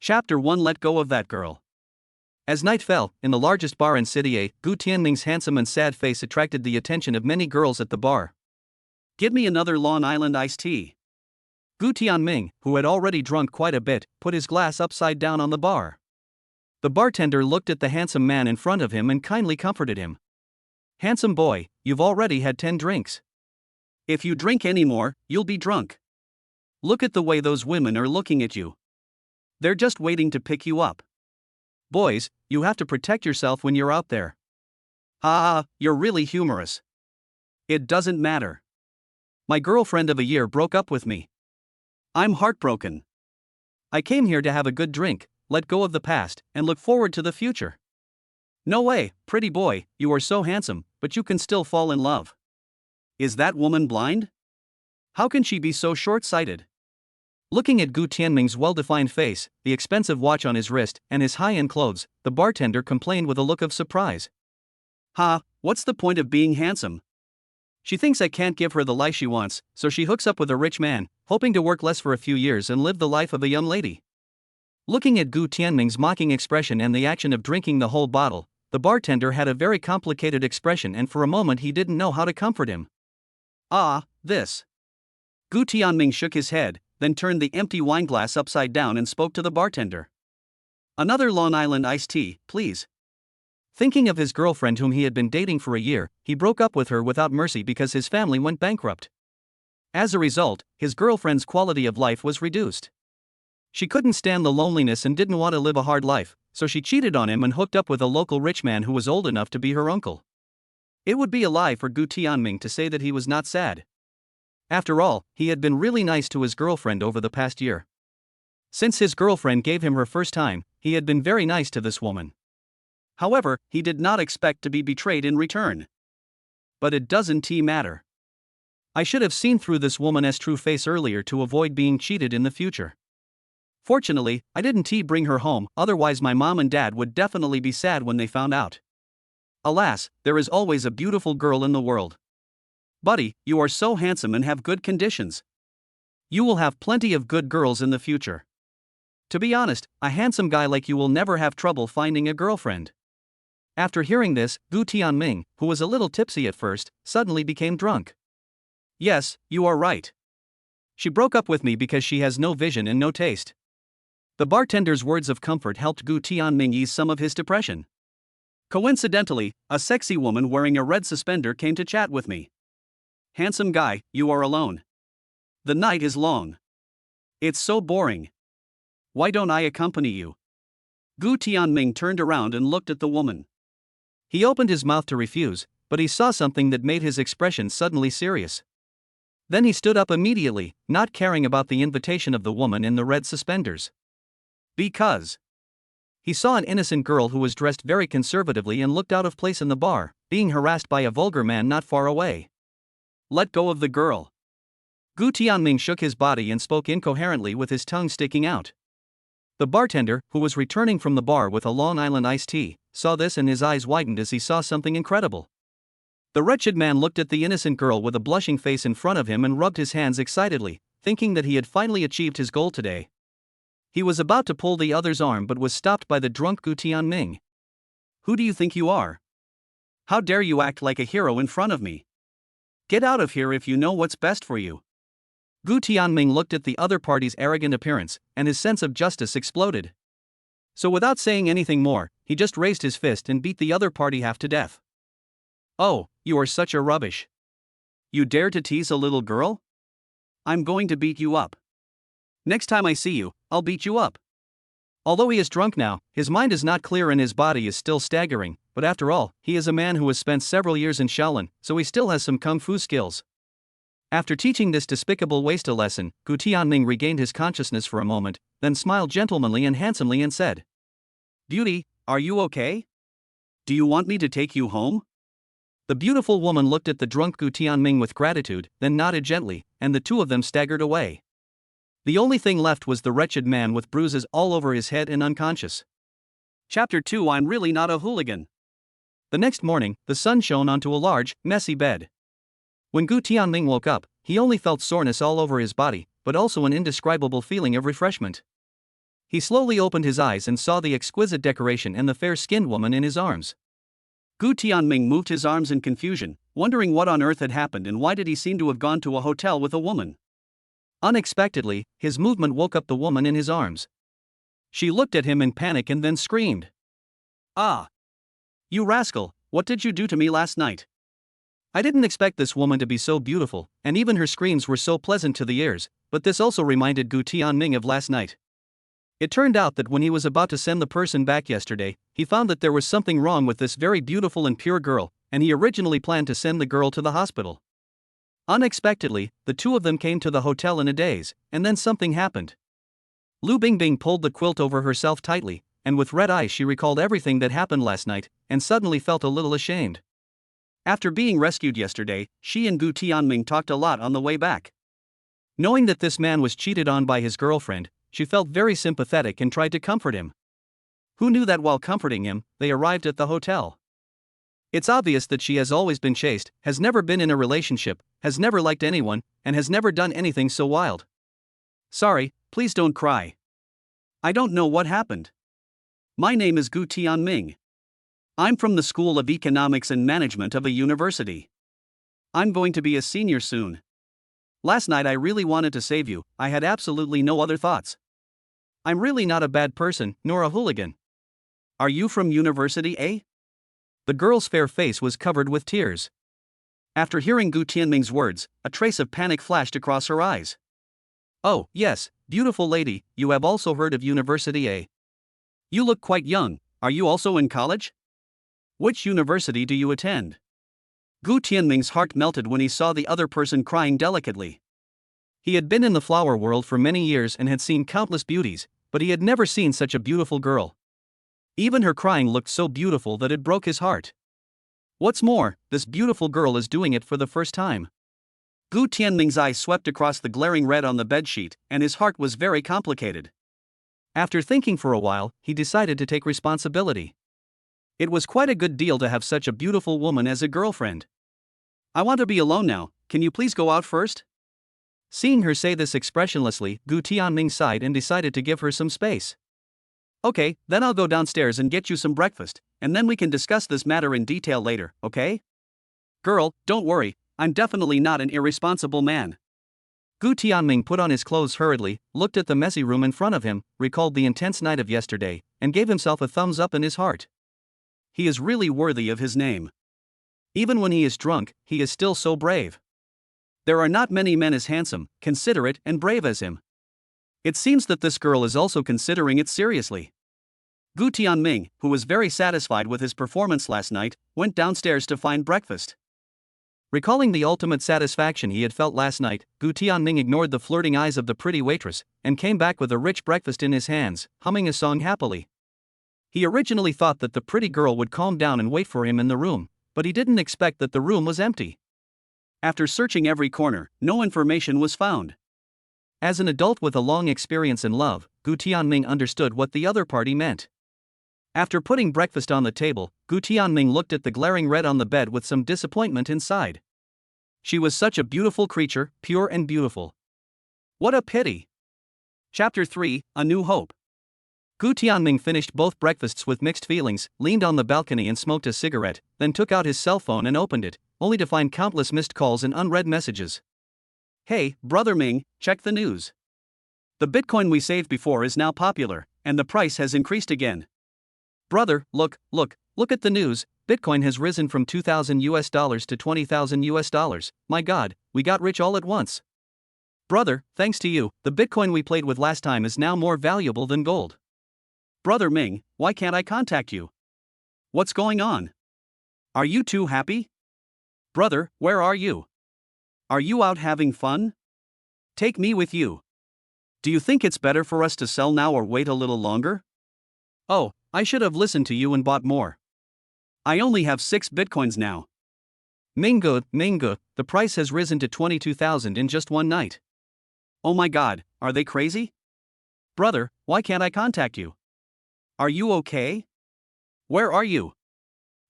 Chapter 1 Let Go of That Girl. As night fell, in the largest bar in City A, Gu Tianming's handsome and sad face attracted the attention of many girls at the bar. "Give me another Long Island iced tea." Gu Tianming, who had already drunk quite a bit, put his glass upside down on the bar. The bartender looked at the handsome man in front of him and kindly comforted him. "Handsome boy, you've already had 10 drinks. If you drink any more, you'll be drunk. Look at the way those women are looking at you. They're just waiting to pick you up. Boys, you have to protect yourself when you're out there." "Ah, you're really humorous." "It doesn't matter. My girlfriend of a year broke up with me. I'm heartbroken. I came here to have a good drink, let go of the past, and look forward to the future." "No way, pretty boy, you are so handsome, but you can still fall in love. Is that woman blind? How can she be so short-sighted?" Looking at Gu Tianming's well-defined face, the expensive watch on his wrist, and his high-end clothes, the bartender complained with a look of surprise. What's the point of being handsome? She thinks I can't give her the life she wants, so she hooks up with a rich man, hoping to work less for a few years and live the life of a young lady." Looking at Gu Tianming's mocking expression and the action of drinking the whole bottle, the bartender had a very complicated expression and for a moment he didn't know how to comfort him. This. Gu Tianming shook his head, then turned the empty wineglass upside down and spoke to the bartender. "Another Long Island iced tea, please." Thinking of his girlfriend whom he had been dating for a year, he broke up with her without mercy because his family went bankrupt. As a result, his girlfriend's quality of life was reduced. She couldn't stand the loneliness and didn't want to live a hard life, so she cheated on him and hooked up with a local rich man who was old enough to be her uncle. It would be a lie for Gu Tianming to say that he was not sad. After all, he had been really nice to his girlfriend over the past year. Since his girlfriend gave him her first time, he had been very nice to this woman. However, he did not expect to be betrayed in return. But it doesn't matter. I should have seen through this woman's true face earlier to avoid being cheated in the future. Fortunately, I didn't bring her home, otherwise my mom and dad would definitely be sad when they found out. Alas, there is always a beautiful girl in the world. Buddy, you are so handsome and have good conditions. You will have plenty of good girls in the future. To be honest, a handsome guy like you will never have trouble finding a girlfriend." After hearing this, Gu Tianming, who was a little tipsy at first, suddenly became drunk. "Yes, you are right. She broke up with me because she has no vision and no taste." The bartender's words of comfort helped Gu Tianming ease some of his depression. "Coincidentally, a sexy woman wearing a red suspender came to chat with me. Handsome guy, you are alone. The night is long. It's so boring. Why don't I accompany you?" Gu Tianming turned around and looked at the woman. He opened his mouth to refuse, but he saw something that made his expression suddenly serious. Then he stood up immediately, not caring about the invitation of the woman in the red suspenders. Because he saw an innocent girl who was dressed very conservatively and looked out of place in the bar, being harassed by a vulgar man not far away. "Let go of the girl." Gu Tianming shook his body and spoke incoherently with his tongue sticking out. The bartender, who was returning from the bar with a Long Island iced tea, saw this and his eyes widened as he saw something incredible. The wretched man looked at the innocent girl with a blushing face in front of him and rubbed his hands excitedly, thinking that he had finally achieved his goal today. He was about to pull the other's arm but was stopped by the drunk Gu Tianming. "Who do you think you are? How dare you act like a hero in front of me? Get out of here if you know what's best for you." Gu Tianming looked at the other party's arrogant appearance, and his sense of justice exploded. So without saying anything more, he just raised his fist and beat the other party half to death. "Oh, you are such a rubbish. You dare to tease a little girl? I'm going to beat you up. Next time I see you, I'll beat you up." Although he is drunk now, his mind is not clear and his body is still staggering, but after all, he is a man who has spent several years in Shaolin, so he still has some kung fu skills. After teaching this despicable waste a lesson, Gu Tianming regained his consciousness for a moment, then smiled gentlemanly and handsomely and said, "Beauty, are you okay? Do you want me to take you home?" The beautiful woman looked at the drunk Gu Tianming with gratitude, then nodded gently, and the two of them staggered away. The only thing left was the wretched man with bruises all over his head and unconscious. Chapter 2 I'm really not a hooligan. The next morning, the sun shone onto a large, messy bed. When Gu Tianming woke up, he only felt soreness all over his body, but also an indescribable feeling of refreshment. He slowly opened his eyes and saw the exquisite decoration and the fair-skinned woman in his arms. Gu Tianming moved his arms in confusion, wondering what on earth had happened and why did he seem to have gone to a hotel with a woman. Unexpectedly, his movement woke up the woman in his arms. She looked at him in panic and then screamed. "Ah! You rascal, what did you do to me last night?" I didn't expect this woman to be so beautiful, and even her screams were so pleasant to the ears, but this also reminded Gu Tianming of last night. It turned out that when he was about to send the person back yesterday, he found that there was something wrong with this very beautiful and pure girl, and he originally planned to send the girl to the hospital. Unexpectedly, the two of them came to the hotel in a daze, and then something happened. Lu Bingbing pulled the quilt over herself tightly, and with red eyes she recalled everything that happened last night, and suddenly felt a little ashamed. After being rescued yesterday, she and Gu Tianming talked a lot on the way back. Knowing that this man was cheated on by his girlfriend, she felt very sympathetic and tried to comfort him. Who knew that while comforting him, they arrived at the hotel? It's obvious that she has always been chaste, has never been in a relationship, has never liked anyone, and has never done anything so wild. Sorry, please don't cry. I don't know what happened. My name is Gu Tianming. I'm from the School of Economics and Management of a university. I'm going to be a senior soon. Last night I really wanted to save you, I had absolutely no other thoughts. I'm really not a bad person, nor a hooligan. Are you from University A? The girl's fair face was covered with tears. After hearing Gu Tianming's words, a trace of panic flashed across her eyes. Oh, yes, beautiful lady, you have also heard of University A. You look quite young, are you also in college? Which university do you attend? Gu Tianming's heart melted when he saw the other person crying delicately. He had been in the flower world for many years and had seen countless beauties, but he had never seen such a beautiful girl. Even her crying looked so beautiful that it broke his heart. What's more, this beautiful girl is doing it for the first time. Gu Tianming's eyes swept across the glaring red on the bedsheet, and his heart was very complicated. After thinking for a while, he decided to take responsibility. It was quite a good deal to have such a beautiful woman as a girlfriend. I want to be alone now, can you please go out first? Seeing her say this expressionlessly, Gu Tianming sighed and decided to give her some space. Okay, then I'll go downstairs and get you some breakfast, and then we can discuss this matter in detail later, okay? Girl, don't worry, I'm definitely not an irresponsible man. Gu Tianming put on his clothes hurriedly, looked at the messy room in front of him, recalled the intense night of yesterday, and gave himself a thumbs up in his heart. He is really worthy of his name. Even when he is drunk, he is still so brave. There are not many men as handsome, considerate, and brave as him. It seems that this girl is also considering it seriously. Gu Tianming, who was very satisfied with his performance last night, went downstairs to find breakfast. Recalling the ultimate satisfaction he had felt last night, Gu Tianming ignored the flirting eyes of the pretty waitress, and came back with a rich breakfast in his hands, humming a song happily. He originally thought that the pretty girl would calm down and wait for him in the room, but he didn't expect that the room was empty. After searching every corner, no information was found. As an adult with a long experience in love, Gu Tianming understood what the other party meant. After putting breakfast on the table, Gu Tianming looked at the glaring red on the bed with some disappointment inside. She was such a beautiful creature, pure and beautiful. What a pity! Chapter 3, A New Hope. Gu Tianming finished both breakfasts with mixed feelings, leaned on the balcony and smoked a cigarette, then took out his cell phone and opened it, only to find countless missed calls and unread messages. Hey, Brother Ming, check the news. The Bitcoin we saved before is now popular, and the price has increased again. Brother, look at the news, Bitcoin has risen from $2,000 to $20,000. My God, we got rich all at once. Brother, thanks to you, the Bitcoin we played with last time is now more valuable than gold. Brother Ming, why can't I contact you? What's going on? Are you too happy? Brother, where are you? Are you out having fun? Take me with you. Do you think it's better for us to sell now or wait a little longer? Oh, I should have listened to you and bought more. I only have 6 Bitcoins now. Mingo, the price has risen to 22,000 in just one night. Oh my God, are they crazy? Brother, why can't I contact you? Are you okay? Where are you?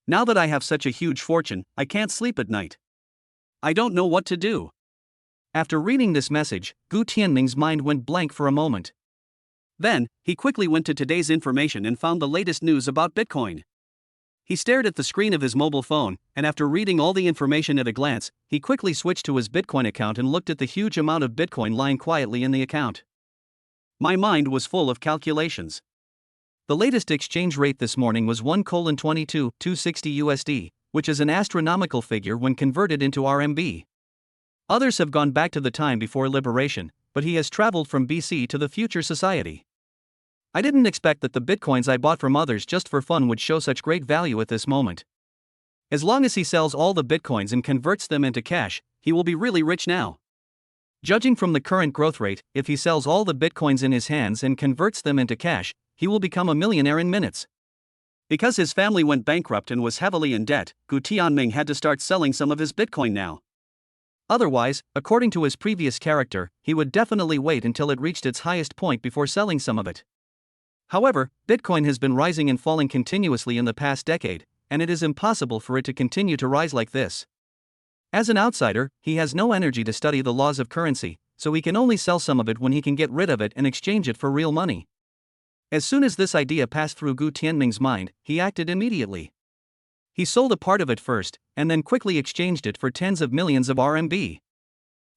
Now that I have such a huge fortune, I can't sleep at night. I don't know what to do. After reading this message, Gu Tianming's mind went blank for a moment. Then, he quickly went to today's information and found the latest news about Bitcoin. He stared at the screen of his mobile phone, and after reading all the information at a glance, he quickly switched to his Bitcoin account and looked at the huge amount of Bitcoin lying quietly in the account. My mind was full of calculations. The latest exchange rate this morning was 1:22,260 USD, which is an astronomical figure when converted into RMB. Others have gone back to the time before liberation, but he has traveled from BC to the future society. I didn't expect that the bitcoins I bought from others just for fun would show such great value at this moment. As long as he sells all the bitcoins and converts them into cash, he will be really rich now. Judging from the current growth rate, if he sells all the bitcoins in his hands and converts them into cash, he will become a millionaire in minutes. Because his family went bankrupt and was heavily in debt, Gu Tianming had to start selling some of his bitcoin now. Otherwise, according to his previous character, he would definitely wait until it reached its highest point before selling some of it. However, Bitcoin has been rising and falling continuously in the past decade, and it is impossible for it to continue to rise like this. As an outsider, he has no energy to study the laws of currency, so he can only sell some of it when he can get rid of it and exchange it for real money. As soon as this idea passed through Gu Tianming's mind, he acted immediately. He sold a part of it first, and then quickly exchanged it for tens of millions of RMB.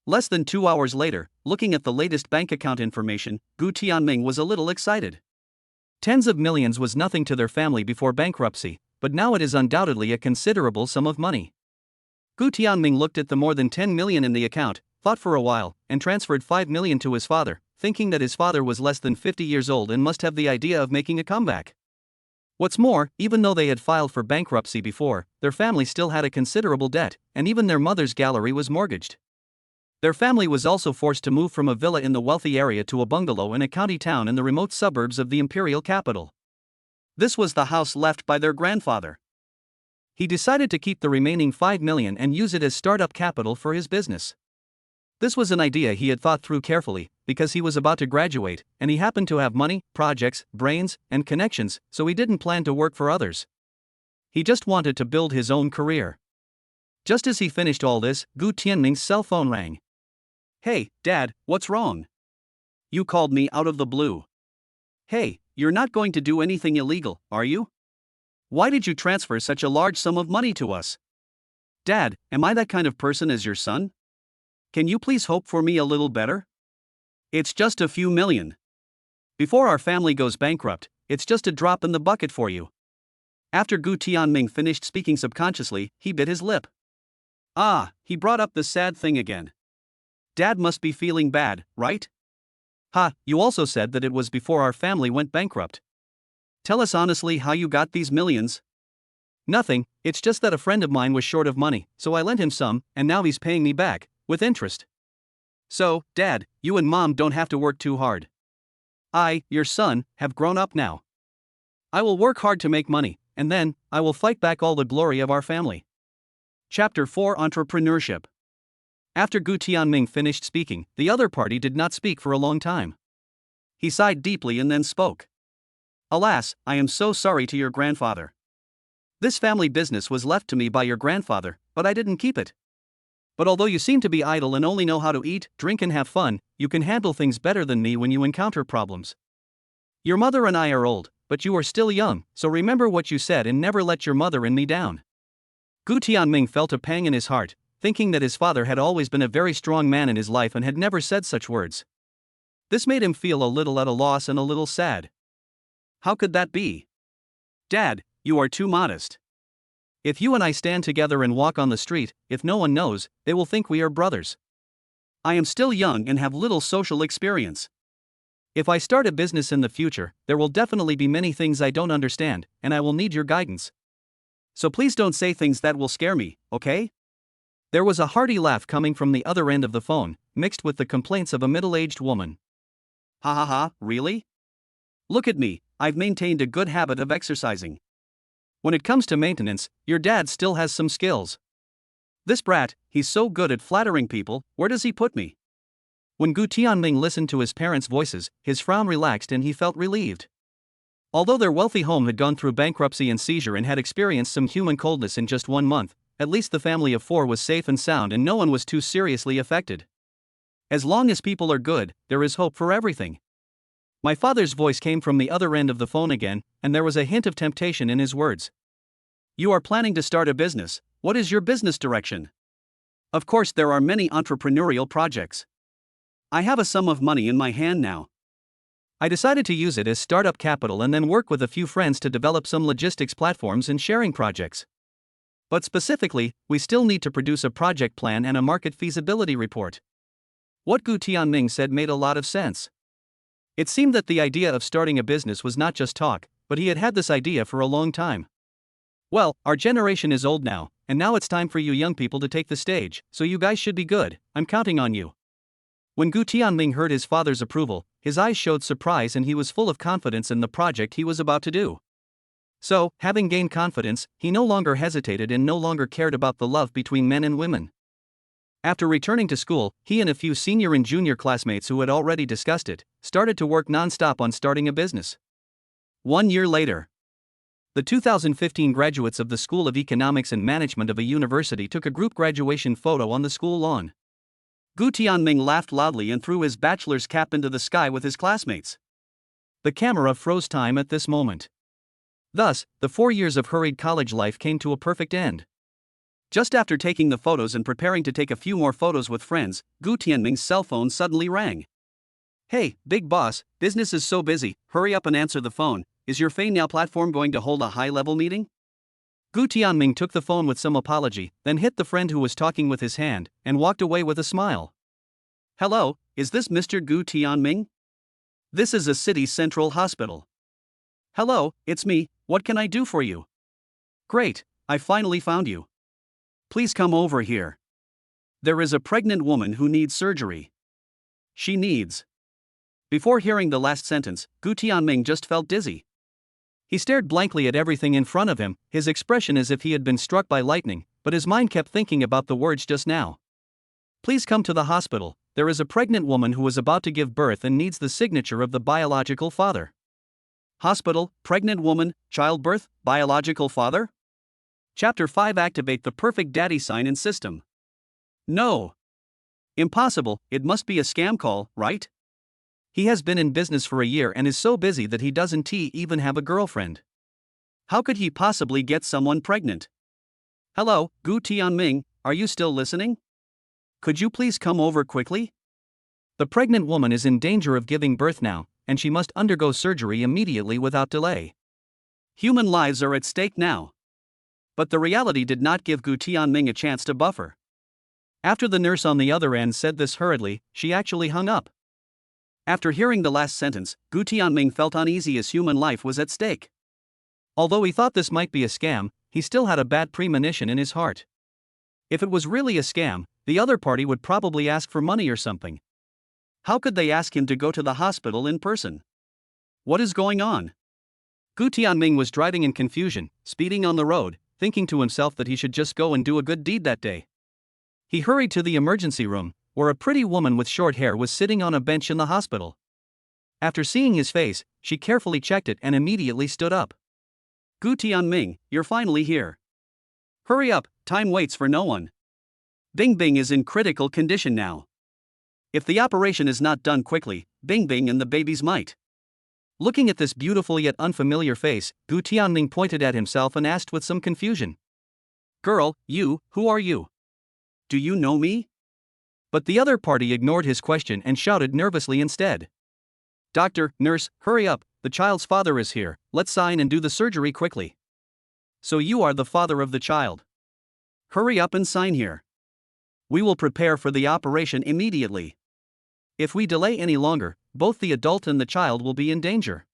Less than 2 hours later, looking at the latest bank account information, Gu Tianming was a little excited. Tens of millions was nothing to their family before bankruptcy, but now it is undoubtedly a considerable sum of money. Gu Tianming looked at the more than 10 million in the account, thought for a while, and transferred 5 million to his father, thinking that his father was less than 50 years old and must have the idea of making a comeback. What's more, even though they had filed for bankruptcy before, their family still had a considerable debt, and even their mother's gallery was mortgaged. Their family was also forced to move from a villa in the wealthy area to a bungalow in a county town in the remote suburbs of the imperial capital. This was the house left by their grandfather. He decided to keep the remaining 5 million and use it as startup capital for his business. This was an idea he had thought through carefully, because he was about to graduate, and he happened to have money, projects, brains, and connections, so he didn't plan to work for others. He just wanted to build his own career. Just as he finished all this, Gu Tianming's cell phone rang. "Hey, Dad, what's wrong? You called me out of the blue. Hey, you're not going to do anything illegal, are you? Why did you transfer such a large sum of money to us? Dad, am I that kind of person as your son? Can you please hope for me a little better? It's just a few million. Before our family goes bankrupt, it's just a drop in the bucket for you." After Gu Tianming finished speaking subconsciously, he bit his lip. He brought up the sad thing again. Dad must be feeling bad, right? You also said that it was before our family went bankrupt. Tell us honestly how you got these millions. Nothing, it's just that a friend of mine was short of money, so I lent him some, and now he's paying me back, with interest. So, Dad, you and Mom don't have to work too hard. I, your son, have grown up now. I will work hard to make money, and then, I will fight back all the glory of our family. Chapter 4: Entrepreneurship. After Gu Tianming finished speaking, the other party did not speak for a long time. He sighed deeply and then spoke. Alas, I am so sorry to your grandfather. This family business was left to me by your grandfather, but I didn't keep it. But although you seem to be idle and only know how to eat, drink and have fun, you can handle things better than me when you encounter problems. Your mother and I are old, but you are still young, so remember what you said and never let your mother and me down. Gu Tianming felt a pang in his heart, thinking that his father had always been a very strong man in his life and had never said such words. This made him feel a little at a loss and a little sad. How could that be? Dad, you are too modest. If you and I stand together and walk on the street, if no one knows, they will think we are brothers. I am still young and have little social experience. If I start a business in the future, there will definitely be many things I don't understand, and I will need your guidance. So please don't say things that will scare me, okay? There was a hearty laugh coming from the other end of the phone, mixed with the complaints of a middle-aged woman. Really? Look at me, I've maintained a good habit of exercising. When it comes to maintenance, your dad still has some skills. This brat, he's so good at flattering people, where does he put me? When Gu Tianming listened to his parents' voices, his frown relaxed and he felt relieved. Although their wealthy home had gone through bankruptcy and seizure and had experienced some human coldness in just 1 month, at least the family of 4 was safe and sound and no one was too seriously affected. As long as people are good, there is hope for everything. My father's voice came from the other end of the phone again, and there was a hint of temptation in his words. You are planning to start a business. What is your business direction? Of course, there are many entrepreneurial projects. I have a sum of money in my hand now. I decided to use it as startup capital and then work with a few friends to develop some logistics platforms and sharing projects. But specifically, we still need to produce a project plan and a market feasibility report. What Gu Tianming said made a lot of sense. It seemed that the idea of starting a business was not just talk, but he had had this idea for a long time. Well, our generation is old now, and now it's time for you young people to take the stage, so you guys should be good. I'm counting on you. When Gu Tianming heard his father's approval, his eyes showed surprise and he was full of confidence in the project he was about to do. So, having gained confidence, he no longer hesitated and no longer cared about the love between men and women. After returning to school, he and a few senior and junior classmates who had already discussed it, started to work non-stop on starting a business. 1 year later, the 2015 graduates of the School of Economics and Management of a university took a group graduation photo on the school lawn. Gu Tianming laughed loudly and threw his bachelor's cap into the sky with his classmates. The camera froze time at this moment. Thus, the 4 years of hurried college life came to a perfect end. Just after taking the photos and preparing to take a few more photos with friends, Gu Tianming's cell phone suddenly rang. Hey, big boss, business is so busy, hurry up and answer the phone. Is your Fei Now platform going to hold a high-level meeting? Gu Tianming took the phone with some apology, then hit the friend who was talking with his hand, and walked away with a smile. Hello, is this Mr. Gu Tianming? This is a city central hospital. Hello, it's me, what can I do for you? Great, I finally found you. Please come over here. There is a pregnant woman who needs surgery. She needs. Before hearing the last sentence, Gu Tianming just felt dizzy. He stared blankly at everything in front of him, his expression as if he had been struck by lightning, but his mind kept thinking about the words just now. Please come to the hospital, there is a pregnant woman who is about to give birth and needs the signature of the biological father. Hospital, pregnant woman, childbirth, biological father? Chapter 5 Activate the perfect daddy sign and system. No. Impossible, it must be a scam call, right? He has been in business for a year and is so busy that he doesn't even have a girlfriend. How could he possibly get someone pregnant? Hello, Gu Tianming, are you still listening? Could you please come over quickly? The pregnant woman is in danger of giving birth now, and she must undergo surgery immediately without delay. Human lives are at stake now. But the reality did not give Gu Tianming a chance to buffer. After the nurse on the other end said this hurriedly, she actually hung up. After hearing the last sentence, Gu Tianming felt uneasy as human life was at stake. Although he thought this might be a scam, he still had a bad premonition in his heart. If it was really a scam, the other party would probably ask for money or something. How could they ask him to go to the hospital in person? What is going on? Gu Tianming was driving in confusion, speeding on the road, thinking to himself that he should just go and do a good deed that day. He hurried to the emergency room, where a pretty woman with short hair was sitting on a bench in the hospital. After seeing his face, she carefully checked it and immediately stood up. Gu Tianming, you're finally here. Hurry up, time waits for no one. Bing Bing is in critical condition now. If the operation is not done quickly, Bing Bing and the babies might. Looking at this beautiful yet unfamiliar face, Gu Tianming pointed at himself and asked with some confusion. Girl, who are you? Do you know me? But the other party ignored his question and shouted nervously instead. Doctor, nurse, hurry up, the child's father is here, let's sign and do the surgery quickly. So you are the father of the child. Hurry up and sign here. We will prepare for the operation immediately. If we delay any longer, both the adult and the child will be in danger.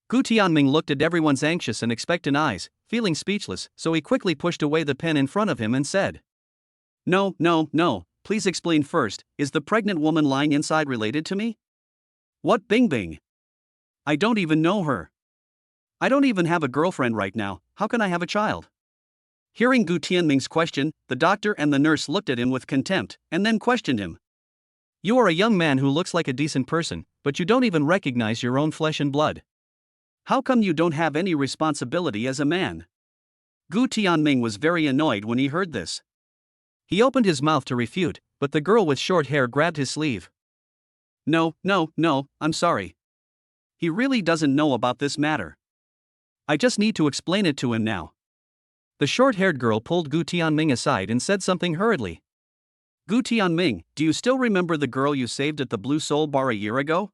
Gu Tianming looked at everyone's anxious and expectant eyes, feeling speechless, so he quickly pushed away the pen in front of him and said. No, please explain first, is the pregnant woman lying inside related to me? What Bing Bing? I don't even know her. I don't even have a girlfriend right now, how can I have a child? Hearing Gu Tianming's question, the doctor and the nurse looked at him with contempt, and then questioned him. You are a young man who looks like a decent person, but you don't even recognize your own flesh and blood. How come you don't have any responsibility as a man? Gu Tianming was very annoyed when he heard this. He opened his mouth to refute, but the girl with short hair grabbed his sleeve. No, I'm sorry. He really doesn't know about this matter. I just need to explain it to him now. The short-haired girl pulled Gu Tianming aside and said something hurriedly. Gu Tianming, do you still remember the girl you saved at the Blue Soul Bar a year ago?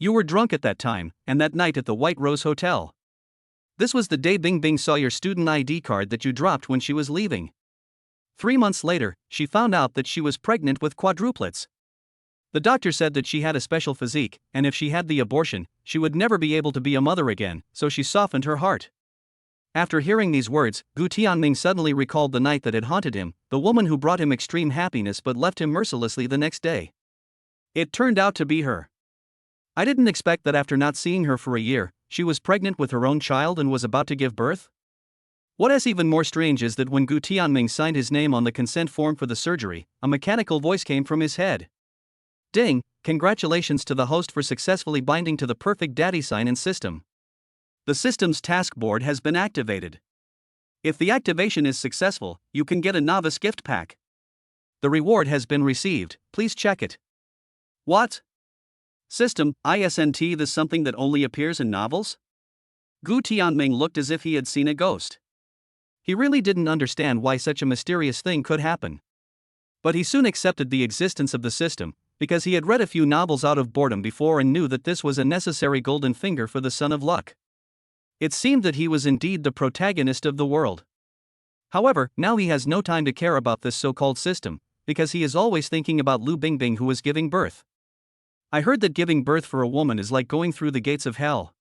You were drunk at that time, and that night at the White Rose Hotel. This was the day Bing Bing saw your student ID card that you dropped when she was leaving. 3 months later, she found out that she was pregnant with quadruplets. The doctor said that she had a special physique, and if she had the abortion, she would never be able to be a mother again, so she softened her heart. After hearing these words, Gu Tianming suddenly recalled the night that had haunted him, the woman who brought him extreme happiness but left him mercilessly the next day. It turned out to be her. I didn't expect that after not seeing her for a year, she was pregnant with her own child and was about to give birth. What is even more strange is that when Gu Tianming signed his name on the consent form for the surgery, a mechanical voice came from his head. Ding, congratulations to the host for successfully binding to the perfect daddy sign and system. The system's task board has been activated. If the activation is successful, you can get a novice gift pack. The reward has been received, please check it. What? System, isn't this something that only appears in novels? Gu Tianming looked as if he had seen a ghost. He really didn't understand why such a mysterious thing could happen. But he soon accepted the existence of the system, because he had read a few novels out of boredom before and knew that this was a necessary golden finger for the son of luck. It seemed that he was indeed the protagonist of the world. However, now he has no time to care about this so-called system, because he is always thinking about Lu Bingbing who is giving birth. I heard that giving birth for a woman is like going through the gates of hell.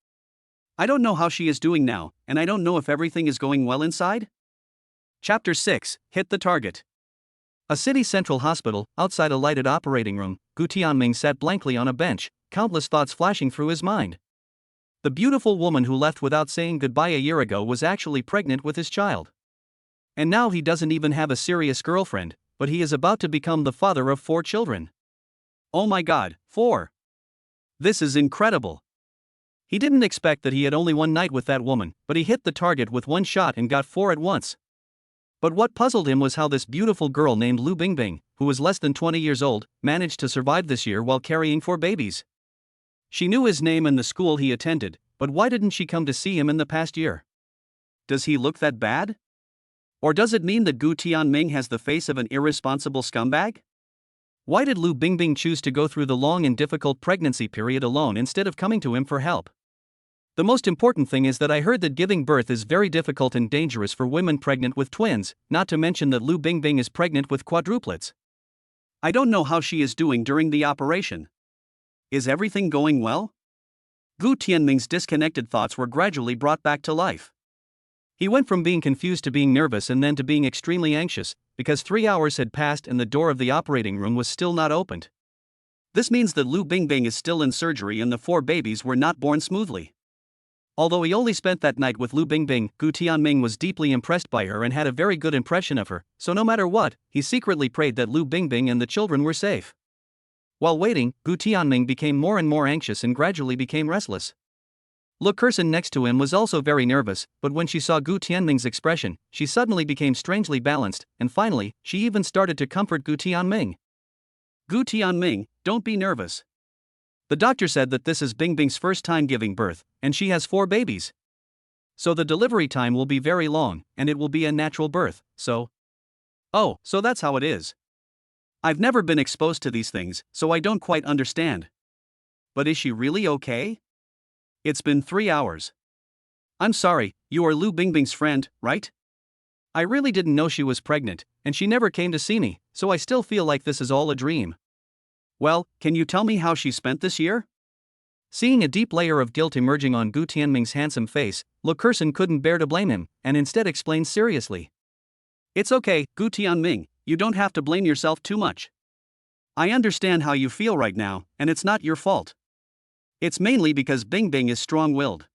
I don't know how she is doing now, and I don't know if everything is going well inside. Chapter 6, Hit the Target. A city central hospital, outside a lighted operating room, Gu Tianming sat blankly on a bench, countless thoughts flashing through his mind. The beautiful woman who left without saying goodbye a year ago was actually pregnant with his child. And now he doesn't even have a serious girlfriend, but he is about to become the father of 4 children. Oh my god, 4! This is incredible. He didn't expect that he had only one night with that woman, but he hit the target with one shot and got 4 at once. But what puzzled him was how this beautiful girl named Lu Bingbing, who was less than 20 years old, managed to survive this year while carrying 4 babies. She knew his name and the school he attended, but why didn't she come to see him in the past year? Does he look that bad? Or does it mean that Gu Tianming has the face of an irresponsible scumbag? Why did Lu Bingbing choose to go through the long and difficult pregnancy period alone instead of coming to him for help? The most important thing is that I heard that giving birth is very difficult and dangerous for women pregnant with twins, not to mention that Lu Bingbing is pregnant with quadruplets. I don't know how she is doing during the operation. Is everything going well? Gu Tianming's disconnected thoughts were gradually brought back to life. He went from being confused to being nervous and then to being extremely anxious, because 3 hours had passed and the door of the operating room was still not opened. This means that Lu Bingbing is still in surgery and the 4 babies were not born smoothly. Although he only spent that night with Lu Bingbing, Gu Tianming was deeply impressed by her and had a very good impression of her, so no matter what, he secretly prayed that Lu Bingbing and the children were safe. While waiting, Gu Tianming became more and more anxious and gradually became restless. The person next to him was also very nervous, but when she saw Gu Tianming's expression, she suddenly became strangely balanced, and finally, she even started to comfort Gu Tianming. Gu Tianming, don't be nervous. The doctor said that this is Bingbing's first time giving birth, and she has 4 babies. So the delivery time will be very long, and it will be a natural birth, so... Oh, so that's how it is. I've never been exposed to these things, so I don't quite understand. But is she really okay? It's been 3 hours. I'm sorry, you are Lu Bingbing's friend, right? I really didn't know she was pregnant, and she never came to see me, so I still feel like this is all a dream. Well, can you tell me how she spent this year? Seeing a deep layer of guilt emerging on Gu Tianming's handsome face, Lu Kerson couldn't bear to blame him, and instead explained seriously. It's okay, Gu Tianming, you don't have to blame yourself too much. I understand how you feel right now, and it's not your fault. It's mainly because Bingbing is strong-willed.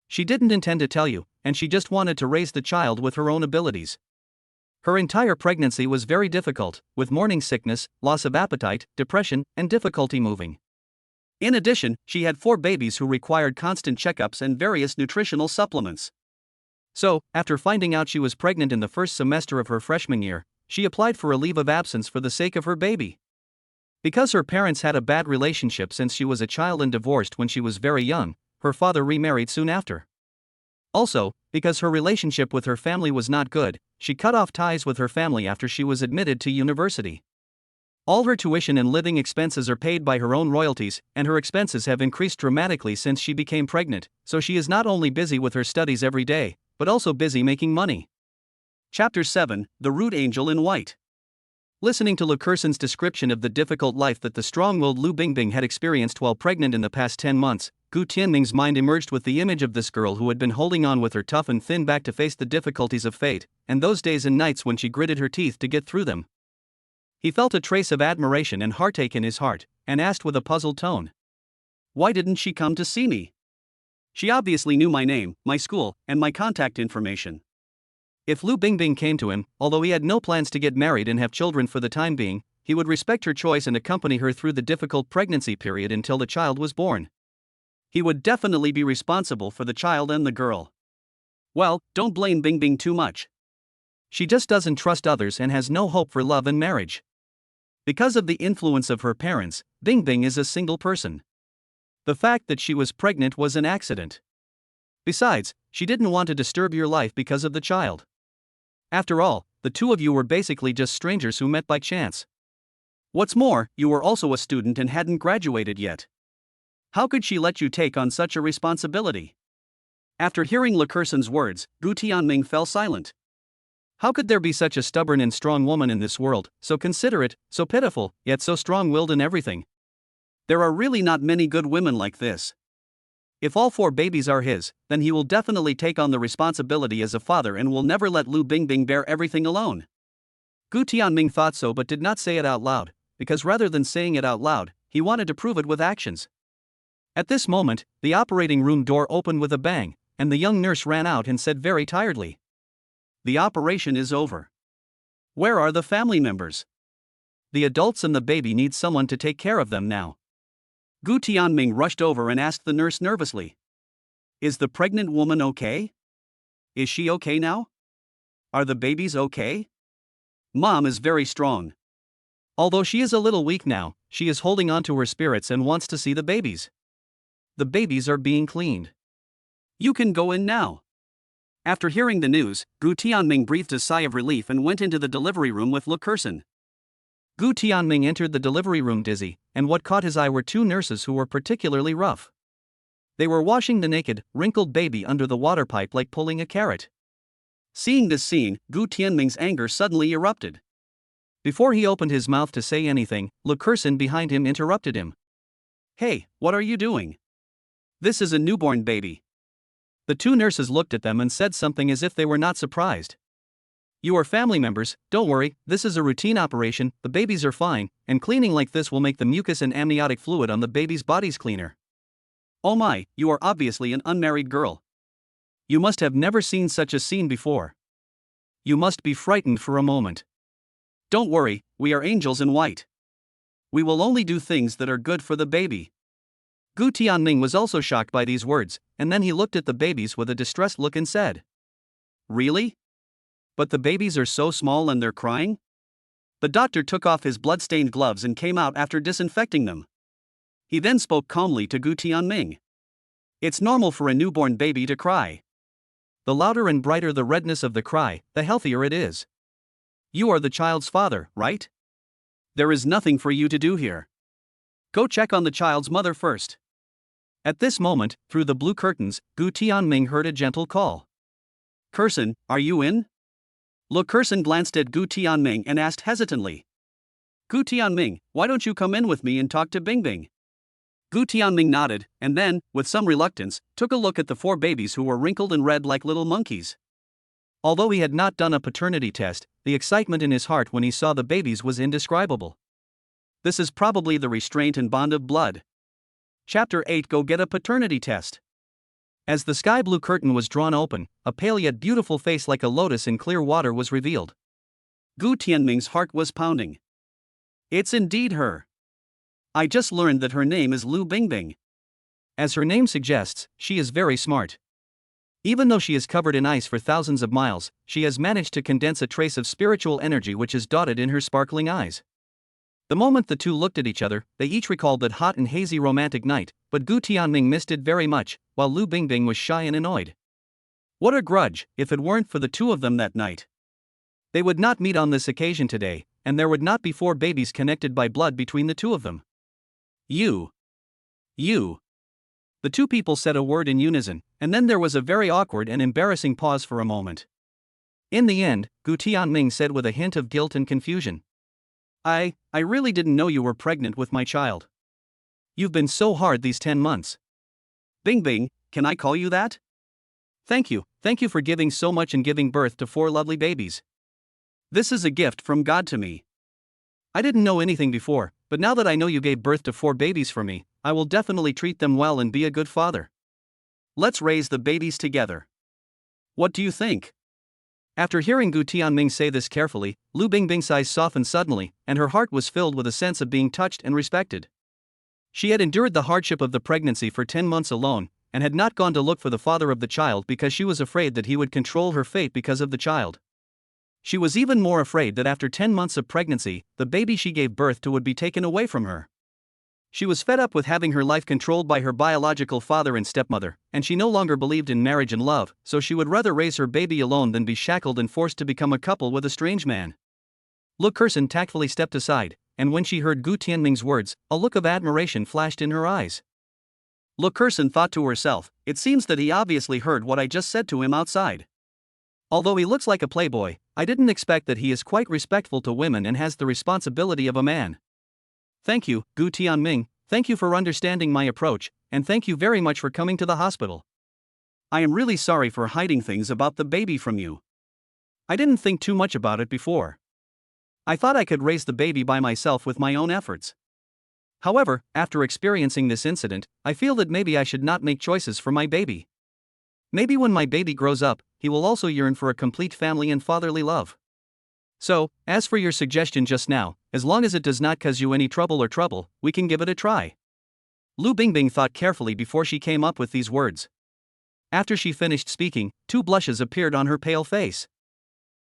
She didn't intend to tell you, and she just wanted to raise the child with her own abilities. Her entire pregnancy was very difficult, with morning sickness, loss of appetite, depression, and difficulty moving. In addition, she had 4 babies who required constant checkups and various nutritional supplements. So, after finding out she was pregnant in the first semester of her freshman year, she applied for a leave of absence for the sake of her baby. Because her parents had a bad relationship since she was a child and divorced when she was very young, her father remarried soon after. Also, because her relationship with her family was not good, she cut off ties with her family after she was admitted to university. All her tuition and living expenses are paid by her own royalties, and her expenses have increased dramatically since she became pregnant, so she is not only busy with her studies every day, but also busy making money. Chapter 7: The Root Angel in White. Listening to Lukerson's description of the difficult life that the strong-willed Lu Bingbing had experienced while pregnant in the past 10 months, Gu Tianming's mind emerged with the image of this girl who had been holding on with her tough and thin back to face the difficulties of fate, and those days and nights when she gritted her teeth to get through them. He felt a trace of admiration and heartache in his heart, and asked with a puzzled tone, "Why didn't she come to see me? She obviously knew my name, my school, and my contact information." If Lu Bingbing came to him, although he had no plans to get married and have children for the time being, he would respect her choice and accompany her through the difficult pregnancy period until the child was born. He would definitely be responsible for the child and the girl. Well, don't blame Bingbing too much. She just doesn't trust others and has no hope for love and marriage. Because of the influence of her parents, Bingbing is a single person. The fact that she was pregnant was an accident. Besides, she didn't want to disturb your life because of the child. After all, the two of you were basically just strangers who met by chance. What's more, you were also a student and hadn't graduated yet. How could she let you take on such a responsibility? After hearing Lukerson's words, Gu Tianming fell silent. How could there be such a stubborn and strong woman in this world, so considerate, so pitiful, yet so strong-willed in everything? There are really not many good women like this. If all 4 babies are his, then he will definitely take on the responsibility as a father and will never let Lu Bingbing bear everything alone. Gu Tianming thought so but did not say it out loud, because rather than saying it out loud, he wanted to prove it with actions. At this moment, the operating room door opened with a bang, and the young nurse ran out and said very tiredly, "The operation is over. Where are the family members? The adults and the baby need someone to take care of them now." Gu Tianming rushed over and asked the nurse nervously, "Is the pregnant woman okay? Is she okay now? Are the babies okay? Mom is very strong. Although she is a little weak now, she is holding on to her spirits and wants to see the babies. The babies are being cleaned. You can go in now." After hearing the news, Gu Tianming breathed a sigh of relief and went into the delivery room with Lukerson. Gu Tianming entered the delivery room dizzy, and what caught his eye were 2 nurses who were particularly rough. They were washing the naked, wrinkled baby under the water pipe like pulling a carrot. Seeing this scene, Gu Tianming's anger suddenly erupted. Before he opened his mouth to say anything, Lukerson behind him interrupted him. "Hey, what are you doing? This is a newborn baby." The 2 nurses looked at them and said something as if they were not surprised. "You are family members, don't worry, this is a routine operation, the babies are fine, and cleaning like this will make the mucus and amniotic fluid on the baby's bodies cleaner." "Oh my, you are obviously an unmarried girl. You must have never seen such a scene before. You must be frightened for a moment. Don't worry, we are angels in white. We will only do things that are good for the baby." Gu Tianming was also shocked by these words, and then he looked at the babies with a distressed look and said, "Really? But the babies are so small and they're crying?" The doctor took off his blood-stained gloves and came out after disinfecting them. He then spoke calmly to Gu Tianming. "It's normal for a newborn baby to cry. The louder and brighter the redness of the cry, the healthier it is. You are the child's father, right? There is nothing for you to do here. Go check on the child's mother first." At this moment, through the blue curtains, Gu Tianming heard a gentle call. "Curson, are you in?" Lukerson glanced at Gu Tianming and asked hesitantly, "Gu Tianming, why don't you come in with me and talk to Bingbing?" Gu Tianming nodded, and then, with some reluctance, took a look at the 4 babies who were wrinkled and red like little monkeys. Although he had not done a paternity test, the excitement in his heart when he saw the babies was indescribable. This is probably the restraint and bond of blood. Chapter 8: Go get a paternity test. As the sky blue curtain was drawn open, a pale yet beautiful face like a lotus in clear water was revealed. Gu Tianming's heart was pounding. It's indeed her. I just learned that her name is Lu Bingbing. As her name suggests, she is very smart. Even though she is covered in ice for thousands of miles, she has managed to condense a trace of spiritual energy which is dotted in her sparkling eyes. The moment the two looked at each other, they each recalled that hot and hazy romantic night, but Gu Tianming missed it very much, while Lu Bingbing was shy and annoyed. What a grudge, if it weren't for the two of them that night. They would not meet on this occasion today, and there would not be 4 babies connected by blood between the two of them. You. The two people said a word in unison, and then there was a very awkward and embarrassing pause for a moment. In the end, Gu Tianming said with a hint of guilt and confusion. I really didn't know you were pregnant with my child. You've been so hard these 10 months. Bingbing, can I call you that? Thank you for giving so much and giving birth to 4 lovely babies. This is a gift from God to me. I didn't know anything before, but now that I know you gave birth to 4 babies for me, I will definitely treat them well and be a good father. Let's raise the babies together. What do you think? After hearing Gu Tianming say this carefully, Lu Bingbing's eyes softened suddenly, and her heart was filled with a sense of being touched and respected. She had endured the hardship of the pregnancy for 10 months alone, and had not gone to look for the father of the child because she was afraid that he would control her fate because of the child. She was even more afraid that after 10 months of pregnancy, the baby she gave birth to would be taken away from her. She was fed up with having her life controlled by her biological father and stepmother, and she no longer believed in marriage and love, so she would rather raise her baby alone than be shackled and forced to become a couple with a strange man. Lu Kerson tactfully stepped aside, and when she heard Gu Tianming's words, a look of admiration flashed in her eyes. Lu Kerson thought to herself, it seems that he obviously heard what I just said to him outside. Although he looks like a playboy, I didn't expect that he is quite respectful to women and has the responsibility of a man. Thank you, Gu Tianming, thank you for understanding my approach, and thank you very much for coming to the hospital. I am really sorry for hiding things about the baby from you. I didn't think too much about it before. I thought I could raise the baby by myself with my own efforts. However, after experiencing this incident, I feel that maybe I should not make choices for my baby. Maybe when my baby grows up, he will also yearn for a complete family and fatherly love. So, as for your suggestion just now, as long as it does not cause you any trouble, we can give it a try. Lu Bingbing thought carefully before she came up with these words. After she finished speaking, 2 blushes appeared on her pale face.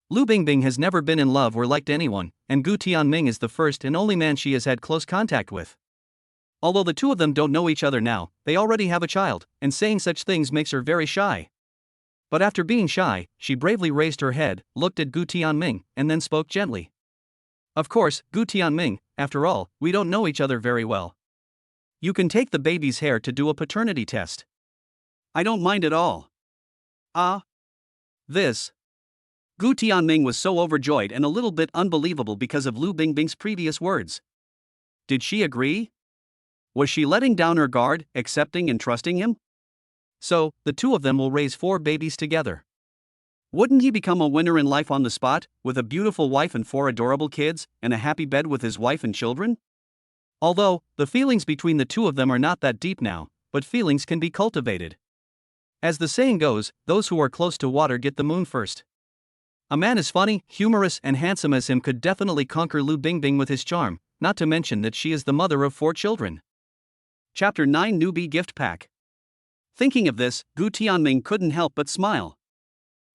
Lu Bingbing has never been in love or liked anyone, and Gu Tianming is the first and only man she has had close contact with. Although the two of them don't know each other now, they already have a child, and saying such things makes her very shy. But after being shy, she bravely raised her head, looked at Gu Tianming, and then spoke gently. Of course, Gu Tianming, after all, we don't know each other very well. You can take the baby's hair to do a paternity test. I don't mind at all. This. Gu Tianming was so overjoyed and a little bit unbelievable because of Lu Bingbing's previous words. Did she agree? Was she letting down her guard, accepting and trusting him? So, the two of them will raise 4 babies together. Wouldn't he become a winner in life on the spot, with a beautiful wife and 4 adorable kids, and a happy bed with his wife and children? Although, the feelings between the two of them are not that deep now, but feelings can be cultivated. As the saying goes, those who are close to water get the moon first. A man as funny, humorous, and handsome as him could definitely conquer Lu Bingbing with his charm, not to mention that she is the mother of 4 children. Chapter 9 Newbie Gift Pack. Thinking of this, Gu Tianming couldn't help but smile.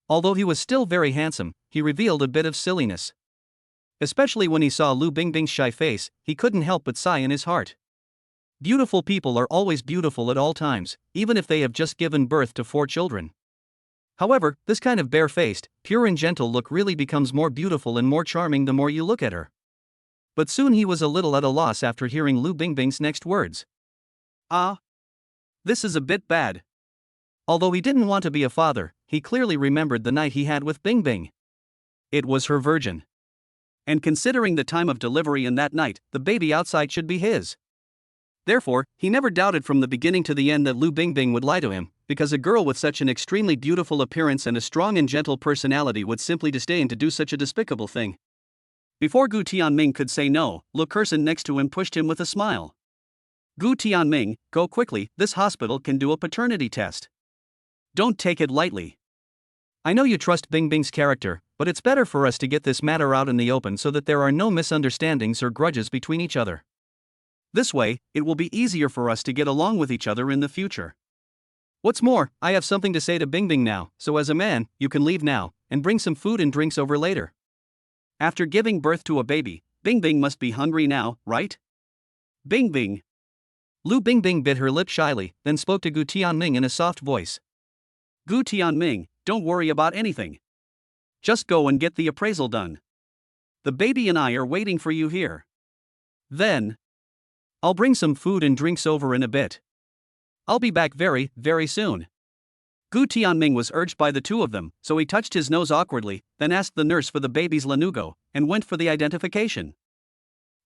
Although he was still very handsome, he revealed a bit of silliness. Especially when he saw Lu Bingbing's shy face, he couldn't help but sigh in his heart. Beautiful people are always beautiful at all times, even if they have just given birth to 4 children. However, this kind of bare-faced, pure and gentle look really becomes more beautiful and more charming the more you look at her. But soon he was a little at a loss after hearing Lu Bingbing's next words. This is a bit bad. Although he didn't want to be a father, he clearly remembered the night he had with Bingbing. It was her virgin. And considering the time of delivery and that night, the baby outside should be his. Therefore, he never doubted from the beginning to the end that Lu Bingbing would lie to him, because a girl with such an extremely beautiful appearance and a strong and gentle personality would simply disdain to do such a despicable thing. Before Gu Tianming could say no, Lu Kerson next to him pushed him with a smile. Gu Tianming, go quickly, this hospital can do a paternity test. Don't take it lightly. I know you trust Bingbing's character, but it's better for us to get this matter out in the open so that there are no misunderstandings or grudges between each other. This way, it will be easier for us to get along with each other in the future. What's more, I have something to say to Bingbing now, so as a man, you can leave now, and bring some food and drinks over later. After giving birth to a baby, Bing Bing must be hungry now, right? Bing Bing. Lu Bingbing bit her lip shyly, then spoke to Gu Tianming in a soft voice. Gu Tianming, don't worry about anything. Just go and get the appraisal done. The baby and I are waiting for you here. Then, I'll bring some food and drinks over in a bit. I'll be back very, very soon. Gu Tianming was urged by the two of them, so he touched his nose awkwardly, then asked the nurse for the baby's lanugo, and went for the identification.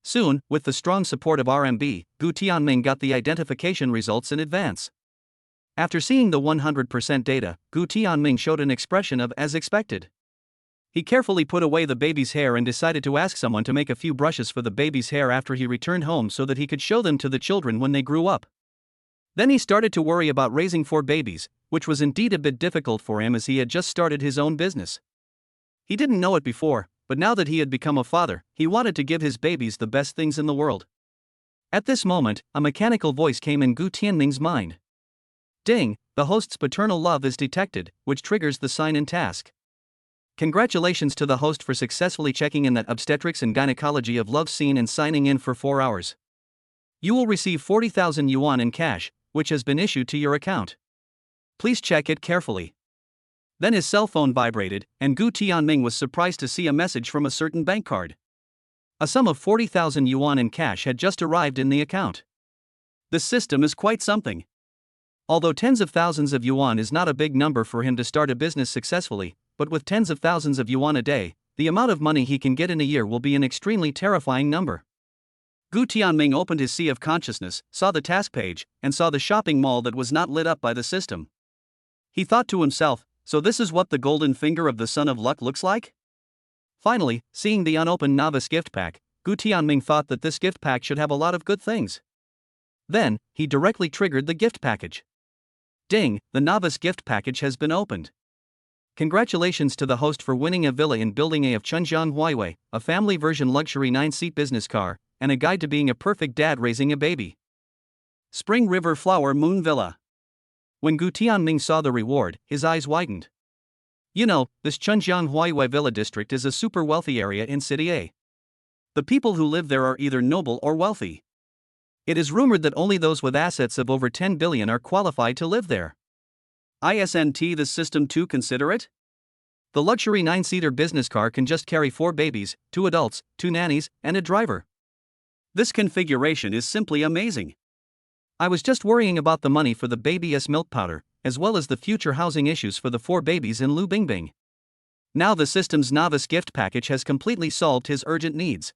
Soon, with the strong support of RMB, Gu Tianming got the identification results in advance. After seeing the 100% data, Gu Tianming showed an expression of as expected. He carefully put away the baby's hair and decided to ask someone to make a few brushes for the baby's hair after he returned home so that he could show them to the children when they grew up. Then he started to worry about raising 4 babies, which was indeed a bit difficult for him as he had just started his own business. He didn't know it before, but now that he had become a father, he wanted to give his babies the best things in the world. At this moment, a mechanical voice came in Gu Tianming's mind. Ding, the host's paternal love is detected, which triggers the sign-in task. Congratulations to the host for successfully checking in that obstetrics and gynecology of love scene and signing in for 4 hours. You will receive 40,000 yuan in cash, which has been issued to your account. Please check it carefully. Then his cell phone vibrated, and Gu Tianming was surprised to see a message from a certain bank card. A sum of 40,000 yuan in cash had just arrived in the account. This system is quite something. Although tens of thousands of yuan is not a big number for him to start a business successfully, but with tens of thousands of yuan a day, the amount of money he can get in a year will be an extremely terrifying number. Gu Tianming opened his sea of consciousness, saw the task page, and saw the shopping mall that was not lit up by the system. He thought to himself, so this is what the golden finger of the Son of Luck looks like? Finally, seeing the unopened novice gift pack, Gu Tianming thought that this gift pack should have a lot of good things. Then, he directly triggered the gift package. Ding, the novice gift package has been opened. Congratulations to the host for winning a villa in Building A of Chunjiang Huaiwei, a family version luxury 9-seat business car, and a guide to being a perfect dad raising a baby. Spring River Flower Moon Villa. When Gu Tianming saw the reward, his eyes widened. You know, this Chunjiang Huaiwei Villa district is a super wealthy area in City A. The people who live there are either noble or wealthy. It is rumored that only those with assets of over 10 billion are qualified to live there. Isn't the system too considerate? The luxury 9-seater business car can just carry 4 babies, 2 adults, 2 nannies, and a driver. This configuration is simply amazing. I was just worrying about the money for the baby's milk powder, as well as the future housing issues for the 4 babies in Lu Bingbing. Now the system's novice gift package has completely solved his urgent needs.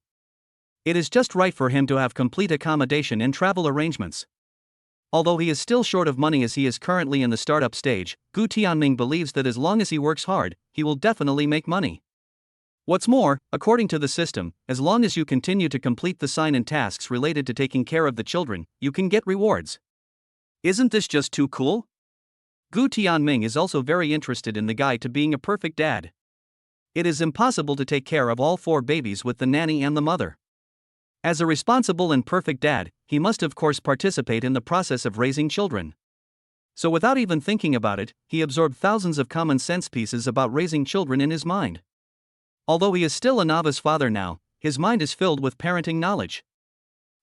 It is just right for him to have complete accommodation and travel arrangements. Although he is still short of money as he is currently in the startup stage, Gu Tianming believes that as long as he works hard, he will definitely make money. What's more, according to the system, as long as you continue to complete the sign-in tasks related to taking care of the children, you can get rewards. Isn't this just too cool? Gu Tianming is also very interested in the guide to being a perfect dad. It is impossible to take care of all 4 babies with the nanny and the mother. As a responsible and perfect dad, he must of course participate in the process of raising children. So without even thinking about it, he absorbed thousands of common sense pieces about raising children in his mind. Although he is still a novice father now, his mind is filled with parenting knowledge.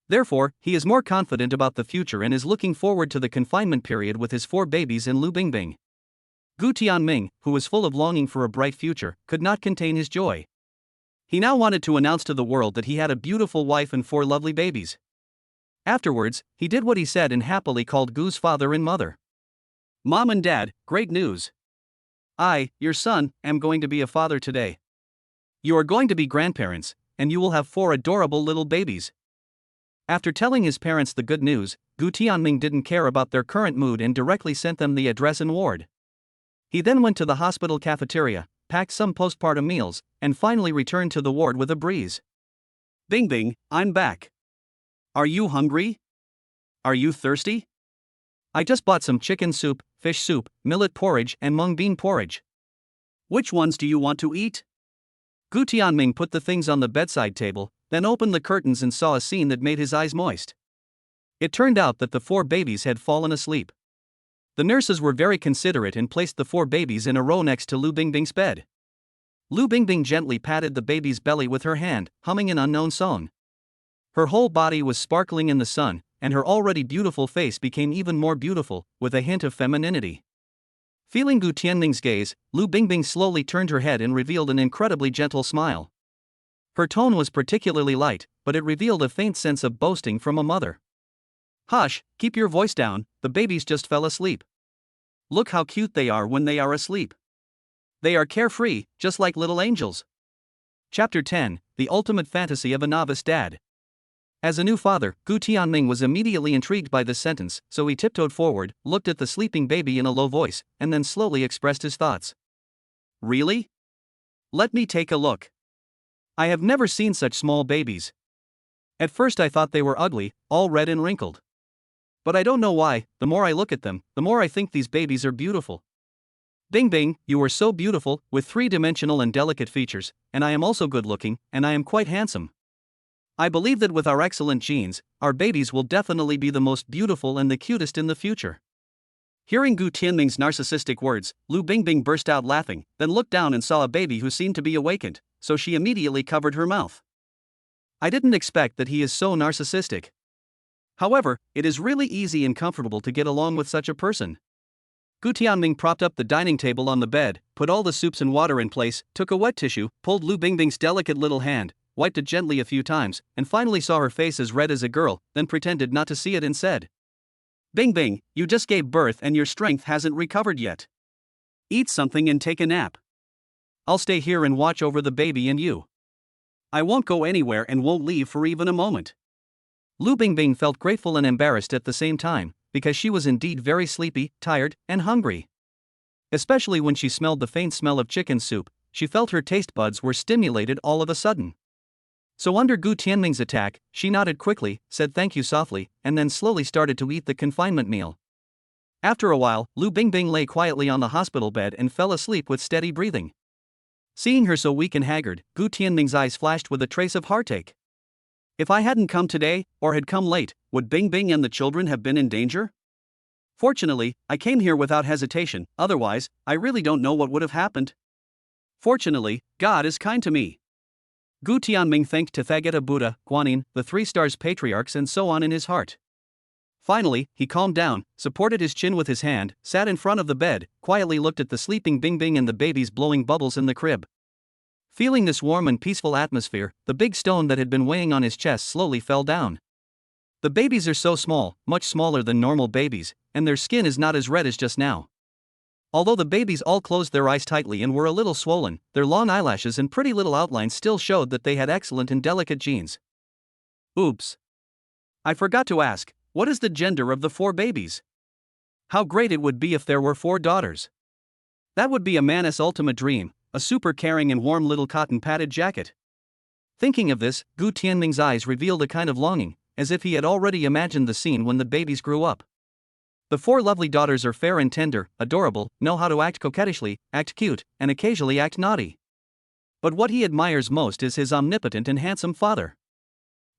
Therefore, he is more confident about the future and is looking forward to the confinement period with his 4 babies in Lu Bingbing. Gu Tianming, who was full of longing for a bright future, could not contain his joy. He now wanted to announce to the world that he had a beautiful wife and 4 lovely babies. Afterwards, he did what he said and happily called Gu's father and mother. Mom and Dad, great news. I, your son, am going to be a father today. You are going to be grandparents, and you will have 4 adorable little babies. After telling his parents the good news, Gu Tianming didn't care about their current mood and directly sent them the address and ward. He then went to the hospital cafeteria, packed some postpartum meals, and finally returned to the ward with a breeze. Bing Bing, I'm back. Are you hungry? Are you thirsty? I just bought some chicken soup, fish soup, millet porridge, and mung bean porridge. Which ones do you want to eat? Gu Tianming put the things on the bedside table, then opened the curtains and saw a scene that made his eyes moist. It turned out that the 4 babies had fallen asleep. The nurses were very considerate and placed the 4 babies in a row next to Lu Bingbing's bed. Lu Bingbing gently patted the baby's belly with her hand, humming an unknown song. Her whole body was sparkling in the sun, and her already beautiful face became even more beautiful, with a hint of femininity. Feeling Gu Tianming's gaze, Lu Bingbing slowly turned her head and revealed an incredibly gentle smile. Her tone was particularly light, but it revealed a faint sense of boasting from a mother. Hush, keep your voice down, the babies just fell asleep. Look how cute they are when they are asleep. They are carefree, just like little angels. Chapter 10, The Ultimate Fantasy of a Novice Dad. As a new father, Gu Tianming was immediately intrigued by this sentence, so he tiptoed forward, looked at the sleeping baby in a low voice, and then slowly expressed his thoughts. Really? Let me take a look. I have never seen such small babies. At first I thought they were ugly, all red and wrinkled. But I don't know why, the more I look at them, the more I think these babies are beautiful. Bingbing, you are so beautiful, with three-dimensional and delicate features, and I am also good-looking, and I am quite handsome. I believe that with our excellent genes, our babies will definitely be the most beautiful and the cutest in the future. Hearing Gu Tianming's narcissistic words, Lu Bingbing burst out laughing, then looked down and saw a baby who seemed to be awakened, so she immediately covered her mouth. I didn't expect that he is so narcissistic. However, it is really easy and comfortable to get along with such a person. Gu Tianming propped up the dining table on the bed, put all the soups and water in place, took a wet tissue, pulled Lu Bingbing's delicate little hand, wiped it gently a few times, and finally saw her face as red as a girl, then pretended not to see it and said, Bingbing, you just gave birth and your strength hasn't recovered yet. Eat something and take a nap. I'll stay here and watch over the baby and you. I won't go anywhere and won't leave for even a moment. Lu Bingbing felt grateful and embarrassed at the same time, because she was indeed very sleepy, tired, and hungry. Especially when she smelled the faint smell of chicken soup, she felt her taste buds were stimulated all of a sudden. So under Gu Tianming's attack, she nodded quickly, said thank you softly, and then slowly started to eat the confinement meal. After a while, Lu Bingbing lay quietly on the hospital bed and fell asleep with steady breathing. Seeing her so weak and haggard, Gu Tianming's eyes flashed with a trace of heartache. If I hadn't come today, or had come late, would Bingbing and the children have been in danger? Fortunately, I came here without hesitation, otherwise, I really don't know what would have happened. Fortunately, God is kind to me. Gu Tianming thanked Tathagata Buddha, Guanyin, the three stars patriarchs and so on in his heart. Finally, he calmed down, supported his chin with his hand, sat in front of the bed, quietly looked at the sleeping Bingbing and the babies blowing bubbles in the crib. Feeling this warm and peaceful atmosphere, the big stone that had been weighing on his chest slowly fell down. The babies are so small, much smaller than normal babies, and their skin is not as red as just now. Although the babies all closed their eyes tightly and were a little swollen, their long eyelashes and pretty little outlines still showed that they had excellent and delicate genes. Oops. I forgot to ask, what is the gender of the 4 babies? How great it would be if there were 4 daughters. That would be a man's ultimate dream, a super caring and warm little cotton padded jacket. Thinking of this, Gu Tianming's eyes revealed a kind of longing, as if he had already imagined the scene when the babies grew up. The 4 lovely daughters are fair and tender, adorable, know how to act coquettishly, act cute, and occasionally act naughty. But what he admires most is his omnipotent and handsome father.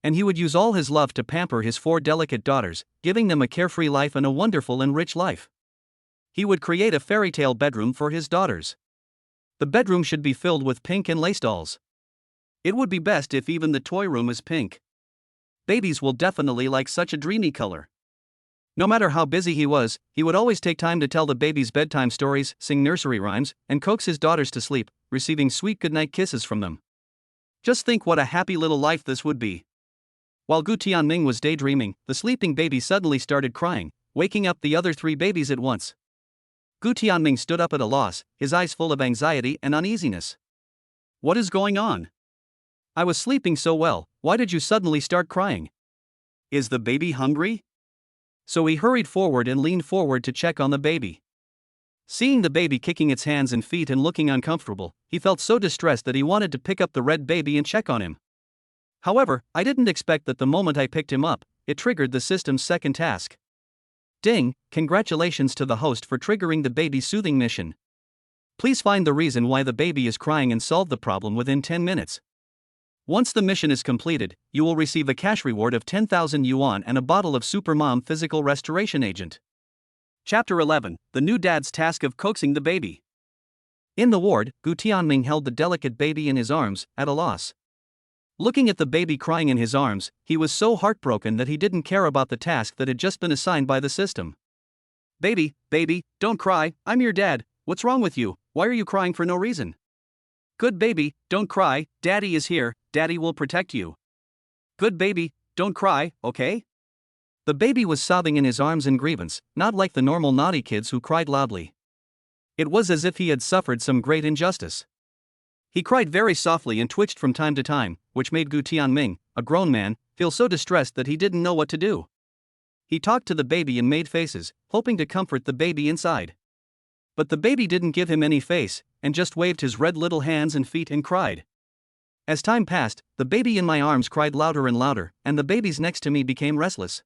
And he would use all his love to pamper his 4 delicate daughters, giving them a carefree life and a wonderful and rich life. He would create a fairy tale bedroom for his daughters. The bedroom should be filled with pink and lace dolls. It would be best if even the toy room is pink. Babies will definitely like such a dreamy color. No matter how busy he was, he would always take time to tell the babies bedtime stories, sing nursery rhymes, and coax his daughters to sleep, receiving sweet goodnight kisses from them. Just think what a happy little life this would be. While Gu Tianming was daydreaming, the sleeping baby suddenly started crying, waking up the other 3 babies at once. Gu Tianming stood up at a loss, his eyes full of anxiety and uneasiness. What is going on? I was sleeping so well, why did you suddenly start crying? Is the baby hungry? So he hurried forward and leaned forward to check on the baby. Seeing the baby kicking its hands and feet and looking uncomfortable, he felt so distressed that he wanted to pick up the red baby and check on him. However, I didn't expect that the moment I picked him up, it triggered the system's second task. Ding, congratulations to the host for triggering the baby soothing mission. Please find the reason why the baby is crying and solve the problem within 10 minutes. Once the mission is completed, you will receive a cash reward of 10,000 yuan and a bottle of Super Mom Physical Restoration Agent. Chapter 11, The New Dad's Task of Coaxing the Baby. In the ward, Gu Tianming held the delicate baby in his arms, at a loss. Looking at the baby crying in his arms, he was so heartbroken that he didn't care about the task that had just been assigned by the system. Baby, don't cry, I'm your dad, what's wrong with you, why are you crying for no reason? Good baby, don't cry, daddy is here, daddy will protect you. Good baby, don't cry, okay? The baby was sobbing in his arms in grievance, not like the normal naughty kids who cried loudly. It was as if he had suffered some great injustice. He cried very softly and twitched from time to time, which made Gu Tianming, a grown man, feel so distressed that he didn't know what to do. He talked to the baby and made faces, hoping to comfort the baby inside. But the baby didn't give him any face, and just waved his red little hands and feet and cried. As time passed, the baby in my arms cried louder and louder, and the babies next to me became restless.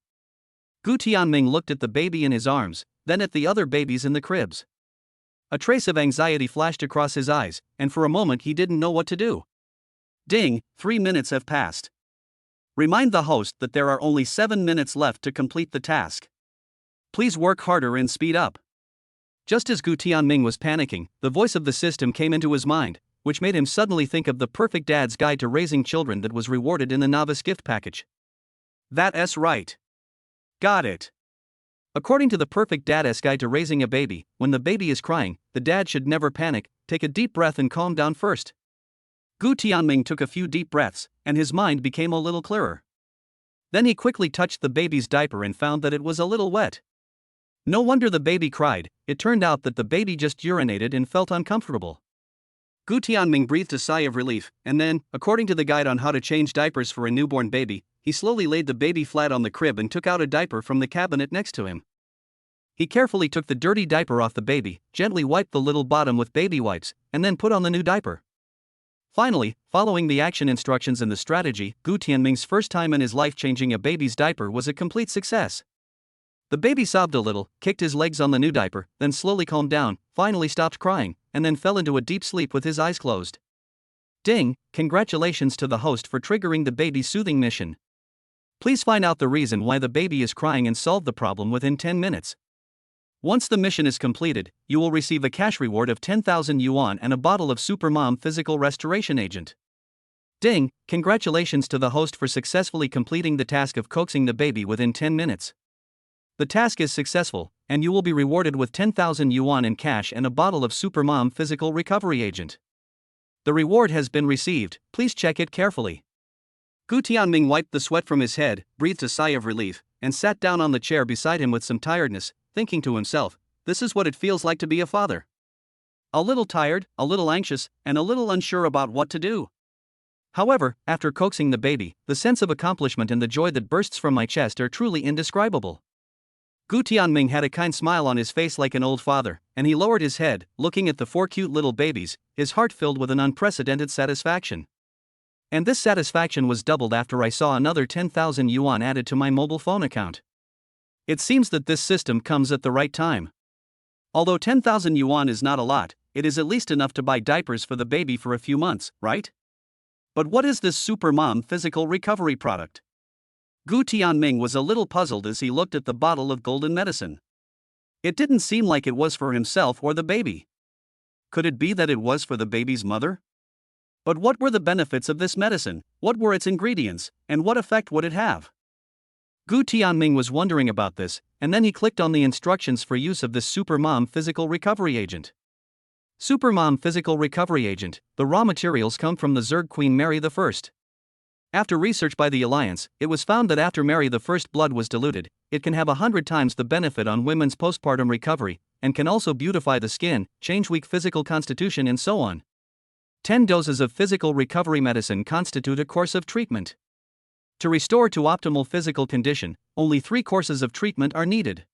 Gu Tianming looked at the baby in his arms, then at the other babies in the cribs. A trace of anxiety flashed across his eyes, and for a moment he didn't know what to do. Ding, 3 minutes have passed. Remind the host that there are only 7 minutes left to complete the task. Please work harder and speed up. Just as Gu Tianming was panicking, the voice of the system came into his mind, which made him suddenly think of the Perfect Dad's Guide to Raising Children that was rewarded in the novice gift package. That's right. Got it. According to the Perfect Dad's Guide to Raising a Baby, when the baby is crying, the dad should never panic, take a deep breath and calm down first. Gu Tianming took a few deep breaths, and his mind became a little clearer. Then he quickly touched the baby's diaper and found that it was a little wet. No wonder the baby cried, it turned out that the baby just urinated and felt uncomfortable. Gu Tianming breathed a sigh of relief, and then, according to the guide on how to change diapers for a newborn baby, he slowly laid the baby flat on the crib and took out a diaper from the cabinet next to him. He carefully took the dirty diaper off the baby, gently wiped the little bottom with baby wipes, and then put on the new diaper. Finally, following the action instructions and the strategy, Gu Tianming's first time in his life changing a baby's diaper was a complete success. The baby sobbed a little, kicked his legs on the new diaper, then slowly calmed down, finally stopped crying, and then fell into a deep sleep with his eyes closed. Ding, congratulations to the host for triggering the baby's soothing mission. Please find out the reason why the baby is crying and solve the problem within 10 minutes. Once the mission is completed, you will receive a cash reward of 10,000 yuan and a bottle of Super Mom Physical Restoration Agent. Ding, congratulations to the host for successfully completing the task of coaxing the baby within 10 minutes. The task is successful, and you will be rewarded with 10,000 yuan in cash and a bottle of Super Mom Physical Recovery Agent. The reward has been received, please check it carefully. Gu Tianming wiped the sweat from his head, breathed a sigh of relief, and sat down on the chair beside him with some tiredness, thinking to himself, this is what it feels like to be a father. A little tired, a little anxious, and a little unsure about what to do. However, after coaxing the baby, the sense of accomplishment and the joy that bursts from my chest are truly indescribable. Gu Tianming had a kind smile on his face like an old father, and he lowered his head, looking at the 4 cute little babies, his heart filled with an unprecedented satisfaction. And this satisfaction was doubled after I saw another 10,000 yuan added to my mobile phone account. It seems that this system comes at the right time. Although 10,000 yuan is not a lot, it is at least enough to buy diapers for the baby for a few months, right? But what is this Super Mom Physical Recovery product? Gu Tianming was a little puzzled as he looked at the bottle of golden medicine. It didn't seem like it was for himself or the baby. Could it be that it was for the baby's mother? But what were the benefits of this medicine, what were its ingredients, and what effect would it have? Gu Tianming was wondering about this, and then he clicked on the instructions for use of this Super Mom Physical Recovery Agent. Super Mom Physical Recovery Agent, the raw materials come from the Zerg Queen Mary I. After research by the Alliance, it was found that after Mary I's blood was diluted, it can have 100 times the benefit on women's postpartum recovery, and can also beautify the skin, change weak physical constitution and so on. 10 doses of physical recovery medicine constitute a course of treatment. To restore to optimal physical condition, only 3 courses of treatment are needed.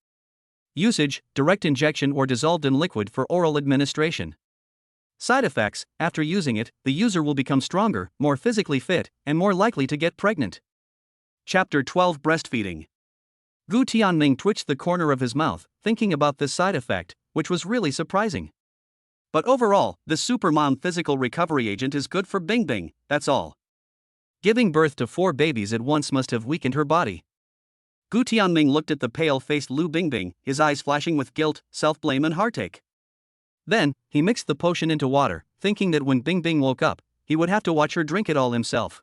Usage, direct injection or dissolved in liquid for oral administration. Side effects, after using it, the user will become stronger, more physically fit, and more likely to get pregnant. Chapter 12 Breastfeeding. Gu Tianming twitched the corner of his mouth, thinking about this side effect, which was really surprising. But overall, the Super Mom Physical Recovery Agent is good for Bing Bing, that's all. Giving birth to 4 babies at once must have weakened her body. Gu Tianming looked at the pale-faced Lu Bingbing, his eyes flashing with guilt, self-blame and heartache. Then, he mixed the potion into water, thinking that when Bing Bing woke up, he would have to watch her drink it all himself.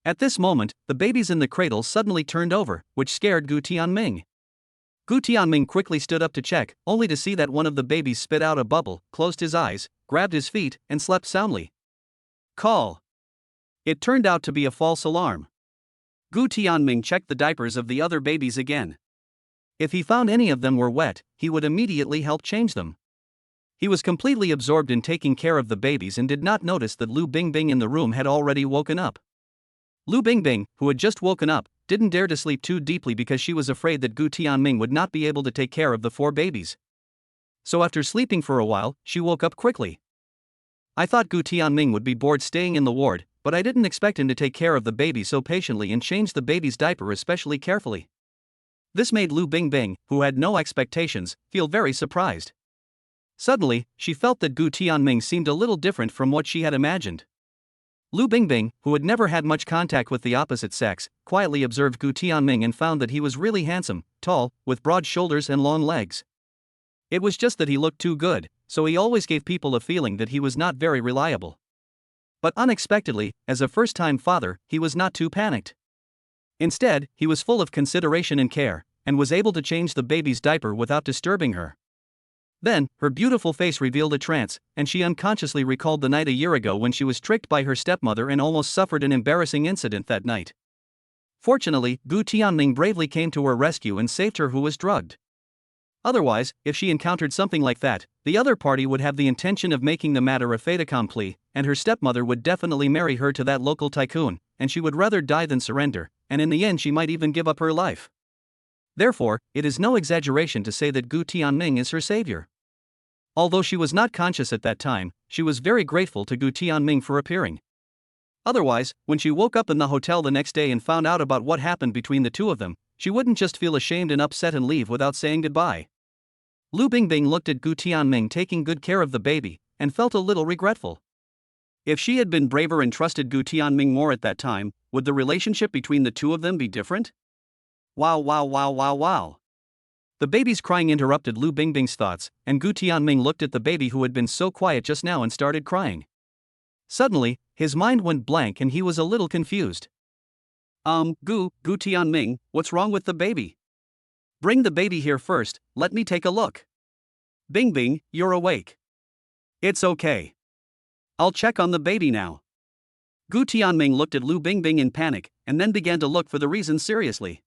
At this moment, the babies in the cradle suddenly turned over, which scared Gu Tianming. Gu Tianming quickly stood up to check, only to see that one of the babies spit out a bubble, closed his eyes, grabbed his feet, and slept soundly. Call. It turned out to be a false alarm. Gu Tianming checked the diapers of the other babies again. If he found any of them were wet, he would immediately help change them. He was completely absorbed in taking care of the babies and did not notice that Lu Bingbing in the room had already woken up. Lu Bingbing, who had just woken up, didn't dare to sleep too deeply because she was afraid that Gu Tianming would not be able to take care of the 4 babies. So after sleeping for a while, she woke up quickly. I thought Gu Tianming would be bored staying in the ward, but I didn't expect him to take care of the baby so patiently and change the baby's diaper especially carefully. This made Lu Bingbing, who had no expectations, feel very surprised. Suddenly, she felt that Gu Tianming seemed a little different from what she had imagined. Lu Bingbing, who had never had much contact with the opposite sex, quietly observed Gu Tianming and found that he was really handsome, tall, with broad shoulders and long legs. It was just that he looked too good, so he always gave people a feeling that he was not very reliable. But unexpectedly, as a first-time father, he was not too panicked. Instead, he was full of consideration and care, and was able to change the baby's diaper without disturbing her. Then, her beautiful face revealed a trance, and she unconsciously recalled the night a year ago when she was tricked by her stepmother and almost suffered an embarrassing incident that night. Fortunately, Gu Tianming bravely came to her rescue and saved her who was drugged. Otherwise, if she encountered something like that, the other party would have the intention of making the matter a fait accompli, and her stepmother would definitely marry her to that local tycoon, and she would rather die than surrender, and in the end she might even give up her life. Therefore, it is no exaggeration to say that Gu Tianming is her savior. Although she was not conscious at that time, she was very grateful to Gu Tianming for appearing. Otherwise, when she woke up in the hotel the next day and found out about what happened between the two of them, she wouldn't just feel ashamed and upset and leave without saying goodbye. Lu Bingbing looked at Gu Tianming taking good care of the baby, and felt a little regretful. If she had been braver and trusted Gu Tianming more at that time, would the relationship between the two of them be different? Wow wow wow wow wow. The baby's crying interrupted Lu Bingbing's thoughts, and Gu Tianming looked at the baby who had been so quiet just now and started crying. Suddenly, his mind went blank and he was a little confused. Gu Tianming, what's wrong with the baby? Bring the baby here first, let me take a look. Bingbing, you're awake. It's okay. I'll check on the baby now. Gu Tianming looked at Lu Bingbing in panic, and then began to look for the reason seriously.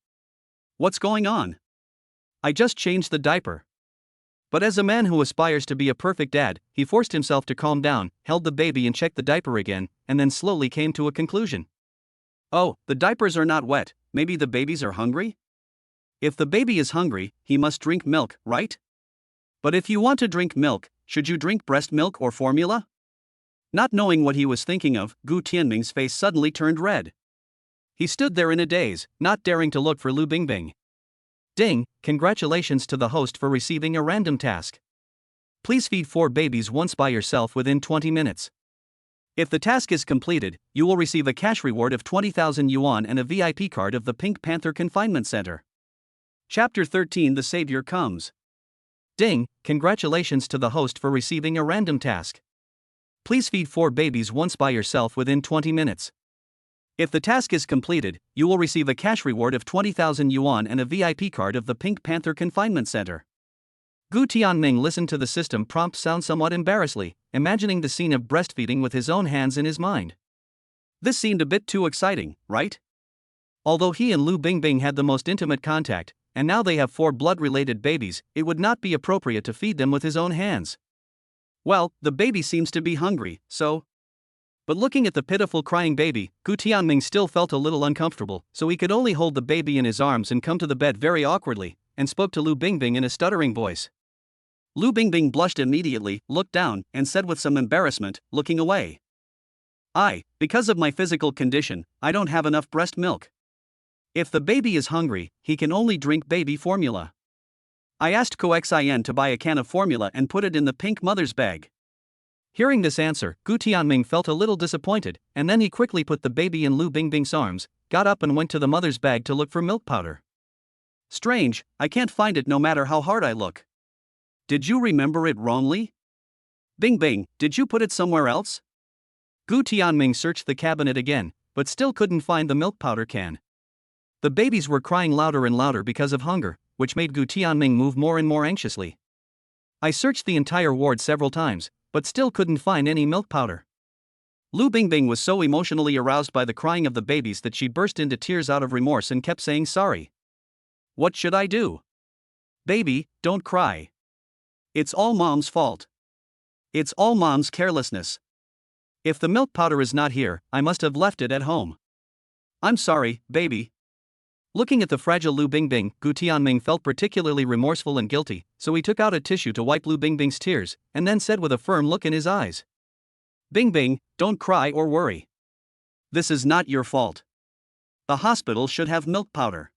What's going on? I just changed the diaper. But as a man who aspires to be a perfect dad, he forced himself to calm down, held the baby and checked the diaper again, and then slowly came to a conclusion. Oh, the diapers are not wet, maybe the babies are hungry? If the baby is hungry, he must drink milk, right? But if you want to drink milk, should you drink breast milk or formula? Not knowing what he was thinking of, Gu Tianming's face suddenly turned red. He stood there in a daze, not daring to look for Lu Bingbing. Ding, congratulations to the host for receiving a random task. Please feed 4 babies once by yourself within 20 minutes. If the task is completed, you will receive a cash reward of 20,000 yuan and a VIP card of the Pink Panther Confinement Center. Chapter 13 The Savior Comes. Ding, congratulations to the host for receiving a random task. Please feed 4 babies once by yourself within 20 minutes. If the task is completed, you will receive a cash reward of 20,000 yuan and a VIP card of the Pink Panther Confinement Center. Gu Tianming listened to the system prompt sound somewhat embarrassedly, imagining the scene of breastfeeding with his own hands in his mind. This seemed a bit too exciting, right? Although he and Lu Bingbing had the most intimate contact, and now they have 4 blood-related babies, it would not be appropriate to feed them with his own hands. Well, the baby seems to be hungry, so... But looking at the pitiful crying baby, Gu Tianming still felt a little uncomfortable, so he could only hold the baby in his arms and come to the bed very awkwardly, and spoke to Lu Bingbing in a stuttering voice. Lu Bingbing blushed immediately, looked down, and said with some embarrassment, looking away. Because of my physical condition, I don't have enough breast milk. If the baby is hungry, he can only drink baby formula. I asked Coxin to buy a can of formula and put it in the pink mother's bag. Hearing this answer, Gu Tianming felt a little disappointed, and then he quickly put the baby in Lu Bingbing's arms, got up and went to the mother's bag to look for milk powder. Strange, I can't find it no matter how hard I look. Did you remember it wrongly? Bing Bing, did you put it somewhere else? Gu Tianming searched the cabinet again, but still couldn't find the milk powder can. The babies were crying louder and louder because of hunger, which made Gu Tianming move more and more anxiously. I searched the entire ward several times, but still couldn't find any milk powder. Lu Bingbing was so emotionally aroused by the crying of the babies that she burst into tears out of remorse and kept saying sorry. What should I do? Baby, don't cry. It's all mom's fault. It's all mom's carelessness. If the milk powder is not here, I must have left it at home. I'm sorry, baby. Looking at the fragile Lu Bingbing, Gu Tianming felt particularly remorseful and guilty, so he took out a tissue to wipe Lu Bingbing's tears, and then said with a firm look in his eyes, Bingbing, don't cry or worry. This is not your fault. The hospital should have milk powder.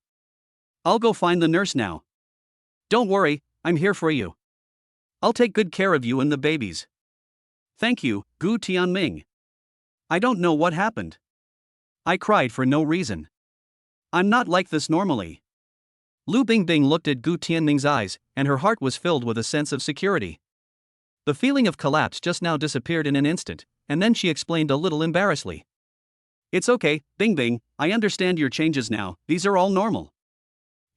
I'll go find the nurse now. Don't worry, I'm here for you. I'll take good care of you and the babies. Thank you, Gu Tianming. I don't know what happened. I cried for no reason. I'm not like this normally. Lu Bingbing looked at Gu Tianming's eyes, and her heart was filled with a sense of security. The feeling of collapse just now disappeared in an instant, and then she explained a little embarrassedly. It's okay, Bingbing, I understand your changes now, these are all normal.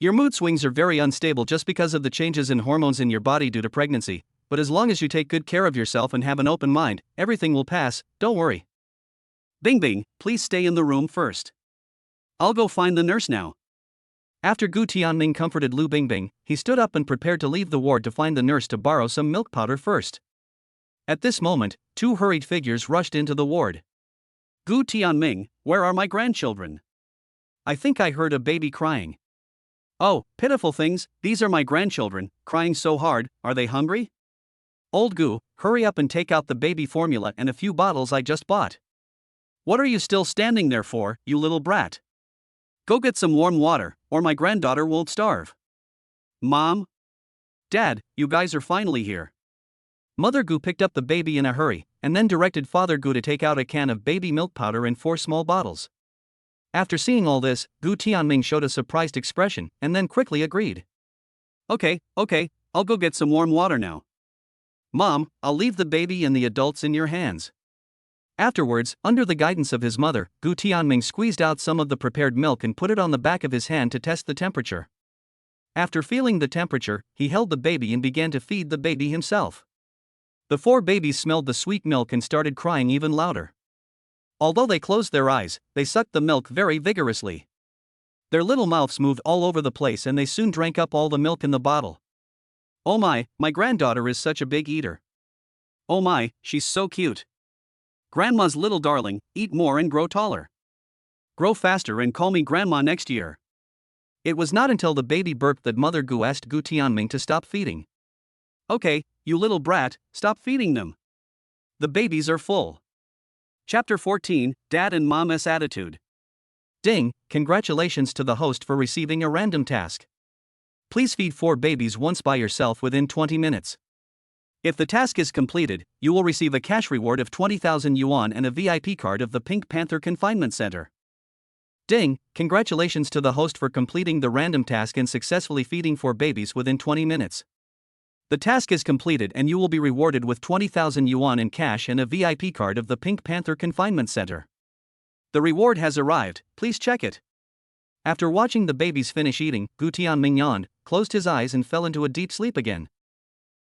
Your mood swings are very unstable just because of the changes in hormones in your body due to pregnancy, but as long as you take good care of yourself and have an open mind, everything will pass, don't worry. Bingbing, please stay in the room first. I'll go find the nurse now. After Gu Tianming comforted Lu Bingbing, he stood up and prepared to leave the ward to find the nurse to borrow some milk powder first. At this moment, two hurried figures rushed into the ward. Gu Tianming, where are my grandchildren? I think I heard a baby crying. Oh, pitiful things, these are my grandchildren, crying so hard, are they hungry? Old Gu, hurry up and take out the baby formula and a few bottles I just bought. What are you still standing there for, you little brat? Go get some warm water, or my granddaughter won't starve. Mom? Dad, you guys are finally here. Mother Gu picked up the baby in a hurry, and then directed Father Gu to take out a can of baby milk powder in 4 small bottles. After seeing all this, Gu Tianming showed a surprised expression, and then quickly agreed. Okay, I'll go get some warm water now. Mom, I'll leave the baby and the adults in your hands. Afterwards, under the guidance of his mother, Gu Tianming squeezed out some of the prepared milk and put it on the back of his hand to test the temperature. After feeling the temperature, he held the baby and began to feed the baby himself. The 4 babies smelled the sweet milk and started crying even louder. Although they closed their eyes, they sucked the milk very vigorously. Their little mouths moved all over the place and they soon drank up all the milk in the bottle. Oh my granddaughter is such a big eater. Oh my, she's so cute. Grandma's little darling, eat more and grow taller. Grow faster and call me grandma next year. It was not until the baby burped that Mother Gu asked Gu Tianming to stop feeding. Okay, you little brat, stop feeding them. The babies are full. Chapter 14, Dad and Mom's Attitude. Ding, congratulations to the host for receiving a random task. Please feed 4 babies once by yourself within 20 minutes. If the task is completed, you will receive a cash reward of 20,000 yuan and a VIP card of the Pink Panther Confinement Center. Ding, congratulations to the host for completing the random task and successfully feeding 4 babies within 20 minutes. The task is completed and you will be rewarded with 20,000 yuan in cash and a VIP card of the Pink Panther Confinement Center. The reward has arrived, please check it. After watching the babies finish eating, Gu Tianming yawned, closed his eyes and fell into a deep sleep again.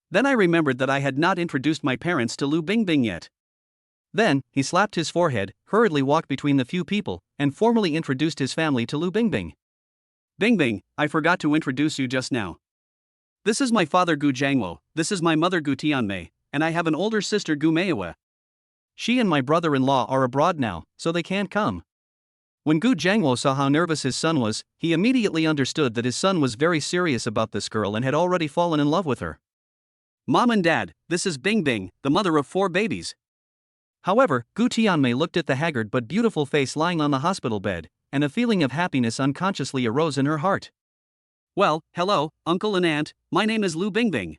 Then I remembered that I had not introduced my parents to Lu Bingbing yet. Then, he slapped his forehead, hurriedly walked between the few people, and formally introduced his family to Lu Bingbing. Bingbing, I forgot to introduce you just now. This is my father Gu Jiangwo, this is my mother Gu Tianmei, and I have an older sister Gu Meiwe. She and my brother-in-law are abroad now, so they can't come. When Gu Jiangwo saw how nervous his son was, he immediately understood that his son was very serious about this girl and had already fallen in love with her. Mom and Dad, this is Bingbing, the mother of 4 babies. However, Gu Tianmei looked at the haggard but beautiful face lying on the hospital bed, and a feeling of happiness unconsciously arose in her heart. Well, hello, uncle and aunt, my name is Lu Bingbing.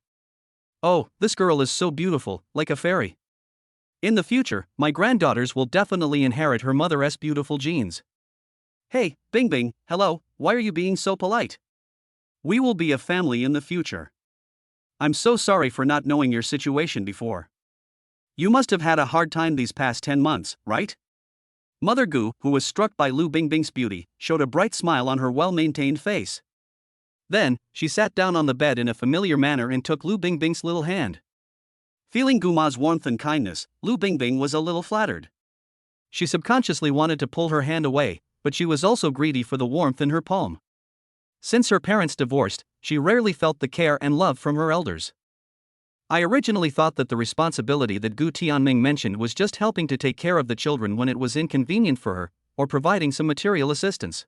Oh, this girl is so beautiful, like a fairy. In the future, my granddaughters will definitely inherit her mother's beautiful genes. Hey, Bingbing, hello, why are you being so polite? We will be a family in the future. I'm so sorry for not knowing your situation before. You must have had a hard time these past 10 months, right? Mother Gu, who was struck by Lu Bingbing's beauty, showed a bright smile on her well-maintained face. Then, she sat down on the bed in a familiar manner and took Lu Bingbing's little hand. Feeling Guma's warmth and kindness, Lu Bingbing was a little flattered. She subconsciously wanted to pull her hand away, but she was also greedy for the warmth in her palm. Since her parents divorced, she rarely felt the care and love from her elders. I originally thought that the responsibility that Gu Tianming mentioned was just helping to take care of the children when it was inconvenient for her, or providing some material assistance.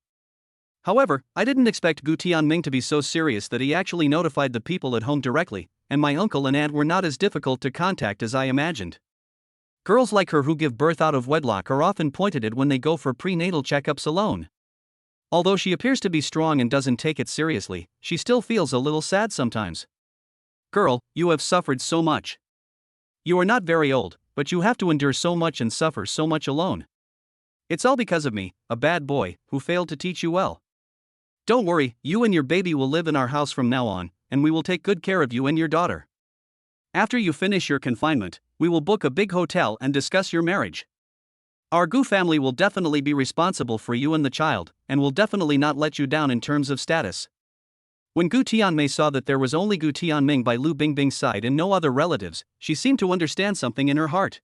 However, I didn't expect Gu Tianming to be so serious that he actually notified the people at home directly, and my uncle and aunt were not as difficult to contact as I imagined. Girls like her who give birth out of wedlock are often pointed at when they go for prenatal checkups alone. Although she appears to be strong and doesn't take it seriously, she still feels a little sad sometimes. Girl, you have suffered so much. You are not very old, but you have to endure so much and suffer so much alone. It's all because of me, a bad boy, who failed to teach you well. Don't worry, you and your baby will live in our house from now on, and we will take good care of you and your daughter. After you finish your confinement, we will book a big hotel and discuss your marriage. Our Gu family will definitely be responsible for you and the child, and will definitely not let you down in terms of status. When Gu Tianmei saw that there was only Gu Tianming by Lu Bingbing's side and no other relatives, she seemed to understand something in her heart.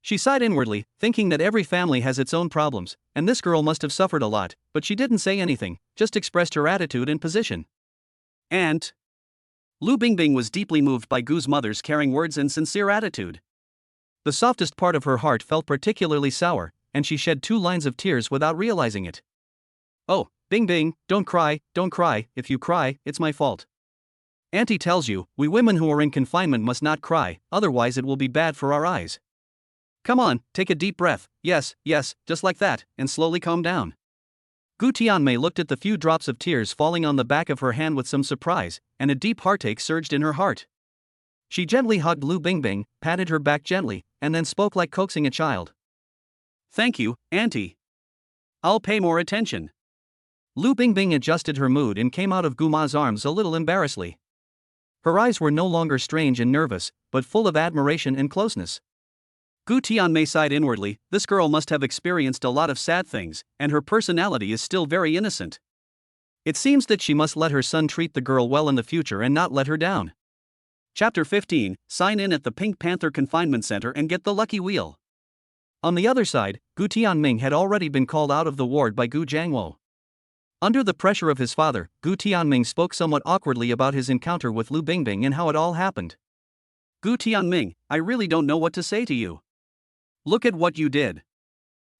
She sighed inwardly, thinking that every family has its own problems, and this girl must have suffered a lot, but she didn't say anything, just expressed her attitude and position. And Lu Bingbing was deeply moved by Gu's mother's caring words and sincere attitude. The softest part of her heart felt particularly sour, and she shed 2 lines of tears without realizing it. Oh, Bingbing, don't cry, if you cry, it's my fault. Auntie tells you, we women who are in confinement must not cry, otherwise it will be bad for our eyes. Come on, take a deep breath, yes, just like that, and slowly calm down. Gu Tianmei looked at the few drops of tears falling on the back of her hand with some surprise, and a deep heartache surged in her heart. She gently hugged Lu Bingbing, patted her back gently, and then spoke like coaxing a child. Thank you, Auntie. I'll pay more attention. Lu Bingbing adjusted her mood and came out of Guma's arms a little embarrassedly. Her eyes were no longer strange and nervous, but full of admiration and closeness. Gu Tianmei sighed inwardly, this girl must have experienced a lot of sad things, and her personality is still very innocent. It seems that she must let her son treat the girl well in the future and not let her down. Chapter 15, Sign in at the Pink Panther Confinement Center and get the lucky wheel. On the other side, Gu Tianming had already been called out of the ward by Gu Jiangwo. Under the pressure of his father, Gu Tianming spoke somewhat awkwardly about his encounter with Lu Bingbing and how it all happened. Gu Tianming, I really don't know what to say to you. Look at what you did.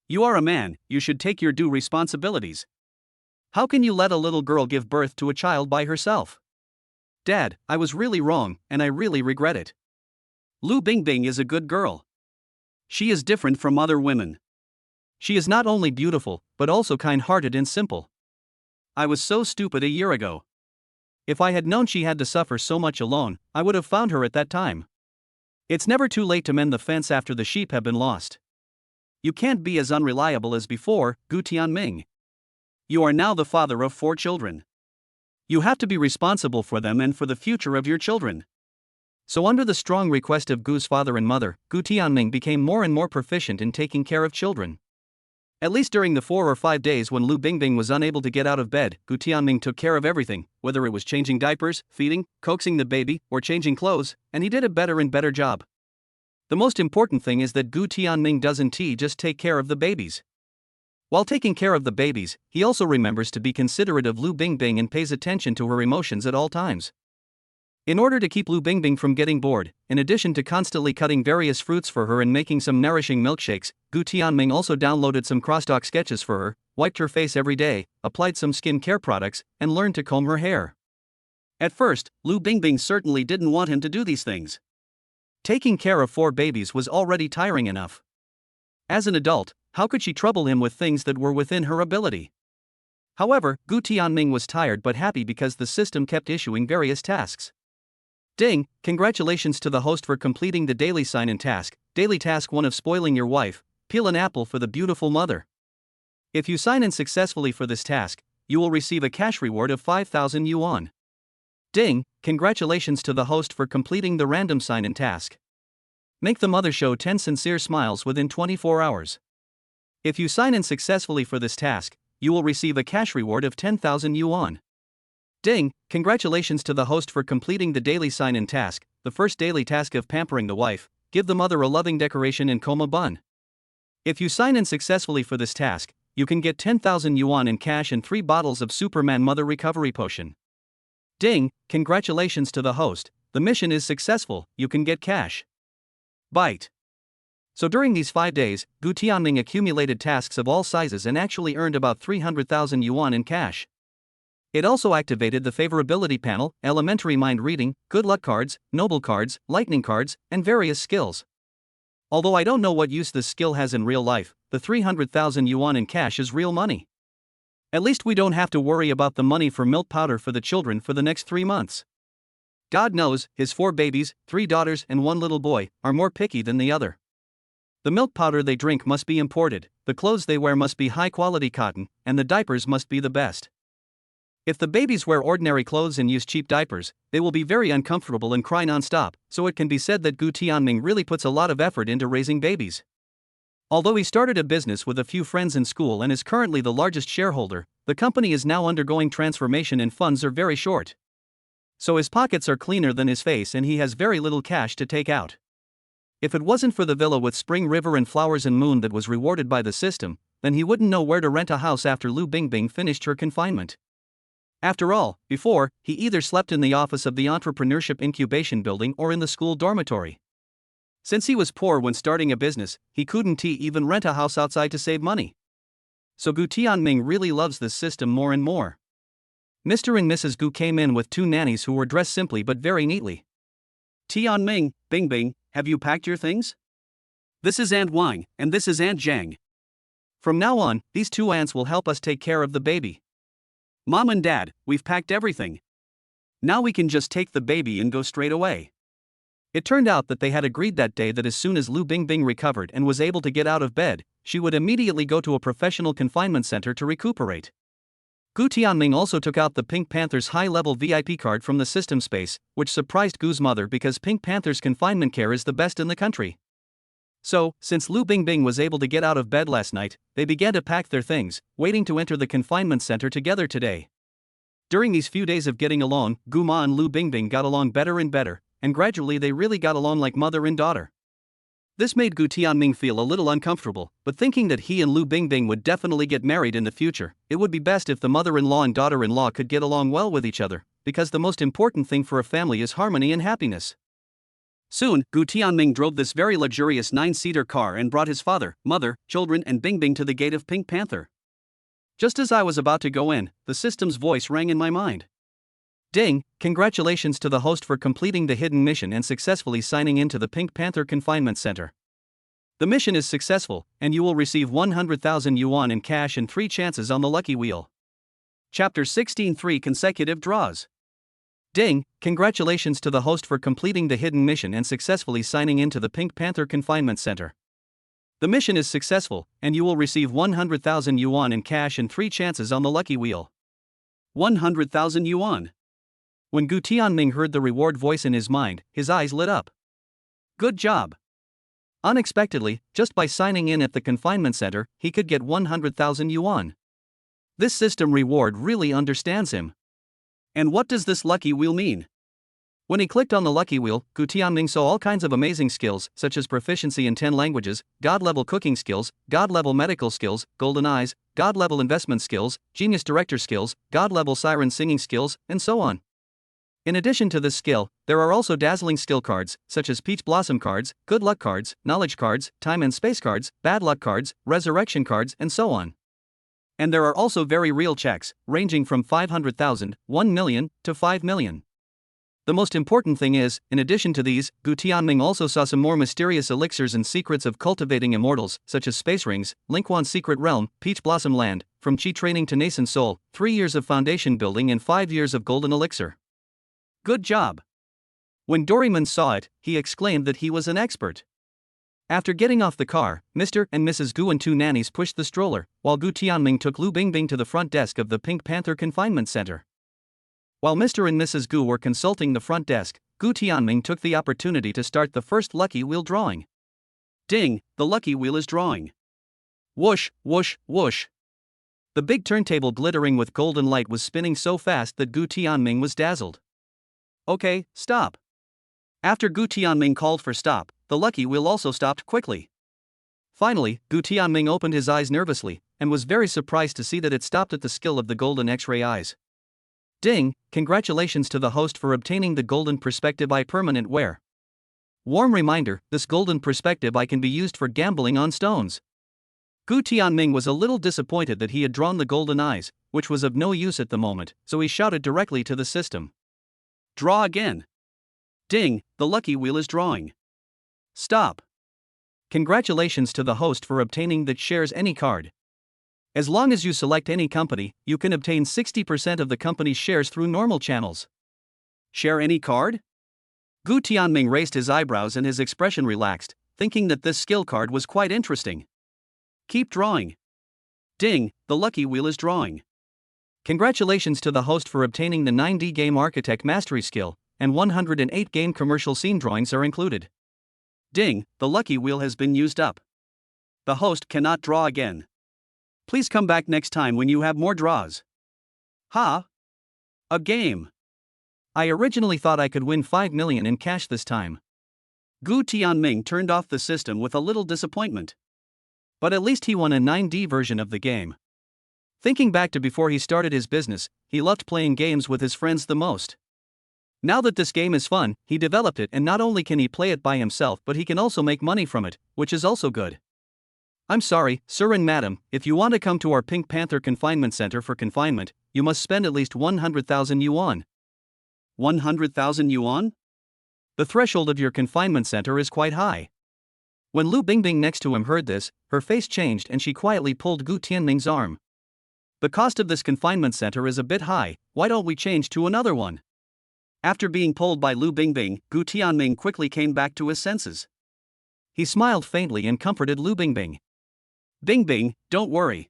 You are a man, you should take your due responsibilities. How can you let a little girl give birth to a child by herself? Dad, I was really wrong, and I really regret it. Lu Bingbing is a good girl. She is different from other women. She is not only beautiful, but also kind-hearted and simple. I was so stupid a year ago. If I had known she had to suffer so much alone, I would have found her at that time. It's never too late to mend the fence after the sheep have been lost. You can't be as unreliable as before, Gu Tianming. You are now the father of 4 children. You have to be responsible for them and for the future of your children. So under the strong request of Gu's father and mother, Gu Tianming became more and more proficient in taking care of children. At least during the 4 or 5 days when Lu Bingbing was unable to get out of bed, Gu Tianming took care of everything, whether it was changing diapers, feeding, coaxing the baby, or changing clothes, and he did a better and better job. The most important thing is that Gu Tianming doesn't just take care of the babies. While taking care of the babies, he also remembers to be considerate of Lu Bingbing and pays attention to her emotions at all times. In order to keep Lu Bingbing from getting bored, in addition to constantly cutting various fruits for her and making some nourishing milkshakes, Gu Tianming also downloaded some crosstalk sketches for her, wiped her face every day, applied some skin care products, and learned to comb her hair. At first, Lu Bingbing certainly didn't want him to do these things. Taking care of 4 babies was already tiring enough. As an adult, how could she trouble him with things that were within her ability? However, Gu Tianming was tired but happy because the system kept issuing various tasks. Ding, congratulations to the host for completing the daily sign-in task. Daily task 1 of spoiling your wife, peel an apple for the beautiful mother. If you sign in successfully for this task, you will receive a cash reward of 5,000 yuan. Ding, congratulations to the host for completing the random sign-in task. Make the mother show 10 sincere smiles within 24 hours. If you sign in successfully for this task, you will receive a cash reward of 10,000 yuan. Ding! Congratulations to the host for completing the daily sign-in task, the first daily task of pampering the wife. Give the mother a loving decoration in coma bun. If you sign in successfully for this task, you can get 10,000 yuan in cash and 3 bottles of Superman Mother Recovery Potion. Ding! Congratulations to the host, the mission is successful, you can get cash. Bite. So during these 5 days, Gu Tianming accumulated tasks of all sizes and actually earned about 300,000 yuan in cash. It also activated the favorability panel, elementary mind reading, good luck cards, noble cards, lightning cards, and various skills. Although I don't know what use this skill has in real life, the 300,000 yuan in cash is real money. At least we don't have to worry about the money for milk powder for the children for the next 3 months. God knows, his 4 babies, 3 daughters and 1 little boy, are more picky than the other. The milk powder they drink must be imported, the clothes they wear must be high-quality cotton, and the diapers must be the best. If the babies wear ordinary clothes and use cheap diapers, they will be very uncomfortable and cry non-stop, so it can be said that Gu Tianming really puts a lot of effort into raising babies. Although he started a business with a few friends in school and is currently the largest shareholder, the company is now undergoing transformation and funds are very short. So his pockets are cleaner than his face and he has very little cash to take out. If it wasn't for the villa with spring river and flowers and moon that was rewarded by the system, then he wouldn't know where to rent a house after Lu Bingbing finished her confinement. After all, before, he either slept in the office of the entrepreneurship incubation building or in the school dormitory. Since he was poor when starting a business, he couldn't even rent a house outside to save money. So Gu Tianming really loves this system more and more. Mr. and Mrs. Gu came in with 2 nannies who were dressed simply but very neatly. Tianming, Bingbing, have you packed your things? This is Aunt Wang, and this is Aunt Zhang. From now on, these 2 aunts will help us take care of the baby. Mom and Dad, we've packed everything. Now we can just take the baby and go straight away. It turned out that they had agreed that day that as soon as Lu Bingbing recovered and was able to get out of bed, she would immediately go to a professional confinement center to recuperate. Gu Tianming also took out the Pink Panther's high-level VIP card from the system space, which surprised Gu's mother because Pink Panther's confinement care is the best in the country. So, since Lu Bingbing was able to get out of bed last night, they began to pack their things, waiting to enter the confinement center together today. During these few days of getting along, Gu Ma and Lu Bingbing got along better and better, and gradually they really got along like mother and daughter. This made Gu Tianming feel a little uncomfortable, but thinking that he and Lu Bingbing would definitely get married in the future, it would be best if the mother-in-law and daughter-in-law could get along well with each other, because the most important thing for a family is harmony and happiness. Soon, Gu Tianming drove this very luxurious 9-seater car and brought his father, mother, children and Bingbing to the gate of Pink Panther. Just as I was about to go in, the system's voice rang in my mind. Ding! Congratulations to the host for completing the hidden mission and successfully signing into the Pink Panther Confinement Center. The mission is successful, and you will receive 100,000 yuan in cash and 3 chances on the lucky wheel. Chapter 16 3 Consecutive Draws. Ding! Congratulations to the host for completing the hidden mission and successfully signing into the Pink Panther Confinement Center. The mission is successful, and you will receive 100,000 yuan in cash and 3 chances on the lucky wheel. 100,000 yuan. When Gu Tianming heard the reward voice in his mind, his eyes lit up. Good job! Unexpectedly, just by signing in at the confinement center, he could get 100,000 yuan. This system reward really understands him. And what does this lucky wheel mean? When he clicked on the lucky wheel, Gu Tianming saw all kinds of amazing skills, such as proficiency in 10 languages, God-level cooking skills, God-level medical skills, golden eyes, God-level investment skills, genius director skills, God-level siren singing skills, and so on. In addition to this skill, there are also dazzling skill cards, such as Peach Blossom cards, Good Luck cards, Knowledge cards, Time and Space cards, Bad Luck cards, Resurrection cards, and so on. And there are also very real checks, ranging from 500,000, 1 million, to 5 million. The most important thing is, in addition to these, Gu Tianming also saw some more mysterious elixirs and secrets of cultivating immortals, such as Space Rings, Linquan's Secret Realm, Peach Blossom Land, From Chi Training to Nascent Soul, 3 years of foundation building and 5 years of golden elixir. Good job! When Doraemon saw it, he exclaimed that he was an expert. After getting off the car, Mr. and Mrs. Gu and 2 nannies pushed the stroller, while Gu Tianming took Lu Bingbing to the front desk of the Pink Panther Confinement Center. While Mr. and Mrs. Gu were consulting the front desk, Gu Tianming took the opportunity to start the first lucky wheel drawing. Ding, the lucky wheel is drawing. Whoosh, whoosh, whoosh. The big turntable glittering with golden light was spinning so fast that Gu Tianming was dazzled. Okay, stop. After Gu Tianming called for stop, the lucky wheel also stopped quickly. Finally, Gu Tianming opened his eyes nervously, and was very surprised to see that it stopped at the skill of the golden X-ray eyes. Ding, congratulations to the host for obtaining the golden perspective eye permanent wear. Warm reminder, this golden perspective eye can be used for gambling on stones. Gu Tianming was a little disappointed that he had drawn the golden eyes, which was of no use at the moment, so he shouted directly to the system. Draw again. Ding, the lucky wheel is drawing. Stop. Congratulations to the host for obtaining that shares any card. As long as you select any company, you can obtain 60% of the company's shares through normal channels. Share any card? Gu Tianming raised his eyebrows and his expression relaxed, thinking that this skill card was quite interesting. Keep drawing. Ding, the lucky wheel is drawing. Congratulations to the host for obtaining the 9D Game Architect Mastery skill, and 108 game commercial scene drawings are included. Ding, the lucky wheel has been used up. The host cannot draw again. Please come back next time when you have more draws. Ha! A game. I originally thought I could win 5 million in cash this time. Gu Tianming turned off the system with a little disappointment. But at least he won a 9D version of the game. Thinking back to before he started his business, he loved playing games with his friends the most. Now that this game is fun, he developed it, and not only can he play it by himself but he can also make money from it, which is also good. I'm sorry, sir and madam, if you want to come to our Pink Panther Confinement Center for confinement, you must spend at least 100,000 yuan. 100,000 yuan? The threshold of your confinement center is quite high. When Lu Bingbing next to him heard this, her face changed and she quietly pulled Gu Tianming's arm. The cost of this confinement center is a bit high, why don't we change to another one? After being pulled by Lu Bingbing, Gu Tianming quickly came back to his senses. He smiled faintly and comforted Lu Bingbing. Bingbing, don't worry.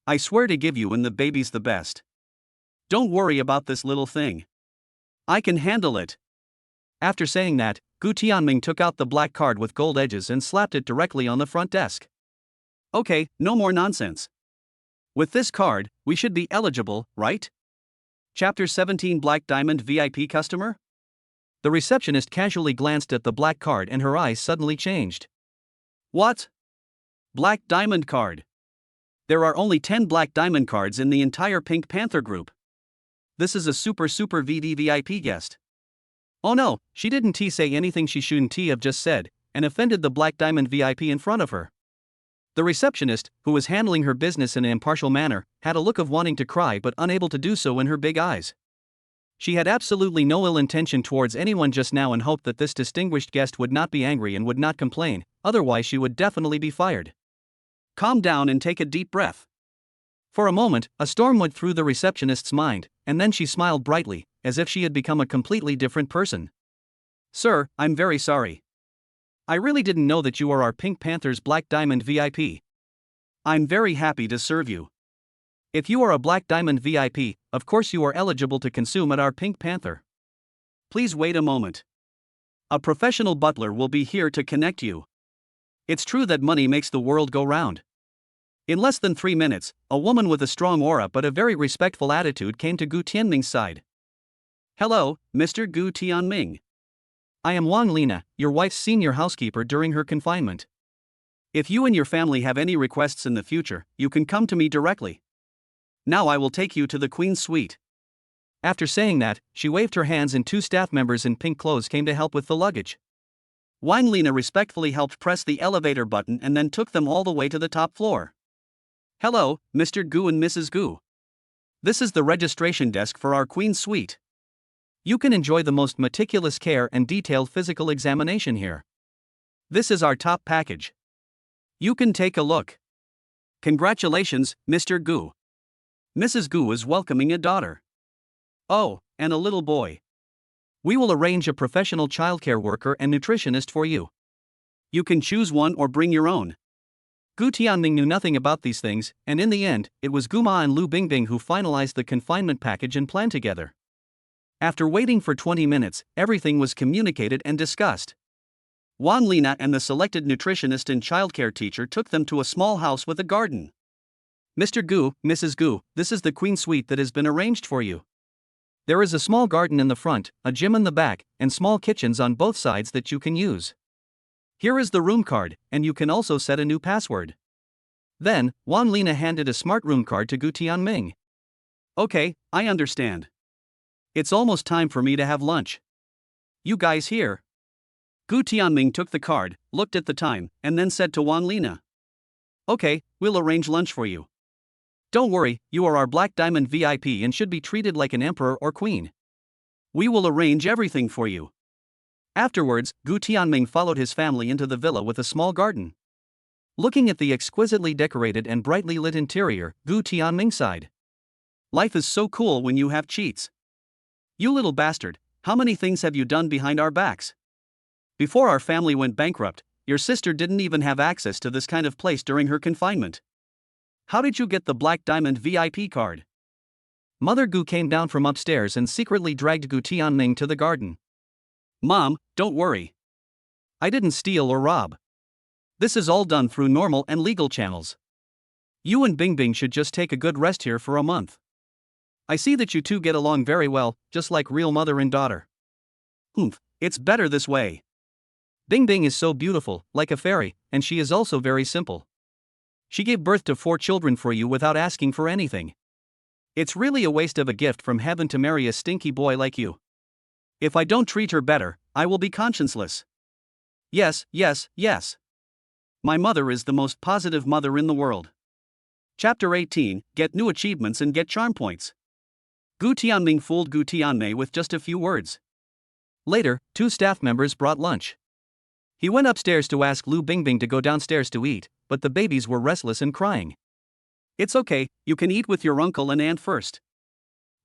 I swear to give you and the babies the best. Don't worry about this little thing. I can handle it. After saying that, Gu Tianming took out the black card with gold edges and slapped it directly on the front desk. Okay, no more nonsense. With this card, we should be eligible, right? Chapter 17 Black Diamond VIP Customer? The receptionist casually glanced at the black card and her eyes suddenly changed. What? Black Diamond card. There are only 10 Black Diamond cards in the entire Pink Panther group. This is a super VD VIP guest. Oh no, she didn't say anything she shouldn't have just said, and offended the Black Diamond VIP in front of her. The receptionist, who was handling her business in an impartial manner, had a look of wanting to cry but unable to do so in her big eyes. She had absolutely no ill intention towards anyone just now and hoped that this distinguished guest would not be angry and would not complain, otherwise she would definitely be fired. Calm down and take a deep breath. For a moment, a storm went through the receptionist's mind, and then she smiled brightly, as if she had become a completely different person. Sir, I'm very sorry. I really didn't know that you are our Pink Panther's Black Diamond VIP. I'm very happy to serve you. If you are a Black Diamond VIP, of course you are eligible to consume at our Pink Panther. Please wait a moment. A professional butler will be here to connect you. It's true that money makes the world go round. In less than 3 minutes, a woman with a strong aura but a very respectful attitude came to Gu Tianming's side. Hello, Mr. Gu Tianming. I am Wang Lina, your wife's senior housekeeper during her confinement. If you and your family have any requests in the future, you can come to me directly. Now I will take you to the Queen's suite. After saying that, she waved her hands and 2 staff members in pink clothes came to help with the luggage. Wang Lina respectfully helped press the elevator button and then took them all the way to the top floor. Hello, Mr. Gu and Mrs. Gu. This is the registration desk for our Queen's suite. You can enjoy the most meticulous care and detailed physical examination here. This is our top package. You can take a look. Congratulations, Mr. Gu. Mrs. Gu is welcoming a daughter. Oh, and a little boy. We will arrange a professional childcare worker and nutritionist for you. You can choose one or bring your own. Gu Tianming knew nothing about these things, and in the end, it was Gu Ma and Lu Bingbing who finalized the confinement package and plan together. After waiting for 20 minutes, everything was communicated and discussed. Juan Lina and the selected nutritionist and childcare teacher took them to a small house with a garden. Mr. Gu, Mrs. Gu, this is the queen suite that has been arranged for you. There is a small garden in the front, a gym in the back, and small kitchens on both sides that you can use. Here is the room card, and you can also set a new password. Then, Juan Lina handed a smart room card to Gu Tianming. Okay, I understand. It's almost time for me to have lunch. You guys here? Gu Tianming took the card, looked at the time, and then said to Juan Lina. Okay, we'll arrange lunch for you. Don't worry, you are our Black Diamond VIP and should be treated like an emperor or queen. We will arrange everything for you. Afterwards, Gu Tianming followed his family into the villa with a small garden. Looking at the exquisitely decorated and brightly lit interior, Gu Tianming sighed. Life is so cool when you have cheats. You little bastard, how many things have you done behind our backs? Before our family went bankrupt, your sister didn't even have access to this kind of place during her confinement. How did you get the Black Diamond VIP card? Mother Gu came down from upstairs and secretly dragged Gu Tianming to the garden. Mom, don't worry. I didn't steal or rob. This is all done through normal and legal channels. You and Bingbing should just take a good rest here for a month. I see that you two get along very well, just like real mother and daughter. It's better this way. Bingbing is so beautiful, like a fairy, and she is also very simple. She gave birth to 4 children for you without asking for anything. It's really a waste of a gift from heaven to marry a stinky boy like you. If I don't treat her better, I will be conscienceless. Yes. My mother is the most positive mother in the world. Chapter 18, Get new achievements and get charm points. Gu Tianming fooled Gu Tianmei with just a few words. Later, 2 staff members brought lunch. He went upstairs to ask Lu Bingbing to go downstairs to eat, but the babies were restless and crying. It's okay, you can eat with your uncle and aunt first.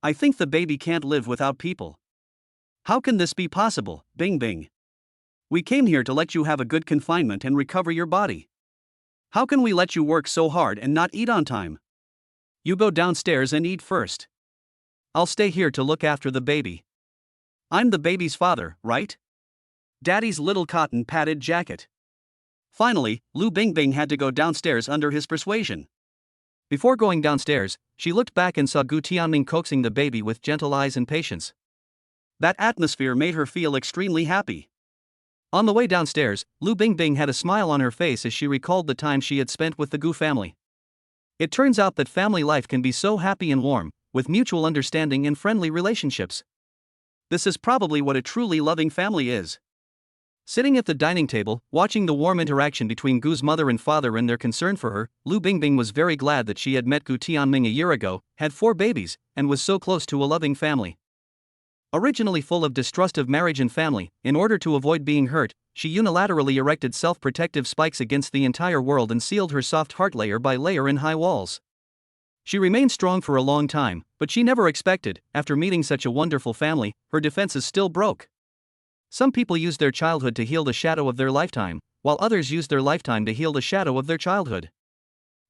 I think the baby can't live without people. How can this be possible, Bingbing? We came here to let you have a good confinement and recover your body. How can we let you work so hard and not eat on time? You go downstairs and eat first. I'll stay here to look after the baby. I'm the baby's father, right? Daddy's little cotton padded jacket. Finally, Lu Bingbing had to go downstairs under his persuasion. Before going downstairs, she looked back and saw Gu Tianming coaxing the baby with gentle eyes and patience. That atmosphere made her feel extremely happy. On the way downstairs, Lu Bingbing had a smile on her face as she recalled the time she had spent with the Gu family. It turns out that family life can be so happy and warm, with mutual understanding and friendly relationships. This is probably what a truly loving family is. Sitting at the dining table, watching the warm interaction between Gu's mother and father and their concern for her, Lu Bingbing was very glad that she had met Gu Tianming a year ago, had 4 babies, and was so close to a loving family. Originally full of distrust of marriage and family, in order to avoid being hurt, she unilaterally erected self-protective spikes against the entire world and sealed her soft heart layer by layer in high walls. She remained strong for a long time, but she never expected, after meeting such a wonderful family, her defenses still broke. Some people use their childhood to heal the shadow of their lifetime, while others use their lifetime to heal the shadow of their childhood.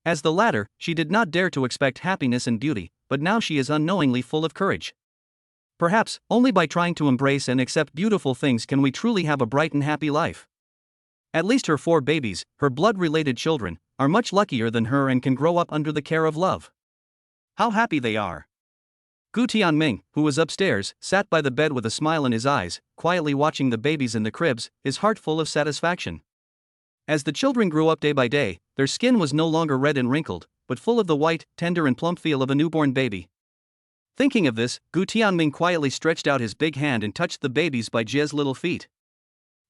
As the latter, she did not dare to expect happiness and beauty, but now she is unknowingly full of courage. Perhaps, only by trying to embrace and accept beautiful things can we truly have a bright and happy life. At least her 4 babies, her blood-related children, are much luckier than her and can grow up under the care of love. How happy they are. Gu Tianming, who was upstairs, sat by the bed with a smile in his eyes, quietly watching the babies in the cribs, his heart full of satisfaction. As the children grew up day by day, their skin was no longer red and wrinkled, but full of the white, tender and plump feel of a newborn baby. Thinking of this, Gu Tianming quietly stretched out his big hand and touched the babies by Jie's little feet.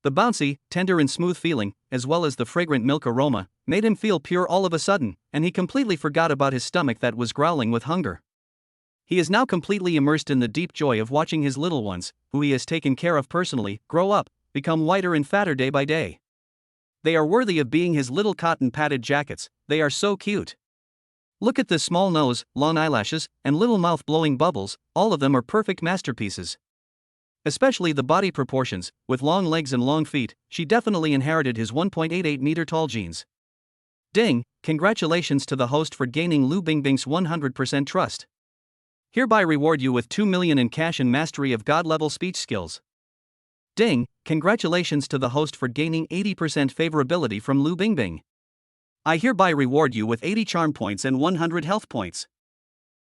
The bouncy, tender and smooth feeling, as well as the fragrant milk aroma, made him feel pure all of a sudden, and he completely forgot about his stomach that was growling with hunger. He is now completely immersed in the deep joy of watching his little ones, who he has taken care of personally, grow up, become whiter and fatter day by day. They are worthy of being his little cotton padded jackets, they are so cute. Look at this small nose, long eyelashes, and little mouth blowing bubbles, all of them are perfect masterpieces. Especially the body proportions, with long legs and long feet, she definitely inherited his 1.88 meter tall genes. Ding, congratulations to the host for gaining Lu Bingbing's 100% trust. Hereby reward you with 2 million in cash and mastery of God-level speech skills. Ding, congratulations to the host for gaining 80% favorability from Lu Bingbing. I hereby reward you with 80 charm points and 100 health points.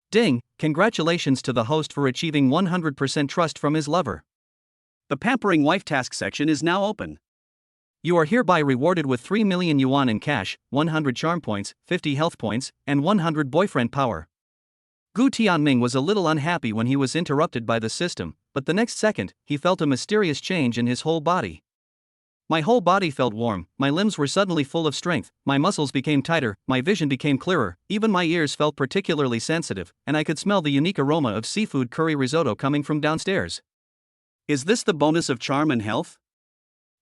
Ding, congratulations to the host for achieving 100% trust from his lover. The pampering wife task section is now open. You are hereby rewarded with 3 million yuan in cash, 100 charm points, 50 health points, and 100 boyfriend power. Gu Tianming was a little unhappy when he was interrupted by the system, but the next second, he felt a mysterious change in his whole body. My whole body felt warm, my limbs were suddenly full of strength, my muscles became tighter, my vision became clearer, even my ears felt particularly sensitive, and I could smell the unique aroma of seafood curry risotto coming from downstairs. Is this the bonus of charm and health?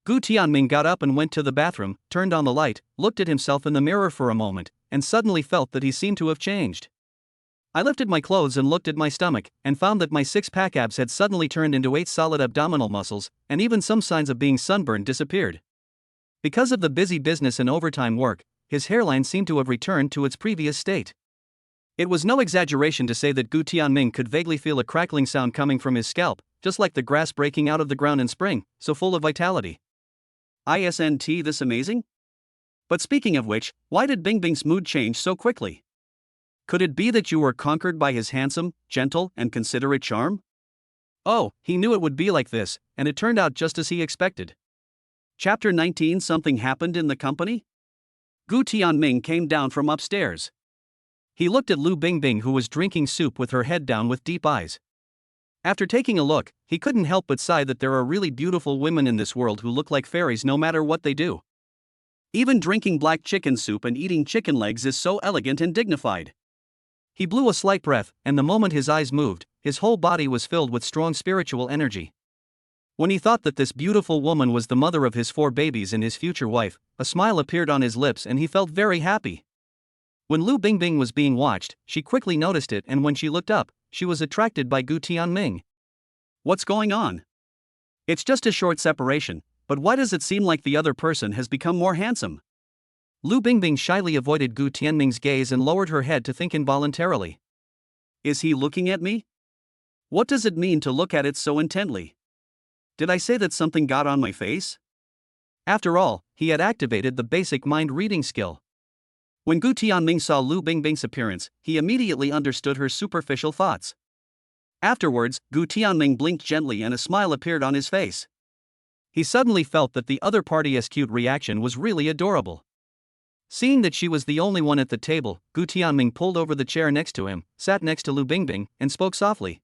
Gu Tianming got up and went to the bathroom, turned on the light, looked at himself in the mirror for a moment, and suddenly felt that he seemed to have changed. I lifted my clothes and looked at my stomach, and found that my 6-pack abs had suddenly turned into 8 solid abdominal muscles, and even some signs of being sunburned disappeared. Because of the busy business and overtime work, his hairline seemed to have returned to its previous state. It was no exaggeration to say that Gu Tianming could vaguely feel a crackling sound coming from his scalp, just like the grass breaking out of the ground in spring, so full of vitality. Isn't this amazing? But speaking of which, why did Bingbing's mood change so quickly? Could it be that you were conquered by his handsome, gentle, and considerate charm? Oh, he knew it would be like this, and it turned out just as he expected. Chapter 19. Something happened in the company? Gu Tianming came down from upstairs. He looked at Lu Bingbing, who was drinking soup with her head down with deep eyes. After taking a look, he couldn't help but sigh that there are really beautiful women in this world who look like fairies no matter what they do. Even drinking black chicken soup and eating chicken legs is so elegant and dignified. He blew a slight breath, and the moment his eyes moved, his whole body was filled with strong spiritual energy. When he thought that this beautiful woman was the mother of his 4 babies and his future wife, a smile appeared on his lips and he felt very happy. When Lu Bingbing was being watched, she quickly noticed it, and when she looked up, she was attracted by Gu Tianming. What's going on? It's just a short separation, but why does it seem like the other person has become more handsome? Lu Bingbing shyly avoided Gu Tianming's gaze and lowered her head to think involuntarily. Is he looking at me? What does it mean to look at it so intently? Did I say that something got on my face? After all, he had activated the basic mind reading skill. When Gu Tianming saw Lu Bingbing's appearance, he immediately understood her superficial thoughts. Afterwards, Gu Tianming blinked gently and a smile appeared on his face. He suddenly felt that the other party's cute reaction was really adorable. Seeing that she was the only one at the table, Gu Tianming pulled over the chair next to him, sat next to Lu Bingbing, and spoke softly.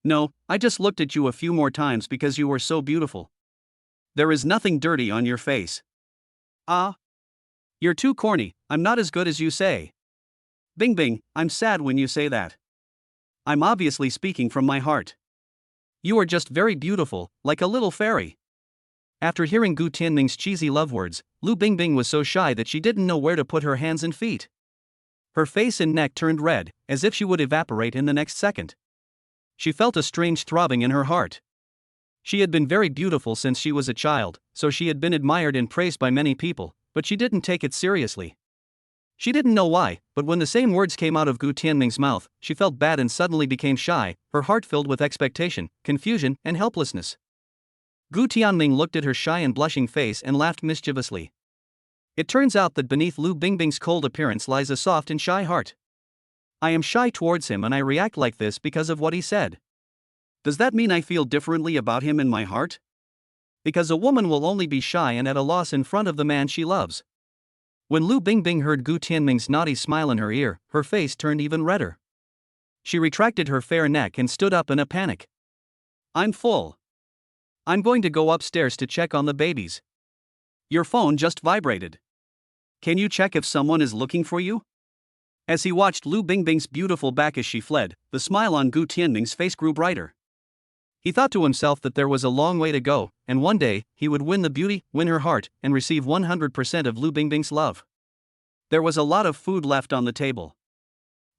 No, I just looked at you a few more times because you were so beautiful. There is nothing dirty on your face. Ah. You're too corny, I'm not as good as you say. Bingbing, I'm sad when you say that. I'm obviously speaking from my heart. You are just very beautiful, like a little fairy. After hearing Gu Tianming's cheesy love words, Lu Bingbing was so shy that she didn't know where to put her hands and feet. Her face and neck turned red, as if she would evaporate in the next second. She felt a strange throbbing in her heart. She had been very beautiful since she was a child, so she had been admired and praised by many people, but she didn't take it seriously. She didn't know why, but when the same words came out of Gu Tianming's mouth, she felt bad and suddenly became shy, her heart filled with expectation, confusion, and helplessness. Gu Tianming looked at her shy and blushing face and laughed mischievously. It turns out that beneath Lu Bingbing's cold appearance lies a soft and shy heart. I am shy towards him and I react like this because of what he said. Does that mean I feel differently about him in my heart? Because a woman will only be shy and at a loss in front of the man she loves. When Lu Bingbing heard Gu Tianming's naughty smile in her ear, her face turned even redder. She retracted her fair neck and stood up in a panic. I'm full. I'm going to go upstairs to check on the babies. Your phone just vibrated. Can you check if someone is looking for you? As he watched Lu Bingbing's beautiful back as she fled, the smile on Gu Tianming's face grew brighter. He thought to himself that there was a long way to go, and one day, he would win the beauty, win her heart, and receive 100% of Lu Bingbing's love. There was a lot of food left on the table.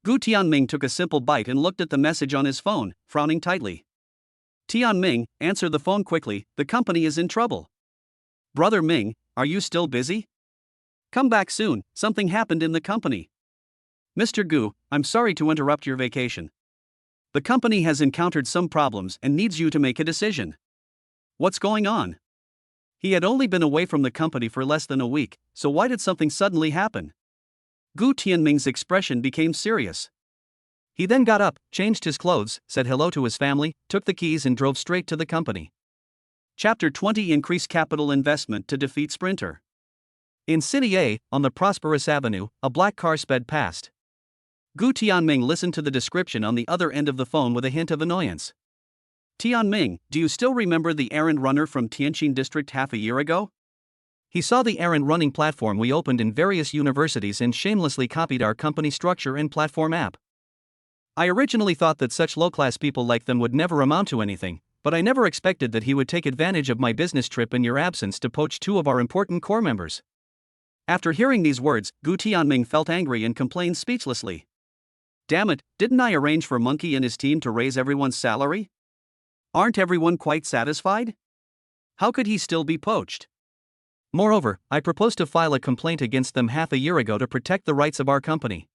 Gu Tianming took a simple bite and looked at the message on his phone, frowning tightly. Tianming, answer the phone quickly, the company is in trouble. Brother Ming, are you still busy? Come back soon, something happened in the company. Mr. Gu, I'm sorry to interrupt your vacation. The company has encountered some problems and needs you to make a decision. What's going on? He had only been away from the company for less than a week, so why did something suddenly happen? Gu Tianming's expression became serious. He then got up, changed his clothes, said hello to his family, took the keys and drove straight to the company. Chapter 20: Increase capital investment to defeat Sprinter. In City A, on the prosperous avenue, a black car sped past. Gu Tianming listened to the description on the other end of the phone with a hint of annoyance. Tianming, do you still remember the errand runner from Tianjin district half a year ago? He saw the errand running platform we opened in various universities and shamelessly copied our company structure and platform app. I originally thought that such low-class people like them would never amount to anything, but I never expected that he would take advantage of my business trip in your absence to poach two of our important core members. After hearing these words, Gu Tianming felt angry and complained speechlessly. Damn it, didn't I arrange for Monkey and his team to raise everyone's salary? Aren't everyone quite satisfied? How could he still be poached? Moreover, I proposed to file a complaint against them half a year ago to protect the rights of our company.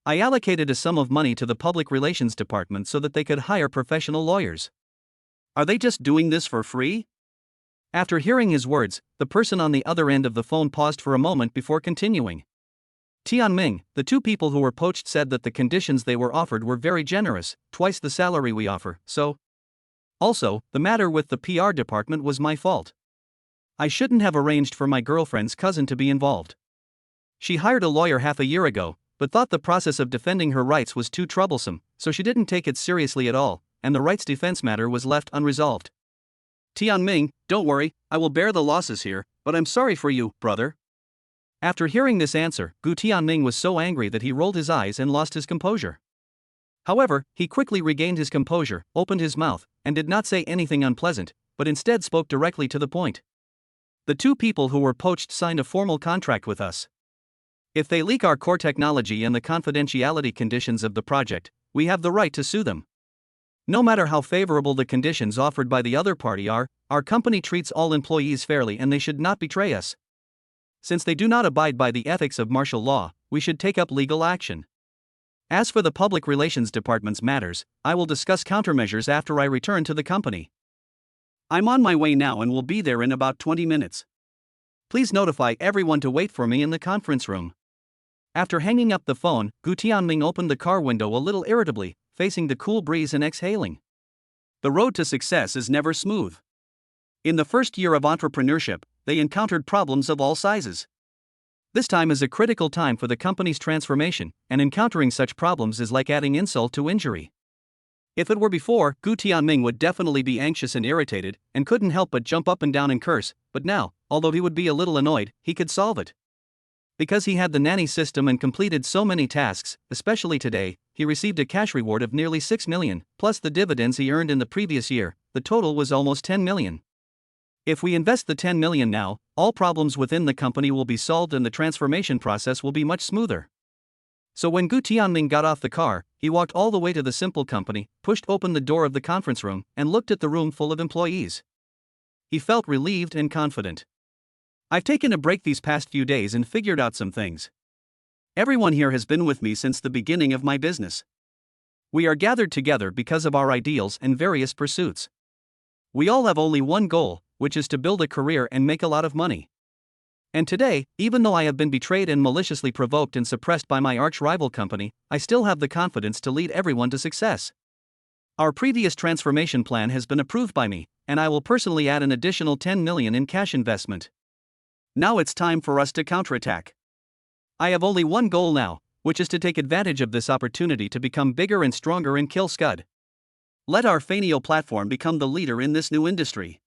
I allocated a sum of money to the public relations department so that they could hire professional lawyers. Are they just doing this for free? After hearing his words, the person on the other end of the phone paused for a moment before continuing. Tianming, the two people who were poached said that the conditions they were offered were very generous, twice the salary we offer, so. Also, the matter with the PR department was my fault. I shouldn't have arranged for my girlfriend's cousin to be involved. She hired a lawyer half a year ago, but thought the process of defending her rights was too troublesome, so she didn't take it seriously at all, and the rights defense matter was left unresolved. Tianming, don't worry, I will bear the losses here, but I'm sorry for you, brother. After hearing this answer, Gu Tianming was so angry that he rolled his eyes and lost his composure. However, he quickly regained his composure, opened his mouth, and did not say anything unpleasant, but instead spoke directly to the point. The two people who were poached signed a formal contract with us. If they leak our core technology and the confidentiality conditions of the project, we have the right to sue them. No matter how favorable the conditions offered by the other party are, our company treats all employees fairly and they should not betray us. Since they do not abide by the ethics of martial law, we should take up legal action. As for the public relations department's matters, I will discuss countermeasures after I return to the company. I'm on my way now and will be there in about 20 minutes. Please notify everyone to wait for me in the conference room. After hanging up the phone, Gu Tianming opened the car window a little irritably, facing the cool breeze and exhaling. The road to success is never smooth. In the first year of entrepreneurship, they encountered problems of all sizes. This time is a critical time for the company's transformation, and encountering such problems is like adding insult to injury. If it were before, Gu Tianming would definitely be anxious and irritated, and couldn't help but jump up and down and curse, but now, although he would be a little annoyed, he could solve it. Because he had the nanny system and completed so many tasks, especially today, he received a cash reward of nearly 6 million, plus the dividends he earned in the previous year. The total was almost 10 million. If we invest the 10 million now, all problems within the company will be solved and the transformation process will be much smoother. So when Gu Tianming got off the car, he walked all the way to the simple company, pushed open the door of the conference room, and looked at the room full of employees. He felt relieved and confident. I've taken a break these past few days and figured out some things. Everyone here has been with me since the beginning of my business. We are gathered together because of our ideals and various pursuits. We all have only one goal, which is to build a career and make a lot of money. And today, even though I have been betrayed and maliciously provoked and suppressed by my arch-rival company, I still have the confidence to lead everyone to success. Our previous transformation plan has been approved by me, and I will personally add an additional 10 million in cash investment. Now it's time for us to counterattack. I have only one goal now, which is to take advantage of this opportunity to become bigger and stronger and kill Scud. Let our Fanio platform become the leader in this new industry.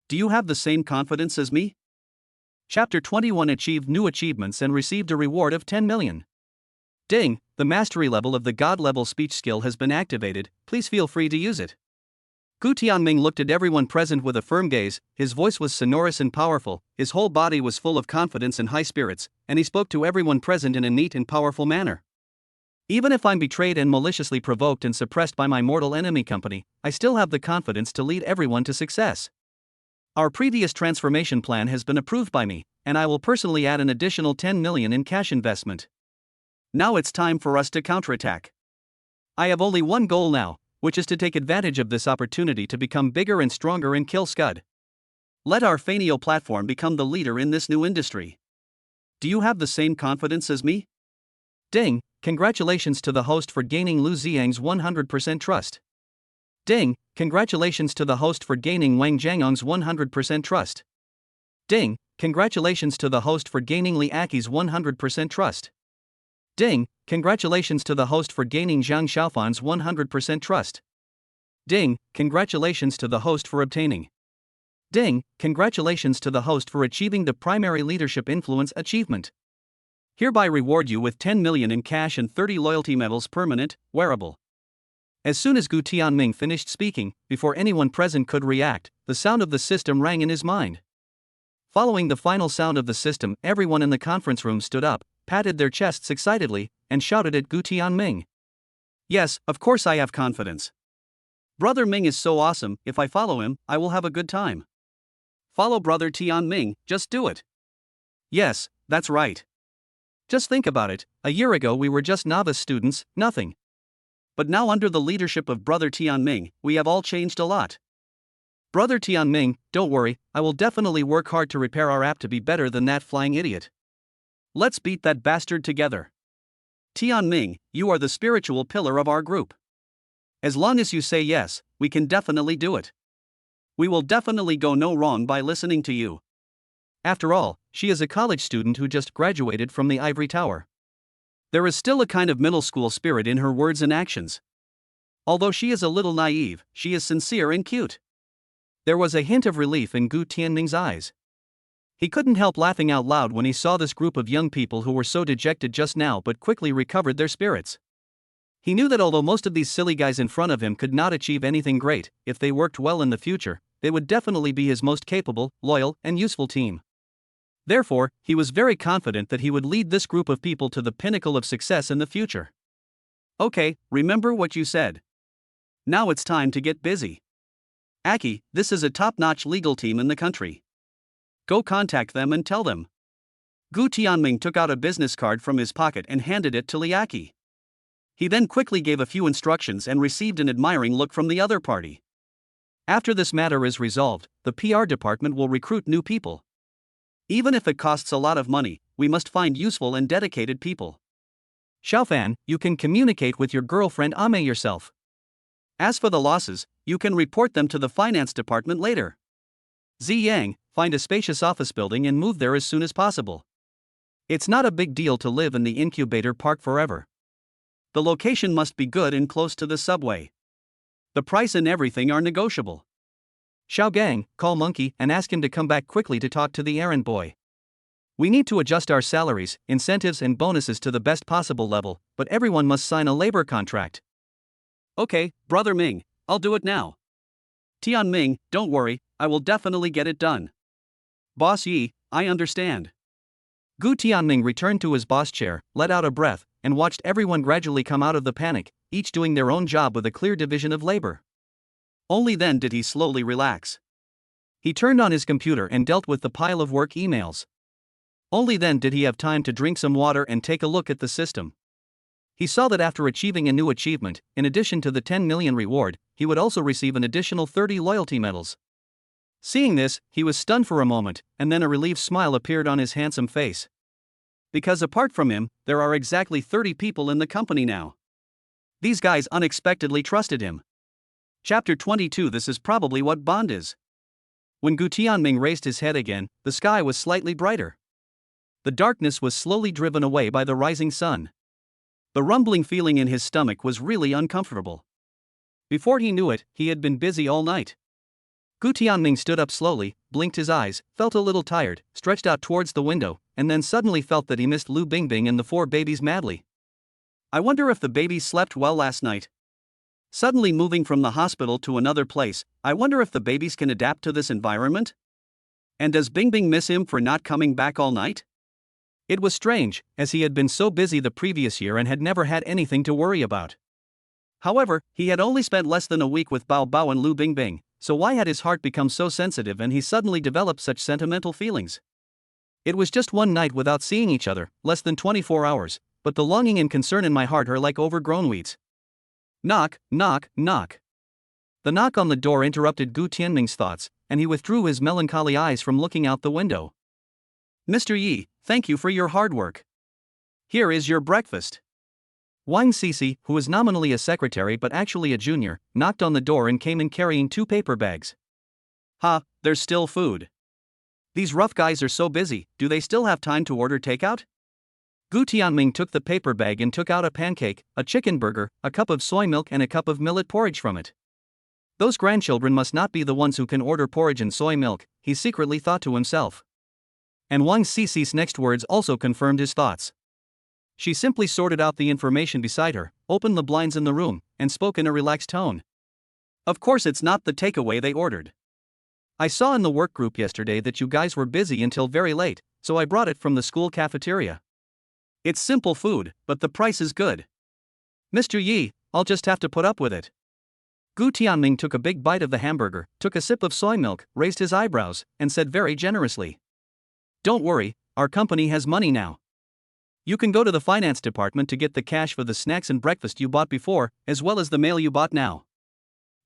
Do you have the same confidence as me? Chapter 21: Achieved new achievements and received a reward of 10 million. Ding, the mastery level of the God level speech skill has been activated, please feel free to use it. Gu Tianming looked at everyone present with a firm gaze, his voice was sonorous and powerful, his whole body was full of confidence and high spirits, and he spoke to everyone present in a neat and powerful manner. Even if I'm betrayed and maliciously provoked and suppressed by my mortal enemy company, I still have the confidence to lead everyone to success. Our previous transformation plan has been approved by me, and I will personally add an additional 10 million in cash investment. Now it's time for us to counterattack. I have only one goal now, which is to take advantage of this opportunity to become bigger and stronger and kill Scud. Let our Fanio platform become the leader in this new industry. Do you have the same confidence as me? Ding, congratulations to the host for gaining Lu Ziang's 100% trust. Ding, congratulations to the host for gaining Wang Jiangong's 100% trust. Ding, congratulations to the host for gaining Li Aki's 100% trust. Ding, congratulations to the host for gaining Zhang Xiaofan's 100% trust. Ding, congratulations to the host for obtaining. Ding, congratulations to the host for achieving the primary leadership influence achievement. Hereby reward you with 10 million in cash and 30 loyalty medals permanent, wearable. As soon as Gu Tianming finished speaking, before anyone present could react, the sound of the system rang in his mind. Following the final sound of the system, everyone in the conference room stood up, patted their chests excitedly, and shouted at Gu Tianming. Yes, of course I have confidence. Brother Ming is so awesome, if I follow him, I will have a good time. Follow Brother Tianming, just do it. Yes, that's right. Just think about it, a year ago we were just novice students, nothing. But now under the leadership of Brother Tianming, we have all changed a lot. Brother Tianming, don't worry, I will definitely work hard to repair our app to be better than that flying idiot. Let's beat that bastard together. Tianming, you are the spiritual pillar of our group. As long as you say yes, we can definitely do it. We will definitely go no wrong by listening to you. After all, she is a college student who just graduated from the ivory tower. There is still a kind of middle school spirit in her words and actions. Although she is a little naive, she is sincere and cute. There was a hint of relief in Gu Tianming's eyes. He couldn't help laughing out loud when he saw this group of young people who were so dejected just now but quickly recovered their spirits. He knew that although most of these silly guys in front of him could not achieve anything great, if they worked well in the future, they would definitely be his most capable, loyal, and useful team. Therefore, he was very confident that he would lead this group of people to the pinnacle of success in the future. Okay, remember what you said. Now it's time to get busy. Aki, this is a top-notch legal team in the country. Go contact them and tell them. Gu Tianming took out a business card from his pocket and handed it to Li Aki. He then quickly gave a few instructions and received an admiring look from the other party. After this matter is resolved, the PR department will recruit new people. Even if it costs a lot of money, we must find useful and dedicated people. Xiaofan, you can communicate with your girlfriend Ame yourself. As for the losses, you can report them to the finance department later. Ziyang, find a spacious office building and move there as soon as possible. It's not a big deal to live in the incubator park forever. The location must be good and close to the subway. The price and everything are negotiable. Xiaogang, call Monkey and ask him to come back quickly to talk to the errand boy. We need to adjust our salaries, incentives and bonuses to the best possible level, but everyone must sign a labor contract. Okay, Brother Ming, I'll do it now. Tianming, don't worry, I will definitely get it done. Boss Yi, I understand. Gu Tianming returned to his boss chair, let out a breath, and watched everyone gradually come out of the panic, each doing their own job with a clear division of labor. Only then did he slowly relax. He turned on his computer and dealt with the pile of work emails. Only then did he have time to drink some water and take a look at the system. He saw that after achieving a new achievement, in addition to the 10 million reward, he would also receive an additional 30 loyalty medals. Seeing this, he was stunned for a moment, and then a relieved smile appeared on his handsome face. Because apart from him, there are exactly 30 people in the company now. These guys unexpectedly trusted him. Chapter 22. This is probably what bond is. When Gu Tianming raised his head again, the sky was slightly brighter. The darkness was slowly driven away by the rising sun. The rumbling feeling in his stomach was really uncomfortable. Before he knew it, he had been busy all night. Gu Tianming stood up slowly, blinked his eyes, felt a little tired, stretched out towards the window, and then suddenly felt that he missed Lu Bingbing and the 4 babies madly. I wonder if the babies slept well last night. Suddenly moving from the hospital to another place, I wonder if the babies can adapt to this environment? And does Bingbing miss him for not coming back all night? It was strange, as he had been so busy the previous year and had never had anything to worry about. However, he had only spent less than a week with Bao Bao and Lu Bingbing, so why had his heart become so sensitive and he suddenly developed such sentimental feelings? It was just one night without seeing each other, less than 24 hours, but the longing and concern in my heart are like overgrown weeds. Knock, knock, knock. The knock on the door interrupted Gu Tianming's thoughts, and he withdrew his melancholy eyes from looking out the window. Mr. Yi, thank you for your hard work. Here is your breakfast. Wang Sisi, who was nominally a secretary but actually a junior, knocked on the door and came in carrying 2 paper bags. Ha, there's still food. These rough guys are so busy, do they still have time to order takeout? Gu Tianming took the paper bag and took out a pancake, a chicken burger, a cup of soy milk and a cup of millet porridge from it. Those grandchildren must not be the ones who can order porridge and soy milk, he secretly thought to himself. And Wang Sisi's next words also confirmed his thoughts. She simply sorted out the information beside her, opened the blinds in the room, and spoke in a relaxed tone. Of course it's not the takeaway they ordered. I saw in the work group yesterday that you guys were busy until very late, so I brought it from the school cafeteria. It's simple food, but the price is good. Mr. Yi, I'll just have to put up with it. Gu Tianming took a big bite of the hamburger, took a sip of soy milk, raised his eyebrows, and said very generously. Don't worry, our company has money now. You can go to the finance department to get the cash for the snacks and breakfast you bought before, as well as the mail you bought now.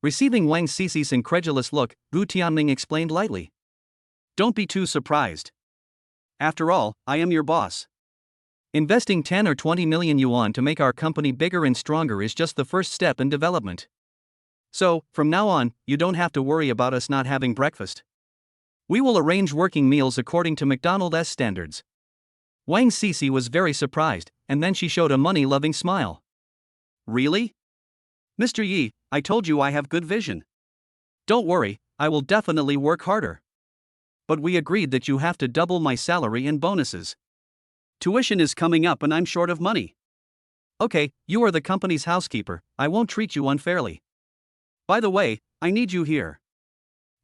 Receiving Wang Sisi's incredulous look, Gu Tianming explained lightly. Don't be too surprised. After all, I am your boss. Investing 10 or 20 million yuan to make our company bigger and stronger is just the first step in development. So, from now on, you don't have to worry about us not having breakfast. We will arrange working meals according to McDonald's standards. Wang Sisi was very surprised, and then she showed a money-loving smile. Really? Mr. Yi, I told you I have good vision. Don't worry, I will definitely work harder. But we agreed that you have to double my salary and bonuses. Tuition is coming up and I'm short of money. Okay, you are the company's housekeeper, I won't treat you unfairly. By the way, I need you here.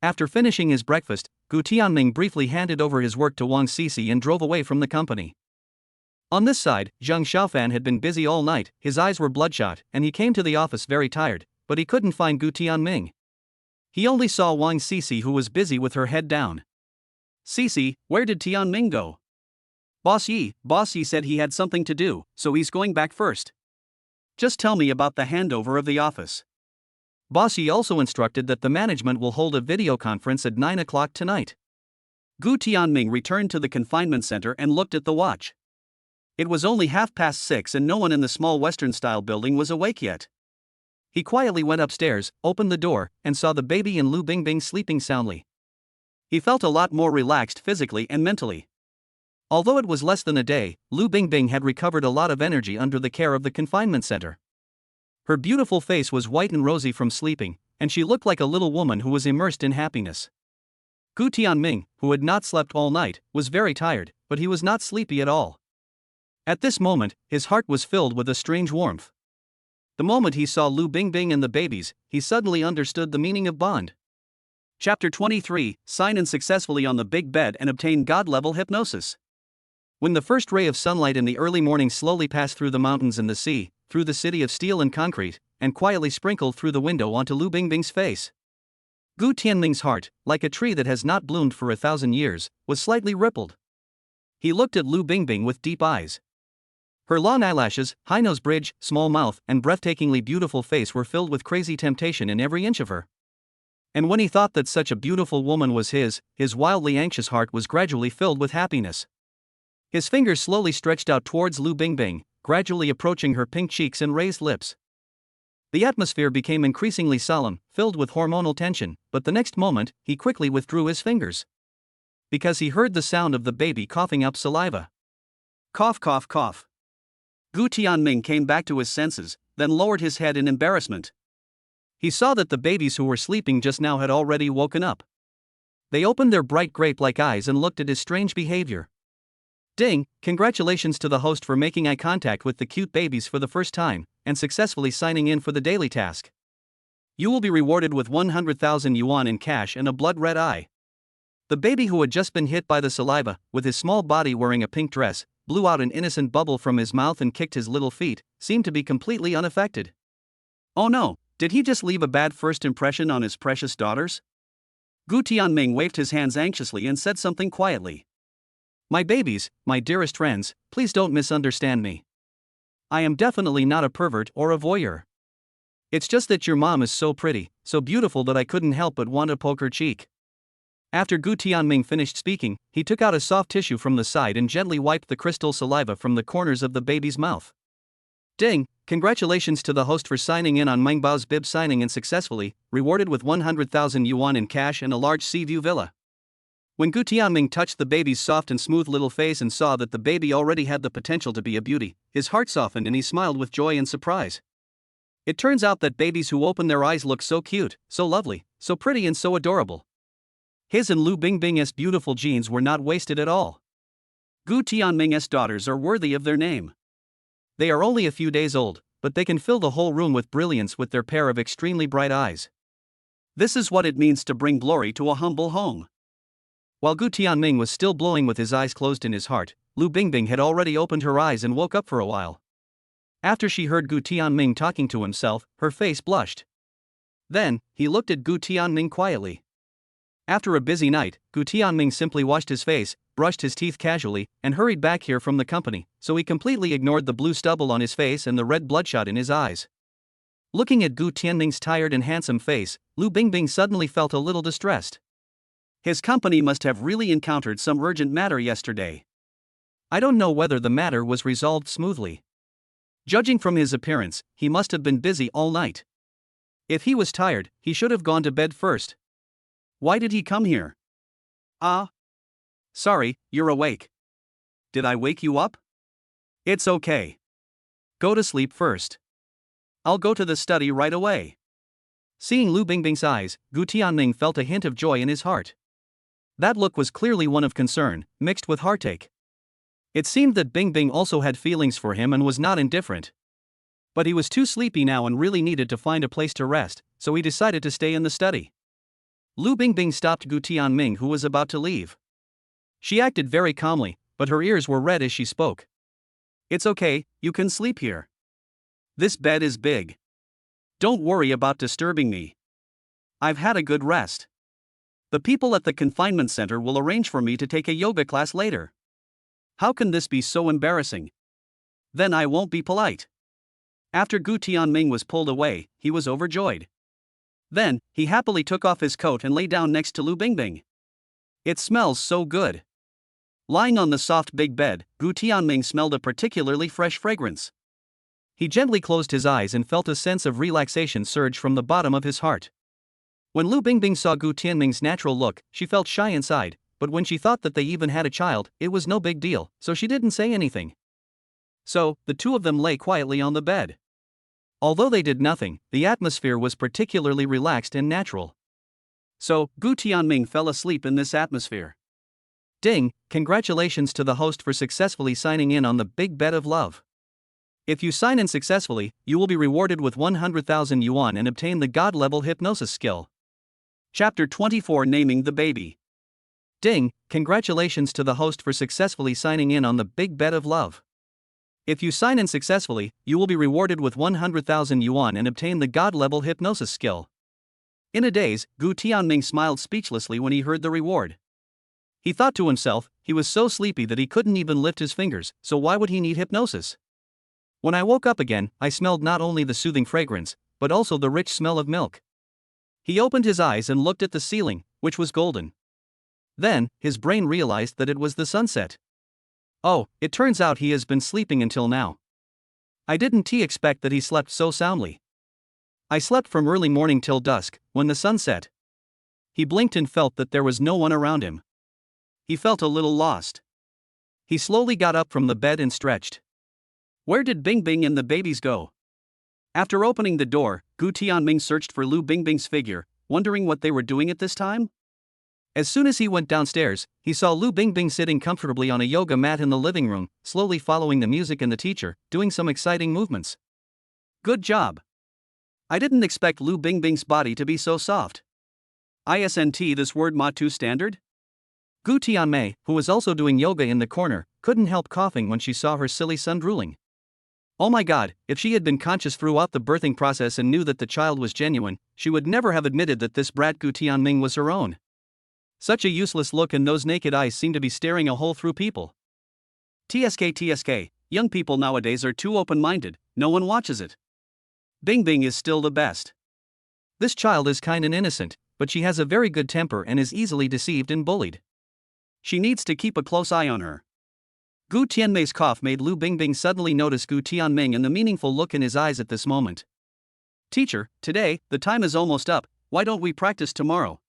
After finishing his breakfast, Gu Tianming briefly handed over his work to Wang Sisi and drove away from the company. On this side, Zhang Xiaofan had been busy all night, his eyes were bloodshot, and he came to the office very tired, but he couldn't find Gu Tianming. He only saw Wang Sisi, who was busy with her head down. Sisi, where did Tianming go? Boss Yi said he had something to do, so he's going back first. Just tell me about the handover of the office. Boss Yi also instructed that the management will hold a video conference at 9 o'clock tonight. Gu Tianming returned to the confinement center and looked at the watch. It was only 6:30 and no one in the small Western-style building was awake yet. He quietly went upstairs, opened the door, and saw the baby and Lu Bingbing sleeping soundly. He felt a lot more relaxed physically and mentally. Although it was less than a day, Lu Bingbing had recovered a lot of energy under the care of the confinement center. Her beautiful face was white and rosy from sleeping, and she looked like a little woman who was immersed in happiness. Gu Tianming, who had not slept all night, was very tired, but he was not sleepy at all. At this moment, his heart was filled with a strange warmth. The moment he saw Lu Bingbing and the babies, he suddenly understood the meaning of bond. Chapter 23, Sign in successfully on the big bed and obtain God-level hypnosis. When the first ray of sunlight in the early morning slowly passed through the mountains and the sea, through the city of steel and concrete, and quietly sprinkled through the window onto Lu Bingbing's face, Gu Tianming's heart, like a tree that has not bloomed for 1,000 years, was slightly rippled. He looked at Lu Bingbing with deep eyes. Her long eyelashes, high nose bridge, small mouth, and breathtakingly beautiful face were filled with crazy temptation in every inch of her. And when he thought that such a beautiful woman was his wildly anxious heart was gradually filled with happiness. His fingers slowly stretched out towards Lu Bingbing, gradually approaching her pink cheeks and raised lips. The atmosphere became increasingly solemn, filled with hormonal tension, but the next moment, he quickly withdrew his fingers. Because he heard the sound of the baby coughing up saliva. Cough, cough, cough. Gu Tianming came back to his senses, then lowered his head in embarrassment. He saw that the babies who were sleeping just now had already woken up. They opened their bright grape-like eyes and looked at his strange behavior. Ding, congratulations to the host for making eye contact with the cute babies for the first time, and successfully signing in for the daily task. You will be rewarded with 100,000 yuan in cash and a blood-red eye. The baby, who had just been hit by the saliva, with his small body wearing a pink dress, blew out an innocent bubble from his mouth and kicked his little feet, seemed to be completely unaffected. Oh no, did he just leave a bad first impression on his precious daughters? Gu Tianming waved his hands anxiously and said something quietly. My babies, my dearest friends, please don't misunderstand me. I am definitely not a pervert or a voyeur. It's just that your mom is so pretty, so beautiful that I couldn't help but want to poke her cheek. After Gu Tianming finished speaking, he took out a soft tissue from the side and gently wiped the crystal saliva from the corners of the baby's mouth. Ding! Congratulations to the host for signing in on Meng Bao's bib signing in successfully, rewarded with 100,000 yuan in cash and a large sea view villa. When Gu Tianming touched the baby's soft and smooth little face and saw that the baby already had the potential to be a beauty, his heart softened and he smiled with joy and surprise. It turns out that babies who open their eyes look so cute, so lovely, so pretty and so adorable. His and Lu Bingbing's beautiful genes were not wasted at all. Gu Tianming's daughters are worthy of their name. They are only a few days old, but they can fill the whole room with brilliance with their pair of extremely bright eyes. This is what it means to bring glory to a humble home. While Gu Tianming was still blowing with his eyes closed in his heart, Lu Bingbing had already opened her eyes and woke up for a while. After she heard Gu Tianming talking to himself, her face blushed. Then, he looked at Gu Tianming quietly. After a busy night, Gu Tianming simply washed his face, brushed his teeth casually, and hurried back here from the company, so he completely ignored the blue stubble on his face and the red bloodshot in his eyes. Looking at Gu Tianming's tired and handsome face, Lu Bingbing suddenly felt a little distressed. His company must have really encountered some urgent matter yesterday. I don't know whether the matter was resolved smoothly. Judging from his appearance, he must have been busy all night. If he was tired, he should have gone to bed first. Why did he come here? Sorry, you're awake. Did I wake you up? It's okay. Go to sleep first. I'll go to the study right away. Seeing Lu Bingbing's eyes, Gu Tianming felt a hint of joy in his heart. That look was clearly one of concern, mixed with heartache. It seemed that Bingbing also had feelings for him and was not indifferent. But he was too sleepy now and really needed to find a place to rest, so he decided to stay in the study. Lu Bingbing stopped Gu Tianming, who was about to leave. She acted very calmly, but her ears were red as she spoke. It's okay, you can sleep here. This bed is big. Don't worry about disturbing me. I've had a good rest. The people at the confinement center will arrange for me to take a yoga class later. How can this be so embarrassing? Then I won't be polite. After Gu Tianming was pulled away, he was overjoyed. Then, he happily took off his coat and lay down next to Lu Bingbing. It smells so good. Lying on the soft big bed, Gu Tianming smelled a particularly fresh fragrance. He gently closed his eyes and felt a sense of relaxation surge from the bottom of his heart. When Lu Bingbing saw Gu Tianming's natural look, she felt shy inside, but when she thought that they even had a child, it was no big deal, so she didn't say anything. So, the two of them lay quietly on the bed. Although they did nothing, the atmosphere was particularly relaxed and natural. So, Gu Tianming fell asleep in this atmosphere. Ding! Congratulations to the host for successfully signing in on the big bet of love. If you sign in successfully, you will be rewarded with 100,000 yuan and obtain the God-level hypnosis skill. Chapter 24, Naming the Baby. Ding! Congratulations to the host for successfully signing in on the big bet of love. If you sign in successfully, you will be rewarded with 100,000 yuan and obtain the God-level hypnosis skill. In a daze, Gu Tianming smiled speechlessly when he heard the reward. He thought to himself, he was so sleepy that he couldn't even lift his fingers, so why would he need hypnosis? When I woke up again, I smelled not only the soothing fragrance, but also the rich smell of milk. He opened his eyes and looked at the ceiling, which was golden. Then, his brain realized that it was the sunset. Oh, it turns out he has been sleeping until now. I didn't expect that he slept so soundly. I slept from early morning till dusk, when the sun set. He blinked and felt that there was no one around him. He felt a little lost. He slowly got up from the bed and stretched. Where did Bingbing and the babies go? After opening the door, Gu Tianming searched for Lu Bingbing's figure, wondering what they were doing at this time. As soon as he went downstairs, he saw Lu Bingbing sitting comfortably on a yoga mat in the living room, slowly following the music and the teacher, doing some exciting movements. Good job. I didn't expect Lu Bingbing's body to be so soft. Isn't this word ma too standard? Gu Tianmei, who was also doing yoga in the corner, couldn't help coughing when she saw her silly son drooling. Oh my god, if she had been conscious throughout the birthing process and knew that the child was genuine, she would never have admitted that this brat Gu Tianming was her own. Such a useless look and those naked eyes seemed to be staring a hole through people. TSK, young people nowadays are too open-minded, no one watches it. Bing Bing is still the best. This child is kind and innocent, but she has a very good temper and is easily deceived and bullied. She needs to keep a close eye on her. Gu Tianmei's cough made Lu Bingbing suddenly notice Gu Tianming and the meaningful look in his eyes at this moment. Teacher, today, the time is almost up, why don't we practice tomorrow?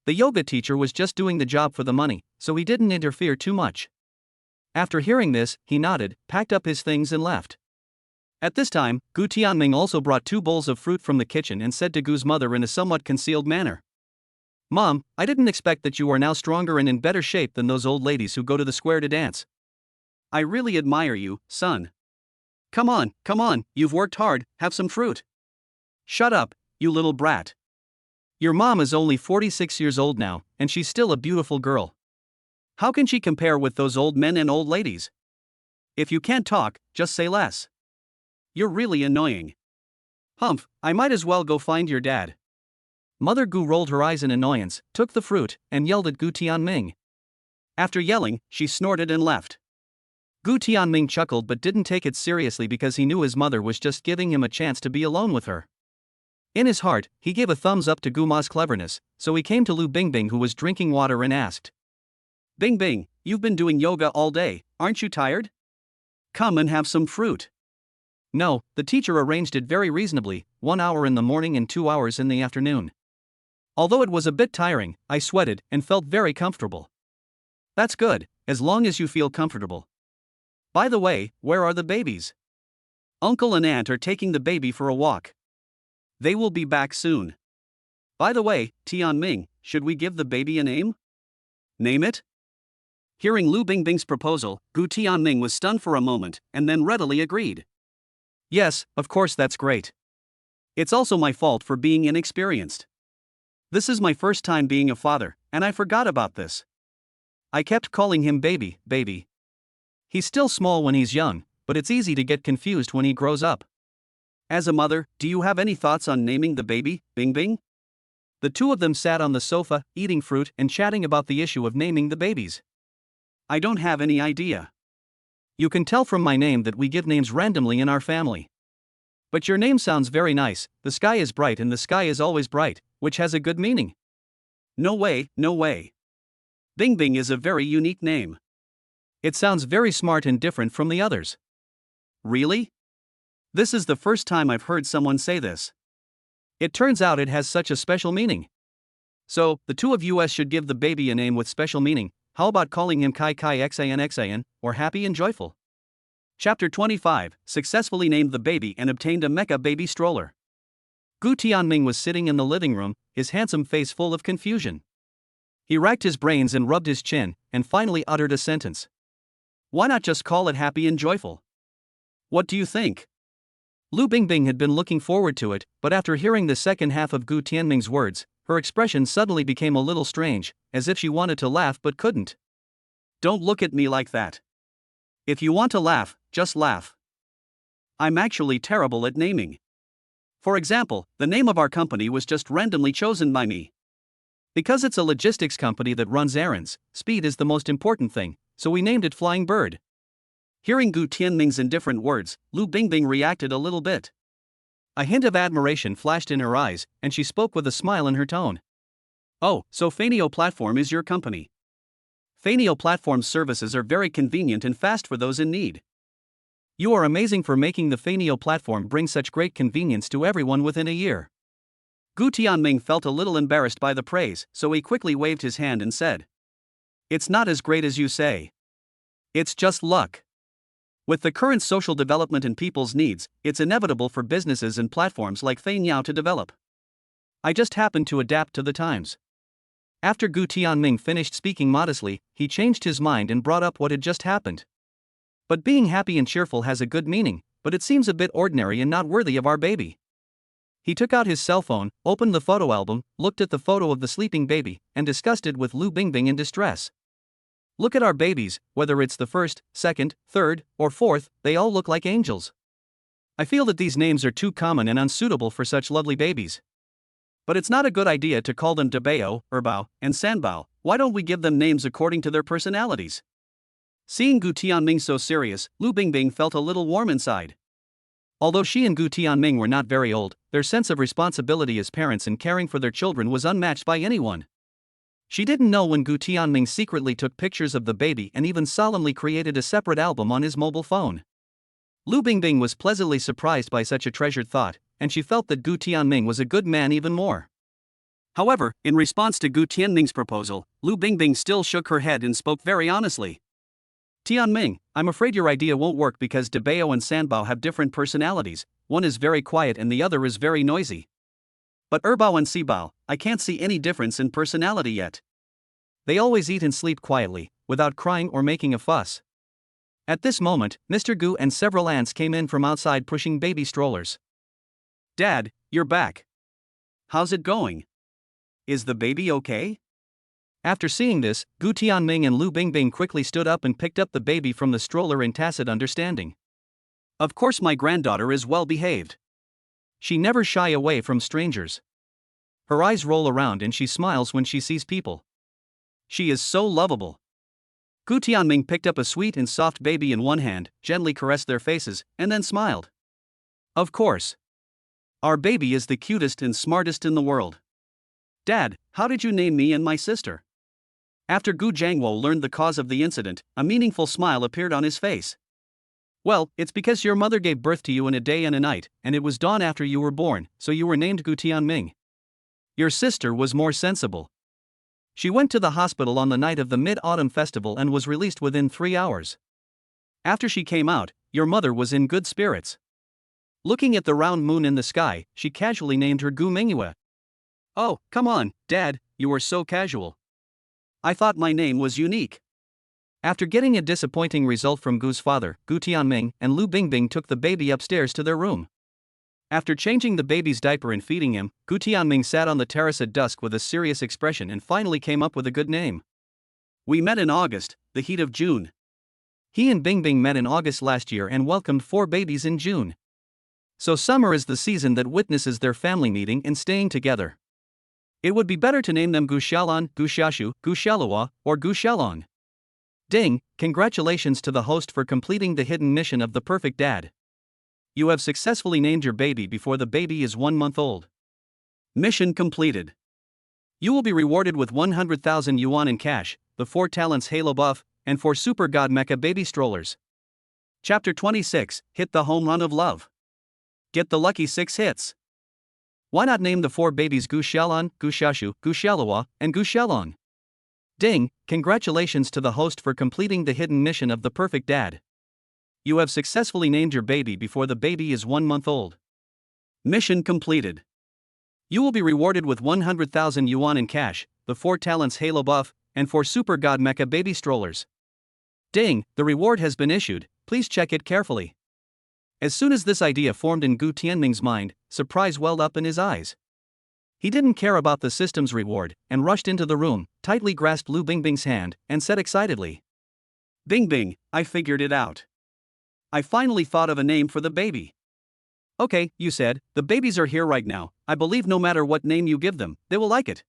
The yoga teacher was just doing the job for the money, so he didn't interfere too much. After hearing this, he nodded, packed up his things and left. At this time, Gu Tianming also brought 2 bowls of fruit from the kitchen and said to Gu's mother in a somewhat concealed manner. Mom, I didn't expect that you are now stronger and in better shape than those old ladies who go to the square to dance. I really admire you, son. Come on, you've worked hard, have some fruit. Shut up, you little brat. Your mom is only 46 years old now, and she's still a beautiful girl. How can she compare with those old men and old ladies? If you can't talk, just say less. You're really annoying. Humph, I might as well go find your dad. Mother Gu rolled her eyes in annoyance, took the fruit, and yelled at Gu Tianming. After yelling, she snorted and left. Gu Tianming chuckled but didn't take it seriously because he knew his mother was just giving him a chance to be alone with her. In his heart, he gave a thumbs up to Gu Ma's cleverness, so he came to Lu Bingbing who was drinking water and asked. Bing Bing, you've been doing yoga all day, aren't you tired? Come and have some fruit. No, the teacher arranged it very reasonably, 1 hour in the morning and 2 hours in the afternoon. Although it was a bit tiring, I sweated and felt very comfortable. That's good, as long as you feel comfortable. By the way, where are the babies? Uncle and Aunt are taking the baby for a walk. They will be back soon. By the way, Tianming, should we give the baby a name? Name it? Hearing Lu Bingbing's proposal, Gu Tianming was stunned for a moment, and then readily agreed. Yes, of course that's great. It's also my fault for being inexperienced. This is my first time being a father, and I forgot about this. I kept calling him baby, baby. He's still small when he's young, but it's easy to get confused when he grows up. As a mother, do you have any thoughts on naming the baby, Bing Bing? The two of them sat on the sofa, eating fruit and chatting about the issue of naming the babies. I don't have any idea. You can tell from my name that we give names randomly in our family. But your name sounds very nice, the sky is bright and the sky is always bright, which has a good meaning. No way, no way. Bing Bing is a very unique name. It sounds very smart and different from the others. Really? This is the first time I've heard someone say this. It turns out it has such a special meaning. So, the two of you should give the baby a name with special meaning. How about calling him Kai Kai Xan or Happy and Joyful? Chapter 25, successfully named the baby and obtained a mecha baby stroller. Gu Tianming was sitting in the living room, his handsome face full of confusion. He racked his brains and rubbed his chin, and finally uttered a sentence. Why not just call it Happy and Joyful? What do you think? Lu Bingbing had been looking forward to it, but after hearing the second half of Gu Tianming's words, her expression suddenly became a little strange, as if she wanted to laugh but couldn't. Don't look at me like that. If you want to laugh, just laugh. I'm actually terrible at naming. For example, the name of our company was just randomly chosen by me. Because it's a logistics company that runs errands, speed is the most important thing, so we named it Flying Bird. Hearing Gu Tianming's indifferent words, Lu Bingbing reacted a little bit. A hint of admiration flashed in her eyes, and she spoke with a smile in her tone. Oh, so Fanio Platform is your company. Fanio Platform's services are very convenient and fast for those in need. You are amazing for making the Fanio Platform bring such great convenience to everyone within a year. Gu Tianming felt a little embarrassed by the praise, so he quickly waved his hand and said. It's not as great as you say. It's just luck. With the current social development and people's needs, it's inevitable for businesses and platforms like Fanio to develop. I just happened to adapt to the times. After Gu Tianming finished speaking modestly, he changed his mind and brought up what had just happened. But being happy and cheerful has a good meaning, but it seems a bit ordinary and not worthy of our baby. He took out his cell phone, opened the photo album, looked at the photo of the sleeping baby, and discussed it with Lu Bingbing in distress. Look at our babies, whether it's the first, second, third, or fourth, they all look like angels. I feel that these names are too common and unsuitable for such lovely babies. But it's not a good idea to call them Dabao, Erbao, and Sanbao. Why don't we give them names according to their personalities? Seeing Gu Tianming so serious, Lu Bingbing felt a little warm inside. Although she and Gu Tianming were not very old, their sense of responsibility as parents and caring for their children was unmatched by anyone. She didn't know when Gu Tianming secretly took pictures of the baby and even solemnly created a separate album on his mobile phone. Lu Bingbing was pleasantly surprised by such a treasured thought, and she felt that Gu Tianming was a good man even more. However, in response to Gu Tianming's proposal, Lu Bingbing still shook her head and spoke very honestly. Tianming, I'm afraid your idea won't work because Dabao and Sanbao have different personalities, one is very quiet and the other is very noisy. But Erbao and Sibao, I can't see any difference in personality yet. They always eat and sleep quietly, without crying or making a fuss. At this moment, Mr. Gu and several aunts came in from outside pushing baby strollers. Dad, you're back. How's it going? Is the baby okay? After seeing this, Gu Tianming and Lu Bingbing quickly stood up and picked up the baby from the stroller in tacit understanding. Of course my granddaughter is well behaved. She never shy away from strangers. Her eyes roll around and she smiles when she sees people. She is so lovable. Gu Tianming picked up a sweet and soft baby in one hand, gently caressed their faces, and then smiled. Of course. Our baby is the cutest and smartest in the world. Dad, how did you name me and my sister? After Gu Jiangwo learned the cause of the incident, a meaningful smile appeared on his face. Well, it's because your mother gave birth to you in a day and a night, and it was dawn after you were born, so you were named Gu Tianming. Your sister was more sensible. She went to the hospital on the night of the Mid-Autumn Festival and was released within 3 hours. After she came out, your mother was in good spirits. Looking at the round moon in the sky, she casually named her Gu Mingyue. Oh, come on, Dad, you are so casual. I thought my name was unique. After getting a disappointing result from Gu's father, Gu Tianming and Lu Bingbing took the baby upstairs to their room. After changing the baby's diaper and feeding him, Gu Tianming sat on the terrace at dusk with a serious expression and finally came up with a good name. We met in August, the heat of June. He and Bingbing met in August last year and welcomed 4 babies in June. So summer is the season that witnesses their family meeting and staying together. It would be better to name them Gu Xiaolan, Gu Xiaoshu, Gu Xiaoluo, or Gu Xiaolong. Ding, congratulations to the host for completing the hidden mission of the perfect dad. You have successfully named your baby before the baby is 1 month old. Mission completed. You will be rewarded with 100,000 yuan in cash, the 4 talents Halo buff, and 4 Super God Mecha baby strollers. Chapter 26, Hit the Home Run of Love. Get the lucky 6 hits. Why not name the 4 babies Gu Xiaolan, Gu Xiaoshu, Gu Xiaoluo, and Gu Xiaolong? Ding, congratulations to the host for completing the hidden mission of the perfect dad. You have successfully named your baby before the baby is 1 month old. Mission completed. You will be rewarded with 100,000 yuan in cash, the 4 talents Halo buff, and 4 Super God Mecha baby strollers. Ding, the reward has been issued, please check it carefully. As soon as this idea formed in Gu Tianming's mind, surprise welled up in his eyes. He didn't care about the system's reward, and rushed into the room, tightly grasped Lu Bingbing's hand, and said excitedly. Bingbing, I figured it out. I finally thought of a name for the baby. Okay, you said, the babies are here right now, I believe no matter what name you give them, they will like it.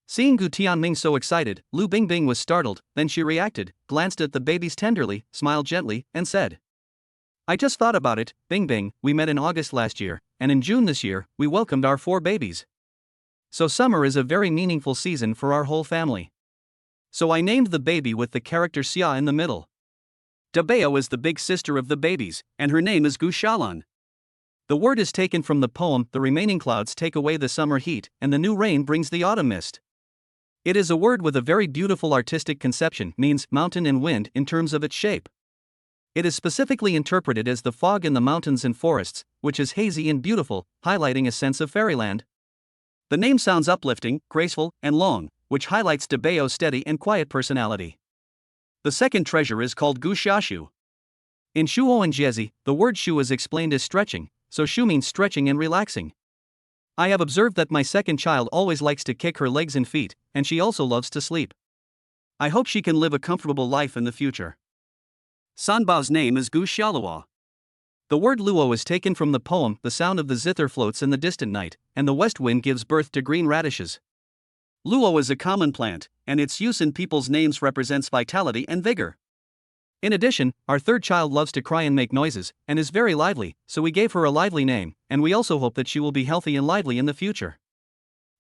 Seeing Gu Tianming so excited, Lu Bingbing was startled, then she reacted, glanced at the babies tenderly, smiled gently, and said. I just thought about it, Bingbing, we met in August last year, and in June this year, we welcomed our 4 babies. So summer is a very meaningful season for our whole family. So I named the baby with the character Xia in the middle. Dabao is the big sister of the babies, and her name is Gu Xiaolan. The word is taken from the poem The Remaining Clouds Take Away the Summer Heat, and the New Rain Brings the Autumn Mist. It is a word with a very beautiful artistic conception, means mountain and wind in terms of its shape. It is specifically interpreted as the fog in the mountains and forests, which is hazy and beautiful, highlighting a sense of fairyland. The name sounds uplifting, graceful, and long, which highlights Dabao's steady and quiet personality. The second treasure is called Gu Xiaoshu. In Shuo and Jiezi, the word shu is explained as stretching, so shu means stretching and relaxing. I have observed that my second child always likes to kick her legs and feet, and she also loves to sleep. I hope she can live a comfortable life in the future. Sanbao's name is Gu Xiaoluo. The word luo is taken from the poem The Sound of the Zither Floats in the Distant Night, and the west wind gives birth to green radishes. Luo is a common plant, and its use in people's names represents vitality and vigor. In addition, our third child loves to cry and make noises, and is very lively, so we gave her a lively name, and we also hope that she will be healthy and lively in the future.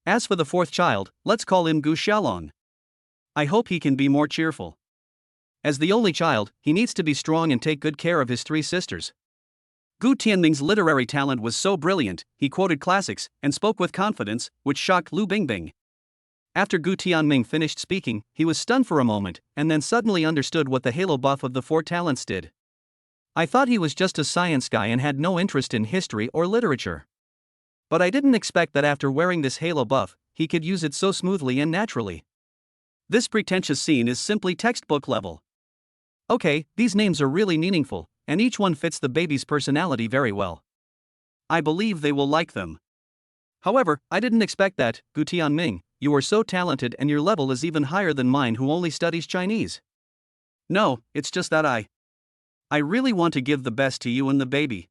As for the fourth child, let's call him Gu Xiaolong. I hope he can be more cheerful. As the only child, he needs to be strong and take good care of his three sisters. Gu Tianming's literary talent was so brilliant, he quoted classics and spoke with confidence, which shocked Lu Bingbing. After Gu Tianming finished speaking, he was stunned for a moment, and then suddenly understood what the halo buff of the four talents did. I thought he was just a science guy and had no interest in history or literature. But I didn't expect that after wearing this halo buff, he could use it so smoothly and naturally. This pretentious scene is simply textbook level. Okay, these names are really meaningful, and each one fits the baby's personality very well. I believe they will like them. However, I didn't expect that, Gu Tianming. You are so talented and your level is even higher than mine who only studies Chinese. No, it's just that I really want to give the best to you and the baby.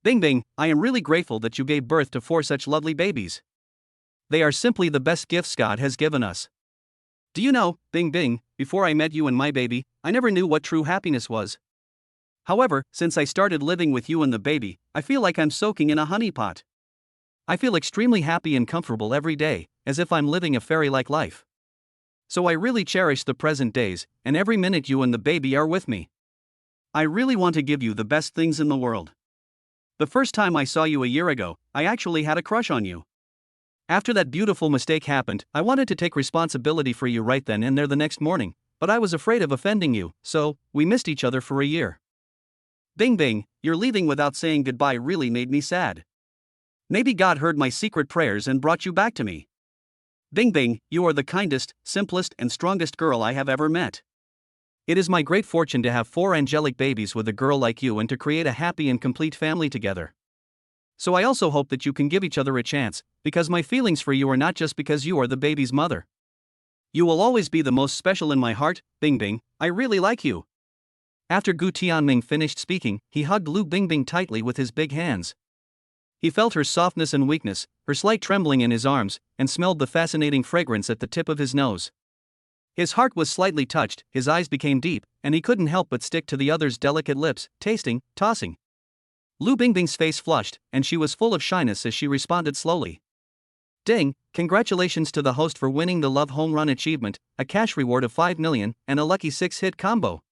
Bingbing, I am really grateful that you gave birth to four such lovely babies. They are simply the best gifts God has given us. Do you know, Bingbing, before I met you and my baby, I never knew what true happiness was. However, since I started living with you and the baby, I feel like I'm soaking in a honey pot. I feel extremely happy and comfortable every day, as if I'm living a fairy-like life. So I really cherish the present days, and every minute you and the baby are with me. I really want to give you the best things in the world. The first time I saw you a year ago, I actually had a crush on you. After that beautiful mistake happened, I wanted to take responsibility for you right then and there the next morning, but I was afraid of offending you, so we missed each other for a year. Bingbing, your leaving without saying goodbye really made me sad. Maybe God heard my secret prayers and brought you back to me. Bingbing, you are the kindest, simplest, and strongest girl I have ever met. It is my great fortune to have four angelic babies with a girl like you and to create a happy and complete family together. So I also hope that you can give each other a chance, because my feelings for you are not just because you are the baby's mother. You will always be the most special in my heart, Bingbing. I really like you. After Gu Tianming finished speaking, he hugged Lu Bingbing tightly with his big hands. He felt her softness and weakness, her slight trembling in his arms, and smelled the fascinating fragrance at the tip of his nose. His heart was slightly touched, his eyes became deep, and he couldn't help but stick to the other's delicate lips, tasting, tossing. Lu Bingbing's face flushed, and she was full of shyness as she responded slowly. Ding, congratulations to the host for winning the Love Home Run Achievement, a cash reward of 5 million, and a lucky 6-hit combo.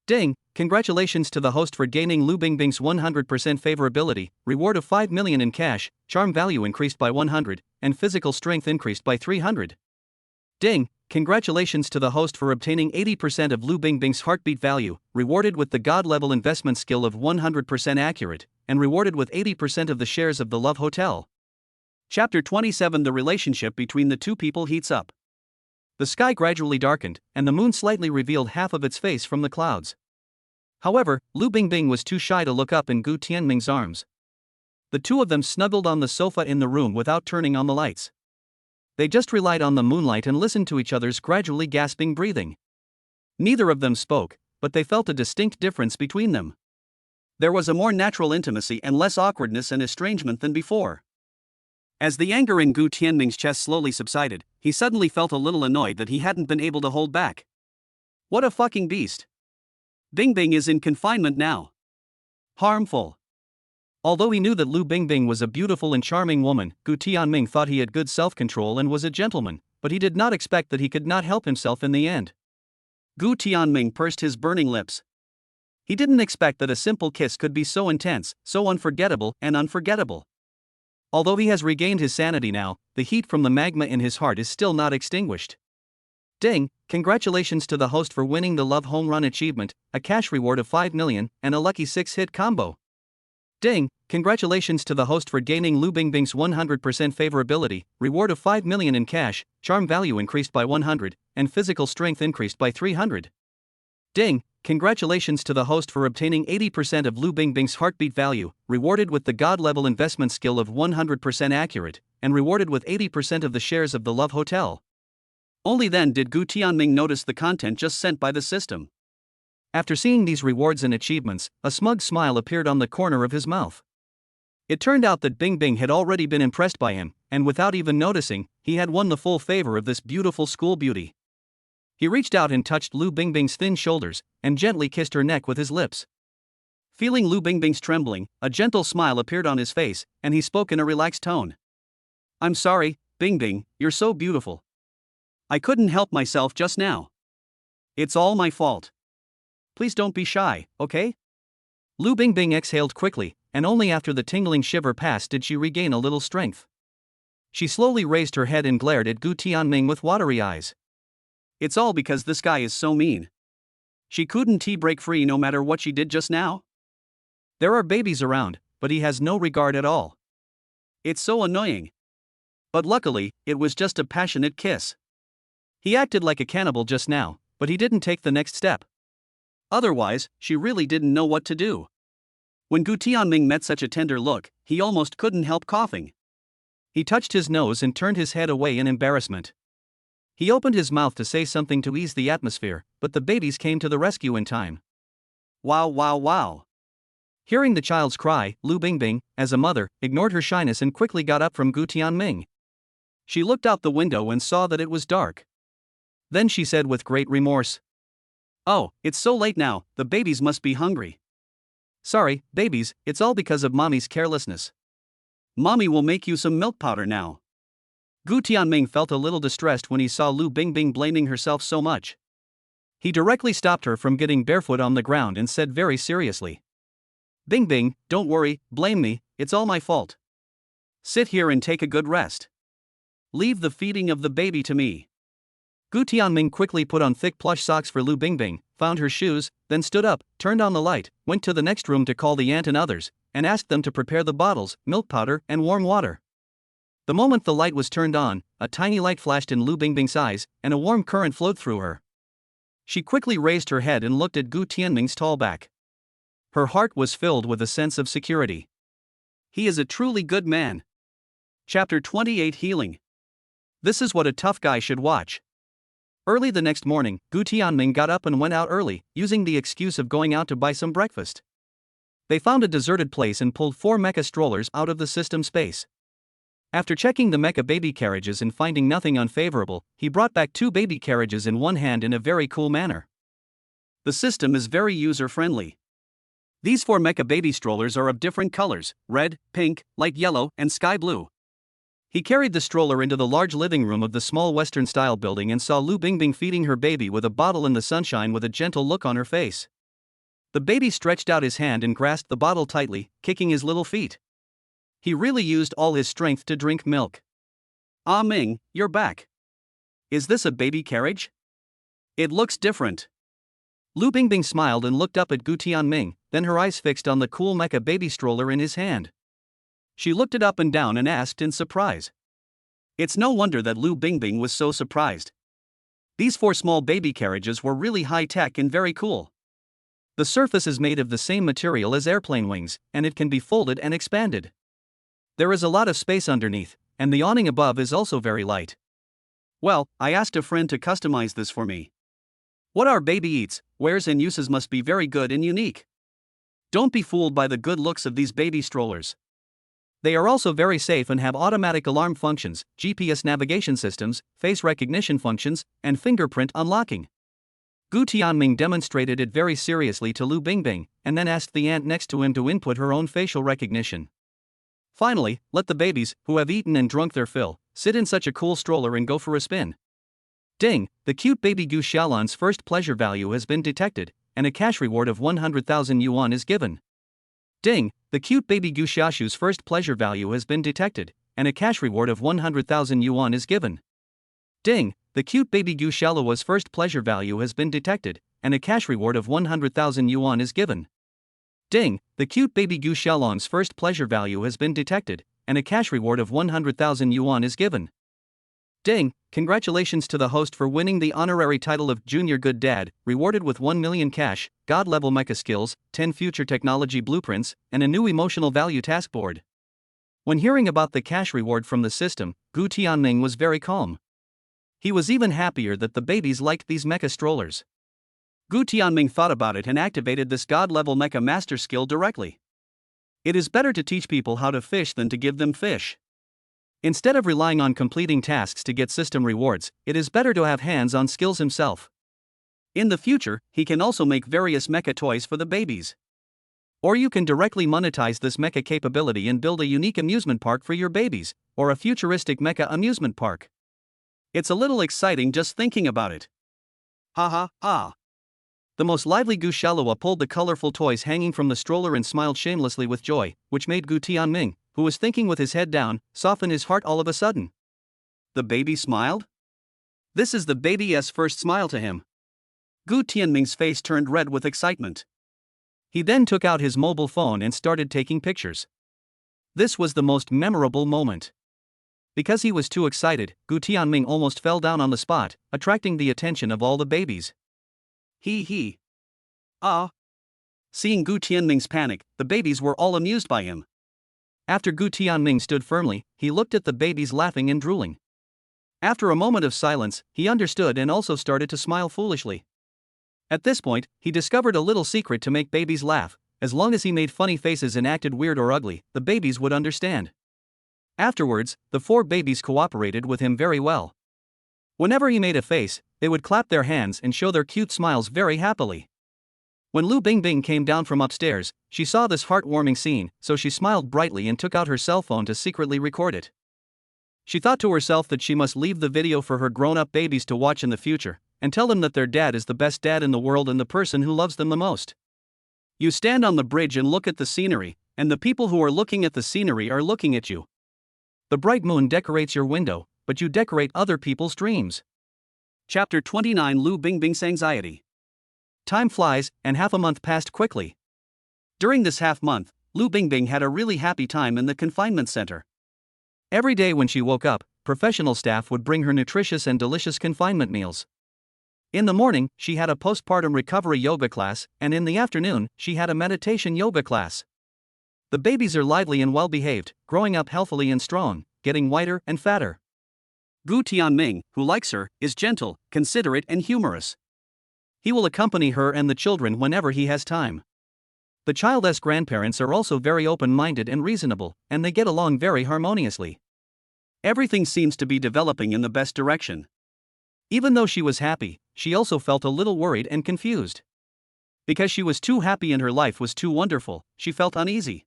Ding, congratulations to the host for gaining Lu Bingbing's 100% favorability, reward of 5 million in cash, charm value increased by 100, and physical strength increased by 300. Ding, congratulations to the host for obtaining 80% of Lu Bingbing's heartbeat value, rewarded with the God-level investment skill of 100% accurate, and rewarded with 80% of the shares of the Love Hotel. Chapter 27. The relationship between the two people heats up. The sky gradually darkened, and the moon slightly revealed half of its face from the clouds. However, Lu Bingbing was too shy to look up in Gu Tianming's arms. The two of them snuggled on the sofa in the room without turning on the lights. They just relied on the moonlight and listened to each other's gradually gasping breathing. Neither of them spoke, but they felt a distinct difference between them. There was a more natural intimacy and less awkwardness and estrangement than before. As the anger in Gu Tianming's chest slowly subsided, he suddenly felt a little annoyed that he hadn't been able to hold back. What a fucking beast. Bingbing is in confinement now. Harmful. Although he knew that Lu Bingbing was a beautiful and charming woman, Gu Tianming thought he had good self-control and was a gentleman, but he did not expect that he could not help himself in the end. Gu Tianming pursed his burning lips. He didn't expect that a simple kiss could be so intense, so unforgettable, and unforgettable. Although he has regained his sanity now, the heat from the magma in his heart is still not extinguished. Ding, congratulations to the host for winning the Love Home Run Achievement, a cash reward of 5 million, and a lucky 6-hit combo. Ding, congratulations to the host for gaining Lu Bingbing's 100% favorability, reward of 5 million in cash, charm value increased by 100, and physical strength increased by 300. Ding, congratulations to the host for obtaining 80% of Lu Bingbing's heartbeat value, rewarded with the God-level investment skill of 100% accurate, and rewarded with 80% of the shares of the Love Hotel. Only then did Gu Tianming notice the content just sent by the system. After seeing these rewards and achievements, a smug smile appeared on the corner of his mouth. It turned out that Bingbing had already been impressed by him, and without even noticing, he had won the full favor of this beautiful school beauty. He reached out and touched Lu Bingbing's thin shoulders, and gently kissed her neck with his lips. Feeling Lu Bingbing's trembling, a gentle smile appeared on his face, and he spoke in a relaxed tone. I'm sorry, Bingbing, you're so beautiful. I couldn't help myself just now. It's all my fault. Please don't be shy, okay? Lu Bingbing exhaled quickly, and only after the tingling shiver passed did she regain a little strength. She slowly raised her head and glared at Gu Tianming with watery eyes. It's all because this guy is so mean. She couldn't break free no matter what she did just now. There are babies around, but he has no regard at all. It's so annoying. But luckily, it was just a passionate kiss. He acted like a cannibal just now, but he didn't take the next step. Otherwise, she really didn't know what to do. When Gu Tianming met such a tender look, he almost couldn't help coughing. He touched his nose and turned his head away in embarrassment. He opened his mouth to say something to ease the atmosphere, but the babies came to the rescue in time. Wow, wow, wow. Hearing the child's cry, Lu Bingbing, as a mother, ignored her shyness and quickly got up from Gu Tianming. She looked out the window and saw that it was dark. Then she said with great remorse, "Oh, it's so late now, the babies must be hungry. Sorry, babies, it's all because of mommy's carelessness. Mommy will make you some milk powder now." Gu Tianming felt a little distressed when he saw Lu Bingbing blaming herself so much. He directly stopped her from getting barefoot on the ground and said very seriously, "Bingbing, don't worry, blame me, it's all my fault. Sit here and take a good rest. Leave the feeding of the baby to me." Gu Tianming quickly put on thick plush socks for Lu Bingbing, found her shoes, then stood up, turned on the light, went to the next room to call the aunt and others, and asked them to prepare the bottles, milk powder, and warm water. The moment the light was turned on, a tiny light flashed in Lu Bingbing's eyes, and a warm current flowed through her. She quickly raised her head and looked at Gu Tianming's tall back. Her heart was filled with a sense of security. He is a truly good man. Chapter 28 Healing. This is what a tough guy should watch. Early the next morning, Gu Tianming got up and went out early, using the excuse of going out to buy some breakfast. They found a deserted place and pulled 4 mecha strollers out of the system space. After checking the mecha baby carriages and finding nothing unfavorable, he brought back 2 baby carriages in one hand in a very cool manner. The system is very user-friendly. These 4 mecha baby strollers are of different colors: red, pink, light yellow, and sky blue. He carried the stroller into the large living room of the small Western-style building and saw Lu Bingbing feeding her baby with a bottle in the sunshine with a gentle look on her face. The baby stretched out his hand and grasped the bottle tightly, kicking his little feet. He really used all his strength to drink milk. "Ah Ming, you're back. Is this a baby carriage? It looks different." Lu Bingbing smiled and looked up at Gu Tianming, then her eyes fixed on the cool mecha baby stroller in his hand. She looked it up and down and asked in surprise. It's no wonder that Lu Bingbing was so surprised. These 4 small baby carriages were really high-tech and very cool. The surface is made of the same material as airplane wings, and it can be folded and expanded. There is a lot of space underneath, and the awning above is also very light. Well, I asked a friend to customize this for me. What our baby eats, wears and uses must be very good and unique. Don't be fooled by the good looks of these baby strollers. They are also very safe and have automatic alarm functions, GPS navigation systems, face recognition functions, and fingerprint unlocking. Gu Tianming demonstrated it very seriously to Lu Bingbing, and then asked the aunt next to him to input her own facial recognition. Finally, let the babies, who have eaten and drunk their fill, sit in such a cool stroller and go for a spin. Ding, the cute baby Gu Xiaolan's first pleasure value has been detected, and a cash reward of 100,000 yuan is given. Ding, the cute baby Gu Xiaoshu's first pleasure value has been detected, and a cash reward of 100,000 yuan is given. Ding, the cute baby Gu Xiaolua's first pleasure value has been detected, and a cash reward of 100,000 yuan is given. Ding, the cute baby Gu Xiaolong's first pleasure value has been detected, and a cash reward of 100,000 yuan is given. Ding, congratulations to the host for winning the honorary title of Junior Good Dad, rewarded with 1 million cash, God-level mecha skills, 10 future technology blueprints, and a new emotional value task board. When hearing about the cash reward from the system, Gu Tianming was very calm. He was even happier that the babies liked these mecha strollers. Gu Tianming thought about it and activated this God-level mecha master skill directly. It is better to teach people how to fish than to give them fish. Instead of relying on completing tasks to get system rewards, it is better to have hands-on skills himself. In the future, he can also make various mecha toys for the babies. Or you can directly monetize this mecha capability and build a unique amusement park for your babies, or a futuristic mecha amusement park. It's a little exciting just thinking about it. Haha, ah. The most lively Gu Shalua pulled the colorful toys hanging from the stroller and smiled shamelessly with joy, which made Gu Tianming, who was thinking with his head down, soften his heart all of a sudden. The baby smiled? This is the baby's first smile to him. Gu Tianming's face turned red with excitement. He then took out his mobile phone and started taking pictures. This was the most memorable moment. Because he was too excited, Gu Tianming almost fell down on the spot, attracting the attention of all the babies. He. Ah. Seeing Gu Tianming's panic, the babies were all amused by him. After Gu Tianming stood firmly, he looked at the babies laughing and drooling. After a moment of silence, he understood and also started to smile foolishly. At this point, he discovered a little secret to make babies laugh. As long as he made funny faces and acted weird or ugly, the babies would understand. Afterwards, the 4 babies cooperated with him very well. Whenever he made a face, they would clap their hands and show their cute smiles very happily. When Lu Bingbing came down from upstairs, she saw this heartwarming scene, so she smiled brightly and took out her cell phone to secretly record it. She thought to herself that she must leave the video for her grown-up babies to watch in the future, and tell them that their dad is the best dad in the world and the person who loves them the most. You stand on the bridge and look at the scenery, and the people who are looking at the scenery are looking at you. The bright moon decorates your window, but you decorate other people's dreams. Chapter 29 Lu Bingbing's Anxiety. Time flies, and half a month passed quickly. During this half month, Lu Bingbing had a really happy time in the confinement center. Every day when she woke up, professional staff would bring her nutritious and delicious confinement meals. In the morning, she had a postpartum recovery yoga class, and in the afternoon, she had a meditation yoga class. The babies are lively and well-behaved, growing up healthily and strong, getting whiter and fatter. Gu Tianming, who likes her, is gentle, considerate and humorous. He will accompany her and the children whenever he has time. The child's grandparents are also very open-minded and reasonable, and they get along very harmoniously. Everything seems to be developing in the best direction. Even though she was happy, she also felt a little worried and confused. Because she was too happy and her life was too wonderful, she felt uneasy.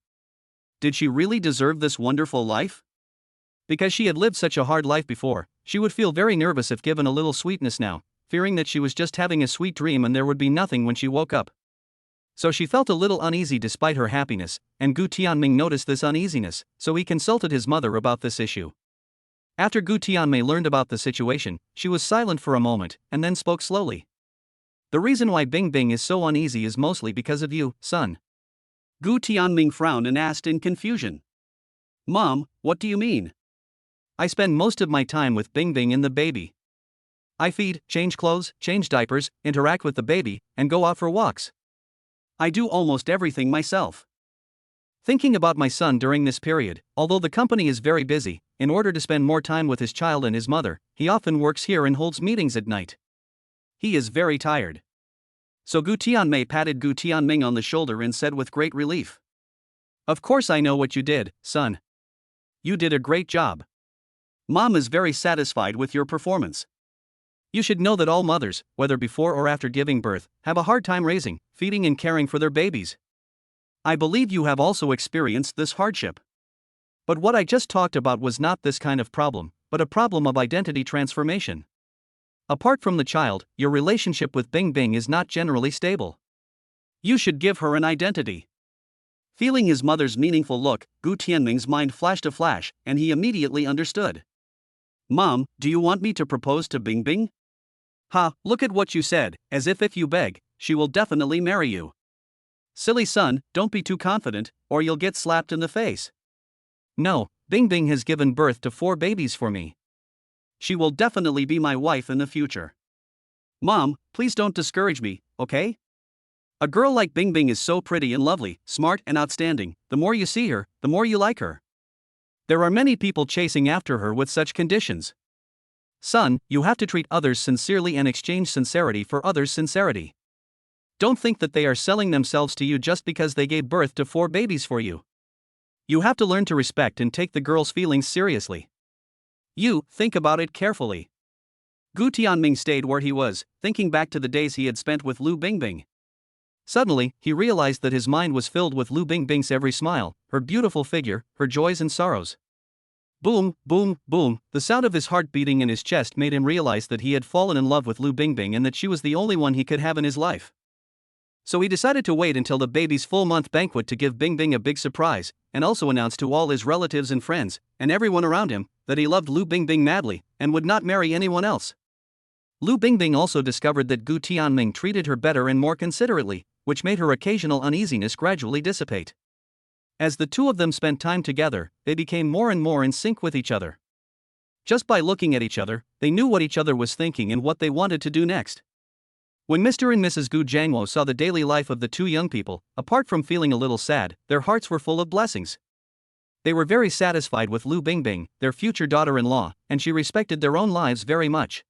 Did she really deserve this wonderful life? Because she had lived such a hard life before, she would feel very nervous if given a little sweetness now, fearing that she was just having a sweet dream and there would be nothing when she woke up. So she felt a little uneasy despite her happiness, and Gu Tianming noticed this uneasiness, so he consulted his mother about this issue. After Gu Tianmei learned about the situation, she was silent for a moment, and then spoke slowly. The reason why Bingbing is so uneasy is mostly because of you, son. Gu Tianming frowned and asked in confusion. Mom, what do you mean? I spend most of my time with Bingbing and the baby. I feed, change clothes, change diapers, interact with the baby, and go out for walks. I do almost everything myself. Thinking about my son during this period, although the company is very busy, in order to spend more time with his child and his mother, he often works here and holds meetings at night. He is very tired. So Gu Tianmei patted Gu Tianming on the shoulder and said with great relief. Of course I know what you did, son. You did a great job. Mom is very satisfied with your performance. You should know that all mothers, whether before or after giving birth, have a hard time raising, feeding and caring for their babies. I believe you have also experienced this hardship. But what I just talked about was not this kind of problem, but a problem of identity transformation. Apart from the child, your relationship with Bingbing is not generally stable. You should give her an identity. Feeling his mother's meaningful look, Gu Tianming's mind flashed a flash, and he immediately understood. Mom, do you want me to propose to Bingbing? Ha, look at what you said, as if you beg, she will definitely marry you. Silly son, don't be too confident, or you'll get slapped in the face. No, Bingbing has given birth to 4 babies for me. She will definitely be my wife in the future. Mom, please don't discourage me, okay? A girl like Bingbing is so pretty and lovely, smart and outstanding. The more you see her, the more you like her. There are many people chasing after her with such conditions. Son, you have to treat others sincerely and exchange sincerity for others' sincerity. Don't think that they are selling themselves to you just because they gave birth to 4 babies for you. You have to learn to respect and take the girl's feelings seriously. You, think about it carefully. Gu Tianming stayed where he was, thinking back to the days he had spent with Lu Bingbing. Suddenly, he realized that his mind was filled with Lu Bingbing's every smile, her beautiful figure, her joys and sorrows. Boom, boom, boom, the sound of his heart beating in his chest made him realize that he had fallen in love with Lu Bingbing and that she was the only one he could have in his life. So he decided to wait until the baby's full-month banquet to give Bingbing a big surprise, and also announce to all his relatives and friends, and everyone around him, that he loved Lu Bingbing madly, and would not marry anyone else. Lu Bingbing also discovered that Gu Tianming treated her better and more considerately, which made her occasional uneasiness gradually dissipate. As the two of them spent time together, they became more and more in sync with each other. Just by looking at each other, they knew what each other was thinking and what they wanted to do next. When Mr. and Mrs. Gu Jiangwo saw the daily life of the two young people, apart from feeling a little sad, their hearts were full of blessings. They were very satisfied with Lu Bingbing, their future daughter-in-law, and she respected their own lives very much.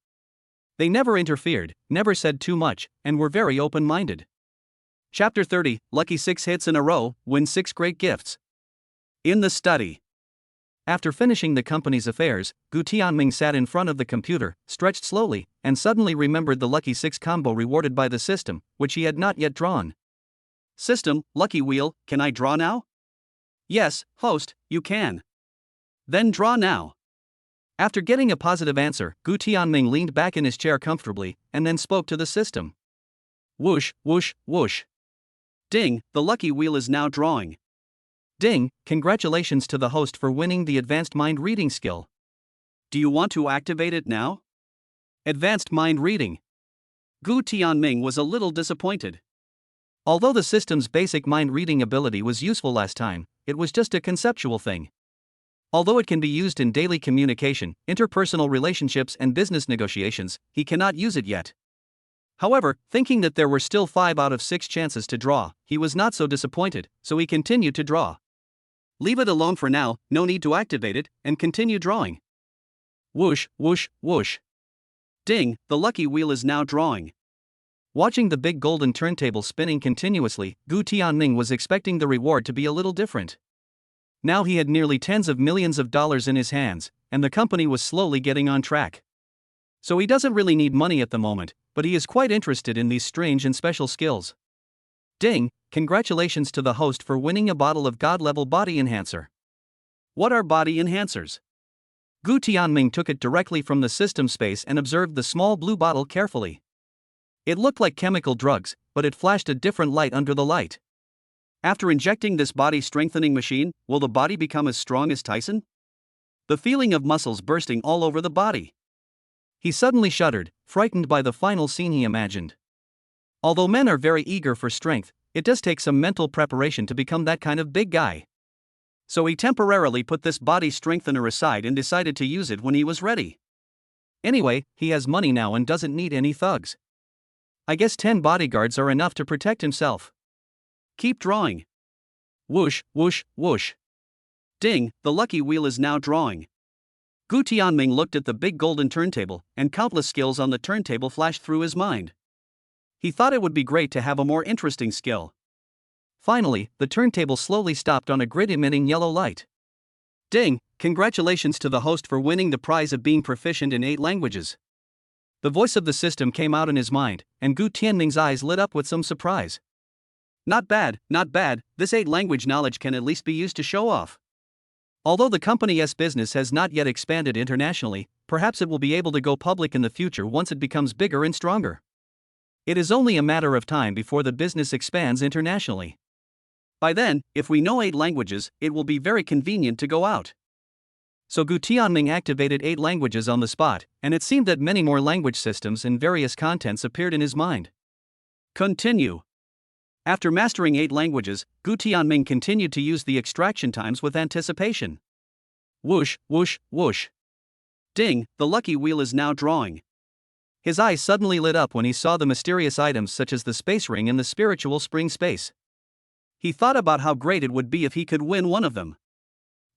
They never interfered, never said too much, and were very open-minded. Chapter 30, Lucky 6 hits in a row, win 6 great gifts. In the study. After finishing the company's affairs, Gu Tianming sat in front of the computer, stretched slowly, and suddenly remembered the Lucky 6 combo rewarded by the system, which he had not yet drawn. System, Lucky Wheel, can I draw now? Yes, host, you can. Then draw now. After getting a positive answer, Gu Tianming leaned back in his chair comfortably, and then spoke to the system. Whoosh, whoosh, whoosh. Ding, the lucky wheel is now drawing. Ding, congratulations to the host for winning the advanced mind reading skill. Do you want to activate it now? Advanced mind reading. Gu Tianming was a little disappointed. Although the system's basic mind reading ability was useful last time, it was just a conceptual thing. Although it can be used in daily communication, interpersonal relationships and business negotiations, he cannot use it yet. However, thinking that there were still 5 out of 6 chances to draw, he was not so disappointed, so he continued to draw. Leave it alone for now, no need to activate it, and continue drawing. Whoosh, whoosh, whoosh. Ding, the lucky wheel is now drawing. Watching the big golden turntable spinning continuously, Gu Tianming was expecting the reward to be a little different. Now he had nearly tens of millions of dollars in his hands, and the company was slowly getting on track. So he doesn't really need money at the moment, but he is quite interested in these strange and special skills. Ding, congratulations to the host for winning a bottle of God-level body enhancer. What are body enhancers? Gu Tianming took it directly from the system space and observed the small blue bottle carefully. It looked like chemical drugs, but it flashed a different light under the light. After injecting this body-strengthening machine, will the body become as strong as Tyson? The feeling of muscles bursting all over the body. He suddenly shuddered, frightened by the final scene he imagined. Although men are very eager for strength, it does take some mental preparation to become that kind of big guy. So he temporarily put this body strengthener aside and decided to use it when he was ready. Anyway, he has money now and doesn't need any thugs. I guess 10 bodyguards are enough to protect himself. Keep drawing. Whoosh, whoosh, whoosh. Ding, the lucky wheel is now drawing. Gu Tianming looked at the big golden turntable, and countless skills on the turntable flashed through his mind. He thought it would be great to have a more interesting skill. Finally, the turntable slowly stopped on a grid emitting yellow light. Ding, congratulations to the host for winning the prize of being proficient in 8 languages. The voice of the system came out in his mind, and Gu Tianming's eyes lit up with some surprise. Not bad, this 8 language knowledge can at least be used to show off. Although the company's business has not yet expanded internationally, perhaps it will be able to go public in the future once it becomes bigger and stronger. It is only a matter of time before the business expands internationally. By then, if we know 8 languages, it will be very convenient to go out. So Gu Tianming activated 8 languages on the spot, and it seemed that many more language systems and various contents appeared in his mind. Continue. After mastering 8 languages, Gu Tianming continued to use the extraction times with anticipation. Whoosh, whoosh, whoosh. Ding, the lucky wheel is now drawing. His eyes suddenly lit up when he saw the mysterious items such as the space ring and the spiritual spring space. He thought about how great it would be if he could win one of them.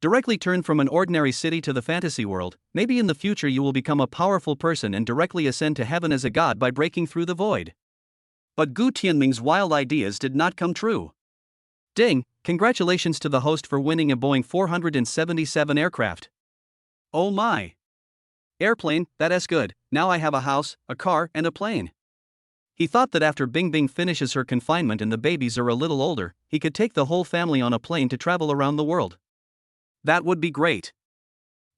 Directly turn from an ordinary city to the fantasy world, maybe in the future you will become a powerful person and directly ascend to heaven as a god by breaking through the void. But Gu Tianming's wild ideas did not come true. Ding, congratulations to the host for winning a Boeing 477 aircraft. Oh my! Airplane, that's good, now I have a house, a car, and a plane. He thought that after Bing Bing finishes her confinement and the babies are a little older, he could take the whole family on a plane to travel around the world. That would be great.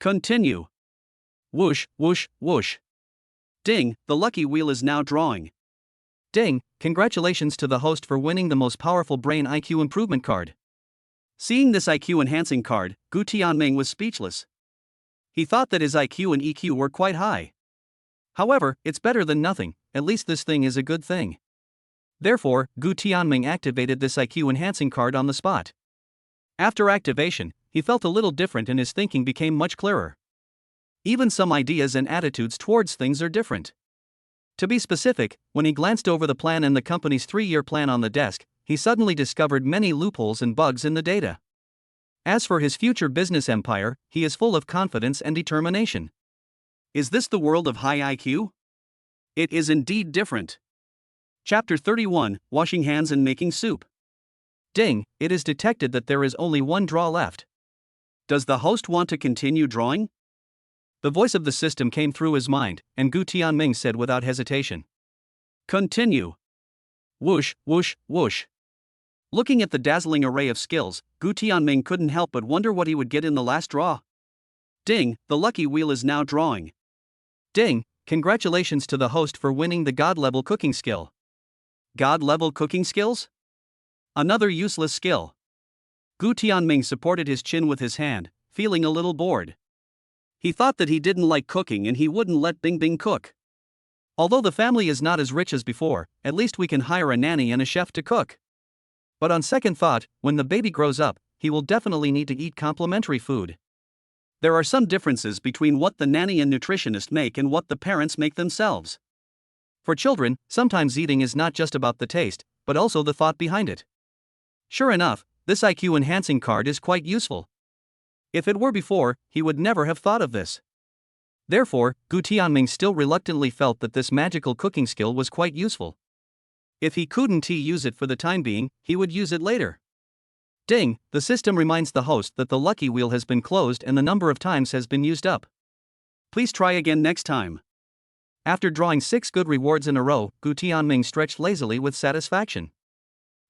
Continue. Whoosh, whoosh, whoosh. Ding, the lucky wheel is now drawing. Ding, congratulations to the host for winning the most powerful brain IQ improvement card. Seeing this IQ enhancing card, Gu Tianming was speechless. He thought that his IQ and EQ were quite high. However, it's better than nothing, at least this thing is a good thing. Therefore, Gu Tianming activated this IQ enhancing card on the spot. After activation, he felt a little different and his thinking became much clearer. Even some ideas and attitudes towards things are different. To be specific, when he glanced over the plan and the company's 3-year plan on the desk, he suddenly discovered many loopholes and bugs in the data. As for his future business empire, he is full of confidence and determination. Is this the world of high IQ? It is indeed different. Chapter 31, Washing Hands and Making Soup. Ding, it is detected that there is only one draw left. Does the host want to continue drawing? The voice of the system came through his mind, and Gu Tianming said without hesitation. Continue. Whoosh, whoosh, whoosh. Looking at the dazzling array of skills, Gu Tianming couldn't help but wonder what he would get in the last draw. Ding, the lucky wheel is now drawing. Ding, congratulations to the host for winning the God-level cooking skill. God-level cooking skills? Another useless skill. Gu Tianming supported his chin with his hand, feeling a little bored. He thought that he didn't like cooking and he wouldn't let Bing Bing cook. Although the family is not as rich as before, at least we can hire a nanny and a chef to cook. But on second thought, when the baby grows up, he will definitely need to eat complimentary food. There are some differences between what the nanny and nutritionist make and what the parents make themselves. For children, sometimes eating is not just about the taste, but also the thought behind it. Sure enough, this IQ enhancing card is quite useful. If it were before, he would never have thought of this. Therefore, Gu Tianming still reluctantly felt that this magical cooking skill was quite useful. If he couldn't use it for the time being, he would use it later. Ding, the system reminds the host that the lucky wheel has been closed and the number of times has been used up. Please try again next time. After drawing 6 good rewards in a row, Gu Tianming stretched lazily with satisfaction.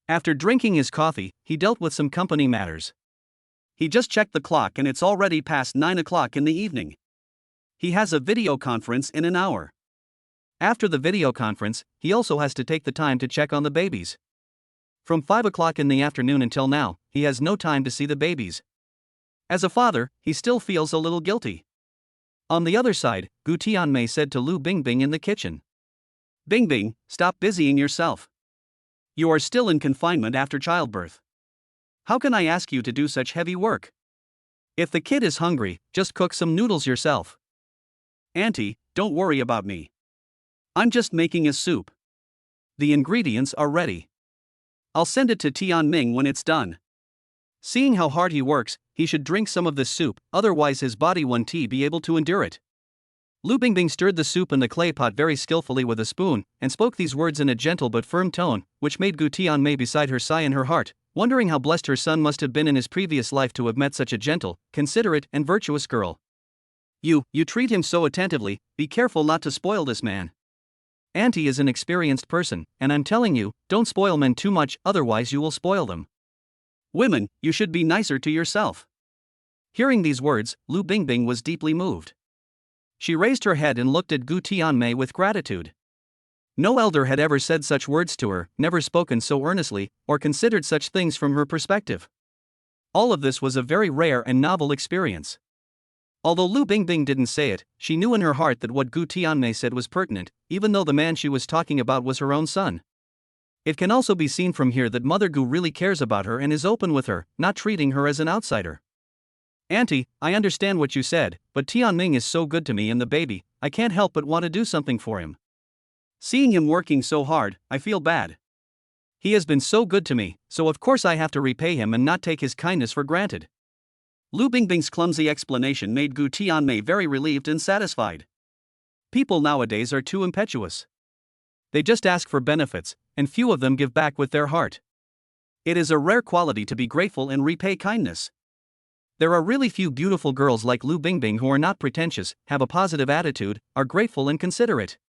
After drinking his coffee, he dealt with some company matters. He just checked the clock and it's already past 9 o'clock in the evening. He has a video conference in an hour. After the video conference, he also has to take the time to check on the babies. From 5 o'clock in the afternoon until now, he has no time to see the babies. As a father, he still feels a little guilty. On the other side, Gu Tianmei said to Lu Bingbing in the kitchen. Bingbing, stop busying yourself. You are still in confinement after childbirth. How can I ask you to do such heavy work? If the kid is hungry, just cook some noodles yourself. Auntie, don't worry about me. I'm just making a soup. The ingredients are ready. I'll send it to Tianming when it's done. Seeing how hard he works, he should drink some of this soup, otherwise his body won't be able to endure it. Lu Bingbing stirred the soup in the clay pot very skillfully with a spoon, and spoke these words in a gentle but firm tone, which made Gu Tianmei beside her sigh in her heart, wondering how blessed her son must have been in his previous life to have met such a gentle, considerate, and virtuous girl. You treat him so attentively, be careful not to spoil this man. Auntie is an experienced person, and I'm telling you, don't spoil men too much, otherwise you will spoil them. Women, you should be nicer to yourself. Hearing these words, Lu Bingbing was deeply moved. She raised her head and looked at Gu Tianmei with gratitude. No elder had ever said such words to her, never spoken so earnestly, or considered such things from her perspective. All of this was a very rare and novel experience. Although Lu Bingbing didn't say it, she knew in her heart that what Gu Tianmei said was pertinent, even though the man she was talking about was her own son. It can also be seen from here that Mother Gu really cares about her and is open with her, not treating her as an outsider. Auntie, I understand what you said, but Tianming is so good to me and the baby, I can't help but want to do something for him. Seeing him working so hard, I feel bad. He has been so good to me, so of course I have to repay him and not take his kindness for granted. Lu Bingbing's clumsy explanation made Gu Tianmei very relieved and satisfied. People nowadays are too impetuous. They just ask for benefits, and few of them give back with their heart. It is a rare quality to be grateful and repay kindness. There are really few beautiful girls like Lu Bingbing who are not pretentious, have a positive attitude, are grateful and considerate.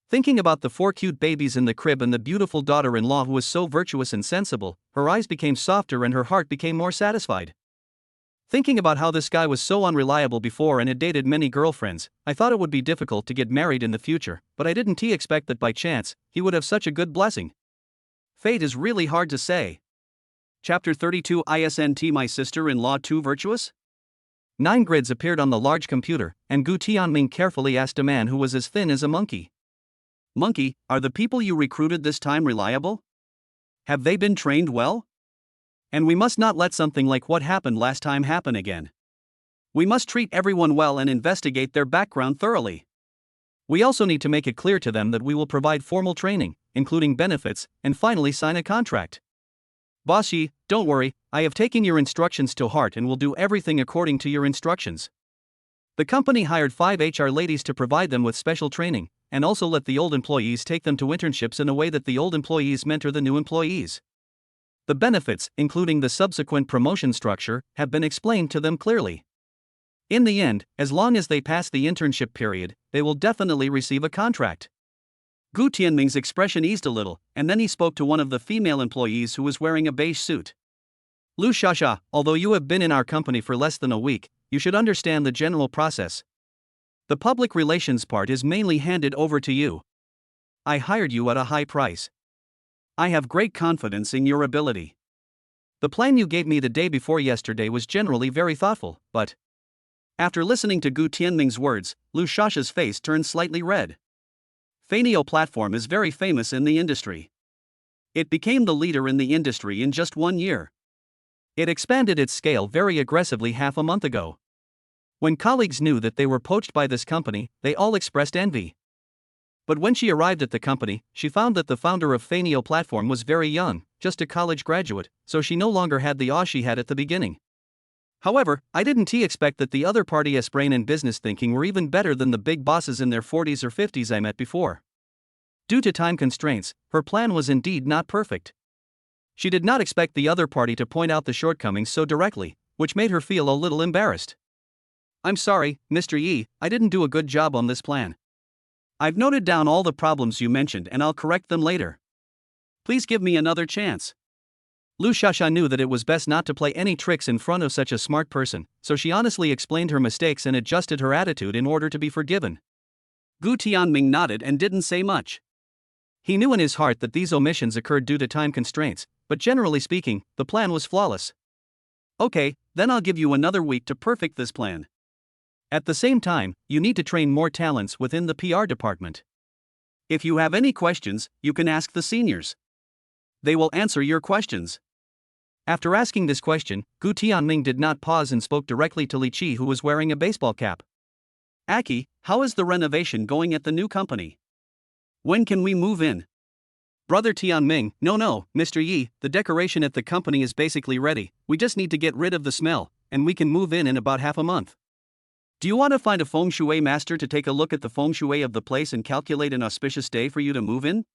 Thinking about the 4 cute babies in the crib and the beautiful daughter-in-law who was so virtuous and sensible, her eyes became softer and her heart became more satisfied. Thinking about how this guy was so unreliable before and had dated many girlfriends, I thought it would be difficult to get married in the future, but I didn't expect that by chance, he would have such a good blessing. Fate is really hard to say. Chapter 32 Isn't my sister-in-law too virtuous? 9 grids appeared on the large computer, and Gu Tianming carefully asked a man who was as thin as a monkey. Monkey, are the people you recruited this time reliable? Have they been trained well? And we must not let something like what happened last time happen again. We must treat everyone well and investigate their background thoroughly. We also need to make it clear to them that we will provide formal training, including benefits, and finally sign a contract. Boss Yi, don't worry, I have taken your instructions to heart and will do everything according to your instructions. The company hired 5 HR ladies to provide them with special training, and also let the old employees take them to internships in a way that the old employees mentor the new employees. The benefits, including the subsequent promotion structure, have been explained to them clearly. In the end, as long as they pass the internship period, they will definitely receive a contract. Gu Tianming's expression eased a little, and then he spoke to one of the female employees who was wearing a beige suit. Lu Shasha, although you have been in our company for less than a week, you should understand the general process. The public relations part is mainly handed over to you. I hired you at a high price. I have great confidence in your ability. The plan you gave me the day before yesterday was generally very thoughtful, but... After listening to Gu Tianming's words, Lu Shasha's face turned slightly red. Fanio platform is very famous in the industry. It became the leader in the industry in just 1 year. It expanded its scale very aggressively half a month ago. When colleagues knew that they were poached by this company, they all expressed envy. But when she arrived at the company, she found that the founder of Fanio platform was very young, just a college graduate, so she no longer had the awe she had at the beginning. However, I didn't expect that the other party's brain and business thinking were even better than the big bosses in their 40s or 50s I met before. Due to time constraints, her plan was indeed not perfect. She did not expect the other party to point out the shortcomings so directly, which made her feel a little embarrassed. I'm sorry, Mr. Yi, I didn't do a good job on this plan. I've noted down all the problems you mentioned and I'll correct them later. Please give me another chance. Lu Shasha knew that it was best not to play any tricks in front of such a smart person, so she honestly explained her mistakes and adjusted her attitude in order to be forgiven. Gu Tianming nodded and didn't say much. He knew in his heart that these omissions occurred due to time constraints, but generally speaking, the plan was flawless. Okay, then I'll give you another week to perfect this plan. At the same time, you need to train more talents within the PR department. If you have any questions, you can ask the seniors. They will answer your questions. After asking this question, Gu Tianming did not pause and spoke directly to Li Qi, who was wearing a baseball cap. Aki, how is the renovation going at the new company? When can we move in? Brother Tianming, no, Mr. Yi, the decoration at the company is basically ready, we just need to get rid of the smell, and we can move in about half a month. Do you want to find a feng shui master to take a look at the feng shui of the place and calculate an auspicious day for you to move in?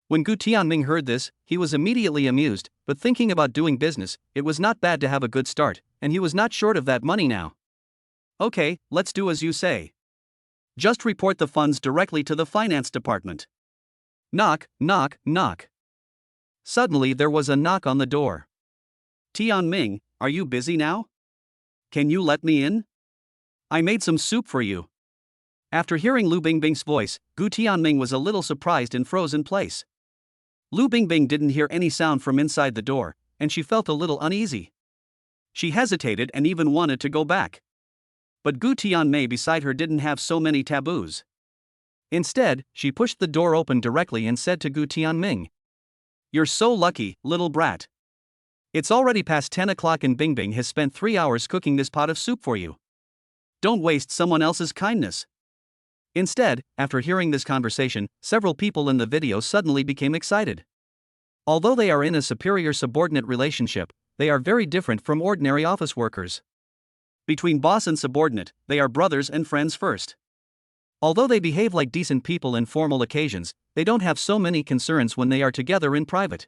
When Gu Tianming heard this, he was immediately amused, but thinking about doing business, it was not bad to have a good start, and he was not short of that money now. Okay, let's do as you say. Just report the funds directly to the finance department. Knock, knock, knock. Suddenly there was a knock on the door. Tianming, are you busy now? Can you let me in? I made some soup for you. After hearing Lu Bingbing's voice, Gu Tianming was a little surprised and froze in place. Lu Bingbing didn't hear any sound from inside the door, and she felt a little uneasy. She hesitated and even wanted to go back. But Gu Tianmei beside her didn't have so many taboos. Instead, she pushed the door open directly and said to Gu Tianming, "You're so lucky, little brat. It's already past 10 o'clock and Bingbing has spent 3 hours cooking this pot of soup for you. Don't waste someone else's kindness." Instead, after hearing this conversation, several people in the video suddenly became excited. Although they are in a superior-subordinate relationship, they are very different from ordinary office workers. Between boss and subordinate, they are brothers and friends first. Although they behave like decent people in formal occasions, they don't have so many concerns when they are together in private.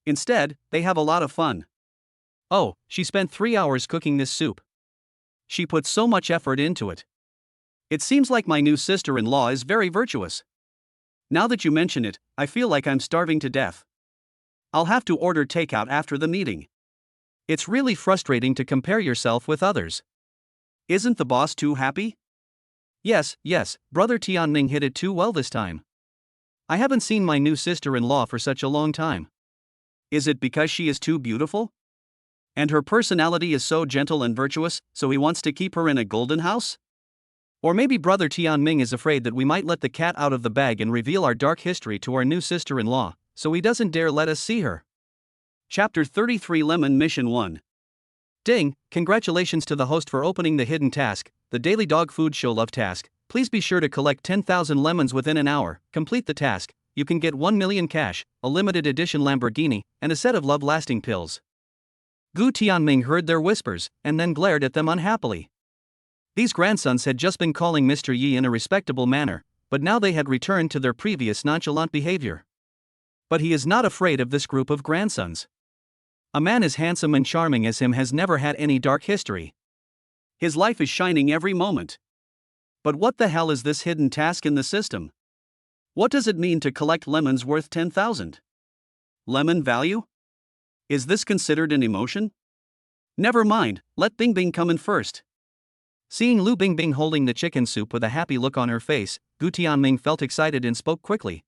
Instead, they have a lot of fun. Oh, she spent 3 hours cooking this soup. She put so much effort into it. It seems like my new sister-in-law is very virtuous. Now that you mention it, I feel like I'm starving to death. I'll have to order takeout after the meeting. It's really frustrating to compare yourself with others. Isn't the boss too happy? Yes, brother Tianming hit it too well this time. I haven't seen my new sister-in-law for such a long time. Is it because she is too beautiful? And her personality is so gentle and virtuous, so he wants to keep her in a golden house? Or maybe brother Tianming is afraid that we might let the cat out of the bag and reveal our dark history to our new sister-in-law, so he doesn't dare let us see her. Chapter 33 Lemon Mission 1. Ding! Congratulations to the host for opening the hidden task, the daily dog food show love task. Please be sure to collect 10,000 lemons within an hour. Complete the task. You can get 1 million cash, a limited edition Lamborghini, and a set of love-lasting pills. Gu Tianming heard their whispers, and then glared at them unhappily. These grandsons had just been calling Mr. Yi in a respectable manner, but now they had returned to their previous nonchalant behavior. But he is not afraid of this group of grandsons. A man as handsome and charming as him has never had any dark history. His life is shining every moment. But what the hell is this hidden task in the system? What does it mean to collect lemons worth 10,000? Lemon value? Is this considered an emotion? Never mind, let Bingbing come in first. Seeing Lu Bingbing holding the chicken soup with a happy look on her face, Gu Tianming felt excited and spoke quickly.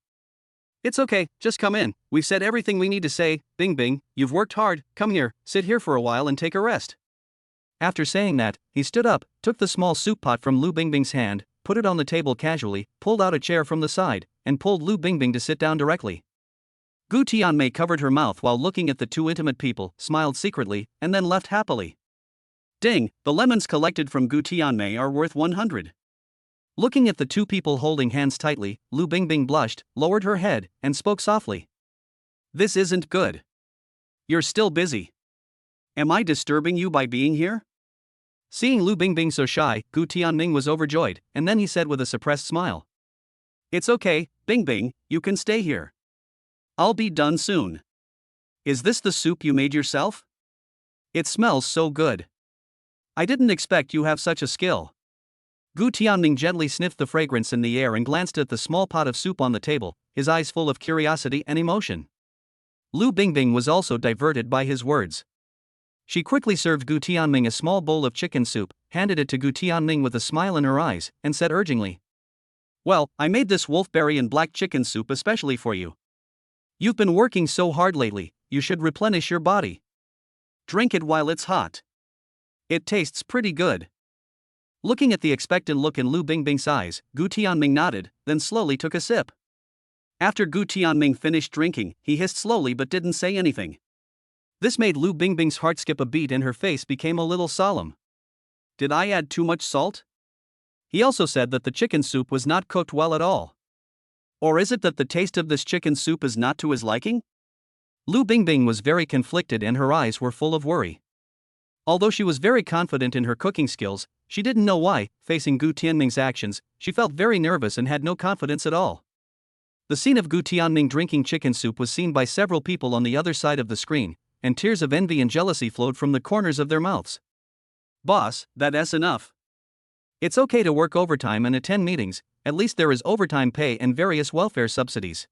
It's okay, just come in, we've said everything we need to say. Bingbing, you've worked hard, come here, sit here for a while and take a rest. After saying that, he stood up, took the small soup pot from Lu Bingbing's hand, put it on the table casually, pulled out a chair from the side, and pulled Lu Bingbing to sit down directly. Gu Tianmei covered her mouth while looking at the two intimate people, smiled secretly, and then left happily. Ding, the lemons collected from Gu Tianmei are worth 100. Looking at the two people holding hands tightly, Lu Bingbing blushed, lowered her head, and spoke softly. This isn't good. You're still busy. Am I disturbing you by being here? Seeing Lu Bingbing so shy, Gu Tianming was overjoyed, and then he said with a suppressed smile. It's okay, Bingbing, you can stay here. I'll be done soon. Is this the soup you made yourself? It smells so good. I didn't expect you have such a skill. Gu Tianming gently sniffed the fragrance in the air and glanced at the small pot of soup on the table, his eyes full of curiosity and emotion. Lu Bingbing was also diverted by his words. She quickly served Gu Tianming a small bowl of chicken soup, handed it to Gu Tianming with a smile in her eyes, and said urgently. Well, I made this wolfberry and black chicken soup especially for you. You've been working so hard lately, you should replenish your body. Drink it while it's hot. It tastes pretty good. Looking at the expectant look in Lu Bingbing's eyes, Gu Tianming nodded, then slowly took a sip. After Gu Tianming finished drinking, he hissed slowly but didn't say anything. This made Lu Bingbing's heart skip a beat and her face became a little solemn. Did I add too much salt? He also said that the chicken soup was not cooked well at all. Or is it that the taste of this chicken soup is not to his liking? Lu Bingbing was very conflicted and her eyes were full of worry. Although she was very confident in her cooking skills, she didn't know why, facing Gu Tianming's actions, she felt very nervous and had no confidence at all. The scene of Gu Tianming drinking chicken soup was seen by several people on the other side of the screen, and tears of envy and jealousy flowed from the corners of their mouths. Boss, that's enough. It's okay to work overtime and attend meetings, at least there is overtime pay and various welfare subsidies.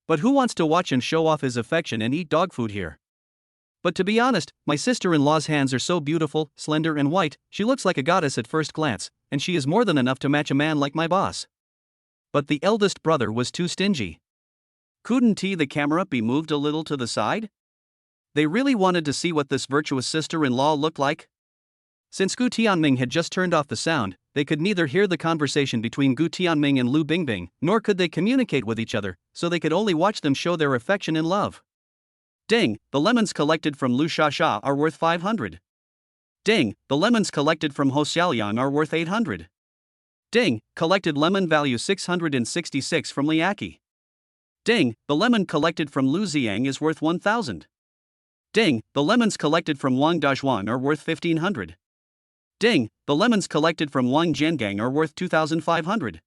But who wants to watch and show off his affection and eat dog food here? But to be honest, my sister-in-law's hands are so beautiful, slender and white, she looks like a goddess at first glance, and she is more than enough to match a man like my boss. But the eldest brother was too stingy. Couldn't the camera be moved a little to the side? They really wanted to see what this virtuous sister-in-law looked like? Since Gu Tianming had just turned off the sound, they could neither hear the conversation between Gu Tianming and Lu Bingbing, nor could they communicate with each other, so they could only watch them show their affection and love. Ding, the lemons collected from Lu Shasha are worth 500. Ding, the lemons collected from Ho Xiaoliang are worth 800. Ding, collected lemon value 666 from Liaki. Ding, the lemon collected from Lu Ziang is worth 1,000. Ding, the lemons collected from Wang Dazhuan are worth 1,500. Ding, the lemons collected from Wang Jiangang are worth 2,500.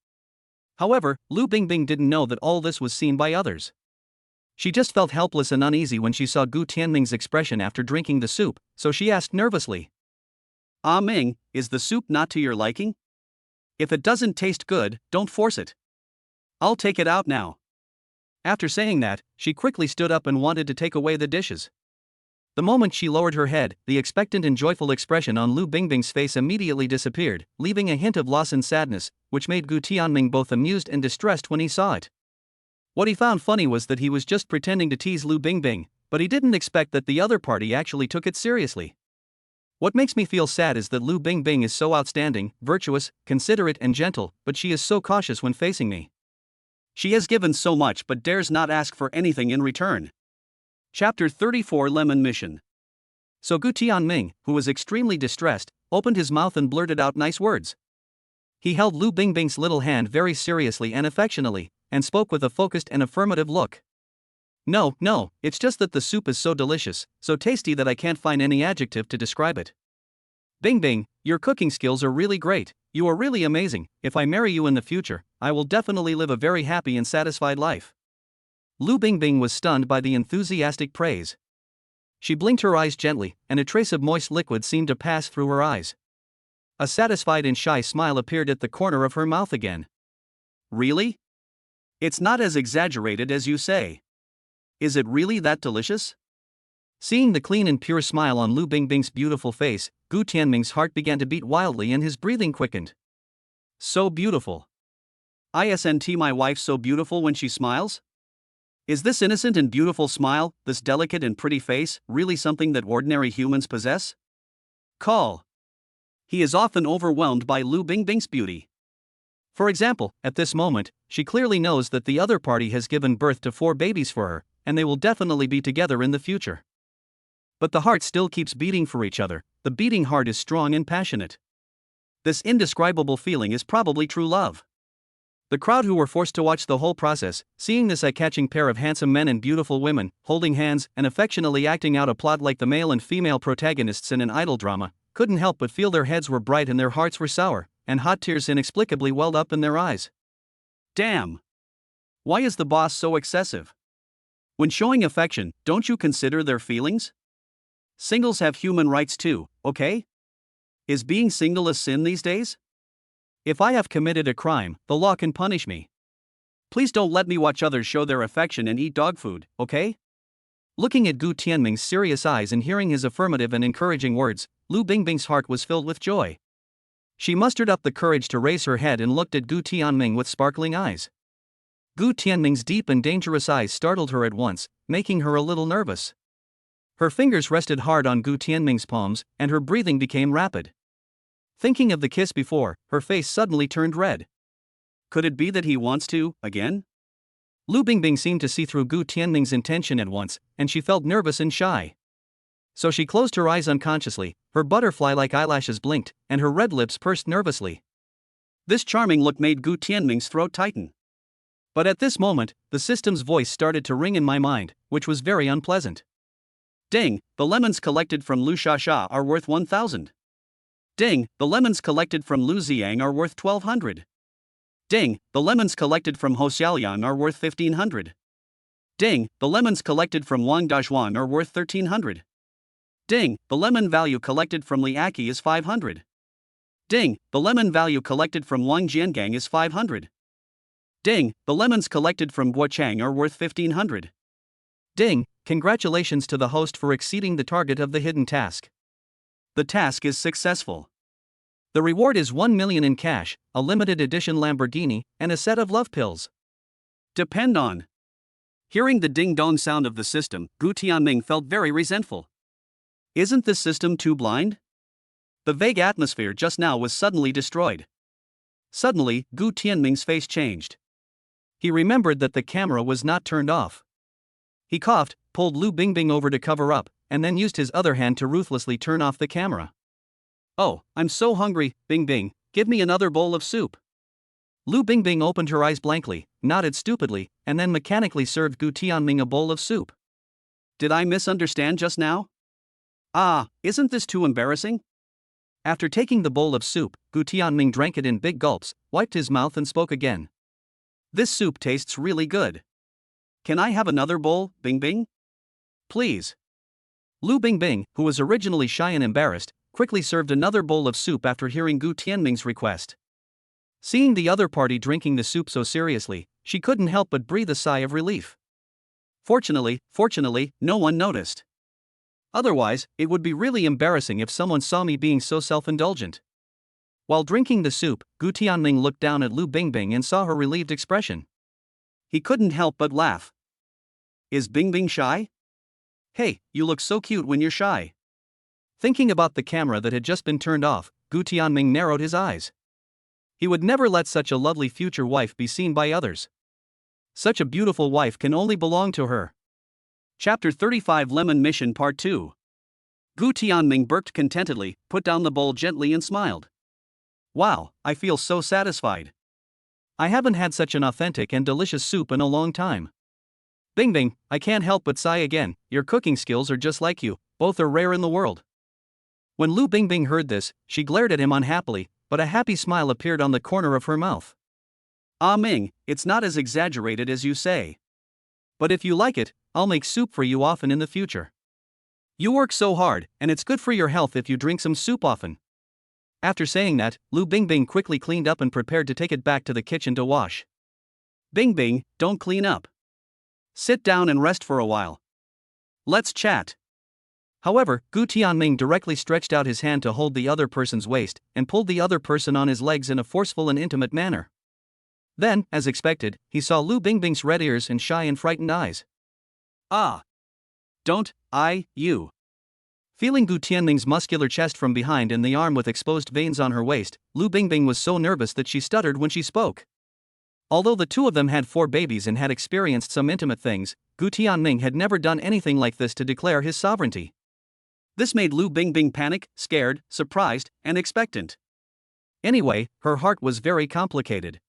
However, Lu Bingbing didn't know that all this was seen by others. She just felt helpless and uneasy when she saw Gu Tianming's expression after drinking the soup, so she asked nervously. Ah Ming, is the soup not to your liking? If it doesn't taste good, don't force it. I'll take it out now. After saying that, she quickly stood up and wanted to take away the dishes. The moment she lowered her head, the expectant and joyful expression on Lu Bingbing's face immediately disappeared, leaving a hint of loss and sadness, which made Gu Tianming both amused and distressed when he saw it. What he found funny was that he was just pretending to tease Lu Bingbing, but he didn't expect that the other party actually took it seriously. What makes me feel sad is that Lu Bingbing is so outstanding, virtuous, considerate and gentle, but she is so cautious when facing me. She has given so much but dares not ask for anything in return. Chapter 34 Lemon Mission. So Gu Tianming, who was extremely distressed, opened his mouth and blurted out nice words. He held Lu Bingbing's little hand very seriously and affectionately, and spoke with a focused and affirmative look. No, it's just that the soup is so delicious, so tasty that I can't find any adjective to describe it. Bingbing, your cooking skills are really great, you are really amazing. If I marry you in the future, I will definitely live a very happy and satisfied life. Lu Bingbing was stunned by the enthusiastic praise. She blinked her eyes gently, and a trace of moist liquid seemed to pass through her eyes. A satisfied and shy smile appeared at the corner of her mouth again. Really? It's not as exaggerated as you say. Is it really that delicious? Seeing the clean and pure smile on Lu Bingbing's beautiful face, Gu Tianming's heart began to beat wildly and his breathing quickened. So beautiful. Isn't my wife so beautiful when she smiles? Is this innocent and beautiful smile, this delicate and pretty face, really something that ordinary humans possess? Call. He is often overwhelmed by Lu Bingbing's beauty. For example, at this moment, she clearly knows that the other party has given birth to 4 babies for her, and they will definitely be together in the future. But the heart still keeps beating for each other, the beating heart is strong and passionate. This indescribable feeling is probably true love. The crowd who were forced to watch the whole process, seeing this eye-catching pair of handsome men and beautiful women, holding hands and affectionately acting out a plot like the male and female protagonists in an idol drama, couldn't help but feel their heads were bright and their hearts were sour, and hot tears inexplicably welled up in their eyes. Damn! Why is the boss so excessive? When showing affection, don't you consider their feelings? Singles have human rights too, okay? Is being single a sin these days? If I have committed a crime, the law can punish me. Please don't let me watch others show their affection and eat dog food, okay? Looking at Gu Tianming's serious eyes and hearing his affirmative and encouraging words, Lu Bingbing's heart was filled with joy. She mustered up the courage to raise her head and looked at Gu Tianming with sparkling eyes. Gu Tianming's deep and dangerous eyes startled her at once, making her a little nervous. Her fingers rested hard on Gu Tianming's palms, and her breathing became rapid. Thinking of the kiss before, her face suddenly turned red. Could it be that he wants to, again? Lu Bingbing seemed to see through Gu Tianming's intention at once, and she felt nervous and shy. So she closed her eyes unconsciously, her butterfly-like eyelashes blinked, and her red lips pursed nervously. This charming look made Gu Tianming's throat tighten. But at this moment, the system's voice started to ring in my mind, which was very unpleasant. Ding, the lemons collected from Lu Shasha are worth 1,000. Ding, the lemons collected from Lu Ziang are worth 1,200. Ding, the lemons collected from Ho Xiaoliang are worth 1,500. Ding, the lemons collected from Wang Dazhuan are worth 1,300. Ding, the lemon value collected from Li Aki is 500. Ding, the lemon value collected from Wang Jiangang is 500. Ding, the lemons collected from Guochang are worth 1,500. Ding, congratulations to the host for exceeding the target of the hidden task. The task is successful. The reward is 1 million in cash, a limited edition Lamborghini, and a set of love pills. Depend on. Hearing the ding-dong sound of the system, Gu Tianming felt very resentful. Isn't this system too blind? The vague atmosphere just now was suddenly destroyed. Suddenly, Gu Tianming's face changed. He remembered that the camera was not turned off. He coughed, pulled Lu Bingbing over to cover up, and then used his other hand to ruthlessly turn off the camera. Oh, I'm so hungry, Bingbing, give me another bowl of soup. Lu Bingbing opened her eyes blankly, nodded stupidly, and then mechanically served Gu Tianming a bowl of soup. Did I misunderstand just now? Ah, isn't this too embarrassing? After taking the bowl of soup, Gu Tianming drank it in big gulps, wiped his mouth and spoke again. This soup tastes really good. Can I have another bowl, Bing Bing? Please. Lu Bingbing, who was originally shy and embarrassed, quickly served another bowl of soup after hearing Gu Tianming's request. Seeing the other party drinking the soup so seriously, she couldn't help but breathe a sigh of relief. Fortunately, no one noticed. Otherwise, it would be really embarrassing if someone saw me being so self-indulgent. While drinking the soup, Gu Tianming looked down at Lu Bingbing and saw her relieved expression. He couldn't help but laugh. Is Bingbing shy? Hey, you look so cute when you're shy. Thinking about the camera that had just been turned off, Gu Tianming narrowed his eyes. He would never let such a lovely future wife be seen by others. Such a beautiful wife can only belong to her. Chapter 35 Lemon Mission Part 2. Gu Tianming burped contentedly, put down the bowl gently and smiled. Wow, I feel so satisfied. I haven't had such an authentic and delicious soup in a long time. Bingbing, I can't help but sigh again, your cooking skills are just like you, both are rare in the world. When Lu Bingbing heard this, she glared at him unhappily, but a happy smile appeared on the corner of her mouth. Ah Ming, it's not as exaggerated as you say. But if you like it, I'll make soup for you often in the future. You work so hard, and it's good for your health if you drink some soup often. After saying that, Lu Bingbing quickly cleaned up and prepared to take it back to the kitchen to wash. Bingbing, don't clean up. Sit down and rest for a while. Let's chat. However, Gu Tianming directly stretched out his hand to hold the other person's waist, and pulled the other person on his legs in a forceful and intimate manner. Then, as expected, he saw Lu Bingbing's red ears and shy and frightened eyes. Ah! Don't, you. Feeling Gu Tianming's muscular chest from behind and the arm with exposed veins on her waist, Lu Bingbing was so nervous that she stuttered when she spoke. Although the two of them had 4 babies and had experienced some intimate things, Gu Tianming had never done anything like this to declare his sovereignty. This made Lu Bingbing panic, scared, surprised, and expectant. Anyway, her heart was very complicated.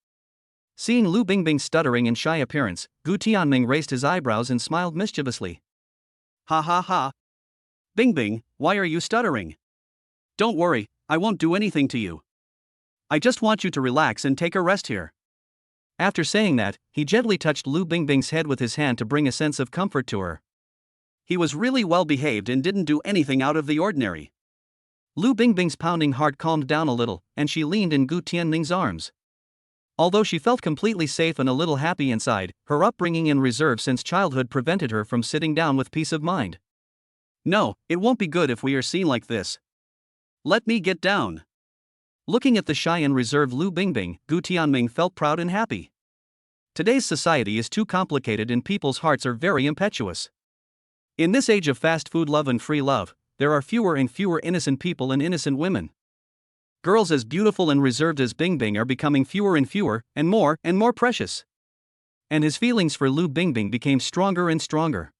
Seeing Lu Bingbing's stuttering and shy appearance, Gu Tianming raised his eyebrows and smiled mischievously. Ha ha ha. Bingbing, why are you stuttering? Don't worry, I won't do anything to you. I just want you to relax and take a rest here. After saying that, he gently touched Lu Bingbing's head with his hand to bring a sense of comfort to her. He was really well behaved and didn't do anything out of the ordinary. Lu Bingbing's pounding heart calmed down a little, and she leaned in Gu Tianming's arms. Although she felt completely safe and a little happy inside, her upbringing and reserve since childhood prevented her from sitting down with peace of mind. No, it won't be good if we are seen like this. Let me get down. Looking at the shy and reserved Lu Bingbing, Gu Tianming felt proud and happy. Today's society is too complicated and people's hearts are very impetuous. In this age of fast food love and free love, there are fewer and fewer innocent people and innocent women. Girls as beautiful and reserved as Bingbing are becoming fewer and fewer, and more precious. And his feelings for Lu Bingbing became stronger and stronger.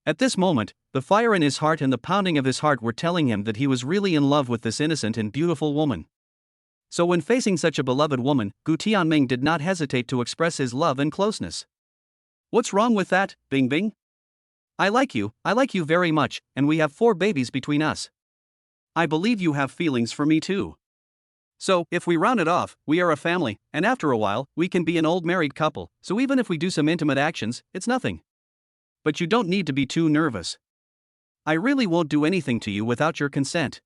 At this moment, the fire in his heart and the pounding of his heart were telling him that he was really in love with this innocent and beautiful woman. So when facing such a beloved woman, Gu Tianming did not hesitate to express his love and closeness. What's wrong with that, Bingbing? I like you very much, and we have 4 babies between us. I believe you have feelings for me too. So, if we round it off, we are a family, and after a while, we can be an old married couple, so even if we do some intimate actions, it's nothing. But you don't need to be too nervous. I really won't do anything to you without your consent.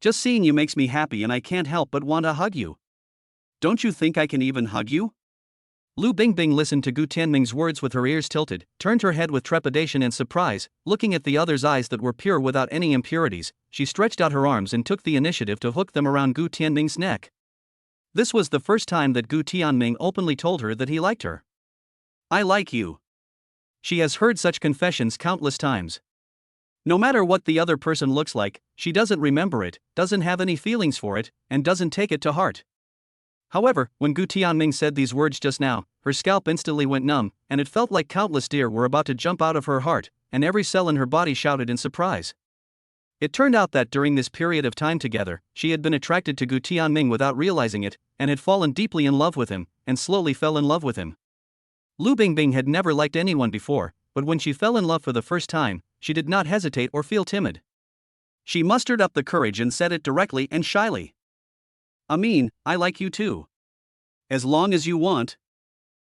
Just seeing you makes me happy and I can't help but want to hug you. Don't you think I can even hug you? Lu Bingbing listened to Gu Tianming's words with her ears tilted, turned her head with trepidation and surprise, looking at the other's eyes that were pure without any impurities. She stretched out her arms and took the initiative to hook them around Gu Tianming's neck. This was the first time that Gu Tianming openly told her that he liked her. I like you. She has heard such confessions countless times. No matter what the other person looks like, she doesn't remember it, doesn't have any feelings for it, and doesn't take it to heart. However, when Gu Tianming said these words just now, her scalp instantly went numb, and it felt like countless deer were about to jump out of her heart, and every cell in her body shouted in surprise. It turned out that during this period of time together, she had been attracted to Gu Tianming without realizing it, and had fallen deeply in love with him, and slowly fell in love with him. Lu Bingbing had never liked anyone before, but when she fell in love for the first time, she did not hesitate or feel timid. She mustered up the courage and said it directly and shyly. I like you too. As long as you want.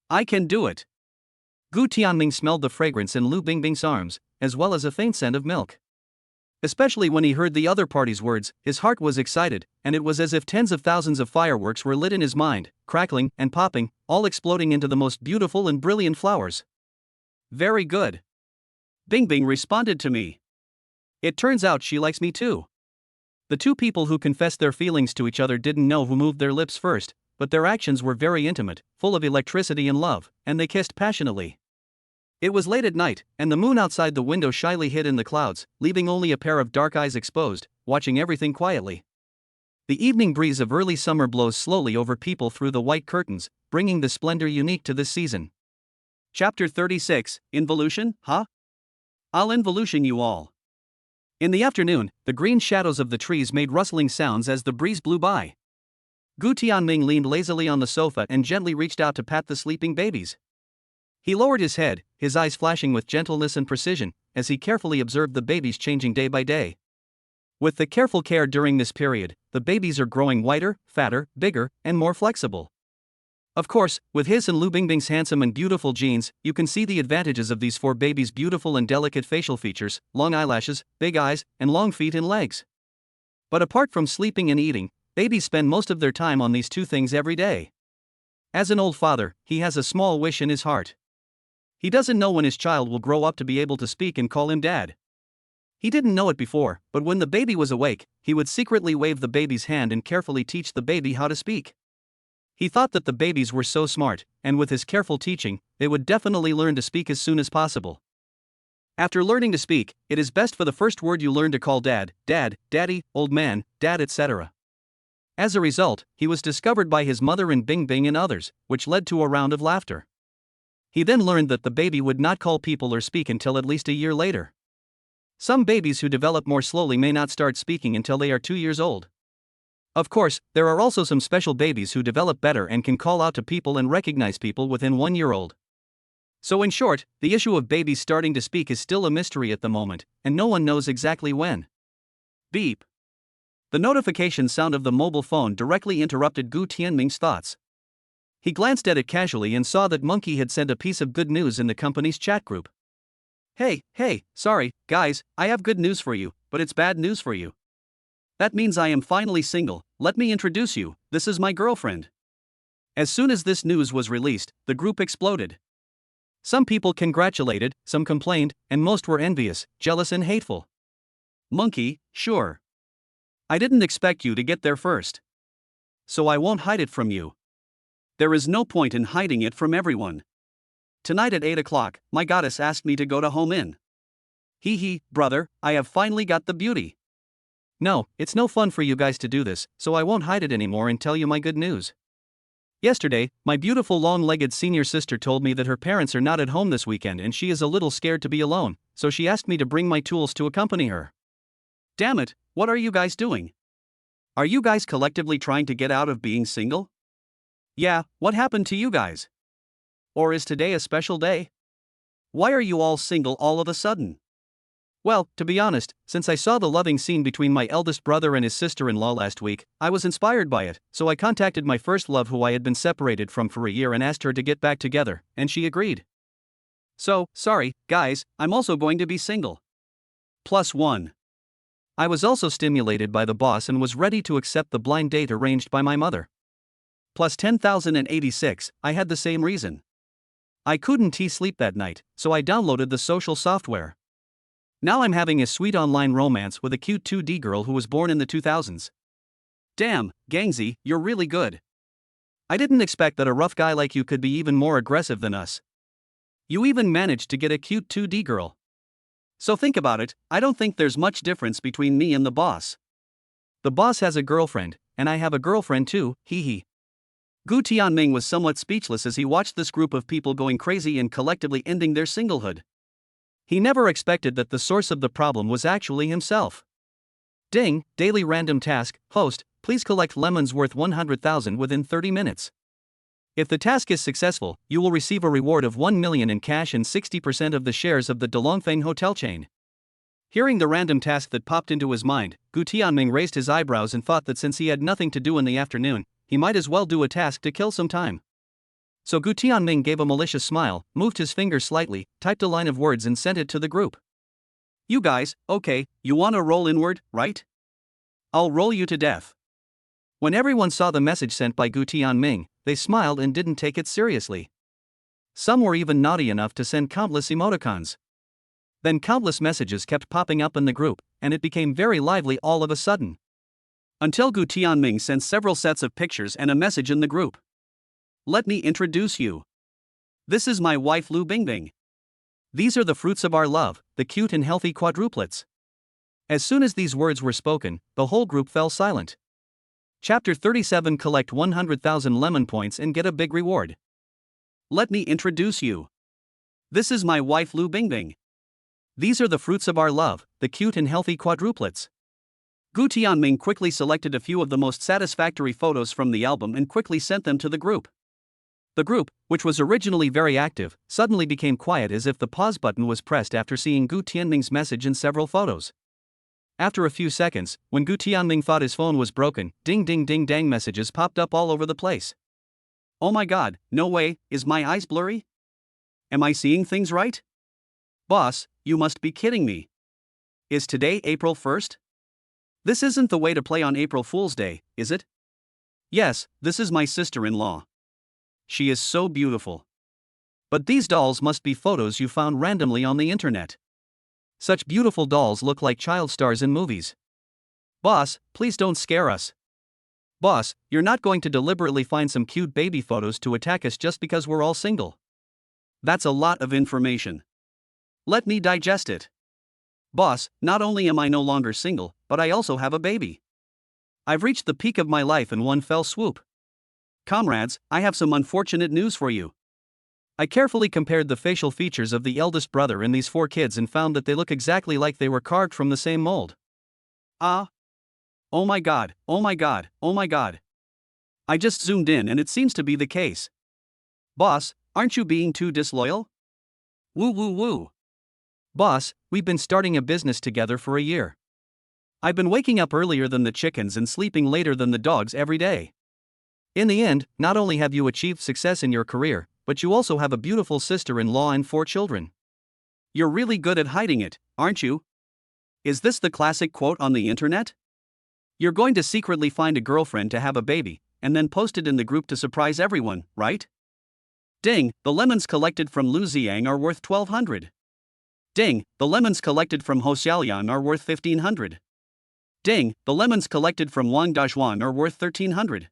I can do it. Gu Tianming smelled the fragrance in Lu Bingbing's arms, as well as a faint scent of milk. Especially when he heard the other party's words, his heart was excited, and it was as if tens of thousands of fireworks were lit in his mind, crackling and popping, all exploding into the most beautiful and brilliant flowers. Very good. Bingbing responded to me. It turns out she likes me too. The two people who confessed their feelings to each other didn't know who moved their lips first, but their actions were very intimate, full of electricity and love, and they kissed passionately. It was late at night, and the moon outside the window shyly hid in the clouds, leaving only a pair of dark eyes exposed, watching everything quietly. The evening breeze of early summer blows slowly over people through the white curtains, bringing the splendor unique to this season. Chapter 36, Involution, huh? I'll involution you all. In the afternoon, the green shadows of the trees made rustling sounds as the breeze blew by. Gu Tianming leaned lazily on the sofa and gently reached out to pat the sleeping babies. He lowered his head, his eyes flashing with gentleness and precision, as he carefully observed the babies changing day by day. With the careful care during this period, the babies are growing whiter, fatter, bigger, and more flexible. Of course, with his and Lu Bingbing's handsome and beautiful genes, you can see the advantages of these four babies' beautiful and delicate facial features, long eyelashes, big eyes, and long feet and legs. But apart from sleeping and eating, babies spend most of their time on these two things every day. As an old father, he has a small wish in his heart. He doesn't know when his child will grow up to be able to speak and call him dad. He didn't know it before, but when the baby was awake, he would secretly wave the baby's hand and carefully teach the baby how to speak. He thought that the babies were so smart, and with his careful teaching, they would definitely learn to speak as soon as possible. After learning to speak, it is best for the first word you learn to call dad, dad, daddy, old man, dad, etc. As a result, he was discovered by his mother and Bingbing and others, which led to a round of laughter. He then learned that the baby would not call people or speak until at least a year later. Some babies who develop more slowly may not start speaking until they are 2 years old. Of course, there are also some special babies who develop better and can call out to people and recognize people within 1 year old. So in short, the issue of babies starting to speak is still a mystery at the moment, and no one knows exactly when. Beep. The notification sound of the mobile phone directly interrupted Gu Tianming's thoughts. He glanced at it casually and saw that Monkey had sent a piece of good news in the company's chat group. Hey, sorry, guys, I have good news for you, but it's bad news for you. That means I am finally single. Let me introduce you, this is my girlfriend. As soon as this news was released, the group exploded. Some people congratulated, some complained, and most were envious, jealous and hateful. Monkey, sure. I didn't expect you to get there first. So I won't hide it from you. There is no point in hiding it from everyone. Tonight at 8 o'clock, my goddess asked me to go to Home Inn. Hee, brother, I have finally got the beauty. No, it's no fun for you guys to do this, so I won't hide it anymore and tell you my good news. Yesterday, my beautiful long-legged senior sister told me that her parents are not at home this weekend and she is a little scared to be alone, so she asked me to bring my tools to accompany her. Damn it, what are you guys doing? Are you guys collectively trying to get out of being single? Yeah, what happened to you guys? Or is today a special day? Why are you all single all of a sudden? Well, to be honest, since I saw the loving scene between my eldest brother and his sister-in-law last week, I was inspired by it, so I contacted my first love who I had been separated from for a year and asked her to get back together, and she agreed. So, sorry, guys, I'm also going to be single. +1. I was also stimulated by the boss and was ready to accept the blind date arranged by my mother. +10,086, I had the same reason. I couldn't sleep that night, so I downloaded the social software. Now I'm having a sweet online romance with a cute 2D girl who was born in the 2000s. Damn, Gangsy, you're really good. I didn't expect that a rough guy like you could be even more aggressive than us. You even managed to get a cute 2D girl. So think about it, I don't think there's much difference between me and the boss. The boss has a girlfriend, and I have a girlfriend too, hee. Gu Tianming was somewhat speechless as he watched this group of people going crazy and collectively ending their singlehood. He never expected that the source of the problem was actually himself. Ding, daily random task, host, please collect lemons worth 100,000 within 30 minutes. If the task is successful, you will receive a reward of 1 million in cash and 60% of the shares of the Delongfeng hotel chain. Hearing the random task that popped into his mind, Gu Tianming raised his eyebrows and thought that since he had nothing to do in the afternoon, he might as well do a task to kill some time. So Gu Tianming gave a malicious smile, moved his finger slightly, typed a line of words and sent it to the group. You guys, okay, you wanna roll inward, right? I'll roll you to death. When everyone saw the message sent by Gu Tianming, they smiled and didn't take it seriously. Some were even naughty enough to send countless emoticons. Then countless messages kept popping up in the group, and it became very lively all of a sudden. Until Gu Tianming sent several sets of pictures and a message in the group. Let me introduce you. This is my wife Lu Bingbing. These are the fruits of our love, the cute and healthy quadruplets. As soon as these words were spoken, the whole group fell silent. Chapter 37. Collect 100,000 lemon points and get a big reward. Let me introduce you. This is my wife Lu Bingbing. These are the fruits of our love, the cute and healthy quadruplets. Gu Tianming quickly selected a few of the most satisfactory photos from the album and quickly sent them to the group. The group, which was originally very active, suddenly became quiet as if the pause button was pressed after seeing Gu Tianming's message and several photos. After a few seconds, when Gu Tianming thought his phone was broken, ding ding ding dang messages popped up all over the place. Oh my god, no way, is my eyes blurry? Am I seeing things right? Boss, you must be kidding me. Is today April 1st? This isn't the way to play on April Fool's Day, is it? Yes, this is my sister-in-law. She is so beautiful. But these dolls must be photos you found randomly on the internet. Such beautiful dolls look like child stars in movies. Boss, please don't scare us. Boss, you're not going to deliberately find some cute baby photos to attack us just because we're all single. That's a lot of information. Let me digest it. Boss, not only am I no longer single, but I also have a baby. I've reached the peak of my life in one fell swoop. Comrades, I have some unfortunate news for you. I carefully compared the facial features of the eldest brother and these 4 kids and found that they look exactly like they were carved from the same mold. Ah. Oh my god, oh my god, oh my god. I just zoomed in and it seems to be the case. Boss, aren't you being too disloyal? Woo woo woo. Boss, we've been starting a business together for a year. I've been waking up earlier than the chickens and sleeping later than the dogs every day. In the end, not only have you achieved success in your career, but you also have a beautiful sister-in-law and 4 children. You're really good at hiding it, aren't you? Is this the classic quote on the internet? You're going to secretly find a girlfriend to have a baby, and then post it in the group to surprise everyone, right? Ding, the lemons collected from Lu Ziang are worth 1,200. Ding, the lemons collected from Ho Xiaoliang are worth 1,500. Ding, the lemons collected from Wang Dazhuan are worth 1,300.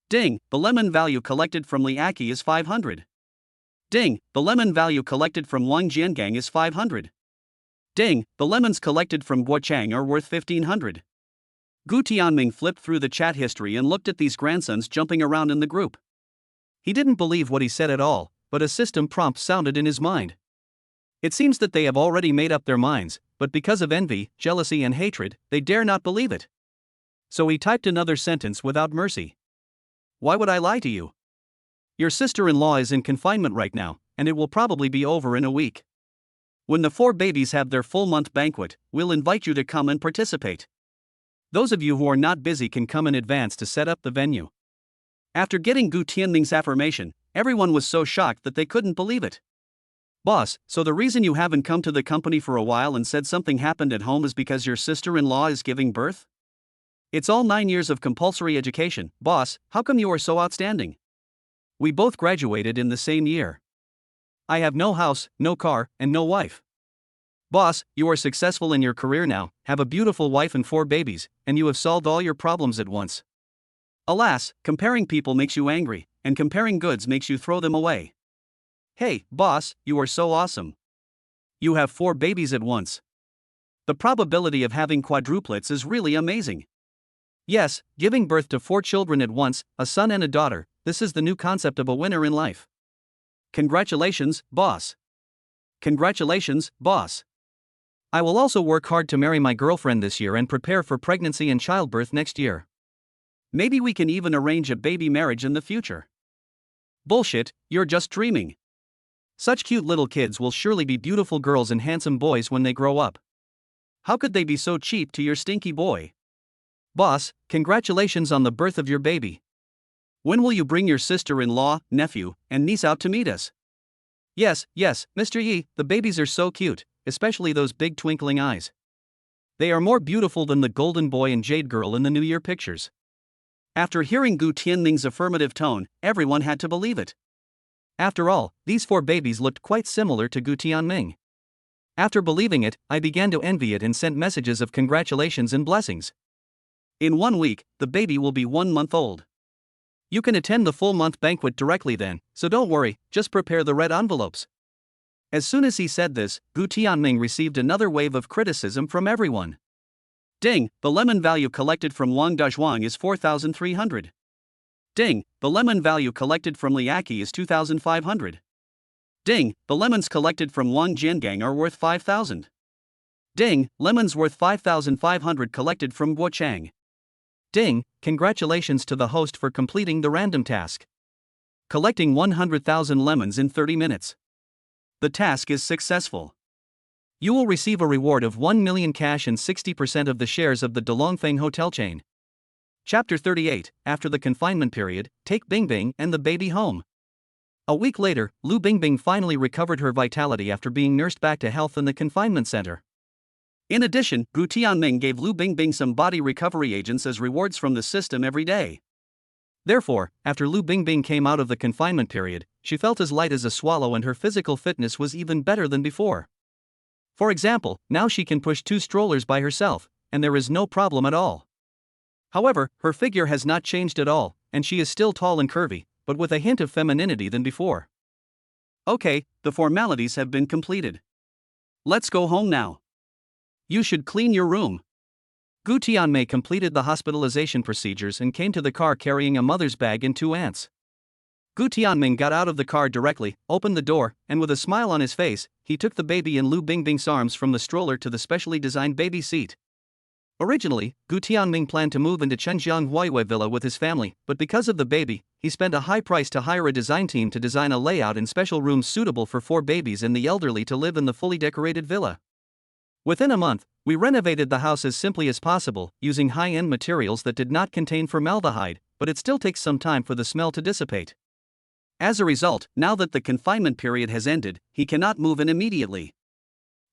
Ding, the lemon value collected from Li Aki is 500. Ding, the lemon value collected from Wang Jiangang is 500. Ding, the lemons collected from Guochang are worth 1,500. Gu Tianming flipped through the chat history and looked at these grandsons jumping around in the group. He didn't believe what he said at all, but a system prompt sounded in his mind. It seems that they have already made up their minds, but because of envy, jealousy and hatred, they dare not believe it. So he typed another sentence without mercy. Why would I lie to you? Your sister-in-law is in confinement right now, and it will probably be over in a week. When the 4 babies have their full-month banquet, we'll invite you to come and participate. Those of you who are not busy can come in advance to set up the venue. After getting Gu Tianming's affirmation, everyone was so shocked that they couldn't believe it. Boss, so the reason you haven't come to the company for a while and said something happened at home is because your sister-in-law is giving birth? It's all 9 years of compulsory education, boss, how come you are so outstanding? We both graduated in the same year. I have no house, no car, and no wife. Boss, you are successful in your career now, have a beautiful wife and 4 babies, and you have solved all your problems at once. Alas, comparing people makes you angry, and comparing goods makes you throw them away. Hey, boss, you are so awesome. You have 4 babies at once. The probability of having quadruplets is really amazing. Yes, giving birth to 4 children at once, a son and a daughter, this is the new concept of a winner in life. Congratulations, boss. Congratulations, boss. I will also work hard to marry my girlfriend this year and prepare for pregnancy and childbirth next year. Maybe we can even arrange a baby marriage in the future. Bullshit, you're just dreaming. Such cute little kids will surely be beautiful girls and handsome boys when they grow up. How could they be so cheap to your stinky boy? Boss, congratulations on the birth of your baby. When will you bring your sister-in-law, nephew, and niece out to meet us? Yes, Mr. Yi, the babies are so cute, especially those big twinkling eyes. They are more beautiful than the golden boy and jade girl in the New Year pictures. After hearing Gu Tianming's affirmative tone, everyone had to believe it. After all, these 4 babies looked quite similar to Gu Tianming. After believing it, I began to envy it and sent messages of congratulations and blessings. In 1 week, the baby will be 1 month old. You can attend the full month banquet directly then, so don't worry, just prepare the red envelopes. As soon as he said this, Gu Tianming received another wave of criticism from everyone. Ding, the lemon value collected from Wang Dazhuang is 4,300. Ding, the lemon value collected from Liaki is 2,500. Ding, the lemons collected from Wang Jiangang are worth 5,000. Ding, lemons worth 5,500 collected from Guochang. Ding, congratulations to the host for completing the random task. Collecting 100,000 lemons in 30 minutes. The task is successful. You will receive a reward of 1 million cash and 60% of the shares of the Delongfeng hotel chain. Chapter 38, After the confinement period, take Bingbing and the baby home. A week later, Lu Bingbing finally recovered her vitality after being nursed back to health in the confinement center. In addition, Gu Tianming gave Lu Bingbing some body recovery agents as rewards from the system every day. Therefore, after Lu Bingbing came out of the confinement period, she felt as light as a swallow and her physical fitness was even better than before. For example, now she can push 2 strollers by herself, and there is no problem at all. However, her figure has not changed at all, and she is still tall and curvy, but with a hint of femininity than before. Okay, the formalities have been completed. Let's go home now. You should clean your room. Gu Tianmei completed the hospitalization procedures and came to the car carrying a mother's bag and 2 aunts. Gu Tianming got out of the car directly, opened the door, and with a smile on his face, he took the baby in Lu Bingbing's arms from the stroller to the specially designed baby seat. Originally, Gu Tianming planned to move into Chenjiang Huaiyue Villa with his family, but because of the baby, he spent a high price to hire a design team to design a layout and special rooms suitable for 4 babies and the elderly to live in the fully decorated villa. Within a month, we renovated the house as simply as possible, using high-end materials that did not contain formaldehyde, but it still takes some time for the smell to dissipate. As a result, now that the confinement period has ended, he cannot move in immediately.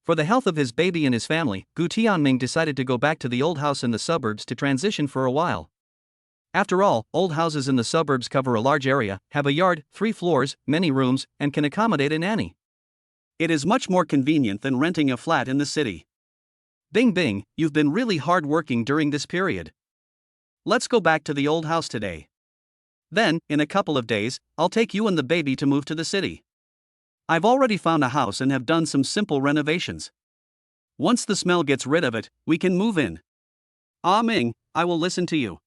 For the health of his baby and his family, Gu Tianming decided to go back to the old house in the suburbs to transition for a while. After all, old houses in the suburbs cover a large area, have a yard, 3 floors, many rooms, and can accommodate a nanny. It is much more convenient than renting a flat in the city. Bing, you've been really hard working during this period. Let's go back to the old house today. Then, in a couple of days, I'll take you and the baby to move to the city. I've already found a house and have done some simple renovations. Once the smell gets rid of it, we can move in. Ah Ming, I will listen to you.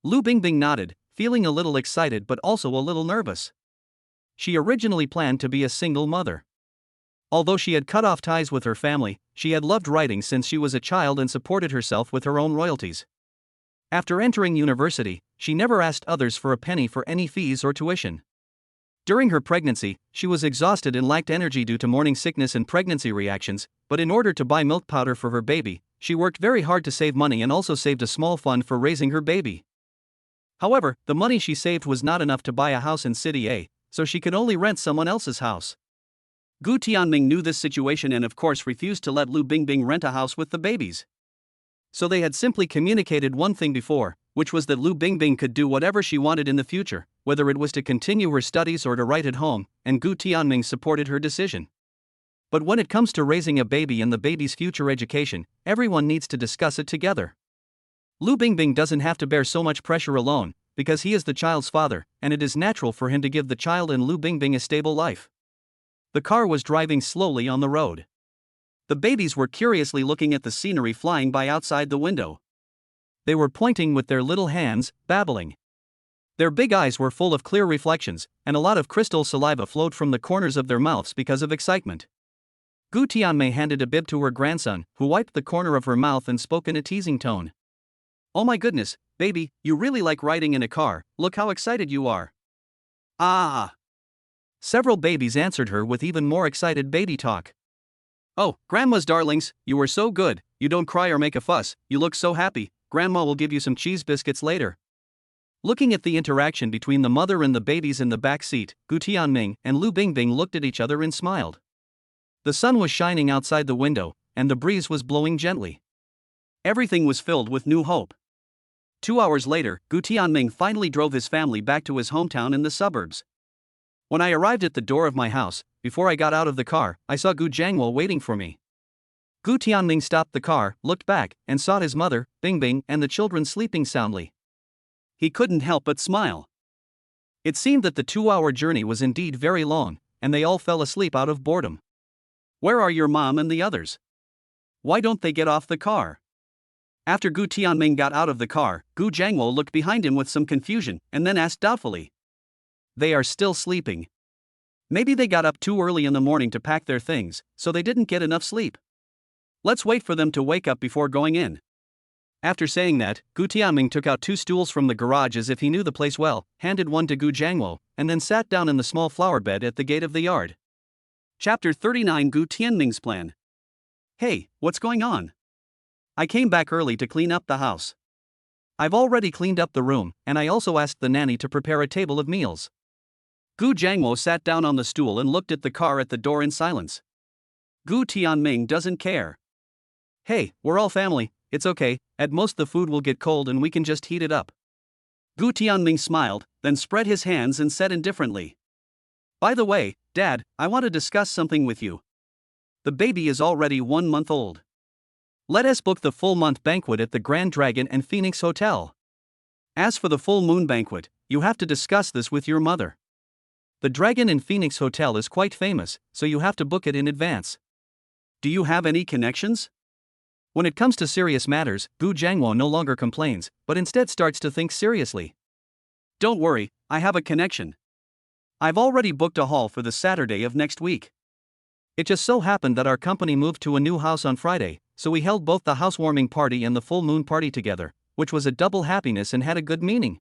Lu Bingbing nodded, feeling a little excited but also a little nervous. She originally planned to be a single mother. Although she had cut off ties with her family, she had loved writing since she was a child and supported herself with her own royalties. After entering university, she never asked others for a penny for any fees or tuition. During her pregnancy, she was exhausted and lacked energy due to morning sickness and pregnancy reactions, but in order to buy milk powder for her baby, she worked very hard to save money and also saved a small fund for raising her baby. However, the money she saved was not enough to buy a house in City A, so she could only rent someone else's house. Gu Tianming knew this situation and of course refused to let Lu Bingbing rent a house with the babies. So they had simply communicated one thing before, which was that Lu Bingbing could do whatever she wanted in the future, whether it was to continue her studies or to write at home, and Gu Tianming supported her decision. But when it comes to raising a baby and the baby's future education, everyone needs to discuss it together. Lu Bingbing doesn't have to bear so much pressure alone, because he is the child's father, and it is natural for him to give the child and Lu Bingbing a stable life. The car was driving slowly on the road. The babies were curiously looking at the scenery flying by outside the window. They were pointing with their little hands, babbling. Their big eyes were full of clear reflections, and a lot of crystal saliva flowed from the corners of their mouths because of excitement. Gu Tianmei handed a bib to her grandson, who wiped the corner of her mouth and spoke in a teasing tone. "Oh my goodness, baby, you really like riding in a car, look how excited you are." "Ah!" Several babies answered her with even more excited baby talk. "Oh, Grandma's darlings, you are so good, you don't cry or make a fuss, you look so happy, Grandma will give you some cheese biscuits later." Looking at the interaction between the mother and the babies in the back seat, Gu Tianming and Lu Bingbing looked at each other and smiled. The sun was shining outside the window, and the breeze was blowing gently. Everything was filled with new hope. 2 hours later, Gu Tianming finally drove his family back to his hometown in the suburbs. When I arrived at the door of my house, before I got out of the car, I saw Gu Jiangwo waiting for me. Gu Tianming stopped the car, looked back, and saw his mother, Bingbing, and the children sleeping soundly. He couldn't help but smile. It seemed that the 2-hour journey was indeed very long, and they all fell asleep out of boredom. Where are your mom and the others? Why don't they get off the car? After Gu Tianming got out of the car, Gu Jiangwo looked behind him with some confusion, and then asked doubtfully. They are still sleeping. Maybe they got up too early in the morning to pack their things, so they didn't get enough sleep. Let's wait for them to wake up before going in. After saying that, Gu Tianming took out 2 stools from the garage as if he knew the place well, handed one to Gu Jiangwo, and then sat down in the small flower bed at the gate of the yard. Chapter 39 Gu Tianming's Plan. Hey, what's going on? I came back early to clean up the house. I've already cleaned up the room, and I also asked the nanny to prepare a table of meals. Gu Jiangwo sat down on the stool and looked at the car at the door in silence. Gu Tianming doesn't care. Hey, we're all family, it's okay, at most the food will get cold and we can just heat it up. Gu Tianming smiled, then spread his hands and said indifferently. By the way, Dad, I want to discuss something with you. The baby is already 1 month old. Let us book the full month banquet at the Grand Dragon and Phoenix Hotel. As for the full moon banquet, you have to discuss this with your mother. The Dragon and Phoenix Hotel is quite famous, so you have to book it in advance. Do you have any connections? When it comes to serious matters, Gu Jiangwo no longer complains, but instead starts to think seriously. Don't worry, I have a connection. I've already booked a hall for the Saturday of next week. It just so happened that our company moved to a new house on Friday, so we held both the housewarming party and the full moon party together, which was a double happiness and had a good meaning.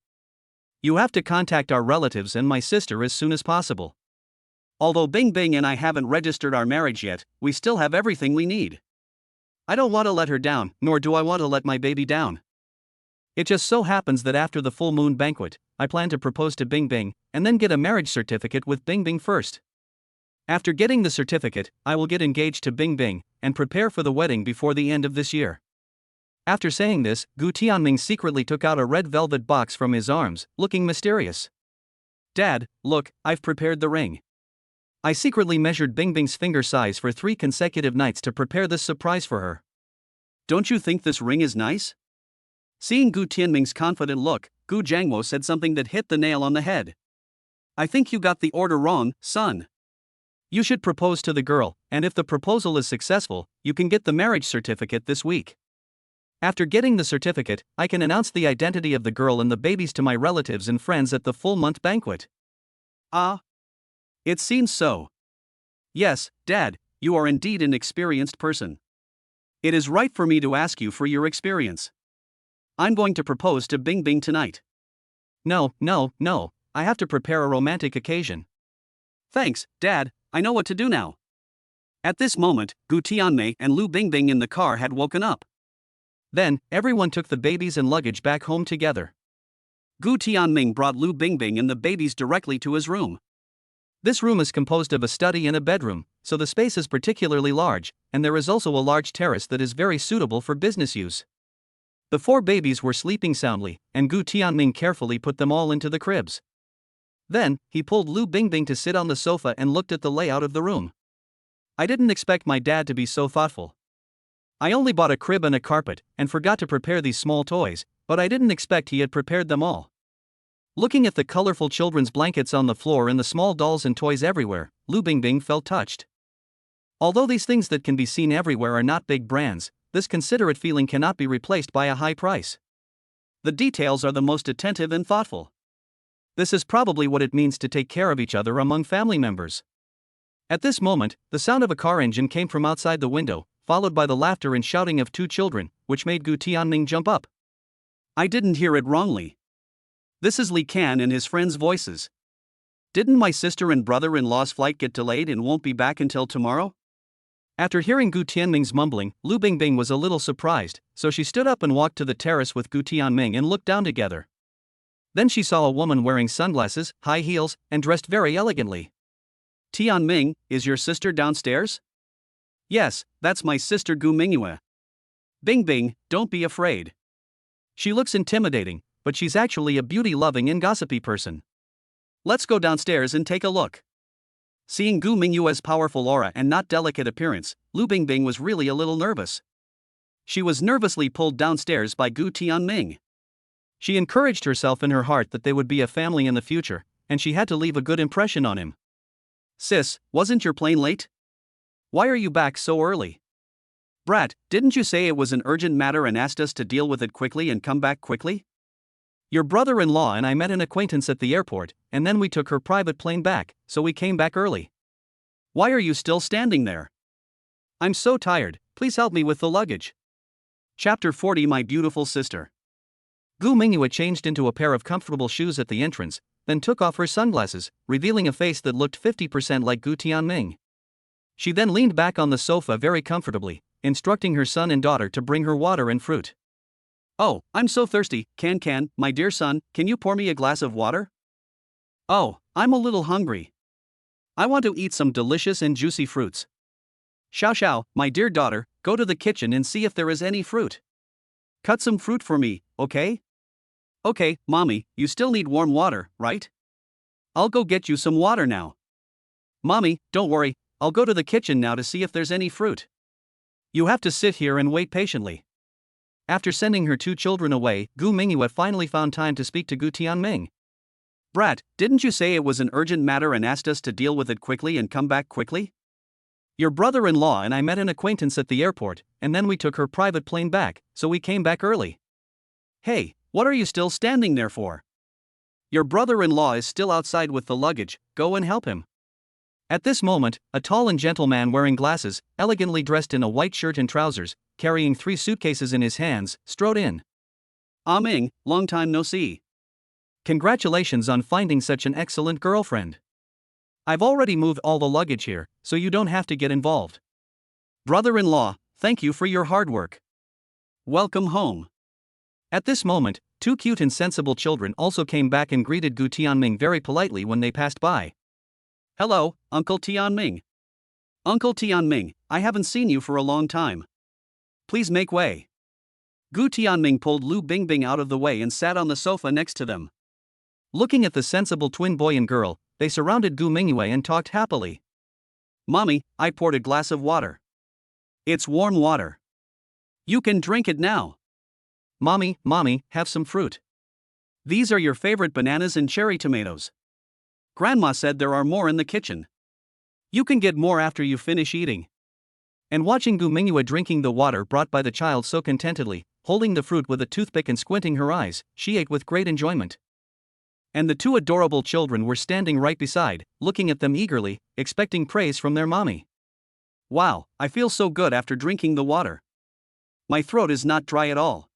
You have to contact our relatives and my sister as soon as possible. Although Bingbing and I haven't registered our marriage yet, we still have everything we need. I don't want to let her down, nor do I want to let my baby down. It just so happens that after the full moon banquet, I plan to propose to Bingbing, and then get a marriage certificate with Bingbing first. After getting the certificate, I will get engaged to Bingbing, and prepare for the wedding before the end of this year. After saying this, Gu Tianming secretly took out a red velvet box from his arms, looking mysterious. Dad, look, I've prepared the ring. I secretly measured Bingbing's finger size for 3 consecutive nights to prepare this surprise for her. Don't you think this ring is nice? Seeing Gu Tianming's confident look, Gu Jiangwo said something that hit the nail on the head. I think you got the order wrong, son. You should propose to the girl, and if the proposal is successful, you can get the marriage certificate this week. After getting the certificate, I can announce the identity of the girl and the babies to my relatives and friends at the full month banquet. Ah. It seems so. Yes, Dad, you are indeed an experienced person. It is right for me to ask you for your experience. I'm going to propose to Bingbing tonight. No, I have to prepare a romantic occasion. Thanks, Dad, I know what to do now. At this moment, Gu Tianmei and Lu Bingbing in the car had woken up. Then, everyone took the babies and luggage back home together. Gu Tianming brought Lu Bingbing and the babies directly to his room. This room is composed of a study and a bedroom, so the space is particularly large, and there is also a large terrace that is very suitable for business use. The 4 babies were sleeping soundly, and Gu Tianming carefully put them all into the cribs. Then, he pulled Lu Bingbing to sit on the sofa and looked at the layout of the room. I didn't expect my dad to be so thoughtful. I only bought a crib and a carpet, and forgot to prepare these small toys, but I didn't expect he had prepared them all. Looking at the colorful children's blankets on the floor and the small dolls and toys everywhere, Lu Bingbing felt touched. Although these things that can be seen everywhere are not big brands, this considerate feeling cannot be replaced by a high price. The details are the most attentive and thoughtful. This is probably what it means to take care of each other among family members. At this moment, the sound of a car engine came from outside the window, followed by the laughter and shouting of 2 children, which made Gu Tianming jump up. I didn't hear it wrongly. This is Li Kan and his friends' voices. Didn't my sister and brother-in-law's flight get delayed and won't be back until tomorrow? After hearing Gu Tianming's mumbling, Lu Bingbing was a little surprised, so she stood up and walked to the terrace with Gu Tianming and looked down together. Then she saw a woman wearing sunglasses, high heels, and dressed very elegantly. Tianming, is your sister downstairs? Yes, that's my sister Gu Mingyue. Bing Bing, don't be afraid. She looks intimidating, but she's actually a beauty-loving and gossipy person. Let's go downstairs and take a look. Seeing Gu Mingyue's powerful aura and not delicate appearance, Lu Bingbing was really a little nervous. She was nervously pulled downstairs by Gu Tianming. She encouraged herself in her heart that they would be a family in the future, and she had to leave a good impression on him. Sis, wasn't your plane late? Why are you back so early? Brat, didn't you say it was an urgent matter and asked us to deal with it quickly and come back quickly? Your brother-in-law and I met an acquaintance at the airport, and then we took her private plane back, so we came back early. Why are you still standing there? I'm so tired, please help me with the luggage. Chapter 40 My Beautiful Sister. Gu Mingyue changed into a pair of comfortable shoes at the entrance, then took off her sunglasses, revealing a face that looked 50% like Gu Tianming. She then leaned back on the sofa very comfortably, instructing her son and daughter to bring her water and fruit. Oh, I'm so thirsty, my dear son, can you pour me a glass of water? Oh, I'm a little hungry. I want to eat some delicious and juicy fruits. Xiao, my dear daughter, go to the kitchen and see if there is any fruit. Cut some fruit for me, okay? Okay, mommy, you still need warm water, right? I'll go get you some water now. Mommy, don't worry, I'll go to the kitchen now to see if there's any fruit. You have to sit here and wait patiently. After sending her two children away, Gu Mingyue finally found time to speak to Gu Tianming. Brat, didn't you say it was an urgent matter and asked us to deal with it quickly and come back quickly? Your brother-in-law and I met an acquaintance at the airport, and then we took her private plane back, so we came back early. Hey, what are you still standing there for? Your brother-in-law is still outside with the luggage, go and help him. At this moment, a tall and gentle man wearing glasses, elegantly dressed in a white shirt and trousers, carrying 3 suitcases in his hands, strode in. Ah Ming, long time no see. Congratulations on finding such an excellent girlfriend. I've already moved all the luggage here, so you don't have to get involved. Brother-in-law, thank you for your hard work. Welcome home. At this moment, 2 cute and sensible children also came back and greeted Gu Tianming very politely when they passed by. Hello, Uncle Tianming. Uncle Tianming, I haven't seen you for a long time. Please make way. Gu Tianming pulled Lu Bingbing out of the way and sat on the sofa next to them. Looking at the sensible twin boy and girl, they surrounded Gu Mingyue and talked happily. Mommy, I poured a glass of water. It's warm water. You can drink it now. Mommy, have some fruit. These are your favorite bananas and cherry tomatoes. Grandma said there are more in the kitchen. You can get more after you finish eating. And watching Gu Mingyue drinking the water brought by the child so contentedly, holding the fruit with a toothpick and squinting her eyes, she ate with great enjoyment. And the 2 adorable children were standing right beside, looking at them eagerly, expecting praise from their mommy. Wow, I feel so good after drinking the water. My throat is not dry at all.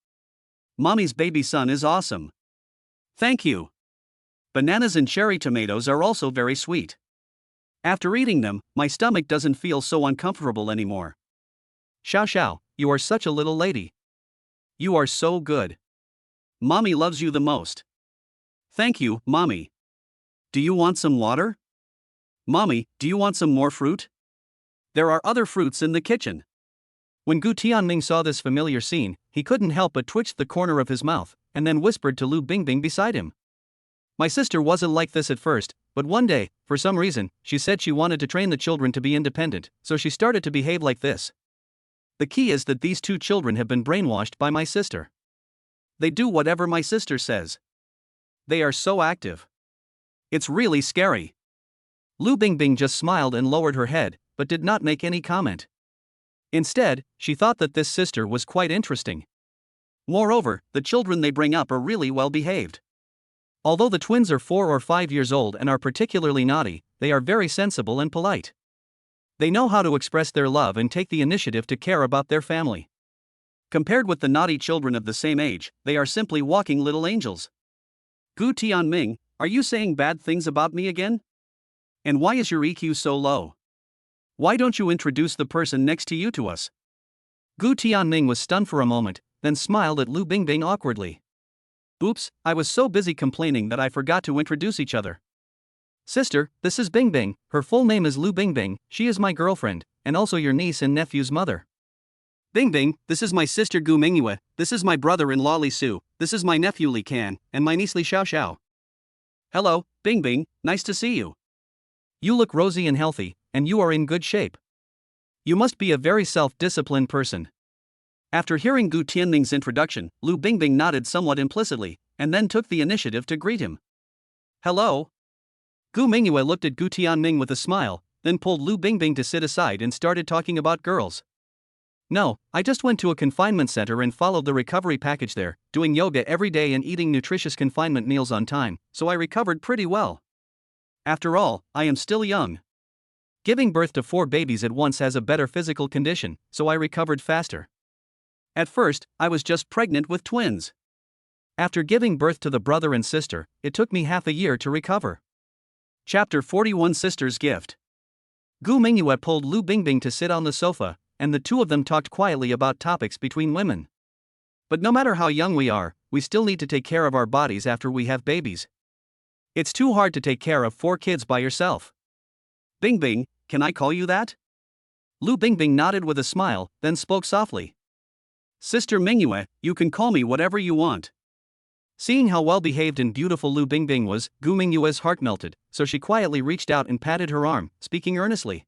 Mommy's baby son is awesome. Thank you. Bananas and cherry tomatoes are also very sweet. After eating them, my stomach doesn't feel so uncomfortable anymore. Xiao, you are such a little lady. You are so good. Mommy loves you the most. Thank you, Mommy. Do you want some water? Mommy, do you want some more fruit? There are other fruits in the kitchen. When Gu Tianming saw this familiar scene, he couldn't help but twitch the corner of his mouth, and then whispered to Lu Bingbing beside him. My sister wasn't like this at first, but one day, for some reason, she said she wanted to train the children to be independent, so she started to behave like this. The key is that these 2 children have been brainwashed by my sister. They do whatever my sister says. They are so active. It's really scary. Lu Bingbing just smiled and lowered her head, but did not make any comment. Instead, she thought that this sister was quite interesting. Moreover, the children they bring up are really well behaved. Although the twins are 4 or 5 years old and are particularly naughty, they are very sensible and polite. They know how to express their love and take the initiative to care about their family. Compared with the naughty children of the same age, they are simply walking little angels. Gu Tianming, are you saying bad things about me again? And why is your EQ so low? Why don't you introduce the person next to you to us? Gu Tianming was stunned for a moment, then smiled at Lu Bingbing awkwardly. Oops, I was so busy complaining that I forgot to introduce each other. Sister, this is Bingbing, her full name is Lu Bingbing, she is my girlfriend, and also your niece and nephew's mother. Bingbing, this is my sister Gu Mingyue, this is my brother-in-law Li Su, this is my nephew Li Kan, and my niece Li Xiao. Hello, Bingbing, nice to see you. You look rosy and healthy, and you are in good shape. You must be a very self-disciplined person. After hearing Gu Tianming's introduction, Lu Bingbing nodded somewhat implicitly, and then took the initiative to greet him. Hello? Gu Mingyue looked at Gu Tianming with a smile, then pulled Lu Bingbing to sit aside and started talking about girls. No, I just went to a confinement center and followed the recovery package there, doing yoga every day and eating nutritious confinement meals on time, so I recovered pretty well. After all, I am still young. Giving birth to 4 babies at once has a better physical condition, so I recovered faster. At first, I was just pregnant with twins. After giving birth to the brother and sister, it took me half a year to recover. Chapter 41 Sister's Gift. Gu Mingyue pulled Lu Bingbing to sit on the sofa, and the two of them talked quietly about topics between women. But no matter how young we are, we still need to take care of our bodies after we have babies. It's too hard to take care of 4 kids by yourself. Bingbing, can I call you that? Lu Bingbing nodded with a smile, then spoke softly. Sister Mingyue, you can call me whatever you want. Seeing how well-behaved and beautiful Lu Bingbing was, Gu Mingyue's heart melted, so she quietly reached out and patted her arm, speaking earnestly.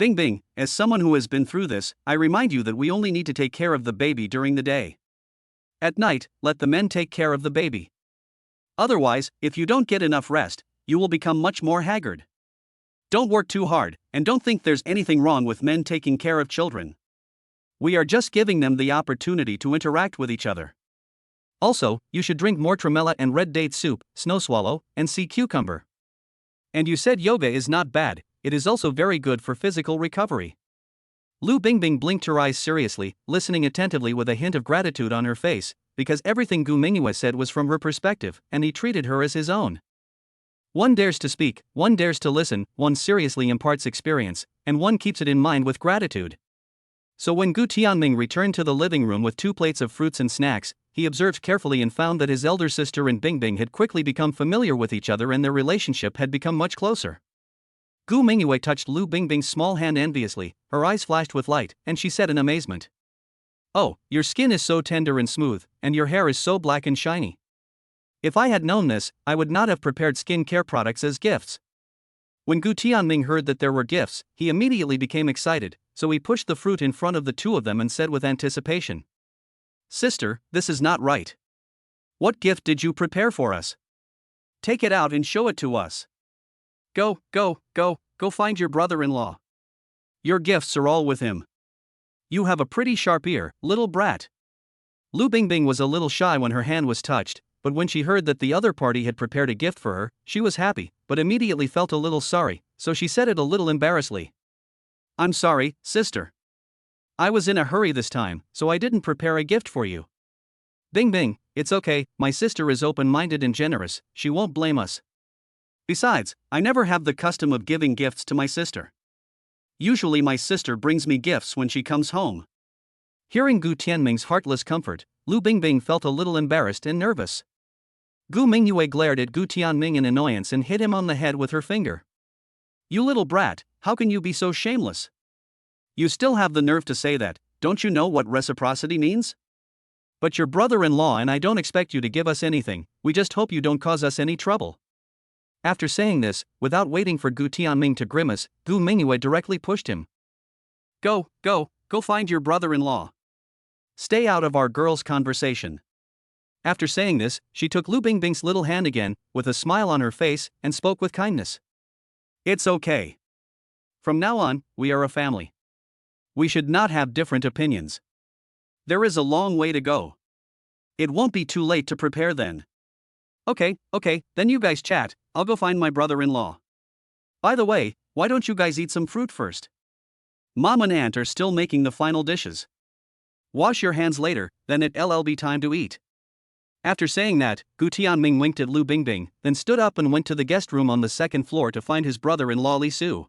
Bingbing, as someone who has been through this, I remind you that we only need to take care of the baby during the day. At night, let the men take care of the baby. Otherwise, if you don't get enough rest, you will become much more haggard. Don't work too hard, and don't think there's anything wrong with men taking care of children. We are just giving them the opportunity to interact with each other. Also, you should drink more tremella and red date soup, snow swallow, and sea cucumber. And you said yoga is not bad, it is also very good for physical recovery. Lu Bingbing blinked her eyes seriously, listening attentively with a hint of gratitude on her face, because everything Gu Mingyue said was from her perspective, and he treated her as his own. One dares to speak, one dares to listen, one seriously imparts experience, and one keeps it in mind with gratitude. So when Gu Tianming returned to the living room with 2 plates of fruits and snacks, he observed carefully and found that his elder sister and Bingbing had quickly become familiar with each other and their relationship had become much closer. Gu Mingyue touched Lu Bingbing's small hand enviously, her eyes flashed with light, and she said in amazement. Oh, your skin is so tender and smooth, and your hair is so black and shiny. If I had known this, I would not have prepared skincare products as gifts. When Gu Tianming heard that there were gifts, he immediately became excited, so he pushed the fruit in front of the two of them and said with anticipation. Sister, this is not right. What gift did you prepare for us? Take it out and show it to us. Go find your brother-in-law. Your gifts are all with him. You have a pretty sharp ear, little brat. Lu Bingbing was a little shy when her hand was touched, but when she heard that the other party had prepared a gift for her, she was happy, but immediately felt a little sorry, so she said it a little embarrassedly. I'm sorry, sister. I was in a hurry this time, so I didn't prepare a gift for you. Bingbing, it's okay, my sister is open-minded and generous, she won't blame us. Besides, I never have the custom of giving gifts to my sister. Usually my sister brings me gifts when she comes home. Hearing Gu Tianming's heartless comfort, Lu Bingbing felt a little embarrassed and nervous. Gu Mingyue glared at Gu Tianming in annoyance and hit him on the head with her finger. You little brat, how can you be so shameless? You still have the nerve to say that, don't you know what reciprocity means? But your brother-in-law and I don't expect you to give us anything, we just hope you don't cause us any trouble. After saying this, without waiting for Gu Tianming to grimace, Gu Mingyue directly pushed him. Go find your brother-in-law. Stay out of our girls' conversation. After saying this, she took Lu Bingbing's little hand again, with a smile on her face, and spoke with kindness. It's okay. From now on, we are a family. We should not have different opinions. There is a long way to go. It won't be too late to prepare then. Okay, then you guys chat, I'll go find my brother-in-law. By the way, why don't you guys eat some fruit first? Mom and Aunt are still making the final dishes. Wash your hands later, then it'll be time to eat. After saying that, Gu Tianming winked at Lu Bingbing, then stood up and went to the guest room on the 2nd floor to find his brother-in-law Li Su.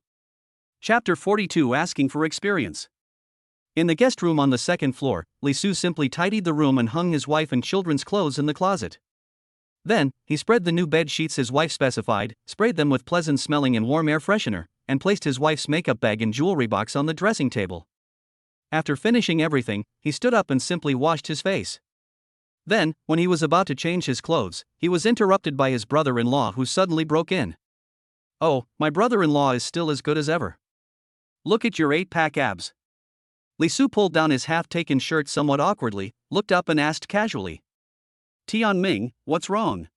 Chapter 42 Asking for Experience. In the guest room on the second floor, Li Su simply tidied the room and hung his wife and children's clothes in the closet. Then, he spread the new bed sheets his wife specified, sprayed them with pleasant-smelling and warm air freshener, and placed his wife's makeup bag and jewelry box on the dressing table. After finishing everything, he stood up and simply washed his face. Then, when he was about to change his clothes, he was interrupted by his brother-in-law who suddenly broke in. "Oh, my brother-in-law is still as good as ever. Look at your 8-pack abs." Li Su pulled down his half-taken shirt somewhat awkwardly, looked up and asked casually, "Tianming, what's wrong?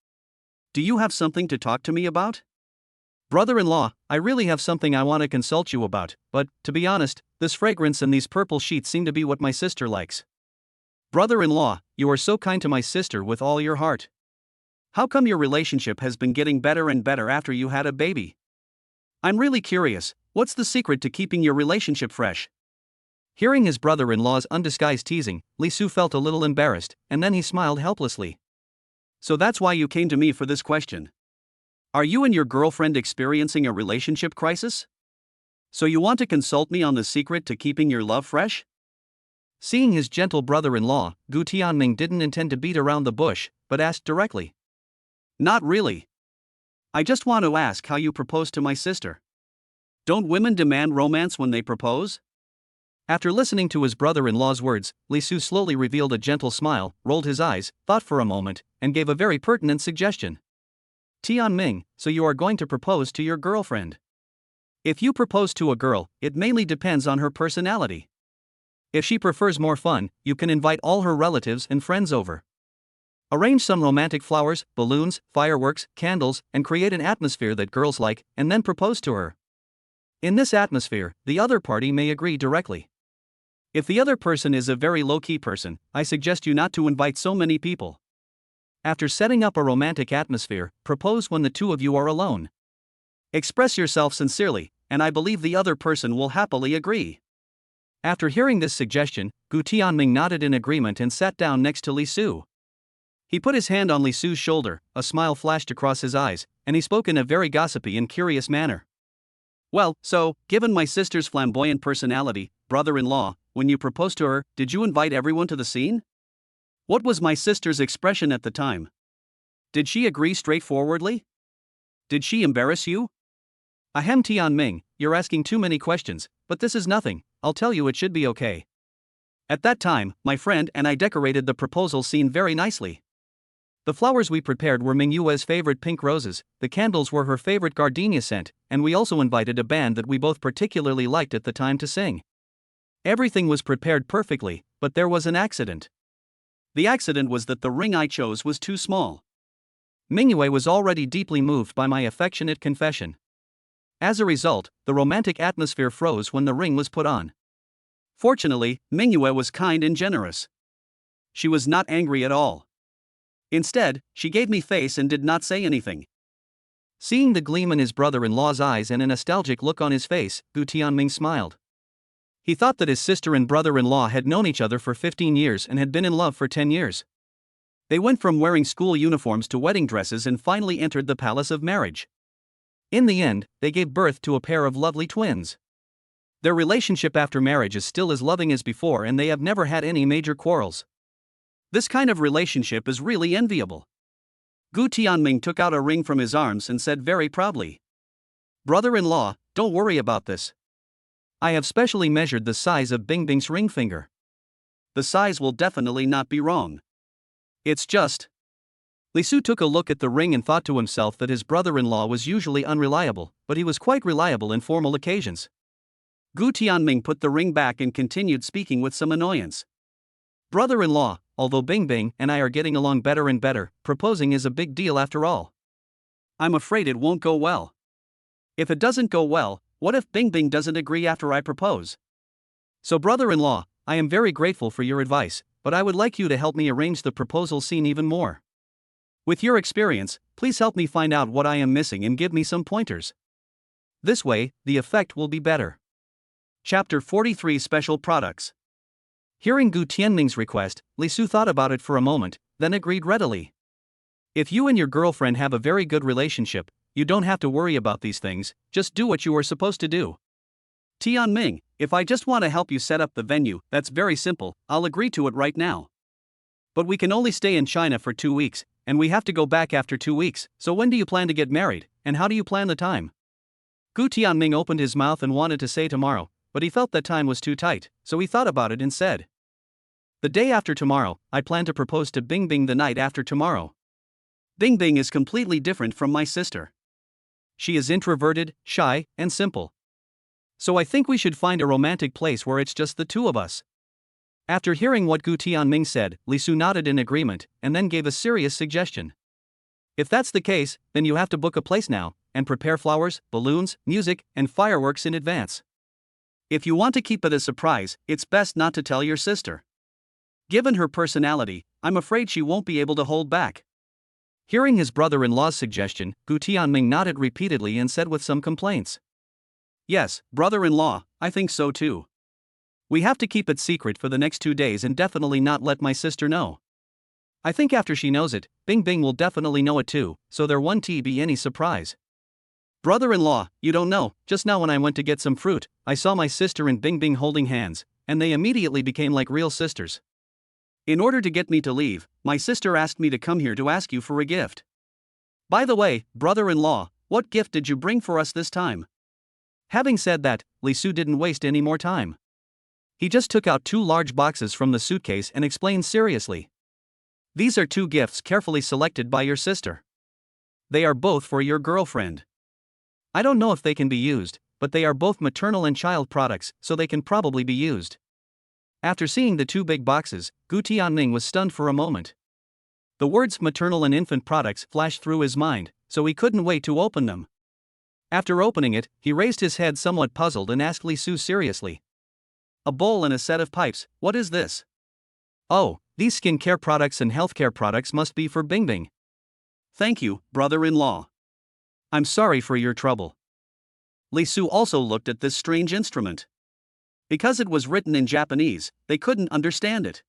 Do you have something to talk to me about?" "Brother-in-law, I really have something I want to consult you about, but, to be honest, this fragrance and these purple sheets seem to be what my sister likes." "Brother-in-law, you are so kind to my sister with all your heart. How come your relationship has been getting better and better after you had a baby? I'm really curious, what's the secret to keeping your relationship fresh?" Hearing his brother-in-law's undisguised teasing, Li Su felt a little embarrassed, and then he smiled helplessly. "So that's why you came to me for this question. Are you and your girlfriend experiencing a relationship crisis? So you want to consult me on the secret to keeping your love fresh?" Seeing his gentle brother-in-law, Gu Tianming didn't intend to beat around the bush, but asked directly. "Not really. I just want to ask how you proposed to my sister. Don't women demand romance when they propose?" After listening to his brother-in-law's words, Li Su slowly revealed a gentle smile, rolled his eyes, thought for a moment, and gave a very pertinent suggestion. "Tianming, so you are going to propose to your girlfriend. If you propose to a girl, it mainly depends on her personality. If she prefers more fun, you can invite all her relatives and friends over. Arrange some romantic flowers, balloons, fireworks, candles, and create an atmosphere that girls like, and then propose to her. In this atmosphere, the other party may agree directly. If the other person is a very low-key person, I suggest you not to invite so many people. After setting up a romantic atmosphere, propose when the two of you are alone. Express yourself sincerely, and I believe the other person will happily agree." After hearing this suggestion, Gu Tianming nodded in agreement and sat down next to Li Su. He put his hand on Li Su's shoulder, a smile flashed across his eyes, and he spoke in a very gossipy and curious manner. "Well, so, given my sister's flamboyant personality, brother-in-law, when you proposed to her, did you invite everyone to the scene? What was my sister's expression at the time? Did she agree straightforwardly? Did she embarrass you?" "Ahem, Tianming, you're asking too many questions, but this is nothing, I'll tell you it should be okay. At that time, my friend and I decorated the proposal scene very nicely. The flowers we prepared were Mingyue's favorite pink roses, the candles were her favorite gardenia scent, and we also invited a band that we both particularly liked at the time to sing. Everything was prepared perfectly, but there was an accident. The accident was that the ring I chose was too small. Mingyue was already deeply moved by my affectionate confession. As a result, the romantic atmosphere froze when the ring was put on. Fortunately, Mingyue was kind and generous. She was not angry at all. Instead, she gave me face and did not say anything." Seeing the gleam in his brother-in-law's eyes and a nostalgic look on his face, Gu Tianming smiled. He thought that his sister and brother-in-law had known each other for 15 years and had been in love for 10 years. They went from wearing school uniforms to wedding dresses and finally entered the palace of marriage. In the end, they gave birth to a pair of lovely twins. Their relationship after marriage is still as loving as before and they have never had any major quarrels. This kind of relationship is really enviable. Gu Tianming took out a ring from his arms and said very proudly, "Brother-in-law, don't worry about this. I have specially measured the size of Bingbing's ring finger. The size will definitely not be wrong. It's just..." Li Su took a look at the ring and thought to himself that his brother-in-law was usually unreliable, but he was quite reliable in formal occasions. Gu Tianming put the ring back and continued speaking with some annoyance. "Brother-in-law, although Bingbing and I are getting along better and better, proposing is a big deal after all. I'm afraid it won't go well. If it doesn't go well, what if Bingbing doesn't agree after I propose? So brother-in-law, I am very grateful for your advice, but I would like you to help me arrange the proposal scene even more. With your experience, please help me find out what I am missing and give me some pointers. This way, the effect will be better." Chapter 43 Special Products. Hearing Gu Tianming's request, Li Su thought about it for a moment, then agreed readily. If you and your girlfriend have a very good relationship, you don't have to worry about these things, just do what you are supposed to do. Tianming, if I just want to help you set up the venue, that's very simple, I'll agree to it right now. But we can only stay in China for 2 weeks, and we have to go back after 2 weeks, so when do you plan to get married, and how do you plan the time? Gu Tianming opened his mouth and wanted to say tomorrow, but he felt that time was too tight, so he thought about it and said, the day after tomorrow, I plan to propose to Bingbing the night after tomorrow. Bingbing is completely different from my sister. She is introverted, shy, and simple. So I think we should find a romantic place where it's just the two of us. After hearing what Gu Tianming said, Li Su nodded in agreement, and then gave a serious suggestion. If that's the case, then you have to book a place now, and prepare flowers, balloons, music, and fireworks in advance. If you want to keep it a surprise, it's best not to tell your sister. Given her personality, I'm afraid she won't be able to hold back. Hearing his brother-in-law's suggestion, Gu Tianming nodded repeatedly and said with some complaints, yes, brother-in-law, I think so too. We have to keep it secret for the next 2 days and definitely not let my sister know. I think after she knows it, Bingbing will definitely know it too, so there won't be any surprise. Brother-in-law, you don't know, just now when I went to get some fruit, I saw my sister and Bingbing holding hands, and they immediately became like real sisters. In order to get me to leave, my sister asked me to come here to ask you for a gift. By the way, brother-in-law, what gift did you bring for us this time? Having said that, Li Su didn't waste any more time. He just took out 2 large boxes from the suitcase and explained seriously. These are 2 gifts carefully selected by your sister. They are both for your girlfriend. I don't know if they can be used, but they are both maternal and child products, so they can probably be used. After seeing the 2 big boxes, Gu Tianming was stunned for a moment. The words maternal and infant products flashed through his mind, so he couldn't wait to open them. After opening it, he raised his head somewhat puzzled and asked Li Su seriously. A bowl and a set of pipes, what is this? Oh, these skincare products and healthcare products must be for Bingbing. Thank you, brother-in-law. I'm sorry for your trouble. Li Su also looked at this strange instrument. Because it was written in Japanese, they couldn't understand it.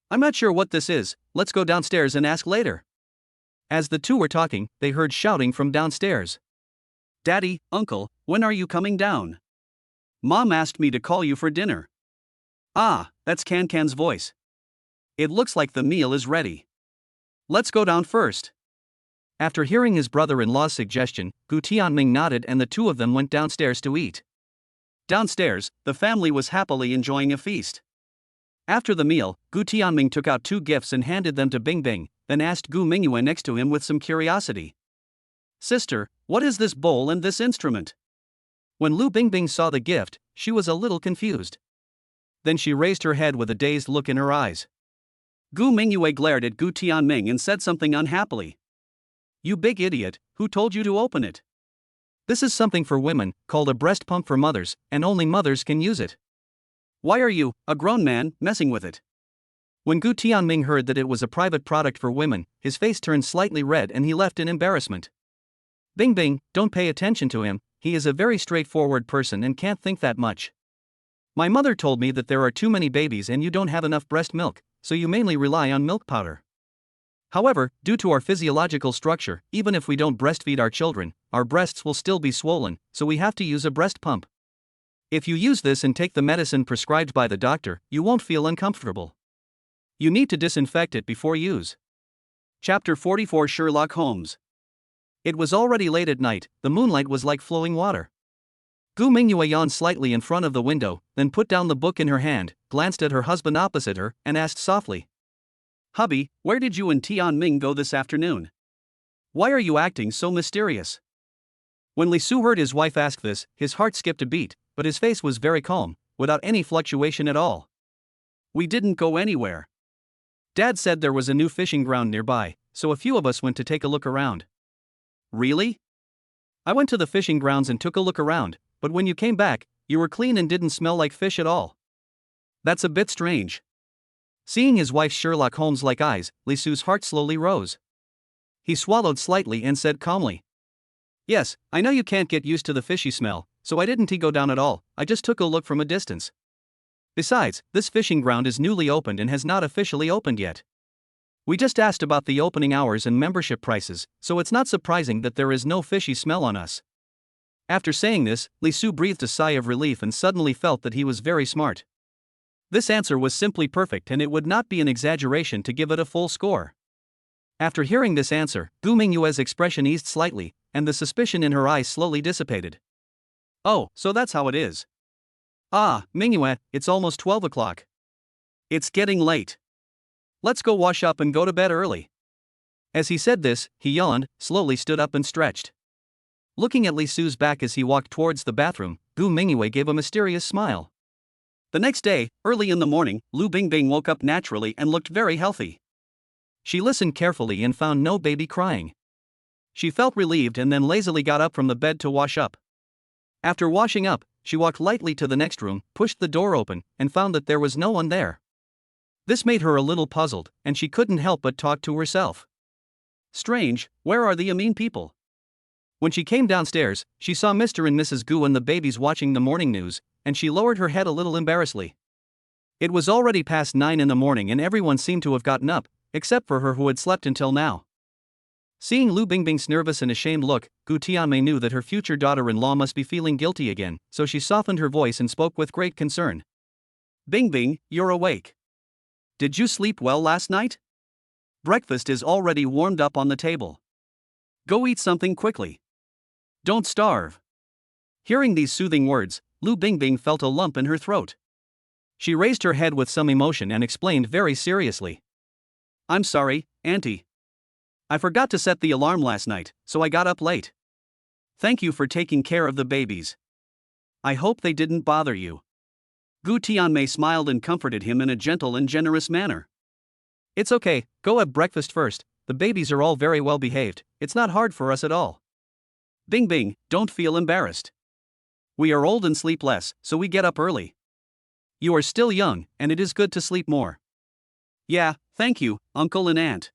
I'm not sure what this is, let's go downstairs and ask later. As the two were talking, they heard shouting from downstairs. Daddy, Uncle, when are you coming down? Mom asked me to call you for dinner. Ah, that's Can's voice. It looks like the meal is ready. Let's go down first. After hearing his brother-in-law's suggestion, Gu Tianming nodded and the two of them went downstairs to eat. Downstairs, the family was happily enjoying a feast. After the meal, Gu Tianming took out 2 gifts and handed them to Bingbing, then asked Gu Mingyue next to him with some curiosity. Sister, what is this bowl and this instrument? When Lu Bingbing saw the gift, she was a little confused. Then she raised her head with a dazed look in her eyes. Gu Mingyue glared at Gu Tianming and said something unhappily. You big idiot, who told you to open it? This is something for women, called a breast pump for mothers, and only mothers can use it. Why are you, a grown man, messing with it? When Gu Tianming heard that it was a private product for women, his face turned slightly red and he left in embarrassment. Bingbing, don't pay attention to him, he is a very straightforward person and can't think that much. My mother told me that there are too many babies and you don't have enough breast milk, so you mainly rely on milk powder. However, due to our physiological structure, even if we don't breastfeed our children, our breasts will still be swollen, so we have to use a breast pump. If you use this and take the medicine prescribed by the doctor, you won't feel uncomfortable. You need to disinfect it before use. Chapter 44 Sherlock Holmes. It was already late at night, the moonlight was like flowing water. Gu Mingyue yawned slightly in front of the window, then put down the book in her hand, glanced at her husband opposite her, and asked softly. Hubby, where did you and Tianming go this afternoon? Why are you acting so mysterious? When Li Su heard his wife ask this, his heart skipped a beat, but his face was very calm, without any fluctuation at all. We didn't go anywhere. Dad said there was a new fishing ground nearby, so a few of us went to take a look around. Really? I went to the fishing grounds and took a look around, but when you came back, you were clean and didn't smell like fish at all. That's a bit strange. Seeing his wife's Sherlock Holmes-like eyes, Li Su's heart slowly rose. He swallowed slightly and said calmly. Yes, I know you can't get used to the fishy smell, so I didn't go down at all, I just took a look from a distance. Besides, this fishing ground is newly opened and has not officially opened yet. We just asked about the opening hours and membership prices, so it's not surprising that there is no fishy smell on us. After saying this, Li Su breathed a sigh of relief and suddenly felt that he was very smart. This answer was simply perfect, and it would not be an exaggeration to give it a full score. After hearing this answer, Gu Mingyue's expression eased slightly, and the suspicion in her eyes slowly dissipated. Oh, so that's how it is. Ah, Mingyue, it's almost 12 o'clock. It's getting late. Let's go wash up and go to bed early. As he said this, he yawned, slowly stood up and stretched. Looking at Li Su's back as he walked towards the bathroom, Gu Mingyue gave a mysterious smile. The next day, early in the morning, Lu Bingbing woke up naturally and looked very healthy. She listened carefully and found no baby crying. She felt relieved and then lazily got up from the bed to wash up. After washing up, she walked lightly to the next room, pushed the door open, and found that there was no one there. This made her a little puzzled, and she couldn't help but talk to herself. Strange, where are the Amin people? When she came downstairs, she saw Mr. and Mrs. Gu and the babies watching the morning news, and she lowered her head a little embarrassedly. It was already past 9 in the morning and everyone seemed to have gotten up, except for her who had slept until now. Seeing Lu Bingbing's nervous and ashamed look, Gu Tianmei knew that her future daughter-in-law must be feeling guilty again, so she softened her voice and spoke with great concern. Bingbing, you're awake. Did you sleep well last night? Breakfast is already warmed up on the table. Go eat something quickly. Don't starve. Hearing these soothing words, Lu Bingbing felt a lump in her throat. She raised her head with some emotion and explained very seriously. I'm sorry, Auntie. I forgot to set the alarm last night, so I got up late. Thank you for taking care of the babies. I hope they didn't bother you. Gu Tianmei smiled and comforted him in a gentle and generous manner. It's okay, go have breakfast first, the babies are all very well behaved, it's not hard for us at all. Bingbing, don't feel embarrassed. We are old and sleep less, so we get up early. You are still young, and it is good to sleep more. Yeah, thank you, Uncle and Aunt.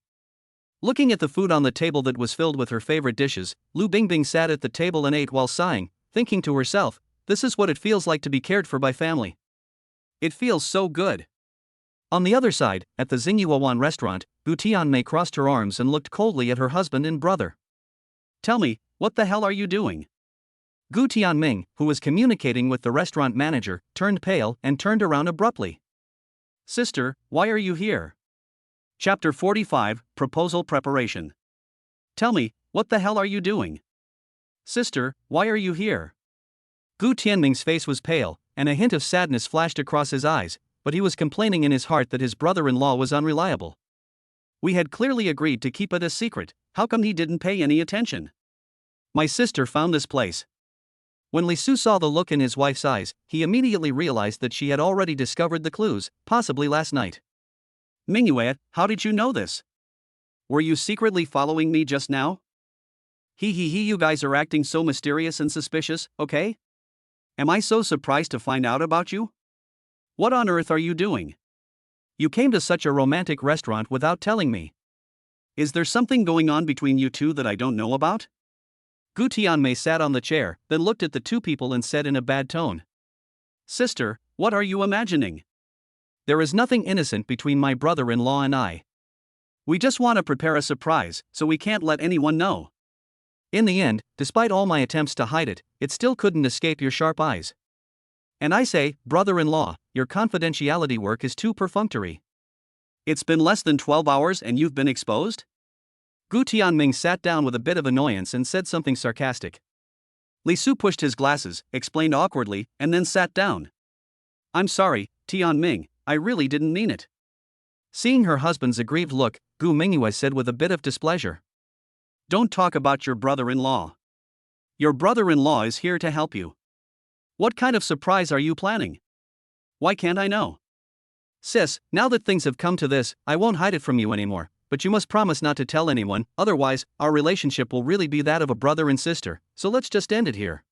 Looking at the food on the table that was filled with her favorite dishes, Lu Bingbing sat at the table and ate while sighing, thinking to herself, this is what it feels like to be cared for by family. It feels so good. On the other side, at the Xingyuan restaurant, Gu Tianmei crossed her arms and looked coldly at her husband and brother. Tell me, what the hell are you doing? Gu Tianming, who was communicating with the restaurant manager, turned pale and turned around abruptly. Sister, why are you here? Chapter 45, Proposal Preparation. Tell me, what the hell are you doing? Sister, why are you here? Gu Tianming's face was pale, and a hint of sadness flashed across his eyes, but he was complaining in his heart that his brother-in-law was unreliable. We had clearly agreed to keep it a secret, how come he didn't pay any attention? My sister found this place. When Li Su saw the look in his wife's eyes, he immediately realized that she had already discovered the clues, possibly last night. Mingyue, how did you know this? Were you secretly following me just now? You guys are acting so mysterious and suspicious, okay? Am I so surprised to find out about you? What on earth are you doing? You came to such a romantic restaurant without telling me. Is there something going on between you two that I don't know about? Gu Tianmei sat on the chair, then looked at the two people and said in a bad tone. Sister, what are you imagining? There is nothing innocent between my brother-in-law and I. We just want to prepare a surprise, so we can't let anyone know. In the end, despite all my attempts to hide it, it still couldn't escape your sharp eyes. And I say, brother-in-law, your confidentiality work is too perfunctory. It's been less than 12 hours and you've been exposed? Gu Tianming sat down with a bit of annoyance and said something sarcastic. Li Su pushed his glasses, explained awkwardly, and then sat down. I'm sorry, Tianming, I really didn't mean it. Seeing her husband's aggrieved look, Gu Mingyue said with a bit of displeasure. Don't talk about your brother-in-law. Your brother-in-law is here to help you. What kind of surprise are you planning? Why can't I know? Sis, now that things have come to this, I won't hide it from you anymore, but you must promise not to tell anyone, otherwise, our relationship will really be that of a brother and sister, so let's just end it here.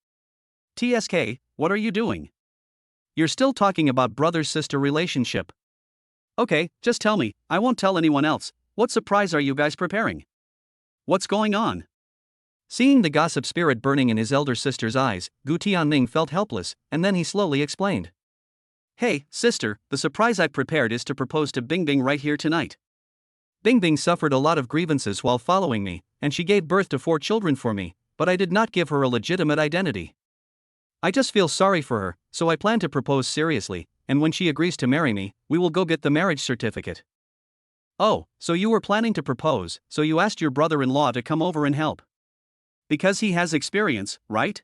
TSK, what are you doing? You're still talking about brother-sister relationship. Okay, just tell me, I won't tell anyone else, what surprise are you guys preparing? What's going on? Seeing the gossip spirit burning in his elder sister's eyes, Gu Tianming felt helpless, and then he slowly explained. Hey, sister, the surprise I've prepared is to propose to Bingbing right here tonight. Bingbing suffered a lot of grievances while following me, and she gave birth to 4 children for me, but I did not give her a legitimate identity. I just feel sorry for her, so I plan to propose seriously, and when she agrees to marry me, we will go get the marriage certificate. Oh, so you were planning to propose, so you asked your brother-in-law to come over and help. Because he has experience, right?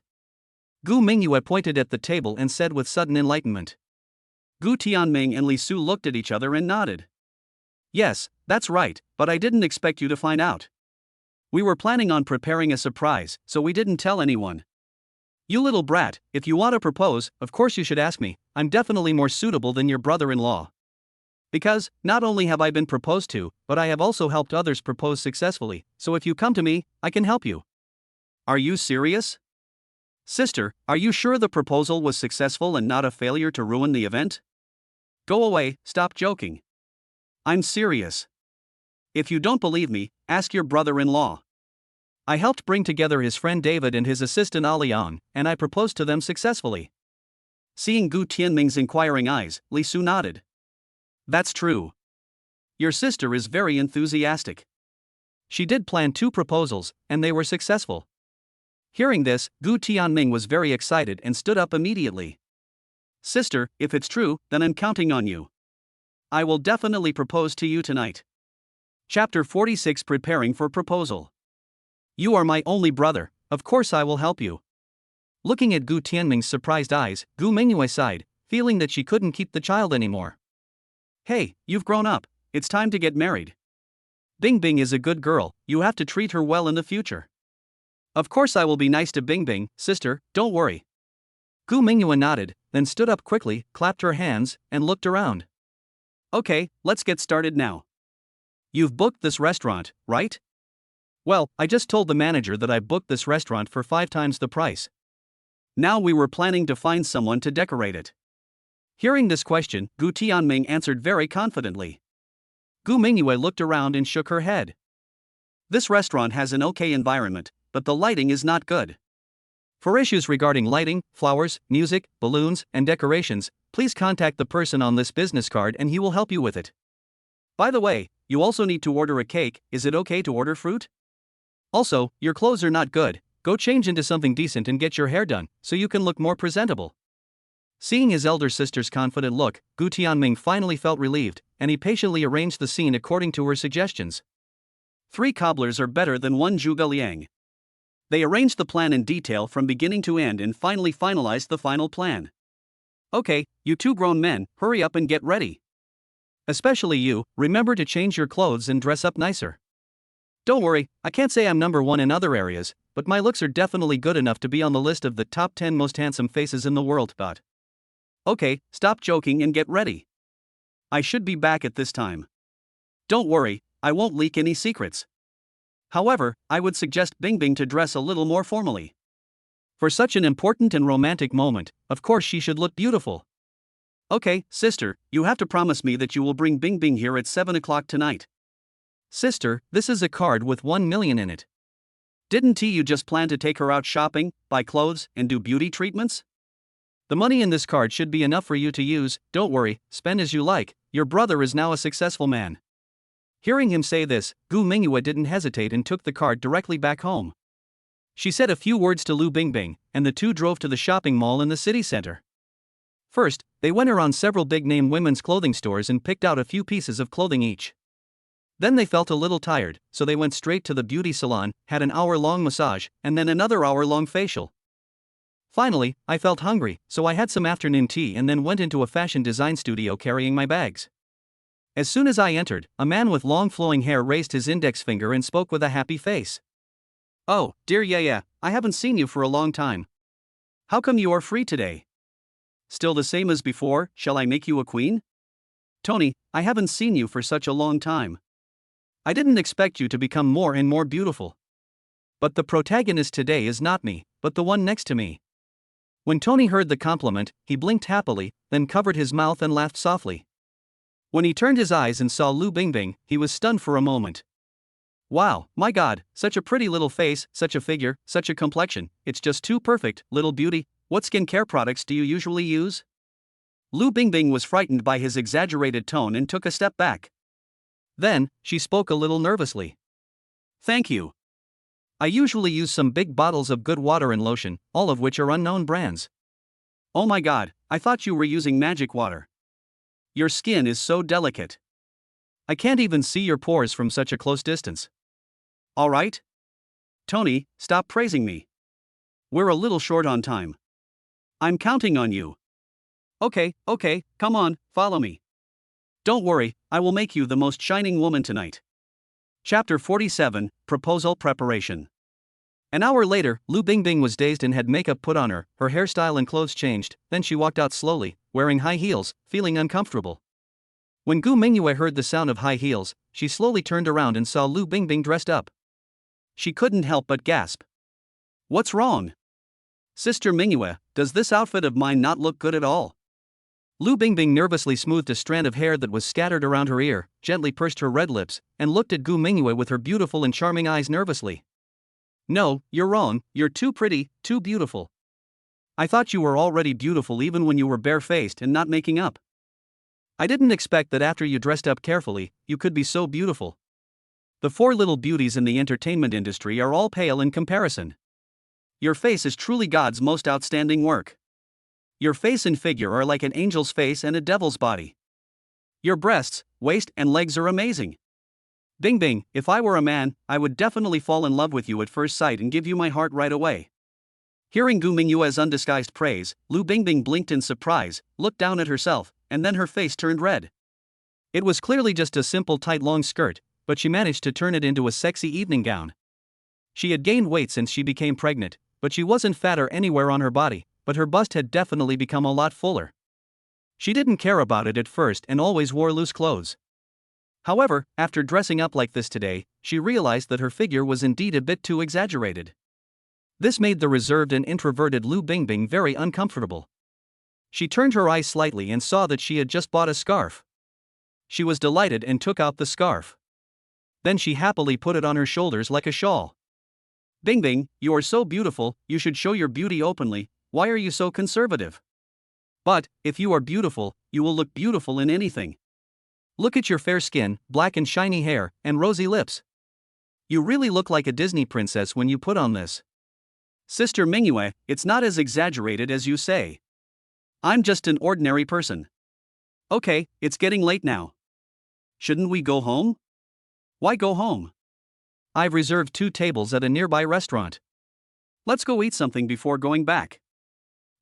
Gu Mingyue pointed at the table and said with sudden enlightenment. Gu Tianming and Li Su looked at each other and nodded. Yes, that's right, but I didn't expect you to find out. We were planning on preparing a surprise, so we didn't tell anyone. You little brat, if you want to propose, of course you should ask me. I'm definitely more suitable than your brother-in-law. Because, not only have I been proposed to, but I have also helped others propose successfully, so if you come to me, I can help you. Are you serious? Sister, are you sure the proposal was successful and not a failure to ruin the event? Go away, stop joking. I'm serious. If you don't believe me, ask your brother-in-law. I helped bring together his friend David and his assistant Aliang, and I proposed to them successfully. Seeing Gu Tianming's inquiring eyes, Li Su nodded. That's true. Your sister is very enthusiastic. She did plan 2 proposals, and they were successful. Hearing this, Gu Tianming was very excited and stood up immediately. Sister, if it's true, then I'm counting on you. I will definitely propose to you tonight. Chapter 46 Preparing for Proposal. You are my only brother, of course I will help you. Looking at Gu Tianming's surprised eyes, Gu Mingyue sighed, feeling that she couldn't keep the child anymore. Hey, you've grown up, it's time to get married. Bingbing is a good girl, you have to treat her well in the future. Of course I will be nice to Bingbing, sister, don't worry. Gu Mingyue nodded, then stood up quickly, clapped her hands, and looked around. Okay, let's get started now. You've booked this restaurant, right? Well, I just told the manager that I booked this restaurant for 5 times the price. Now we were planning to find someone to decorate it. Hearing this question, Gu Tianming answered very confidently. Gu Mingyue looked around and shook her head. This restaurant has an okay environment, but the lighting is not good. For issues regarding lighting, flowers, music, balloons, and decorations, please contact the person on this business card and he will help you with it. By the way, you also need to order a cake. Is it okay to order fruit? Also, your clothes are not good, go change into something decent and get your hair done, so you can look more presentable. Seeing his elder sister's confident look, Gu Tianming finally felt relieved, and he patiently arranged the scene according to her suggestions. 3 cobblers are better than 1 zhuge liang. They arranged the plan in detail from beginning to end and finally finalized the final plan. Okay, you 2 grown men, hurry up and get ready. Especially you, remember to change your clothes and dress up nicer. Don't worry, I can't say I'm number 1 in other areas, but my looks are definitely good enough to be on the list of the top 10 most handsome faces in the world. Okay, stop joking and get ready. I should be back at this time. Don't worry, I won't leak any secrets. However, I would suggest Bingbing to dress a little more formally. For such an important and romantic moment, of course she should look beautiful. Okay, sister, you have to promise me that you will bring Bingbing here at 7 o'clock tonight. Sister, this is a card with 1 million in it. Didn't you just plan to take her out shopping, buy clothes, and do beauty treatments? The money in this card should be enough for you to use, don't worry, spend as you like, your brother is now a successful man. Hearing him say this, Gu Mingyue didn't hesitate and took the card directly back home. She said a few words to Lu Bingbing, and the 2 drove to the shopping mall in the city center. First, they went around several big-name women's clothing stores and picked out a few pieces of clothing each. Then they felt a little tired, so they went straight to the beauty salon, had an hour-long massage, and then another hour-long facial. Finally, I felt hungry, so I had some afternoon tea and then went into a fashion design studio carrying my bags. As soon as I entered, a man with long flowing hair raised his index finger and spoke with a happy face. Oh, dear yeah, I haven't seen you for a long time. How come you are free today? Still the same as before, shall I make you a queen? Tony, I haven't seen you for such a long time. I didn't expect you to become more and more beautiful. But the protagonist today is not me, but the one next to me. When Tony heard the compliment, he blinked happily, then covered his mouth and laughed softly. When he turned his eyes and saw Lu Bingbing, he was stunned for a moment. Wow, my god, such a pretty little face, such a figure, such a complexion, it's just too perfect, little beauty. What skincare products do you usually use? Lu Bingbing was frightened by his exaggerated tone and took a step back. Then, she spoke a little nervously. Thank you. I usually use some big bottles of good water and lotion, all of which are unknown brands. Oh my god, I thought you were using magic water. Your skin is so delicate. I can't even see your pores from such a close distance. Alright? Tony, stop praising me. We're a little short on time. I'm counting on you. Okay, come on, follow me. Don't worry, I will make you the most shining woman tonight. Chapter 47, Proposal Preparation. An hour later, Lu Bingbing was dazed and had makeup put on her hairstyle and clothes changed, then she walked out slowly, wearing high heels, feeling uncomfortable. When Gu Mingyue heard the sound of high heels, she slowly turned around and saw Lu Bingbing dressed up. She couldn't help but gasp. What's wrong? Sister Mingyue, does this outfit of mine not look good at all? Lu Bingbing nervously smoothed a strand of hair that was scattered around her ear, gently pursed her red lips, and looked at Gu Mingyue with her beautiful and charming eyes nervously. No, you're wrong, you're too pretty, too beautiful. I thought you were already beautiful even when you were barefaced and not making up. I didn't expect that after you dressed up carefully, you could be so beautiful. The four little beauties in the entertainment industry are all pale in comparison. Your face is truly God's most outstanding work. Your face and figure are like an angel's face and a devil's body. Your breasts, waist, and legs are amazing. Bingbing, if I were a man, I would definitely fall in love with you at first sight and give you my heart right away. Hearing Gu Mingyue's undisguised praise, Lu Bingbing blinked in surprise, looked down at herself, and then her face turned red. It was clearly just a simple tight long skirt, but she managed to turn it into a sexy evening gown. She had gained weight since she became pregnant, but she wasn't fatter anywhere on her body, but her bust had definitely become a lot fuller. She didn't care about it at first and always wore loose clothes. However, after dressing up like this today, she realized that her figure was indeed a bit too exaggerated. This made the reserved and introverted Lu Bingbing very uncomfortable. She turned her eyes slightly and saw that she had just bought a scarf. She was delighted and took out the scarf. Then she happily put it on her shoulders like a shawl. Bingbing, you are so beautiful, you should show your beauty openly, why are you so conservative? But, if you are beautiful, you will look beautiful in anything. Look at your fair skin, black and shiny hair, and rosy lips. You really look like a Disney princess when you put on this. Sister Mingyue, it's not as exaggerated as you say. I'm just an ordinary person. Okay, it's getting late now. Shouldn't we go home? Why go home? I've reserved 2 tables at a nearby restaurant. Let's go eat something before going back.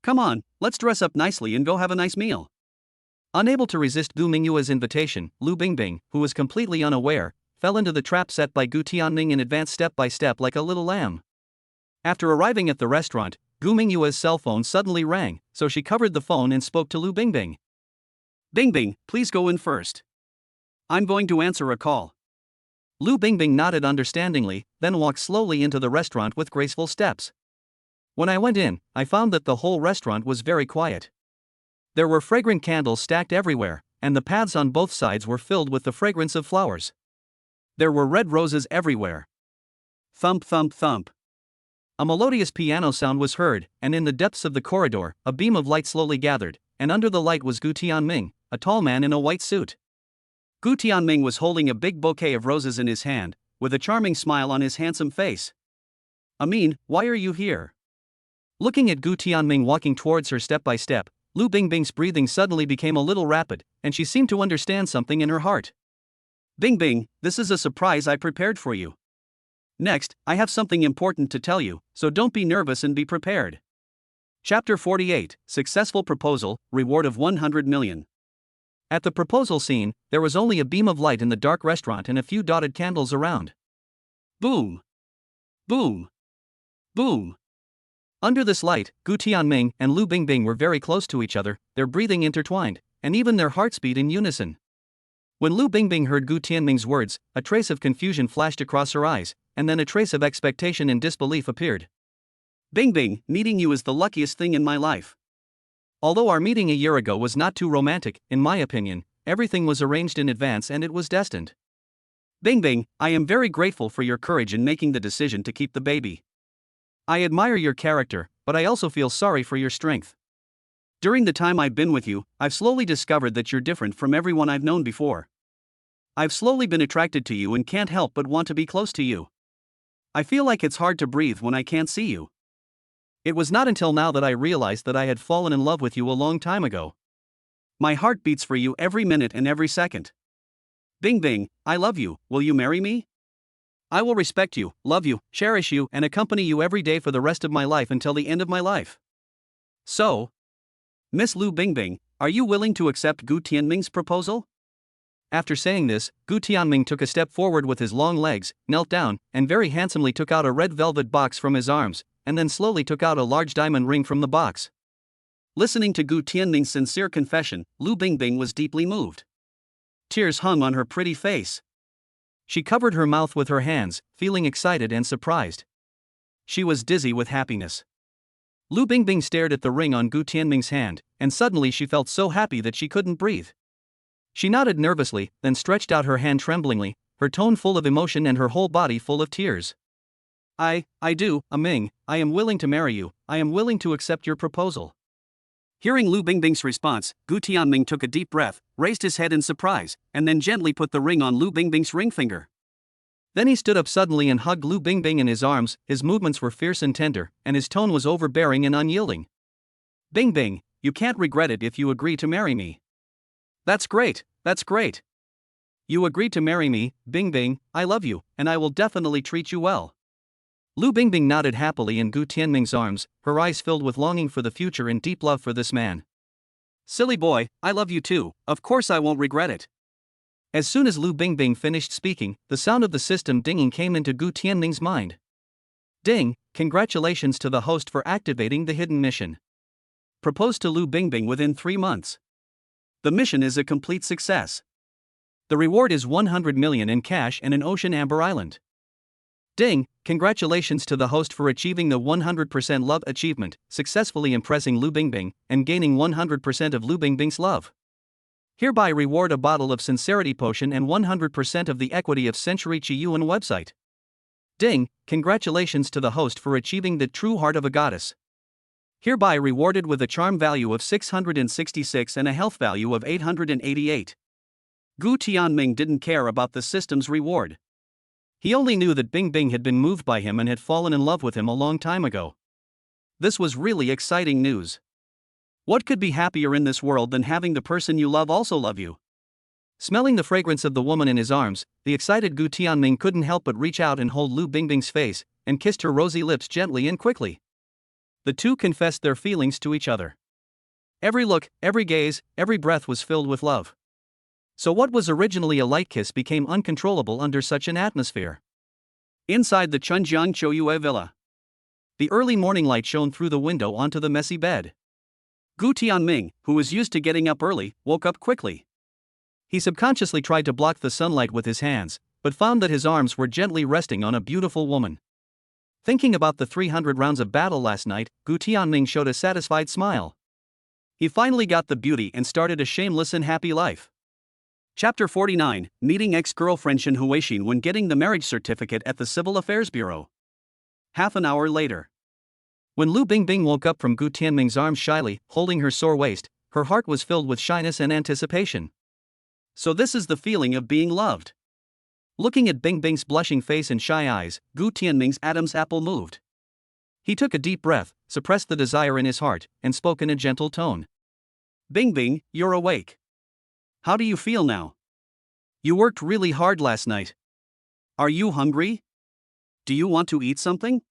Come on, let's dress up nicely and go have a nice meal. Unable to resist Gu Mingyue's invitation, Lu Bingbing, who was completely unaware, fell into the trap set by Gu Tianming and advanced step by step like a little lamb. After arriving at the restaurant, Gu Mingyue's cell phone suddenly rang, so she covered the phone and spoke to Lu Bingbing. Bingbing, please go in first. I'm going to answer a call. Lu Bingbing nodded understandingly, then walked slowly into the restaurant with graceful steps. When I went in, I found that the whole restaurant was very quiet. There were fragrant candles stacked everywhere, and the paths on both sides were filled with the fragrance of flowers. There were red roses everywhere. Thump thump thump. A melodious piano sound was heard, and in the depths of the corridor, a beam of light slowly gathered, and under the light was Gu Tianming, a tall man in a white suit. Gu Tianming was holding a big bouquet of roses in his hand, with a charming smile on his handsome face. Amin, why are you here? Looking at Gu Tianming walking towards her step by step, Lu Bingbing's breathing suddenly became a little rapid, and she seemed to understand something in her heart. Bingbing, this is a surprise I prepared for you. Next, I have something important to tell you, so don't be nervous and be prepared. Chapter 48, Successful Proposal, Reward of 100 million. At the proposal scene, there was only a beam of light in the dark restaurant and a few dotted candles around. Boom! Boom! Boom! Under this light, Gu Tianming and Lu Bingbing were very close to each other, their breathing intertwined, and even their hearts beat in unison. When Lu Bingbing heard Gu Tianming's words, a trace of confusion flashed across her eyes, and then a trace of expectation and disbelief appeared. Bingbing, meeting you is the luckiest thing in my life. Although our meeting a year ago was not too romantic, in my opinion, everything was arranged in advance and it was destined. Bingbing, I am very grateful for your courage in making the decision to keep the baby. I admire your character, but I also feel sorry for your strength. During the time I've been with you, I've slowly discovered that you're different from everyone I've known before. I've slowly been attracted to you and can't help but want to be close to you. I feel like it's hard to breathe when I can't see you. It was not until now that I realized that I had fallen in love with you a long time ago. My heart beats for you every minute and every second. Bing Bing, I love you, will you marry me? I will respect you, love you, cherish you, and accompany you every day for the rest of my life until the end of my life. So, Miss Lu Bingbing, are you willing to accept Gu Tianming's proposal? After saying this, Gu Tianming took a step forward with his long legs, knelt down, and very handsomely took out a red velvet box from his arms, and then slowly took out a large diamond ring from the box. Listening to Gu Tianming's sincere confession, Lu Bingbing was deeply moved. Tears hung on her pretty face. She covered her mouth with her hands, feeling excited and surprised. She was dizzy with happiness. Lu Bingbing stared at the ring on Gu Tianming's hand, and suddenly she felt so happy that she couldn't breathe. She nodded nervously, then stretched out her hand tremblingly, her tone full of emotion and her whole body full of tears. I do, Ming, I am willing to marry you, I am willing to accept your proposal. Hearing Lu Bingbing's response, Gu Tianming took a deep breath, raised his head in surprise, and then gently put the ring on Lu Bingbing's ring finger. Then he stood up suddenly and hugged Lu Bingbing in his arms. His movements were fierce and tender, and his tone was overbearing and unyielding. Bingbing, you can't regret it if you agree to marry me. That's great, that's great. You agreed to marry me, Bingbing, I love you, and I will definitely treat you well. Lu Bingbing nodded happily in Gu Tianming's arms, her eyes filled with longing for the future and deep love for this man. Silly boy, I love you too, of course I won't regret it. As soon as Lu Bingbing finished speaking, the sound of the system dinging came into Gu Tianming's mind. Ding, congratulations to the host for activating the hidden mission. Proposed to Lu Bingbing within 3 months. The mission is a complete success. The reward is 100 million in cash and an ocean amber island. Ding, congratulations to the host for achieving the 100% love achievement, successfully impressing Lu Bingbing, and gaining 100% of Lu Bingbing's love. Hereby reward a bottle of sincerity potion and 100% of the equity of Century Chi Yuan website. Ding, congratulations to the host for achieving the true heart of a goddess. Hereby rewarded with a charm value of 666 and a health value of 888. Gu Tianming didn't care about the system's reward. He only knew that Bingbing had been moved by him and had fallen in love with him a long time ago. This was really exciting news. What could be happier in this world than having the person you love also love you? Smelling the fragrance of the woman in his arms, the excited Gu Tianming couldn't help but reach out and hold Lu Bingbing's face, and kissed her rosy lips gently and quickly. The two confessed their feelings to each other. Every look, every gaze, every breath was filled with love. So what was originally a light kiss became uncontrollable under such an atmosphere. Inside the Chunjiang Choyue villa, the early morning light shone through the window onto the messy bed. Gu Tianming, who was used to getting up early, woke up quickly. He subconsciously tried to block the sunlight with his hands, but found that his arms were gently resting on a beautiful woman. Thinking about the 300 rounds of battle last night, Gu Tianming showed a satisfied smile. He finally got the beauty and started a shameless and happy life. Chapter 49, Meeting Ex-Girlfriend Shen Huixin when getting the marriage certificate at the Civil Affairs Bureau. Half an hour later. When Lu Bingbing woke up from Gu Tianming's arms shyly, holding her sore waist, her heart was filled with shyness and anticipation. So this is the feeling of being loved. Looking at Bingbing's blushing face and shy eyes, Gu Tianming's Adam's apple moved. He took a deep breath, suppressed the desire in his heart, and spoke in a gentle tone. Bingbing, you're awake. How do you feel now? You worked really hard last night. Are you hungry? Do you want to eat something?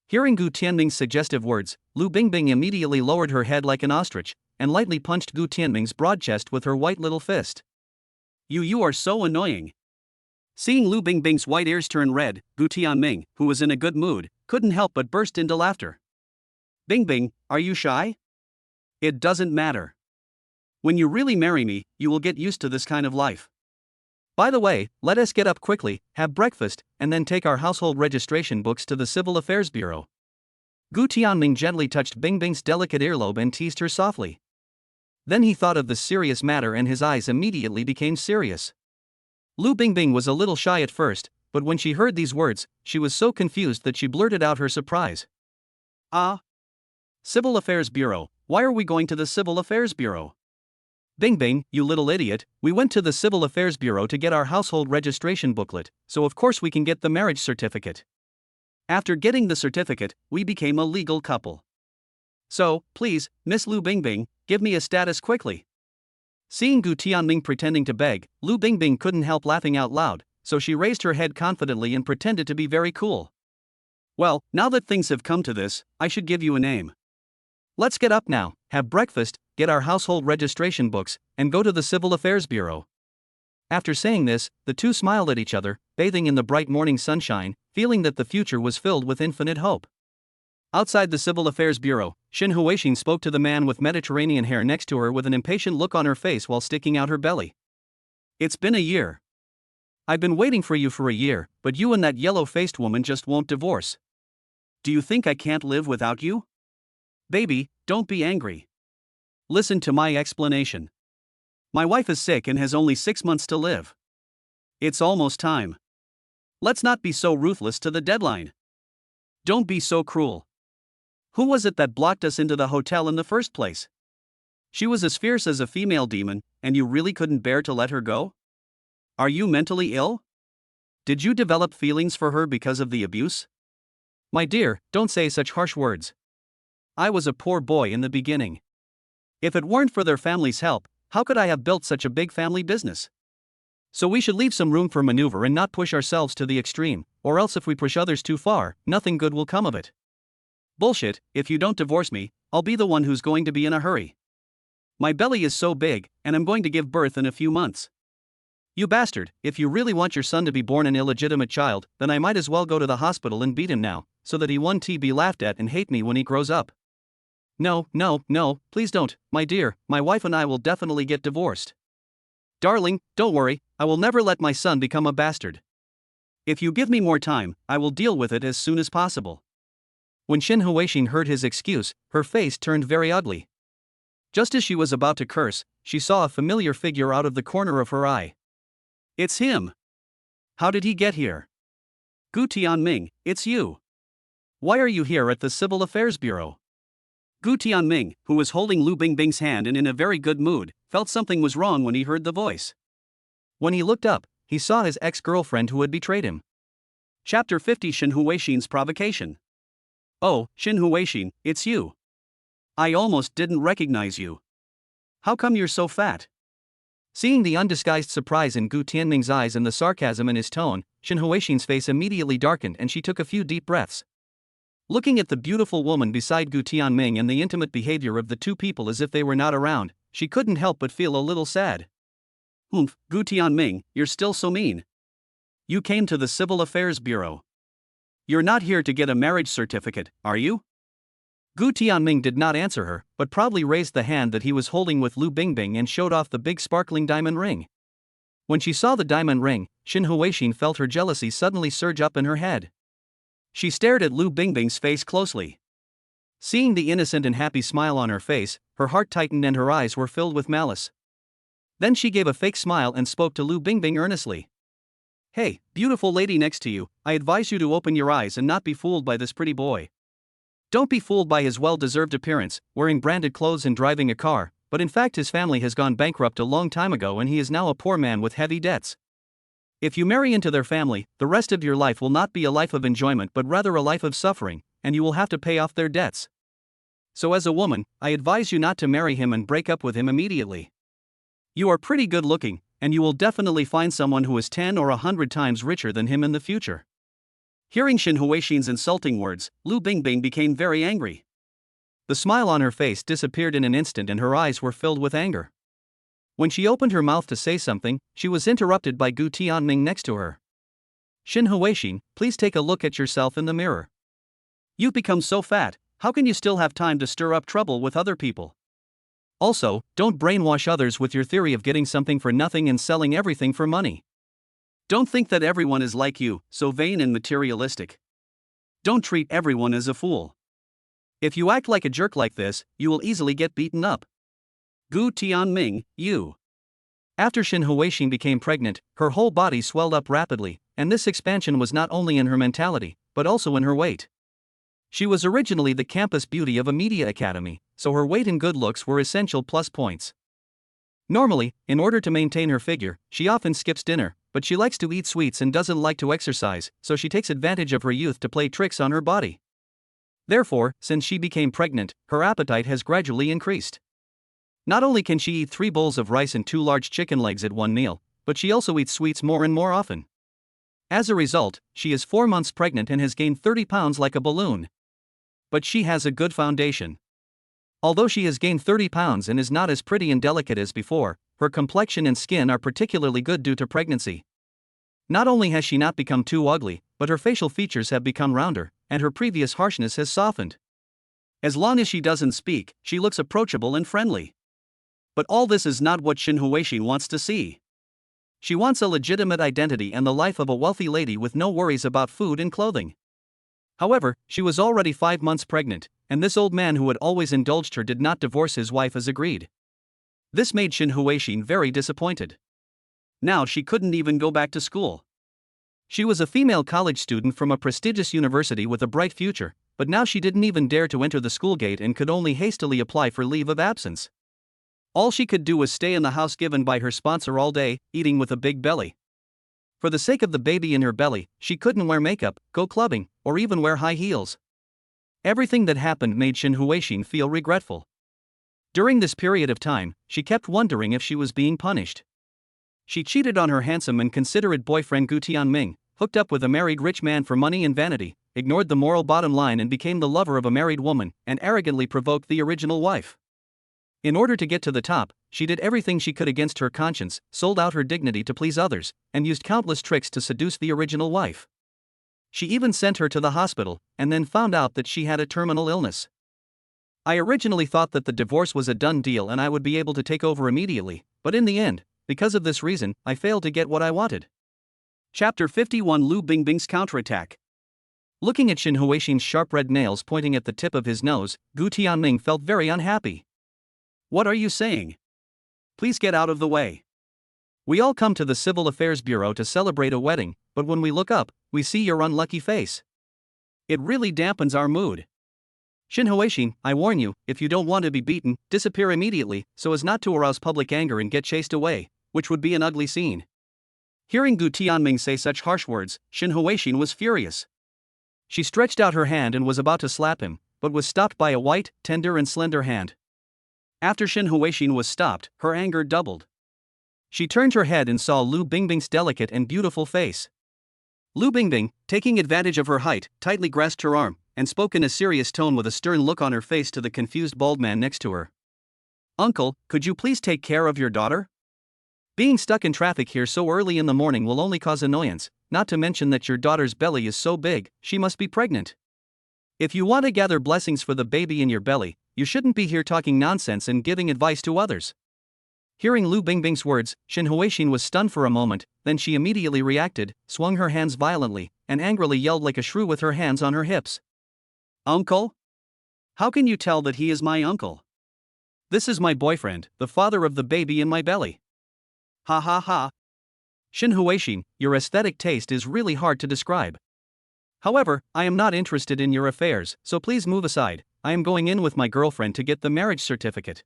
Hearing Gu Tianming's suggestive words, Lu Bingbing immediately lowered her head like an ostrich, and lightly punched Gu Tianming's broad chest with her white little fist. You are so annoying. Seeing Lu Bingbing's white ears turn red, Gu Tianming, who was in a good mood, couldn't help but burst into laughter. Bingbing, are you shy? It doesn't matter. When you really marry me, you will get used to this kind of life. By the way, let us get up quickly, have breakfast, and then take our household registration books to the Civil Affairs Bureau. Gu Tianming gently touched Bingbing's delicate earlobe and teased her softly. Then he thought of the serious matter and his eyes immediately became serious. Lu Bingbing was a little shy at first, but when she heard these words, she was so confused that she blurted out her surprise. Civil Affairs Bureau, why are we going to the Civil Affairs Bureau? Bingbing, you little idiot, we went to the Civil Affairs Bureau to get our household registration booklet, so of course we can get the marriage certificate. After getting the certificate, we became a legal couple. So, please, Miss Lu Bingbing, give me a status quickly. Seeing Gu Tianming pretending to beg, Lu Bingbing couldn't help laughing out loud, so she raised her head confidently and pretended to be very cool. Well, now that things have come to this, I should give you a name. Let's get up now, have breakfast, get our household registration books, and go to the Civil Affairs Bureau. After saying this, the two smiled at each other, bathing in the bright morning sunshine, feeling that the future was filled with infinite hope. Outside the Civil Affairs Bureau, Shin Huixin spoke to the man with Mediterranean hair next to her with an impatient look on her face while sticking out her belly. It's been a year. I've been waiting for you for a year, but you and that yellow-faced woman just won't divorce. Do you think I can't live without you? Baby, don't be angry. Listen to my explanation. My wife is sick and has only 6 months to live. It's almost time. Let's not be so ruthless to the deadline. Don't be so cruel. Who was it that blocked us into the hotel in the first place? She was as fierce as a female demon, and you really couldn't bear to let her go? Are you mentally ill? Did you develop feelings for her because of the abuse? My dear, don't say such harsh words. I was a poor boy in the beginning. If it weren't for their family's help, how could I have built such a big family business? So we should leave some room for maneuver and not push ourselves to the extreme, or else if we push others too far, nothing good will come of it. Bullshit, if you don't divorce me, I'll be the one who's going to be in a hurry. My belly is so big, and I'm going to give birth in a few months. You bastard, if you really want your son to be born an illegitimate child, then I might as well go to the hospital and beat him now, so that he won't be laughed at and hate me when he grows up. No, please don't, my dear, my wife and I will definitely get divorced. Darling, don't worry, I will never let my son become a bastard. If you give me more time, I will deal with it as soon as possible. When Shin Huixin heard his excuse, her face turned very ugly. Just as she was about to curse, she saw a familiar figure out of the corner of her eye. It's him. How did he get here? Gu Tianming, it's you. Why are you here at the Civil Affairs Bureau? Gu Tianming, who was holding Lu Bingbing's hand and in a very good mood, felt something was wrong when he heard the voice. When he looked up, he saw his ex-girlfriend who had betrayed him. Chapter 50 Shin Huixin's Provocation. Oh, Shin Huixin, it's you. I almost didn't recognize you. How come you're so fat? Seeing the undisguised surprise in Gu Tianming's eyes and the sarcasm in his tone, Shin Huixin's face immediately darkened and she took a few deep breaths. Looking at the beautiful woman beside Gu Tianming and the intimate behavior of the two people as if they were not around, she couldn't help but feel a little sad. Gu Tianming, you're still so mean. You came to the Civil Affairs Bureau. You're not here to get a marriage certificate, are you? Gu Tianming did not answer her, but proudly raised the hand that he was holding with Lu Bingbing and showed off the big sparkling diamond ring. When she saw the diamond ring, Shin Huixin felt her jealousy suddenly surge up in her head. She stared at Lu Bingbing's face closely. Seeing the innocent and happy smile on her face, her heart tightened and her eyes were filled with malice. Then she gave a fake smile and spoke to Lu Bingbing earnestly. Hey, beautiful lady next to you, I advise you to open your eyes and not be fooled by this pretty boy. Don't be fooled by his well-deserved appearance, wearing branded clothes and driving a car, but in fact his family has gone bankrupt a long time ago and he is now a poor man with heavy debts. If you marry into their family, the rest of your life will not be a life of enjoyment but rather a life of suffering, and you will have to pay off their debts. So as a woman, I advise you not to marry him and break up with him immediately. You are pretty good looking, and you will definitely find someone who is 10 or 100 times richer than him in the future. Hearing Shin Huixin's insulting words, Lu Bingbing became very angry. The smile on her face disappeared in an instant and her eyes were filled with anger. When she opened her mouth to say something, she was interrupted by Gu Tianming next to her. Shin Huixin, please take a look at yourself in the mirror. You've become so fat, how can you still have time to stir up trouble with other people? Also, don't brainwash others with your theory of getting something for nothing and selling everything for money. Don't think that everyone is like you, so vain and materialistic. Don't treat everyone as a fool. If you act like a jerk like this, you will easily get beaten up. Gu Tianming, you. After Shin Huixin became pregnant, her whole body swelled up rapidly, and this expansion was not only in her mentality, but also in her weight. She was originally the campus beauty of a media academy, so her weight and good looks were essential plus points. Normally, in order to maintain her figure, she often skips dinner, but she likes to eat sweets and doesn't like to exercise, so she takes advantage of her youth to play tricks on her body. Therefore, since she became pregnant, her appetite has gradually increased. Not only can she eat 3 bowls of rice and 2 large chicken legs at one meal, but she also eats sweets more and more often. As a result, she is 4 months pregnant and has gained 30 pounds like a balloon. But she has a good foundation. Although she has gained 30 pounds and is not as pretty and delicate as before, her complexion and skin are particularly good due to pregnancy. Not only has she not become too ugly, but her facial features have become rounder, and her previous harshness has softened. As long as she doesn't speak, she looks approachable and friendly. But all this is not what Shin Huixin wants to see. She wants a legitimate identity and the life of a wealthy lady with no worries about food and clothing. However, she was already 5 months pregnant, and this old man who had always indulged her did not divorce his wife as agreed. This made Shin Huixin very disappointed. Now she couldn't even go back to school. She was a female college student from a prestigious university with a bright future, but now she didn't even dare to enter the school gate and could only hastily apply for leave of absence. All she could do was stay in the house given by her sponsor all day, eating with a big belly. For the sake of the baby in her belly, she couldn't wear makeup, go clubbing, or even wear high heels. Everything that happened made Shin Huixin feel regretful. During this period of time, she kept wondering if she was being punished. She cheated on her handsome and considerate boyfriend Gu Tianming, hooked up with a married rich man for money and vanity, ignored the moral bottom line and became the lover of a married woman, and arrogantly provoked the original wife. In order to get to the top, she did everything she could against her conscience, sold out her dignity to please others, and used countless tricks to seduce the original wife. She even sent her to the hospital, and then found out that she had a terminal illness. I originally thought that the divorce was a done deal and I would be able to take over immediately, but in the end, because of this reason, I failed to get what I wanted. Chapter 51 Lu Bingbing's Counterattack. Looking at Shin Huixin's sharp red nails pointing at the tip of his nose, Gu Tianming felt very unhappy. What are you saying? Please get out of the way. We all come to the Civil Affairs Bureau to celebrate a wedding, but when we look up, we see your unlucky face. It really dampens our mood. Shin Huixin, I warn you, if you don't want to be beaten, disappear immediately, so as not to arouse public anger and get chased away, which would be an ugly scene. Hearing Gu Tianming say such harsh words, Shin Huixin was furious. She stretched out her hand and was about to slap him, but was stopped by a white, tender and slender hand. After Shin Huixin was stopped, her anger doubled. She turned her head and saw Lu Bingbing's delicate and beautiful face. Lu Bingbing, taking advantage of her height, tightly grasped her arm, and spoke in a serious tone with a stern look on her face to the confused bald man next to her. Uncle, could you please take care of your daughter? Being stuck in traffic here so early in the morning will only cause annoyance, not to mention that your daughter's belly is so big, she must be pregnant. If you want to gather blessings for the baby in your belly, you shouldn't be here talking nonsense and giving advice to others. Hearing Lu Bingbing's words, Shin Huixin was stunned for a moment, then she immediately reacted, swung her hands violently, and angrily yelled like a shrew with her hands on her hips. Uncle? How can you tell that he is my uncle? This is my boyfriend, the father of the baby in my belly. Ha ha ha. Shin Huixin, your aesthetic taste is really hard to describe. However, I am not interested in your affairs, so please move aside. I am going in with my girlfriend to get the marriage certificate.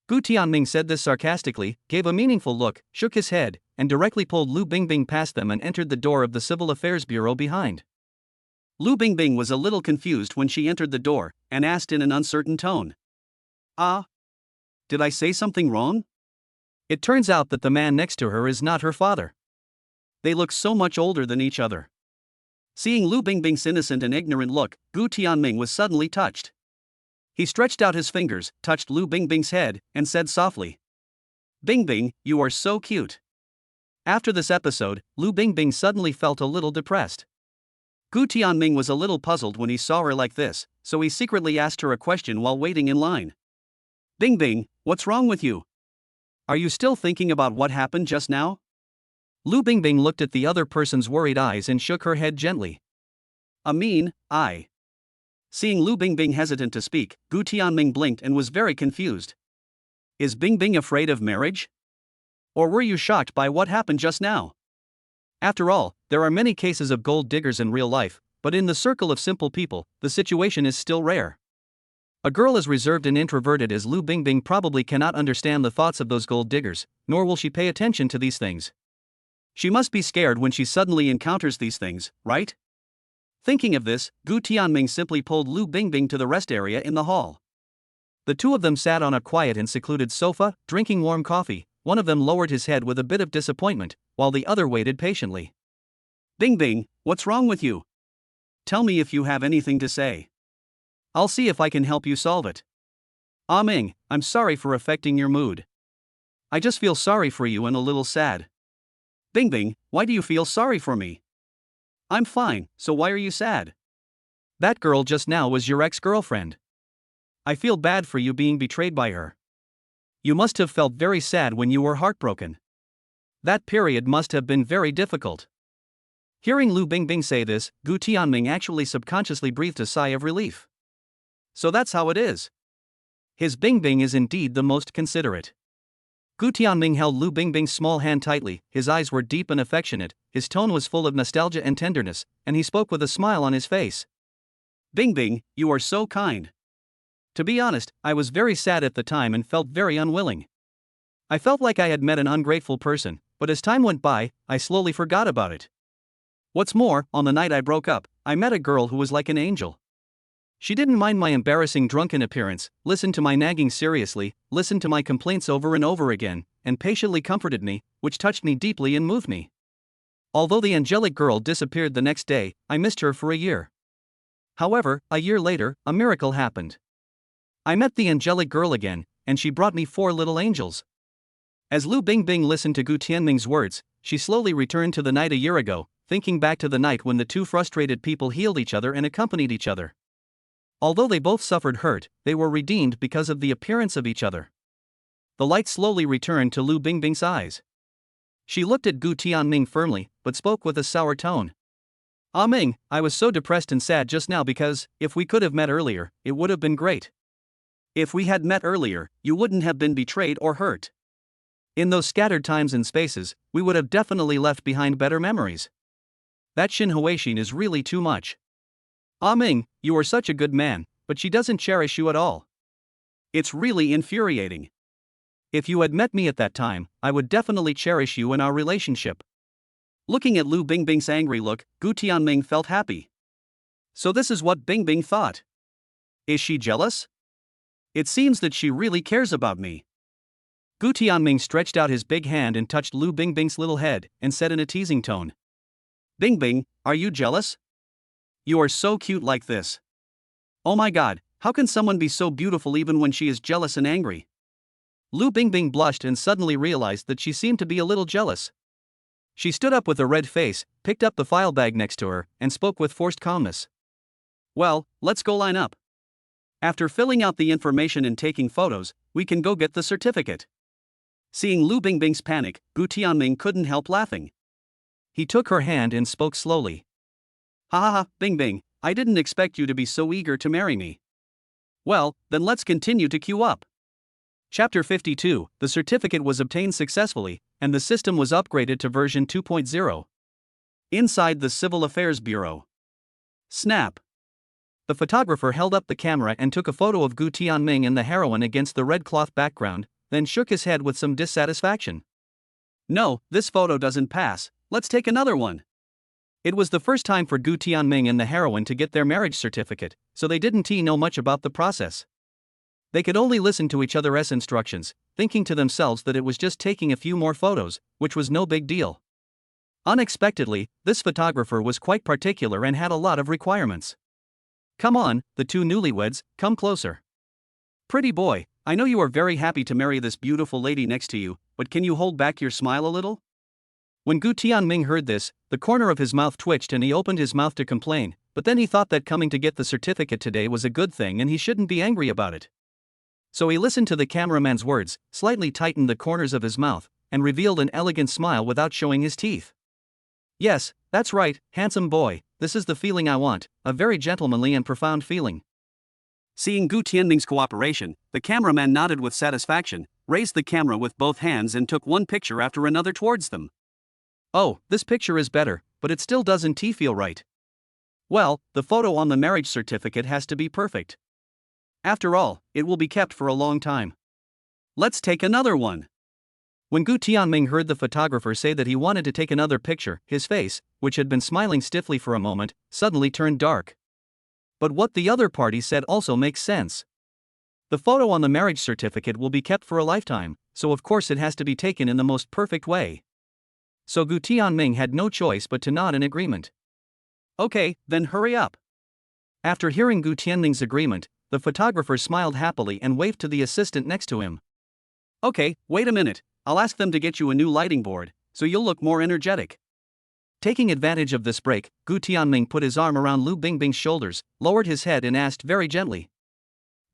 Gu Tianming said this sarcastically, gave a meaningful look, shook his head, and directly pulled Lu Bingbing past them and entered the door of the Civil Affairs Bureau behind. Lu Bingbing was a little confused when she entered the door, and asked in an uncertain tone. Did I say something wrong? It turns out that the man next to her is not her father. They look so much older than each other. Seeing Lu Bingbing's innocent and ignorant look, Gu Tianming was suddenly touched. He stretched out his fingers, touched Lu Bingbing's head, and said softly, Bingbing, you are so cute. After this episode, Lu Bingbing suddenly felt a little depressed. Gu Tianming was a little puzzled when he saw her like this, so he secretly asked her a question while waiting in line. Bingbing, what's wrong with you? Are you still thinking about what happened just now? Lu Bingbing looked at the other person's worried eyes and shook her head gently. Seeing Lu Bingbing hesitant to speak, Gu Tianming blinked and was very confused. Is Bingbing afraid of marriage? Or were you shocked by what happened just now? After all, there are many cases of gold diggers in real life, but in the circle of simple people, the situation is still rare. A girl as reserved and introverted as Lu Bingbing probably cannot understand the thoughts of those gold diggers, nor will she pay attention to these things. She must be scared when she suddenly encounters these things, right? Thinking of this, Gu Tianming simply pulled Lu Bingbing to the rest area in the hall. The two of them sat on a quiet and secluded sofa, drinking warm coffee. One of them lowered his head with a bit of disappointment, while the other waited patiently. Bingbing, what's wrong with you? Tell me if you have anything to say. I'll see if I can help you solve it. Ah Ming, I'm sorry for affecting your mood. I just feel sorry for you and a little sad. Bingbing, why do you feel sorry for me? I'm fine, so why are you sad? That girl just now was your ex-girlfriend. I feel bad for you being betrayed by her. You must have felt very sad when you were heartbroken. That period must have been very difficult. Hearing Lu Bingbing say this, Gu Tianming actually subconsciously breathed a sigh of relief. So that's how it is. His Bingbing is indeed the most considerate. Gu Tianming held Lu Bingbing's small hand tightly, his eyes were deep and affectionate, his tone was full of nostalgia and tenderness, and he spoke with a smile on his face. Bingbing, you are so kind. To be honest, I was very sad at the time and felt very unwilling. I felt like I had met an ungrateful person, but as time went by, I slowly forgot about it. What's more, on the night I broke up, I met a girl who was like an angel. She didn't mind my embarrassing drunken appearance, listened to my nagging seriously, listened to my complaints over and over again, and patiently comforted me, which touched me deeply and moved me. Although the angelic girl disappeared the next day, I missed her for a year. However, a year later, a miracle happened. I met the angelic girl again, and she brought me 4 little angels. As Lu Bingbing listened to Gu Tianming's words, she slowly returned to the night a year ago, thinking back to the night when the two frustrated people healed each other and accompanied each other. Although they both suffered hurt, they were redeemed because of the appearance of each other. The light slowly returned to Lu Bingbing's eyes. She looked at Gu Tianming firmly, but spoke with a sour tone. Ah Ming, I was so depressed and sad just now because, if we could have met earlier, it would have been great. If we had met earlier, you wouldn't have been betrayed or hurt. In those scattered times and spaces, we would have definitely left behind better memories. That Xin Huixin is really too much. Ah Ming, you are such a good man, but she doesn't cherish you at all. It's really infuriating. If you had met me at that time, I would definitely cherish you in our relationship. Looking at Lu Bingbing's angry look, Gu Tianming felt happy. So this is what Bingbing thought. Is she jealous? It seems that she really cares about me. Gu Tianming stretched out his big hand and touched Lu Bingbing's little head, and said in a teasing tone. Bingbing, are you jealous? You are so cute like this. Oh my god, how can someone be so beautiful even when she is jealous and angry? Lu Bingbing blushed and suddenly realized that she seemed to be a little jealous. She stood up with a red face, picked up the file bag next to her, and spoke with forced calmness. Well, let's go line up. After filling out the information and taking photos, we can go get the certificate. Seeing Lu Bingbing's panic, Gu Tianming couldn't help laughing. He took her hand and spoke slowly. Ha ha ha, Bingbing, I didn't expect you to be so eager to marry me. Well, then let's continue to queue up. Chapter 52, the certificate was obtained successfully, and the system was upgraded to version 2.0. Inside the Civil Affairs Bureau. Snap. The photographer held up the camera and took a photo of Gu Tianming and the heroine against the red cloth background, then shook his head with some dissatisfaction. No, this photo doesn't pass, let's take another one. It was the first time for Gu Tianming and the heroine to get their marriage certificate, so they didn't know much about the process. They could only listen to each other's instructions, thinking to themselves that it was just taking a few more photos, which was no big deal. Unexpectedly, this photographer was quite particular and had a lot of requirements. Come on, the two newlyweds, come closer. Pretty boy, I know you are very happy to marry this beautiful lady next to you, but can you hold back your smile a little? When Gu Tianming heard this, the corner of his mouth twitched and he opened his mouth to complain, but then he thought that coming to get the certificate today was a good thing and he shouldn't be angry about it. So he listened to the cameraman's words, slightly tightened the corners of his mouth, and revealed an elegant smile without showing his teeth. Yes, that's right, handsome boy, this is the feeling I want, a very gentlemanly and profound feeling. Seeing Gu Tianming's cooperation, the cameraman nodded with satisfaction, raised the camera with both hands and took one picture after another towards them. Oh, this picture is better, but it still doesn't feel right. Well, the photo on the marriage certificate has to be perfect. After all, it will be kept for a long time. Let's take another one. When Gu Tianming heard the photographer say that he wanted to take another picture, his face, which had been smiling stiffly for a moment, suddenly turned dark. But what the other party said also makes sense. The photo on the marriage certificate will be kept for a lifetime, so of course it has to be taken in the most perfect way. So Gu Tianming had no choice but to nod in agreement. Okay, then hurry up. After hearing Gu Tianming's agreement, the photographer smiled happily and waved to the assistant next to him. Okay, wait a minute, I'll ask them to get you a new lighting board, so you'll look more energetic. Taking advantage of this break, Gu Tianming put his arm around Lu Bingbing's shoulders, lowered his head and asked very gently.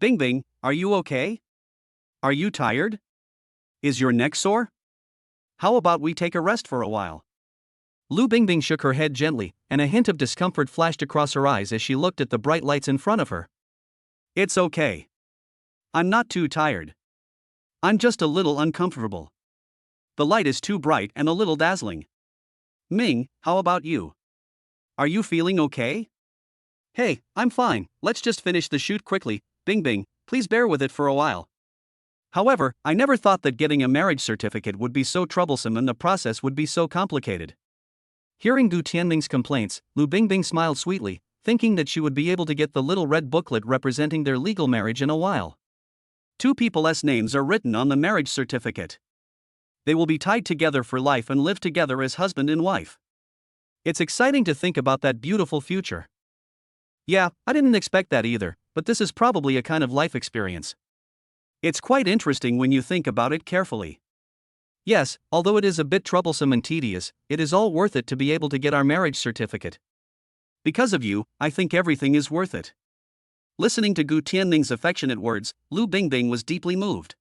Bingbing, are you okay? Are you tired? Is your neck sore? How about we take a rest for a while? Lu Bingbing shook her head gently, and a hint of discomfort flashed across her eyes as she looked at the bright lights in front of her. It's okay. I'm not too tired. I'm just a little uncomfortable. The light is too bright and a little dazzling. Ming, how about you? Are you feeling okay? Hey, I'm fine, let's just finish the shoot quickly. Bingbing, please bear with it for a while. However, I never thought that getting a marriage certificate would be so troublesome and the process would be so complicated. Hearing Gu Tianming's complaints, Lu Bingbing smiled sweetly, thinking that she would be able to get the little red booklet representing their legal marriage in a while. Two people's names are written on the marriage certificate. They will be tied together for life and live together as husband and wife. It's exciting to think about that beautiful future. Yeah, I didn't expect that either, but this is probably a kind of life experience. It's quite interesting when you think about it carefully. Yes, although it is a bit troublesome and tedious, it is all worth it to be able to get our marriage certificate. Because of you, I think everything is worth it. Listening to Gu Tianming's affectionate words, Lu Bingbing was deeply moved.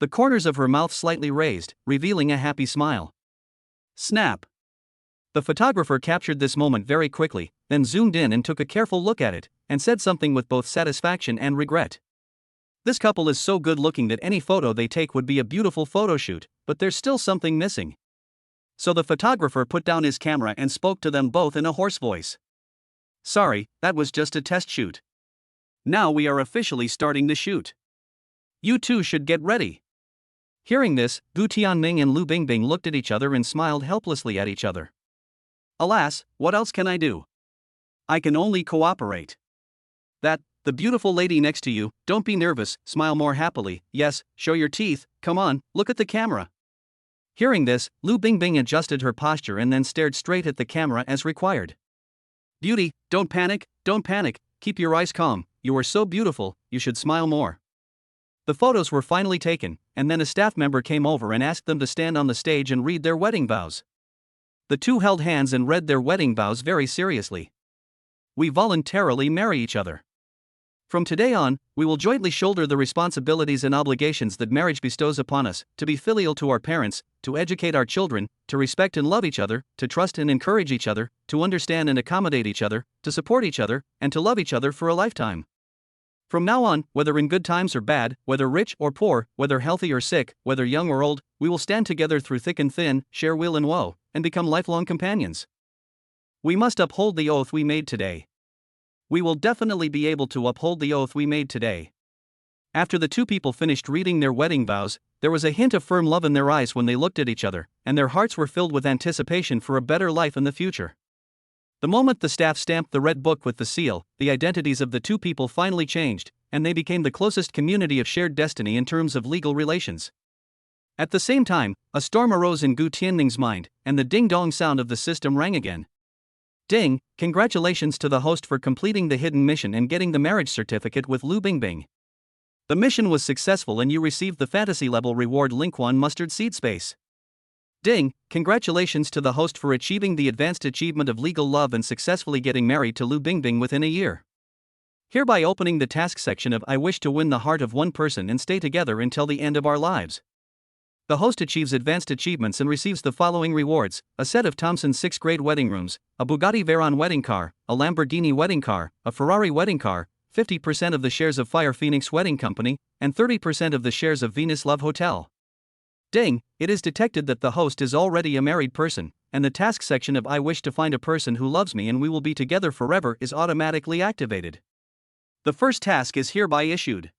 The corners of her mouth slightly raised, revealing a happy smile. Snap! The photographer captured this moment very quickly, then zoomed in and took a careful look at it, and said something with both satisfaction and regret. This couple is so good looking that any photo they take would be a beautiful photo shoot, but there's still something missing. So the photographer put down his camera and spoke to them both in a hoarse voice. Sorry, that was just a test shoot. Now we are officially starting the shoot. You two should get ready. Hearing this, Gu Tianming and Lu Bingbing looked at each other and smiled helplessly at each other. Alas, what else can I do? I can only cooperate. The beautiful lady next to you, don't be nervous, smile more happily, yes, show your teeth, come on, look at the camera. Hearing this, Lu Bingbing adjusted her posture and then stared straight at the camera as required. Beauty, don't panic, keep your eyes calm, you are so beautiful, you should smile more. The photos were finally taken, and then a staff member came over and asked them to stand on the stage and read their wedding vows. The two held hands and read their wedding vows very seriously. We voluntarily marry each other. From today on, we will jointly shoulder the responsibilities and obligations that marriage bestows upon us, to be filial to our parents, to educate our children, to respect and love each other, to trust and encourage each other, to understand and accommodate each other, to support each other, and to love each other for a lifetime. From now on, whether in good times or bad, whether rich or poor, whether healthy or sick, whether young or old, we will stand together through thick and thin, share weal and woe, and become lifelong companions. We must uphold the oath we made today. We will definitely be able to uphold the oath we made today. After the two people finished reading their wedding vows, there was a hint of firm love in their eyes when they looked at each other, and their hearts were filled with anticipation for a better life in the future. The moment the staff stamped the red book with the seal, the identities of the two people finally changed, and they became the closest community of shared destiny in terms of legal relations. At the same time, a storm arose in Gu Tianming's mind, and the ding-dong sound of the system rang again. Ding, congratulations to the host for completing the hidden mission and getting the marriage certificate with Lu Bingbing. The mission was successful and you received the fantasy level reward Linquan Mustard Seed Space. Ding, congratulations to the host for achieving the advanced achievement of legal love and successfully getting married to Lu Bingbing within a year. Hereby opening the task section of I wish to win the heart of one person and stay together until the end of our lives. The host achieves advanced achievements and receives the following rewards: a set of Thomson's 6th grade wedding rooms, a Bugatti Veyron wedding car, a Lamborghini wedding car, a Ferrari wedding car, 50% of the shares of Fire Phoenix Wedding Company, and 30% of the shares of Venus Love Hotel. Ding, it is detected that the host is already a married person, and the task section of I wish to find a person who loves me and we will be together forever is automatically activated. The first task is hereby issued.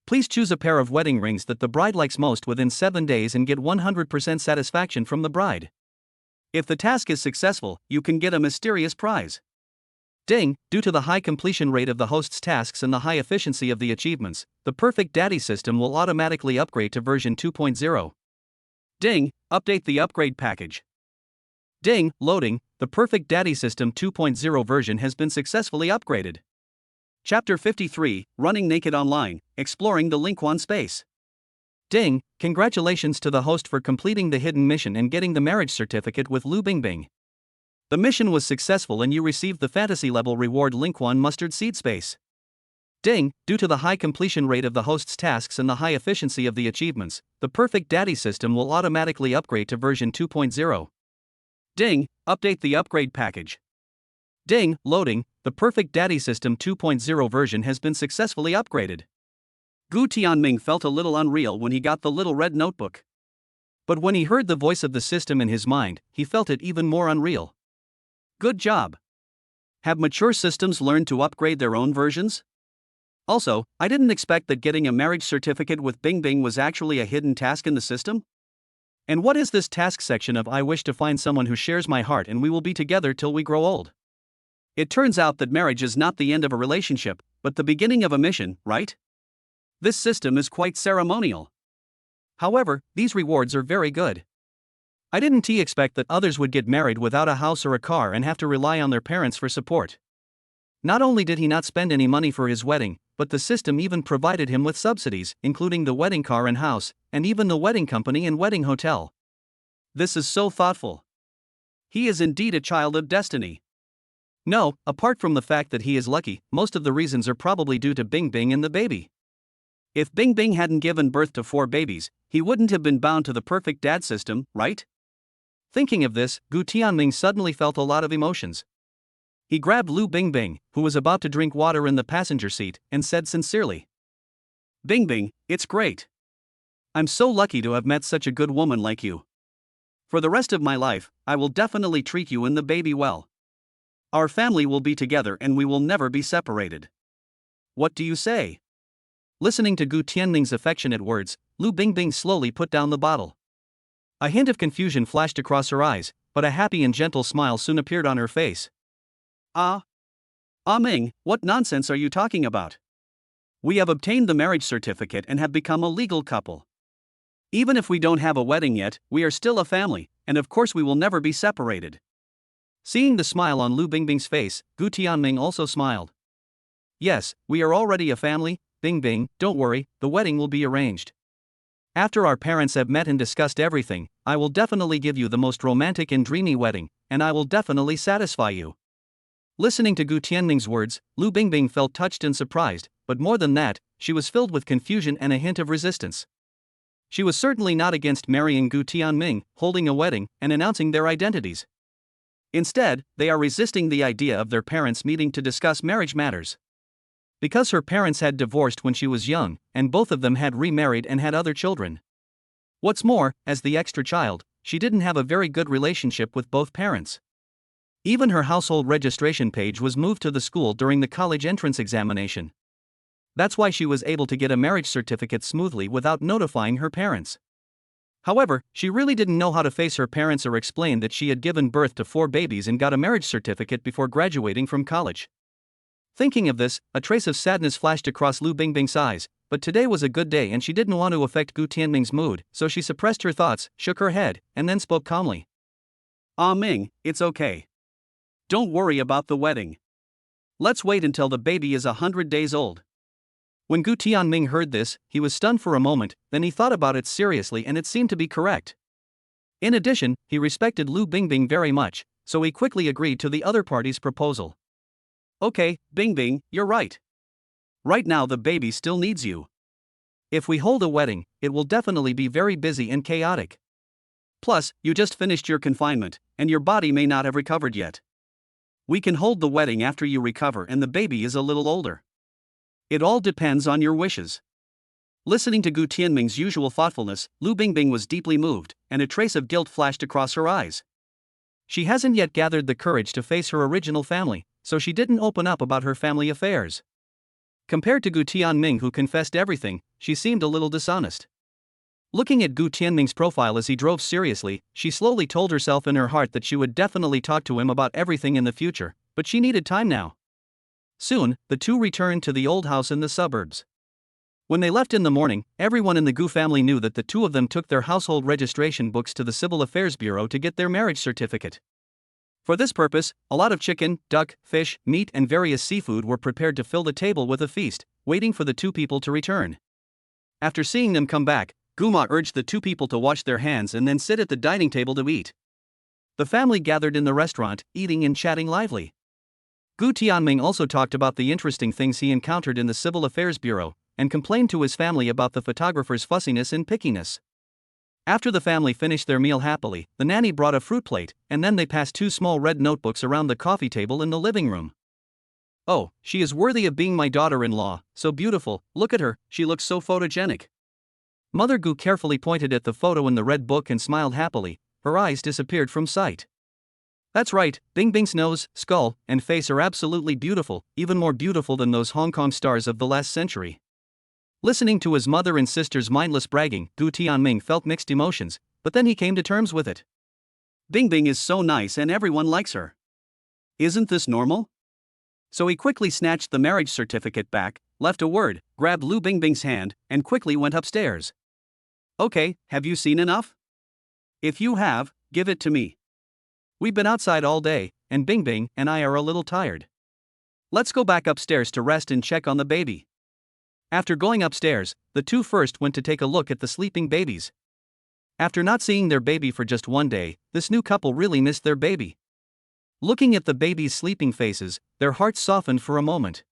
Please choose a pair of wedding rings that the bride likes most within 7 days and get 100% satisfaction from the bride. If the task is successful, you can get a mysterious prize. Ding, due to the high completion rate of the host's tasks and the high efficiency of the achievements, the Perfect Daddy system will automatically upgrade to version 2.0. Ding, update the upgrade package. Ding, loading, the Perfect Daddy system 2.0 version has been successfully upgraded. Chapter 53, Running Naked Online, Exploring the Linquan Space. Ding, congratulations to the host for completing the hidden mission and getting the marriage certificate with Lu Bingbing. The mission was successful and you received the fantasy level reward Linquan Mustard Seed Space. Ding, due to the high completion rate of the host's tasks and the high efficiency of the achievements, the Perfect Daddy system will automatically upgrade to version 2.0. Ding, update the upgrade package. Ding, loading, the Perfect Daddy system 2.0 version has been successfully upgraded. Gu Tianming felt a little unreal when he got the little red notebook. But when he heard the voice of the system in his mind, he felt it even more unreal. Good job. Have mature systems learned to upgrade their own versions? Also, I didn't expect that getting a marriage certificate with Bingbing was actually a hidden task in the system. And what is this task section of I wish to find someone who shares my heart and we will be together till we grow old? It turns out that marriage is not the end of a relationship, but the beginning of a mission, right? This system is quite ceremonial. However, these rewards are very good. I didn't expect that others would get married without a house or a car and have to rely on their parents for support. Not only did he not spend any money for his wedding, but the system even provided him with subsidies, including the wedding car and house, and even the wedding company and wedding hotel. This is so thoughtful. He is indeed a child of destiny. No, apart from the fact that he is lucky, most of the reasons are probably due to Bingbing and the baby. If Bingbing hadn't given birth to 4 babies, he wouldn't have been bound to the Perfect Dad system, right? Thinking of this, Gu Tianming suddenly felt a lot of emotions. He grabbed Lu Bingbing, who was about to drink water in the passenger seat, and said sincerely, Bingbing, it's great. I'm so lucky to have met such a good woman like you. For the rest of my life, I will definitely treat you and the baby well. Our family will be together and we will never be separated. What do you say? Listening to Gu Tianming's affectionate words, Lu Bingbing slowly put down the bottle. A hint of confusion flashed across her eyes, but a happy and gentle smile soon appeared on her face. Ming, what nonsense are you talking about? We have obtained the marriage certificate and have become a legal couple. Even if we don't have a wedding yet, we are still a family, and of course we will never be separated. Seeing the smile on Lu Bingbing's face, Gu Tianming also smiled. Yes, we are already a family, Bingbing, don't worry, the wedding will be arranged. After our parents have met and discussed everything, I will definitely give you the most romantic and dreamy wedding, and I will definitely satisfy you. Listening to Gu Tianming's words, Lu Bingbing felt touched and surprised, but more than that, she was filled with confusion and a hint of resistance. She was certainly not against marrying Gu Tianming, holding a wedding, and announcing their identities. Instead, they are resisting the idea of their parents meeting to discuss marriage matters. Because her parents had divorced when she was young, and both of them had remarried and had other children. What's more, as the extra child, she didn't have a very good relationship with both parents. Even her household registration page was moved to the school during the college entrance examination. That's why she was able to get a marriage certificate smoothly without notifying her parents. However, she really didn't know how to face her parents or explain that she had given birth to 4 babies and got a marriage certificate before graduating from college. Thinking of this, a trace of sadness flashed across Lu Bingbing's eyes, but today was a good day and she didn't want to affect Gu Tianming's mood, so she suppressed her thoughts, shook her head, and then spoke calmly. Ming, it's okay. Don't worry about the wedding. Let's wait until the baby is 100 days old. When Gu Tianming heard this, he was stunned for a moment, then he thought about it seriously and it seemed to be correct. In addition, he respected Lu Bingbing very much, so he quickly agreed to the other party's proposal. Okay, Bingbing, you're right. Right now the baby still needs you. If we hold a wedding, it will definitely be very busy and chaotic. Plus, you just finished your confinement, and your body may not have recovered yet. We can hold the wedding after you recover and the baby is a little older. It all depends on your wishes. Listening to Gu Tianming's usual thoughtfulness, Lu Bingbing was deeply moved, and a trace of guilt flashed across her eyes. She hasn't yet gathered the courage to face her original family, so she didn't open up about her family affairs. Compared to Gu Tianming, who confessed everything, she seemed a little dishonest. Looking at Gu Tianming's profile as he drove seriously, she slowly told herself in her heart that she would definitely talk to him about everything in the future, but she needed time now. Soon, the two returned to the old house in the suburbs. When they left in the morning, everyone in the Gu family knew that the two of them took their household registration books to the Civil Affairs Bureau to get their marriage certificate. For this purpose, a lot of chicken, duck, fish, meat and various seafood were prepared to fill the table with a feast, waiting for the two people to return. After seeing them come back, Guma urged the two people to wash their hands and then sit at the dining table to eat. The family gathered in the restaurant, eating and chatting lively. Gu Tianming also talked about the interesting things he encountered in the Civil Affairs Bureau, and complained to his family about the photographer's fussiness and pickiness. After the family finished their meal happily, the nanny brought a fruit plate, and then they passed two small red notebooks around the coffee table in the living room. "Oh, she is worthy of being my daughter-in-law, so beautiful, look at her, she looks so photogenic." Mother Gu carefully pointed at the photo in the red book and smiled happily, her eyes disappeared from sight. "That's right, Bingbing's nose, skull, and face are absolutely beautiful, even more beautiful than those Hong Kong stars of the last century." Listening to his mother and sister's mindless bragging, Gu Tianming felt mixed emotions, but then he came to terms with it. Bingbing is so nice and everyone likes her. Isn't this normal? So he quickly snatched the marriage certificate back, left a word, grabbed Lu Bingbing's hand, and quickly went upstairs. "Okay, have you seen enough? If you have, give it to me. We've been outside all day, and Bingbing and I are a little tired. Let's go back upstairs to rest and check on the baby." After going upstairs, the two first went to take a look at the sleeping babies. After not seeing their baby for just one day, this new couple really missed their baby. Looking at the baby's sleeping faces, their hearts softened for a moment.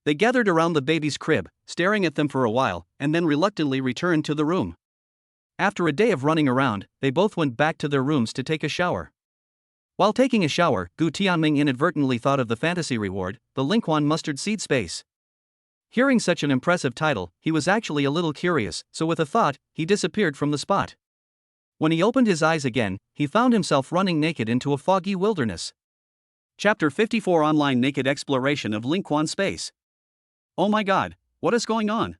They gathered around the baby's crib, staring at them for a while, and then reluctantly returned to the room. After a day of running around, they both went back to their rooms to take a shower. While taking a shower, Gu Tianming inadvertently thought of the fantasy reward, the Lingquan mustard seed space. Hearing such an impressive title, he was actually a little curious, so with a thought, he disappeared from the spot. When he opened his eyes again, he found himself running naked into a foggy wilderness. Chapter 54 Online Naked Exploration of Lingquan Space. Oh my god, what is going on?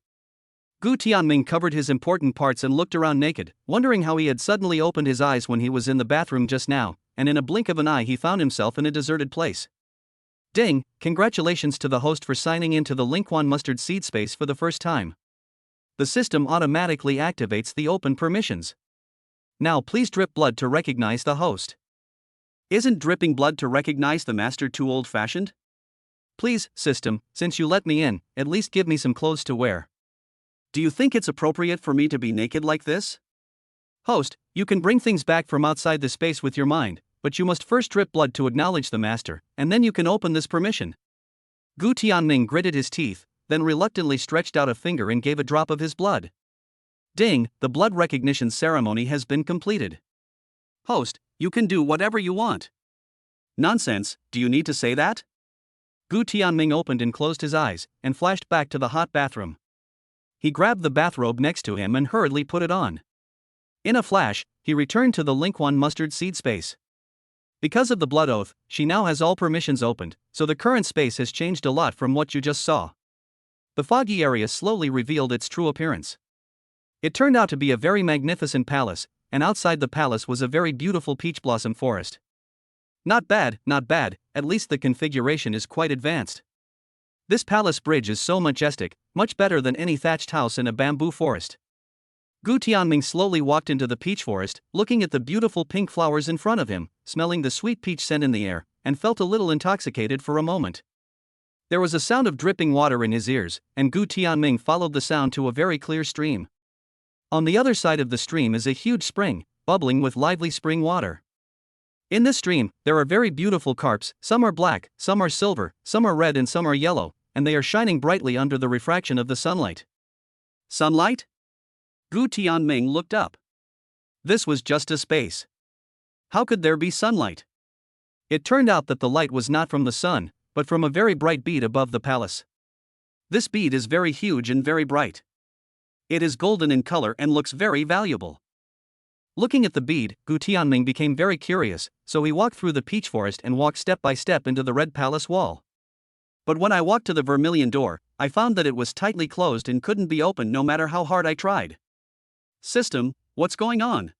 Gu Tianming covered his important parts and looked around naked, wondering how he had suddenly opened his eyes when he was in the bathroom just now, and in a blink of an eye he found himself in a deserted place. Ding, congratulations to the host for signing into the Lingquan mustard seed space for the first time. The system automatically activates the open permissions. Now please drip blood to recognize the host. Isn't dripping blood to recognize the master too old-fashioned? Please, system, since you let me in, at least give me some clothes to wear. Do you think it's appropriate for me to be naked like this? Host, you can bring things back from outside the space with your mind, but you must first drip blood to acknowledge the master, and then you can open this permission. Gu Tianming gritted his teeth, then reluctantly stretched out a finger and gave a drop of his blood. Ding, the blood recognition ceremony has been completed. Host, you can do whatever you want. Nonsense, do you need to say that? Gu Tianming opened and closed his eyes, and flashed back to the hot bathroom. He grabbed the bathrobe next to him and hurriedly put it on. In a flash, he returned to the Lingquan mustard seed space. Because of the blood oath, she now has all permissions opened, so the current space has changed a lot from what you just saw. The foggy area slowly revealed its true appearance. It turned out to be a very magnificent palace, and outside the palace was a very beautiful peach blossom forest. Not bad, at least the configuration is quite advanced. This palace bridge is so majestic, much better than any thatched house in a bamboo forest. Gu Tianming slowly walked into the peach forest, looking at the beautiful pink flowers in front of him, smelling the sweet peach scent in the air, and felt a little intoxicated for a moment. There was a sound of dripping water in his ears, and Gu Tianming followed the sound to a very clear stream. On the other side of the stream is a huge spring, bubbling with lively spring water. In this stream, there are very beautiful carps, some are black, some are silver, some are red and some are yellow, and they are shining brightly under the refraction of the sunlight. Sunlight? Gu Tianming looked up. This was just a space. How could there be sunlight? It turned out that the light was not from the sun, but from a very bright bead above the palace. This bead is very huge and very bright. It is golden in color and looks very valuable. Looking at the bead, Gu Tianming became very curious, so he walked through the peach forest and walked step by step into the red palace wall. But when I walked to the vermilion door, I found that it was tightly closed and couldn't be opened no matter how hard I tried. System, what's going on?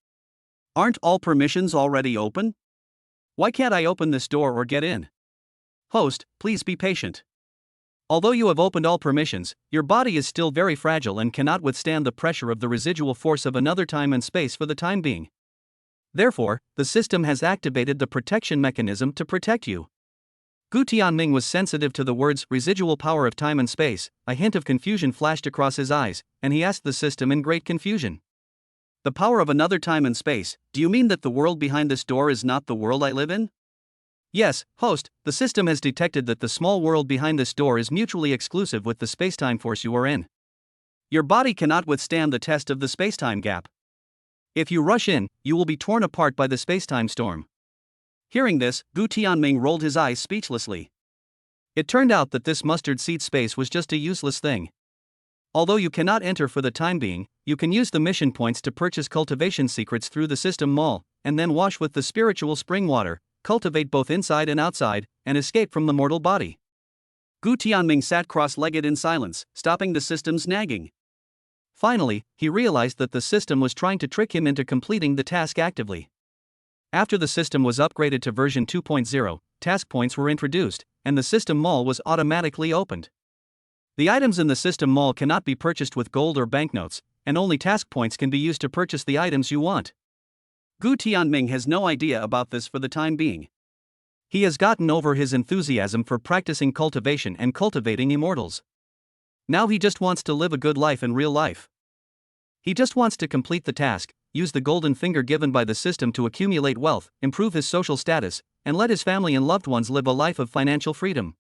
Aren't all permissions already open? Why can't I open this door or get in? Host, please be patient. Although you have opened all permissions, your body is still very fragile and cannot withstand the pressure of the residual force of another time and space for the time being. Therefore, the system has activated the protection mechanism to protect you. Gu Tianming was sensitive to the words residual power of time and space. A hint of confusion flashed across his eyes, and he asked the system in great confusion. The power of another time and space, do you mean that the world behind this door is not the world I live in? Yes, host, the system has detected that the small world behind this door is mutually exclusive with the spacetime force you are in. Your body cannot withstand the test of the spacetime gap. If you rush in, you will be torn apart by the spacetime storm. Hearing this, Gu Tianming rolled his eyes speechlessly. It turned out that this mustard seed space was just a useless thing. Although you cannot enter for the time being, you can use the mission points to purchase cultivation secrets through the system mall, and then wash with the spiritual spring water, cultivate both inside and outside, and escape from the mortal body. Gu Tianming sat cross-legged in silence, stopping the system's nagging. Finally, he realized that the system was trying to trick him into completing the task actively. After the system was upgraded to version 2.0, task points were introduced, and the system mall was automatically opened. The items in the system mall cannot be purchased with gold or banknotes, and only task points can be used to purchase the items you want. Gu Tianming has no idea about this for the time being. He has gotten over his enthusiasm for practicing cultivation and cultivating immortals. Now he just wants to live a good life in real life. He just wants to complete the task, use the golden finger given by the system to accumulate wealth, improve his social status, and let his family and loved ones live a life of financial freedom.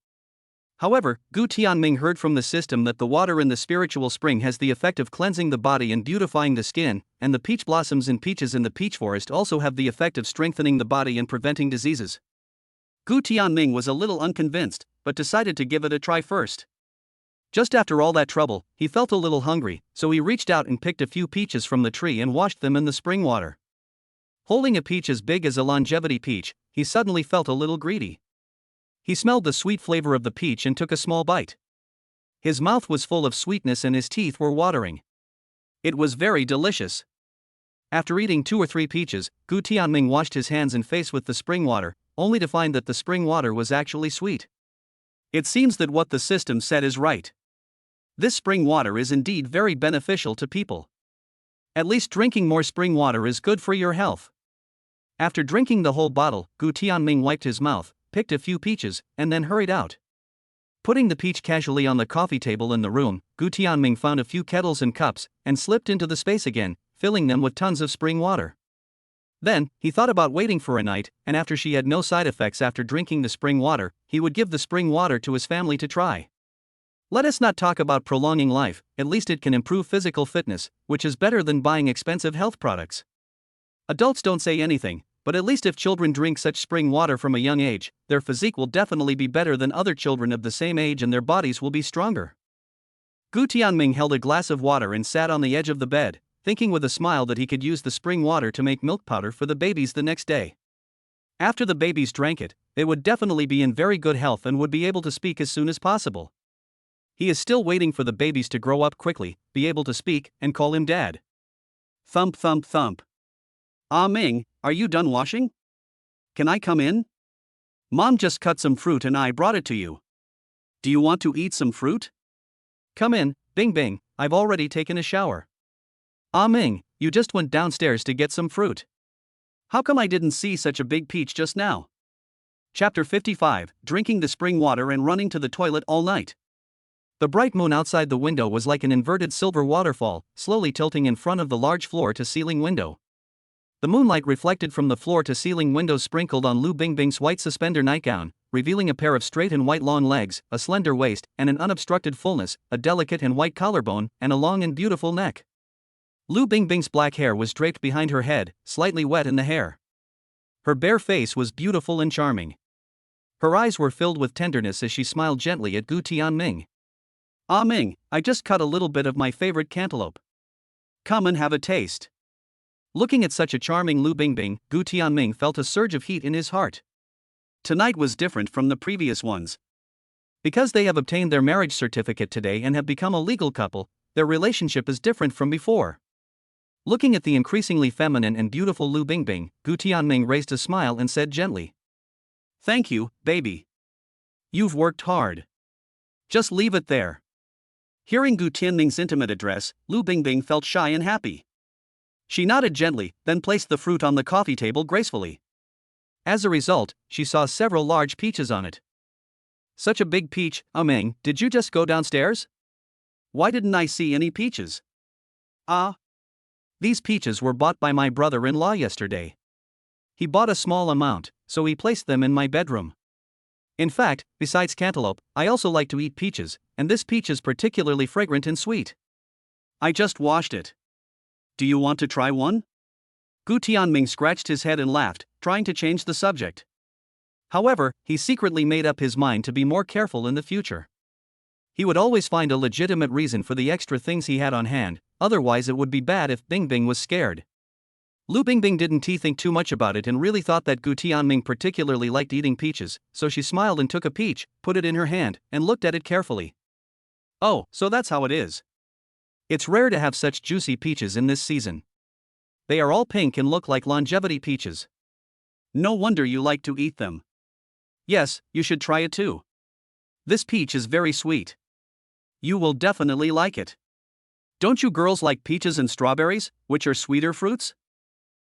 However, Gu Tianming heard from the system that the water in the spiritual spring has the effect of cleansing the body and beautifying the skin, and the peach blossoms and peaches in the peach forest also have the effect of strengthening the body and preventing diseases. Gu Tianming was a little unconvinced, but decided to give it a try first. Just after all that trouble, he felt a little hungry, so he reached out and picked a few peaches from the tree and washed them in the spring water. Holding a peach as big as a longevity peach, he suddenly felt a little greedy. He smelled the sweet flavor of the peach and took a small bite. His mouth was full of sweetness and his teeth were watering. It was very delicious. After eating 2 or 3 peaches, Gu Tianming washed his hands and face with the spring water, only to find that the spring water was actually sweet. It seems that what the system said is right. This spring water is indeed very beneficial to people. At least drinking more spring water is good for your health. After drinking the whole bottle, Gu Tianming wiped his mouth, picked a few peaches, and then hurried out. Putting the peach casually on the coffee table in the room, Gu Tianming found a few kettles and cups, and slipped into the space again, filling them with tons of spring water. Then, he thought about waiting for a night, and after she had no side effects after drinking the spring water, he would give the spring water to his family to try. Let us not talk about prolonging life, at least it can improve physical fitness, which is better than buying expensive health products. Adults don't say anything, but at least if children drink such spring water from a young age, their physique will definitely be better than other children of the same age and their bodies will be stronger. Gu Tianming held a glass of water and sat on the edge of the bed, thinking with a smile that he could use the spring water to make milk powder for the babies the next day. After the babies drank it, they would definitely be in very good health and would be able to speak as soon as possible. He is still waiting for the babies to grow up quickly, be able to speak, and call him dad. Thump thump thump. Ah Ming, are you done washing? Can I come in? Mom just cut some fruit and I brought it to you. Do you want to eat some fruit? Come in, Bing Bing, I've already taken a shower. Ah Ming, you just went downstairs to get some fruit. How come I didn't see such a big peach just now? Chapter 55, Drinking the Spring Water and Running to the Toilet All Night. The bright moon outside the window was like an inverted silver waterfall, slowly tilting in front of the large floor-to-ceiling window. The moonlight reflected from the floor-to-ceiling windows sprinkled on Lu Bingbing's white suspender nightgown, revealing a pair of straight and white long legs, a slender waist, and an unobstructed fullness, a delicate and white collarbone, and a long and beautiful neck. Lu Bingbing's black hair was draped behind her head, slightly wet in the hair. Her bare face was beautiful and charming. Her eyes were filled with tenderness as she smiled gently at Gu Tianming. Ah Ming, I just cut a little bit of my favorite cantaloupe. Come and have a taste. Looking at such a charming Lu Bingbing, Gu Tianming felt a surge of heat in his heart. Tonight was different from the previous ones. Because they have obtained their marriage certificate today and have become a legal couple, their relationship is different from before. Looking at the increasingly feminine and beautiful Lu Bingbing, Gu Tianming raised a smile and said gently, "Thank you, baby. You've worked hard. Just leave it there." Hearing Gu Tianming's intimate address, Lu Bingbing felt shy and happy. She nodded gently, then placed the fruit on the coffee table gracefully. As a result, she saw several large peaches on it. "Such a big peach, Ming, did you just go downstairs? Why didn't I see any peaches?" "Ah. These peaches were bought by my brother-in-law yesterday. He bought a small amount, so he placed them in my bedroom. In fact, besides cantaloupe, I also like to eat peaches, and this peach is particularly fragrant and sweet. I just washed it. Do you want to try one?" Gu Tianming scratched his head and laughed, trying to change the subject. However, he secretly made up his mind to be more careful in the future. He would always find a legitimate reason for the extra things he had on hand, otherwise it would be bad if Bingbing was scared. Lu Bingbing didn't think too much about it and really thought that Gu Tianming particularly liked eating peaches, so she smiled and took a peach, put it in her hand, and looked at it carefully. "Oh, so that's how it is. It's rare to have such juicy peaches in this season. They are all pink and look like longevity peaches. No wonder you like to eat them. Yes, you should try it too. This peach is very sweet. You will definitely like it. Don't you girls like peaches and strawberries, which are sweeter fruits?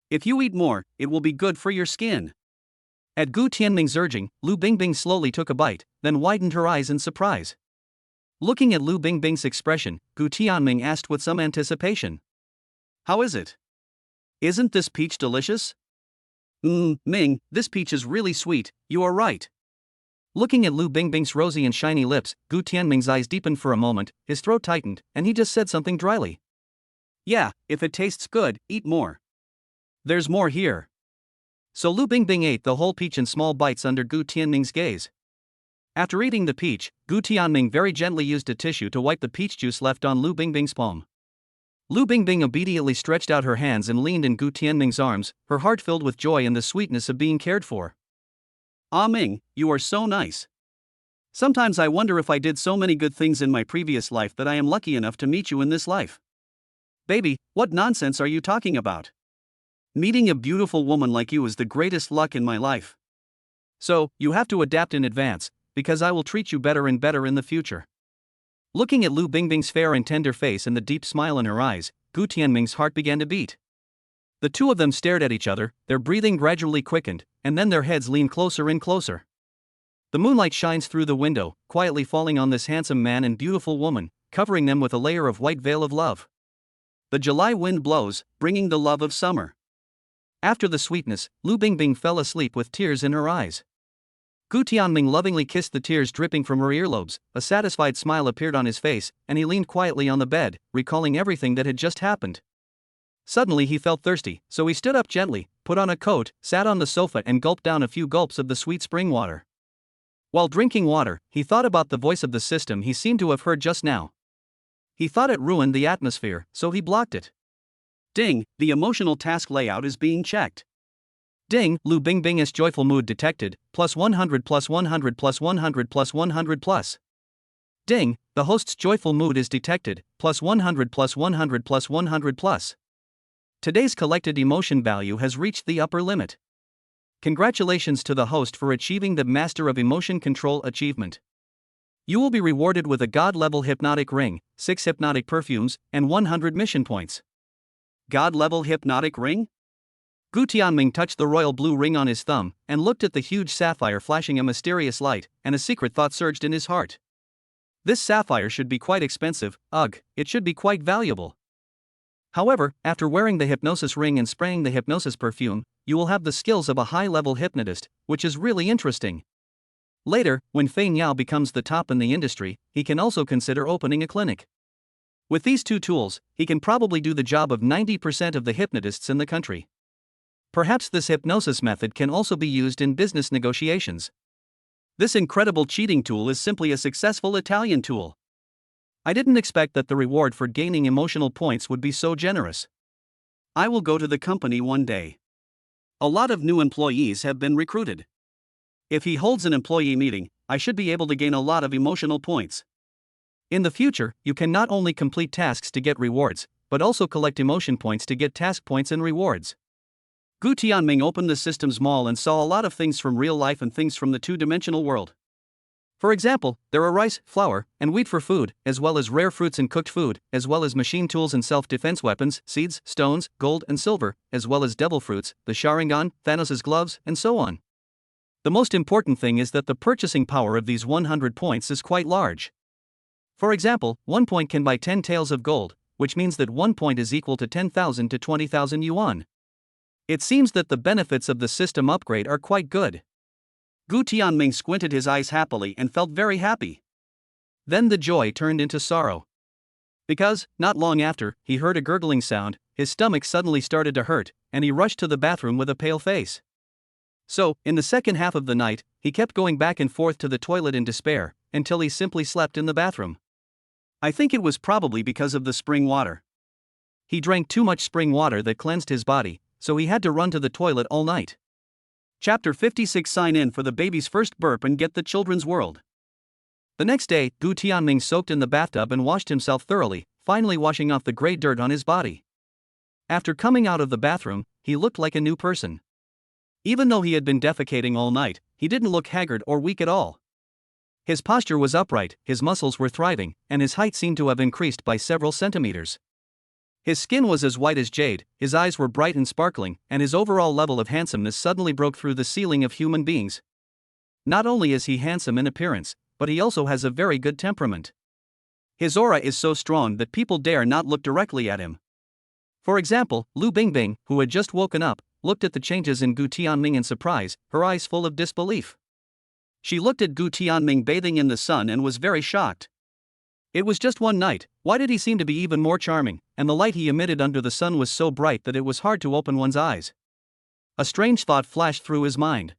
If you eat more, it will be good for your skin." At Gu Tianming's urging, Lu Bingbing slowly took a bite, then widened her eyes in surprise. Looking at Lu Bingbing's expression, Gu Tianming asked with some anticipation, "How is it? Isn't this peach delicious?" Ming, this peach is really sweet, you are right." Looking at Lu Bingbing's rosy and shiny lips, Gu Tianming's eyes deepened for a moment, his throat tightened, and he just said something dryly. "Yeah, if it tastes good, eat more. There's more here." So Lu Bingbing ate the whole peach in small bites under Gu Tianming's gaze. After eating the peach, Gu Tianming very gently used a tissue to wipe the peach juice left on Lu Bingbing's palm. Lu Bingbing obediently stretched out her hands and leaned in Gu Tianming's arms, her heart filled with joy and the sweetness of being cared for. "Ah Ming, you are so nice. Sometimes I wonder if I did so many good things in my previous life that I am lucky enough to meet you in this life." "Baby, what nonsense are you talking about? Meeting a beautiful woman like you is the greatest luck in my life. So, you have to adapt in advance, because I will treat you better and better in the future." Looking at Lu Bingbing's fair and tender face and the deep smile in her eyes, Gu Tianming's heart began to beat. The two of them stared at each other, their breathing gradually quickened, and then their heads leaned closer and closer. The moonlight shines through the window, quietly falling on this handsome man and beautiful woman, covering them with a layer of white veil of love. The July wind blows, bringing the love of summer. After the sweetness, Lu Bingbing fell asleep with tears in her eyes. Gu Tianming lovingly kissed the tears dripping from her earlobes, a satisfied smile appeared on his face, and he leaned quietly on the bed, recalling everything that had just happened. Suddenly he felt thirsty, so he stood up gently, put on a coat, sat on the sofa and gulped down a few gulps of the sweet spring water. While drinking water, he thought about the voice of the system he seemed to have heard just now. He thought it ruined the atmosphere, so he blocked it. Ding, the emotional task layout is being checked. Ding, Lu Bingbing's joyful mood detected, +100 +100 +100 +100 plus. Ding, the host's joyful mood is detected, +100 +100 +100 plus. Today's collected emotion value has reached the upper limit. Congratulations to the host for achieving the Master of Emotion Control achievement. You will be rewarded with a God-level hypnotic ring, 6 hypnotic perfumes, and 100 mission points. God-level hypnotic ring? Gu Tianming touched the royal blue ring on his thumb, and looked at the huge sapphire flashing a mysterious light, and a secret thought surged in his heart. This sapphire should be quite expensive, it should be quite valuable. However, after wearing the hypnosis ring and spraying the hypnosis perfume, you will have the skills of a high-level hypnotist, which is really interesting. Later, when Fei Niao becomes the top in the industry, he can also consider opening a clinic. With these two tools, he can probably do the job of 90% of the hypnotists in the country. Perhaps this hypnosis method can also be used in business negotiations. This incredible cheating tool is simply a successful Italian tool. I didn't expect that the reward for gaining emotional points would be so generous. I will go to the company one day. A lot of new employees have been recruited. If he holds an employee meeting, I should be able to gain a lot of emotional points. In the future, you can not only complete tasks to get rewards, but also collect emotion points to get task points and rewards. Gu Tianming opened the system's mall and saw a lot of things from real life and things from the two-dimensional world. For example, there are rice, flour, and wheat for food, as well as rare fruits and cooked food, as well as machine tools and self-defense weapons, seeds, stones, gold and silver, as well as devil fruits, the Sharingan, Thanos' gloves, and so on. The most important thing is that the purchasing power of these 100 points is quite large. For example, 1 point can buy 10 taels of gold, which means that 1 point is equal to 10,000 to 20,000 yuan. It seems that the benefits of the system upgrade are quite good. Gu Tianming squinted his eyes happily and felt very happy. Then the joy turned into sorrow. Because, not long after, he heard a gurgling sound, his stomach suddenly started to hurt, and he rushed to the bathroom with a pale face. So, in the second half of the night, he kept going back and forth to the toilet in despair, until he simply slept in the bathroom. I think it was probably because of the spring water. He drank too much spring water that cleansed his body, so he had to run to the toilet all night. Chapter 56. Sign in for the baby's first burp and get the children's world. The next day, Gu Tianming soaked in the bathtub and washed himself thoroughly, finally washing off the gray dirt on his body. After coming out of the bathroom, he looked like a new person. Even though he had been defecating all night, he didn't look haggard or weak at all. His posture was upright, his muscles were thriving, and his height seemed to have increased by several centimeters. His skin was as white as jade, his eyes were bright and sparkling, and his overall level of handsomeness suddenly broke through the ceiling of human beings. Not only is he handsome in appearance, but he also has a very good temperament. His aura is so strong that people dare not look directly at him. For example, Lu Bingbing, who had just woken up, looked at the changes in Gu Tianming in surprise, her eyes full of disbelief. She looked at Gu Tianming bathing in the sun and was very shocked. It was just one night, why did he seem to be even more charming, and the light he emitted under the sun was so bright that it was hard to open one's eyes. A strange thought flashed through his mind.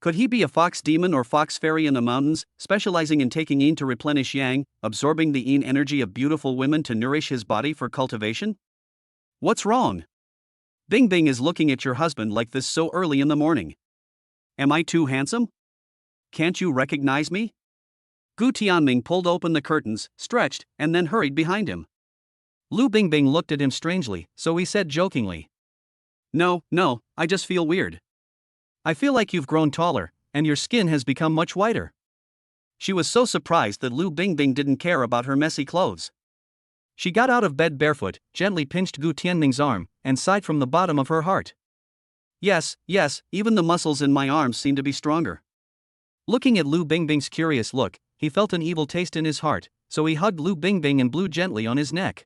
Could he be a fox demon or fox fairy in the mountains, specializing in taking yin to replenish yang, absorbing the yin energy of beautiful women to nourish his body for cultivation? What's wrong? Bing Bing is looking at your husband like this so early in the morning. Am I too handsome? Can't you recognize me? Gu Tianming pulled open the curtains, stretched, and then hurried behind him. Lu Bingbing looked at him strangely, so he said jokingly, No, I just feel weird. I feel like you've grown taller, and your skin has become much whiter. She was so surprised that Lu Bingbing didn't care about her messy clothes. She got out of bed barefoot, gently pinched Gu Tianming's arm, and sighed from the bottom of her heart. Yes, even the muscles in my arms seem to be stronger. Looking at Lu Bingbing's curious look, he felt an evil taste in his heart, so he hugged Lu Bingbing and blew gently on his neck.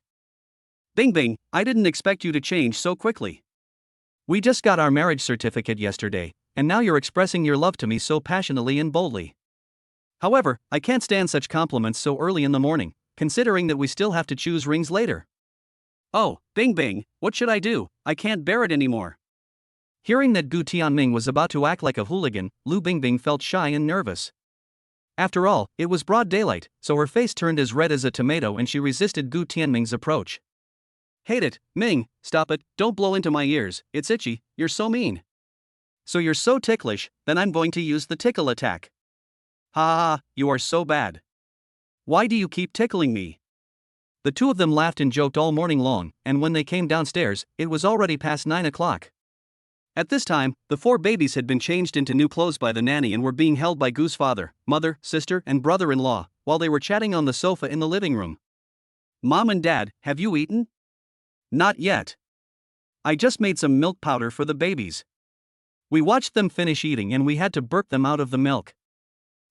Bingbing, I didn't expect you to change so quickly. We just got our marriage certificate yesterday, and now you're expressing your love to me so passionately and boldly. However, I can't stand such compliments so early in the morning, considering that we still have to choose rings later. Oh, Bingbing, what should I do? I can't bear it anymore. Hearing that Gu Tianming was about to act like a hooligan, Lu Bingbing felt shy and nervous. After all, it was broad daylight, so her face turned as red as a tomato and she resisted Gu Tianming's approach. Hate it, Ming, stop it, don't blow into my ears, it's itchy, you're so mean. So you're so ticklish, then I'm going to use the tickle attack. Ha, you are so bad. Why do you keep tickling me? The two of them laughed and joked all morning long, and when they came downstairs, it was already past 9 o'clock. At this time, the 4 babies had been changed into new clothes by the nanny and were being held by Gu's father, mother, sister, and brother-in-law, while they were chatting on the sofa in the living room. Mom and Dad, have you eaten? Not yet. I just made some milk powder for the babies. We watched them finish eating and we had to burp them out of the milk.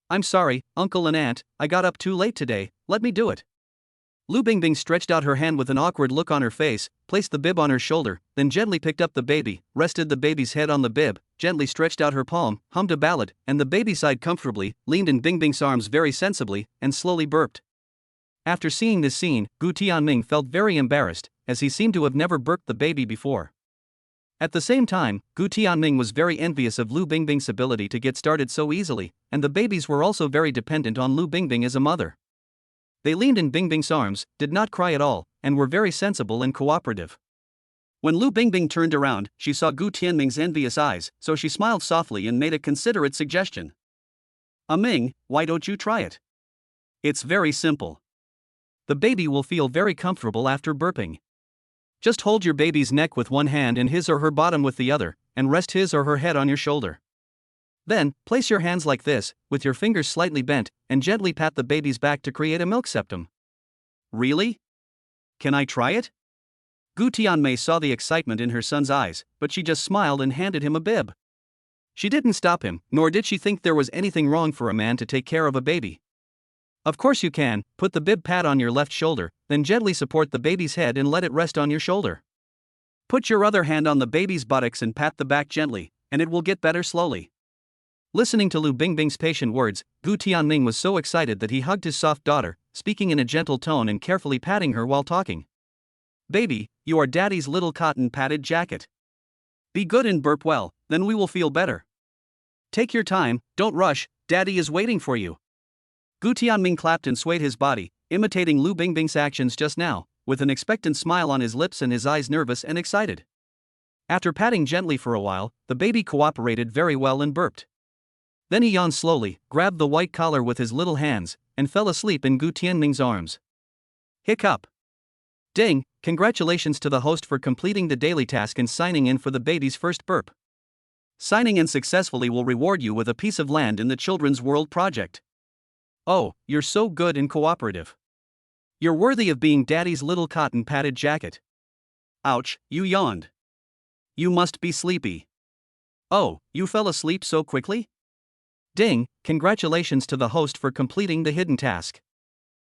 I'm sorry, Uncle and Aunt, I got up too late today, let me do it. Lu Bingbing stretched out her hand with an awkward look on her face, placed the bib on her shoulder, then gently picked up the baby, rested the baby's head on the bib, gently stretched out her palm, hummed a ballad, and the baby sighed comfortably, leaned in Bingbing's arms very sensibly, and slowly burped. After seeing this scene, Gu Tianming felt very embarrassed, as he seemed to have never burped the baby before. At the same time, Gu Tianming was very envious of Lu Bingbing's ability to get started so easily, and the babies were also very dependent on Lu Bingbing as a mother. They leaned in Bingbing's arms, did not cry at all, and were very sensible and cooperative. When Lu Bingbing turned around, she saw Gu Tianming's envious eyes, so she smiled softly and made a considerate suggestion. Ming, why don't you try it? It's very simple. The baby will feel very comfortable after burping. Just hold your baby's neck with one hand and his or her bottom with the other, and rest his or her head on your shoulder. Then, place your hands like this, with your fingers slightly bent, and gently pat the baby's back to create a milk septum. Really? Can I try it? Gu Tianmei saw the excitement in her son's eyes, but she just smiled and handed him a bib. She didn't stop him, nor did she think there was anything wrong for a man to take care of a baby. Of course you can. Put the bib pad on your left shoulder, then gently support the baby's head and let it rest on your shoulder. Put your other hand on the baby's buttocks and pat the back gently, and it will get better slowly. Listening to Lu Bingbing's patient words, Gu Tianming was so excited that he hugged his soft daughter, speaking in a gentle tone and carefully patting her while talking. Baby, you are daddy's little cotton padded jacket. Be good and burp well, then we will feel better. Take your time, don't rush, daddy is waiting for you. Gu Tianming clapped and swayed his body, imitating Lu Bingbing's actions just now, with an expectant smile on his lips and his eyes nervous and excited. After patting gently for a while, the baby cooperated very well and burped. Then he yawned slowly, grabbed the white collar with his little hands, and fell asleep in Gu Tianming's arms. Hiccup. Ding, congratulations to the host for completing the daily task and signing in for the baby's first burp. Signing in successfully will reward you with a piece of land in the Children's World project. Oh, you're so good and cooperative. You're worthy of being daddy's little cotton padded jacket. Ouch, you yawned. You must be sleepy. Oh, you fell asleep so quickly? Ding, congratulations to the host for completing the hidden task.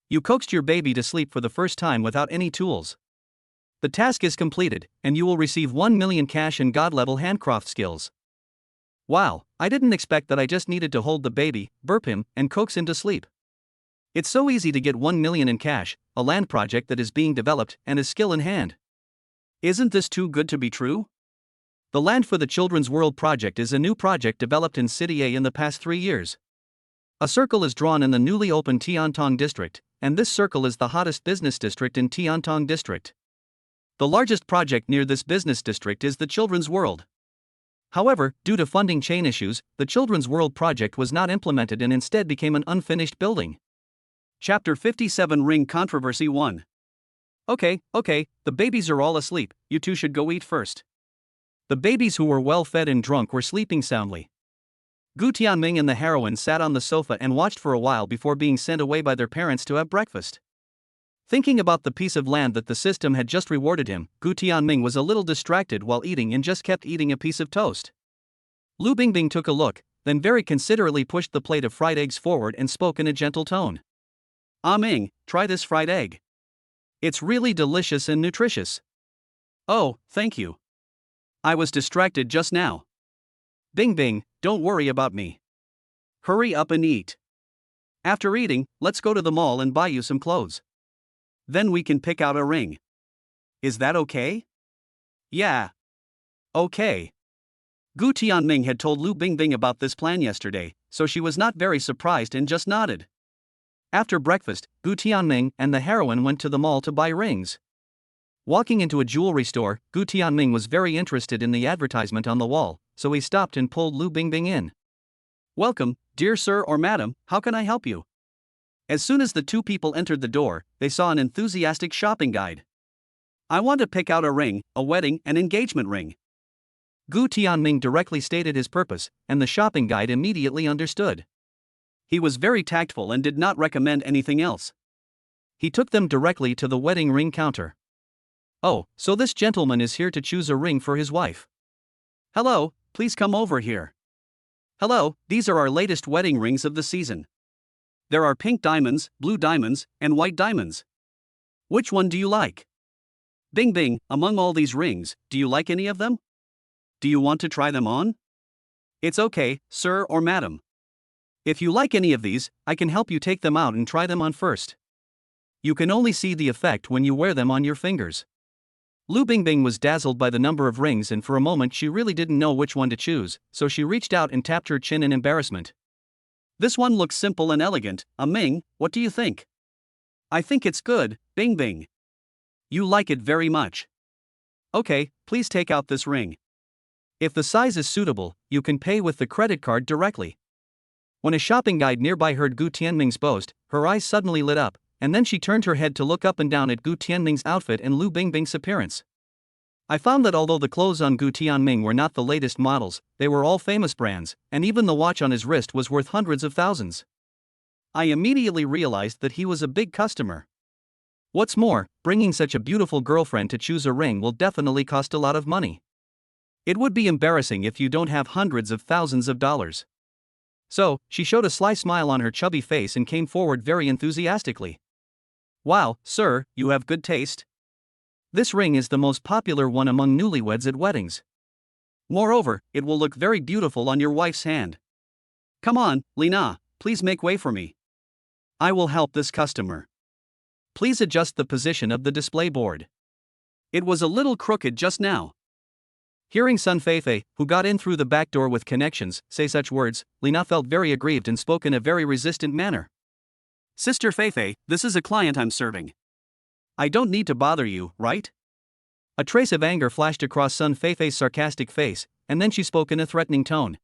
You coaxed your baby to sleep for the first time without any tools. The task is completed, and you will receive 1 million cash and God-level handcraft skills. Wow, I didn't expect that I just needed to hold the baby, burp him, and coax him to sleep. It's so easy to get 1 million in cash, a land project that is being developed, and a skill in hand. Isn't this too good to be true? The Land for the Children's World project is a new project developed in City A in the past 3 years. A circle is drawn in the newly opened Tiantong district, and this circle is the hottest business district in Tiantong district. The largest project near this business district is the Children's World. However, due to funding chain issues, the Children's World project was not implemented and instead became an unfinished building. Chapter 57 Ring Controversy 1. Okay, the babies are all asleep, you two should go eat first. The babies who were well fed and drunk were sleeping soundly. Gu Tianming and the heroine sat on the sofa and watched for a while before being sent away by their parents to have breakfast. Thinking about the piece of land that the system had just rewarded him, Gu Tianming was a little distracted while eating and just kept eating a piece of toast. Lu Bingbing took a look, then very considerately pushed the plate of fried eggs forward and spoke in a gentle tone. Ming, try this fried egg. It's really delicious and nutritious. Oh, thank you. I was distracted just now. Bingbing, don't worry about me. Hurry up and eat. After eating, let's go to the mall and buy you some clothes. Then we can pick out a ring. Is that okay? Yeah. Okay. Gu Tianming had told Lu Bingbing about this plan yesterday, so she was not very surprised and just nodded. After breakfast, Gu Tianming and the heroine went to the mall to buy rings. Walking into a jewelry store, Gu Tianming was very interested in the advertisement on the wall, so he stopped and pulled Lu Bingbing in. Welcome, dear sir or madam, how can I help you? As soon as the two people entered the door, they saw an enthusiastic shopping guide. I want to pick out a ring, a wedding and engagement ring. Gu Tianming directly stated his purpose, and the shopping guide immediately understood. He was very tactful and did not recommend anything else. He took them directly to the wedding ring counter. Oh, so this gentleman is here to choose a ring for his wife. Hello, please come over here. Hello, these are our latest wedding rings of the season. There are pink diamonds, blue diamonds, and white diamonds. Which one do you like? Bingbing, among all these rings, do you like any of them? Do you want to try them on? It's okay, sir or madam. If you like any of these, I can help you take them out and try them on first. You can only see the effect when you wear them on your fingers. Lu Bingbing was dazzled by the number of rings and for a moment she really didn't know which one to choose, so she reached out and tapped her chin in embarrassment. This one looks simple and elegant, Ming, what do you think? I think it's good, Bingbing. You like it very much. Okay, please take out this ring. If the size is suitable, you can pay with the credit card directly. When a shopping guide nearby heard Gu Tianming's boast, her eyes suddenly lit up, and then she turned her head to look up and down at Gu Tianming's outfit and Lu Bingbing's appearance. I found that although the clothes on Gu Tianming were not the latest models, they were all famous brands, and even the watch on his wrist was worth hundreds of thousands. I immediately realized that he was a big customer. What's more, bringing such a beautiful girlfriend to choose a ring will definitely cost a lot of money. It would be embarrassing if you don't have hundreds of thousands of dollars. So, she showed a sly smile on her chubby face and came forward very enthusiastically. Wow, sir, you have good taste. This ring is the most popular one among newlyweds at weddings. Moreover, it will look very beautiful on your wife's hand. Come on, Lina, please make way for me. I will help this customer. Please adjust the position of the display board. It was a little crooked just now. Hearing Sun Feifei, who got in through the back door with connections, say such words, Lina felt very aggrieved and spoke in a very resistant manner. Sister Feifei, this is a client I'm serving. I don't need to bother you, right? A trace of anger flashed across Sun Feifei's sarcastic face, and then she spoke in a threatening tone.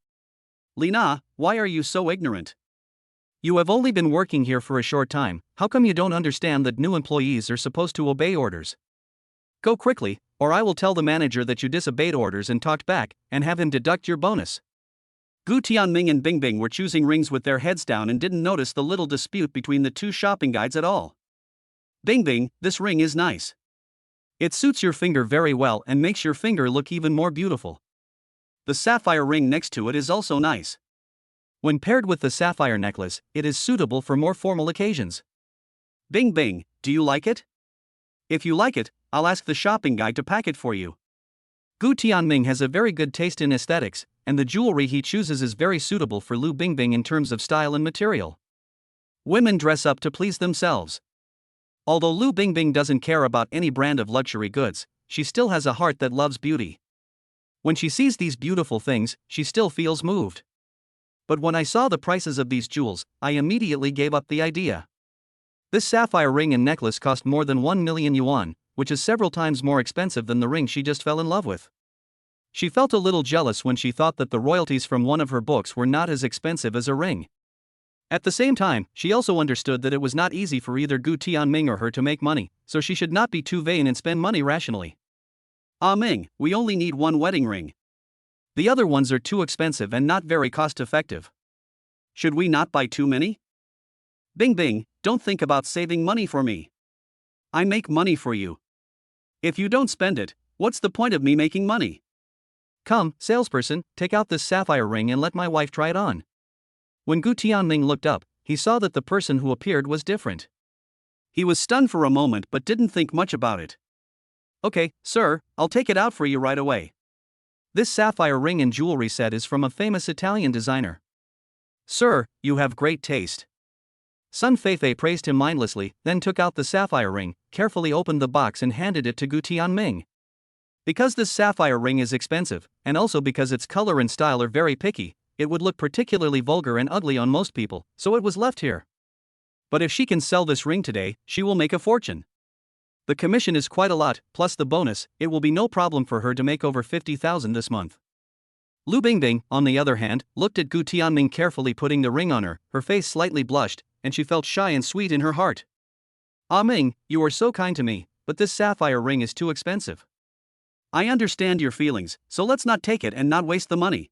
Lina, why are you so ignorant? You have only been working here for a short time, how come you don't understand that new employees are supposed to obey orders? Go quickly, or I will tell the manager that you disobeyed orders and talked back, and have him deduct your bonus. Gu Tianming and Bingbing were choosing rings with their heads down and didn't notice the little dispute between the two shopping guides at all. Bingbing, this ring is nice. It suits your finger very well and makes your finger look even more beautiful. The sapphire ring next to it is also nice. When paired with the sapphire necklace, it is suitable for more formal occasions. Bingbing, do you like it? If you like it, I'll ask the shopping guide to pack it for you. Gu Tianming has a very good taste in aesthetics, and the jewelry he chooses is very suitable for Lu Bingbing in terms of style and material. Women dress up to please themselves. Although Lu Bingbing doesn't care about any brand of luxury goods, she still has a heart that loves beauty. When she sees these beautiful things, she still feels moved. But when I saw the prices of these jewels, I immediately gave up the idea. This sapphire ring and necklace cost more than 1 million yuan, which is several times more expensive than the ring she just fell in love with. She felt a little jealous when she thought that the royalties from one of her books were not as expensive as a ring. At the same time, she also understood that it was not easy for either Gu Tianming or her to make money, so she should not be too vain and spend money rationally. Ah Ming, we only need one wedding ring. The other ones are too expensive and not very cost-effective. Should we not buy too many? Bingbing, don't think about saving money for me. I make money for you. If you don't spend it, what's the point of me making money? Come, salesperson, take out this sapphire ring and let my wife try it on. When Gu Tianming looked up, he saw that the person who appeared was different. He was stunned for a moment but didn't think much about it. Okay, sir, I'll take it out for you right away. This sapphire ring and jewelry set is from a famous Italian designer. Sir, you have great taste. Sun Feifei praised him mindlessly, then took out the sapphire ring, carefully opened the box and handed it to Gu Tianming. Because this sapphire ring is expensive, and also because its color and style are very picky, it would look particularly vulgar and ugly on most people, so it was left here. But if she can sell this ring today, she will make a fortune. The commission is quite a lot, plus the bonus, it will be no problem for her to make over 50,000 this month. Lu Bingbing, on the other hand, looked at Gu Tianming carefully putting the ring on her face slightly blushed, and she felt shy and sweet in her heart. Ah Ming, you are so kind to me, but this sapphire ring is too expensive. I understand your feelings, so let's not take it and not waste the money.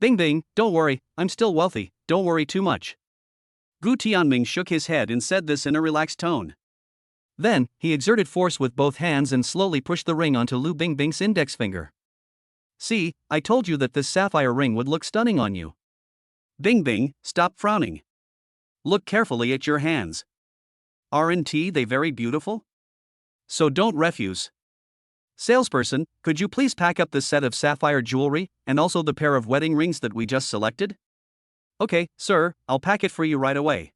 Bingbing, don't worry, I'm still wealthy, don't worry too much. Gu Tianming shook his head and said this in a relaxed tone. Then, he exerted force with both hands and slowly pushed the ring onto Lu Bingbing's index finger. See, I told you that this sapphire ring would look stunning on you. Bingbing, stop frowning. Look carefully at your hands. Aren't they very beautiful? So don't refuse. Salesperson, could you please pack up the set of sapphire jewelry, and also the pair of wedding rings that we just selected? Okay, sir, I'll pack it for you right away.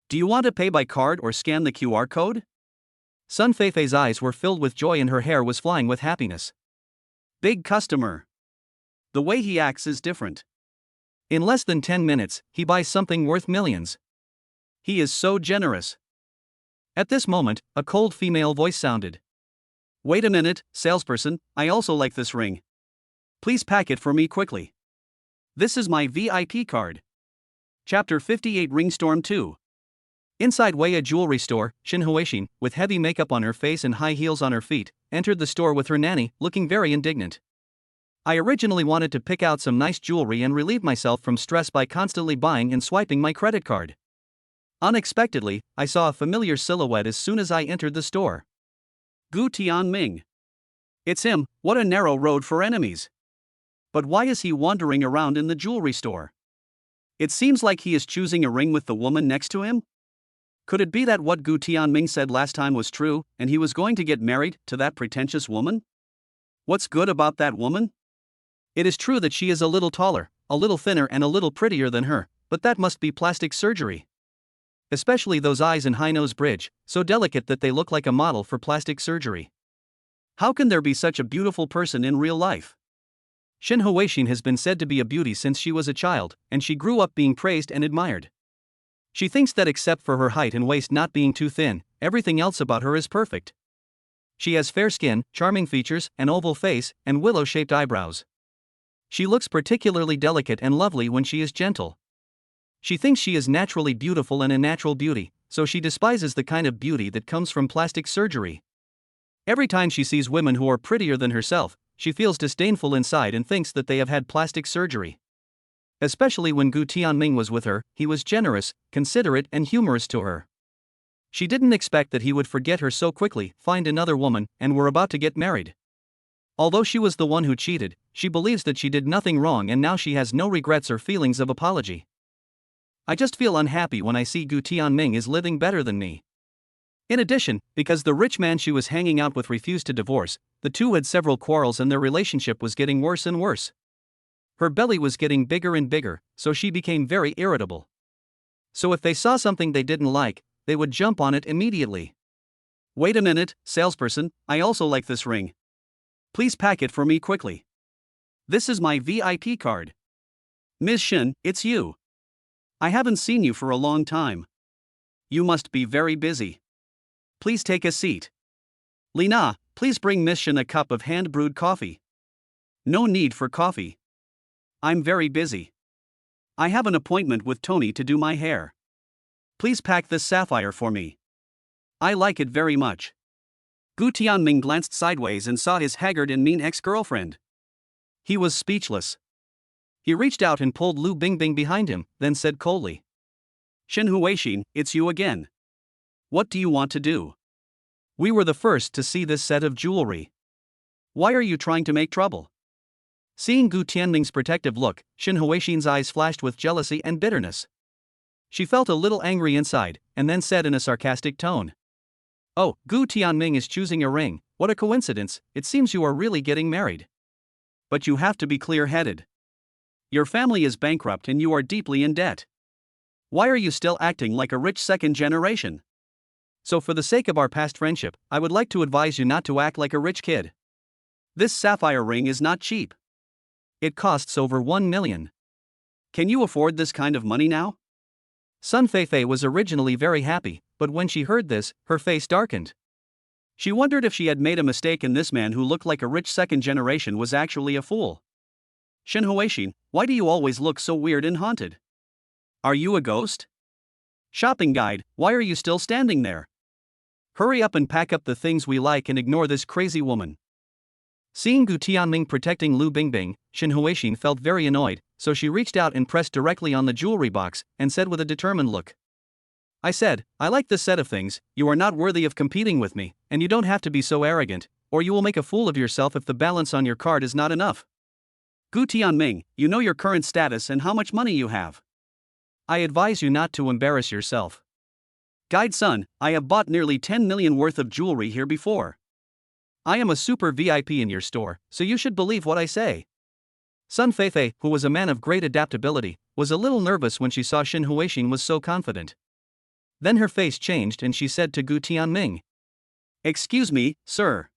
Do you want to pay by card or scan the QR code? Sun Feifei's eyes were filled with joy and her hair was flying with happiness. Big customer. The way he acts is different. In less than 10 minutes, he buys something worth millions. He is so generous. At this moment, a cold female voice sounded. Wait a minute, salesperson, I also like this ring. Please pack it for me quickly. This is my VIP card. Chapter 58 Ringstorm 2. Inside Wei, a jewelry store, Shin Huixin, with heavy makeup on her face and high heels on her feet, entered the store with her nanny, looking very indignant. I originally wanted to pick out some nice jewelry and relieve myself from stress by constantly buying and swiping my credit card. Unexpectedly, I saw a familiar silhouette as soon as I entered the store. Gu Tianming. It's him. What a narrow road for enemies. But why is he wandering around in the jewelry store? It seems like he is choosing a ring with the woman next to him? Could it be that what Gu Tianming said last time was true, and he was going to get married to that pretentious woman? What's good about that woman? It is true that she is a little taller, a little thinner and a little prettier than her, but that must be plastic surgery. Especially those eyes and high nose bridge, so delicate that they look like a model for plastic surgery. How can there be such a beautiful person in real life? Shin Huixin has been said to be a beauty since she was a child, and she grew up being praised and admired. She thinks that except for her height and waist not being too thin, everything else about her is perfect. She has fair skin, charming features, an oval face, and willow-shaped eyebrows. She looks particularly delicate and lovely when she is gentle. She thinks she is naturally beautiful and a natural beauty, so she despises the kind of beauty that comes from plastic surgery. Every time she sees women who are prettier than herself, she feels disdainful inside and thinks that they have had plastic surgery. Especially when Gu Tianming was with her, he was generous, considerate and humorous to her. She didn't expect that he would forget her so quickly, find another woman, and were about to get married. Although she was the one who cheated, she believes that she did nothing wrong and now she has no regrets or feelings of apology. I just feel unhappy when I see Gu Tianming is living better than me. In addition, because the rich man she was hanging out with refused to divorce, the two had several quarrels and their relationship was getting worse and worse. Her belly was getting bigger and bigger, so she became very irritable. So if they saw something they didn't like, they would jump on it immediately. Wait a minute, salesperson, I also like this ring. Please pack it for me quickly. This is my VIP card. Ms. Shin, it's you. I haven't seen you for a long time. You must be very busy. Please take a seat. Lina, please bring Miss Shin a cup of hand-brewed coffee. No need for coffee. I'm very busy. I have an appointment with Tony to do my hair. Please pack this sapphire for me. I like it very much. Gu Tianming glanced sideways and saw his haggard and mean ex-girlfriend. He was speechless. He reached out and pulled Lu Bingbing behind him, then said coldly. Shin Huixin, it's you again. What do you want to do? We were the first to see this set of jewelry. Why are you trying to make trouble? Seeing Gu Tianming's protective look, Shin Huixin's eyes flashed with jealousy and bitterness. She felt a little angry inside, and then said in a sarcastic tone. Oh, Gu Tianming is choosing a ring, what a coincidence, it seems you are really getting married. But you have to be clear-headed. Your family is bankrupt and you are deeply in debt. Why are you still acting like a rich second generation? So for the sake of our past friendship, I would like to advise you not to act like a rich kid. This sapphire ring is not cheap. It costs over 1 million. Can you afford this kind of money now? Sun Feifei was originally very happy, but when she heard this, her face darkened. She wondered if she had made a mistake and this man who looked like a rich second generation was actually a fool. Shin Huixin, why do you always look so weird and haunted? Are you a ghost? Shopping guide, why are you still standing there? Hurry up and pack up the things we like and ignore this crazy woman. Seeing Gu Tianming protecting Lu Bingbing, Shin Huixin felt very annoyed, so she reached out and pressed directly on the jewelry box, and said with a determined look. I said, I like this set of things, you are not worthy of competing with me, and you don't have to be so arrogant, or you will make a fool of yourself if the balance on your card is not enough. Gu Tianming, you know your current status and how much money you have. I advise you not to embarrass yourself. Guide son, I have bought nearly 10 million worth of jewelry here before. I am a super VIP in your store, so you should believe what I say. Sun Feifei, who was a man of great adaptability, was a little nervous when she saw Shin Huixin was so confident. Then her face changed and she said to Gu Tianming. Excuse me, sir.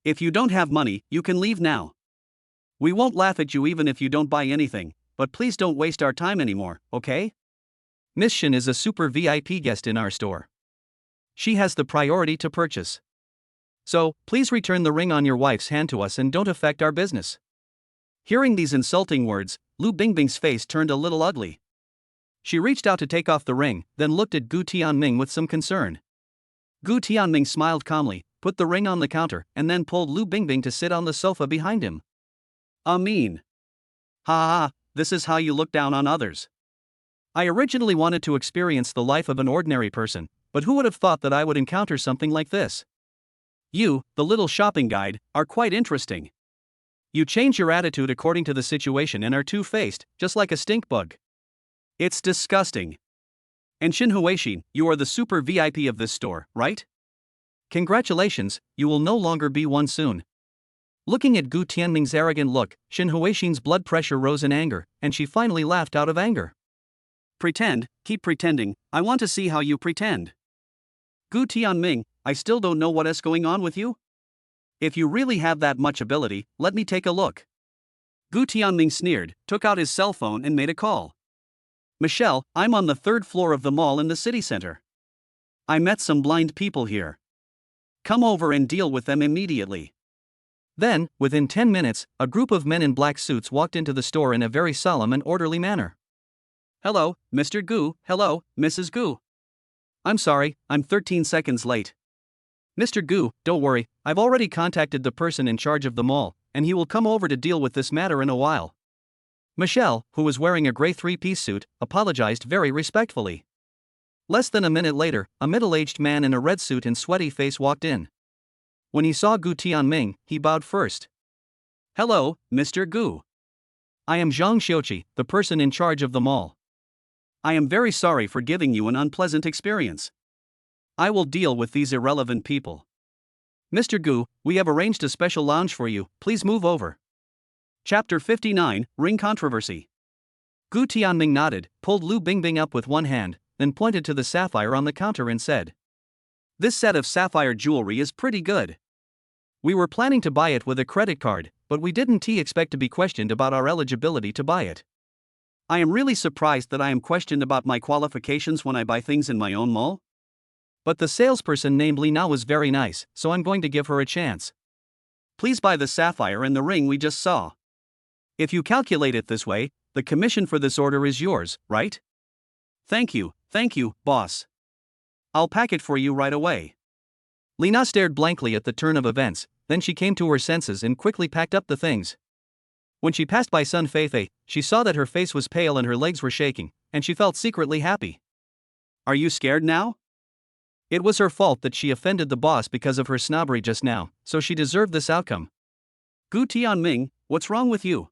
If you don't have money, you can leave now. We won't laugh at you even if you don't buy anything, but please don't waste our time anymore, okay? Miss Shin is a super VIP guest in our store. She has the priority to purchase. So, please return the ring on your wife's hand to us and don't affect our business. Hearing these insulting words, Lu Bingbing's face turned a little ugly. She reached out to take off the ring, then looked at Gu Tianming with some concern. Gu Tianming smiled calmly, put the ring on the counter, and then pulled Lu Bingbing to sit on the sofa behind him. Mean. Ha ha, this is how you look down on others. I originally wanted to experience the life of an ordinary person, but who would have thought that I would encounter something like this? You, the little shopping guide, are quite interesting. You change your attitude according to the situation and are two-faced, just like a stink bug. It's disgusting. And Xin Huixin, you are the super VIP of this store, right? Congratulations, you will no longer be one soon. Looking at Gu Tianming's arrogant look, Xin Huixin's blood pressure rose in anger, and she finally laughed out of anger. Pretend, keep pretending, I want to see how you pretend. Gu Tianming, I still don't know what is going on with you. If you really have that much ability, let me take a look. Gu Tianming sneered, took out his cell phone and made a call. Michelle, I'm on the 3rd floor of the mall in the city center. I met some blind people here. Come over and deal with them immediately. Then, within 10 minutes, a group of men in black suits walked into the store in a very solemn and orderly manner. Hello, Mr. Gu, hello, Mrs. Gu. I'm sorry, I'm 13 seconds late. Mr. Gu, don't worry, I've already contacted the person in charge of the mall, and he will come over to deal with this matter in a while. Michelle, who was wearing a gray 3-piece suit, apologized very respectfully. Less than a minute later, a middle-aged man in a red suit and sweaty face walked in. When he saw Gu Tianming, he bowed first. Hello, Mr. Gu. I am Zhang Xiuqi, the person in charge of the mall. I am very sorry for giving you an unpleasant experience. I will deal with these irrelevant people. Mr. Gu, we have arranged a special lounge for you, please move over. Chapter 59, Ring Controversy. Gu Tianming nodded, pulled Lu Bingbing up with one hand, then pointed to the sapphire on the counter and said, This set of sapphire jewelry is pretty good. We were planning to buy it with a credit card, but we didn't expect to be questioned about our eligibility to buy it. I am really surprised that I am questioned about my qualifications when I buy things in my own mall. But the salesperson named Lina was very nice, so I'm going to give her a chance. Please buy the sapphire and the ring we just saw. If you calculate it this way, the commission for this order is yours, right? Thank you, boss. I'll pack it for you right away. Lina stared blankly at the turn of events, then she came to her senses and quickly packed up the things. When she passed by Sun Feifei, she saw that her face was pale and her legs were shaking, and she felt secretly happy. Are you scared now? It was her fault that she offended the boss because of her snobbery just now, so she deserved this outcome. Gu Tianming, what's wrong with you?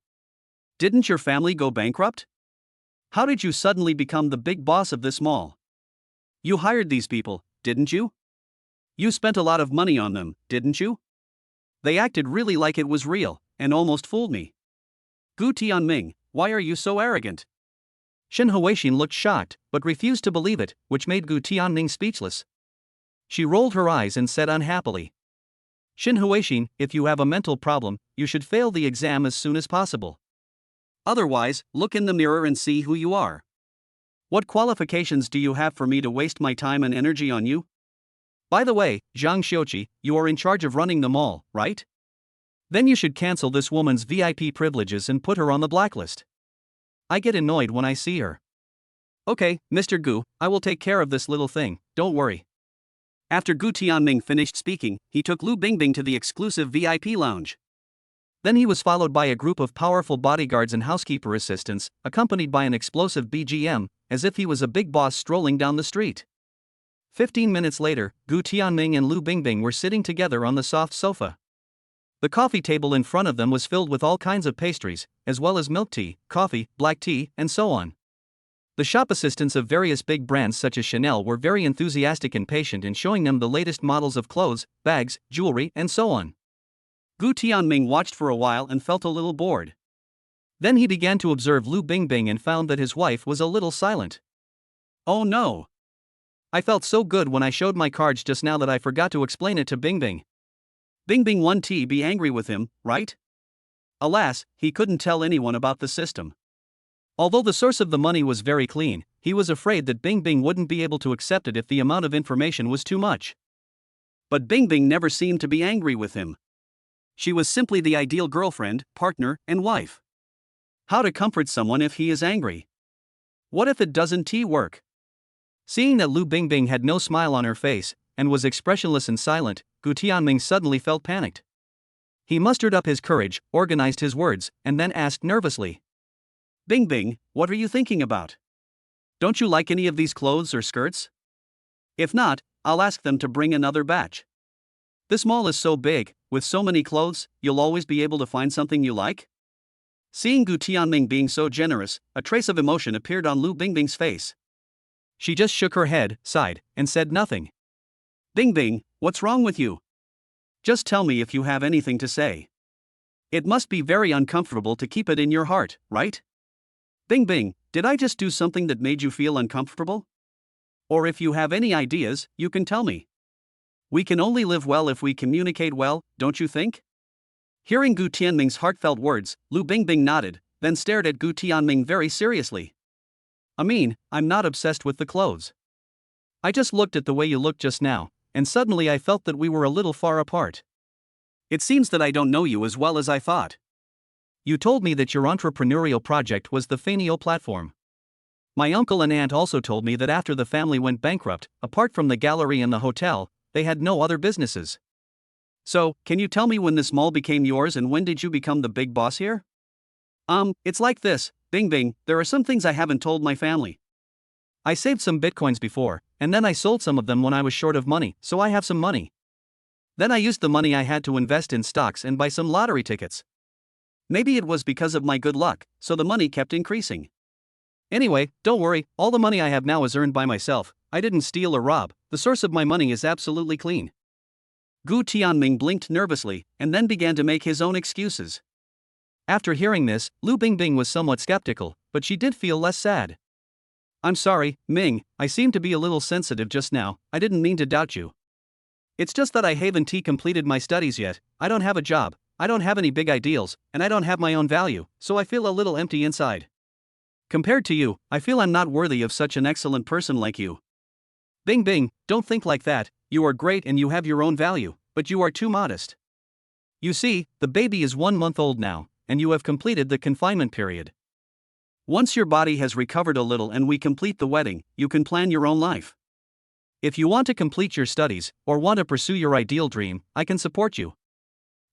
Didn't your family go bankrupt? How did you suddenly become the big boss of this mall? You hired these people, didn't you? You spent a lot of money on them, didn't you? They acted really like it was real, and almost fooled me. Gu Tianming, why are you so arrogant? Xin Huixin looked shocked, but refused to believe it, which made Gu Tianming speechless. She rolled her eyes and said unhappily, Xin Huixin, if you have a mental problem, you should fail the exam as soon as possible. Otherwise, look in the mirror and see who you are. What qualifications do you have for me to waste my time and energy on you? By the way, Zhang Xiuqi, you are in charge of running the mall, right? Then you should cancel this woman's VIP privileges and put her on the blacklist. I get annoyed when I see her. Okay, Mr. Gu, I will take care of this little thing, don't worry. After Gu Tianming finished speaking, he took Lu Bingbing to the exclusive VIP lounge. Then he was followed by a group of powerful bodyguards and housekeeper assistants, accompanied by an explosive BGM, as if he was a big boss strolling down the street. 15 minutes later, Gu Tianming and Lu Bingbing were sitting together on the soft sofa. The coffee table in front of them was filled with all kinds of pastries, as well as milk tea, coffee, black tea, and so on. The shop assistants of various big brands such as Chanel were very enthusiastic and patient in showing them the latest models of clothes, bags, jewelry, and so on. Gu Tianming watched for a while and felt a little bored. Then he began to observe Lu Bingbing and found that his wife was a little silent. Oh no! I felt so good when I showed my cards just now that I forgot to explain it to Bingbing. Bingbing won't be angry with him, right? Alas, he couldn't tell anyone about the system. Although the source of the money was very clean, he was afraid that Bingbing wouldn't be able to accept it if the amount of information was too much. But Bingbing never seemed to be angry with him. She was simply the ideal girlfriend, partner, and wife. How to comfort someone if he is angry? What if it doesn't work? Seeing that Lu Bingbing had no smile on her face, and was expressionless and silent, Gu Tianming suddenly felt panicked. He mustered up his courage, organized his words, and then asked nervously. Bingbing, what are you thinking about? Don't you like any of these clothes or skirts? If not, I'll ask them to bring another batch. This mall is so big, with so many clothes, you'll always be able to find something you like? Seeing Gu Tianming being so generous, a trace of emotion appeared on Lu Bingbing's face. She just shook her head, sighed, and said nothing. Bingbing, what's wrong with you? Just tell me if you have anything to say. It must be very uncomfortable to keep it in your heart, right? Bingbing, did I just do something that made you feel uncomfortable? Or if you have any ideas, you can tell me. We can only live well if we communicate well, don't you think? Hearing Gu Tianming's heartfelt words, Lu Bingbing nodded, then stared at Gu Tianming very seriously. I'm not obsessed with the clothes. I just looked at the way you looked just now, and suddenly I felt that we were a little far apart. It seems that I don't know you as well as I thought. You told me that your entrepreneurial project was the Fanio platform. My uncle and aunt also told me that after the family went bankrupt, apart from the gallery and the hotel, they had no other businesses. So, can you tell me when this mall became yours and when did you become the big boss here? It's like this, Bingbing, there are some things I haven't told my family. I saved some bitcoins before, and then I sold some of them when I was short of money, so I have some money. Then I used the money I had to invest in stocks and buy some lottery tickets. Maybe it was because of my good luck, so the money kept increasing. Anyway, don't worry, all the money I have now is earned by myself. I didn't steal or rob, the source of my money is absolutely clean. Gu Tianming blinked nervously, and then began to make his own excuses. After hearing this, Lu Bingbing was somewhat skeptical, but she did feel less sad. I'm sorry, Ming, I seemed to be a little sensitive just now, I didn't mean to doubt you. It's just that I haven't completed my studies yet, I don't have a job, I don't have any big ideals, and I don't have my own value, so I feel a little empty inside. Compared to you, I feel I'm not worthy of such an excellent person like you. Bingbing, don't think like that, you are great and you have your own value, but you are too modest. You see, the baby is 1 month old now, and you have completed the confinement period. Once your body has recovered a little and we complete the wedding, you can plan your own life. If you want to complete your studies, or want to pursue your ideal dream, I can support you.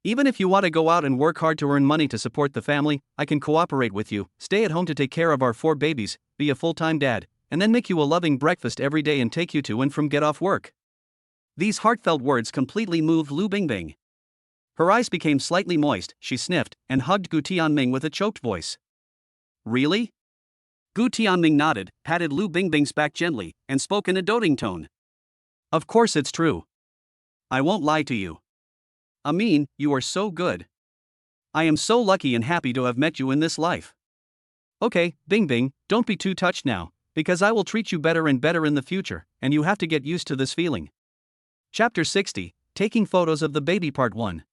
Even if you want to go out and work hard to earn money to support the family, I can cooperate with you, stay at home to take care of our 4 babies, be a full-time dad, and then make you a loving breakfast every day and take you to and from get off work. These heartfelt words completely moved Lu Bingbing. Her eyes became slightly moist, she sniffed, and hugged Gu Tianming with a choked voice. Really? Gu Tianming nodded, patted Lu Bingbing's back gently, and spoke in a doting tone. Of course it's true. I won't lie to you. You are so good. I am so lucky and happy to have met you in this life. Okay, Bingbing, don't be too touched now, because I will treat you better and better in the future, and you have to get used to this feeling. Chapter 60, Taking Photos of the Baby Part 1.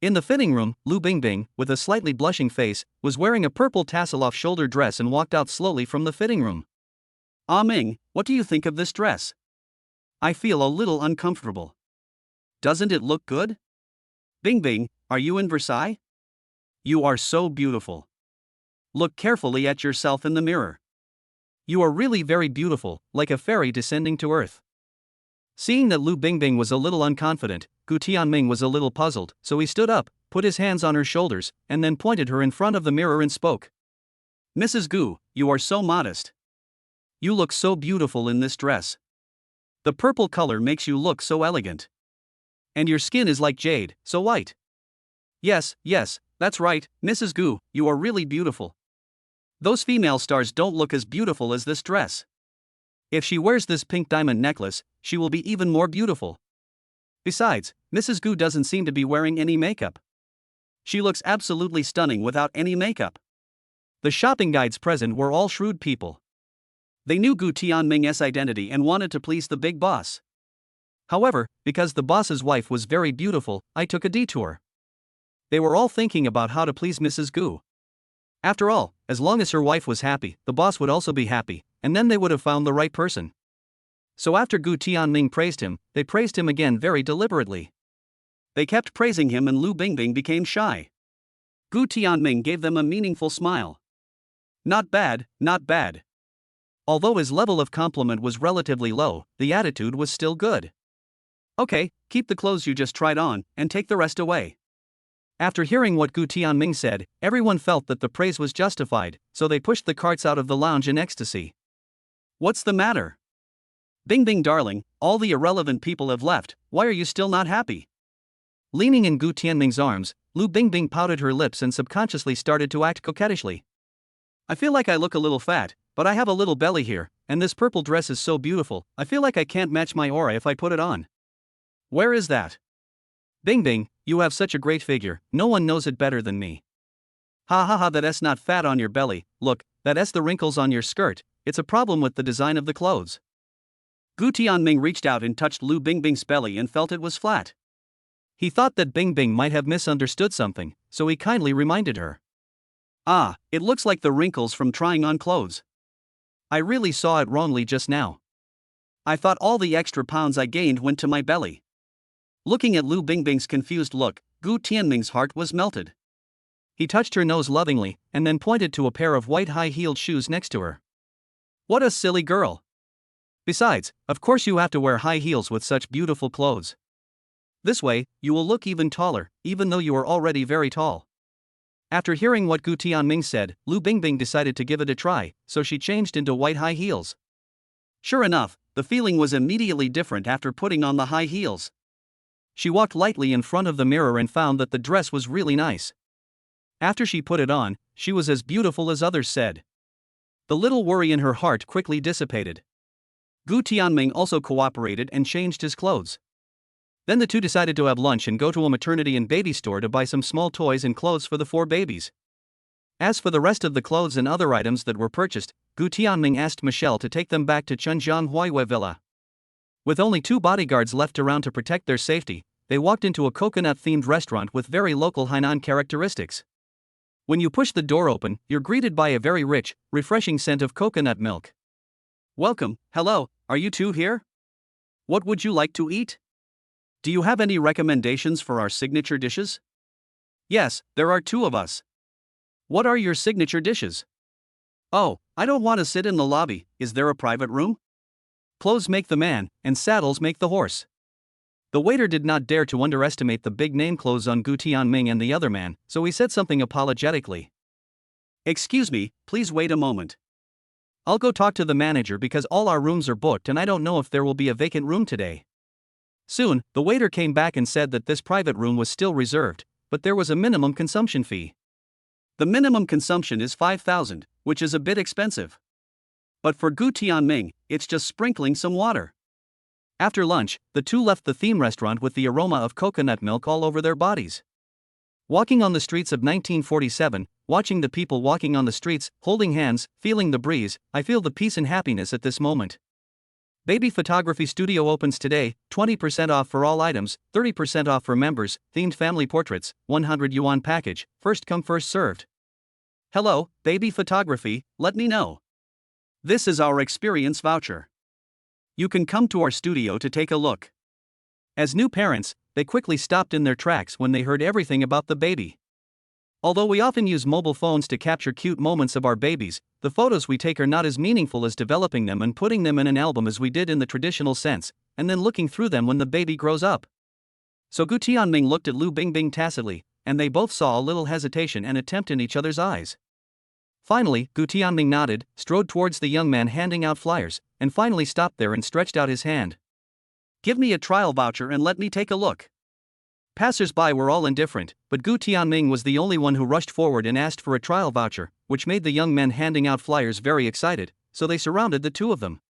In the fitting room, Lu Bingbing, with a slightly blushing face, was wearing a purple tassel off-shoulder dress and walked out slowly from the fitting room. Ming, what do you think of this dress? I feel a little uncomfortable. Doesn't it look good? Bingbing, are you in Versailles? You are so beautiful. Look carefully at yourself in the mirror. You are really very beautiful, like a fairy descending to earth. Seeing that Lu Bingbing was a little unconfident, Gu Tianming was a little puzzled, so he stood up, put his hands on her shoulders, and then pointed her in front of the mirror and spoke. Mrs. Gu, you are so modest. You look so beautiful in this dress. The purple color makes you look so elegant. And your skin is like jade, so white. Yes, that's right, Mrs. Gu, you are really beautiful. Those female stars don't look as beautiful as this dress. If she wears this pink diamond necklace, she will be even more beautiful. Besides, Mrs. Gu doesn't seem to be wearing any makeup. She looks absolutely stunning without any makeup. The shopping guides present were all shrewd people. They knew Gu Tianming's identity and wanted to please the big boss. However, because the boss's wife was very beautiful, I took a detour. They were all thinking about how to please Mrs. Gu. After all, as long as her wife was happy, the boss would also be happy, and then they would have found the right person. So after Gu Tianming praised him, they praised him again very deliberately. They kept praising him and Lu Bingbing became shy. Gu Tianming gave them a meaningful smile. Not bad, not bad. Although his level of compliment was relatively low, the attitude was still good. Okay, keep the clothes you just tried on, and take the rest away. After hearing what Gu Tianming said, everyone felt that the praise was justified, so they pushed the carts out of the lounge in ecstasy. What's the matter? Bing Bing darling, all the irrelevant people have left, why are you still not happy? Leaning in Gu Tianming's arms, Lu Bingbing pouted her lips and subconsciously started to act coquettishly. I feel like I look a little fat, but I have a little belly here, and this purple dress is so beautiful, I feel like I can't match my aura if I put it on. Where is that? Bing Bing, you have such a great figure, no one knows it better than me. Ha ha ha, that's not fat on your belly, look, that's the wrinkles on your skirt, it's a problem with the design of the clothes. Gu Tianming reached out and touched Lu Bingbing's belly and felt it was flat. He thought that Bing Bing might have misunderstood something, so he kindly reminded her. Ah, it looks like the wrinkles from trying on clothes. I really saw it wrongly just now. I thought all the extra pounds I gained went to my belly. Looking at Lu Bingbing's confused look, Gu Tianming's heart was melted. He touched her nose lovingly, and then pointed to a pair of white high-heeled shoes next to her. What a silly girl! Besides, of course you have to wear high heels with such beautiful clothes. This way, you will look even taller, even though you are already very tall. After hearing what Gu Tianming said, Lu Bingbing decided to give it a try, so she changed into white high heels. Sure enough, the feeling was immediately different after putting on the high heels. She walked lightly in front of the mirror and found that the dress was really nice. After she put it on, she was as beautiful as others said. The little worry in her heart quickly dissipated. Gu Tianming also cooperated and changed his clothes. Then the two decided to have lunch and go to a maternity and baby store to buy some small toys and clothes for the 4 babies. As for the rest of the clothes and other items that were purchased, Gu Tianming asked Michelle to take them back to Chunjiang Huaihue Villa. With only 2 bodyguards left around to protect their safety, they walked into a coconut-themed restaurant with very local Hainan characteristics. When you push the door open, you're greeted by a very rich, refreshing scent of coconut milk. Welcome, hello, are you two here? What would you like to eat? Do you have any recommendations for our signature dishes? Yes, there are 2 of us. What are your signature dishes? Oh, I don't want to sit in the lobby, is there a private room? Clothes make the man, and saddles make the horse. The waiter did not dare to underestimate the big name clothes on Gu Tianming and the other man, so he said something apologetically. Excuse me, please wait a moment. I'll go talk to the manager because all our rooms are booked and I don't know if there will be a vacant room today. Soon, the waiter came back and said that this private room was still reserved, but there was a minimum consumption fee. The minimum consumption is 5,000, which is a bit expensive. But for Gu Tianming, it's just sprinkling some water. After lunch, the two left the theme restaurant with the aroma of coconut milk all over their bodies. Walking on the streets of 1947, watching the people walking on the streets, holding hands, feeling the breeze, I feel the peace and happiness at this moment. Baby Photography Studio opens today, 20% off for all items, 30% off for members, themed family portraits, 100 yuan package, first come first served. Hello, Baby Photography, let me know. This is our experience voucher. You can come to our studio to take a look. As new parents, they quickly stopped in their tracks when they heard everything about the baby. Although we often use mobile phones to capture cute moments of our babies, the photos we take are not as meaningful as developing them and putting them in an album as we did in the traditional sense, and then looking through them when the baby grows up. So Gu Tianming looked at Lu Bingbing tacitly, and they both saw a little hesitation and attempt in each other's eyes. Finally, Gu Tianming nodded, strode towards the young man handing out flyers, and finally stopped there and stretched out his hand. Give me a trial voucher and let me take a look. Passers-by were all indifferent, but Gu Tianming was the only one who rushed forward and asked for a trial voucher, which made the young men handing out flyers very excited, so they surrounded the two of them.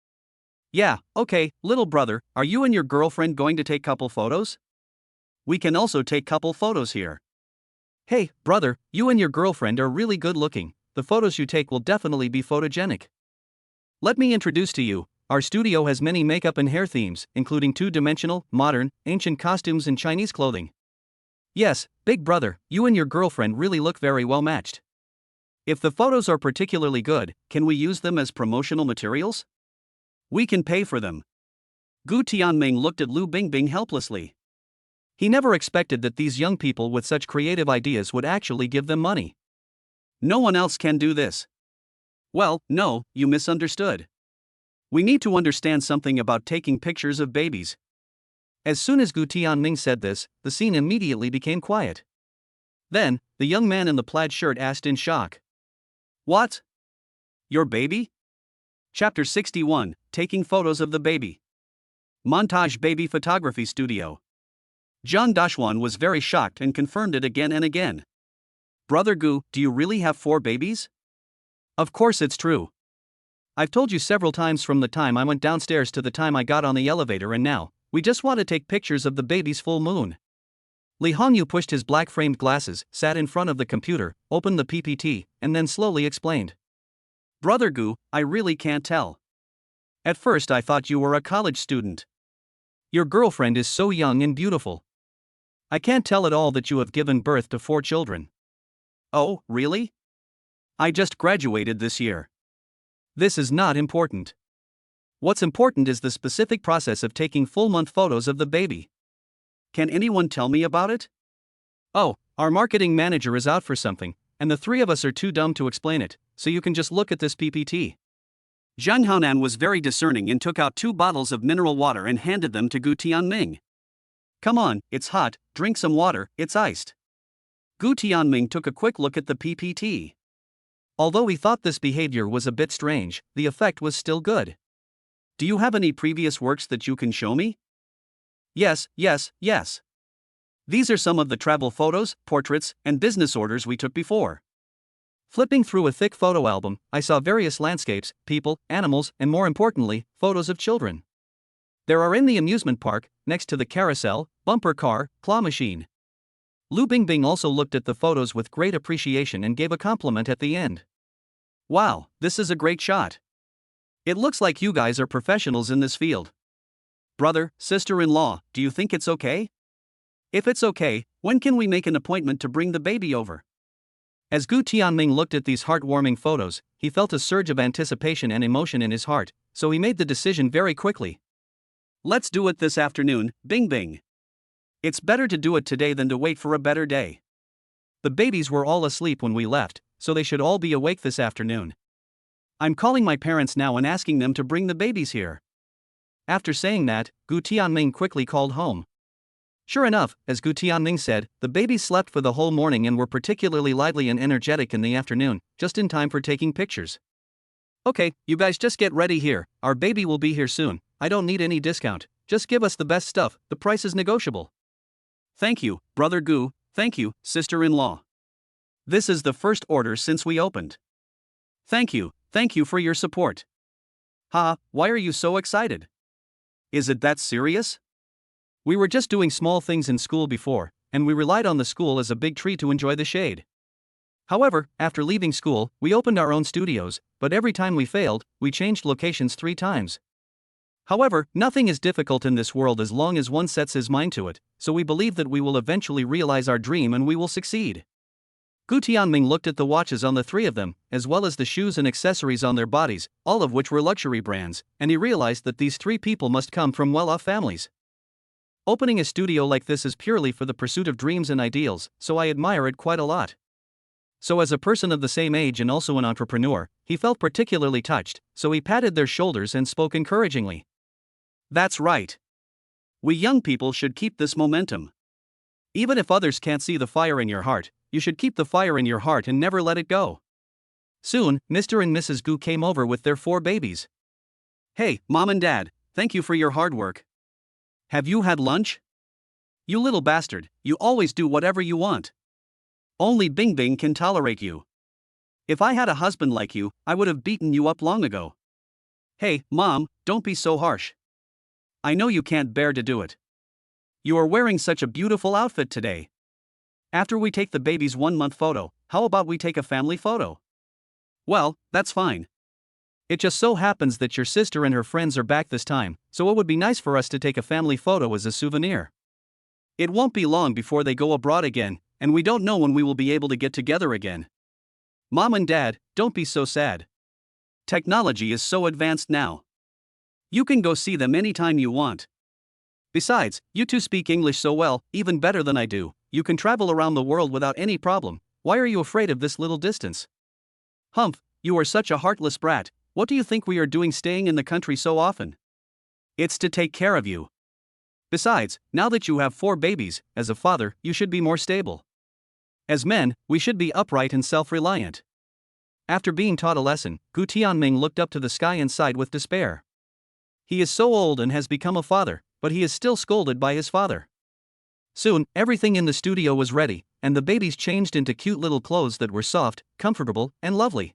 Yeah, okay, little brother, are you and your girlfriend going to take couple photos? We can also take couple photos here. Hey, brother, you and your girlfriend are really good looking, the photos you take will definitely be photogenic. Let me introduce to you, our studio has many makeup and hair themes, including two-dimensional, modern, ancient costumes and Chinese clothing. Yes, big brother, you and your girlfriend really look very well matched. If the photos are particularly good, can we use them as promotional materials? We can pay for them. Gu Tianming looked at Lu Bingbing helplessly. He never expected that these young people with such creative ideas would actually give them money. No one else can do this. Well, no, you misunderstood. We need to understand something about taking pictures of babies. As soon as Gu Tianming said this, the scene immediately became quiet. Then, the young man in the plaid shirt asked in shock. What? Your baby? Chapter 61, Taking Photos of the Baby. Montage Baby Photography Studio. Zhang Dashuan was very shocked and confirmed it again and again. Brother Gu, do you really have 4 babies? Of course it's true. I've told you several times from the time I went downstairs to the time I got on the elevator, and now, we just want to take pictures of the baby's full moon. Li Hongyu pushed his black-framed glasses, sat in front of the computer, opened the PPT, and then slowly explained. Brother Gu, I really can't tell. At first I thought you were a college student. Your girlfriend is so young and beautiful. I can't tell at all that you have given birth to 4 children. Oh, really? I just graduated this year. This is not important. What's important is the specific process of taking full-month photos of the baby. Can anyone tell me about it? Oh, our marketing manager is out for something, and the 3 of us are too dumb to explain it, so you can just look at this PPT. Zhang Haonan was very discerning and took out 2 bottles of mineral water and handed them to Gu Tianming. Come on, it's hot, drink some water, it's iced. Gu Tianming took a quick look at the PPT. Although he thought this behavior was a bit strange, the effect was still good. Do you have any previous works that you can show me? Yes. These are some of the travel photos, portraits, and business orders we took before. Flipping through a thick photo album, I saw various landscapes, people, animals, and more importantly, photos of children. There are in the amusement park, next to the carousel, bumper car, claw machine. Lu Bingbing also looked at the photos with great appreciation and gave a compliment at the end. Wow, this is a great shot. It looks like you guys are professionals in this field. Brother, sister-in-law, do you think it's okay? If it's okay, when can we make an appointment to bring the baby over? As Gu Tianming looked at these heartwarming photos, he felt a surge of anticipation and emotion in his heart, so he made the decision very quickly. Let's do it this afternoon, Bingbing. It's better to do it today than to wait for a better day. The babies were all asleep when we left, so they should all be awake this afternoon. I'm calling my parents now and asking them to bring the babies here. After saying that, Gu Tianming quickly called home. Sure enough, as Gu Tianming said, the babies slept for the whole morning and were particularly lively and energetic in the afternoon, just in time for taking pictures. Okay, you guys just get ready here, our baby will be here soon, I don't need any discount, just give us the best stuff, the price is negotiable. Thank you, Brother Gu, thank you, sister-in-law. This is the first order since we opened. Thank you for your support. Why are you so excited? Is it that serious? We were just doing small things in school before, and we relied on the school as a big tree to enjoy the shade. However, after leaving school, we opened our own studios, but every time we failed, we changed locations 3 times. However, nothing is difficult in this world as long as one sets his mind to it, so we believe that we will eventually realize our dream and we will succeed. Gu Tianming looked at the watches on the 3 of them, as well as the shoes and accessories on their bodies, all of which were luxury brands, and he realized that these 3 people must come from well-off families. Opening a studio like this is purely for the pursuit of dreams and ideals, so I admire it quite a lot. So as a person of the same age and also an entrepreneur, he felt particularly touched, so he patted their shoulders and spoke encouragingly. That's right. We young people should keep this momentum. Even if others can't see the fire in your heart, you should keep the fire in your heart and never let it go. Soon, Mr. and Mrs. Gu came over with their 4 babies. Hey, Mom and Dad, thank you for your hard work. Have you had lunch? You little bastard, you always do whatever you want. Only Bingbing can tolerate you. If I had a husband like you, I would have beaten you up long ago. Hey, Mom, don't be so harsh. I know you can't bear to do it. You are wearing such a beautiful outfit today. After we take the baby's 1-month photo, how about we take a family photo? Well, that's fine. It just so happens that your sister and her friends are back this time, so it would be nice for us to take a family photo as a souvenir. It won't be long before they go abroad again, and we don't know when we will be able to get together again. Mom and Dad, don't be so sad. Technology is so advanced now. You can go see them anytime you want. Besides, you 2 speak English so well, even better than I do, you can travel around the world without any problem. Why are you afraid of this little distance? Humph, you are such a heartless brat, what do you think we are doing staying in the country so often? It's to take care of you. Besides, now that you have 4 babies, as a father, you should be more stable. As men, we should be upright and self-reliant. After being taught a lesson, Gu Tianming looked up to the sky and sighed with despair. He is so old and has become a father, but he is still scolded by his father. Soon, everything in the studio was ready, and the babies changed into cute little clothes that were soft, comfortable, and lovely.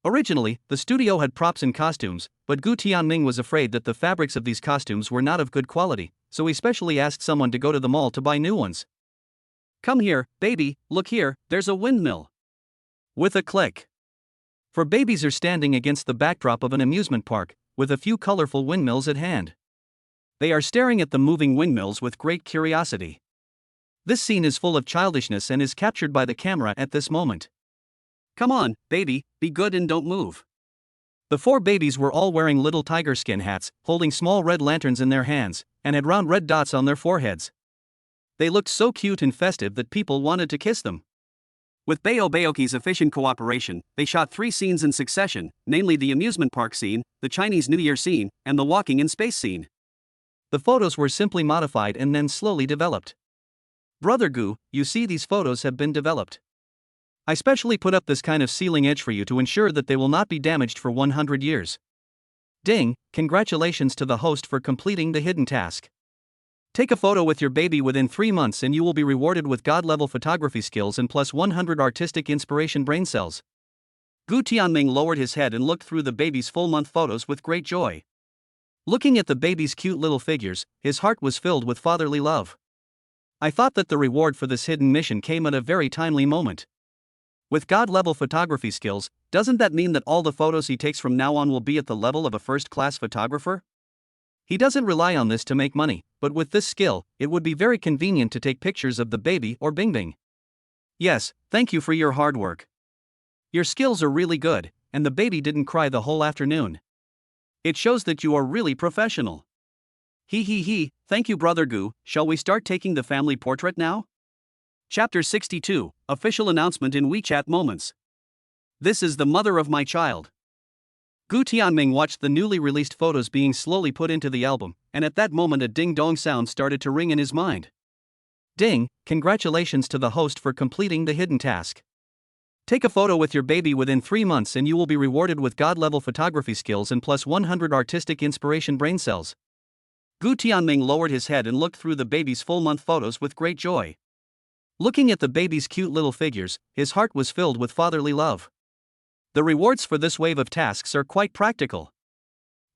Originally, the studio had props and costumes, but Gu Tianming was afraid that the fabrics of these costumes were not of good quality, so he specially asked someone to go to the mall to buy new ones. Come here, baby, look here, there's a windmill. With a click. 4 babies are standing against the backdrop of an amusement park, with a few colorful windmills at hand. They are staring at the moving windmills with great curiosity. This scene is full of childishness and is captured by the camera at this moment. Come on, baby, be good and don't move. The 4 babies were all wearing little tiger skin hats, holding small red lanterns in their hands, and had round red dots on their foreheads. They looked so cute and festive that people wanted to kiss them. With Bayo Baoki's efficient cooperation, they shot 3 scenes in succession, namely the amusement park scene, the Chinese New Year scene, and the walking in space scene. The photos were simply modified and then slowly developed. Brother Gu, you see, these photos have been developed. I specially put up this kind of ceiling edge for you to ensure that they will not be damaged for 100 years. Ding, congratulations to the host for completing the hidden task. Take a photo with your baby within 3 months and you will be rewarded with God-level photography skills and plus 100 artistic inspiration brain cells. Gu Tianming lowered his head and looked through the baby's full-month photos with great joy. Looking at the baby's cute little figures, his heart was filled with fatherly love. I thought that the reward for this hidden mission came at a very timely moment. With God-level photography skills, doesn't that mean that all the photos he takes from now on will be at the level of a first-class photographer? He doesn't rely on this to make money, but with this skill, it would be very convenient to take pictures of the baby or Bing Bing. Yes, thank you for your hard work. Your skills are really good, and the baby didn't cry the whole afternoon. It shows that you are really professional. He, thank you Brother Gu, shall we start taking the family portrait now? Chapter 62, Official Announcement in WeChat Moments. This is the mother of my child. Gu Tianming watched the newly released photos being slowly put into the album, and at that moment a ding-dong sound started to ring in his mind. Ding, congratulations to the host for completing the hidden task. Take a photo with your baby within 3 months and you will be rewarded with God-level photography skills and plus 100 artistic inspiration brain cells. Gu Tianming lowered his head and looked through the baby's full-month photos with great joy. Looking at the baby's cute little figures, his heart was filled with fatherly love. The rewards for this wave of tasks are quite practical.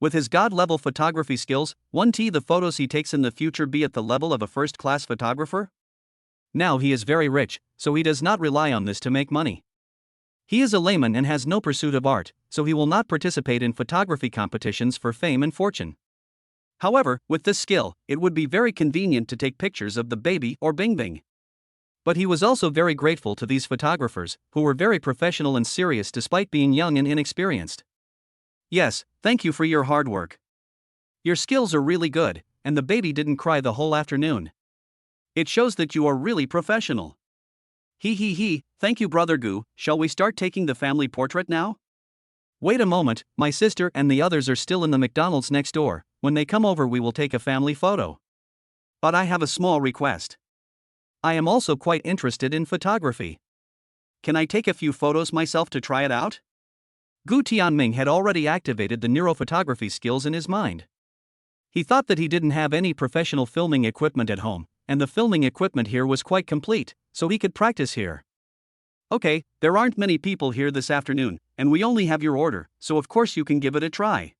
With his God-level photography skills, won't the photos he takes in the future be at the level of a first-class photographer? Now he is very rich, so he does not rely on this to make money. He is a layman and has no pursuit of art, so he will not participate in photography competitions for fame and fortune. However, with this skill, it would be very convenient to take pictures of the baby or Bing Bing. But he was also very grateful to these photographers, who were very professional and serious despite being young and inexperienced. Yes, thank you for your hard work. Your skills are really good, and the baby didn't cry the whole afternoon. It shows that you are really professional. He, thank you Brother Gu, shall we start taking the family portrait now? Wait a moment, my sister and the others are still in the McDonald's next door. When they come over we will take a family photo. But I have a small request. I am also quite interested in photography. Can I take a few photos myself to try it out? Gu Tianming had already activated the neurophotography skills in his mind. He thought that he didn't have any professional filming equipment at home, and the filming equipment here was quite complete, so he could practice here. Okay, there aren't many people here this afternoon, and we only have your order, so of course you can give it a try.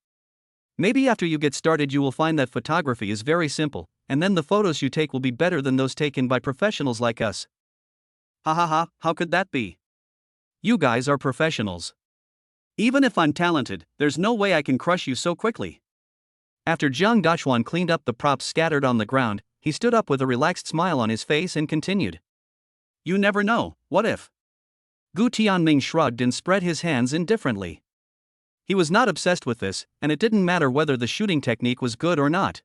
Maybe after you get started you will find that photography is very simple, and then the photos you take will be better than those taken by professionals like us. How could that be? You guys are professionals. Even if I'm talented, there's no way I can crush you so quickly. After Jiang Dachuan cleaned up the props scattered on the ground, he stood up with a relaxed smile on his face and continued. You never know, what if? Gu Tianming shrugged and spread his hands indifferently. He was not obsessed with this, and it didn't matter whether the shooting technique was good or not.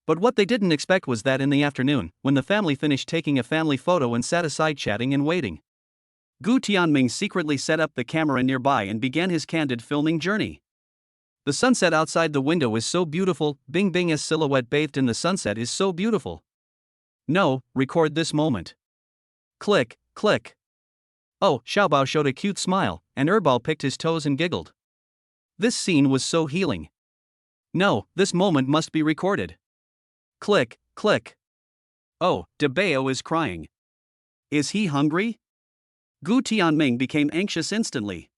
But what they didn't expect was that in the afternoon, when the family finished taking a family photo and sat aside chatting and waiting, Gu Tianming secretly set up the camera nearby and began his candid filming journey. The sunset outside the window is so beautiful, Bing Bing's silhouette bathed in the sunset is so beautiful. No, record this moment. Click, click. Oh, Xiaobao showed a cute smile, and Erbao picked his toes and giggled. This scene was so healing. No, this moment must be recorded. Click, click. Oh, Debao is crying. Is he hungry? Gu Tianming became anxious instantly.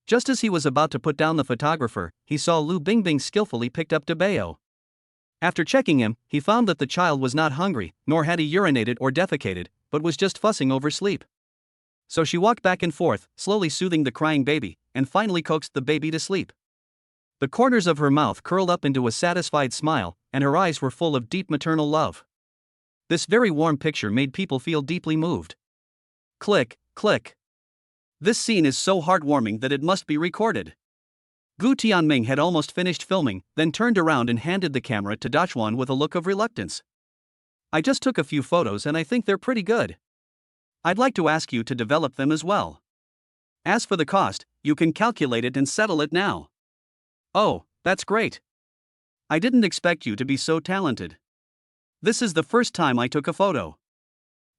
Just as he was about to put down the photographer, he saw Lu Bingbing skillfully picked up Debao. After checking him, he found that the child was not hungry, nor had he urinated or defecated, but was just fussing over sleep. So she walked back and forth, slowly soothing the crying baby, and finally coaxed the baby to sleep. The corners of her mouth curled up into a satisfied smile, and her eyes were full of deep maternal love. This very warm picture made people feel deeply moved. Click, click. This scene is so heartwarming that it must be recorded. Gu Tianming had almost finished filming, then turned around and handed the camera to Dachuan with a look of reluctance. I just took a few photos and I think they're pretty good. I'd like to ask you to develop them as well. As for the cost, you can calculate it and settle it now. Oh, that's great. I didn't expect you to be so talented. This is the first time I took a photo.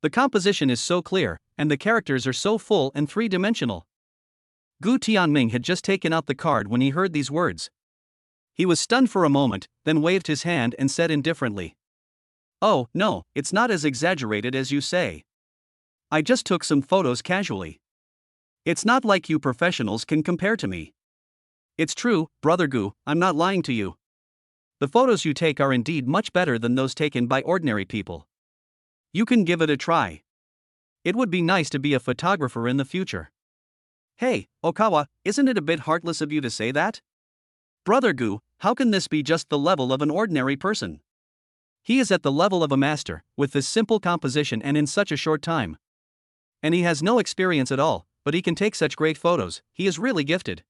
The composition is so clear, and the characters are so full and three-dimensional. Gu Tianming had just taken out the card when he heard these words. He was stunned for a moment, then waved his hand and said indifferently, "Oh, no, it's not as exaggerated as you say. I just took some photos casually. It's not like you professionals can compare to me. It's true, Brother Gu, I'm not lying to you. The photos you take are indeed much better than those taken by ordinary people. You can give it a try. It would be nice to be a photographer in the future." Hey, Okawa, isn't it a bit heartless of you to say that? Brother Gu, how can this be just the level of an ordinary person? He is at the level of a master, with this simple composition and in such a short time. And he has no experience at all, but he can take such great photos, he is really gifted.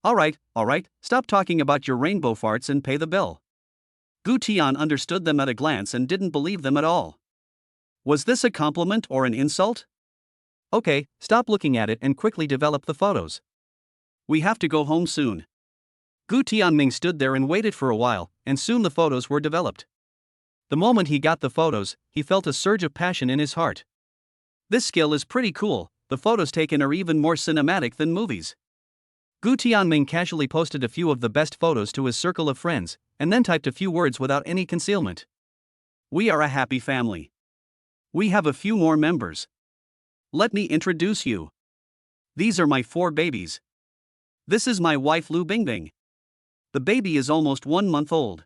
Alright, stop talking about your rainbow farts and pay the bill. Gu Tian understood them at a glance and didn't believe them at all. Was this a compliment or an insult? Okay, stop looking at it and quickly develop the photos. We have to go home soon. Gu Tianming stood there and waited for a while, and soon the photos were developed. The moment he got the photos, he felt a surge of passion in his heart. This skill is pretty cool, the photos taken are even more cinematic than movies. Gu Tianming casually posted a few of the best photos to his circle of friends, and then typed a few words without any concealment. We are a happy family. We have a few more members. Let me introduce you. These are my 4 babies. This is my wife Lu Bingbing. The baby is almost 1 month old.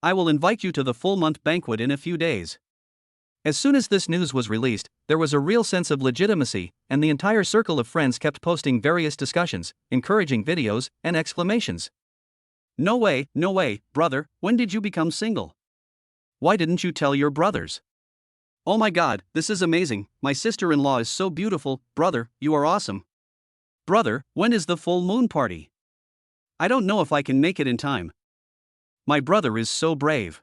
I will invite you to the full month banquet in a few days. As soon as this news was released, there was a real sense of legitimacy, and the entire circle of friends kept posting various discussions, encouraging videos, and exclamations. No way, brother, when did you become single? Why didn't you tell your brothers? Oh my god, this is amazing, my sister-in-law is so beautiful, brother, you are awesome. Brother, when is the full moon party? I don't know if I can make it in time. My brother is so brave.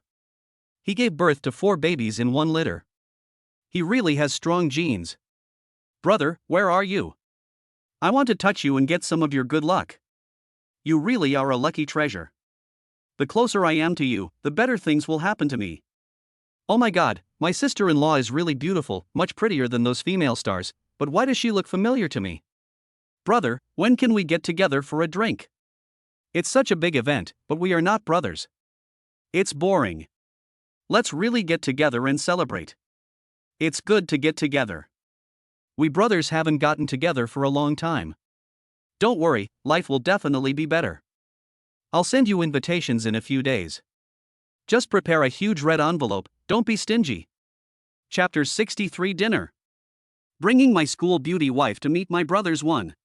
He gave birth to 4 babies in 1 litter. He really has strong genes. Brother, where are you? I want to touch you and get some of your good luck. You really are a lucky treasure. The closer I am to you, the better things will happen to me. Oh my god, my sister-in-law is really beautiful, much prettier than those female stars, but why does she look familiar to me? Brother, when can we get together for a drink? It's such a big event, but we are not brothers. It's boring. Let's really get together and celebrate. It's good to get together. We brothers haven't gotten together for a long time. Don't worry, life will definitely be better. I'll send you invitations in a few days. Just prepare a huge red envelope, don't be stingy. Chapter 63 Dinner. Bringing my school beauty wife to meet my brothers 1.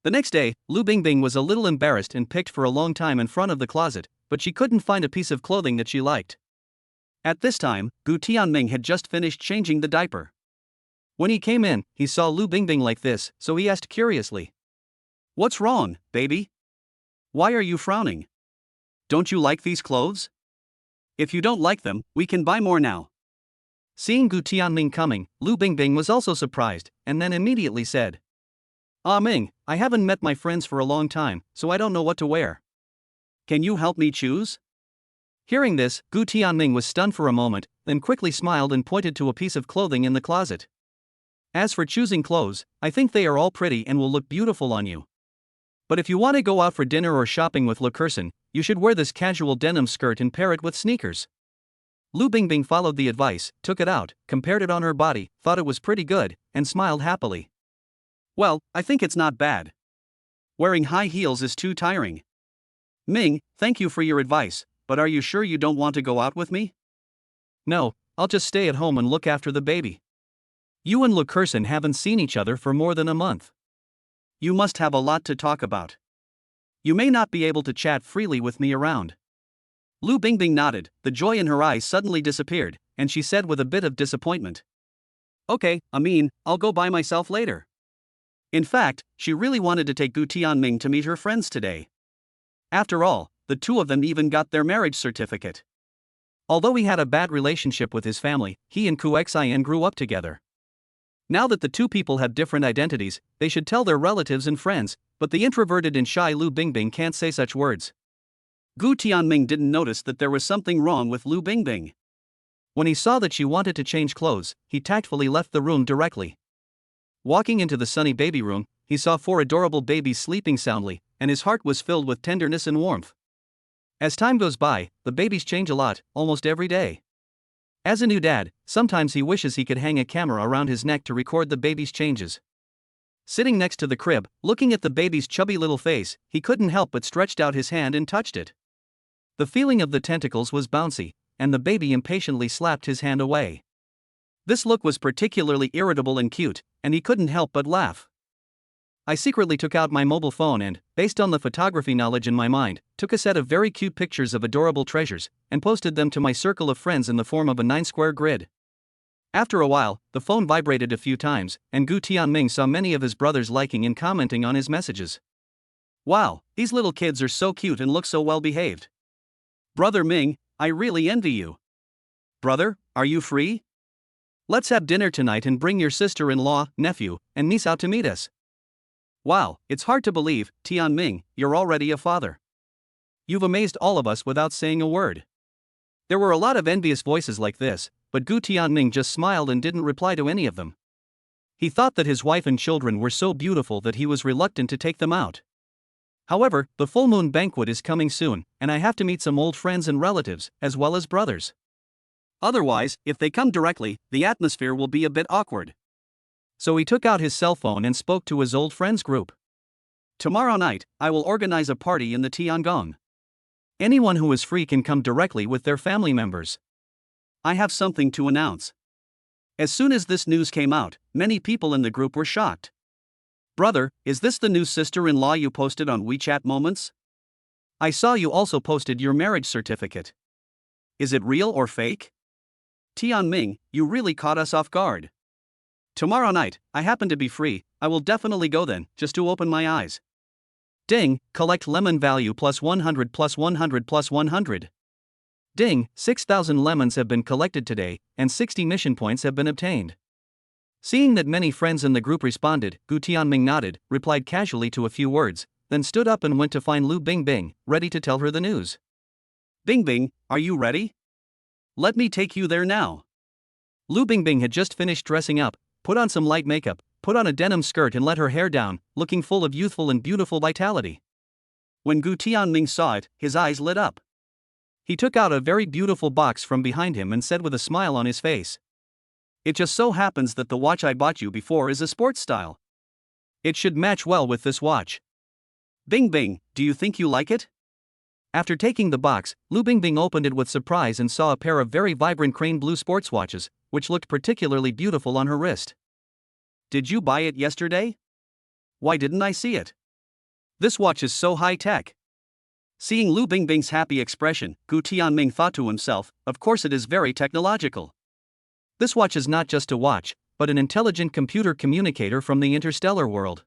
The next day, Lu Bingbing was a little embarrassed and picked for a long time in front of the closet, but she couldn't find a piece of clothing that she liked. At this time, Gu Tianming had just finished changing the diaper. When he came in, he saw Lu Bingbing like this, so he asked curiously. What's wrong, baby? Why are you frowning? Don't you like these clothes? If you don't like them, we can buy more now. Seeing Gu Tianming coming, Lu Bingbing was also surprised, and then immediately said, "Ah Ming, I haven't met my friends for a long time, so I don't know what to wear. Can you help me choose?" Hearing this, Gu Tianming was stunned for a moment, then quickly smiled and pointed to a piece of clothing in the closet. "As for choosing clothes, I think they are all pretty and will look beautiful on you. But if you want to go out for dinner or shopping with Le Curson, you should wear this casual denim skirt and pair it with sneakers." Lu Bingbing followed the advice, took it out, compared it on her body, thought it was pretty good, and smiled happily. "Well, I think it's not bad. Wearing high heels is too tiring. Ming, thank you for your advice, but are you sure you don't want to go out with me?" "No, I'll just stay at home and look after the baby. You and Le Curson haven't seen each other for more than a month. You must have a lot to talk about. You may not be able to chat freely with me around." Lu Bingbing nodded, the joy in her eyes suddenly disappeared, and she said with a bit of disappointment, "Okay, I'll go by myself later." In fact, she really wanted to take Gu Tianming to meet her friends today. After all, the two of them even got their marriage certificate. Although he had a bad relationship with his family, he and Ku Xian grew up together. Now that the two people have different identities, they should tell their relatives and friends, but the introverted and shy Lu Bingbing can't say such words. Gu Tianming didn't notice that there was something wrong with Lu Bingbing. When he saw that she wanted to change clothes, he tactfully left the room directly. Walking into the sunny baby room, he saw 4 adorable babies sleeping soundly, and his heart was filled with tenderness and warmth. As time goes by, the babies change a lot, almost every day. As a new dad, sometimes he wishes he could hang a camera around his neck to record the baby's changes. Sitting next to the crib, looking at the baby's chubby little face, he couldn't help but stretched out his hand and touched it. The feeling of the tentacles was bouncy, and the baby impatiently slapped his hand away. This look was particularly irritable and cute, and he couldn't help but laugh. I secretly took out my mobile phone and, based on the photography knowledge in my mind, took a set of very cute pictures of adorable treasures, and posted them to my circle of friends in the form of a 9-square grid. After a while, the phone vibrated a few times, and Gu Tianming saw many of his brothers liking and commenting on his messages. "Wow, these little kids are so cute and look so well behaved. Brother Ming, I really envy you. Brother, are you free? Let's have dinner tonight and bring your sister-in-law, nephew, and niece out to meet us. Wow, it's hard to believe, Tianming, you're already a father. You've amazed all of us without saying a word." There were a lot of envious voices like this, but Gu Tianming just smiled and didn't reply to any of them. He thought that his wife and children were so beautiful that he was reluctant to take them out. However, the full moon banquet is coming soon, and I have to meet some old friends and relatives, as well as brothers. Otherwise, if they come directly, the atmosphere will be a bit awkward. So he took out his cell phone and spoke to his old friends group. "Tomorrow night, I will organize a party in the Tiangong. Anyone who is free can come directly with their family members. I have something to announce." As soon as this news came out, many people in the group were shocked. "Brother, is this the new sister-in-law you posted on WeChat Moments? I saw you also posted your marriage certificate. Is it real or fake? Tianming, you really caught us off guard. Tomorrow night, I happen to be free, I will definitely go then, just to open my eyes. Ding, collect lemon value plus 100 plus 100 plus 100. Ding, 6,000 lemons have been collected today, and 60 mission points have been obtained." Seeing that many friends in the group responded, Gu Tianming nodded, replied casually to a few words, then stood up and went to find Lu Bingbing, ready to tell her the news. "Bingbing, are you ready? Let me take you there now." Lu Bingbing had just finished dressing up, put on some light makeup, put on a denim skirt and let her hair down, looking full of youthful and beautiful vitality. When Gu Tianming saw it, his eyes lit up. He took out a very beautiful box from behind him and said with a smile on his face, "It just so happens that the watch I bought you before is a sports style. It should match well with this watch. Bingbing, do you think you like it?" After taking the box, Lu Bingbing opened it with surprise and saw a pair of very vibrant crane blue sports watches, which looked particularly beautiful on her wrist. "Did you buy it yesterday? Why didn't I see it? This watch is so high-tech." Seeing Lu Bingbing's happy expression, Gu Tianming thought to himself, of course it is very technological. This watch is not just a watch, but an intelligent computer communicator from the interstellar world.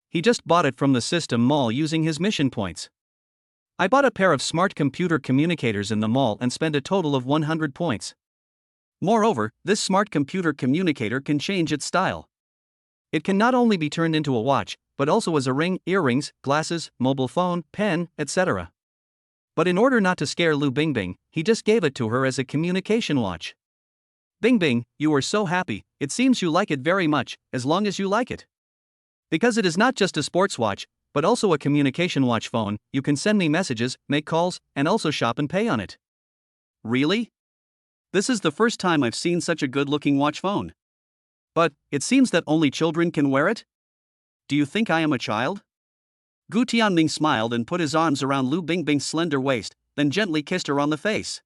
He just bought it from the system mall using his mission points. "I bought a pair of smart computer communicators in the mall and spent a total of 100 points. Moreover, this smart computer communicator can change its style. It can not only be turned into a watch, but also as a ring, earrings, glasses, mobile phone, pen, etc. But in order not to scare Lu Bingbing, he just gave it to her as a communication watch. Bingbing, you are so happy, it seems you like it very much, as long as you like it. Because it is not just a sports watch, but also a communication watch phone, you can send me messages, make calls, and also shop and pay on it. Really? This is the first time I've seen such a good-looking watch phone. But, it seems that only children can wear it? Do you think I am a child? Gu Tianming smiled and put his arms around Lu Bingbing's slender waist, then gently kissed her on the face.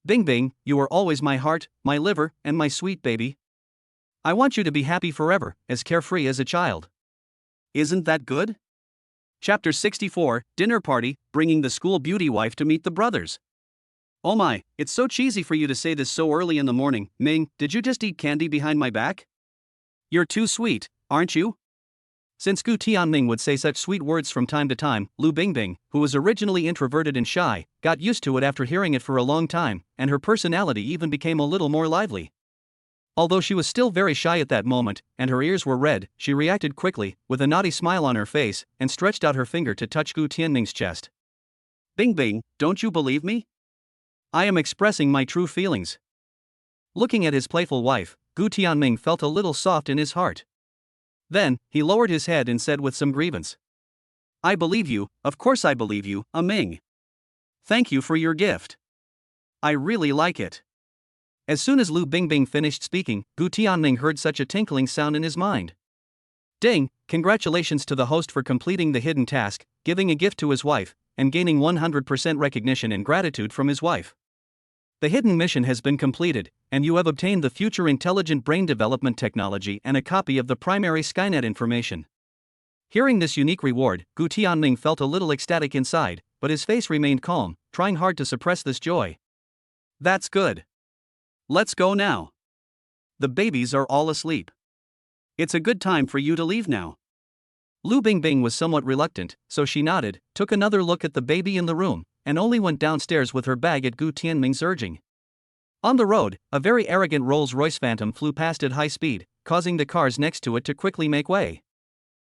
Bingbing, you are always my heart, my liver, and my sweet baby. I want you to be happy forever, as carefree as a child. Isn't that good? Chapter 64, Dinner Party, bringing the school beauty wife to meet the brothers. Oh my, it's so cheesy for you to say this so early in the morning. Ming, did you just eat candy behind my back? You're too sweet, aren't you? Since Gu Tianming would say such sweet words from time to time, Lu Bingbing, who was originally introverted and shy, got used to it after hearing it for a long time, and her personality even became a little more lively. Although she was still very shy at that moment, and her ears were red, she reacted quickly, with a naughty smile on her face, and stretched out her finger to touch Gu Tianming's chest. Bingbing, don't you believe me? I am expressing my true feelings. Looking at his playful wife, Gu Tianming felt a little soft in his heart. Then, he lowered his head and said with some grievance. I believe you, of course I believe you, Ming. Thank you for your gift. I really like it. As soon as Lu Bingbing finished speaking, Gu Tianming heard such a tinkling sound in his mind. Ding, congratulations to the host for completing the hidden task, giving a gift to his wife, and gaining 100% recognition and gratitude from his wife. The hidden mission has been completed, and you have obtained the future intelligent brain development technology and a copy of the primary Skynet information. Hearing this unique reward, Gu Tianming felt a little ecstatic inside, but his face remained calm, trying hard to suppress this joy. That's good. Let's go now. The babies are all asleep. It's a good time for you to leave now. Lu Bingbing was somewhat reluctant, so she nodded, took another look at the baby in the room, and only went downstairs with her bag at Gu Tianming's urging. On the road, a very arrogant Rolls-Royce Phantom flew past at high speed, causing the cars next to it to quickly make way.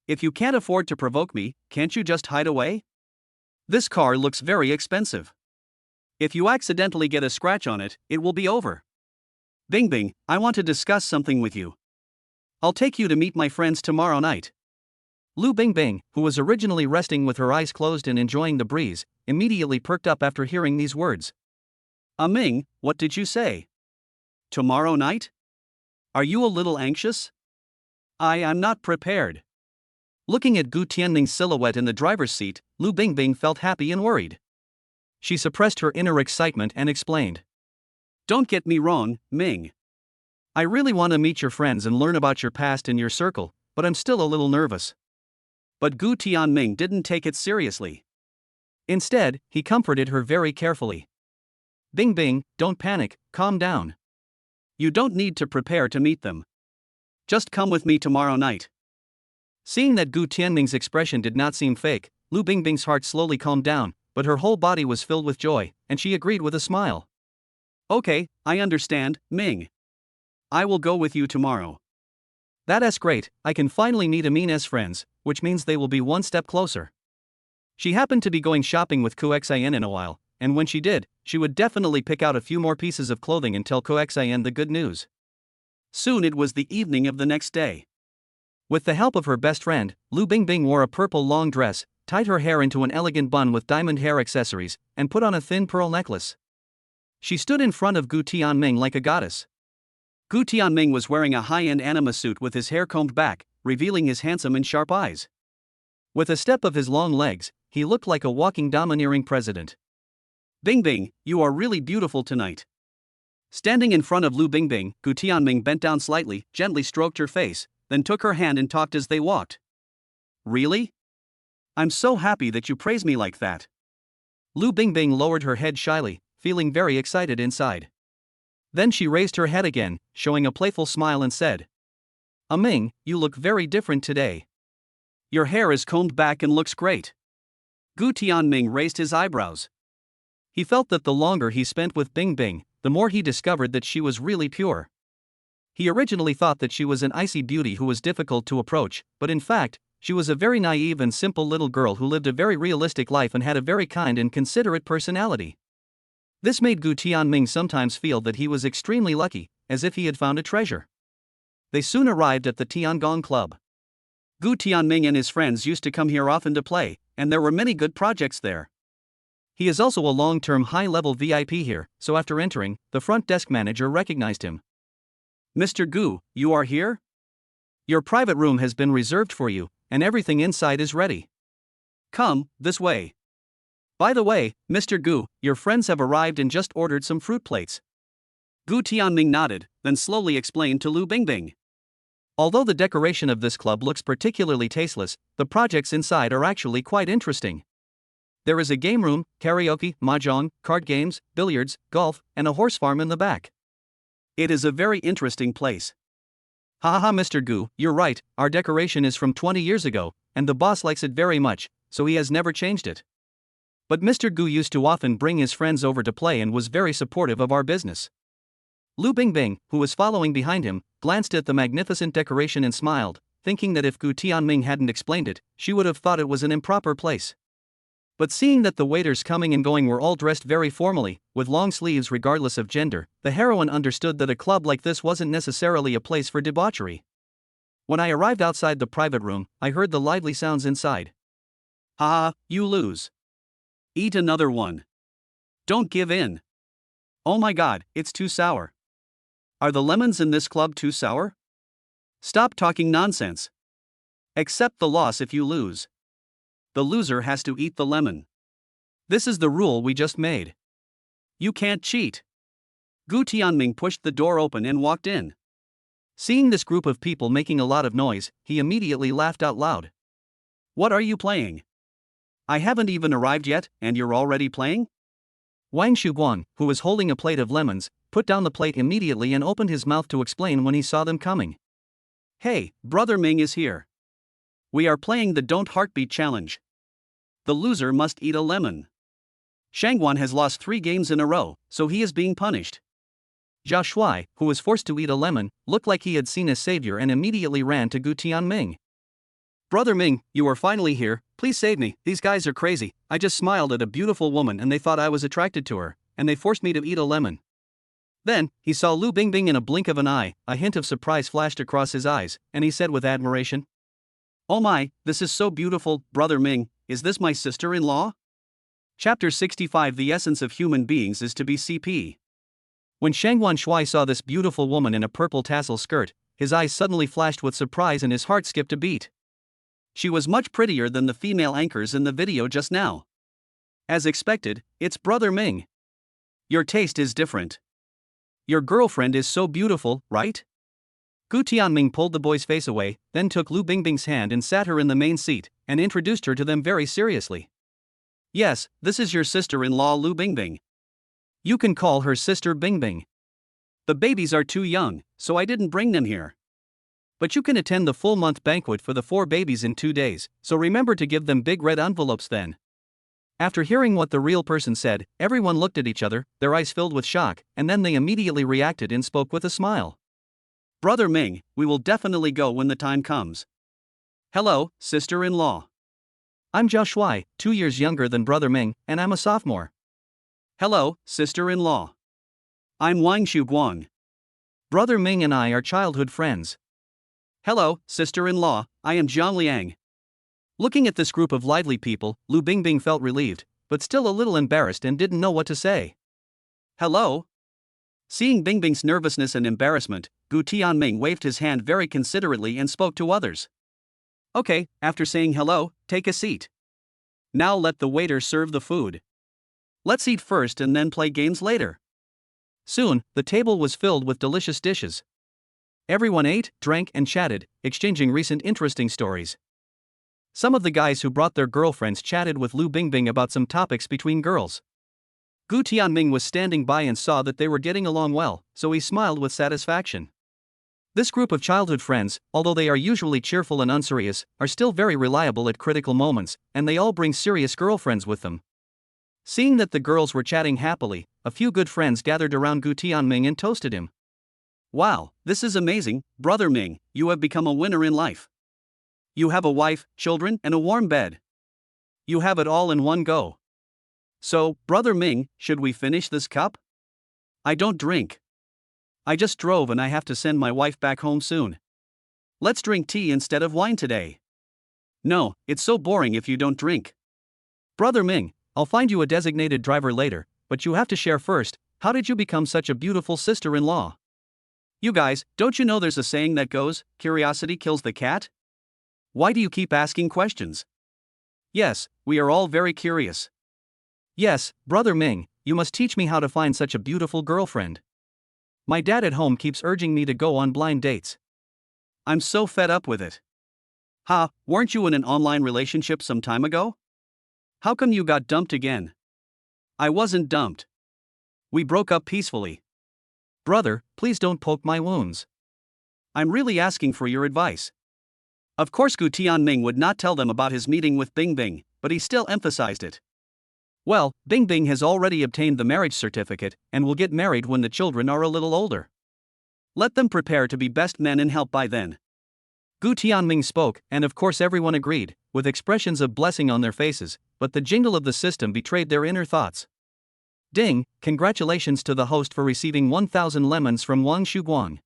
If you can't afford to provoke me, can't you just hide away? This car looks very expensive. If you accidentally get a scratch on it, it will be over. Bingbing, I want to discuss something with you. I'll take you to meet my friends tomorrow night. Lu Bingbing, who was originally resting with her eyes closed and enjoying the breeze, immediately perked up after hearing these words. Ming, what did you say? Tomorrow night? Are you a little anxious? I'm not prepared. Looking at Gu Tianming's silhouette in the driver's seat, Lu Bingbing felt happy and worried. She suppressed her inner excitement and explained. Don't get me wrong, Ming. I really want to meet your friends and learn about your past and your circle, but I'm still a little nervous. But Gu Tianming didn't take it seriously. Instead, he comforted her very carefully. Bingbing, don't panic, calm down. You don't need to prepare to meet them. Just come with me tomorrow night. Seeing that Gu Tianming's expression did not seem fake, Lu Bingbing's heart slowly calmed down, but her whole body was filled with joy, and she agreed with a smile. Okay, I understand, Ming. I will go with you tomorrow. That's great, I can finally meet Amina's friends, which means they will be one step closer. She happened to be going shopping with Kuxin in a while, and when she did, she would definitely pick out a few more pieces of clothing and tell Kuxin the good news. Soon it was the evening of the next day. With the help of her best friend, Lu Bingbing wore a purple long dress, tied her hair into an elegant bun with diamond hair accessories, and put on a thin pearl necklace. She stood in front of Gu Tianming like a goddess. Gu Tianming was wearing a high-end anima suit with his hair combed back, revealing his handsome and sharp eyes. With a step of his long legs, he looked like a walking domineering president. Bingbing, you are really beautiful tonight. Standing in front of Lu Bingbing, Gu Tianming bent down slightly, gently stroked her face, then took her hand and talked as they walked. Really? I'm so happy that you praise me like that. Lu Bingbing lowered her head shyly, feeling very excited inside. Then she raised her head again, showing a playful smile and said, Ming, you look very different today. Your hair is combed back and looks great. Gu Tianming raised his eyebrows. He felt that the longer he spent with Bing Bing, the more he discovered that she was really pure. He originally thought that she was an icy beauty who was difficult to approach, but in fact, she was a very naive and simple little girl who lived a very realistic life and had a very kind and considerate personality. This made Gu Tianming sometimes feel that he was extremely lucky, as if he had found a treasure. They soon arrived at the Tiangong Club. Gu Tianming and his friends used to come here often to play, and there were many good projects there. He is also a long-term high-level VIP here, so after entering, the front desk manager recognized him. "Mr. Gu, you are here? Your private room has been reserved for you, and everything inside is ready. Come, this way. By the way, Mr. Gu, your friends have arrived and just ordered some fruit plates." Gu Tianming nodded, then slowly explained to Lu Bingbing. Although the decoration of this club looks particularly tasteless, the projects inside are actually quite interesting. There is a game room, karaoke, mahjong, card games, billiards, golf, and a horse farm in the back. It is a very interesting place. Haha, Mr. Gu, you're right, our decoration is from 20 years ago, and the boss likes it very much, so he has never changed it. But Mr. Gu used to often bring his friends over to play and was very supportive of our business. Lu Bingbing, who was following behind him, glanced at the magnificent decoration and smiled, thinking that if Gu Tianming hadn't explained it, she would have thought it was an improper place. But seeing that the waiters coming and going were all dressed very formally, with long sleeves regardless of gender, the heroine understood that a club like this wasn't necessarily a place for debauchery. When I arrived outside the private room, I heard the lively sounds inside. "Haha, you lose. Eat another one. Don't give in. Oh my god, it's too sour. Are the lemons in this club too sour? Stop talking nonsense. Accept the loss if you lose. The loser has to eat the lemon. This is the rule we just made. You can't cheat." Gu Tianming pushed the door open and walked in. Seeing this group of people making a lot of noise, he immediately laughed out loud. "What are you playing? I haven't even arrived yet, and you're already playing?" Wang Shuguang, who was holding a plate of lemons, put down the plate immediately and opened his mouth to explain when he saw them coming. "Hey, Brother Ming is here. We are playing the Don't Heartbeat Challenge. The loser must eat a lemon. Shangguan has lost 3 games in a row, so he is being punished." Jia Shuai, who was forced to eat a lemon, looked like he had seen a savior and immediately ran to Gu Tianming. "Brother Ming, you are finally here, please save me, these guys are crazy, I just smiled at a beautiful woman and they thought I was attracted to her, and they forced me to eat a lemon." Then, he saw Lu Bingbing in a blink of an eye, a hint of surprise flashed across his eyes, and he said with admiration, "Oh my, this is so beautiful, Brother Ming, is this my sister-in-law?" Chapter 65. The essence of human beings is to be CP. When Shangguan Shuai saw this beautiful woman in a purple tassel skirt, his eyes suddenly flashed with surprise and his heart skipped a beat. She was much prettier than the female anchors in the video just now. As expected, it's Brother Ming. Your taste is different. Your girlfriend is so beautiful, right? Gu Tianming pulled the boy's face away, then took Lu Bingbing's hand and sat her in the main seat, and introduced her to them very seriously. "Yes, this is your sister-in-law Lu Bingbing. You can call her Sister Bingbing. The babies are too young, so I didn't bring them here. But you can attend the full-month banquet for the 4 babies in 2 days, so remember to give them big red envelopes then." After hearing what the real person said, everyone looked at each other, their eyes filled with shock, and then they immediately reacted and spoke with a smile. "Brother Ming, we will definitely go when the time comes. Hello, sister-in-law. I'm Jia Shuai, 2 years younger than Brother Ming, and I'm a sophomore. Hello, sister-in-law. I'm Wang Shuguang. Brother Ming and I are childhood friends. Hello, sister-in-law, I am Jiang Liang." Looking at this group of lively people, Lu Bingbing felt relieved, but still a little embarrassed and didn't know what to say. "Hello?" Seeing Bingbing's nervousness and embarrassment, Gu Tianming waved his hand very considerately and spoke to others. "Okay, after saying hello, take a seat. Now let the waiter serve the food. Let's eat first and then play games later." Soon, the table was filled with delicious dishes. Everyone ate, drank, and chatted, exchanging recent interesting stories. Some of the guys who brought their girlfriends chatted with Lu Bingbing about some topics between girls. Gu Tianming was standing by and saw that they were getting along well, so he smiled with satisfaction. This group of childhood friends, although they are usually cheerful and unserious, are still very reliable at critical moments, and they all bring serious girlfriends with them. Seeing that the girls were chatting happily, a few good friends gathered around Gu Tianming and toasted him. Wow, this is amazing, Brother Ming, you have become a winner in life. You have a wife, children, and a warm bed. You have it all in one go. So, Brother Ming, should we finish this cup? I don't drink. I just drove and I have to send my wife back home soon. Let's drink tea instead of wine today. No, it's so boring if you don't drink. Brother Ming, I'll find you a designated driver later, but you have to share first. How did you become such a beautiful sister-in-law? You guys, don't you know there's a saying that goes, curiosity kills the cat? Why do you keep asking questions? Yes, we are all very curious. Yes, Brother Ming, you must teach me how to find such a beautiful girlfriend. My dad at home keeps urging me to go on blind dates. I'm so fed up with it. Ha, weren't you in an online relationship some time ago? How come you got dumped again? I wasn't dumped. We broke up peacefully. Brother, please don't poke my wounds. I'm really asking for your advice. Of course Gu Tianming would not tell them about his meeting with Bing Bing, but he still emphasized it. Well, Bing Bing has already obtained the marriage certificate and will get married when the children are a little older. Let them prepare to be best men and help by then. Gu Tianming spoke, and of course everyone agreed, with expressions of blessing on their faces, but the jingle of the system betrayed their inner thoughts. Ding, congratulations to the host for receiving 1,000 lemons from Wang Shuguang.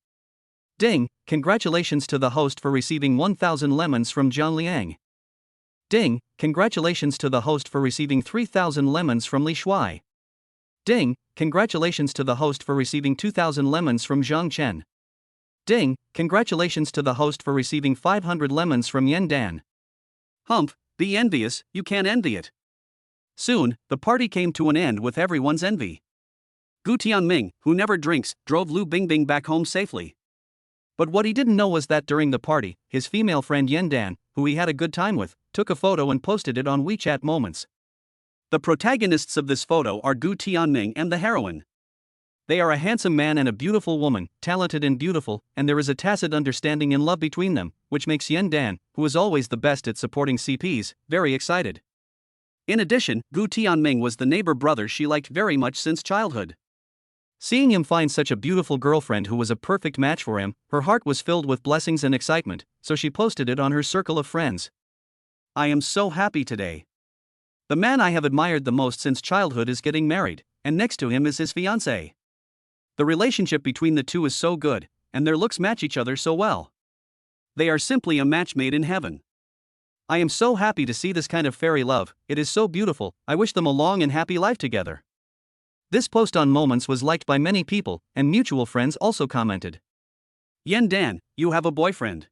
Ding, congratulations to the host for receiving 1,000 lemons from Zhang Liang. Ding, congratulations to the host for receiving 3,000 lemons from Li Shuai. Ding, congratulations to the host for receiving 2,000 lemons from Zhang Chen. Ding, congratulations to the host for receiving 500 lemons from Yen Dan. Humph, be envious, you can't envy it. Soon, the party came to an end with everyone's envy. Gu Tianming, who never drinks, drove Lu Bingbing back home safely. But what he didn't know was that during the party, his female friend Yen Dan, who he had a good time with, took a photo and posted it on WeChat Moments. The protagonists of this photo are Gu Tianming and the heroine. They are a handsome man and a beautiful woman, talented and beautiful, and there is a tacit understanding and love between them, which makes Yen Dan, who is always the best at supporting CPs, very excited. In addition, Gu Tianming was the neighbor brother she liked very much since childhood. Seeing him find such a beautiful girlfriend who was a perfect match for him, her heart was filled with blessings and excitement, so she posted it on her circle of friends. I am so happy today. The man I have admired the most since childhood is getting married, and next to him is his fiancée. The relationship between the two is so good, and their looks match each other so well. They are simply a match made in heaven. I am so happy to see this kind of fairy love, it is so beautiful, I wish them a long and happy life together. This post on Moments was liked by many people, and mutual friends also commented. Yen Dan, you have a boyfriend.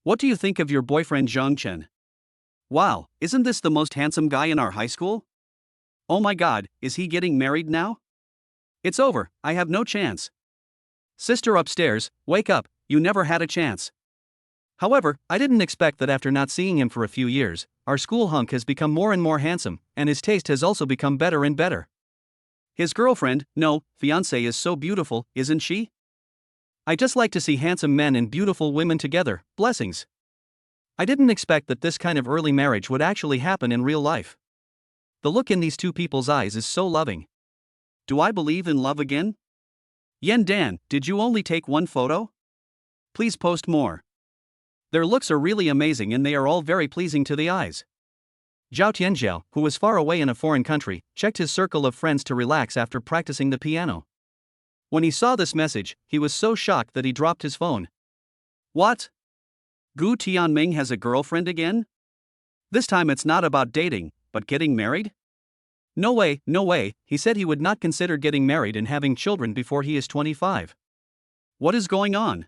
What do you think of your boyfriend Zhang Chen? Wow, isn't this the most handsome guy in our high school? Oh my god, is he getting married now? It's over, I have no chance. Sister upstairs, wake up, you never had a chance. However, I didn't expect that after not seeing him for a few years, our school hunk has become more and more handsome, and his taste has also become better and better. His girlfriend, no, fiancée is so beautiful, isn't she? I just like to see handsome men and beautiful women together, blessings. I didn't expect that this kind of early marriage would actually happen in real life. The look in these two people's eyes is so loving. Do I believe in love again? Yen Dan, did you only take one photo? Please post more. Their looks are really amazing and they are all very pleasing to the eyes. Zhao Tianjiao, who was far away in a foreign country, checked his circle of friends to relax after practicing the piano. When he saw this message, he was so shocked that he dropped his phone. What? Gu Tianming has a girlfriend again? This time it's not about dating, but getting married? No way, no way, he said he would not consider getting married and having children before he is 25. What is going on?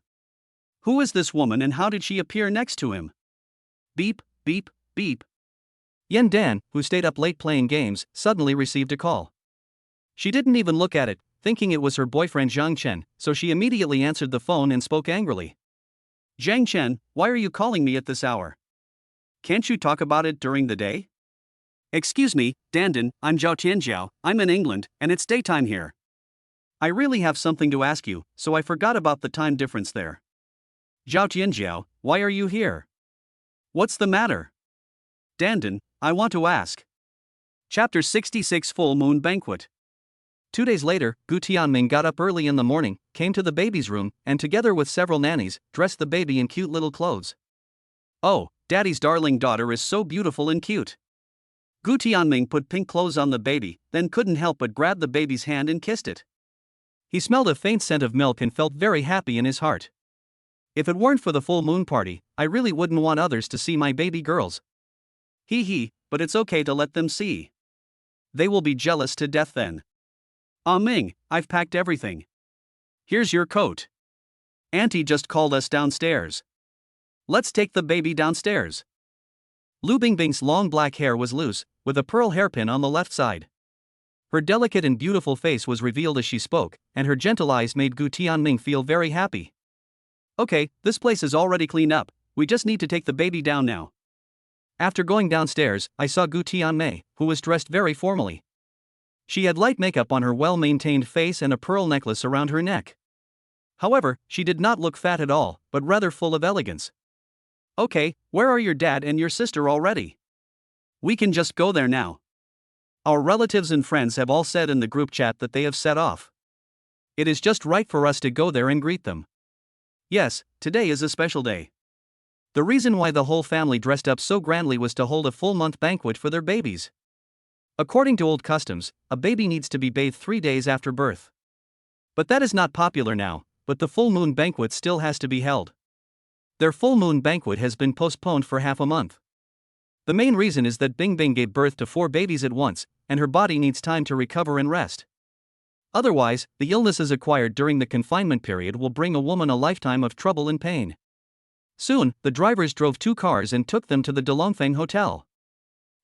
Who is this woman and how did she appear next to him? Beep, beep, beep. Yen Dan, who stayed up late playing games, suddenly received a call. She didn't even look at it, thinking it was her boyfriend Zhang Chen, so she immediately answered the phone and spoke angrily. Zhang Chen, why are you calling me at this hour? Can't you talk about it during the day? Excuse me, Dandan, I'm Zhao Tianjiao, I'm in England, and it's daytime here. I really have something to ask you, so I forgot about the time difference there. Zhao Tianjiao, why are you here? What's the matter? Dandan, I want to ask. Chapter 66 Full Moon Banquet. 2 days later, Gu Tianming got up early in the morning, came to the baby's room, and together with several nannies, dressed the baby in cute little clothes. Oh, Daddy's darling daughter is so beautiful and cute. Gu Tianming put pink clothes on the baby, then couldn't help but grab the baby's hand and kissed it. He smelled a faint scent of milk and felt very happy in his heart. If it weren't for the full moon party, I really wouldn't want others to see my baby girls. Hee, but it's okay to let them see. They will be jealous to death then. Ah Ming, I've packed everything. Here's your coat. Auntie just called us downstairs. Let's take the baby downstairs. Lu Bingbing's long black hair was loose, with a pearl hairpin on the left side. Her delicate and beautiful face was revealed as she spoke, and her gentle eyes made Gu Tianming feel very happy. Okay, this place is already cleaned up, we just need to take the baby down now. After going downstairs, I saw Gu Tianmei, who was dressed very formally. She had light makeup on her well-maintained face and a pearl necklace around her neck. However, she did not look fat at all, but rather full of elegance. Okay, where are your dad and your sister already? We can just go there now. Our relatives and friends have all said in the group chat that they have set off. It is just right for us to go there and greet them. Yes, today is a special day. The reason why the whole family dressed up so grandly was to hold a full-month banquet for their babies. According to old customs, a baby needs to be bathed 3 days after birth. But that is not popular now, but the full moon banquet still has to be held. Their full moon banquet has been postponed for half a month. The main reason is that Bingbing gave birth to 4 babies at once, and her body needs time to recover and rest. Otherwise, the illnesses acquired during the confinement period will bring a woman a lifetime of trouble and pain. Soon, the drivers drove 2 cars and took them to the Delongfeng Hotel.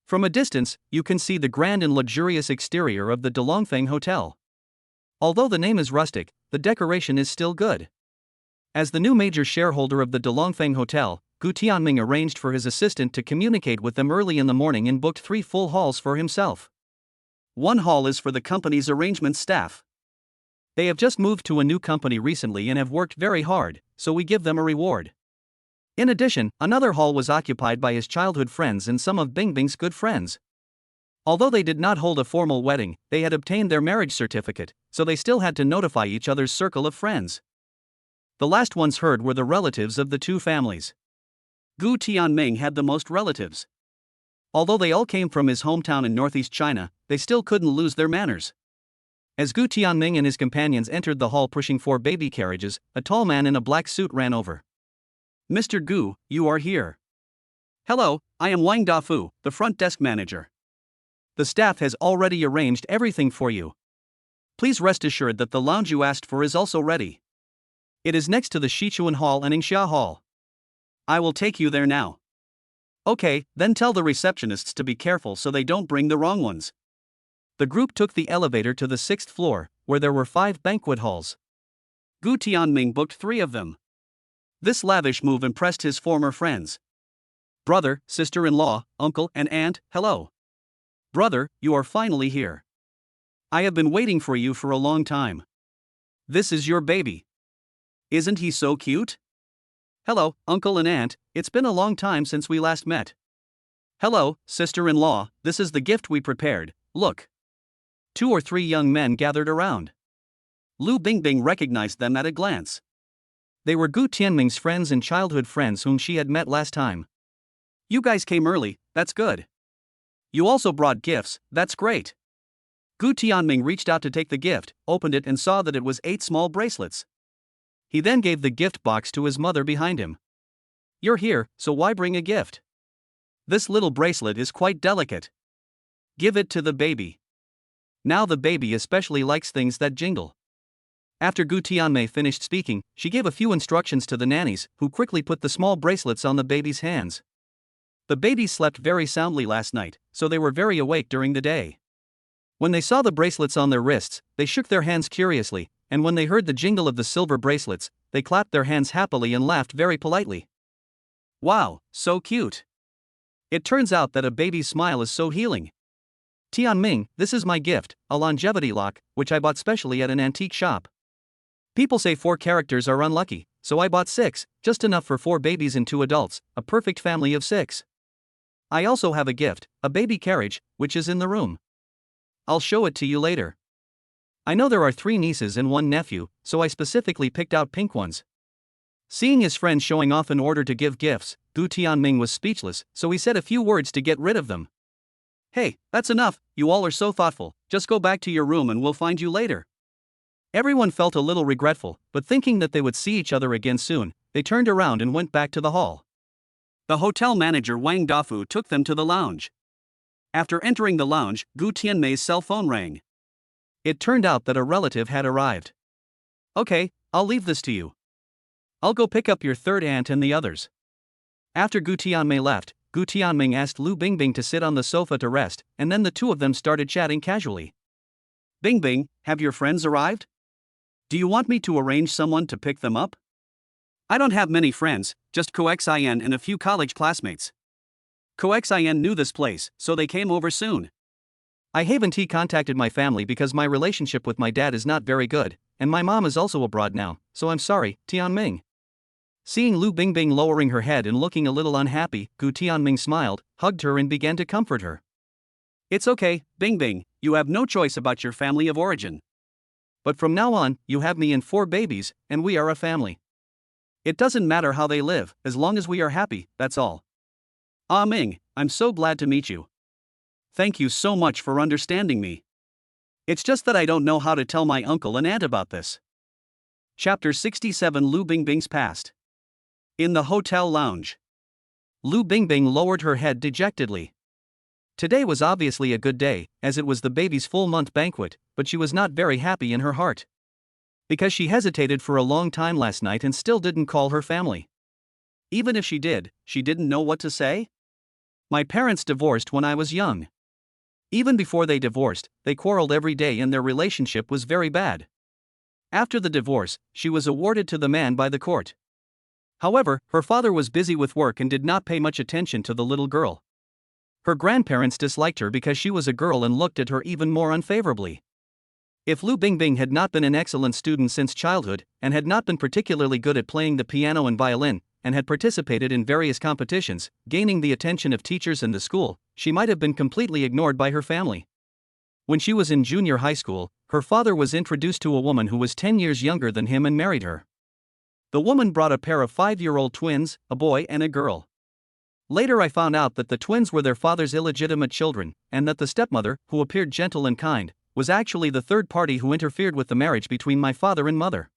From a distance, you can see the grand and luxurious exterior of the Delongfeng Hotel. Although the name is rustic, the decoration is still good. As the new major shareholder of the Delongfeng Hotel, Gu Tianming arranged for his assistant to communicate with them early in the morning and booked 3 full halls for himself. One hall is for the company's arrangement staff. They have just moved to a new company recently and have worked very hard, so we give them a reward. In addition, another hall was occupied by his childhood friends and some of Bingbing's good friends. Although they did not hold a formal wedding, they had obtained their marriage certificate, so they still had to notify each other's circle of friends. The last ones heard were the relatives of the 2 families. Gu Tianming had the most relatives. Although they all came from his hometown in northeast China, they still couldn't lose their manners. As Gu Tianming and his companions entered the hall pushing 4 baby carriages, a tall man in a black suit ran over. Mr. Gu, you are here. Hello, I am Wang Dafu, the front desk manager. The staff has already arranged everything for you. Please rest assured that the lounge you asked for is also ready. It is next to the Shichuan Hall and Ningxia Hall. I will take you there now. Okay, then tell the receptionists to be careful so they don't bring the wrong ones. The group took the elevator to the 6th floor, where there were 5 banquet halls. Gu Tianming booked 3 of them. This lavish move impressed his former friends. Brother, sister-in-law, uncle, and aunt, hello. Brother, you are finally here. I have been waiting for you for a long time. This is your baby. Isn't he so cute? Hello, uncle and aunt, it's been a long time since we last met. Hello, sister-in-law, this is the gift we prepared, look. 2 or 3 young men gathered around. Lu Bingbing recognized them at a glance. They were Gu Tianming's friends and childhood friends whom she had met last time. You guys came early, that's good. You also brought gifts, that's great. Gu Tianming reached out to take the gift, opened it and saw that it was 8 small bracelets. He then gave the gift box to his mother behind him. You're here, so why bring a gift? This little bracelet is quite delicate. Give it to the baby. Now the baby especially likes things that jingle. After Gu Tianmei finished speaking, she gave a few instructions to the nannies, who quickly put the small bracelets on the baby's hands. The babies slept very soundly last night, so they were very awake during the day. When they saw the bracelets on their wrists, they shook their hands curiously, and when they heard the jingle of the silver bracelets, they clapped their hands happily and laughed very politely. Wow, so cute. It turns out that a baby's smile is so healing. Tianming, this is my gift, a longevity lock, which I bought specially at an antique shop. People say 4 characters are unlucky, so I bought 6, just enough for 4 babies and 2 adults, a perfect family of 6. I also have a gift, a baby carriage, which is in the room. I'll show it to you later. I know there are 3 nieces and 1 nephew, so I specifically picked out pink ones. Seeing his friends showing off in order to give gifts, Gu Tianming was speechless, so he said a few words to get rid of them. Hey, that's enough, you all are so thoughtful, just go back to your room and we'll find you later. Everyone felt a little regretful, but thinking that they would see each other again soon, they turned around and went back to the hall. The hotel manager Wang Dafu took them to the lounge. After entering the lounge, Gu Tianmei's cell phone rang. It turned out that a relative had arrived. Okay, I'll leave this to you. I'll go pick up your third aunt and the others. After Gu Tianmei left, Gu Tianming asked Lu Bingbing to sit on the sofa to rest, and then the two of them started chatting casually. Bingbing, have your friends arrived? Do you want me to arrange someone to pick them up? I don't have many friends, just Coxin and a few college classmates. Coxin knew this place, so they came over soon. I haven't contacted my family because my relationship with my dad is not very good, and my mom is also abroad now, so I'm sorry, Tianming. Seeing Lu Bingbing lowering her head and looking a little unhappy, Gu Tianming smiled, hugged her and began to comfort her. It's okay, Bingbing, you have no choice about your family of origin. But from now on, you have me and 4 babies, and we are a family. It doesn't matter how they live, as long as we are happy, that's all. Ah Ming, I'm so glad to meet you. Thank you so much for understanding me. It's just that I don't know how to tell my uncle and aunt about this. Chapter 67 Lu Bingbing's Past. In the hotel lounge. Lu Bingbing lowered her head dejectedly. Today was obviously a good day, as it was the baby's full-month banquet, but she was not very happy in her heart. Because she hesitated for a long time last night and still didn't call her family. Even if she did, she didn't know what to say. My parents divorced when I was young. Even before they divorced, they quarreled every day and their relationship was very bad. After the divorce, she was awarded to the man by the court. However, her father was busy with work and did not pay much attention to the little girl. Her grandparents disliked her because she was a girl and looked at her even more unfavorably. If Lu Bingbing had not been an excellent student since childhood, and had not been particularly good at playing the piano and violin, and had participated in various competitions, gaining the attention of teachers and the school, she might have been completely ignored by her family. When she was in junior high school, her father was introduced to a woman who was 10 years younger than him and married her. The woman brought a pair of 5-year-old twins, a boy and a girl. Later I found out that the twins were their father's illegitimate children, and that the stepmother, who appeared gentle and kind, was actually the third party who interfered with the marriage between my father and mother.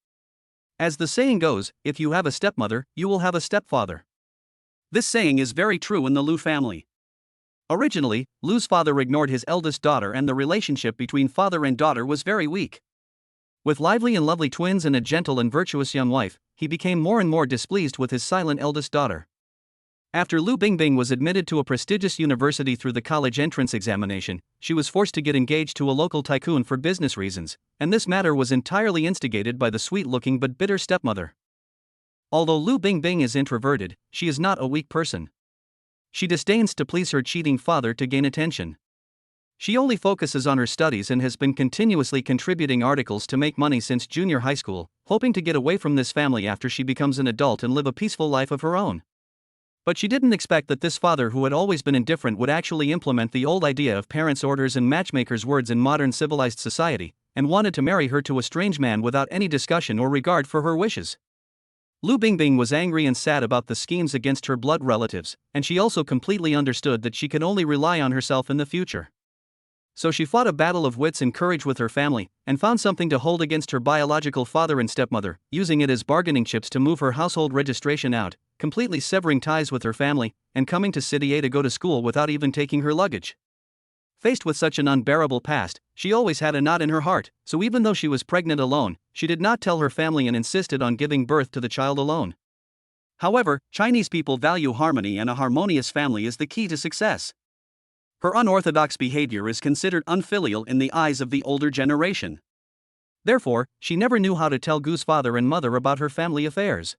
As the saying goes, if you have a stepmother, you will have a stepfather. This saying is very true in the Lu family. Originally, Lu's father ignored his eldest daughter and the relationship between father and daughter was very weak. With lively and lovely twins and a gentle and virtuous young wife, he became more and more displeased with his silent eldest daughter. After Lu Bingbing was admitted to a prestigious university through the college entrance examination, she was forced to get engaged to a local tycoon for business reasons, and this matter was entirely instigated by the sweet-looking but bitter stepmother. Although Lu Bingbing is introverted, she is not a weak person. She disdains to please her cheating father to gain attention. She only focuses on her studies and has been continuously contributing articles to make money since junior high school, hoping to get away from this family after she becomes an adult and live a peaceful life of her own. But she didn't expect that this father who had always been indifferent would actually implement the old idea of parents' orders and matchmakers' words in modern civilized society, and wanted to marry her to a strange man without any discussion or regard for her wishes. Lu Bingbing was angry and sad about the schemes against her blood relatives, and she also completely understood that she could only rely on herself in the future. So she fought a battle of wits and courage with her family, and found something to hold against her biological father and stepmother, using it as bargaining chips to move her household registration out, completely severing ties with her family, and coming to City A to go to school without even taking her luggage. Faced with such an unbearable past, she always had a knot in her heart, so even though she was pregnant alone, she did not tell her family and insisted on giving birth to the child alone. However, Chinese people value harmony, and a harmonious family is the key to success. Her unorthodox behavior is considered unfilial in the eyes of the older generation. Therefore, she never knew how to tell Gu's father and mother about her family affairs.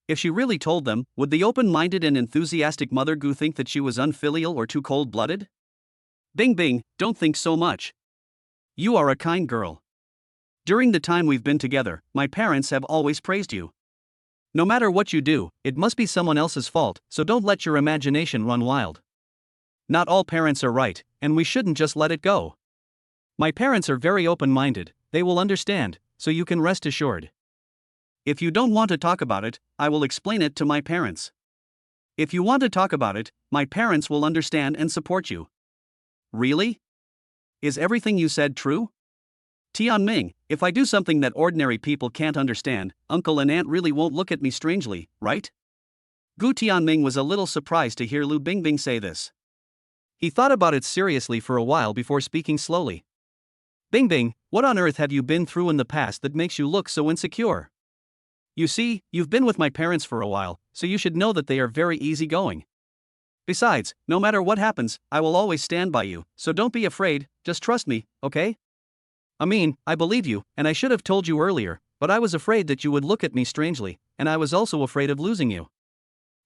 If she really told them, would the open-minded and enthusiastic mother Gu think that she was unfilial or too cold-blooded? Bingbing, don't think so much. You are a kind girl. During the time we've been together, my parents have always praised you. No matter what you do, it must be someone else's fault, so don't let your imagination run wild. Not all parents are right, and we shouldn't just let it go. My parents are very open-minded, they will understand, so you can rest assured. If you don't want to talk about it, I will explain it to my parents. If you want to talk about it, my parents will understand and support you. Really? Is everything you said true? Tianming, if I do something that ordinary people can't understand, uncle and aunt really won't look at me strangely, right? Gu Tianming was a little surprised to hear Lu Bingbing say this. He thought about it seriously for a while before speaking slowly. Bingbing, what on earth have you been through in the past that makes you look so insecure? You see, you've been with my parents for a while, so you should know that they are very easygoing. Besides, no matter what happens, I will always stand by you, so don't be afraid, just trust me, okay? I believe you, and I should have told you earlier, but I was afraid that you would look at me strangely, and I was also afraid of losing you.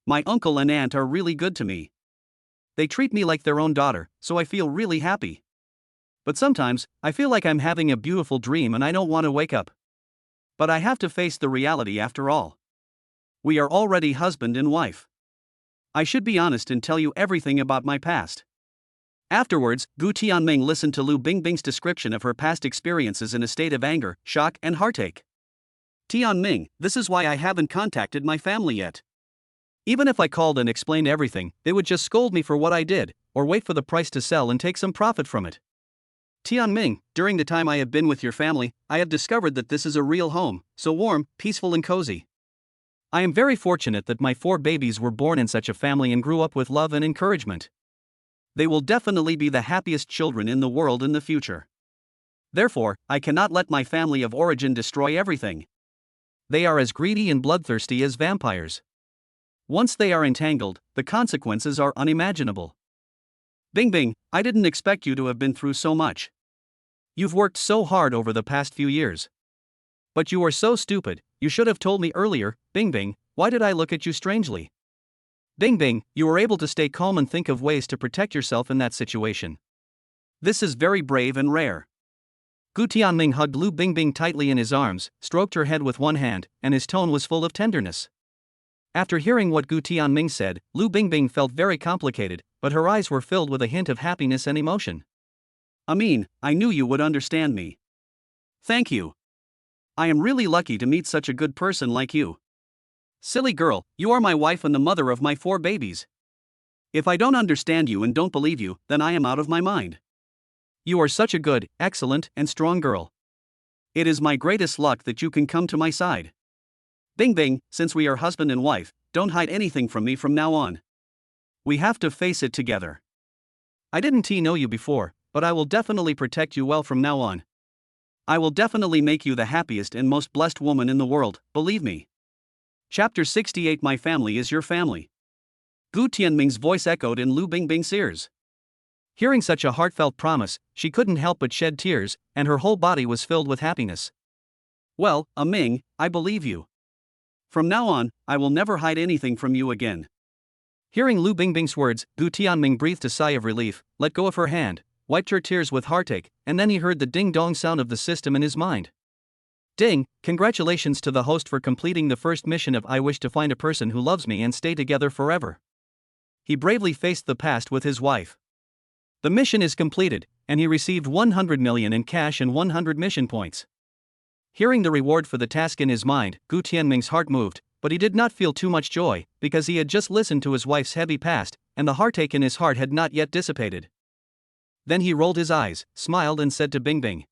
My uncle and aunt are really good to me. They treat me like their own daughter, so I feel really happy. But sometimes, I feel like I'm having a beautiful dream and I don't want to wake up. But I have to face the reality after all. We are already husband and wife. I should be honest and tell you everything about my past. Afterwards, Gu Tianming listened to Lu Bingbing's description of her past experiences in a state of anger, shock, and heartache. Tianming, this is why I haven't contacted my family yet. Even if I called and explained everything, they would just scold me for what I did, or wait for the price to sell and take some profit from it. Tianming, during the time I have been with your family, I have discovered that this is a real home, so warm, peaceful and cozy. I am very fortunate that my 4 babies were born in such a family and grew up with love and encouragement. They will definitely be the happiest children in the world in the future. Therefore, I cannot let my family of origin destroy everything. They are as greedy and bloodthirsty as vampires. Once they are entangled, the consequences are unimaginable. Bingbing, I didn't expect you to have been through so much. You've worked so hard over the past few years. But you are so stupid, you should have told me earlier, Bingbing, why did I look at you strangely? Bingbing, you were able to stay calm and think of ways to protect yourself in that situation. This is very brave and rare. Gu Tianming hugged Lu Bingbing tightly in his arms, stroked her head with one hand, and his tone was full of tenderness. After hearing what Gu Tianming said, Lu Bingbing felt very complicated, but her eyes were filled with a hint of happiness and emotion. I knew you would understand me. Thank you. I am really lucky to meet such a good person like you. Silly girl, you are my wife and the mother of my 4 babies. If I don't understand you and don't believe you, then I am out of my mind. You are such a good, excellent, and strong girl. It is my greatest luck that you can come to my side. Bingbing, since we are husband and wife, don't hide anything from me from now on. We have to face it together. I didn't know you before, but I will definitely protect you well from now on. I will definitely make you the happiest and most blessed woman in the world, believe me. Chapter 68 My family is your family. Gu Tianming's voice echoed in Lu Bingbing's ears. Hearing such a heartfelt promise, she couldn't help but shed tears, and her whole body was filled with happiness. Well, Ming, I believe you. From now on, I will never hide anything from you again. Hearing Lu Bingbing's words, Gu Tianming breathed a sigh of relief, let go of her hand, wiped her tears with heartache, and then he heard the ding-dong sound of the system in his mind. Ding, congratulations to the host for completing the first mission of I wish to find a person who loves me and stay together forever. He bravely faced the past with his wife. The mission is completed, and he received 100 million in cash and 100 mission points. Hearing the reward for the task in his mind, Gu Tianming's heart moved, but he did not feel too much joy, because he had just listened to his wife's heavy past, and the heartache in his heart had not yet dissipated. Then he rolled his eyes, smiled and said to Bingbing.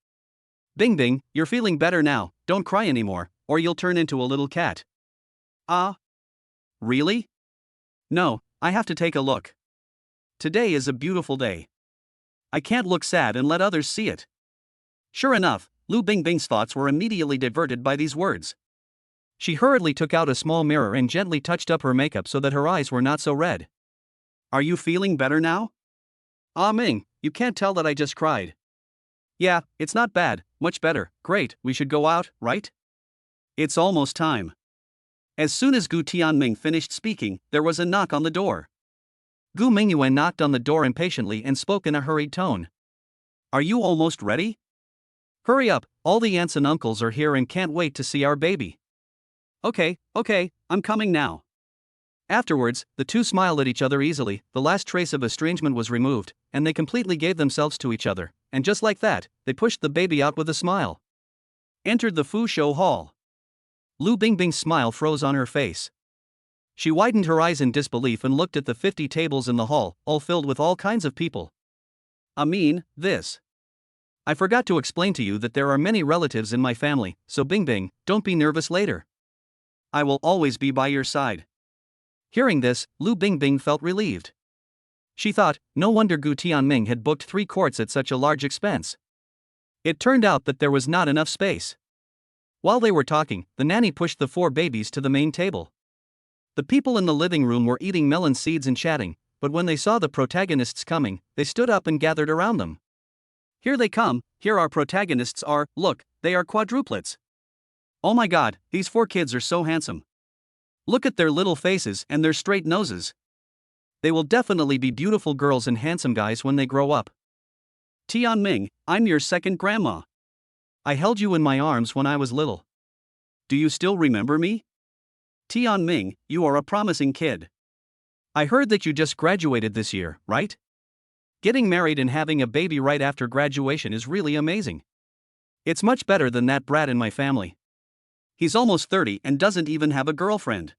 Bingbing, you're feeling better now, don't cry anymore, or you'll turn into a little cat. Ah? Really? No, I have to take a look. Today is a beautiful day. I can't look sad and let others see it. Sure enough, Lu Bingbing's thoughts were immediately diverted by these words. She hurriedly took out a small mirror and gently touched up her makeup so that her eyes were not so red. Are you feeling better now? Ah Ming, you can't tell that I just cried. Yeah, it's not bad, much better, great, we should go out, right? It's almost time. As soon as Gu Tianming finished speaking, there was a knock on the door. Gu Mingyuan knocked on the door impatiently and spoke in a hurried tone. Are you almost ready? Hurry up, all the aunts and uncles are here and can't wait to see our baby. Okay, I'm coming now. Afterwards, the two smiled at each other easily, the last trace of estrangement was removed, and they completely gave themselves to each other, and just like that, they pushed the baby out with a smile. Entered the Fu Show Hall. Lu Bingbing's smile froze on her face. She widened her eyes in disbelief and looked at the 50 tables in the hall, all filled with all kinds of people. This. I forgot to explain to you that there are many relatives in my family, so Bingbing, don't be nervous later. I will always be by your side. Hearing this, Lu Bingbing felt relieved. She thought, no wonder Gu Tianming had booked 3 courts at such a large expense. It turned out that there was not enough space. While they were talking, the nanny pushed the 4 babies to the main table. The people in the living room were eating melon seeds and chatting, but when they saw the protagonists coming, they stood up and gathered around them. Here they come, here our protagonists are, look, they are quadruplets. Oh my god, these 4 kids are so handsome. Look at their little faces and their straight noses. They will definitely be beautiful girls and handsome guys when they grow up. Tianming, I'm your second grandma. I held you in my arms when I was little. Do you still remember me? Tianming, you are a promising kid. I heard that you just graduated this year, right? Getting married and having a baby right after graduation is really amazing. It's much better than that brat in my family. He's almost 30 and doesn't even have a girlfriend.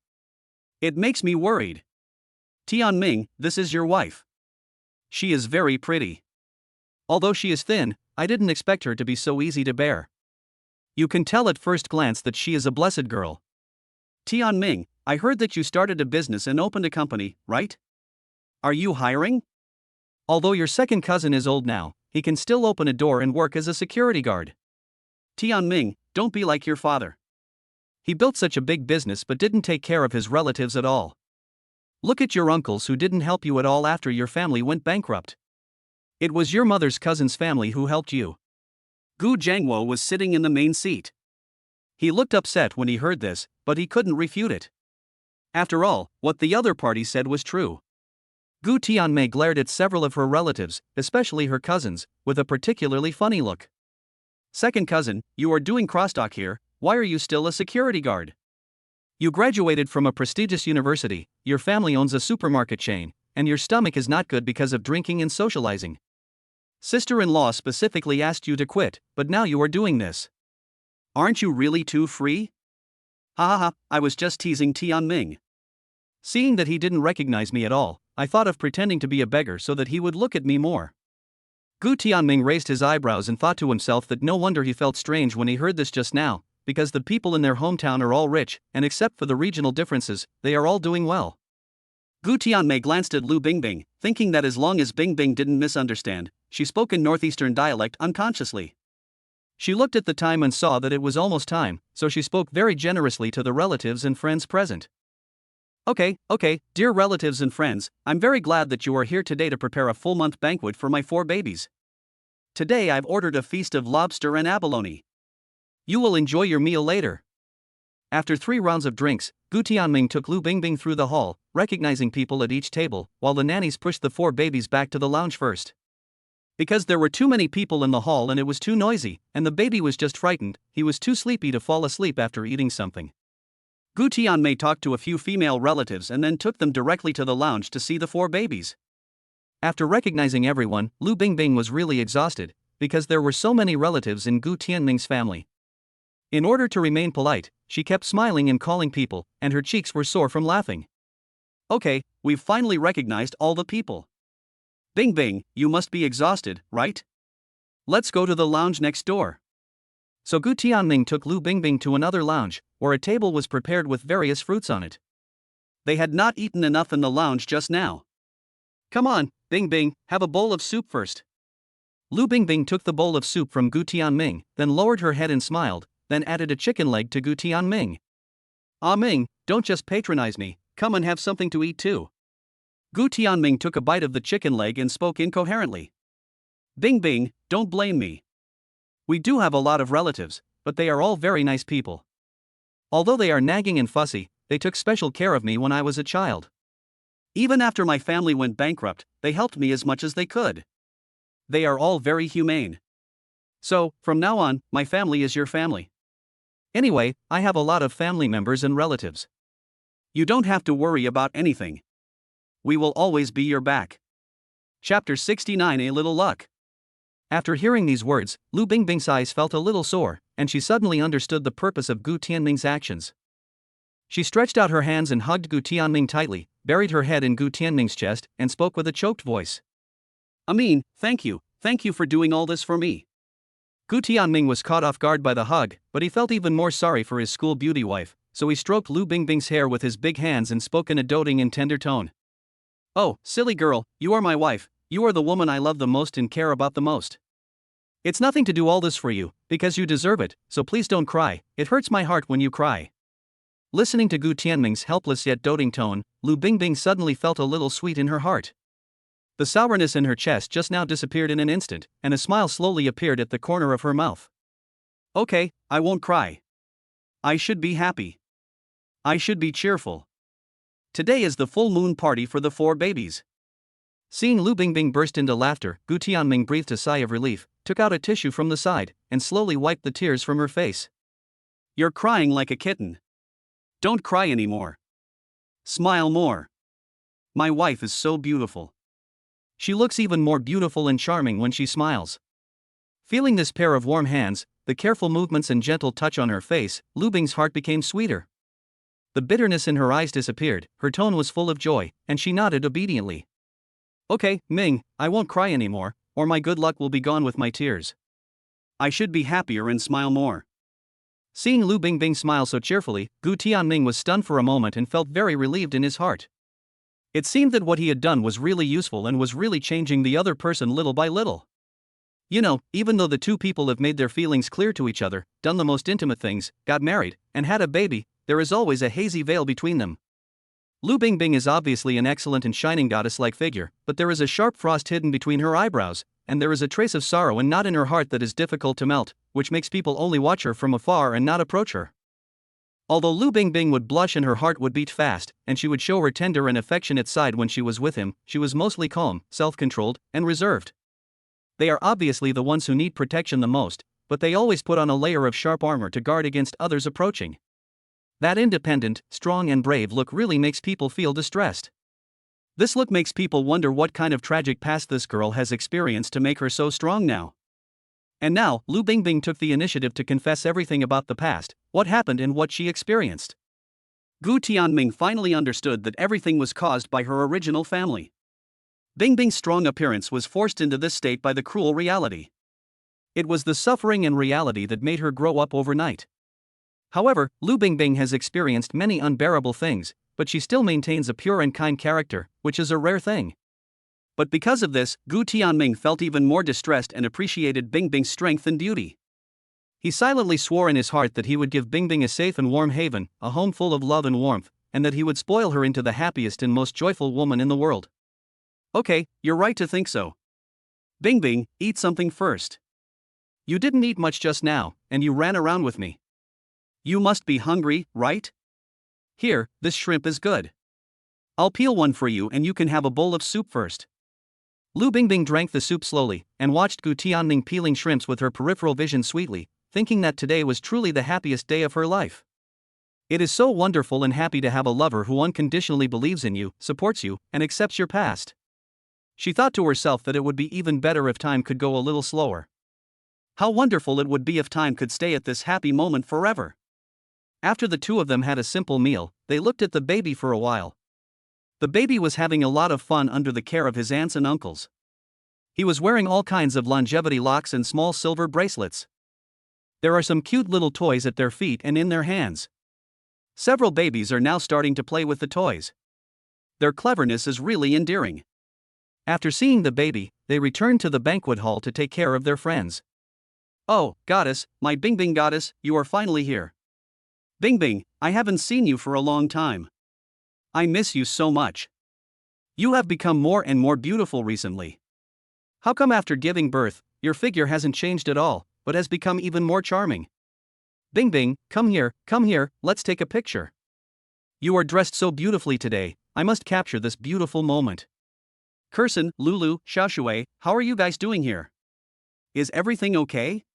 It makes me worried. Tianming, this is your wife. She is very pretty. Although she is thin, I didn't expect her to be so easy to bear. You can tell at first glance that she is a blessed girl. Tianming, I heard that you started a business and opened a company, right? Are you hiring? Although your second cousin is old now, he can still open a door and work as a security guard. Tianming, don't be like your father. He built such a big business but didn't take care of his relatives at all. Look at your uncles who didn't help you at all after your family went bankrupt. It was your mother's cousin's family who helped you. Gu Jiangwo was sitting in the main seat. He looked upset when he heard this, but he couldn't refute it. After all, what the other party said was true. Gu Tianmei glared at several of her relatives, especially her cousins, with a particularly funny look. Second cousin, you are doing crosstalk here, why are you still a security guard? You graduated from a prestigious university, your family owns a supermarket chain, and your stomach is not good because of drinking and socializing. Sister-in-law specifically asked you to quit, but now you are doing this. Aren't you really too free? Ha ha ha, I was just teasing Tianming. Seeing that he didn't recognize me at all, I thought of pretending to be a beggar so that he would look at me more. Gu Tianming raised his eyebrows and thought to himself that no wonder he felt strange when he heard this just now, because the people in their hometown are all rich, and except for the regional differences, they are all doing well. Gu Tianmei glanced at Lu Bingbing, thinking that as long as Bingbing didn't misunderstand, she spoke in northeastern dialect unconsciously. She looked at the time and saw that it was almost time, so she spoke very generously to the relatives and friends present. Okay, dear relatives and friends, I'm very glad that you are here today to prepare a full-month banquet for my 4 babies. Today I've ordered a feast of lobster and abalone. You will enjoy your meal later. After 3 rounds of drinks, Gu Tianming took Lu Bingbing through the hall, recognizing people at each table, while the nannies pushed the 4 babies back to the lounge first. Because there were too many people in the hall and it was too noisy, and the baby was just frightened, he was too sleepy to fall asleep after eating something. Gu Tianmei talked to a few female relatives and then took them directly to the lounge to see the 4 babies. After recognizing everyone, Lu Bingbing was really exhausted, because there were so many relatives in Gu Tianming's family. In order to remain polite, she kept smiling and calling people, and her cheeks were sore from laughing. Okay, we've finally recognized all the people. Bingbing, you must be exhausted, right? Let's go to the lounge next door. So Gu Tianming took Lu Bingbing to another lounge, where a table was prepared with various fruits on it. They had not eaten enough in the lounge just now. Come on, Bingbing, have a bowl of soup first. Lu Bingbing took the bowl of soup from Gu Tianming, then lowered her head and smiled, then added a chicken leg to Gu Tianming. Ah Ming, don't just patronize me, come and have something to eat too. Gu Tianming took a bite of the chicken leg and spoke incoherently. Bingbing, don't blame me. We do have a lot of relatives, but they are all very nice people. Although they are nagging and fussy, they took special care of me when I was a child. Even after my family went bankrupt, they helped me as much as they could. They are all very humane. So, from now on, my family is your family. Anyway, I have a lot of family members and relatives. You don't have to worry about anything. We will always be your back. Chapter 69 A Little Luck. After hearing these words, Lu Bingbing's eyes felt a little sore, and she suddenly understood the purpose of Gu Tianming's actions. She stretched out her hands and hugged Gu Tianming tightly, buried her head in Gu Tianming's chest, and spoke with a choked voice. Thank you for doing all this for me. Gu Tianming was caught off guard by the hug, but he felt even more sorry for his school beauty wife, so he stroked Lu Bingbing's hair with his big hands and spoke in a doting and tender tone. Oh, silly girl, you are my wife, you are the woman I love the most and care about the most. It's nothing to do all this for you, because you deserve it, so please don't cry, it hurts my heart when you cry. Listening to Gu Tianming's helpless yet doting tone, Lu Bingbing suddenly felt a little sweet in her heart. The sourness in her chest just now disappeared in an instant, and a smile slowly appeared at the corner of her mouth. Okay, I won't cry. I should be happy. I should be cheerful. Today is the full moon party for the 4 babies. Seeing Lu Bingbing burst into laughter, Gu Tianming breathed a sigh of relief, took out a tissue from the side, and slowly wiped the tears from her face. You're crying like a kitten. Don't cry anymore. Smile more. My wife is so beautiful. She looks even more beautiful and charming when she smiles. Feeling this pair of warm hands, the careful movements and gentle touch on her face, Lu Bing's heart became sweeter. The bitterness in her eyes disappeared, her tone was full of joy, and she nodded obediently. Okay, Ming, I won't cry anymore, or my good luck will be gone with my tears. I should be happier and smile more. Seeing Lu Bingbing smile so cheerfully, Gu Tianming was stunned for a moment and felt very relieved in his heart. It seemed that what he had done was really useful and was really changing the other person little by little. You know, even though the 2 people have made their feelings clear to each other, done the most intimate things, got married, and had a baby, there is always a hazy veil between them. Lu Bingbing is obviously an excellent and shining goddess-like figure, but there is a sharp frost hidden between her eyebrows, and there is a trace of sorrow and knot in her heart that is difficult to melt, which makes people only watch her from afar and not approach her. Although Lu Bingbing would blush and her heart would beat fast, and she would show her tender and affectionate side when she was with him, she was mostly calm, self-controlled, and reserved. They are obviously the ones who need protection the most, but they always put on a layer of sharp armor to guard against others approaching. That independent, strong and brave look really makes people feel distressed. This look makes people wonder what kind of tragic past this girl has experienced to make her so strong now. And now, Lu Bingbing took the initiative to confess everything about the past, what happened and what she experienced. Gu Tianming finally understood that everything was caused by her original family. Bingbing's strong appearance was forced into this state by the cruel reality. It was the suffering and reality that made her grow up overnight. However, Lu Bingbing has experienced many unbearable things, but she still maintains a pure and kind character, which is a rare thing. But because of this, Gu Tianming felt even more distressed and appreciated Bingbing's strength and beauty. He silently swore in his heart that he would give Bingbing a safe and warm haven, a home full of love and warmth, and that he would spoil her into the happiest and most joyful woman in the world. Okay, you're right to think so. Bingbing, eat something first. You didn't eat much just now, and you ran around with me. You must be hungry, right? Here, this shrimp is good. I'll peel one for you and you can have a bowl of soup first. Lu Bingbing drank the soup slowly, and watched Gu Tianming peeling shrimps with her peripheral vision sweetly, thinking that today was truly the happiest day of her life. It is so wonderful and happy to have a lover who unconditionally believes in you, supports you, and accepts your past. She thought to herself that it would be even better if time could go a little slower. How wonderful it would be if time could stay at this happy moment forever. After the 2 of them had a simple meal, they looked at the baby for a while. The baby was having a lot of fun under the care of his aunts and uncles. He was wearing all kinds of longevity locks and small silver bracelets. There are some cute little toys at their feet and in their hands. Several babies are now starting to play with the toys. Their cleverness is really endearing. After seeing the baby, they returned to the banquet hall to take care of their friends. Oh, goddess, my Bingbing goddess, you are finally here. Bingbing, I haven't seen you for a long time. I miss you so much. You have become more and more beautiful recently. How come after giving birth, your figure hasn't changed at all, but has become even more charming? Bingbing, come here, let's take a picture. You are dressed so beautifully today, I must capture this beautiful moment. Kirsten, Lulu, Xiaoshui, how are you guys doing here? Is everything okay?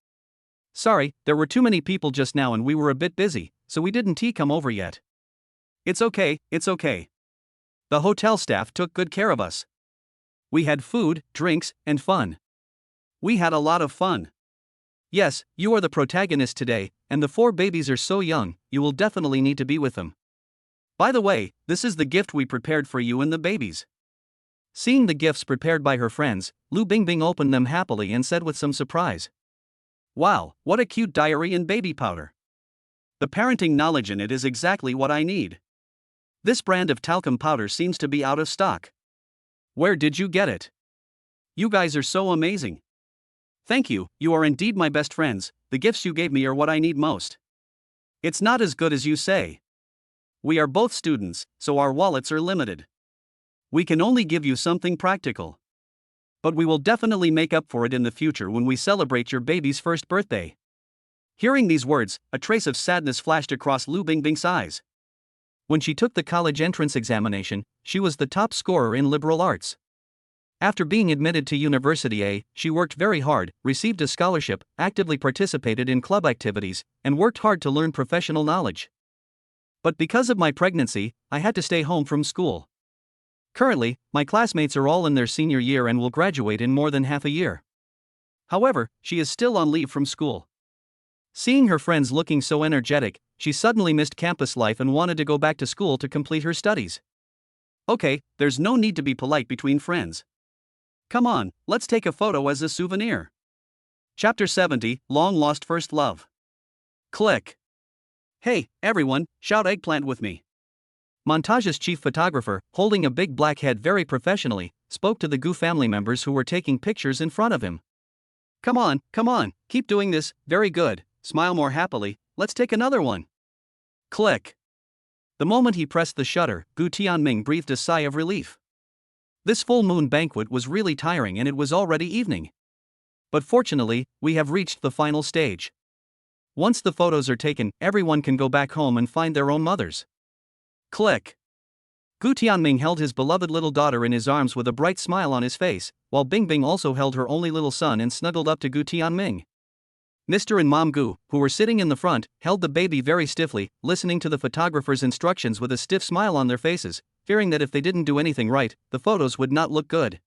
Sorry, there were too many people just now and we were a bit busy, so we didn't come over yet. It's okay, it's okay. The hotel staff took good care of us. We had food, drinks, and fun. We had a lot of fun. Yes, you are the protagonist today, and the 4 babies are so young, you will definitely need to be with them. By the way, this is the gift we prepared for you and the babies. Seeing the gifts prepared by her friends, Lu Bingbing opened them happily and said with some surprise, "Wow, what a cute diary and baby powder. The parenting knowledge in it is exactly what I need. This brand of talcum powder seems to be out of stock. Where did you get it? You guys are so amazing. Thank you, you are indeed my best friends, the gifts you gave me are what I need most. It's not as good as you say. We are both students, so our wallets are limited. We can only give you something practical. But we will definitely make up for it in the future when we celebrate your baby's first birthday." Hearing these words, a trace of sadness flashed across Lu Bingbing's eyes. When she took the college entrance examination, she was the top scorer in liberal arts. After being admitted to University A, she worked very hard, received a scholarship, actively participated in club activities, and worked hard to learn professional knowledge. But because of my pregnancy, I had to stay home from school. Currently, my classmates are all in their senior year and will graduate in more than half a year. However, she is still on leave from school. Seeing her friends looking so energetic, she suddenly missed campus life and wanted to go back to school to complete her studies. Okay, there's no need to be polite between friends. Come on, let's take a photo as a souvenir. Chapter 70, Long Lost First Love. Click. Hey, everyone, shout eggplant with me. Montage's chief photographer, holding a big black head very professionally, spoke to the Gu family members who were taking pictures in front of him. Come on, keep doing this, very good, smile more happily, let's take another one. Click. The moment he pressed the shutter, Gu Tianming breathed a sigh of relief. This full moon banquet was really tiring and it was already evening. But fortunately, we have reached the final stage. Once the photos are taken, everyone can go back home and find their own mothers. Click. Gu Tianming held his beloved little daughter in his arms with a bright smile on his face, while Bingbing also held her only little son and snuggled up to Gu Tianming. Mr. and Mom Gu, who were sitting in the front, held the baby very stiffly, listening to the photographer's instructions with a stiff smile on their faces, fearing that if they didn't do anything right, the photos would not look good.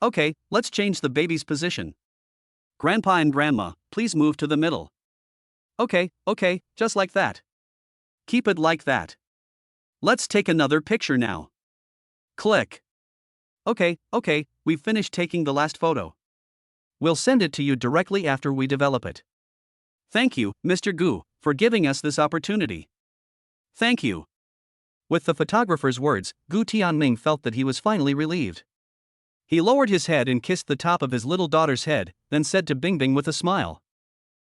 Okay, let's change the baby's position. Grandpa and Grandma, please move to the middle. Okay, just like that. Keep it like that. Let's take another picture now. Click. Okay, we've finished taking the last photo. We'll send it to you directly after we develop it. Thank you, Mr. Gu, for giving us this opportunity. Thank you. With the photographer's words, Gu Tianming felt that he was finally relieved. He lowered his head and kissed the top of his little daughter's head, then said to Bingbing with a smile.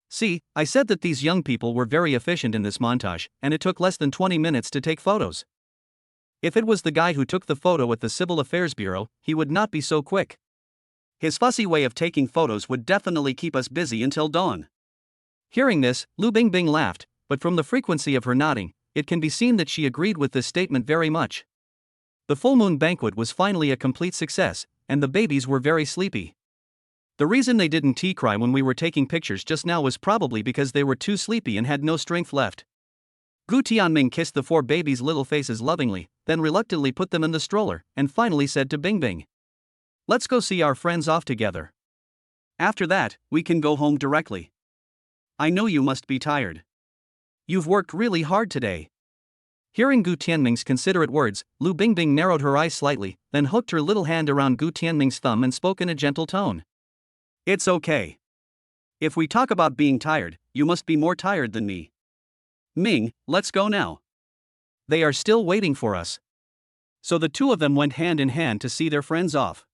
See, I said that these young people were very efficient in this montage, and it took less than 20 minutes to take photos. If it was the guy who took the photo at the Civil Affairs Bureau, he would not be so quick. His fussy way of taking photos would definitely keep us busy until dawn. Hearing this, Lu Bingbing laughed, but from the frequency of her nodding, it can be seen that she agreed with this statement very much. The full moon banquet was finally a complete success, and the babies were very sleepy. The reason they didn't cry when we were taking pictures just now was probably because they were too sleepy and had no strength left. Gu Tianming kissed the 4 babies' little faces lovingly, then reluctantly put them in the stroller, and finally said to Bingbing, "Let's go see our friends off together. After that, we can go home directly. I know you must be tired. You've worked really hard today." Hearing Gu Tianming's considerate words, Lu Bingbing narrowed her eyes slightly, then hooked her little hand around Gu Tianming's thumb and spoke in a gentle tone. It's okay. If we talk about being tired, you must be more tired than me. Ming, let's go now. They are still waiting for us. So the two of them went hand in hand to see their friends off.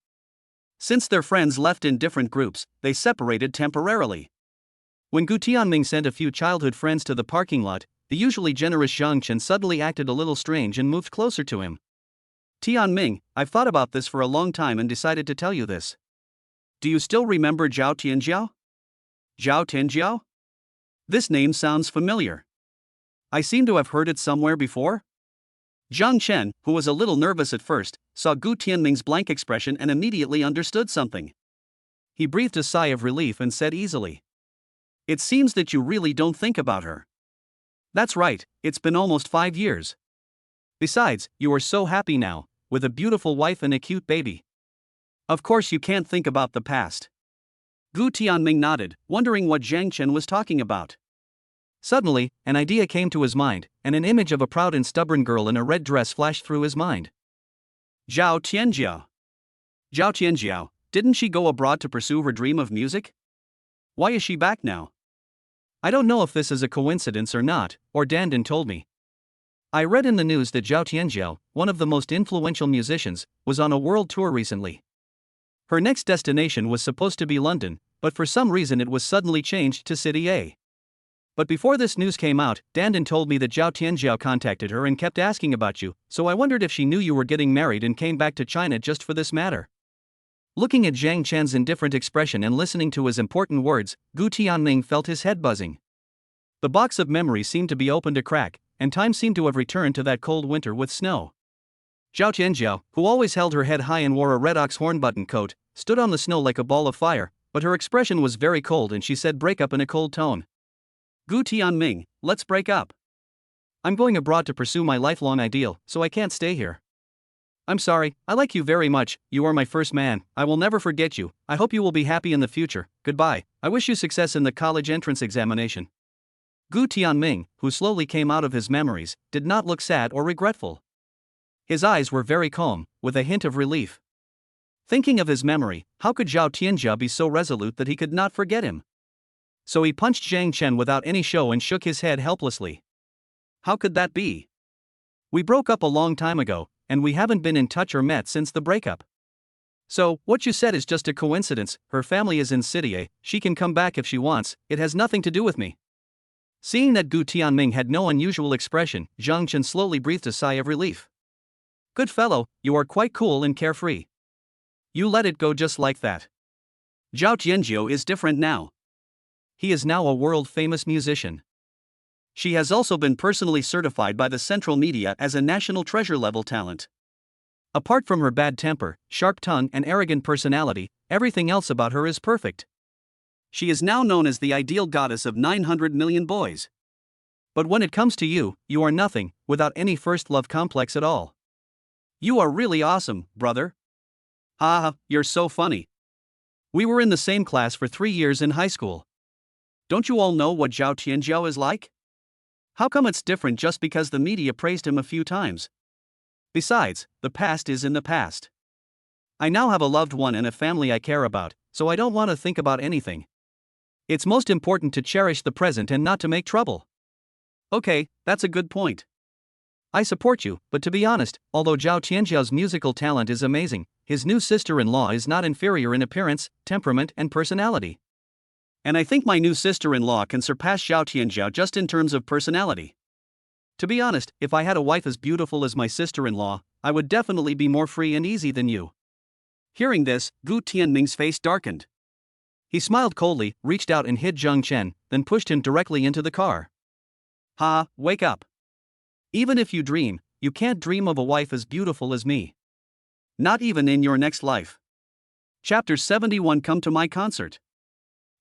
Since their friends left in different groups, they separated temporarily. When Gu Tianming sent a few childhood friends to the parking lot, the usually generous Zhang Chen suddenly acted a little strange and moved closer to him. Tianming, I've thought about this for a long time and decided to tell you this. Do you still remember Zhao Tianjiao? Zhao Tianjiao? This name sounds familiar. I seem to have heard it somewhere before. Zhang Chen, who was a little nervous at first, saw Gu Tianming's blank expression and immediately understood something. He breathed a sigh of relief and said easily, "It seems that you really don't think about her." That's right, it's been almost 5 years. Besides, you are so happy now, with a beautiful wife and a cute baby. Of course you can't think about the past. Gu Tianming nodded, wondering what Zhang Chen was talking about. Suddenly, an idea came to his mind, and an image of a proud and stubborn girl in a red dress flashed through his mind. Zhao Tianjiao. Zhao Tianjiao, didn't she go abroad to pursue her dream of music? Why is she back now? I don't know if this is a coincidence or not, or Dandan told me. I read in the news that Zhao Tianjiao, one of the most influential musicians, was on a world tour recently. Her next destination was supposed to be London, but for some reason it was suddenly changed to City A. But before this news came out, Dandan told me that Zhao Tianjiao contacted her and kept asking about you, so I wondered if she knew you were getting married and came back to China just for this matter. Looking at Zhang Chen's indifferent expression and listening to his important words, Gu Tianming felt his head buzzing. The box of memories seemed to be opened a crack, and time seemed to have returned to that cold winter with snow. Zhao Tianjiao, who always held her head high and wore a red ox horn button coat, stood on the snow like a ball of fire, but her expression was very cold and she said break up in a cold tone. Gu Tianming, let's break up. I'm going abroad to pursue my lifelong ideal, so I can't stay here. I'm sorry, I like you very much, you are my first man, I will never forget you, I hope you will be happy in the future, goodbye, I wish you success in the college entrance examination. Gu Tianming, who slowly came out of his memories, did not look sad or regretful. His eyes were very calm, with a hint of relief. Thinking of his memory, how could Zhao Tianjia be so resolute that he could not forget him? So he punched Zhang Chen without any show and shook his head helplessly. How could that be? We broke up a long time ago, and we haven't been in touch or met since the breakup. So, what you said is just a coincidence, her family is in City A, she can come back if she wants, it has nothing to do with me. Seeing that Gu Tianming had no unusual expression, Zhang Chen slowly breathed a sigh of relief. Good fellow, you are quite cool and carefree. You let it go just like that. Zhao Tianjiao is different now. He is now a world-famous musician. She has also been personally certified by the central media as a national treasure-level talent. Apart from her bad temper, sharp tongue and arrogant personality, everything else about her is perfect. She is now known as the ideal goddess of 900 million boys. But when it comes to you, you are nothing, without any first love complex at all. You are really awesome, brother. Haha, you're so funny. We were in the same class for 3 years in high school. Don't you all know what Zhao Tianjiao is like? How come it's different just because the media praised him a few times? Besides, the past is in the past. I now have a loved one and a family I care about, so I don't want to think about anything. It's most important to cherish the present and not to make trouble. Okay, that's a good point. I support you, but to be honest, although Zhao Tianjiao's musical talent is amazing, his new sister-in-law is not inferior in appearance, temperament, and personality. And I think my new sister-in-law can surpass Zhao Tianjiao just in terms of personality. To be honest, if I had a wife as beautiful as my sister-in-law, I would definitely be more free and easy than you. Hearing this, Gu Tianming's face darkened. He smiled coldly, reached out and hit Zhang Chen, then pushed him directly into the car. Ha, wake up. Even if you dream, you can't dream of a wife as beautiful as me. Not even in your next life. Chapter 71. Come to my concert.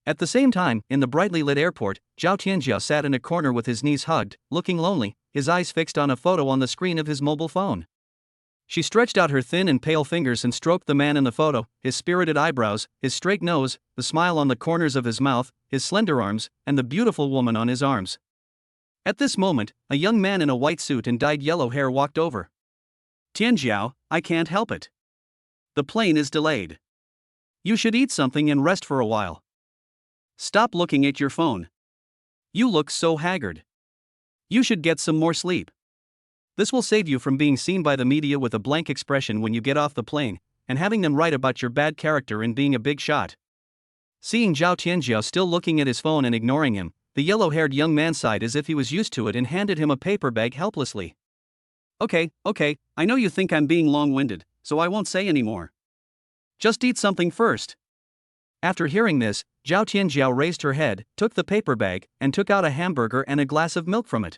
At the same time, in the brightly lit airport, Zhao Tianjiao sat in a corner with his knees hugged, looking lonely, his eyes fixed on a photo on the screen of his mobile phone. She stretched out her thin and pale fingers and stroked the man in the photo, his spirited eyebrows, his straight nose, the smile on the corners of his mouth, his slender arms, and the beautiful woman on his arms. At this moment, a young man in a white suit and dyed yellow hair walked over. Tianjiao, I can't help it. The plane is delayed. You should eat something and rest for a while. Stop looking at your phone. You look so haggard. You should get some more sleep. This will save you from being seen by the media with a blank expression when you get off the plane, and having them write about your bad character and being a big shot. Seeing Zhao Tianjiao still looking at his phone and ignoring him, the yellow-haired young man sighed as if he was used to it and handed him a paper bag helplessly. Okay, I know you think I'm being long-winded, so I won't say any more. Just eat something first. After hearing this, Zhao Tianjiao raised her head, took the paper bag, and took out a hamburger and a glass of milk from it.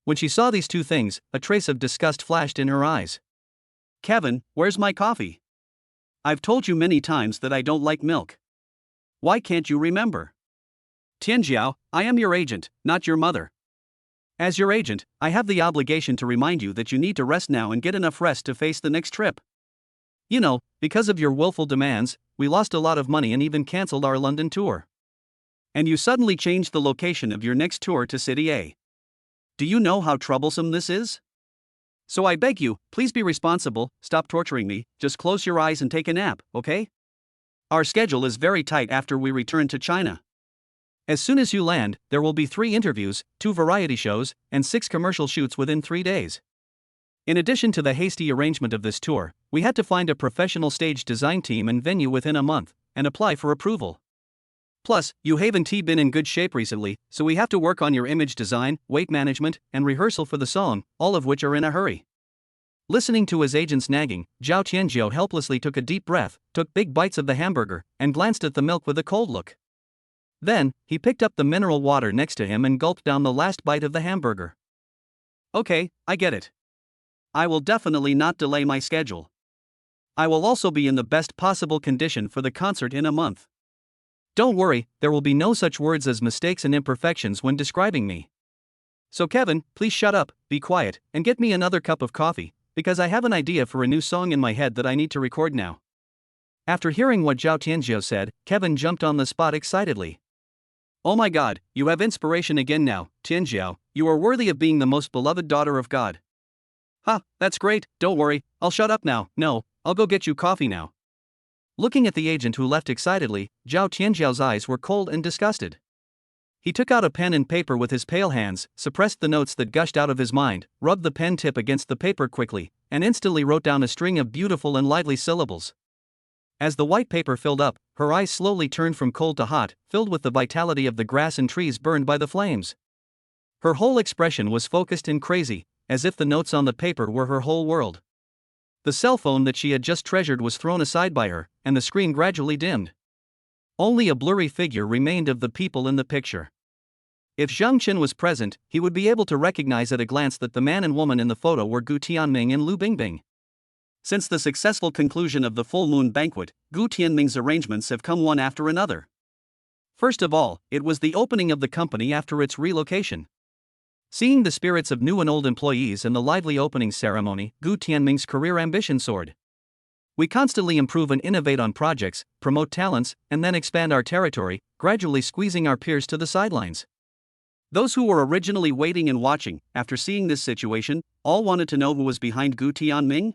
When she saw these two things, a trace of disgust flashed in her eyes. Kevin, where's my coffee? I've told you many times that I don't like milk. Why can't you remember? Tianjiao, I am your agent, not your mother. As your agent, I have the obligation to remind you that you need to rest now and get enough rest to face the next trip. You know, because of your willful demands, we lost a lot of money and even cancelled our London tour. And you suddenly changed the location of your next tour to City A. Do you know how troublesome this is? So I beg you, please be responsible, stop torturing me, just close your eyes and take a nap, okay? Our schedule is very tight after we return to China. As soon as you land, there will be 3 interviews, 2 variety shows, and 6 commercial shoots within 3 days. In addition to the hasty arrangement of this tour, we had to find a professional stage design team and venue within a month, and apply for approval. Plus, you haven't been in good shape recently, so we have to work on your image design, weight management, and rehearsal for the song, all of which are in a hurry. Listening to his agent's nagging, Zhao Tianjiao helplessly took a deep breath, took big bites of the hamburger, and glanced at the milk with a cold look. Then, he picked up the mineral water next to him and gulped down the last bite of the hamburger. Okay, I get it. I will definitely not delay my schedule. I will also be in the best possible condition for the concert in a month. Don't worry, there will be no such words as mistakes and imperfections when describing me. So Kevin, please shut up, be quiet, and get me another cup of coffee, because I have an idea for a new song in my head that I need to record now. After hearing what Zhao Tianjiao said, Kevin jumped on the spot excitedly. Oh my God, you have inspiration again now, Tianjiao, you are worthy of being the most beloved daughter of God. Ha, that's great, don't worry, I'll shut up now, no, I'll go get you coffee now. Looking at the agent who left excitedly, Zhao Tianjiao's eyes were cold and disgusted. He took out a pen and paper with his pale hands, suppressed the notes that gushed out of his mind, rubbed the pen tip against the paper quickly, and instantly wrote down a string of beautiful and lively syllables. As the white paper filled up, her eyes slowly turned from cold to hot, filled with the vitality of the grass and trees burned by the flames. Her whole expression was focused and crazy, as if the notes on the paper were her whole world. The cell phone that she had just treasured was thrown aside by her, and the screen gradually dimmed. Only a blurry figure remained of the people in the picture. If Zhang Qin was present, he would be able to recognize at a glance that the man and woman in the photo were Gu Tianming and Lu Bingbing. Since the successful conclusion of the full moon banquet, Gu Tianming's arrangements have come one after another. First of all, it was the opening of the company after its relocation. Seeing the spirits of new and old employees and the lively opening ceremony, Gu Tianming's career ambition soared. We constantly improve and innovate on projects, promote talents, and then expand our territory, gradually squeezing our peers to the sidelines. Those who were originally waiting and watching, after seeing this situation, all wanted to know who was behind Gu Tianming.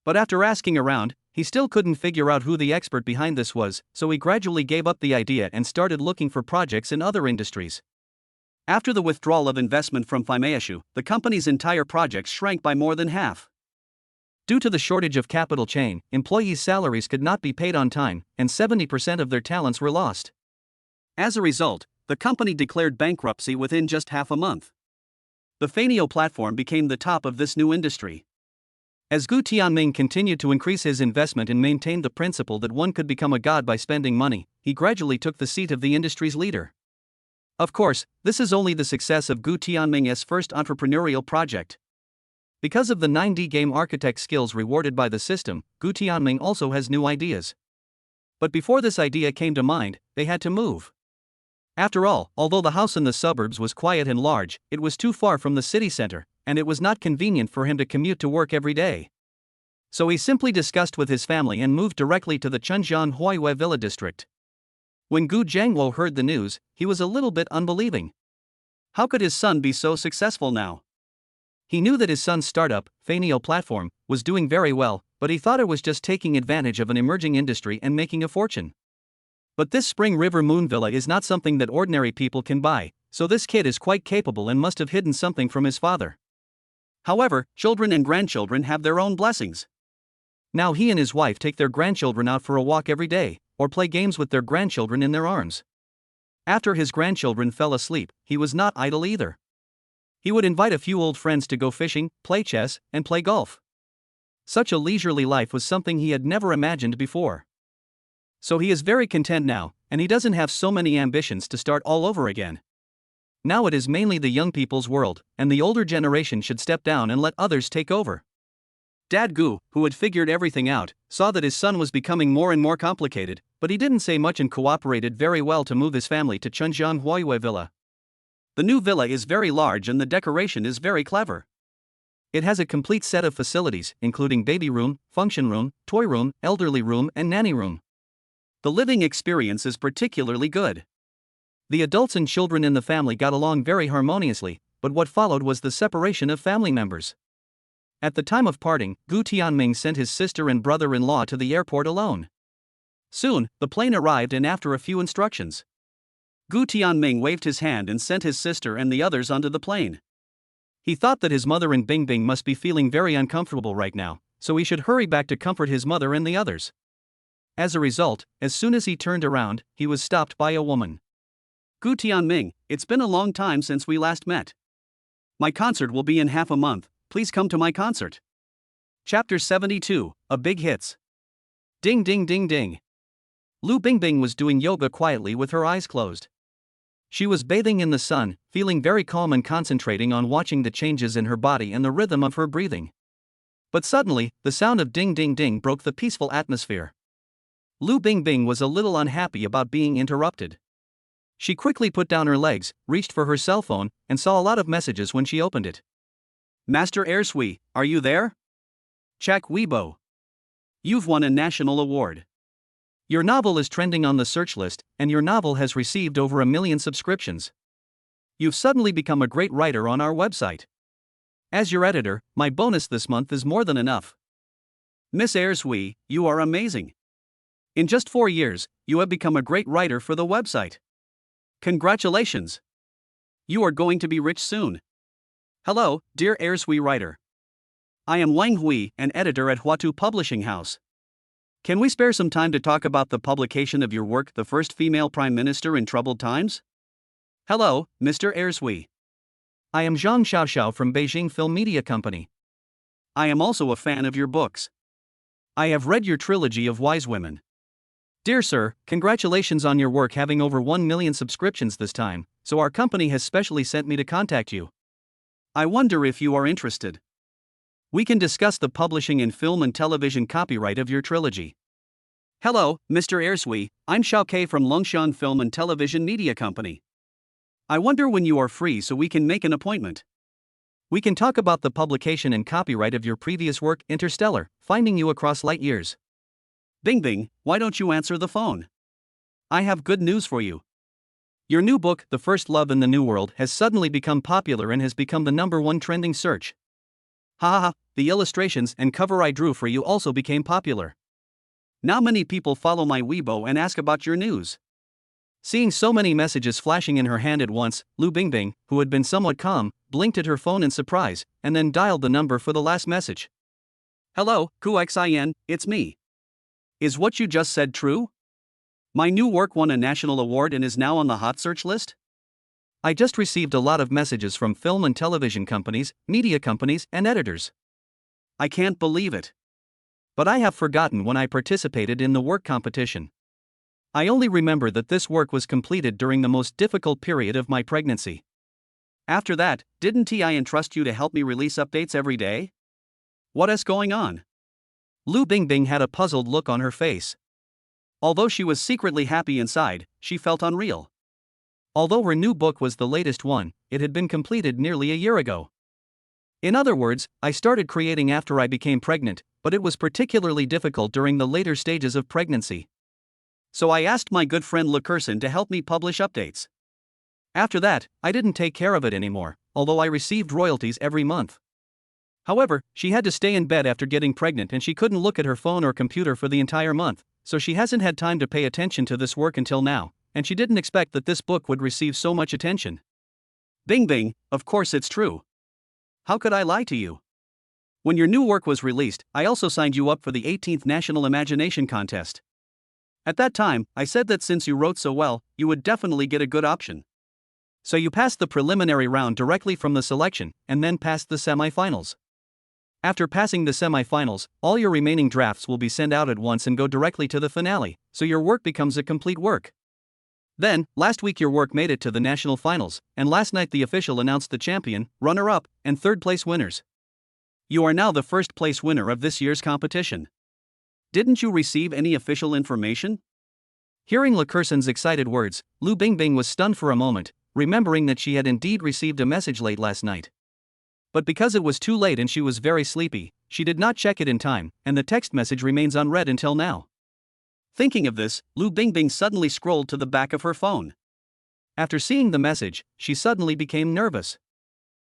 But after asking around, he still couldn't figure out who the expert behind this was, so he gradually gave up the idea and started looking for projects in other industries. After the withdrawal of investment from Fimeishu, the company's entire projects shrank by more than half. Due to the shortage of capital chain, employees' salaries could not be paid on time, and 70% of their talents were lost. As a result, the company declared bankruptcy within just half a month. The Fanio platform became the top of this new industry. As Gu Tianming continued to increase his investment and maintained the principle that one could become a god by spending money, he gradually took the seat of the industry's leader. Of course, this is only the success of Gu Tianming's first entrepreneurial project. Because of the 9D game architect skills rewarded by the system, Gu Tianming also has new ideas. But before this idea came to mind, they had to move. After all, although the house in the suburbs was quiet and large, it was too far from the city center, and it was not convenient for him to commute to work every day. So he simply discussed with his family and moved directly to the Chunjiang Huaiyue Villa district. When Gu Jiangwo heard the news, he was a little bit unbelieving. How could his son be so successful now? He knew that his son's startup, Fanio Platform, was doing very well, but he thought it was just taking advantage of an emerging industry and making a fortune. But this Spring River Moon Villa is not something that ordinary people can buy, so this kid is quite capable and must have hidden something from his father. However, children and grandchildren have their own blessings. Now he and his wife take their grandchildren out for a walk every day, or play games with their grandchildren in their arms. After his grandchildren fell asleep, he was not idle either. He would invite a few old friends to go fishing, play chess, and play golf. Such a leisurely life was something he had never imagined before. So he is very content now, and he doesn't have so many ambitions to start all over again. Now it is mainly the young people's world, and the older generation should step down and let others take over. Dad Gu, who had figured everything out, saw that his son was becoming more and more complicated, but he didn't say much and cooperated very well to move his family to Chunjiang Huaiyue Villa. The new villa is very large and the decoration is very clever. It has a complete set of facilities, including baby room, function room, toy room, elderly room, and nanny room. The living experience is particularly good. The adults and children in the family got along very harmoniously, but what followed was the separation of family members. At the time of parting, Gu Tianming sent his sister and brother-in-law to the airport alone. Soon, the plane arrived, and after a few instructions, Gu Tianming waved his hand and sent his sister and the others onto the plane. He thought that his mother and Bingbing must be feeling very uncomfortable right now, so he should hurry back to comfort his mother and the others. As a result, as soon as he turned around, he was stopped by a woman. Gu Tianming, it's been a long time since we last met. My concert will be in half a month, please come to my concert. Chapter 72, A Big Hits. Ding ding ding ding. Lu Bingbing was doing yoga quietly with her eyes closed. She was bathing in the sun, feeling very calm and concentrating on watching the changes in her body and the rhythm of her breathing. But suddenly, the sound of ding ding ding broke the peaceful atmosphere. Lu Bingbing was a little unhappy about being interrupted. She quickly put down her legs, reached for her cell phone, and saw a lot of messages when she opened it. Master Airsui, are you there? Chak Weibo. You've won a national award. Your novel is trending on the search list, and your novel has received over 1 million subscriptions. You've suddenly become a great writer on our website. As your editor, my bonus this month is more than enough. Miss Airsui, you are amazing. In just 4 years, you have become a great writer for the website. Congratulations. You are going to be rich soon. Hello, dear Airsui writer. I am Wang Hui, an editor at Huatu Publishing House. Can we spare some time to talk about the publication of your work, The First Female Prime Minister in Troubled Times? Hello, Mr. Airsui. I am Zhang Xiaoxiao from Beijing Film Media Company. I am also a fan of your books. I have read your trilogy of Wise Women. Dear sir, congratulations on your work having over 1 million subscriptions this time, so our company has specially sent me to contact you. I wonder if you are interested. We can discuss the publishing in film and television copyright of your trilogy. Hello, Mr. Airsui, I'm Xiao Kei from Longshan Film and Television Media Company. I wonder when you are free so we can make an appointment. We can talk about the publication and copyright of your previous work, Interstellar, Finding You Across Light Years. Bingbing, why don't you answer the phone? I have good news for you. Your new book, The First Love in the New World, has suddenly become popular and has become the #1 trending search. Ha, the illustrations and cover I drew for you also became popular. Now many people follow my Weibo and ask about your news. Seeing so many messages flashing in her hand at once, Lu Bingbing, who had been somewhat calm, blinked at her phone in surprise, and then dialed the number for the last message. Hello, Kuxin, it's me. Is what you just said true? My new work won a national award and is now on the hot search list? I just received a lot of messages from film and television companies, media companies, and editors. I can't believe it. But I have forgotten when I participated in the work competition. I only remember that this work was completed during the most difficult period of my pregnancy. After that, didn't I entrust you to help me release updates every day? What is going on? Lu Bingbing had a puzzled look on her face. Although she was secretly happy inside, she felt unreal. Although her new book was the latest one, it had been completed nearly a year ago. In other words, I started creating after I became pregnant, but it was particularly difficult during the later stages of pregnancy. So I asked my good friend Lukerson to help me publish updates. After that, I didn't take care of it anymore, although I received royalties every month. However, she had to stay in bed after getting pregnant and she couldn't look at her phone or computer for the entire month, so she hasn't had time to pay attention to this work until now, and she didn't expect that this book would receive so much attention. Bingbing, of course it's true. How could I lie to you? When your new work was released, I also signed you up for the 18th National Imagination Contest. At that time, I said that since you wrote so well, you would definitely get a good option. So you passed the preliminary round directly from the selection, and then passed the semi-finals. After passing the semi-finals, all your remaining drafts will be sent out at once and go directly to the finale, so your work becomes a complete work. Then, last week your work made it to the national finals, and last night the official announced the champion, runner-up, and third-place winners. You are now the first-place winner of this year's competition. Didn't you receive any official information? Hearing Lukerson's excited words, Lu Bingbing was stunned for a moment, remembering that she had indeed received a message late last night. But because it was too late and she was very sleepy, she did not check it in time, and the text message remains unread until now. Thinking of this, Lu Bingbing suddenly scrolled to the back of her phone. After seeing the message, she suddenly became nervous.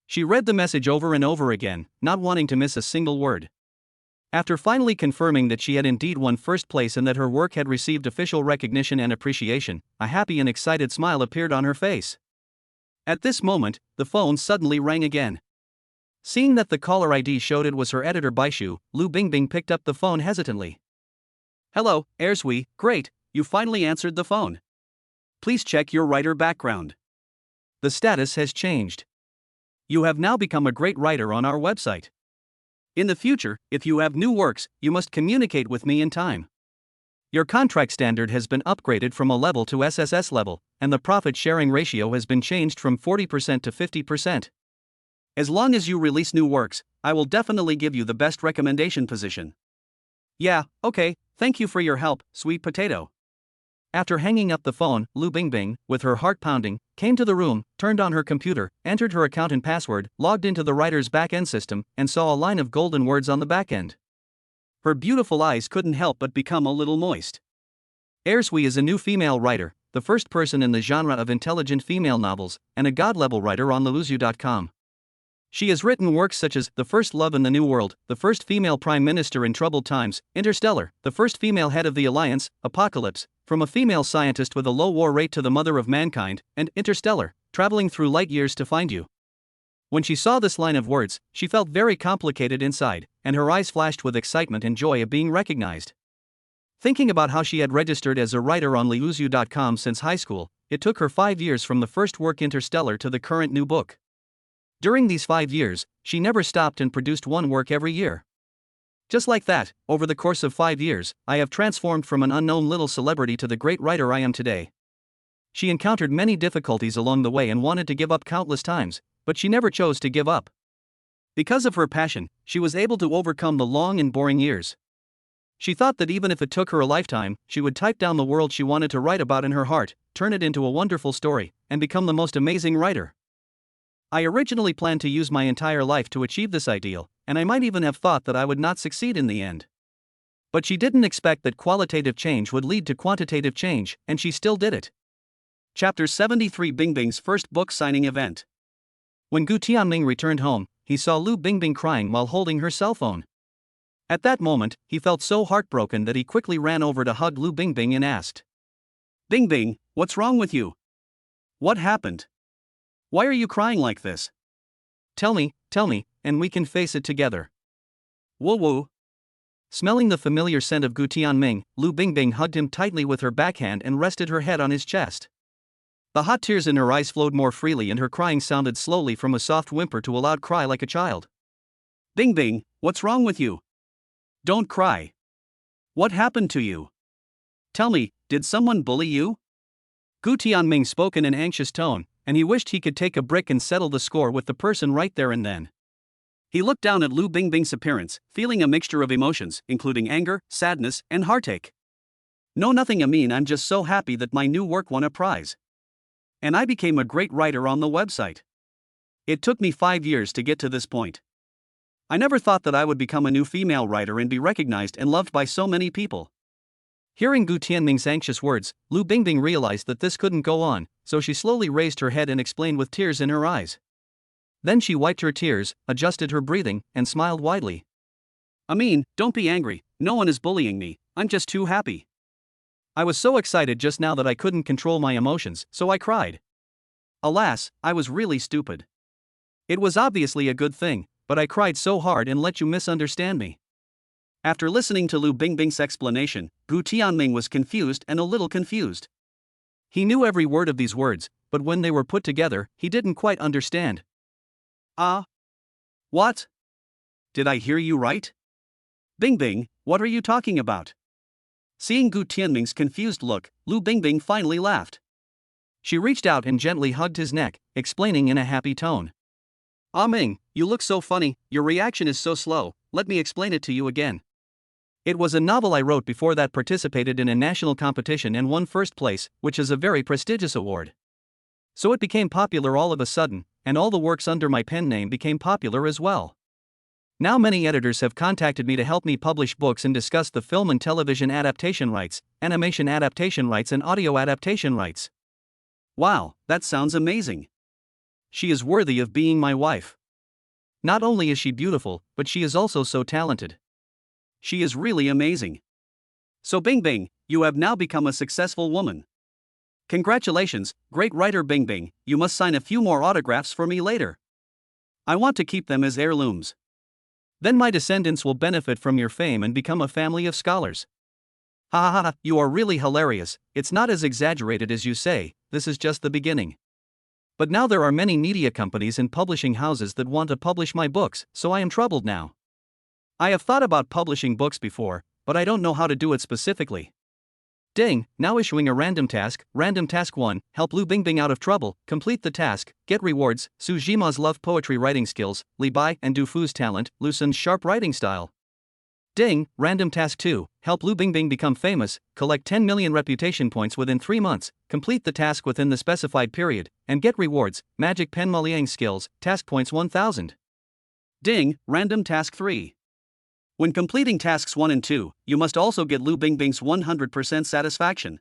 She read the message over and over again, not wanting to miss a single word. After finally confirming that she had indeed won first place and that her work had received official recognition and appreciation, a happy and excited smile appeared on her face. At this moment, the phone suddenly rang again. Seeing that the caller ID showed it was her editor Baishu, Lu Bingbing picked up the phone hesitantly. "Hello, Airsui, great, you finally answered the phone. Please check your writer background. The status has changed. You have now become a great writer on our website. In the future, if you have new works, you must communicate with me in time. Your contract standard has been upgraded from a level to SSS level, and the profit sharing ratio has been changed from 40% to 50%. As long as you release new works, I will definitely give you the best recommendation position." "Yeah, okay, thank you for your help, sweet potato." After hanging up the phone, Lu Bingbing, with her heart pounding, came to the room, turned on her computer, entered her account and password, logged into the writer's back-end system, and saw a line of golden words on the back-end. Her beautiful eyes couldn't help but become a little moist. Airsui is a new female writer, the first person in the genre of intelligent female novels, and a god-level writer on Leluzu.com. She has written works such as The First Love in the New World, The First Female Prime Minister in Troubled Times, Interstellar, The First Female Head of the Alliance, Apocalypse, From a Female Scientist with a Low War Rate to the Mother of Mankind, and Interstellar, Traveling Through Light Years to Find You. When she saw this line of words, she felt very complicated inside, and her eyes flashed with excitement and joy of being recognized. Thinking about how she had registered as a writer on Leluzu.com since high school, it took her 5 years from the first work Interstellar to the current new book. During these 5 years, she never stopped and produced one work every year. Just like that, over the course of 5 years, I have transformed from an unknown little celebrity to the great writer I am today. She encountered many difficulties along the way and wanted to give up countless times, but she never chose to give up. Because of her passion, she was able to overcome the long and boring years. She thought that even if it took her a lifetime, she would type down the world she wanted to write about in her heart, turn it into a wonderful story, and become the most amazing writer. I originally planned to use my entire life to achieve this ideal, and I might even have thought that I would not succeed in the end. But she didn't expect that qualitative change would lead to quantitative change, and she still did it. Chapter 73: Bingbing's First Book Signing Event. When Gu Tianming returned home, he saw Lu Bingbing crying while holding her cell phone. At that moment, he felt so heartbroken that he quickly ran over to hug Lu Bingbing and asked, "Bingbing, what's wrong with you? What happened? Why are you crying like this? Tell me, and we can face it together." "Woo woo." Smelling the familiar scent of Gu Tianming, Lu Bingbing hugged him tightly with her backhand and rested her head on his chest. The hot tears in her eyes flowed more freely and her crying sounded slowly from a soft whimper to a loud cry like a child. "Bingbing, what's wrong with you? Don't cry. What happened to you? Tell me, did someone bully you?" Gu Tianming spoke in an anxious tone, and he wished he could take a brick and settle the score with the person right there and then. He looked down at Lu Bingbing's appearance, feeling a mixture of emotions, including anger, sadness, and heartache. "No, nothing, I mean, I'm just so happy that my new work won a prize. And I became a great writer on the website. It took me 5 years to get to this point. I never thought that I would become a new female writer and be recognized and loved by so many people." Hearing Gu Tianming's anxious words, Lu Bingbing realized that this couldn't go on, so she slowly raised her head and explained with tears in her eyes. Then she wiped her tears, adjusted her breathing, and smiled widely. "I mean, don't be angry, no one is bullying me, I'm just too happy. I was so excited just now that I couldn't control my emotions, so I cried. Alas, I was really stupid. It was obviously a good thing, but I cried so hard and let you misunderstand me." After listening to Lu Bingbing's explanation, Gu Tianming was confused and a little confused. He knew every word of these words, but when they were put together, he didn't quite understand. What? Did I hear you right? Bingbing, what are you talking about?" Seeing Gu Tianming's confused look, Lu Bingbing finally laughed. She reached out and gently hugged his neck, explaining in a happy tone. "Ah Ming, you look so funny, your reaction is so slow, let me explain it to you again. It was a novel I wrote before that participated in a national competition and won first place, which is a very prestigious award. So it became popular all of a sudden, and all the works under my pen name became popular as well. Now many editors have contacted me to help me publish books and discuss the film and television adaptation rights, animation adaptation rights and audio adaptation rights. Wow, that sounds amazing. She is worthy of being my wife. Not only is she beautiful, but she is also so talented. She is really amazing. So Bing Bing, you have now become a successful woman. Congratulations, great writer Bing Bing, you must sign a few more autographs for me later. I want to keep them as heirlooms. Then my descendants will benefit from your fame and become a family of scholars. Ha ha ha, you are really hilarious, it's not as exaggerated as you say, this is just the beginning. But now there are many media companies and publishing houses that want to publish my books, so I am troubled now. I have thought about publishing books before, but I don't know how to do it specifically. Ding, now issuing a random task 1, help Lu Bingbing out of trouble, complete the task, get rewards, Su Jima's love poetry writing skills, Li Bai and Du Fu's talent, Lu Sun's sharp writing style. Ding, random task 2, help Lu Bingbing become famous, collect 10 million reputation points within 3 months, complete the task within the specified period, and get rewards, magic pen Maliang skills, task points 1000. Ding, random task 3. When completing tasks 1 and 2, you must also get Lu Bingbing's 100% satisfaction.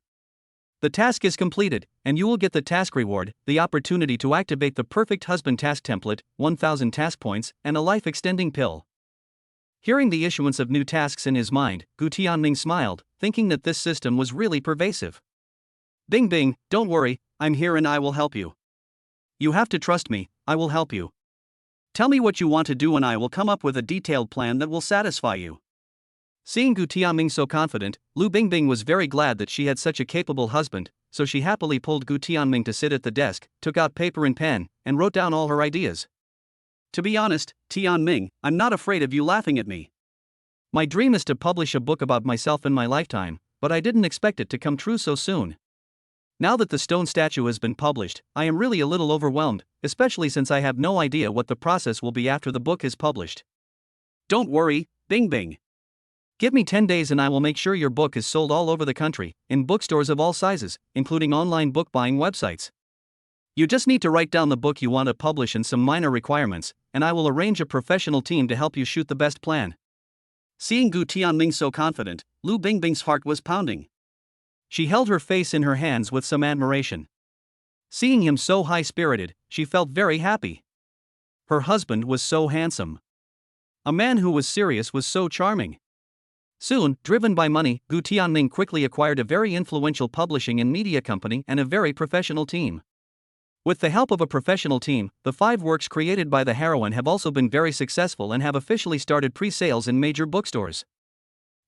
The task is completed, and you will get the task reward, the opportunity to activate the perfect husband task template, 1000 task points, and a life-extending pill. Hearing the issuance of new tasks in his mind, Gu Tianming smiled, thinking that this system was really pervasive. Bing Bing, don't worry, I'm here and I will help you. You have to trust me, I will help you. Tell me what you want to do and I will come up with a detailed plan that will satisfy you. Seeing Gu Tianming so confident, Lu Bingbing was very glad that she had such a capable husband, so she happily pulled Gu Tianming to sit at the desk, took out paper and pen, and wrote down all her ideas. To be honest, Tianming, I'm not afraid of you laughing at me. My dream is to publish a book about myself in my lifetime, but I didn't expect it to come true so soon. Now that the stone statue has been published, I am really a little overwhelmed, especially since I have no idea what the process will be after the book is published. Don't worry, Bing Bing. Give me 10 days and I will make sure your book is sold all over the country, in bookstores of all sizes, including online book buying websites. You just need to write down the book you want to publish and some minor requirements, and I will arrange a professional team to help you shoot the best plan. Seeing Gu Tianming so confident, Lu Bingbing's heart was pounding. She held her face in her hands with some admiration. Seeing him so high-spirited, she felt very happy. Her husband was so handsome. A man who was serious was so charming. Soon, driven by money, Gu Tianming quickly acquired a very influential publishing and media company and a very professional team. With the help of a professional team, the 5 works created by the heroine have also been very successful and have officially started pre-sales in major bookstores.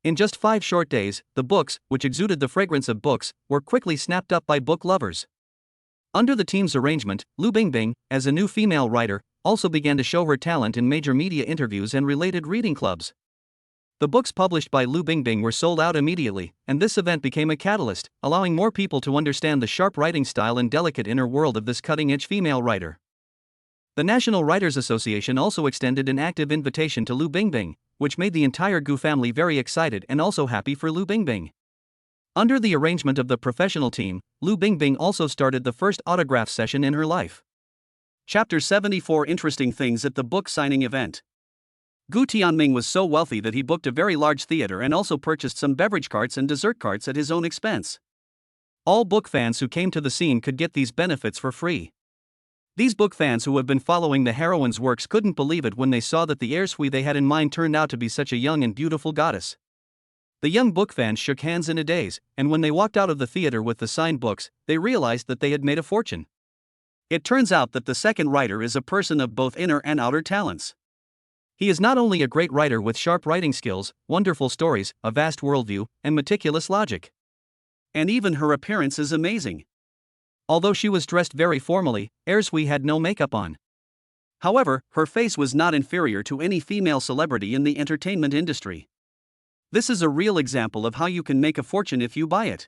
In just 5 short days, the books, which exuded the fragrance of books, were quickly snapped up by book lovers. Under the team's arrangement, Lu Bingbing, as a new female writer, also began to show her talent in major media interviews and related reading clubs. The books published by Lu Bingbing were sold out immediately, and this event became a catalyst, allowing more people to understand the sharp writing style and delicate inner world of this cutting-edge female writer. The National Writers Association also extended an active invitation to Lu Bingbing, which made the entire Gu family very excited and also happy for Lu Bingbing. Under the arrangement of the professional team, Lu Bingbing also started the first autograph session in her life. Chapter 74 Interesting Things at the Book Signing Event. Gu Tianming was so wealthy that he booked a very large theater and also purchased some beverage carts and dessert carts at his own expense. All book fans who came to the scene could get these benefits for free. These book fans who have been following the heroine's works couldn't believe it when they saw that the heiress they had in mind turned out to be such a young and beautiful goddess. The young book fans shook hands in a daze, and when they walked out of the theater with the signed books, they realized that they had made a fortune. It turns out that the second writer is a person of both inner and outer talents. He is not only a great writer with sharp writing skills, wonderful stories, a vast worldview, and meticulous logic. And even her appearance is amazing. Although she was dressed very formally, Ersui had no makeup on. However, her face was not inferior to any female celebrity in the entertainment industry. This is a real example of how you can make a fortune if you buy it.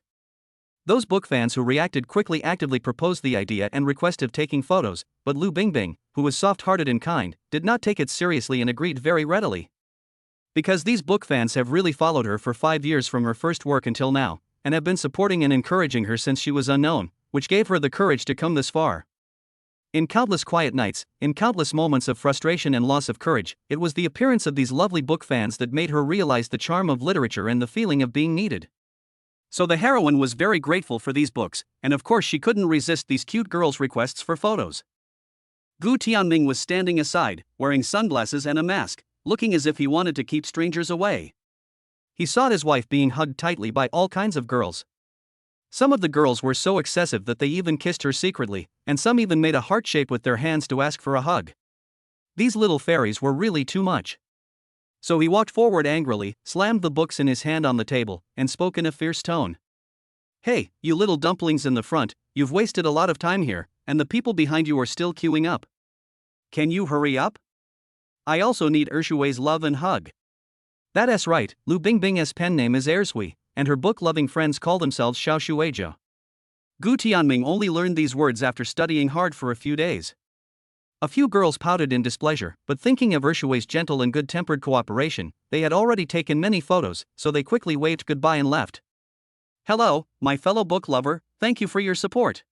Those book fans who reacted quickly actively proposed the idea and requested taking photos, but Lu Bingbing, who was soft-hearted and kind, did not take it seriously and agreed very readily. Because these book fans have really followed her for 5 years from her first work until now, and have been supporting and encouraging her since she was unknown, which gave her the courage to come this far. In countless quiet nights, in countless moments of frustration and loss of courage, it was the appearance of these lovely book fans that made her realize the charm of literature and the feeling of being needed. So the heroine was very grateful for these books, and of course she couldn't resist these cute girls' requests for photos. Gu Tianming was standing aside, wearing sunglasses and a mask, looking as if he wanted to keep strangers away. He saw his wife being hugged tightly by all kinds of girls. Some of the girls were so excessive that they even kissed her secretly, and some even made a heart shape with their hands to ask for a hug. These little fairies were really too much. So he walked forward angrily, slammed the books in his hand on the table, and spoke in a fierce tone. "Hey, you little dumplings in the front, you've wasted a lot of time here, and the people behind you are still queuing up. Can you hurry up? I also need Ershui's love and hug." That's right, Lu Bingbing's pen name is Ershui, and her book-loving friends call themselves Xiaoshuizhou. Gu Tianming only learned these words after studying hard for a few days. A few girls pouted in displeasure, but thinking of Ershui's gentle and good-tempered cooperation, they had already taken many photos, so they quickly waved goodbye and left. "Hello, my fellow book lover, thank you for your support.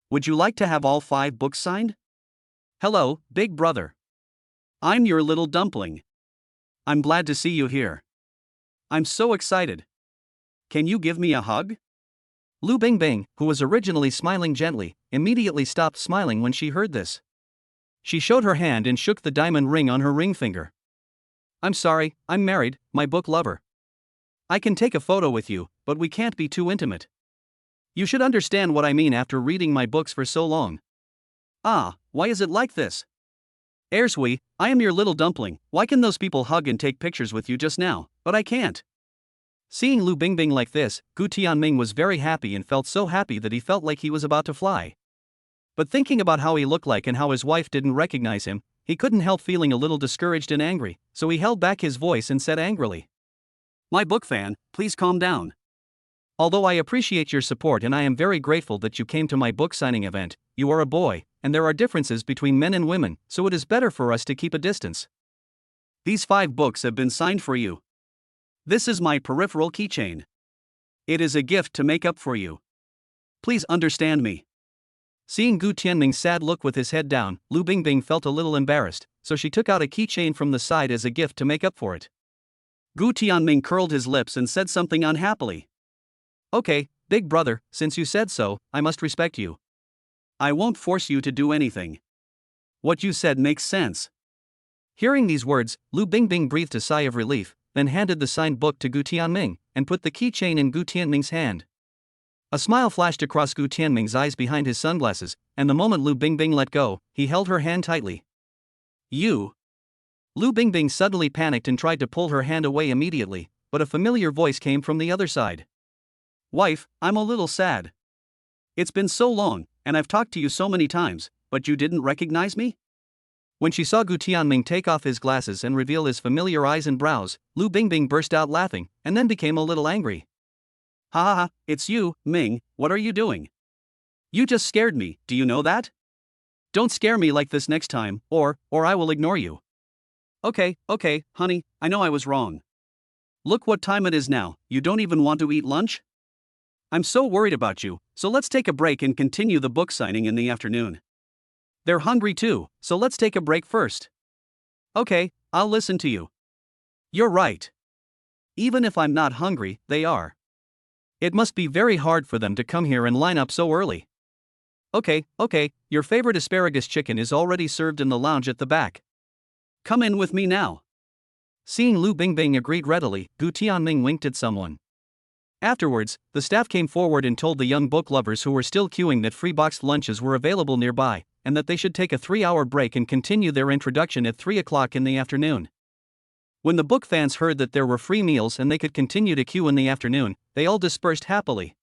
Would you like to have all 5 books signed? Hello, big brother. I'm your little dumpling. I'm glad to see you here. I'm so excited. Can you give me a hug?" Lu Bingbing, who was originally smiling gently, immediately stopped smiling when she heard this. She showed her hand and shook the diamond ring on her ring finger. "I'm sorry, I'm married, my book lover. I can take a photo with you, but we can't be too intimate. You should understand what I mean after reading my books for so long." "Ah, why is it like this? Ershui, I am your little dumpling, why can those people hug and take pictures with you just now, but I can't?" Seeing Lu Bingbing like this, Gu Tianming was very happy and felt so happy that he felt like he was about to fly. But thinking about how he looked like and how his wife didn't recognize him, he couldn't help feeling a little discouraged and angry, so he held back his voice and said angrily, "My book fan, please calm down. Although I appreciate your support and I am very grateful that you came to my book signing event, you are a boy, and there are differences between men and women, so it is better for us to keep a distance. These 5 books have been signed for you. This is my peripheral keychain. It is a gift to make up for you. Please understand me." Seeing Gu Tianming's sad look with his head down, Lu Bingbing felt a little embarrassed, so she took out a keychain from the side as a gift to make up for it. Gu Tianming curled his lips and said something unhappily. "Okay, big brother, since you said so, I must respect you. I won't force you to do anything. What you said makes sense." Hearing these words, Lu Bingbing breathed a sigh of relief, then handed the signed book to Gu Tianming, and put the keychain in Gu Tianming's hand. A smile flashed across Gu Tianming's eyes behind his sunglasses, and the moment Lu Bingbing let go, he held her hand tightly. "You?" Lu Bingbing suddenly panicked and tried to pull her hand away immediately, but a familiar voice came from the other side. "Wife, I'm a little sad. It's been so long, and I've talked to you so many times, but you didn't recognize me?" When she saw Gu Tianming take off his glasses and reveal his familiar eyes and brows, Lu Bingbing burst out laughing, and then became a little angry. "Ha ha ha, it's you, Ming, what are you doing? You just scared me, do you know that? Don't scare me like this next time, or I will ignore you." Okay, honey, I know I was wrong. Look what time it is now, you don't even want to eat lunch? I'm so worried about you, so let's take a break and continue the book signing in the afternoon. They're hungry too, so let's take a break first. Okay, I'll listen to you. You're right. Even if I'm not hungry, they are. It must be very hard for them to come here and line up so early. Okay, your favorite asparagus chicken is already served in the lounge at the back. Come in with me now." Seeing Lu Bingbing agreed readily, Gu Tianming winked at someone. Afterwards, the staff came forward and told the young book lovers who were still queuing that free boxed lunches were available nearby, and that they should take a 3-hour break and continue their introduction at 3 o'clock in the afternoon. When the book fans heard that there were free meals and they could continue to queue in the afternoon, they all dispersed happily.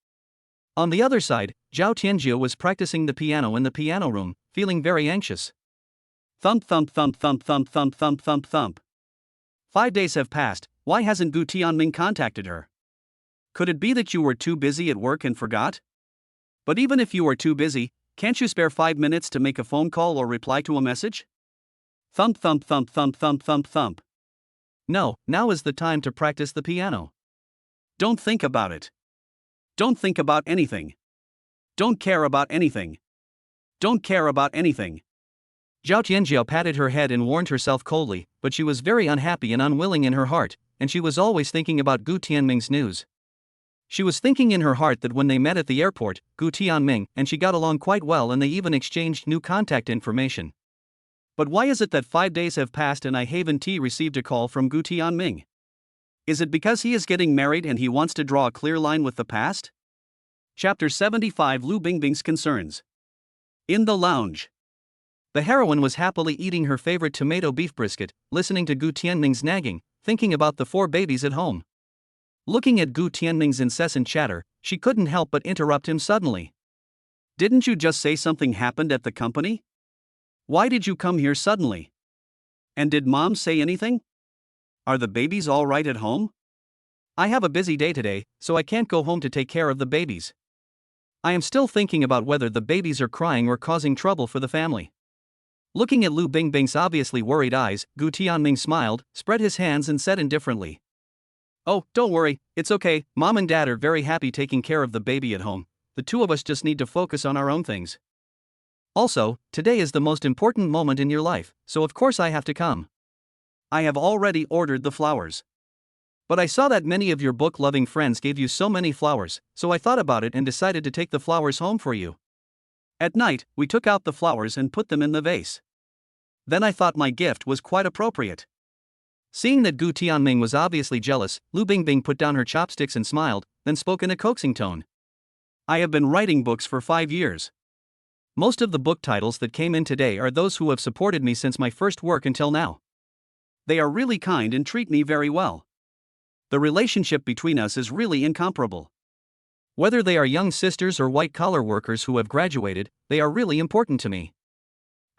On the other side, Zhao Tianjiu was practicing the piano in the piano room, feeling very anxious. Thump thump thump thump thump thump thump thump thump. 5 days have passed, why hasn't Gu Tianming contacted her? Could it be that you were too busy at work and forgot? But even if you are too busy, can't you spare 5 minutes to make a phone call or reply to a message? Thump thump thump thump thump thump thump. No, now is the time to practice the piano. Don't think about it. Don't think about anything. Don't care about anything. Don't care about anything. Zhao Tianjiao patted her head and warned herself coldly, but she was very unhappy and unwilling in her heart, and she was always thinking about Gu Tianming's news. She was thinking in her heart that when they met at the airport, Gu Tianming and she got along quite well and they even exchanged new contact information. But why is it that 5 days have passed and I haven't received a call from Gu Tianming? Is it because he is getting married and he wants to draw a clear line with the past? Chapter 75 Lu Bingbing's Concerns. In the lounge. The heroine was happily eating her favorite tomato beef brisket, listening to Gu Tianming's nagging, thinking about the 4 babies at home. Looking at Gu Tianming's incessant chatter, she couldn't help but interrupt him suddenly. Didn't you just say something happened at the company? Why did you come here suddenly? And did Mom say anything? Are the babies all right at home? I have a busy day today, so I can't go home to take care of the babies. I am still thinking about whether the babies are crying or causing trouble for the family. Looking at Lu Bingbing's obviously worried eyes, Gu Tianming smiled, spread his hands and said indifferently. Oh, don't worry, it's okay, Mom and Dad are very happy taking care of the baby at home. The 2 of us just need to focus on our own things. Also, today is the most important moment in your life, so of course I have to come. I have already ordered the flowers. But I saw that many of your book-loving friends gave you so many flowers, so I thought about it and decided to take the flowers home for you. At night, we took out the flowers and put them in the vase. Then I thought my gift was quite appropriate. Seeing that Gu Tianming was obviously jealous, Lu Bingbing put down her chopsticks and smiled, then spoke in a coaxing tone. I have been writing books for 5 years. Most of the book titles that came in today are those who have supported me since my first work until now. They are really kind and treat me very well. The relationship between us is really incomparable. Whether they are young sisters or white-collar workers who have graduated, they are really important to me.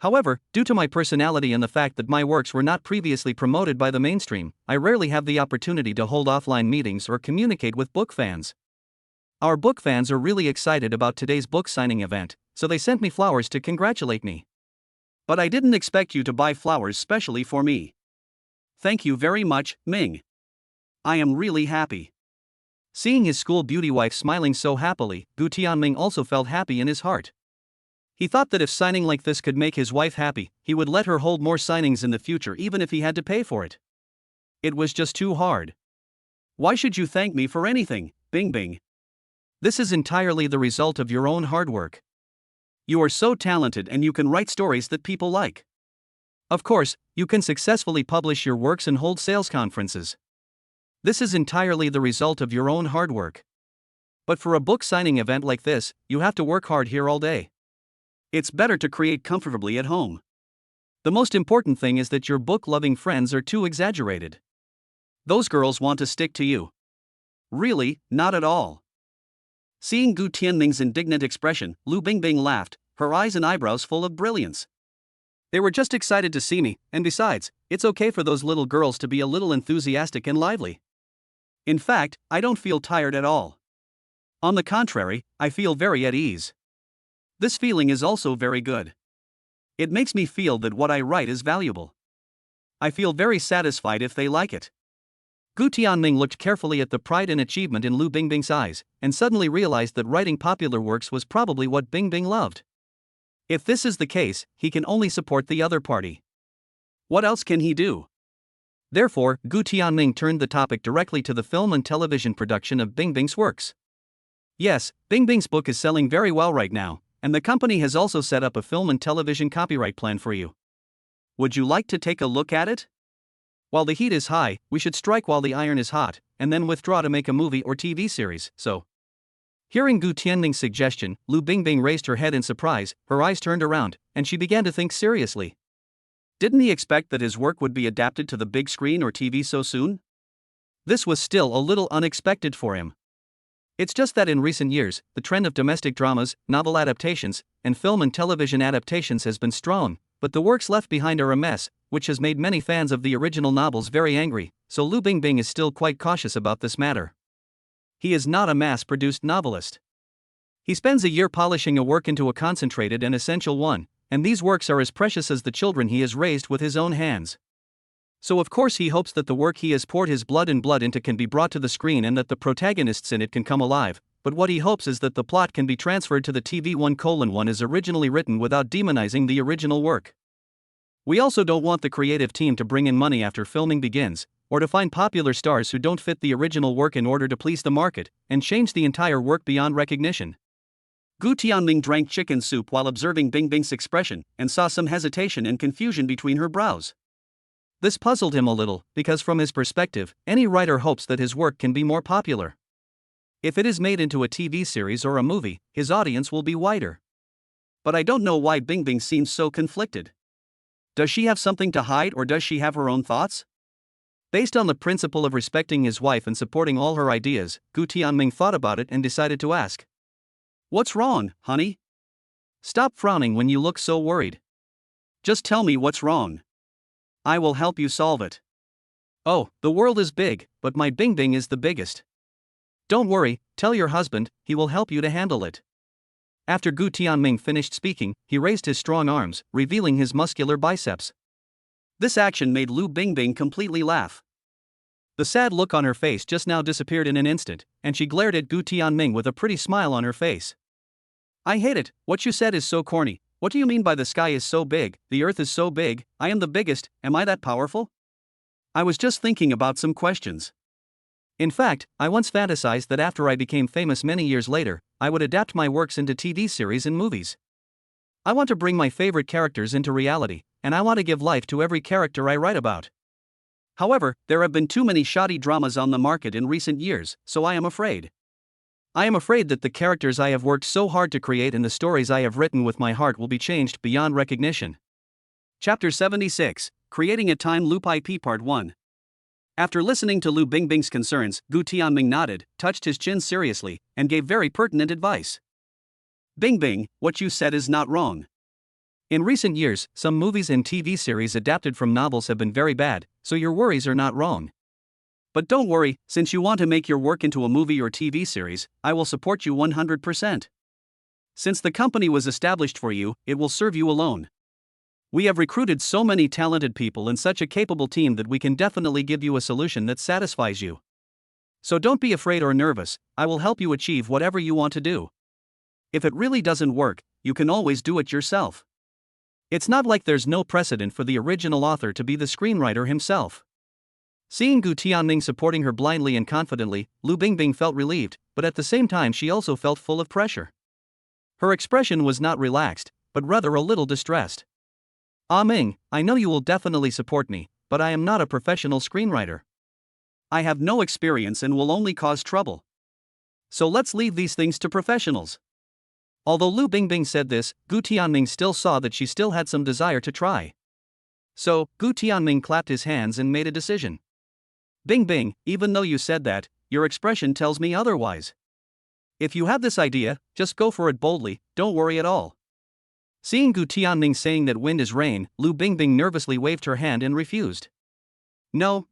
However, due to my personality and the fact that my works were not previously promoted by the mainstream, I rarely have the opportunity to hold offline meetings or communicate with book fans. Our book fans are really excited about today's book signing event, so they sent me flowers to congratulate me. But I didn't expect you to buy flowers specially for me. Thank you very much, Ming. I am really happy. Seeing his school beauty wife smiling so happily, Gu Tianming also felt happy in his heart. He thought that if signing like this could make his wife happy, he would let her hold more signings in the future even if he had to pay for it. It was just too hard. Why should you thank me for anything, Bingbing? This is entirely the result of your own hard work. You are so talented and you can write stories that people like. Of course, you can successfully publish your works and hold sales conferences. This is entirely the result of your own hard work. But for a book signing event like this, you have to work hard here all day. It's better to create comfortably at home. The most important thing is that your book-loving friends are too exaggerated. Those girls want to stick to you. Really, not at all. Seeing Gu Tianming's indignant expression, Lu Bingbing laughed, her eyes and eyebrows full of brilliance. They were just excited to see me, and besides, it's okay for those little girls to be a little enthusiastic and lively. In fact, I don't feel tired at all. On the contrary, I feel very at ease. This feeling is also very good. It makes me feel that what I write is valuable. I feel very satisfied if they like it. Gu Tianming looked carefully at the pride and achievement in Lu Bingbing's eyes, and suddenly realized that writing popular works was probably what Bingbing loved. If this is the case, he can only support the other party. What else can he do? Therefore, Gu Tianming turned the topic directly to the film and television production of Bingbing's works. Yes, Bingbing's book is selling very well right now, and the company has also set up a film and television copyright plan for you. Would you like to take a look at it? While the heat is high, we should strike while the iron is hot, and then withdraw to make a movie or TV series, so. Hearing Gu Tianming's suggestion, Lu Bingbing raised her head in surprise, her eyes turned around, and she began to think seriously. Didn't he expect that his work would be adapted to the big screen or TV so soon? This was still a little unexpected for him. It's just that in recent years, the trend of domestic dramas, novel adaptations, and film and television adaptations has been strong, but the works left behind are a mess, which has made many fans of the original novels very angry, so Lu Bingbing is still quite cautious about this matter. He is not a mass-produced novelist. He spends a year polishing a work into a concentrated and essential one, and these works are as precious as the children he has raised with his own hands. So of course he hopes that the work he has poured his blood and blood into can be brought to the screen and that the protagonists in it can come alive, but what he hopes is that the plot can be transferred to the TV 1:1 as originally written without demonizing the original work. We also don't want the creative team to bring in money after filming begins, or to find popular stars who don't fit the original work in order to please the market, and change the entire work beyond recognition. Gu Tianming drank chicken soup while observing Bingbing's expression, and saw some hesitation and confusion between her brows. This puzzled him a little, because from his perspective, any writer hopes that his work can be more popular. If it is made into a TV series or a movie, his audience will be wider. But I don't know why Bingbing seems so conflicted. Does she have something to hide, or does she have her own thoughts? Based on the principle of respecting his wife and supporting all her ideas, Gu Tianming thought about it and decided to ask. What's wrong, honey? Stop frowning when you look so worried. Just tell me what's wrong. I will help you solve it. Oh, the world is big, but my Bingbing is the biggest. Don't worry, tell your husband, he will help you to handle it. After Gu Tianming finished speaking, he raised his strong arms, revealing his muscular biceps. This action made Lu Bingbing completely laugh. The sad look on her face just now disappeared in an instant, and she glared at Gu Tianming with a pretty smile on her face. I hate it, what you said is so corny. What do you mean by the sky is so big, the earth is so big, I am the biggest, am I that powerful? I was just thinking about some questions. In fact, I once fantasized that after I became famous many years later, I would adapt my works into TV series and movies. I want to bring my favorite characters into reality, and I want to give life to every character I write about. However, there have been too many shoddy dramas on the market in recent years, so I am afraid. I am afraid that the characters I have worked so hard to create and the stories I have written with my heart will be changed beyond recognition. Chapter 76, Creating a Time Loop IP Part 1. After listening to Lu Bingbing's concerns, Gu Tianming nodded, touched his chin seriously, and gave very pertinent advice. Bingbing, what you said is not wrong. In recent years, some movies and TV series adapted from novels have been very bad, so your worries are not wrong. But don't worry, since you want to make your work into a movie or TV series, I will support you 100%. Since the company was established for you, it will serve you alone. We have recruited so many talented people and such a capable team that we can definitely give you a solution that satisfies you. So don't be afraid or nervous, I will help you achieve whatever you want to do. If it really doesn't work, you can always do it yourself. It's not like there's no precedent for the original author to be the screenwriter himself. Seeing Gu Tianming supporting her blindly and confidently, Lu Bingbing felt relieved, but at the same time she also felt full of pressure. Her expression was not relaxed, but rather a little distressed. Ah Ming, I know you will definitely support me, but I am not a professional screenwriter. I have no experience and will only cause trouble. So let's leave these things to professionals. Although Lu Bingbing said this, Gu Tianming still saw that she still had some desire to try. So, Gu Tianming clapped his hands and made a decision. Bingbing, even though you said that, your expression tells me otherwise. If you have this idea, just go for it boldly, don't worry at all. Seeing Gu Tianming saying that wind is rain, Lu Bingbing nervously waved her hand and refused. No,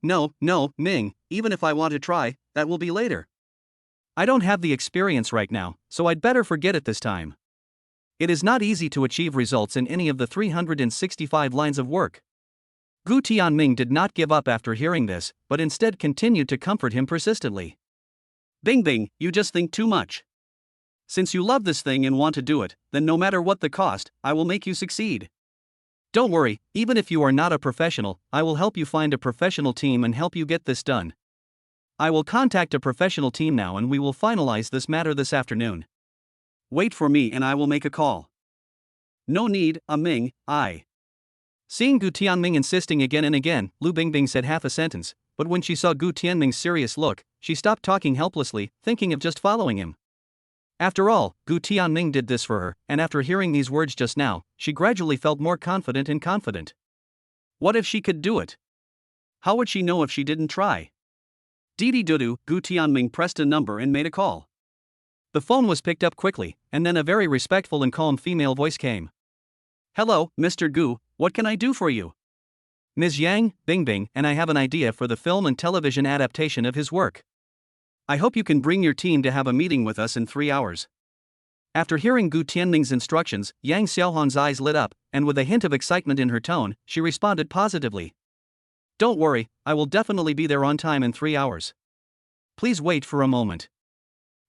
Ming, even if I want to try, that will be later. I don't have the experience right now, so I'd better forget it this time. It is not easy to achieve results in any of the 365 lines of work. Gu Tianming did not give up after hearing this, but instead continued to comfort him persistently. Bingbing, you just think too much. Since you love this thing and want to do it, then no matter what the cost, I will make you succeed. Don't worry, even if you are not a professional, I will help you find a professional team and help you get this done. I will contact a professional team now and we will finalize this matter this afternoon. Wait for me and I will make a call. No need, Ming, Seeing Gu Tianming insisting again and again, Lu Bingbing said half a sentence, but when she saw Gu Tianming's serious look, she stopped talking helplessly, thinking of just following him. After all, Gu Tianming did this for her, and after hearing these words just now, she gradually felt more confident and confident. What if she could do it? How would she know if she didn't try? Dee-dee-doo-doo, Gu Tianming pressed a number and made a call. The phone was picked up quickly, and then a very respectful and calm female voice came. Hello, Mr. Gu, what can I do for you? Ms. Yang, Bingbing, and I have an idea for the film and television adaptation of his work. I hope you can bring your team to have a meeting with us in 3 hours. After hearing Gu Tianming's instructions, Yang Xiaohan's eyes lit up, and with a hint of excitement in her tone, she responded positively. Don't worry, I will definitely be there on time in 3 hours. Please wait for a moment.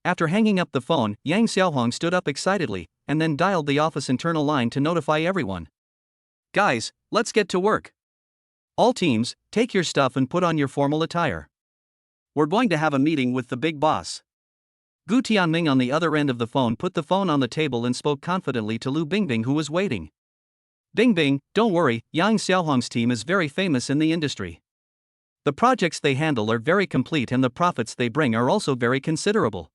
After hanging up the phone, Yang Xiaohong stood up excitedly, and then dialed the office internal line to notify everyone. Guys, let's get to work. All teams, take your stuff and put on your formal attire. We're going to have a meeting with the big boss. Gu Tianming on the other end of the phone put the phone on the table and spoke confidently to Lu Bingbing, who was waiting. Bingbing, don't worry, Yang Xiaohong's team is very famous in the industry. The projects they handle are very complete and the profits they bring are also very considerable.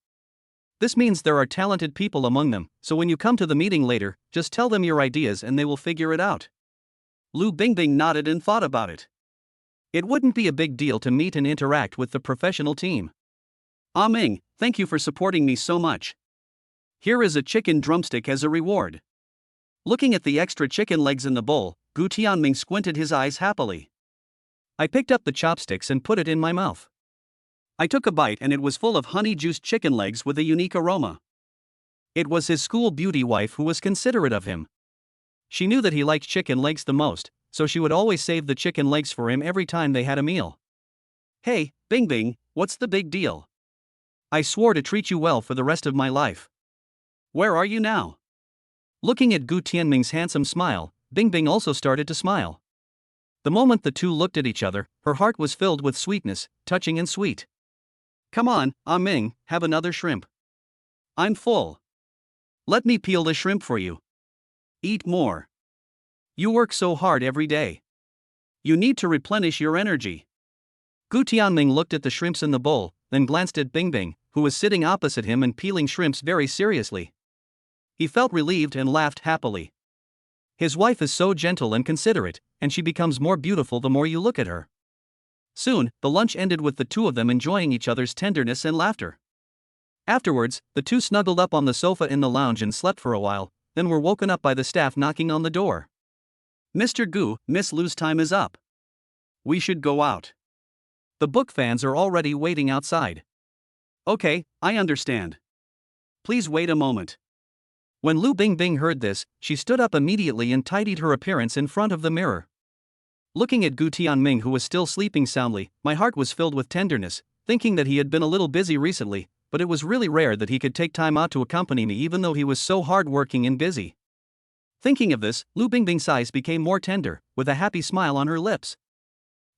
This means there are talented people among them, so when you come to the meeting later, just tell them your ideas and they will figure it out. Lu Bingbing nodded and thought about it. It wouldn't be a big deal to meet and interact with the professional team. Ah Ming, thank you for supporting me so much. Here is a chicken drumstick as a reward. Looking at the extra chicken legs in the bowl, Gu Tianming squinted his eyes happily. I picked up the chopsticks and put it in my mouth. I took a bite and it was full of honey-juiced chicken legs with a unique aroma. It was his school beauty wife who was considerate of him. She knew that he liked chicken legs the most, so she would always save the chicken legs for him every time they had a meal. Hey, Bingbing, what's the big deal? I swore to treat you well for the rest of my life. Where are you now? Looking at Gu Tianming's handsome smile, Bingbing also started to smile. The moment the two looked at each other, her heart was filled with sweetness, touching and sweet. Come on, Ah Ming, have another shrimp. I'm full. Let me peel the shrimp for you. Eat more. You work so hard every day. You need to replenish your energy. Gu Tianming looked at the shrimps in the bowl, then glanced at Bingbing, who was sitting opposite him and peeling shrimps very seriously. He felt relieved and laughed happily. His wife is so gentle and considerate, and she becomes more beautiful the more you look at her. Soon, the lunch ended with the two of them enjoying each other's tenderness and laughter. Afterwards, the two snuggled up on the sofa in the lounge and slept for a while, then were woken up by the staff knocking on the door. Mr. Gu, Miss Lu's time is up. We should go out. The book fans are already waiting outside. Okay, I understand. Please wait a moment. When Lu Bingbing heard this, she stood up immediately and tidied her appearance in front of the mirror. Looking at Gu Tianming, who was still sleeping soundly, my heart was filled with tenderness, thinking that he had been a little busy recently, but it was really rare that he could take time out to accompany me even though he was so hard-working and busy. Thinking of this, Lu Bingbing's eyes became more tender, with a happy smile on her lips.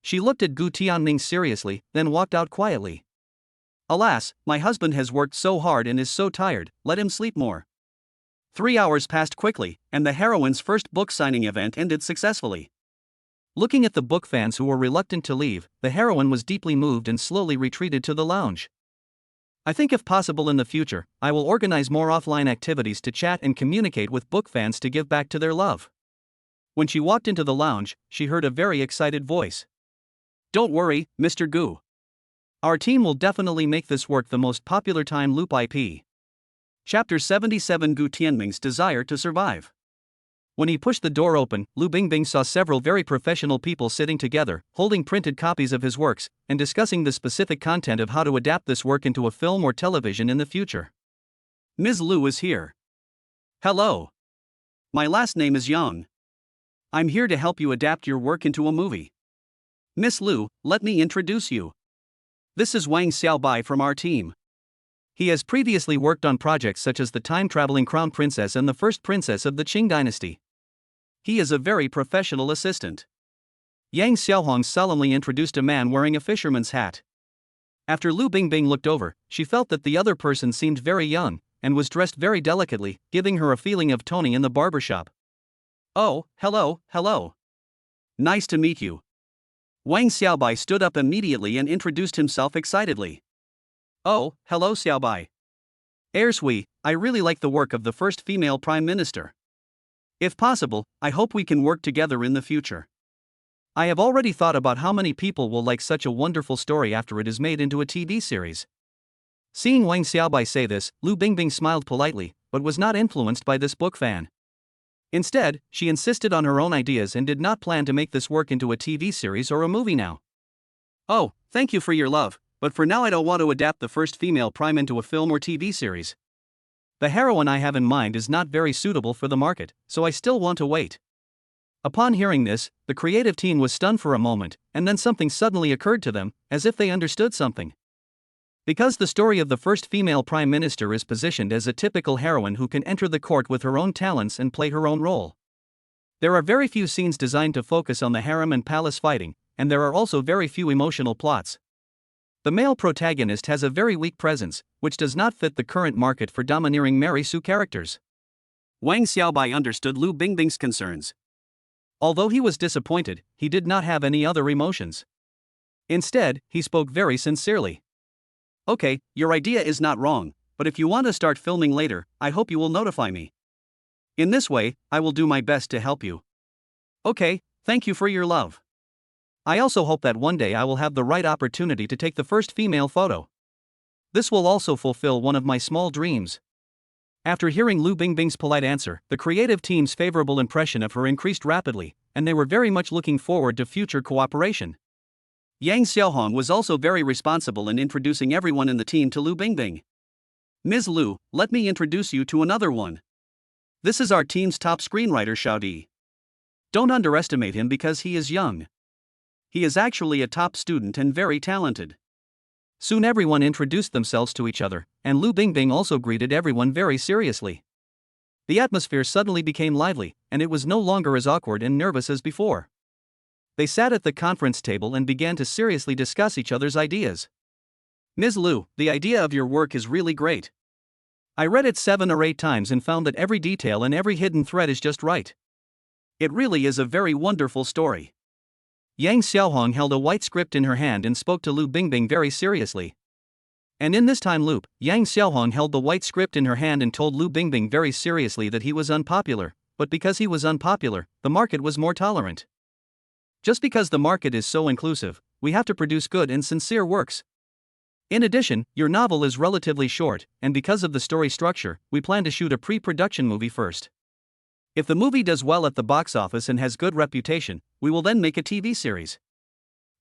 She looked at Gu Tianming seriously, then walked out quietly. Alas, my husband has worked so hard and is so tired, let him sleep more. 3 hours passed quickly, and the heroine's first book signing event ended successfully. Looking at the book fans who were reluctant to leave, the heroine was deeply moved and slowly retreated to the lounge. I think if possible in the future, I will organize more offline activities to chat and communicate with book fans to give back to their love. When she walked into the lounge, she heard a very excited voice. Don't worry, Mr. Gu. Our team will definitely make this work the most popular time loop IP. Chapter 77, Gu Tianming's Desire to Survive. When he pushed the door open, Lu Bingbing saw several very professional people sitting together, holding printed copies of his works, and discussing the specific content of how to adapt this work into a film or television in the future. Ms. Lu is here. Hello. My last name is Yang. I'm here to help you adapt your work into a movie. Miss Lu, let me introduce you. This is Wang Xiaobai from our team. He has previously worked on projects such as the time-traveling Crown Princess and the First Princess of the Qing Dynasty. He is a very professional assistant. Yang Xiaohong solemnly introduced a man wearing a fisherman's hat. After Lu Bingbing looked over, she felt that the other person seemed very young, and was dressed very delicately, giving her a feeling of Tony in the barbershop. Oh, hello. Nice to meet you. Wang Xiaobai stood up immediately and introduced himself excitedly. Oh, hello Xiaobai. Sui, I really like the work of the first female prime minister. If possible, I hope we can work together in the future. I have already thought about how many people will like such a wonderful story after it is made into a TV series. Seeing Wang Xiaobai say this, Lu Bingbing smiled politely, but was not influenced by this book fan. Instead, she insisted on her own ideas and did not plan to make this work into a TV series or a movie now. Oh, thank you for your love, but for now I don't want to adapt the first female prime into a film or TV series. The heroine I have in mind is not very suitable for the market, so I still want to wait. Upon hearing this, the creative team was stunned for a moment, and then something suddenly occurred to them, as if they understood something. Because the story of the first female prime minister is positioned as a typical heroine who can enter the court with her own talents and play her own role. There are very few scenes designed to focus on the harem and palace fighting, and there are also very few emotional plots. The male protagonist has a very weak presence, which does not fit the current market for domineering Mary Sue characters. Wang Xiaobai understood Lu Bingbing's concerns. Although he was disappointed, he did not have any other emotions. Instead, he spoke very sincerely. Okay, your idea is not wrong, but if you want to start filming later, I hope you will notify me. In this way, I will do my best to help you. Okay, thank you for your love. I also hope that one day I will have the right opportunity to take the first female photo. This will also fulfill one of my small dreams. After hearing Lu Bingbing's polite answer, the creative team's favorable impression of her increased rapidly, and they were very much looking forward to future cooperation. Yang Xiaohong was also very responsible in introducing everyone in the team to Lu Bingbing. Ms. Lu, let me introduce you to another one. This is our team's top screenwriter Xiao Di. Don't underestimate him because he is young. He is actually a top student and very talented. Soon everyone introduced themselves to each other, and Lu Bingbing also greeted everyone very seriously. The atmosphere suddenly became lively, and it was no longer as awkward and nervous as before. They sat at the conference table and began to seriously discuss each other's ideas. Ms. Lu, the idea of your work is really great. I read it 7 or 8 times and found that every detail and every hidden thread is just right. It really is a very wonderful story. Yang Xiaohong held a white script in her hand and spoke to Lu Bingbing very seriously. And in this time loop, Yang Xiaohong held the white script in her hand and told Lu Bingbing very seriously that he was unpopular, but because he was unpopular, the market was more tolerant. Just because the market is so inclusive, we have to produce good and sincere works. In addition, your novel is relatively short, and because of the story structure, we plan to shoot a pre-production movie first. If the movie does well at the box office and has good reputation, we will then make a TV series.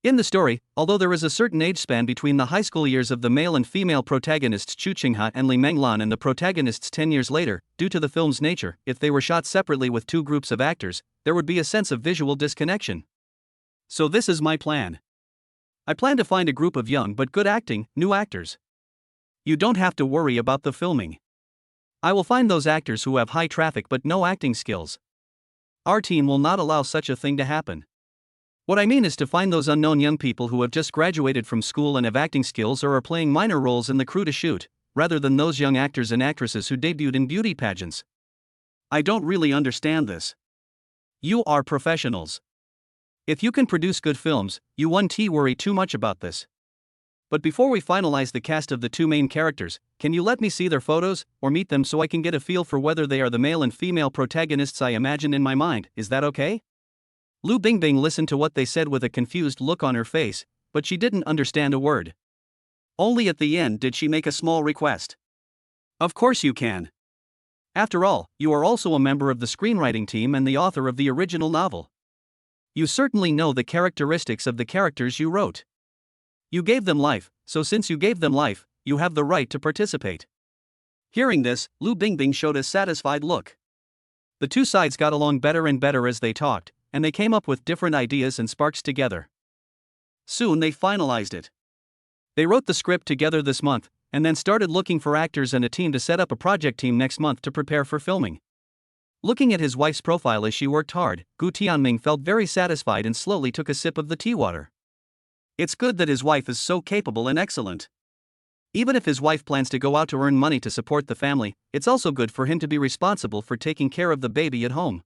In the story, although there is a certain age span between the high school years of the male and female protagonists Chu Qinghe and Li Menglan and the protagonists 10 years later, due to the film's nature, if they were shot separately with 2 groups of actors, there would be a sense of visual disconnection. So this is my plan. I plan to find a group of young but good acting, new actors. You don't have to worry about the filming. I will find those actors who have high traffic but no acting skills. Our team will not allow such a thing to happen. What I mean is to find those unknown young people who have just graduated from school and have acting skills or are playing minor roles in the crew to shoot, rather than those young actors and actresses who debuted in beauty pageants. I don't really understand this. You are professionals. If you can produce good films, you won't worry too much about this. But before we finalize the cast of the 2 main characters, can you let me see their photos, or meet them so I can get a feel for whether they are the male and female protagonists I imagine in my mind? Is that okay? Lu Bingbing listened to what they said with a confused look on her face, but she didn't understand a word. Only at the end did she make a small request. Of course you can. After all, you are also a member of the screenwriting team and the author of the original novel. You certainly know the characteristics of the characters you wrote. You gave them life, so since you gave them life, you have the right to participate. Hearing this, Lu Bingbing showed a satisfied look. The 2 sides got along better and better as they talked, and they came up with different ideas and sparks together. Soon they finalized it. They wrote the script together this month, and then started looking for actors and a team to set up a project team next month to prepare for filming. Looking at his wife's profile as she worked hard, Gu Tianming felt very satisfied and slowly took a sip of the tea water. It's good that his wife is so capable and excellent. Even if his wife plans to go out to earn money to support the family, it's also good for him to be responsible for taking care of the baby at home.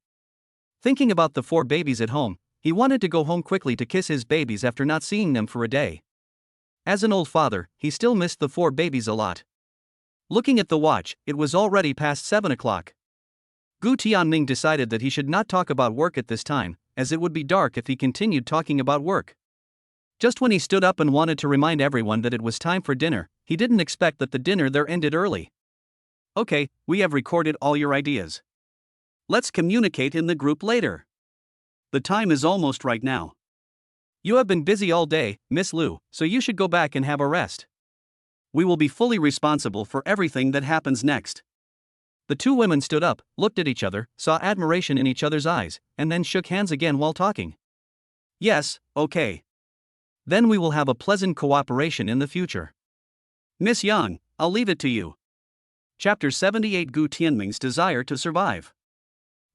Thinking about the 4 babies at home, he wanted to go home quickly to kiss his babies after not seeing them for a day. As an old father, he still missed the 4 babies a lot. Looking at the watch, it was already past 7 o'clock. Gu Tianming decided that he should not talk about work at this time, as it would be dark if he continued talking about work. Just when he stood up and wanted to remind everyone that it was time for dinner, he didn't expect that the dinner there ended early. Okay, we have recorded all your ideas. Let's communicate in the group later. The time is almost right now. You have been busy all day, Miss Lu, so you should go back and have a rest. We will be fully responsible for everything that happens next. The 2 women stood up, looked at each other, saw admiration in each other's eyes, and then shook hands again while talking. Yes, okay. Then we will have a pleasant cooperation in the future. Miss Yang, I'll leave it to you. Chapter 78 Gu Tianming's Desire to Survive.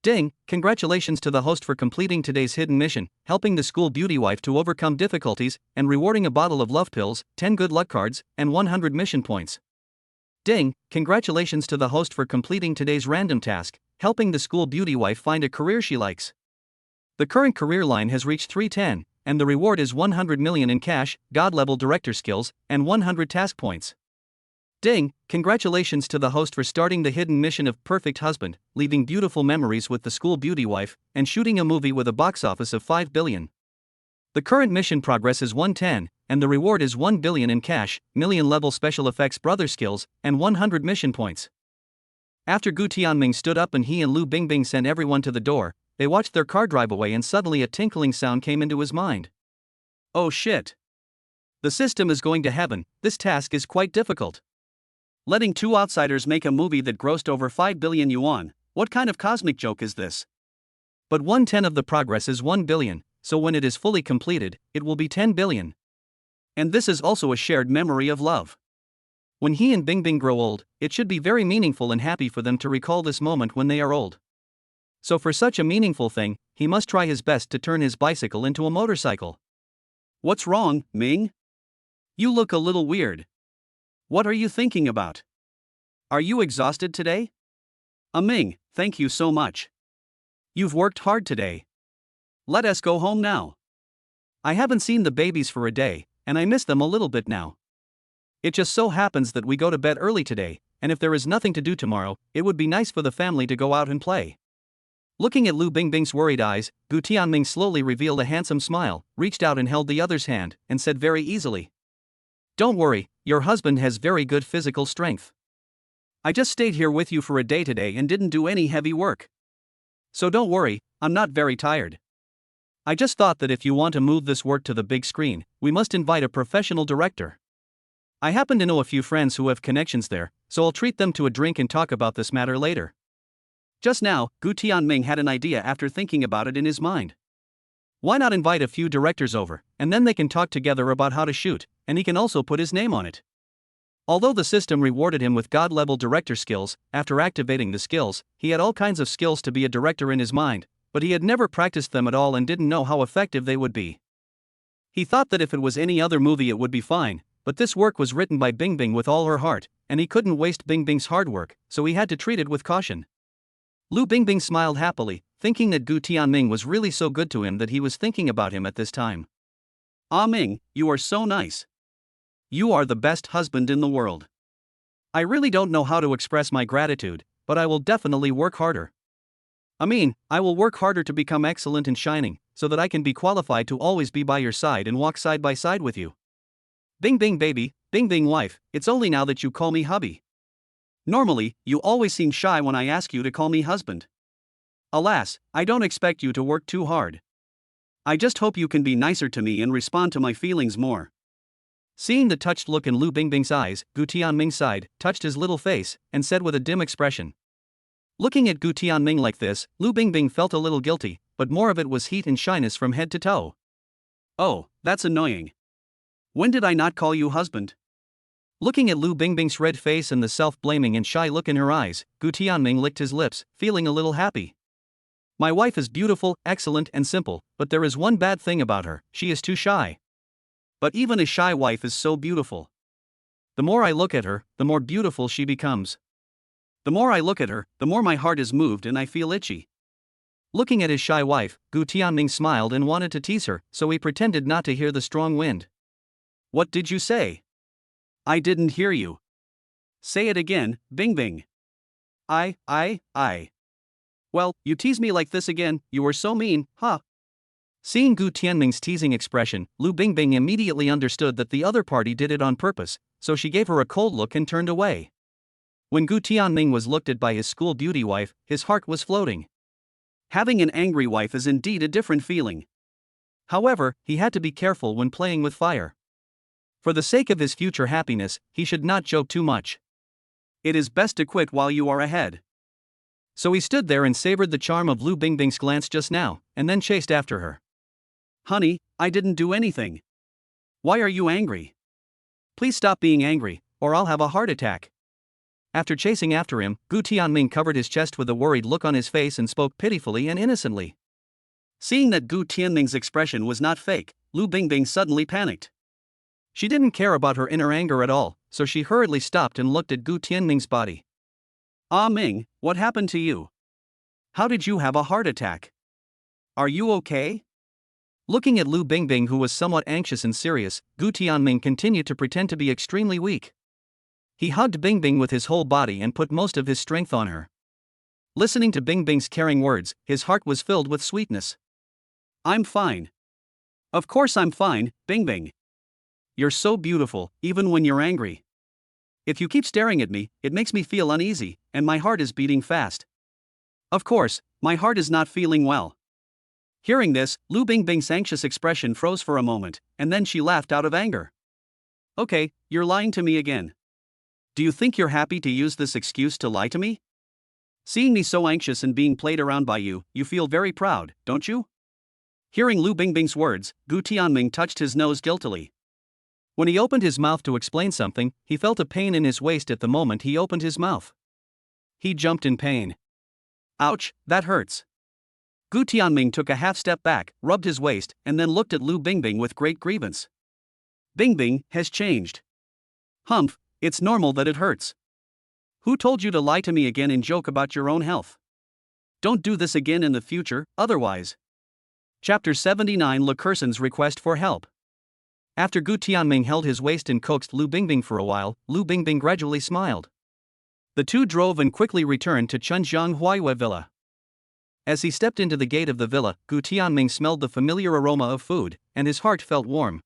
Ding, congratulations to the host for completing today's hidden mission, helping the school beauty wife to overcome difficulties, and rewarding a bottle of love pills, 10 good luck cards, and 100 mission points. Ding, congratulations to the host for completing today's random task, helping the school beauty wife find a career she likes. The current career line has reached 310, and the reward is 100 million in cash, God-level director skills, and 100 task points. Ding, congratulations to the host for starting the hidden mission of Perfect Husband, leaving beautiful memories with the school beauty wife, and shooting a movie with a box office of 5 billion. The current mission progress is 110, and the reward is 1 billion in cash, million-level special effects brother skills, and 100 mission points. After Gu Tianming stood up and he and Lu Bingbing sent everyone to the door, they watched their car drive away and suddenly a tinkling sound came into his mind. Oh shit! The system is going to heaven, this task is quite difficult. Letting two outsiders make a movie that grossed over 5 billion yuan, what kind of cosmic joke is this? But 1/10 of the progress is 1 billion, so when it is fully completed, it will be 10 billion. And this is also a shared memory of love. When he and Bingbing grow old, it should be very meaningful and happy for them to recall this moment when they are old. So for such a meaningful thing, he must try his best to turn his bicycle into a motorcycle. What's wrong, Ming? You look a little weird. What are you thinking about? Are you exhausted today? Ming, thank you so much. You've worked hard today. Let us go home now. I haven't seen the babies for a day, and I miss them a little bit now. It just so happens that we go to bed early today, and if there is nothing to do tomorrow, it would be nice for the family to go out and play. Looking at Lu Bingbing's worried eyes, Gu Tianming slowly revealed a handsome smile, reached out and held the other's hand, and said very easily, "Don't worry, your husband has very good physical strength. I just stayed here with you for a day today and didn't do any heavy work. So don't worry, I'm not very tired. I just thought that if you want to move this work to the big screen, we must invite a professional director. I happen to know a few friends who have connections there, so I'll treat them to a drink and talk about this matter later." Just now, Gu Tianming had an idea after thinking about it in his mind. Why not invite a few directors over, and then they can talk together about how to shoot, and he can also put his name on it. Although the system rewarded him with God-level director skills, after activating the skills, he had all kinds of skills to be a director in his mind, but he had never practiced them at all and didn't know how effective they would be. He thought that if it was any other movie it would be fine, but this work was written by Bingbing with all her heart, and he couldn't waste Bingbing's hard work, so he had to treat it with caution. Lu Bingbing smiled happily, thinking that Gu Tianming was really so good to him that he was thinking about him at this time. "Ah Ming, you are so nice. You are the best husband in the world. I really don't know how to express my gratitude, but I will definitely work harder. I will work harder to become excellent and shining, so that I can be qualified to always be by your side and walk side by side with you. Bingbing baby, Bingbing wife, it's only now that you call me hubby. Normally, you always seem shy when I ask you to call me husband. Alas, I don't expect you to work too hard. I just hope you can be nicer to me and respond to my feelings more." Seeing the touched look in Lu Bingbing's eyes, Gu Tianming sighed, touched his little face, and said with a dim expression. Looking at Gu Tianming like this, Lu Bingbing felt a little guilty, but more of it was heat and shyness from head to toe. "Oh, that's annoying. When did I not call you husband?" Looking at Lu Bingbing's red face and the self-blaming and shy look in her eyes, Gu Tianming licked his lips, feeling a little happy. "My wife is beautiful, excellent and simple, but there is one bad thing about her, she is too shy. But even a shy wife is so beautiful. The more I look at her, the more beautiful she becomes. The more I look at her, the more my heart is moved and I feel itchy." Looking at his shy wife, Gu Tianming smiled and wanted to tease her, so he pretended not to hear the strong wind. "What did you say? I didn't hear you. Say it again, Bingbing." I. Well, you tease me like this again, you are so mean, huh?" Seeing Gu Tianming's teasing expression, Lu Bingbing immediately understood that the other party did it on purpose, so she gave her a cold look and turned away. When Gu Tianming was looked at by his school beauty wife, his heart was floating. Having an angry wife is indeed a different feeling. However, he had to be careful when playing with fire. For the sake of his future happiness, he should not joke too much. It is best to quit while you are ahead. So he stood there and savored the charm of Lu Bingbing's glance just now, and then chased after her. "Honey, I didn't do anything. Why are you angry? Please stop being angry, or I'll have a heart attack. After chasing after him, Gu Tianming covered his chest with a worried look on his face and spoke pitifully and innocently. Seeing that Gu Tianming's expression was not fake, Lu Bingbing suddenly panicked. She didn't care about her inner anger at all, so she hurriedly stopped and looked at Gu Tianming's body. Ah Ming, what happened to you? How did you have a heart attack? Are you okay? Looking at Lu Bingbing, who was somewhat anxious and serious, Gu Tianming continued to pretend to be extremely weak. He hugged Bingbing with his whole body and put most of his strength on her. Listening to Bingbing's caring words, his heart was filled with sweetness. I'm fine. Of course I'm fine, Bingbing. You're so beautiful, even when you're angry. If you keep staring at me, it makes me feel uneasy, and my heart is beating fast. Of course, my heart is not feeling well. Hearing this, Lu Bingbing's anxious expression froze for a moment, and then she laughed out of anger. Okay, you're lying to me again. Do you think you're happy to use this excuse to lie to me? Seeing me so anxious and being played around by you, you feel very proud, don't you? Hearing Lu Bingbing's words, Gu Tianming touched his nose guiltily. When he opened his mouth to explain something, he felt a pain in his waist at the moment he opened his mouth. He jumped in pain. Ouch, that hurts. Gu Tianming took a half step back, rubbed his waist, and then looked at Lu Bingbing with great grievance. Bingbing has changed. Humph, it's normal that it hurts. Who told you to lie to me again and joke about your own health? Don't do this again in the future, otherwise. Chapter 79 Le Curson's Request for Help. After Gu Tianming held his waist and coaxed Lu Bingbing for a while, Lu Bingbing gradually smiled. The two drove and quickly returned to Chunjiang Huaiyue Villa. As he stepped into the gate of the villa, Gu Tianming smelled the familiar aroma of food, and his heart felt warm.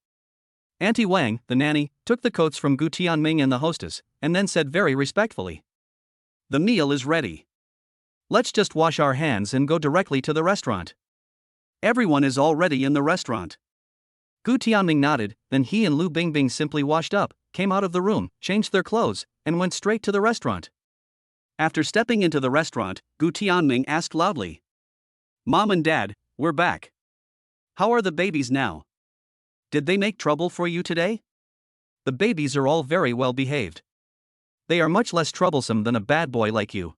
Auntie Wang, the nanny, took the coats from Gu Tianming and the hostess, and then said very respectfully, "The meal is ready. Let's just wash our hands and go directly to the restaurant." Everyone is already in the restaurant. Gu Tianming nodded, then he and Lu Bingbing simply washed up, came out of the room, changed their clothes, and went straight to the restaurant. After stepping into the restaurant, Gu Tianming asked loudly, "Mom and Dad, we're back. How are the babies now? Did they make trouble for you today?" "The babies are all very well behaved. They are much less troublesome than a bad boy like you.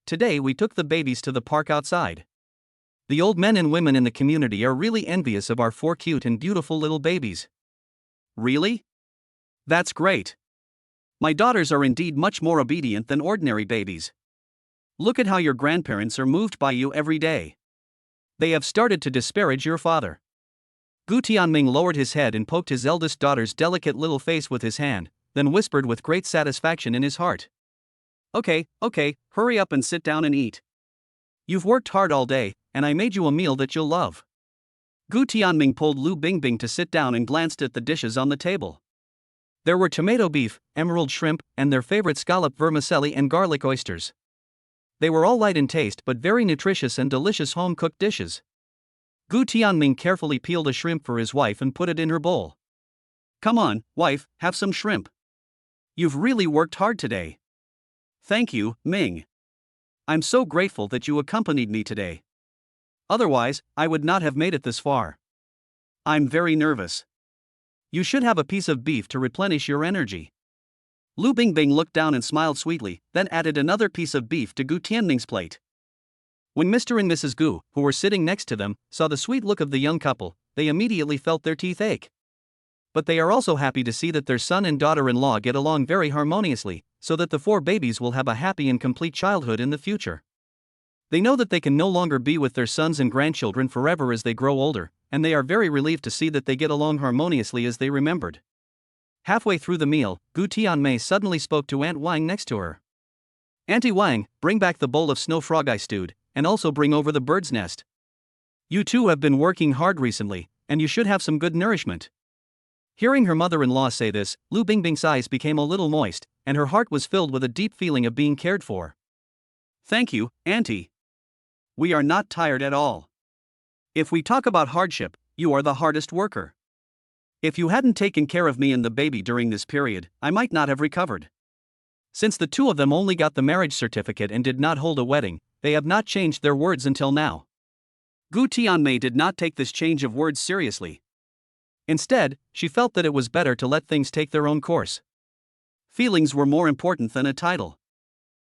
Today we took the babies to the park outside. The old men and women in the community are really envious of our 4 cute and beautiful little babies." "Really? That's great. My daughters are indeed much more obedient than ordinary babies. Look at how your grandparents are moved by you every day. They have started to disparage your father." Gu Tianming lowered his head and poked his eldest daughter's delicate little face with his hand, then whispered with great satisfaction in his heart, Okay, hurry up and sit down and eat. You've worked hard all day, and I made you a meal that you'll love." Gu Tianming pulled Lu Bingbing to sit down and glanced at the dishes on the table. There were tomato beef, emerald shrimp, and their favorite scallop vermicelli and garlic oysters. They were all light in taste but very nutritious and delicious home-cooked dishes. Gu Tianming carefully peeled a shrimp for his wife and put it in her bowl. "Come on, wife, have some shrimp. You've really worked hard today." "Thank you, Ming. I'm so grateful that you accompanied me today. Otherwise, I would not have made it this far. I'm very nervous. You should have a piece of beef to replenish your energy." Lu Bingbing looked down and smiled sweetly, then added another piece of beef to Gu Tianming's plate. When Mr. and Mrs. Gu, who were sitting next to them, saw the sweet look of the young couple, they immediately felt their teeth ache. But they are also happy to see that their son and daughter-in-law get along very harmoniously, so that the 4 babies will have a happy and complete childhood in the future. They know that they can no longer be with their sons and grandchildren forever as they grow older, and they are very relieved to see that they get along harmoniously as they remembered. Halfway through the meal, Gu Tianmei suddenly spoke to Aunt Wang next to her. "Auntie Wang, bring back the bowl of snow frog I stewed, and also bring over the bird's nest. You two have been working hard recently, and you should have some good nourishment." Hearing her mother-in-law say this, Lu Bingbing's eyes became a little moist, and her heart was filled with a deep feeling of being cared for. "Thank you, Auntie. We are not tired at all. If we talk about hardship, you are the hardest worker. If you hadn't taken care of me and the baby during this period, I might not have recovered." Since the two of them only got the marriage certificate and did not hold a wedding, they have not changed their words until now. Gu Tianmei did not take this change of words seriously. Instead, she felt that it was better to let things take their own course. Feelings were more important than a title.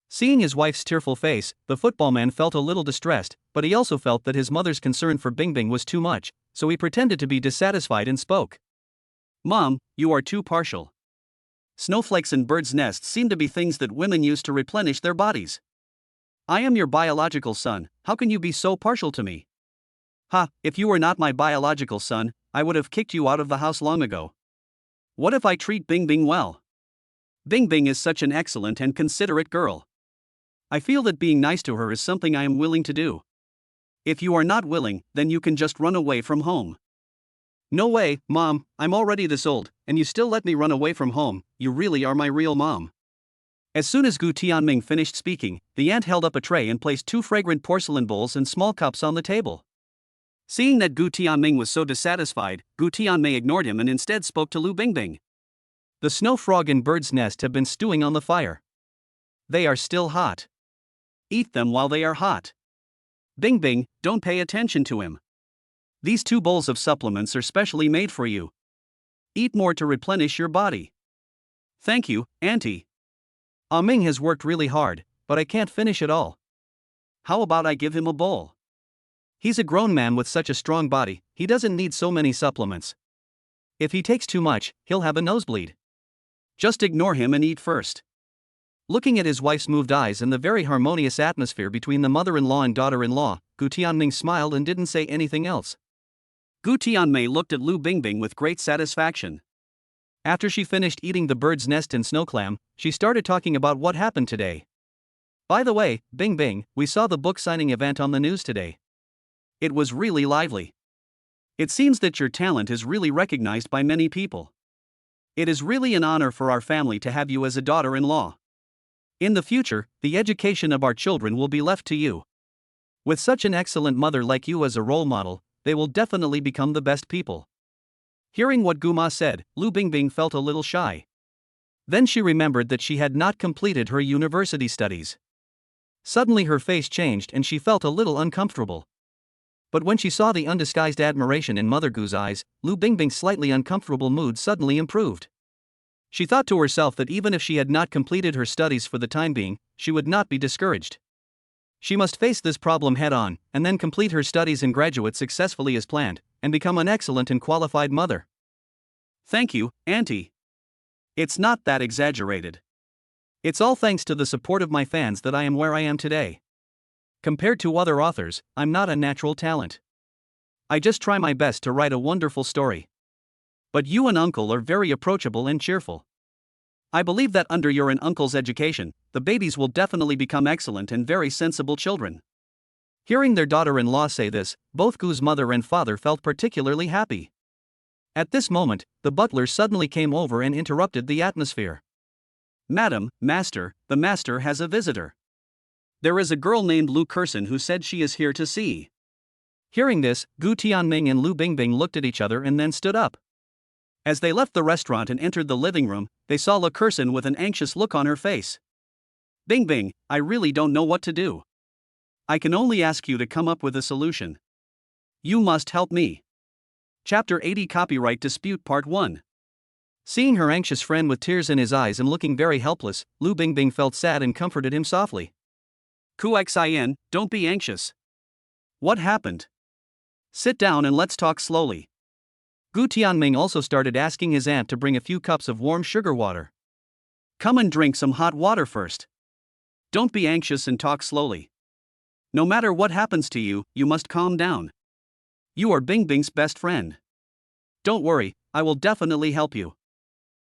Seeing his wife's tearful face, the football man felt a little distressed, but he also felt that his mother's concern for Bingbing was too much, so he pretended to be dissatisfied and spoke. Mom, you are too partial. Snowflakes and birds' nests seem to be things that women use to replenish their bodies. I am your biological son, how can you be so partial to me? Ha, if you were not my biological son, I would have kicked you out of the house long ago. What if I treat Bingbing well? Bingbing is such an excellent and considerate girl. I feel that being nice to her is something I am willing to do. If you are not willing, then you can just run away from home. No way, Mom, I'm already this old, and you still let me run away from home, you really are my real mom. As soon as Gu Tianming finished speaking, the aunt held up a tray and placed 2 fragrant porcelain bowls and small cups on the table. Seeing that Gu Tianming was so dissatisfied, Gu Tianmei ignored him and instead spoke to Lu Bingbing. The snow frog and bird's nest have been stewing on the fire. They are still hot. Eat them while they are hot. Bingbing, don't pay attention to him. These 2 bowls of supplements are specially made for you. Eat more to replenish your body. Thank you, Auntie. Ming has worked really hard, but I can't finish it all. How about I give him a bowl? He's a grown man with such a strong body, he doesn't need so many supplements. If he takes too much, he'll have a nosebleed. Just ignore him and eat first. Looking at his wife's moved eyes and the very harmonious atmosphere between the mother-in-law and daughter-in-law, Gu Tianming smiled and didn't say anything else. Gu Tianmei looked at Lu Bingbing with great satisfaction. After she finished eating the bird's nest and snow clam, she started talking about what happened today. By the way, Bingbing, we saw the book signing event on the news today. It was really lively. It seems that your talent is really recognized by many people. It is really an honor for our family to have you as a daughter-in-law. In the future, the education of our children will be left to you. With such an excellent mother like you as a role model, they will definitely become the best people. Hearing what Guma said, Lu Bingbing felt a little shy. Then she remembered that she had not completed her university studies. Suddenly her face changed and she felt a little uncomfortable. But when she saw the undisguised admiration in Mother Gu's eyes, Lu Bingbing's slightly uncomfortable mood suddenly improved. She thought to herself that even if she had not completed her studies for the time being, she would not be discouraged. She must face this problem head-on, and then complete her studies and graduate successfully as planned, and become an excellent and qualified mother. Thank you, Auntie. It's not that exaggerated. It's all thanks to the support of my fans that I am where I am today. Compared to other authors, I'm not a natural talent. I just try my best to write a wonderful story. But you and Uncle are very approachable and cheerful. I believe that under your and Uncle's education, the babies will definitely become excellent and very sensible children. Hearing their daughter-in-law say this, both Gu's mother and father felt particularly happy. At this moment, the butler suddenly came over and interrupted the atmosphere. Madam, Master, the master has a visitor. There is a girl named Lu Kerson who said she is here to see. Hearing this, Gu Tianming and Lu Bingbing looked at each other and then stood up. As they left the restaurant and entered the living room, they saw Lu Kerson with an anxious look on her face. Bingbing, I really don't know what to do. I can only ask you to come up with a solution. You must help me. Chapter 80 Copyright Dispute Part 1. Seeing her anxious friend with tears in his eyes and looking very helpless, Lu Bingbing felt sad and comforted him softly. Kuxin, don't be anxious. What happened? Sit down and let's talk slowly. Gu Tianming also started asking his aunt to bring a few cups of warm sugar water. Come and drink some hot water first. Don't be anxious and talk slowly. No matter what happens to you, you must calm down. You are Bingbing's best friend. Don't worry, I will definitely help you.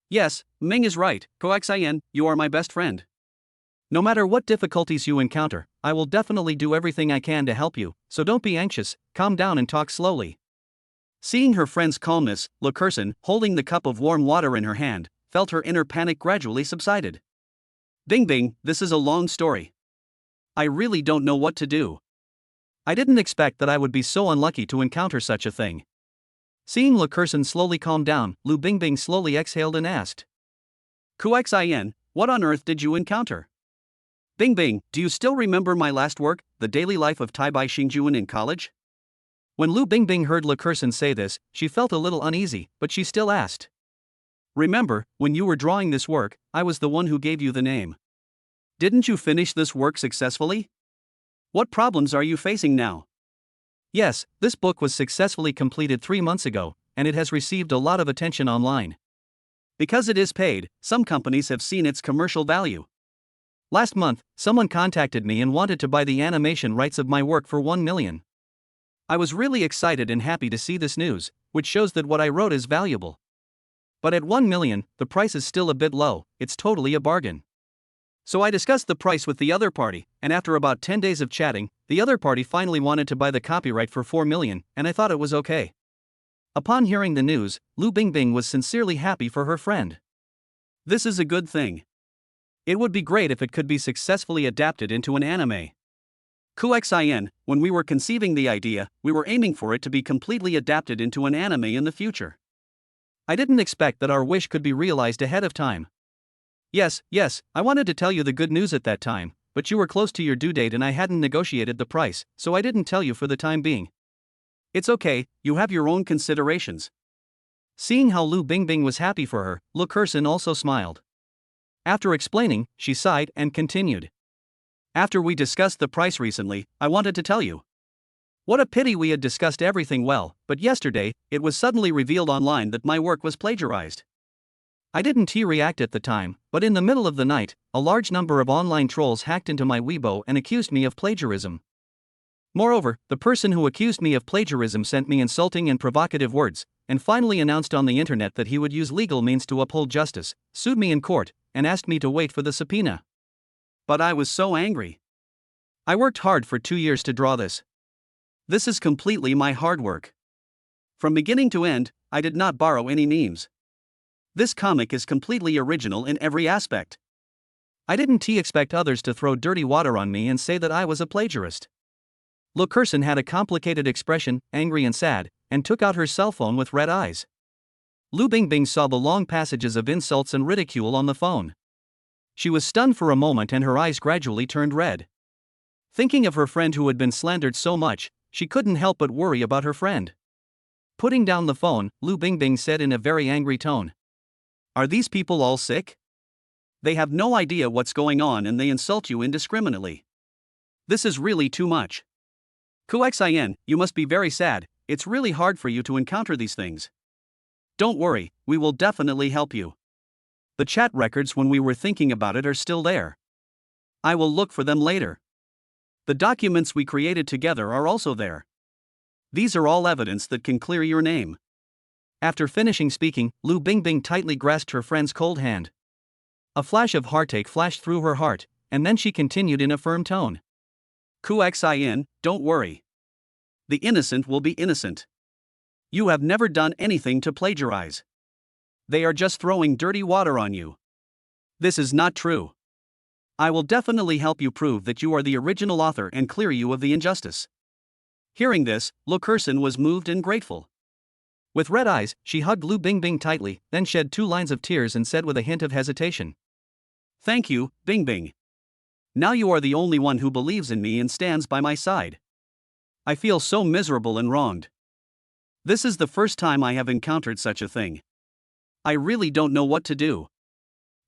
Yes, Ming is right, Kuxin, you are my best friend. No matter what difficulties you encounter, I will definitely do everything I can to help you, so don't be anxious, calm down and talk slowly. Seeing her friend's calmness, Lu Kerson, holding the cup of warm water in her hand, felt her inner panic gradually subsided. Bingbing, this is a long story. I really don't know what to do. I didn't expect that I would be so unlucky to encounter such a thing. Seeing Lu Kerson slowly calm down, Lu Bingbing slowly exhaled and asked. Kuxin, what on earth did you encounter? Bingbing, do you still remember my last work, The Daily Life of Tai Bai Xingjuan in college? When Lu Bingbing heard Lu Kerson say this, she felt a little uneasy, but she still asked. Remember, when you were drawing this work, I was the one who gave you the name. Didn't you finish this work successfully? What problems are you facing now? Yes, this book was successfully completed 3 months ago, and it has received a lot of attention online. Because it is paid, some companies have seen its commercial value. Last month, someone contacted me and wanted to buy the animation rights of my work for 1 million. I was really excited and happy to see this news, which shows that what I wrote is valuable. But at 1 million, the price is still a bit low, it's totally a bargain. So I discussed the price with the other party, and after about 10 days of chatting, the other party finally wanted to buy the copyright for 4 million, and I thought it was okay. Upon hearing the news, Lu Bingbing was sincerely happy for her friend. This is a good thing. It would be great if it could be successfully adapted into an anime. Kuxin, when we were conceiving the idea, we were aiming for it to be completely adapted into an anime in the future. I didn't expect that our wish could be realized ahead of time. Yes, I wanted to tell you the good news at that time, but you were close to your due date and I hadn't negotiated the price, so I didn't tell you for the time being. It's okay, you have your own considerations. Seeing how Lu Bingbing was happy for her, Lu Kerson also smiled. After explaining, she sighed and continued. After we discussed the price recently, I wanted to tell you. What a pity we had discussed everything well, but yesterday, it was suddenly revealed online that my work was plagiarized. I didn't react at the time, but in the middle of the night, a large number of online trolls hacked into my Weibo and accused me of plagiarism. Moreover, the person who accused me of plagiarism sent me insulting and provocative words, and finally announced on the internet that he would use legal means to uphold justice, sued me in court, and asked me to wait for the subpoena. But I was so angry. I worked hard for 2 years to draw this. This is completely my hard work. From beginning to end, I did not borrow any memes. This comic is completely original in every aspect. I didn't expect others to throw dirty water on me and say that I was a plagiarist. Lu Kerson had a complicated expression, angry and sad, and took out her cell phone with red eyes. Lu Bingbing saw the long passages of insults and ridicule on the phone. She was stunned for a moment and her eyes gradually turned red. Thinking of her friend who had been slandered so much, she couldn't help but worry about her friend. Putting down the phone, Lu Bingbing said in a very angry tone, "Are these people all sick? They have no idea what's going on and they insult you indiscriminately. This is really too much. Kuxin, you must be very sad, it's really hard for you to encounter these things. Don't worry, we will definitely help you. The chat records when we were thinking about it are still there. I will look for them later. The documents we created together are also there. These are all evidence that can clear your name." After finishing speaking, Lu Bingbing tightly grasped her friend's cold hand. A flash of heartache flashed through her heart, and then she continued in a firm tone. "Kuxin, don't worry. The innocent will be innocent. You have never done anything to plagiarize. They are just throwing dirty water on you. This is not true. I will definitely help you prove that you are the original author and clear you of the injustice." Hearing this, Lu Kerson was moved and grateful. With red eyes, she hugged Lu Bingbing tightly, then shed 2 lines of tears and said with a hint of hesitation, "Thank you, Bingbing. Now you are the only one who believes in me and stands by my side. I feel so miserable and wronged. This is the first time I have encountered such a thing. I really don't know what to do.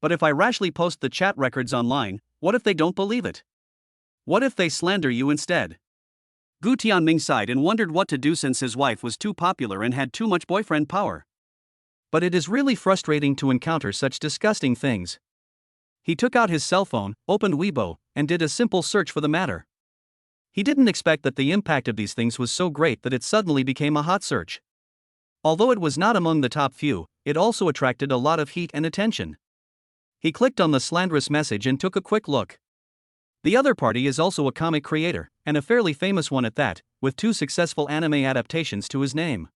But if I rashly post the chat records online, what if they don't believe it? What if they slander you instead?" Gu Tianming sighed and wondered what to do since his wife was too popular and had too much boyfriend power. But it is really frustrating to encounter such disgusting things. He took out his cell phone, opened Weibo, and did a simple search for the matter. He didn't expect that the impact of these things was so great that it suddenly became a hot search. Although it was not among the top few, it also attracted a lot of heat and attention. He clicked on the slanderous message and took a quick look. The other party is also a comic creator, and a fairly famous one at that, with 2 successful anime adaptations to his name.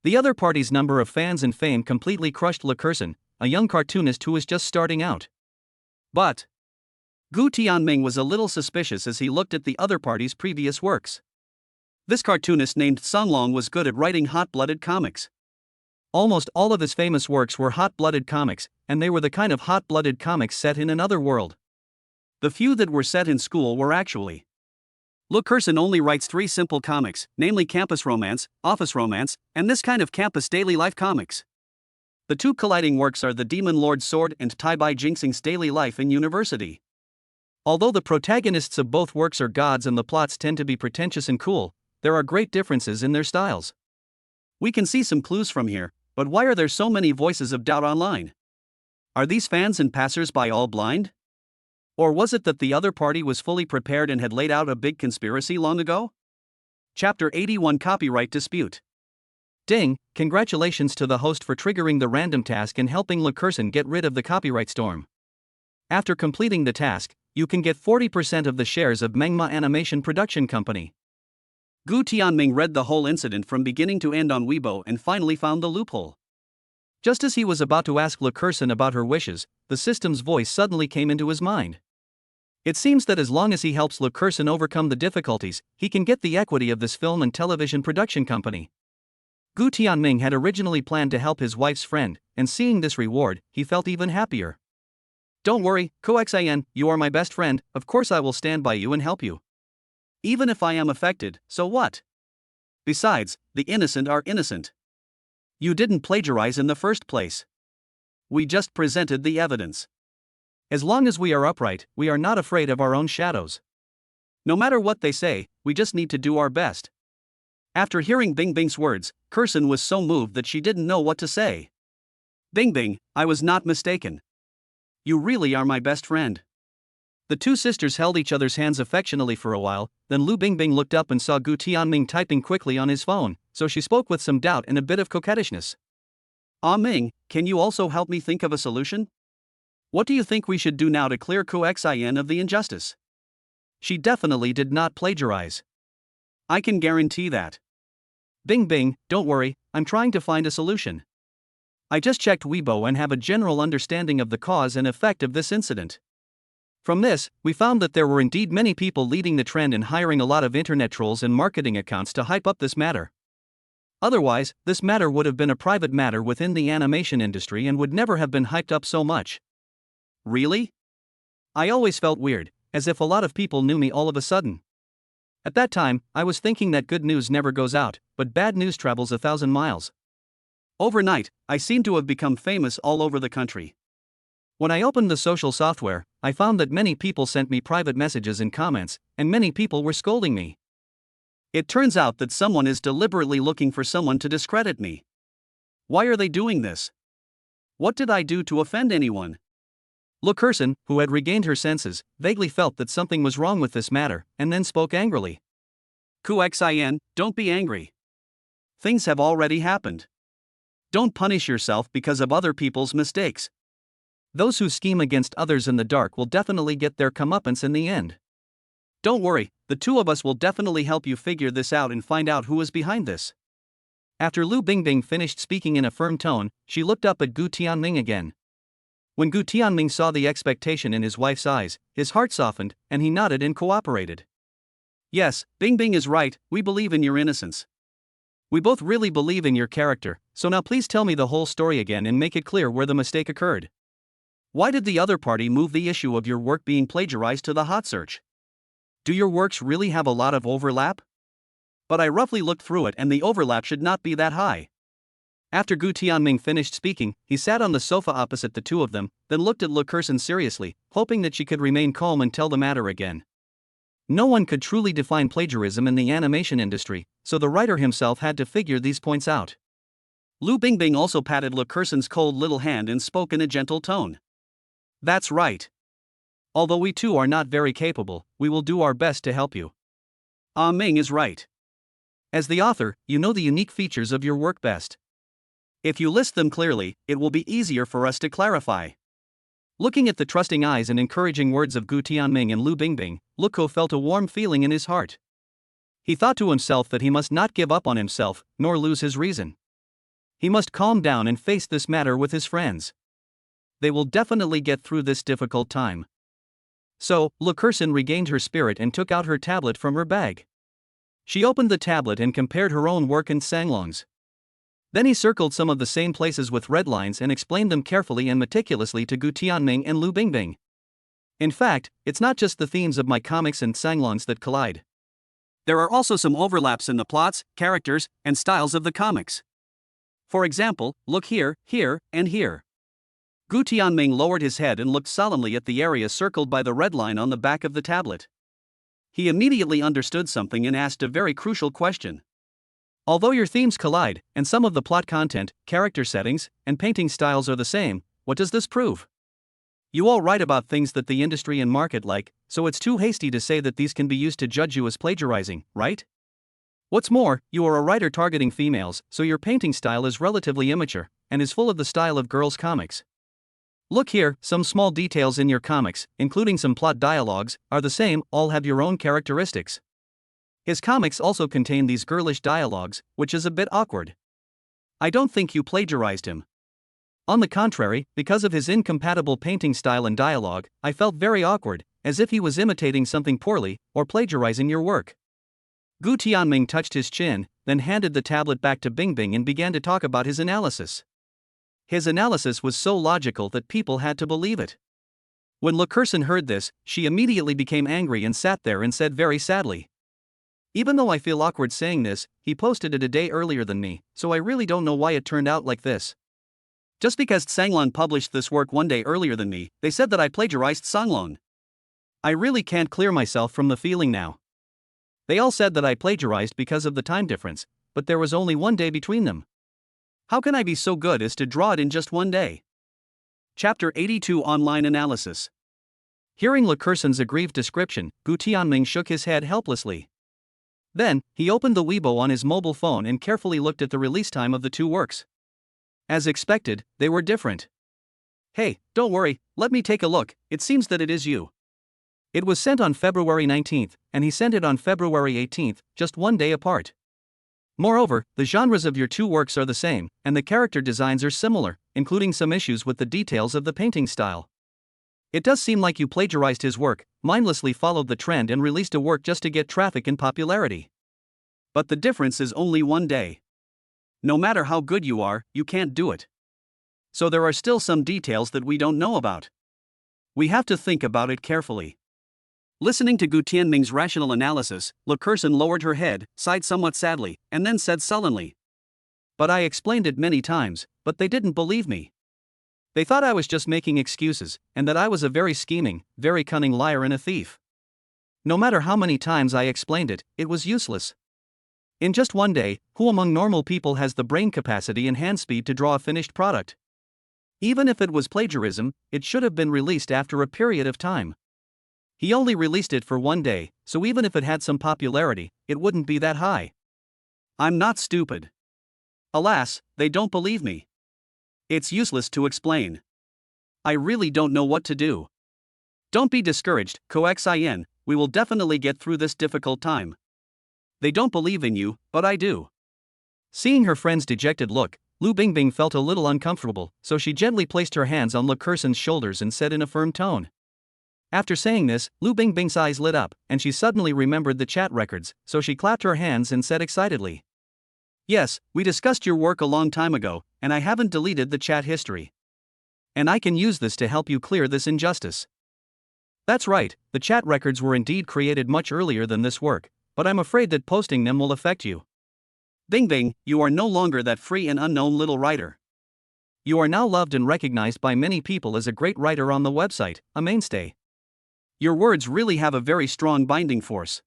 The other party's number of fans and fame completely crushed Lu Kerson, a young cartoonist who was just starting out. But Gu Tianming was a little suspicious as he looked at the other party's previous works. This cartoonist named Sunlong was good at writing hot-blooded comics. Almost all of his famous works were hot-blooded comics, and they were the kind of hot-blooded comics set in another world. The few that were set in school were actually. Lu Kerson only writes 3 simple comics, namely campus romance, office romance, and this kind of campus daily life comics. The two colliding works are the Demon Lord Sword and Tai Bai Jinxing's daily life in university. Although the protagonists of both works are gods and the plots tend to be pretentious and cool, there are great differences in their styles. We can see some clues from here, but why are there so many voices of doubt online? Are these fans and passers-by all blind? Or was it that the other party was fully prepared and had laid out a big conspiracy long ago? Chapter 81 Copyright Dispute. Ding, congratulations to the host for triggering the random task and helping LeCurson get rid of the copyright storm. After completing the task, you can get 40% of the shares of Mengma Animation Production Company. Gu Tianming read the whole incident from beginning to end on Weibo and finally found the loophole. Just as he was about to ask LeCurson about her wishes, the system's voice suddenly came into his mind. It seems that as long as he helps LeCurson overcome the difficulties, he can get the equity of this film and television production company. Gu Tianming had originally planned to help his wife's friend, and seeing this reward, he felt even happier. Don't worry, Coxin, you are my best friend, of course I will stand by you and help you. Even if I am affected, so what? Besides, the innocent are innocent. You didn't plagiarize in the first place. We just presented the evidence. As long as we are upright, we are not afraid of our own shadows. No matter what they say, we just need to do our best. After hearing Bingbing's words, Curson was so moved that she didn't know what to say. Bingbing, I was not mistaken. You really are my best friend. The two sisters held each other's hands affectionately for a while, then Lu Bingbing looked up and saw Gu Tianming typing quickly on his phone, so she spoke with some doubt and a bit of coquettishness. Ah Ming, can you also help me think of a solution? What do you think we should do now to clear Coxin of the injustice? She definitely did not plagiarize. I can guarantee that. Bingbing, don't worry, I'm trying to find a solution. I just checked Weibo and have a general understanding of the cause and effect of this incident. From this, we found that there were indeed many people leading the trend and hiring a lot of internet trolls and marketing accounts to hype up this matter. Otherwise, this matter would have been a private matter within the animation industry and would never have been hyped up so much. Really? I always felt weird, as if a lot of people knew me all of a sudden. At that time, I was thinking that good news never goes out, but bad news travels 1,000 miles. Overnight, I seemed to have become famous all over the country. When I opened the social software, I found that many people sent me private messages and comments, and many people were scolding me. It turns out that someone is deliberately looking for someone to discredit me. Why are they doing this? What did I do to offend anyone? LeCurson, who had regained her senses, vaguely felt that something was wrong with this matter, and then spoke angrily. Coxin, don't be angry. Things have already happened. Don't punish yourself because of other people's mistakes. Those who scheme against others in the dark will definitely get their comeuppance in the end. Don't worry, the two of us will definitely help you figure this out and find out who is behind this. After Lu Bingbing finished speaking in a firm tone, she looked up at Gu Tianming again. When Gu Tianming saw the expectation in his wife's eyes, his heart softened, and he nodded and cooperated. Yes, Bingbing is right, we believe in your innocence. We both really believe in your character, so now please tell me the whole story again and make it clear where the mistake occurred. Why did the other party move the issue of your work being plagiarized to the hot search? Do your works really have a lot of overlap? But I roughly looked through it and the overlap should not be that high. After Gu Tianming finished speaking, he sat on the sofa opposite the two of them, then looked at LeCurson seriously, hoping that she could remain calm and tell the matter again. No one could truly define plagiarism in the animation industry, so the writer himself had to figure these points out. Lu Bingbing also patted LeCurson's cold little hand and spoke in a gentle tone. That's right. Although we too are not very capable, we will do our best to help you. Ah Ming is right. As the author, you know the unique features of your work best. If you list them clearly, it will be easier for us to clarify. Looking at the trusting eyes and encouraging words of Gu Tianming and Lu Bingbing, Luko felt a warm feeling in his heart. He thought to himself that he must not give up on himself, nor lose his reason. He must calm down and face this matter with his friends. They will definitely get through this difficult time. So, LeCurson regained her spirit and took out her tablet from her bag. She opened the tablet and compared her own work and Sanglong's. Then he circled some of the same places with red lines and explained them carefully and meticulously to Gu Tianming and Lu Bingbing. In fact, it's not just the themes of my comics and Sanglong's that collide. There are also some overlaps in the plots, characters, and styles of the comics. For example, look here, here, and here. Gu Tianming lowered his head and looked solemnly at the area circled by the red line on the back of the tablet. He immediately understood something and asked a very crucial question. Although your themes collide, and some of the plot content, character settings, and painting styles are the same, what does this prove? You all write about things that the industry and market like, so it's too hasty to say that these can be used to judge you as plagiarizing, right? What's more, you are a writer targeting females, so your painting style is relatively immature, and is full of the style of girls' comics. Look here, some small details in your comics, including some plot dialogues, are the same, all have your own characteristics. His comics also contain these girlish dialogues, which is a bit awkward. I don't think you plagiarized him. On the contrary, because of his incompatible painting style and dialogue, I felt very awkward, as if he was imitating something poorly, or plagiarizing your work. Gu Tianming touched his chin, then handed the tablet back to Bingbing and began to talk about his analysis. His analysis was so logical that people had to believe it. When Le Curson heard this, she immediately became angry and sat there and said very sadly, "Even though I feel awkward saying this, he posted it a day earlier than me, so I really don't know why it turned out like this. Just because Tsanglong published this work one day earlier than me, they said that I plagiarized Tsanglong. I really can't clear myself from the feeling now. They all said that I plagiarized because of the time difference, but there was only one day between them. How can I be so good as to draw it in just one day?" Chapter 82 Online Analysis. Hearing Le Curson's aggrieved description, Gu Tianming shook his head helplessly. Then, he opened the Weibo on his mobile phone and carefully looked at the release time of the two works. As expected, they were different. "Hey, don't worry, let me take a look, it seems that it is you." It was sent on February 19th, and he sent it on February 18th, just one day apart. Moreover, the genres of your two works are the same, and the character designs are similar, including some issues with the details of the painting style. It does seem like you plagiarized his work, mindlessly followed the trend and released a work just to get traffic and popularity. But the difference is only one day. No matter how good you are, you can't do it. So there are still some details that we don't know about. We have to think about it carefully. Listening to Gu Tianming's rational analysis, Le Curson lowered her head, sighed somewhat sadly, and then said sullenly, "But I explained it many times, but they didn't believe me. They thought I was just making excuses, and that I was a very scheming, very cunning liar and a thief. No matter how many times I explained it, it was useless. In just one day, who among normal people has the brain capacity and hand speed to draw a finished product? Even if it was plagiarism, it should have been released after a period of time. He only released it for one day, so even if it had some popularity, it wouldn't be that high. I'm not stupid. Alas, they don't believe me. It's useless to explain. I really don't know what to do. Don't be discouraged, Coxin, we will definitely get through this difficult time. They don't believe in you, but I do." Seeing her friend's dejected look, Lu Bingbing felt a little uncomfortable, so she gently placed her hands on Le Curson's shoulders and said in a firm tone. After saying this, Lu Bingbing's eyes lit up, and she suddenly remembered the chat records, so she clapped her hands and said excitedly, "Yes, we discussed your work a long time ago, and I haven't deleted the chat history. And I can use this to help you clear this injustice." That's right, the chat records were indeed created much earlier than this work, but I'm afraid that posting them will affect you. Bingbing, you are no longer that free and unknown little writer. You are now loved and recognized by many people as a great writer on the website, a mainstay. Your words really have a very strong binding force.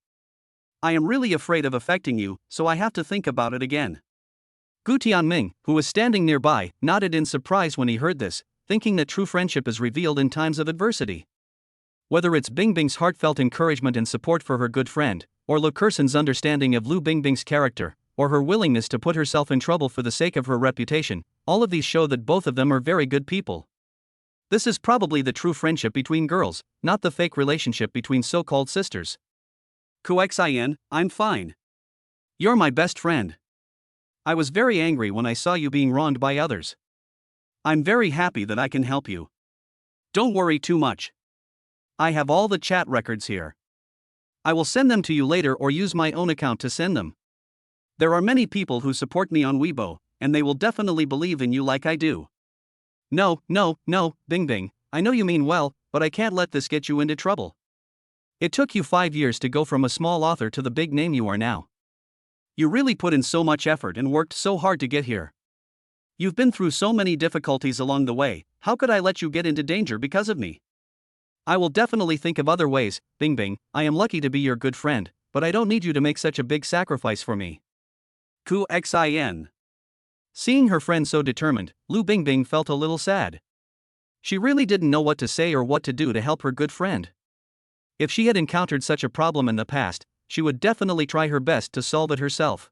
I am really afraid of affecting you, so I have to think about it again. Gu Tianming, who was standing nearby, nodded in surprise when he heard this, thinking that true friendship is revealed in times of adversity. Whether it's Bingbing's heartfelt encouragement and support for her good friend, or Le Curson's understanding of Lu Bingbing's character, or her willingness to put herself in trouble for the sake of her reputation, all of these show that both of them are very good people. This is probably the true friendship between girls, not the fake relationship between so-called sisters. Coxin, I'm fine. You're my best friend. I was very angry when I saw you being wronged by others. I'm very happy that I can help you. Don't worry too much. I have all the chat records here. I will send them to you later or use my own account to send them. There are many people who support me on Weibo, and they will definitely believe in you like I do. No, Bingbing, I know you mean well, but I can't let this get you into trouble. It took you 5 years to go from a small author to the big name you are now. You really put in so much effort and worked so hard to get here. You've been through so many difficulties along the way, how could I let you get into danger because of me? I will definitely think of other ways, Bing Bing, I am lucky to be your good friend, but I don't need you to make such a big sacrifice for me. Xin. Seeing her friend so determined, Lu Bingbing felt a little sad. She really didn't know what to say or what to do to help her good friend. If she had encountered such a problem in the past, she would definitely try her best to solve it herself.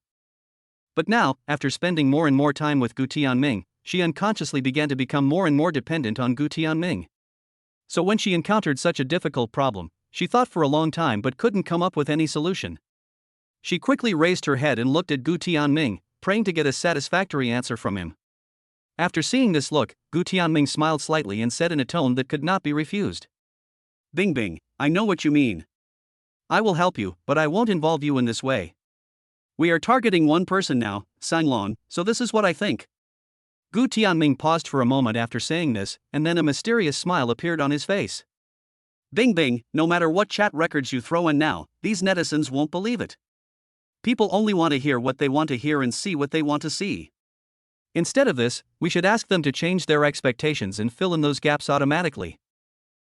But now, after spending more and more time with Gu Tianming, she unconsciously began to become more and more dependent on Gu Tianming. So when she encountered such a difficult problem, she thought for a long time but couldn't come up with any solution. She quickly raised her head and looked at Gu Tianming, praying to get a satisfactory answer from him. After seeing this look, Gu Tianming smiled slightly and said in a tone that could not be refused. Bing Bing, I know what you mean. I will help you, but I won't involve you in this way. We are targeting one person now, Sanlon, so this is what I think. Gu Tianming paused for a moment after saying this, and then a mysterious smile appeared on his face. Bing Bing, no matter what chat records you throw in now, these netizens won't believe it. People only want to hear what they want to hear and see what they want to see. Instead of this, we should ask them to change their expectations and fill in those gaps automatically.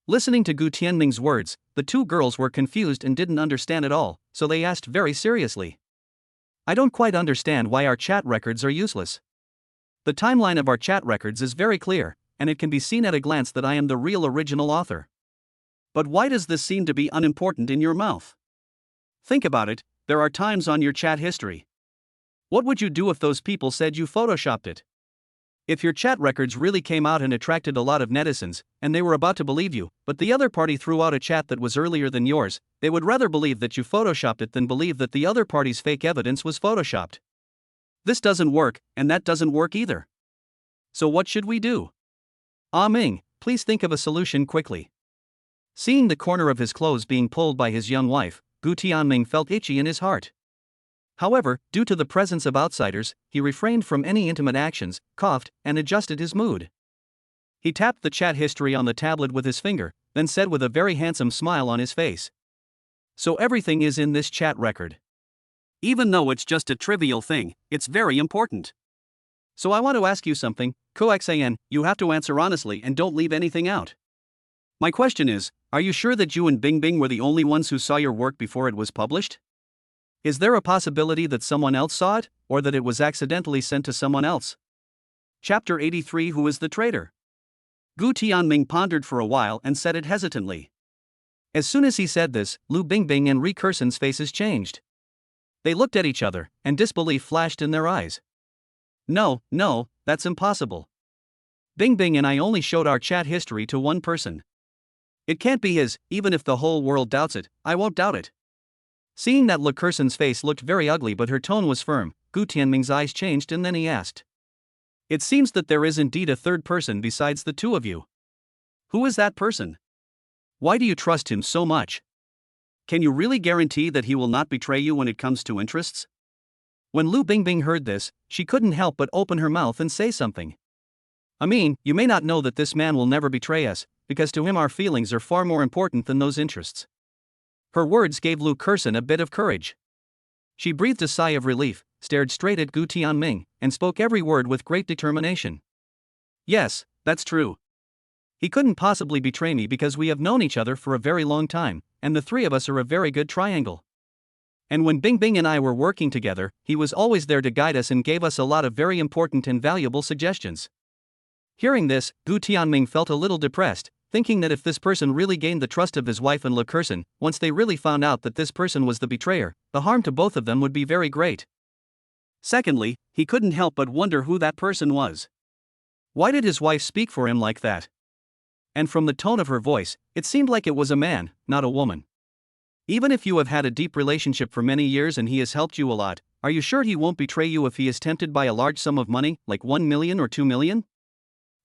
Listening to Gu Tianming's words, the two girls were confused and didn't understand at all, so they asked very seriously. I don't quite understand why our chat records are useless. The timeline of our chat records is very clear, and it can be seen at a glance that I am the real original author. But why does this seem to be unimportant in your mouth? Think about it, there are times on your chat history. What would you do if those people said you photoshopped it? If your chat records really came out and attracted a lot of netizens, and they were about to believe you, but the other party threw out a chat that was earlier than yours, they would rather believe that you photoshopped it than believe that the other party's fake evidence was photoshopped. This doesn't work, and that doesn't work either. So what should we do? Ah Ming, please think of a solution quickly. Seeing the corner of his clothes being pulled by his young wife, Gu Tianming felt itchy in his heart. However, due to the presence of outsiders, he refrained from any intimate actions, coughed, and adjusted his mood. He tapped the chat history on the tablet with his finger, then said with a very handsome smile on his face. So everything is in this chat record. Even though it's just a trivial thing, it's very important. So I want to ask you something, Xin, you have to answer honestly and don't leave anything out. My question is, are you sure that you and Bing Bing were the only ones who saw your work before it was published? Is there a possibility that someone else saw it, or that it was accidentally sent to someone else? Chapter 83 Who is the traitor? Gu Tianming pondered for a while and said it hesitantly. As soon as he said this, Lu Bingbing and Recursion's faces changed. They looked at each other, and disbelief flashed in their eyes. No, that's impossible. Bing Bing and I only showed our chat history to one person. It can't be his, even if the whole world doubts it, I won't doubt it. Seeing that Recursion's face looked very ugly but her tone was firm, Gu Tianming's eyes changed and then he asked. It seems that there is indeed a third person besides the two of you. Who is that person? Why do you trust him so much? Can you really guarantee that he will not betray you when it comes to interests? When Lu Bingbing heard this, she couldn't help but open her mouth and say something. I mean, you may not know that this man will never betray us, because to him our feelings are far more important than those interests. Her words gave Lu Curson a bit of courage. She breathed a sigh of relief, stared straight at Gu Tianming, and spoke every word with great determination. Yes, that's true. He couldn't possibly betray me because we have known each other for a very long time, and the three of us are a very good triangle. And when Bing Bing and I were working together, he was always there to guide us and gave us a lot of very important and valuable suggestions. Hearing this, Gu Tianming felt a little depressed, thinking that if this person really gained the trust of his wife and Recursion, once they really found out that this person was the betrayer, the harm to both of them would be very great. Secondly, he couldn't help but wonder who that person was. Why did his wife speak for him like that? And from the tone of her voice, it seemed like it was a man, not a woman. Even if you have had a deep relationship for many years and he has helped you a lot, are you sure he won't betray you if he is tempted by a large sum of money, like 1 million or 2 million?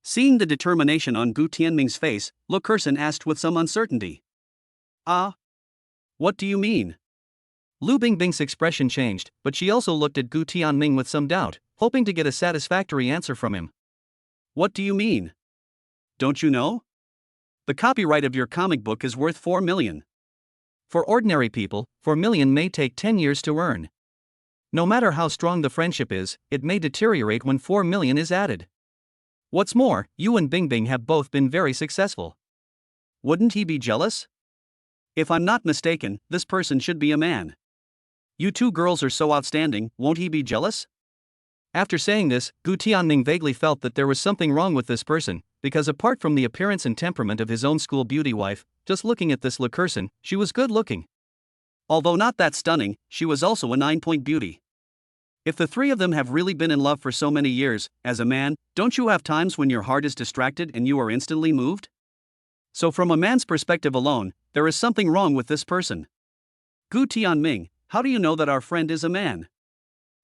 Seeing the determination on Gu Tianming's face, Recursion asked with some uncertainty. What do you mean? Lu Bingbing's expression changed, but she also looked at Gu Tianming with some doubt, hoping to get a satisfactory answer from him. What do you mean? Don't you know? The copyright of your comic book is worth 4 million. For ordinary people, 4 million may take 10 years to earn. No matter how strong the friendship is, it may deteriorate when 4 million is added. What's more, you and Bingbing have both been very successful. Wouldn't he be jealous? If I'm not mistaken, this person should be a man. You two girls are so outstanding, won't he be jealous? After saying this, Gu Tianming vaguely felt that there was something wrong with this person, because apart from the appearance and temperament of his own school beauty wife, just looking at this Lekerson, she was good looking. Although not that stunning, she was also a 9-point beauty. If the three of them have really been in love for so many years, as a man, don't you have times when your heart is distracted and you are instantly moved? So from a man's perspective alone, there is something wrong with this person. Gu Tianming, how do you know that our friend is a man?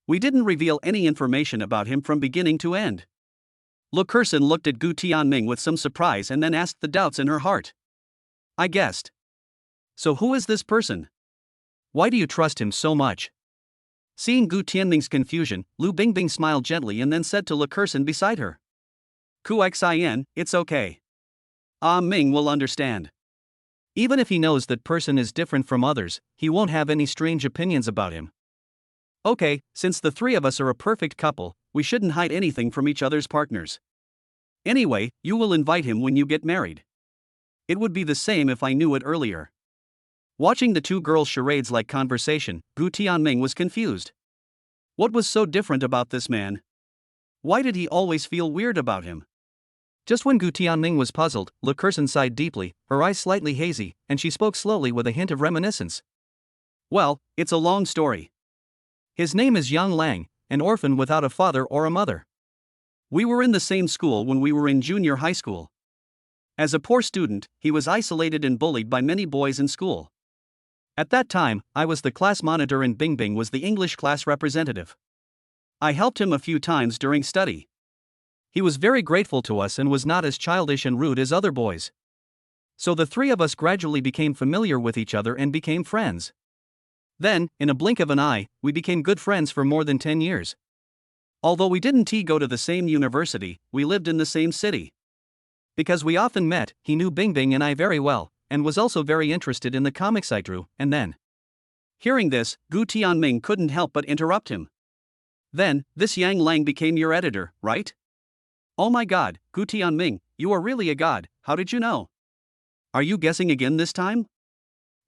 We didn't reveal any information about him from beginning to end. Lekerson looked at Gu Tianming with some surprise and then asked the doubts in her heart. I guessed. So who is this person? Why do you trust him so much? Seeing Gu Tianming's confusion, Lu Bingbing smiled gently and then said to Lekerson beside her. Xin, it's okay. Ming will understand. Even if he knows that person is different from others, he won't have any strange opinions about him. Okay, since the three of us are a perfect couple, we shouldn't hide anything from each other's partners. Anyway, you will invite him when you get married. It would be the same if I knew it earlier. Watching the two girls' charades-like conversation, Gu Tianming was confused. What was so different about this man? Why did he always feel weird about him? Just when Gu Tianming was puzzled, Lekerson sighed deeply, her eyes slightly hazy, and she spoke slowly with a hint of reminiscence. Well, it's a long story. His name is Yang Lang, an orphan without a father or a mother. We were in the same school when we were in junior high school. As a poor student, he was isolated and bullied by many boys in school. At that time, I was the class monitor and Bingbing was the English class representative. I helped him a few times during study. He was very grateful to us and was not as childish and rude as other boys. So the three of us gradually became familiar with each other and became friends. Then, in a blink of an eye, we became good friends for more than 10 years. Although we didn't go to the same university, we lived in the same city. Because we often met, he knew Bingbing and I very well, and was also very interested in the comics I drew, and then. Hearing this, Gu Tianming couldn't help but interrupt him. Then, this Yang Lang became your editor, right? Oh my god, Gu Tianming, you are really a god, how did you know? Are you guessing again this time?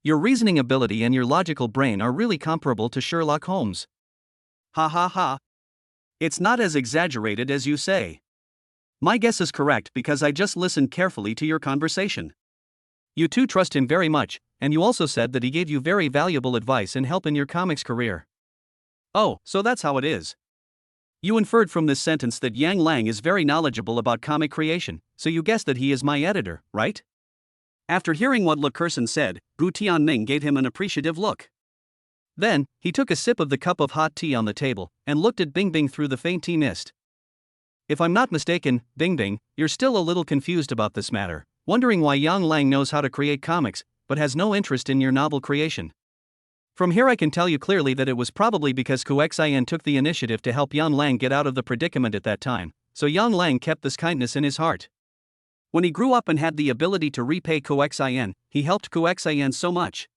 Your reasoning ability and your logical brain are really comparable to Sherlock Holmes. Ha ha ha. It's not as exaggerated as you say. My guess is correct because I just listened carefully to your conversation. You two trust him very much, and you also said that he gave you very valuable advice and help in your comics career. Oh, so that's how it is. You inferred from this sentence that Yang Lang is very knowledgeable about comic creation, so you guessed that he is my editor, right? After hearing what Lekerson said, Gu Tianming gave him an appreciative look. Then, he took a sip of the cup of hot tea on the table, and looked at Bingbing through the faint tea mist. If I'm not mistaken, Bingbing, you're still a little confused about this matter, wondering why Yang Lang knows how to create comics, but has no interest in your novel creation. From here I can tell you clearly that it was probably because Xin took the initiative to help Yang Lang get out of the predicament at that time, so Yang Lang kept this kindness in his heart. When he grew up and had the ability to repay Xin, he helped Xin so much.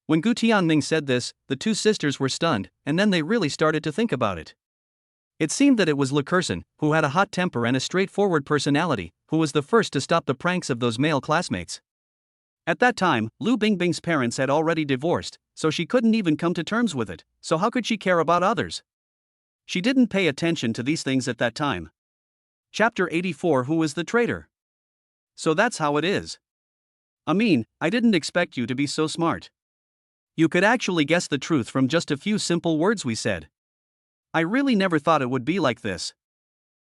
When Gu Tianming said this, the two sisters were stunned, and then they really started to think about it. It seemed that it was Lekerson, who had a hot temper and a straightforward personality, who was the first to stop the pranks of those male classmates. At that time, Lu Bingbing's parents had already divorced, so she couldn't even come to terms with it, so how could she care about others? She didn't pay attention to these things at that time. Chapter 84 Who is the traitor? So that's how it is. I didn't expect you to be so smart. You could actually guess the truth from just a few simple words we said. I really never thought it would be like this.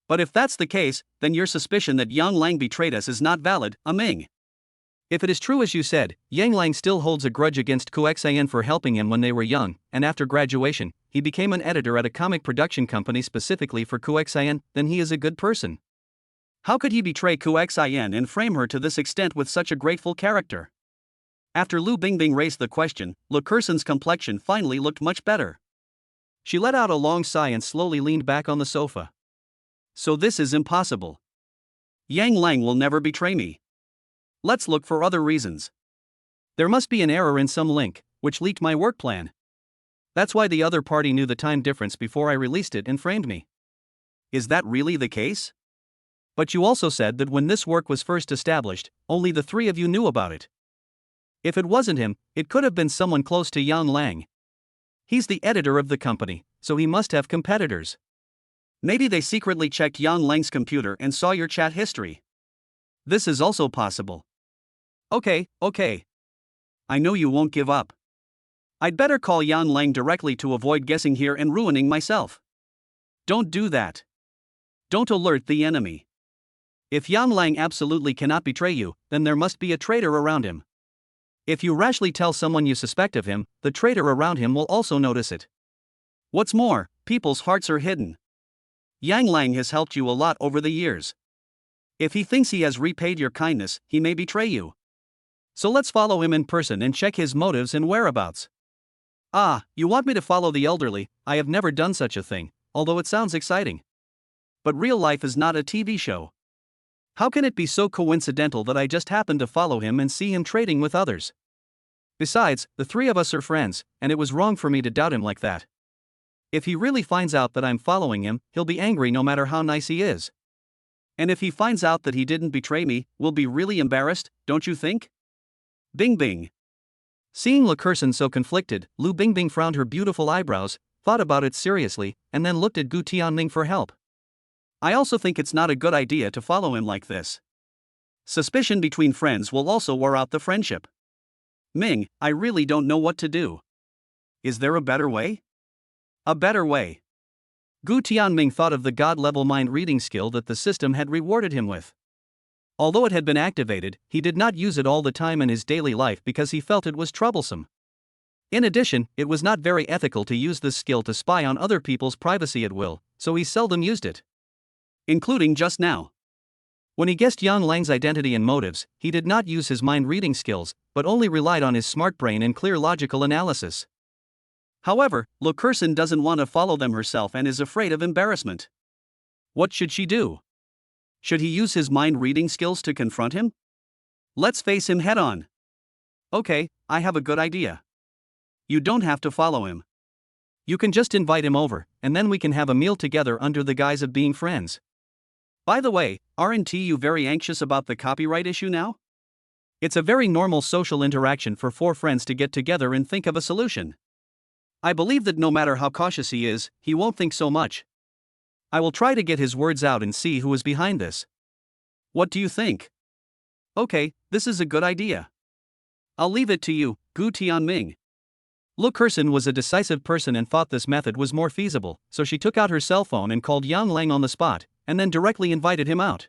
But if that's the case, then your suspicion that Yang Lang betrayed us is not valid, Ming. If it is true as you said, Yang Lang still holds a grudge against Xin for helping him when they were young, and after graduation, he became an editor at a comic production company specifically for Xin, then he is a good person. How could he betray Xin and frame her to this extent with such a grateful character? After Lu Bingbing raised the question, Lekerson's complexion finally looked much better. She let out a long sigh and slowly leaned back on the sofa. So this is impossible. Yang Lang will never betray me. Let's look for other reasons. There must be an error in some link, which leaked my work plan. That's why the other party knew the time difference before I released it and framed me. Is that really the case? But you also said that when this work was first established, only the three of you knew about it. If it wasn't him, it could have been someone close to Yang Lang. He's the editor of the company, so he must have competitors. Maybe they secretly checked Yang Lang's computer and saw your chat history. This is also possible. Okay. I know you won't give up. I'd better call Yang Lang directly to avoid guessing here and ruining myself. Don't do that. Don't alert the enemy. If Yang Lang absolutely cannot betray you, then there must be a traitor around him. If you rashly tell someone you suspect of him, the traitor around him will also notice it. What's more, people's hearts are hidden. Yang Lang has helped you a lot over the years. If he thinks he has repaid your kindness, he may betray you. So let's follow him in person and check his motives and whereabouts. Ah, you want me to follow the elderly? I have never done such a thing, although it sounds exciting. But real life is not a TV show. How can it be so coincidental that I just happened to follow him and see him trading with others? Besides, the three of us are friends, and it was wrong for me to doubt him like that. If he really finds out that I'm following him, he'll be angry no matter how nice he is. And if he finds out that he didn't betray me, we'll be really embarrassed, don't you think? Bing Bing. Seeing Le Curson so conflicted, Lu Bingbing frowned her beautiful eyebrows, thought about it seriously, and then looked at Gu Tianming for help. I also think it's not a good idea to follow him like this. Suspicion between friends will also wear out the friendship. Ming, I really don't know what to do. Is there a better way? A better way. Gu Tianming thought of the god-level mind reading skill that the system had rewarded him with. Although it had been activated, he did not use it all the time in his daily life because he felt it was troublesome. In addition, it was not very ethical to use this skill to spy on other people's privacy at will, so he seldom used it. Including just now. When he guessed Yang Lang's identity and motives, he did not use his mind-reading skills, but only relied on his smart brain and clear logical analysis. However, Le Curson doesn't want to follow them herself and is afraid of embarrassment. What should she do? Should he use his mind-reading skills to confront him? Let's face him head-on. Okay, I have a good idea. You don't have to follow him. You can just invite him over, and then we can have a meal together under the guise of being friends. By the way, aren't you very anxious about the copyright issue now? It's a very normal social interaction for four friends to get together and think of a solution. I believe that no matter how cautious he is, he won't think so much. I will try to get his words out and see who is behind this. What do you think? Okay, this is a good idea. I'll leave it to you, Gu Tianming. Lu Curson was a decisive person and thought this method was more feasible, so she took out her cell phone and called Yang Lang on the spot, and then directly invited him out.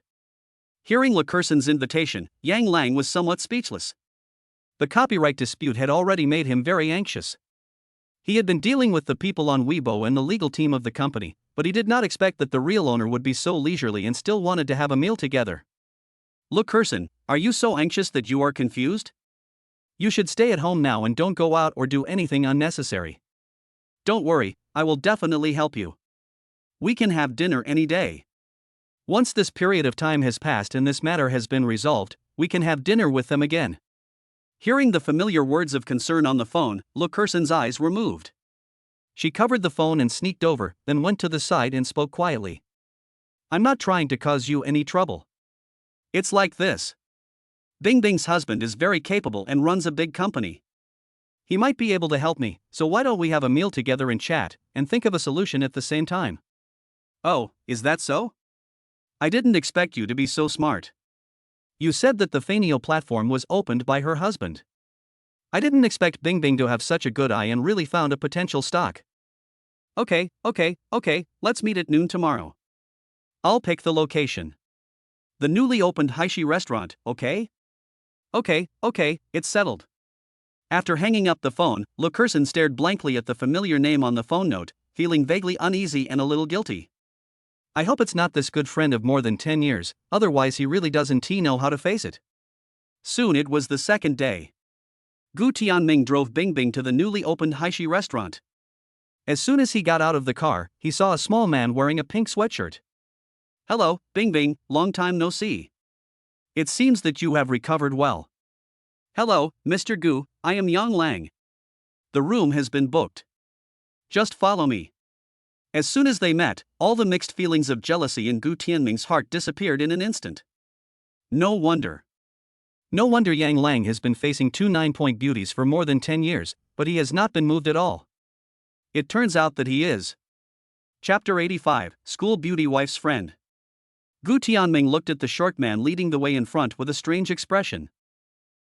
Hearing Le Curson's invitation, Yang Lang was somewhat speechless. The copyright dispute had already made him very anxious. He had been dealing with the people on Weibo and the legal team of the company, but he did not expect that the real owner would be so leisurely and still wanted to have a meal together. Le Curson, are you so anxious that you are confused? You should stay at home now and don't go out or do anything unnecessary. Don't worry, I will definitely help you. We can have dinner any day. Once this period of time has passed and this matter has been resolved, we can have dinner with them again. Hearing the familiar words of concern on the phone, Le Curson's eyes were moved. She covered the phone and sneaked over, then went to the side and spoke quietly. I'm not trying to cause you any trouble. It's like this. Bing Bing's husband is very capable and runs a big company. He might be able to help me, so why don't we have a meal together and chat, and think of a solution at the same time? Oh, is that so? I didn't expect you to be so smart. You said that the Fanio platform was opened by her husband. I didn't expect Bing Bing to have such a good eye and really found a potential stock. Okay, let's meet at noon tomorrow. I'll pick the location. The newly opened Haishi restaurant, okay? Okay, it's settled. After hanging up the phone, Le Curson stared blankly at the familiar name on the phone note, feeling vaguely uneasy and a little guilty. I hope it's not this good friend of more than 10 years, otherwise he really doesn't know how to face it. Soon it was the second day. Gu Tianming drove Bing Bing to the newly opened Haishi restaurant. As soon as he got out of the car, he saw a small man wearing a pink sweatshirt. Hello, Bing Bing, long time no see. It seems that you have recovered well. Hello, Mr. Gu, I am Yang Lang. The room has been booked. Just follow me. As soon as they met, all the mixed feelings of jealousy in Gu Tianming's heart disappeared in an instant. No wonder. No wonder Yang Lang has been facing two 9-point beauties for more than 10 years, but he has not been moved at all. It turns out that he is. Chapter 85, School Beauty Wife's Friend. Gu Tianming looked at the short man leading the way in front with a strange expression.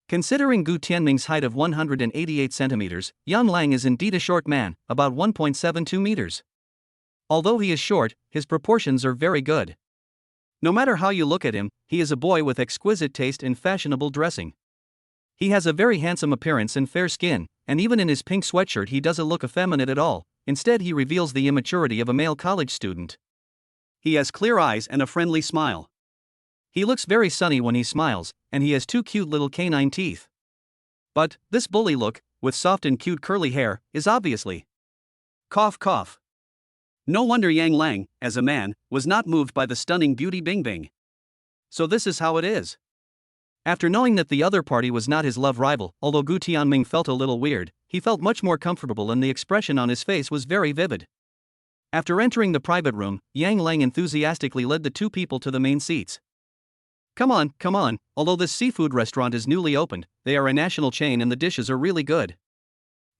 Considering Gu Tianming's height of 188 centimeters, Yang Lang is indeed a short man, about 1.72 meters. Although he is short, his proportions are very good. No matter how you look at him, he is a boy with exquisite taste in fashionable dressing. He has a very handsome appearance and fair skin, and even in his pink sweatshirt he doesn't look effeminate at all. Instead, he reveals the immaturity of a male college student. He has clear eyes and a friendly smile. He looks very sunny when he smiles, and he has two cute little canine teeth. But this bully look, with soft and cute curly hair, is obviously cough cough. No wonder Yang Lang, as a man, was not moved by the stunning beauty Bingbing. So this is how it is. After knowing that the other party was not his love rival, although Gu Tianming felt a little weird, he felt much more comfortable and the expression on his face was very vivid. After entering the private room, Yang Lang enthusiastically led the two people to the main seats. Come on, although this seafood restaurant is newly opened, they are a national chain and the dishes are really good.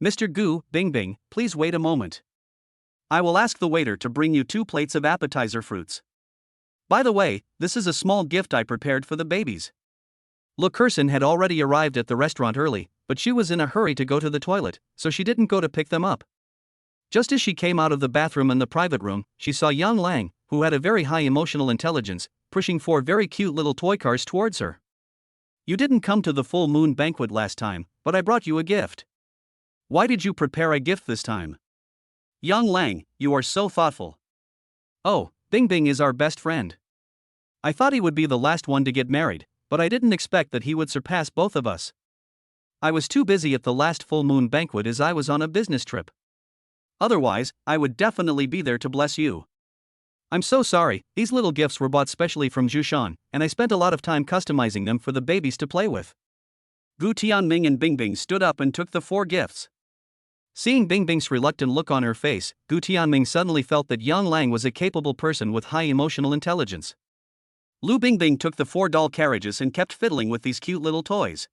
Mr. Gu, Bingbing, please wait a moment. I will ask the waiter to bring you 2 plates of appetizer fruits. By the way, this is a small gift I prepared for the babies. Lu Kerson had already arrived at the restaurant early, but she was in a hurry to go to the toilet, so she didn't go to pick them up. Just as she came out of the bathroom in the private room, she saw Yang Lang, who had a very high emotional intelligence, pushing 4 very cute little toy cars towards her. You didn't come to the full moon banquet last time, but I brought you a gift. Why did you prepare a gift this time? Yang Lang, you are so thoughtful. Oh, Bingbing is our best friend. I thought he would be the last one to get married, but I didn't expect that he would surpass both of us. I was too busy at the last full moon banquet as I was on a business trip. Otherwise, I would definitely be there to bless you. I'm so sorry, these little gifts were bought specially from Jushan, and I spent a lot of time customizing them for the babies to play with. Gu Tianming and Bingbing stood up and took the 4 gifts. Seeing Bingbing's reluctant look on her face, Gu Tianming suddenly felt that Yang Lang was a capable person with high emotional intelligence. Lu Bingbing took the 4 doll carriages and kept fiddling with these cute little toys.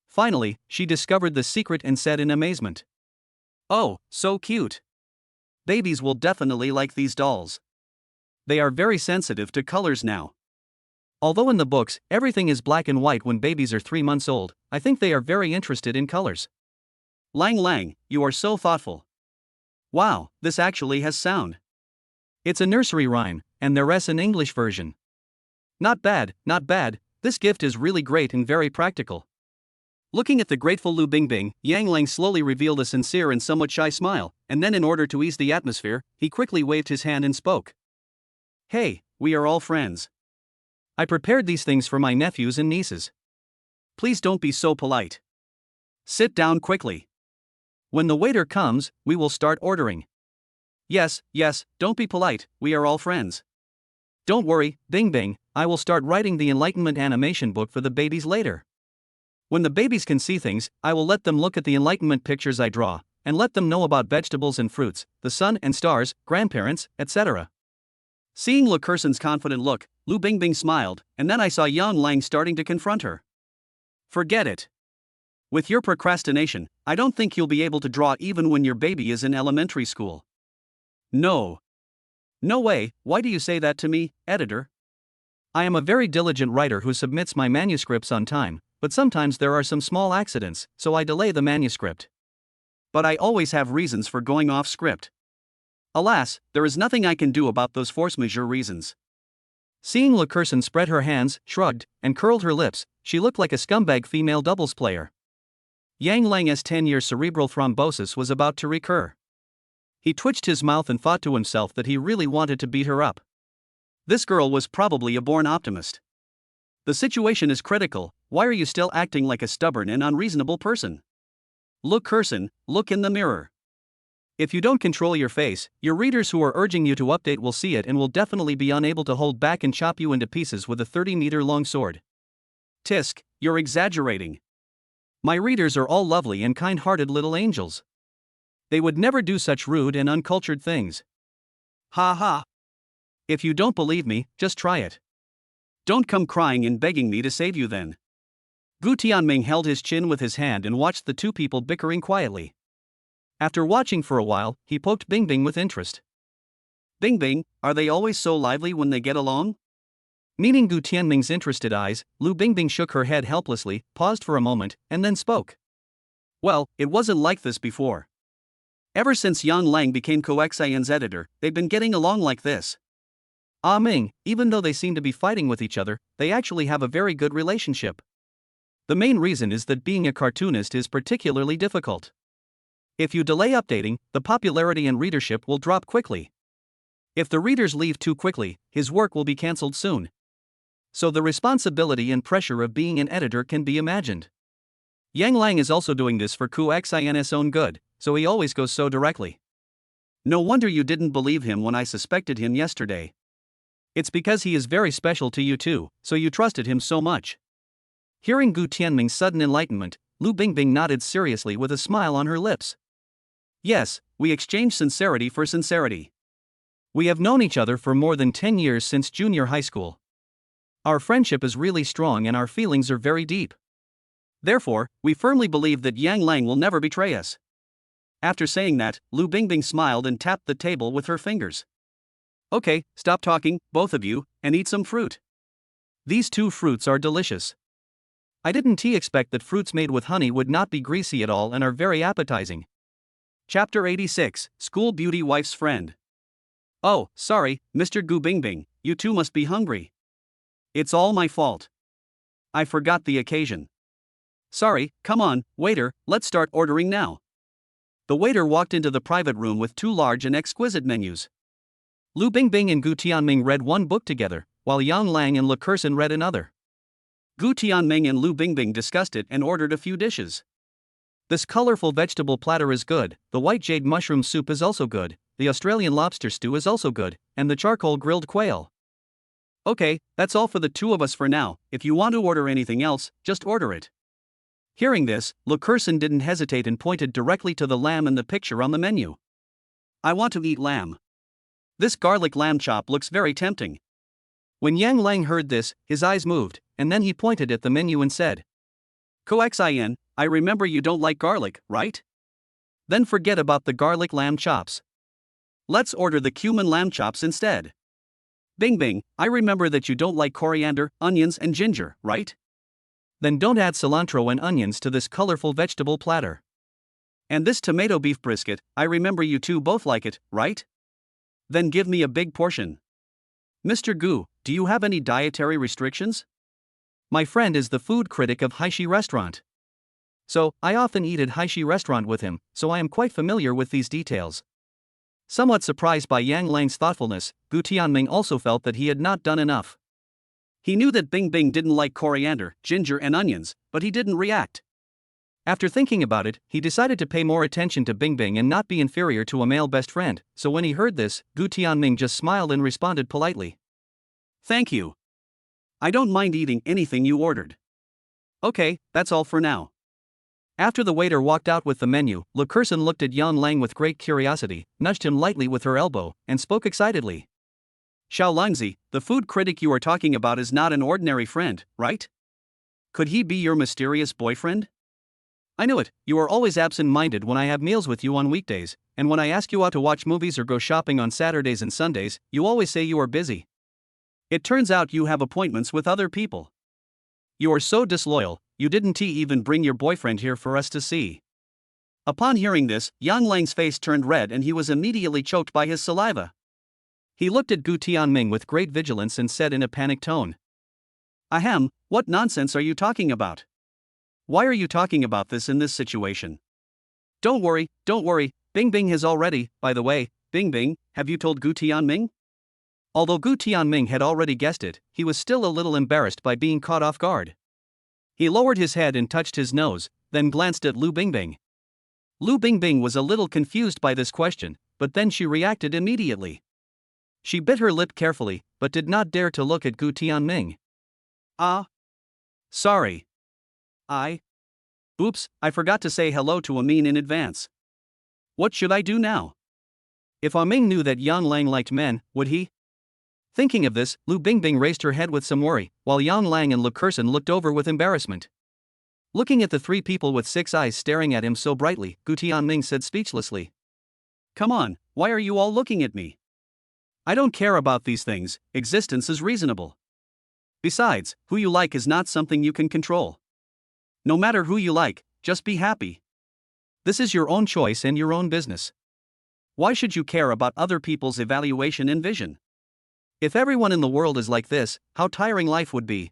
Finally, she discovered the secret and said in amazement, "Oh, so cute. Babies will definitely like these dolls. They are very sensitive to colors now. Although in the books, everything is black and white when babies are 3 months old, I think they are very interested in colors. Lang, you are so thoughtful. Wow, this actually has sound. It's a nursery rhyme, and there's an English version. Not bad, this gift is really great and very practical." Looking at the grateful Lu Bingbing, Yang Lang slowly revealed a sincere and somewhat shy smile, and then in order to ease the atmosphere, he quickly waved his hand and spoke. Hey, we are all friends. I prepared these things for my nephews and nieces. Please don't be so polite. Sit down quickly. When the waiter comes, we will start ordering. Yes, don't be polite, we are all friends. Don't worry, Bingbing, I will start writing the Enlightenment animation book for the babies later. When the babies can see things, I will let them look at the Enlightenment pictures I draw, and let them know about vegetables and fruits, the sun and stars, grandparents, etc. Seeing Lu Kerson's confident look, Lu Bingbing smiled, and then I saw Yang Lang starting to confront her. Forget it. With your procrastination, I don't think you'll be able to draw even when your baby is in elementary school. No. No way, why do you say that to me, editor? I am a very diligent writer who submits my manuscripts on time, but sometimes there are some small accidents, so I delay the manuscript. But I always have reasons for going off script. Alas, there is nothing I can do about those force majeure reasons. Seeing Lu Kerson spread her hands, shrugged, and curled her lips, she looked like a scumbag female doubles player. Yang Lang's 10-year cerebral thrombosis was about to recur. He twitched his mouth and thought to himself that he really wanted to beat her up. This girl was probably a born optimist. The situation is critical, why are you still acting like a stubborn and unreasonable person? Lu Kerson, look in the mirror. If you don't control your face, your readers who are urging you to update will see it and will definitely be unable to hold back and chop you into pieces with a 30-meter-long sword. Tisk, you're exaggerating. My readers are all lovely and kind-hearted little angels. They would never do such rude and uncultured things. Ha ha. If you don't believe me, just try it. Don't come crying and begging me to save you then. Gu Tianming held his chin with his hand and watched the two people bickering quietly. After watching for a while, he poked Bingbing with interest. Bingbing, are they always so lively when they get along? Meeting Gu Tianming's interested eyes, Lu Bingbing shook her head helplessly, paused for a moment, and then spoke. Well, it wasn't like this before. Ever since Yang Lang became CoXIN's editor, they've been getting along like this. Ah Ming, even though they seem to be fighting with each other, they actually have a very good relationship. The main reason is that being a cartoonist is particularly difficult. If you delay updating, the popularity and readership will drop quickly. If the readers leave too quickly, his work will be cancelled soon. So the responsibility and pressure of being an editor can be imagined. Yang Lang is also doing this for CoXIN's own good, so he always goes so directly. No wonder you didn't believe him when I suspected him yesterday. It's because he is very special to you too, so you trusted him so much. Hearing Gu Tianming's sudden enlightenment, Lu Bingbing nodded seriously with a smile on her lips. Yes, we exchange sincerity for sincerity. We have known each other for more than 10 years since junior high school. Our friendship is really strong and our feelings are very deep. Therefore, we firmly believe that Yang Lang will never betray us. After saying that, Lu Bingbing smiled and tapped the table with her fingers. Okay, stop talking, both of you, and eat some fruit. These two fruits are delicious. I didn't expect that fruits made with honey would not be greasy at all and are very appetizing. Chapter 86, School Beauty Wife's Friend. Oh, sorry, Mr. Gu Bingbing, you two must be hungry. It's all my fault. I forgot the occasion. Sorry, come on, waiter, let's start ordering now. The waiter walked into the private room with two large and exquisite menus. Lu Bingbing and Gu Tianming read one book together, while Yang Lang and Le Curson read another. Gu Tianming and Lu Bingbing discussed it and ordered a few dishes. This colorful vegetable platter is good, the white jade mushroom soup is also good, the Australian lobster stew is also good, and the charcoal grilled quail. Okay, that's all for the two of us for now. If you want to order anything else, just order it. Hearing this, Le Curson didn't hesitate and pointed directly to the lamb in the picture on the menu. I want to eat lamb. This garlic lamb chop looks very tempting. When Yang Lang heard this, his eyes moved, and then he pointed at the menu and said, CoXIN, I remember you don't like garlic, right? Then forget about the garlic lamb chops. Let's order the cumin lamb chops instead. Bingbing, I remember that you don't like coriander, onions and ginger, right? Then don't add cilantro and onions to this colorful vegetable platter. And this tomato beef brisket, I remember you two both like it, right? Then give me a big portion. Mr. Gu, do you have any dietary restrictions? My friend is the food critic of Haishi Restaurant. So, I often eat at Haishi Restaurant with him, so I am quite familiar with these details. Somewhat surprised by Yang Lang's thoughtfulness, Gu Tianming also felt that he had not done enough. He knew that Bingbing didn't like coriander, ginger and onions, but he didn't react. After thinking about it, he decided to pay more attention to Bingbing and not be inferior to a male best friend, so when he heard this, Gu Tianming just smiled and responded politely. Thank you. I don't mind eating anything you ordered. Okay, that's all for now. After the waiter walked out with the menu, Le Curson looked at Yang Lang with great curiosity, nudged him lightly with her elbow, and spoke excitedly. Xiao Langzi, the food critic you are talking about is not an ordinary friend, right? Could he be your mysterious boyfriend? I knew it, you are always absent-minded when I have meals with you on weekdays, and when I ask you out to watch movies or go shopping on Saturdays and Sundays, you always say you are busy. It turns out you have appointments with other people. You are so disloyal, you didn't even bring your boyfriend here for us to see. Upon hearing this, Yang Lang's face turned red and he was immediately choked by his saliva. He looked at Gu Tianming with great vigilance and said in a panicked tone. Ahem, what nonsense are you talking about? Why are you talking about this in this situation? Don't worry, Bingbing has already, by the way, Bingbing, have you told Gu Tianming? Although Gu Tianming had already guessed it, he was still a little embarrassed by being caught off guard. He lowered his head and touched his nose, then glanced at Lu Bingbing. Lu Bingbing was a little confused by this question, but then she reacted immediately. She bit her lip carefully, but did not dare to look at Gu Tianming. Sorry. Oops, I forgot to say hello to Amin in advance. What should I do now? If Ah Ming knew that Yang Lang liked men, would he? Thinking of this, Lu Bingbing raised her head with some worry, while Yang Lang and Lu Kerson looked over with embarrassment. Looking at the three people with 6 eyes staring at him so brightly, Gu Tianming said speechlessly. Come on, why are you all looking at me? I don't care about these things, existence is reasonable. Besides, who you like is not something you can control. No matter who you like, just be happy. This is your own choice and your own business. Why should you care about other people's evaluation and vision? If everyone in the world is like this, how tiring life would be.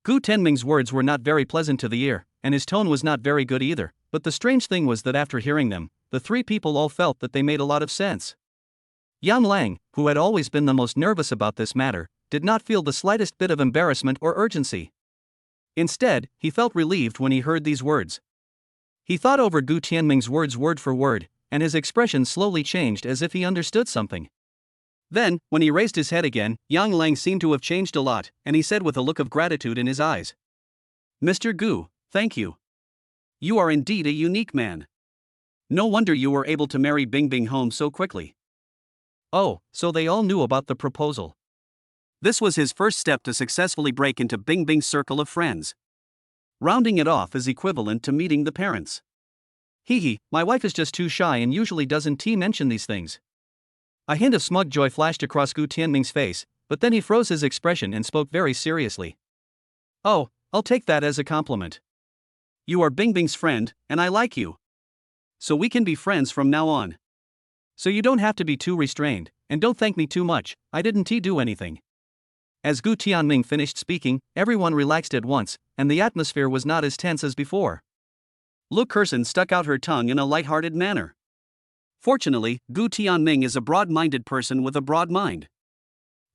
Gu Tianming's words were not very pleasant to the ear, and his tone was not very good either, but the strange thing was that after hearing them, the three people all felt that they made a lot of sense. Yang Lang, who had always been the most nervous about this matter, did not feel the slightest bit of embarrassment or urgency. Instead, he felt relieved when he heard these words. He thought over Gu Tianming's words word for word, and his expression slowly changed as if he understood something. Then, when he raised his head again, Yang Lang seemed to have changed a lot, and he said with a look of gratitude in his eyes. Mr. Gu, thank you. You are indeed a unique man. No wonder you were able to marry Bingbing home so quickly. Oh, so they all knew about the proposal. This was his first step to successfully break into Bingbing's circle of friends. Rounding it off is equivalent to meeting the parents. Hee, my wife is just too shy and usually doesn't mention these things. A hint of smug joy flashed across Gu Tianming's face, but then he froze his expression and spoke very seriously. Oh, I'll take that as a compliment. You are Bingbing's friend, and I like you. So we can be friends from now on. So you don't have to be too restrained, and don't thank me too much, I didn't do anything. As Gu Tianming finished speaking, everyone relaxed at once, and the atmosphere was not as tense as before. Lu Kerson stuck out her tongue in a light-hearted manner. Fortunately, Gu Tianming is a broad-minded person with a broad mind.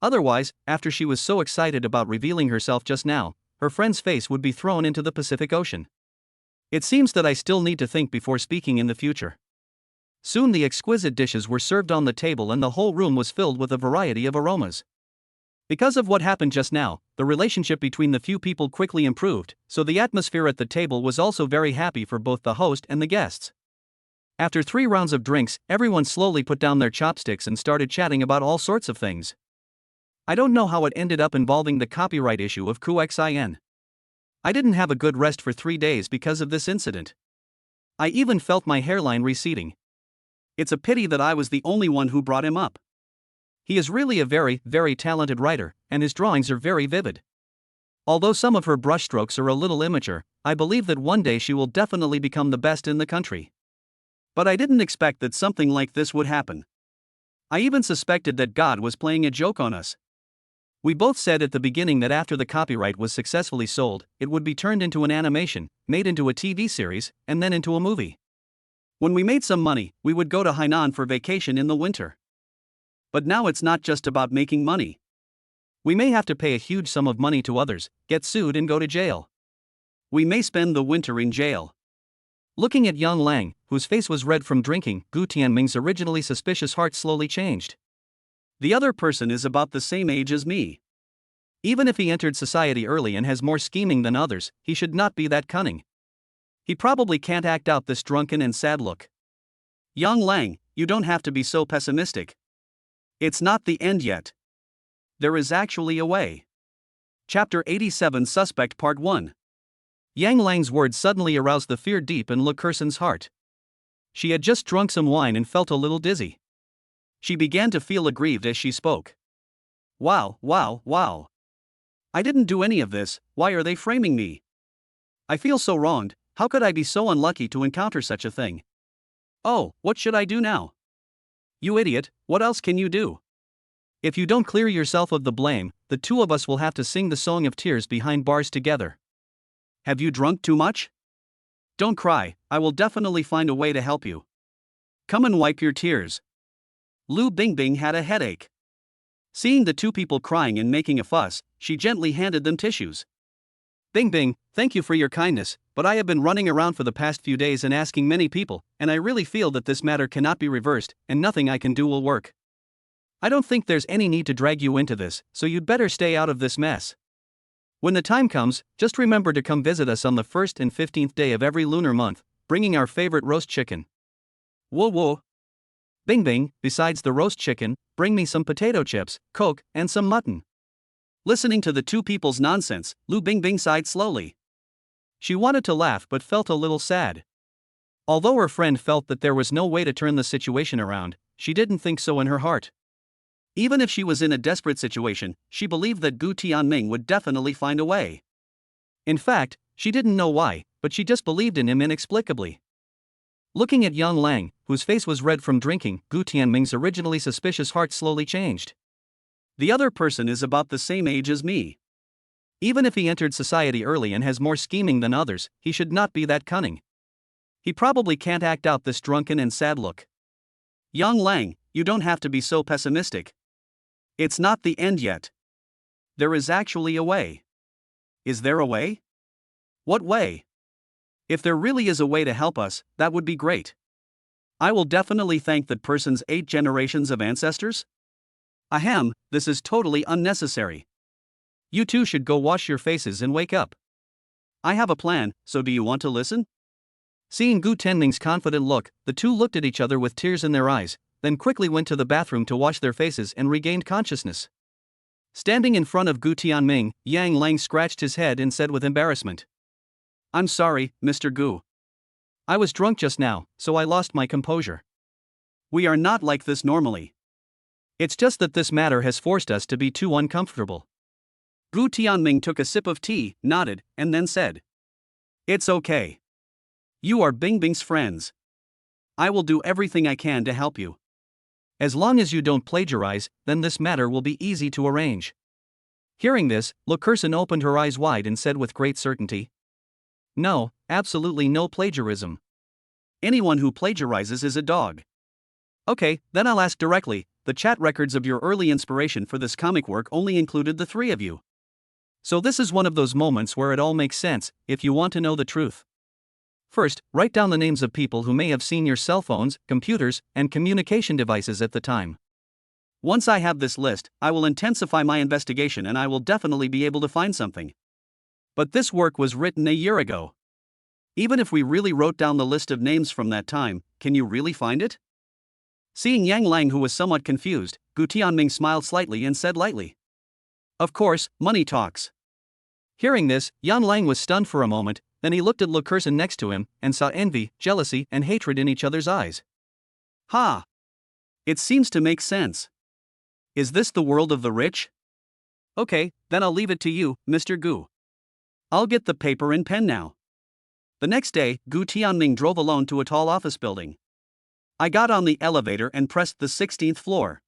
Otherwise, after she was so excited about revealing herself just now, her friend's face would be thrown into the Pacific Ocean. It seems that I still need to think before speaking in the future. Soon the exquisite dishes were served on the table and the whole room was filled with a variety of aromas. Because of what happened just now, the relationship between the few people quickly improved, so the atmosphere at the table was also very happy for both the host and the guests. After 3 rounds of drinks, everyone slowly put down their chopsticks and started chatting about all sorts of things. I don't know how it ended up involving the copyright issue of QXIN. I didn't have a good rest for 3 days because of this incident. I even felt my hairline receding. It's a pity that I was the only one who brought him up. He is really a very, very talented writer, and his drawings are very vivid. Although some of her brushstrokes are a little immature, I believe that one day she will definitely become the best in the country. But I didn't expect that something like this would happen. I even suspected that God was playing a joke on us. We both said at the beginning that after the copyright was successfully sold, it would be turned into an animation, made into a TV series, and then into a movie. When we made some money, we would go to Hainan for vacation in the winter. But now it's not just about making money. We may have to pay a huge sum of money to others, get sued and go to jail. We may spend the winter in jail. Looking at Yang Lang, whose face was red from drinking, Gu Tianming's originally suspicious heart slowly changed. The other person is about the same age as me. Even if he entered society early and has more scheming than others, he should not be that cunning. He probably can't act out this drunken and sad look. Yang Lang, you don't have to be so pessimistic. It's not the end yet. There is actually a way. Chapter 87 Suspect Part 1. Yang Lang's words suddenly aroused the fear deep in Lu Kerson's heart. She had just drunk some wine and felt a little dizzy. She began to feel aggrieved as she spoke. Wow. I didn't do any of this, why are they framing me? I feel so wronged, how could I be so unlucky to encounter such a thing? Oh, what should I do now? You idiot, what else can you do? If you don't clear yourself of the blame, the two of us will have to sing the song of tears behind bars together. Have you drunk too much? Don't cry, I will definitely find a way to help you. Come and wipe your tears. Lu Bingbing had a headache. Seeing the two people crying and making a fuss, she gently handed them tissues. Bingbing, thank you for your kindness, but I have been running around for the past few days and asking many people, and I really feel that this matter cannot be reversed, and nothing I can do will work. I don't think there's any need to drag you into this, so you'd better stay out of this mess. When the time comes, just remember to come visit us on the 1st and 15th day of every lunar month, bringing our favorite roast chicken. Whoa whoa. Bing bing, besides the roast chicken, bring me some potato chips, Coke, and some mutton. Listening to the two people's nonsense, Lu Bingbing sighed slowly. She wanted to laugh but felt a little sad. Although her friend felt that there was no way to turn the situation around, she didn't think so in her heart. Even if she was in a desperate situation, she believed that Gu Tianming would definitely find a way. In fact, she didn't know why, but she just believed in him inexplicably. Looking at young Lang, whose face was red from drinking, Gu Tianming's originally suspicious heart slowly changed. The other person is about the same age as me. Even if he entered society early and has more scheming than others, he should not be that cunning. He probably can't act out this drunken and sad look. Young Lang, you don't have to be so pessimistic. It's not the end yet. There is actually a way. Is there a way? What way? If there really is a way to help us, that would be great. I will definitely thank that person's 8 generations of ancestors. Ahem, this is totally unnecessary. You two should go wash your faces and wake up. I have a plan, so do you want to listen? Seeing Gu Tianming's confident look, the two looked at each other with tears in their eyes, then quickly went to the bathroom to wash their faces and regained consciousness. Standing in front of Gu Tianming, Yang Lang scratched his head and said with embarrassment, "I'm sorry, Mr. Gu. I was drunk just now, so I lost my composure. We are not like this normally. It's just that this matter has forced us to be too uncomfortable." Gu Tianming took a sip of tea, nodded, and then said, "It's okay. You are Bingbing's friends. I will do everything I can to help you. As long as you don't plagiarize, then this matter will be easy to arrange." Hearing this, Lu Kerson opened her eyes wide and said with great certainty, "No, absolutely no plagiarism. Anyone who plagiarizes is a dog." "Okay, then I'll ask directly, the chat records of your early inspiration for this comic work only included the 3 of you. So this is one of those moments where it all makes sense, if you want to know the truth. First, write down the names of people who may have seen your cell phones, computers, and communication devices at the time. Once I have this list, I will intensify my investigation and I will definitely be able to find something. But this work was written a year ago. Even if we really wrote down the list of names from that time, can you really find it?" Seeing Yang Lang, who was somewhat confused, Gu Tianming smiled slightly and said lightly, "Of course, money talks." Hearing this, Yang Lang was stunned for a moment, then he looked at Lu Kerson next to him, and saw envy, jealousy, and hatred in each other's eyes. "Ha! It seems to make sense. Is this the world of the rich? Okay, then I'll leave it to you, Mr. Gu. I'll get the paper and pen now." The next day, Gu Tianming drove alone to a tall office building. I got on the elevator and pressed the 16th floor.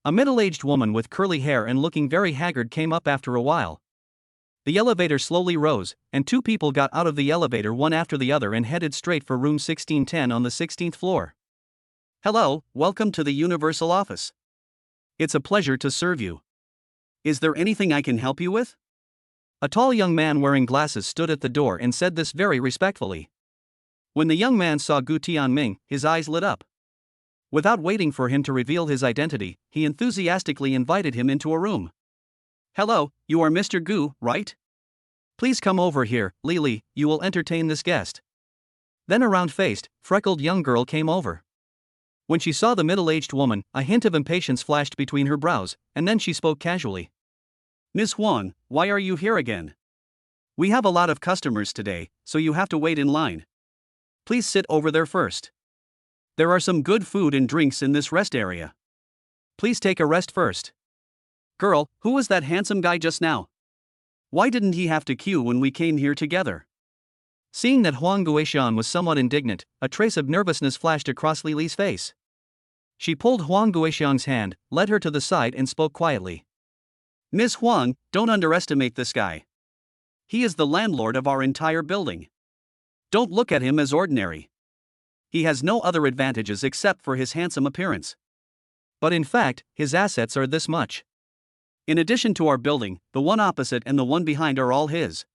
A middle-aged woman with curly hair and looking very haggard came up after a while. The elevator slowly rose, and 2 people got out of the elevator one after the other and headed straight for room 1610 on the 16th floor. "Hello, welcome to the Universal Office. It's a pleasure to serve you. Is there anything I can help you with?" A tall young man wearing glasses stood at the door and said this very respectfully. When the young man saw Gu Tianming, his eyes lit up. Without waiting for him to reveal his identity, he enthusiastically invited him into a room. "Hello, you are Mr. Gu, right? Please come over here, Lily, you will entertain this guest." Then a round-faced, freckled young girl came over. When she saw the middle-aged woman, a hint of impatience flashed between her brows, and then she spoke casually. "Miss Huang, why are you here again? We have a lot of customers today, so you have to wait in line. Please sit over there first. There are some good food and drinks in this rest area. Please take a rest first. Girl, who was that handsome guy just now? Why didn't he have to queue when we came here together?" Seeing that Huang Guoxian was somewhat indignant, a trace of nervousness flashed across Lily's face. She pulled Huang Guoxiang's hand, led her to the side and spoke quietly. "Miss Huang, don't underestimate this guy. He is the landlord of our entire building. Don't look at him as ordinary. He has no other advantages except for his handsome appearance. But in fact, his assets are this much. In addition to our building, the one opposite and the one behind are all his.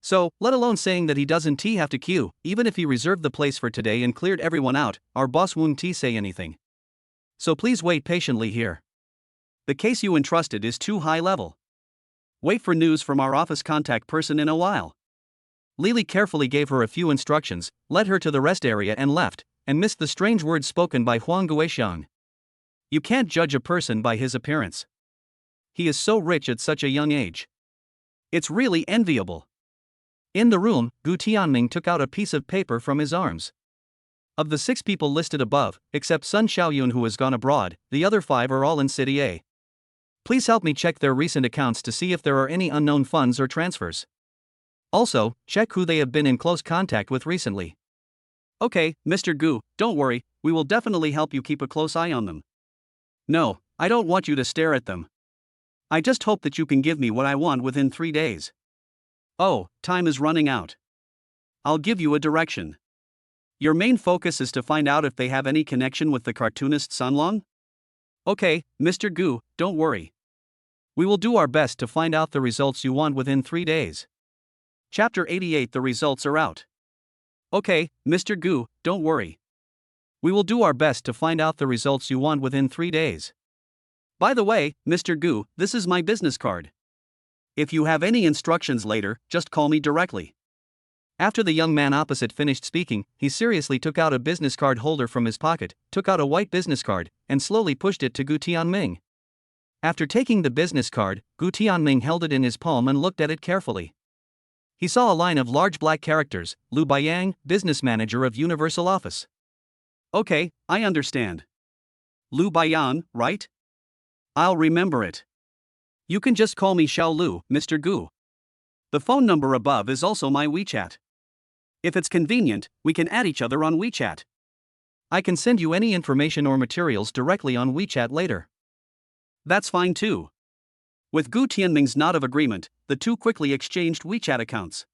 So, let alone saying that he doesn't have to queue, even if he reserved the place for today and cleared everyone out, our boss won't say anything. So please wait patiently here. The case you entrusted is too high level. Wait for news from our office contact person in a while." Lily carefully gave her a few instructions, led her to the rest area and left, and missed the strange words spoken by Huang Guixiang. You can't judge a person by his appearance. He is so rich at such a young age. It's really enviable. In the room, Gu Tianming took out a piece of paper from his arms. Of the 6 people listed above, except Sun Xiaoyun who has gone abroad, the other 5 are all in City A. Please help me check their recent accounts to see if there are any unknown funds or transfers. Also, check who they have been in close contact with recently. Okay, Mr. Gu, don't worry, we will definitely help you keep a close eye on them. No, I don't want you to stare at them. I just hope that you can give me what I want within 3 days. Oh, time is running out. I'll give you a direction. Your main focus is to find out if they have any connection with the cartoonist Sunlong? Okay, Mr. Gu, don't worry. We will do our best to find out the results you want within 3 days. Chapter 88. The results are out. Okay, Mr. Gu, don't worry. We will do our best to find out the results you want within 3 days. By the way, Mr. Gu, this is my business card. If you have any instructions later, just call me directly. After the young man opposite finished speaking, he seriously took out a business card holder from his pocket, took out a white business card, and slowly pushed it to Gu Tianming. After taking the business card, Gu Tianming held it in his palm and looked at it carefully. He saw a line of large black characters, Lu Baiyang, business manager of Universal Office. Okay, I understand. Lu Baiyang, right? I'll remember it. You can just call me Xiao Lu, Mr. Gu. The phone number above is also my WeChat. If it's convenient, we can add each other on WeChat. I can send you any information or materials directly on WeChat later. That's fine too. With Gu Tianming's nod of agreement, the two quickly exchanged WeChat accounts.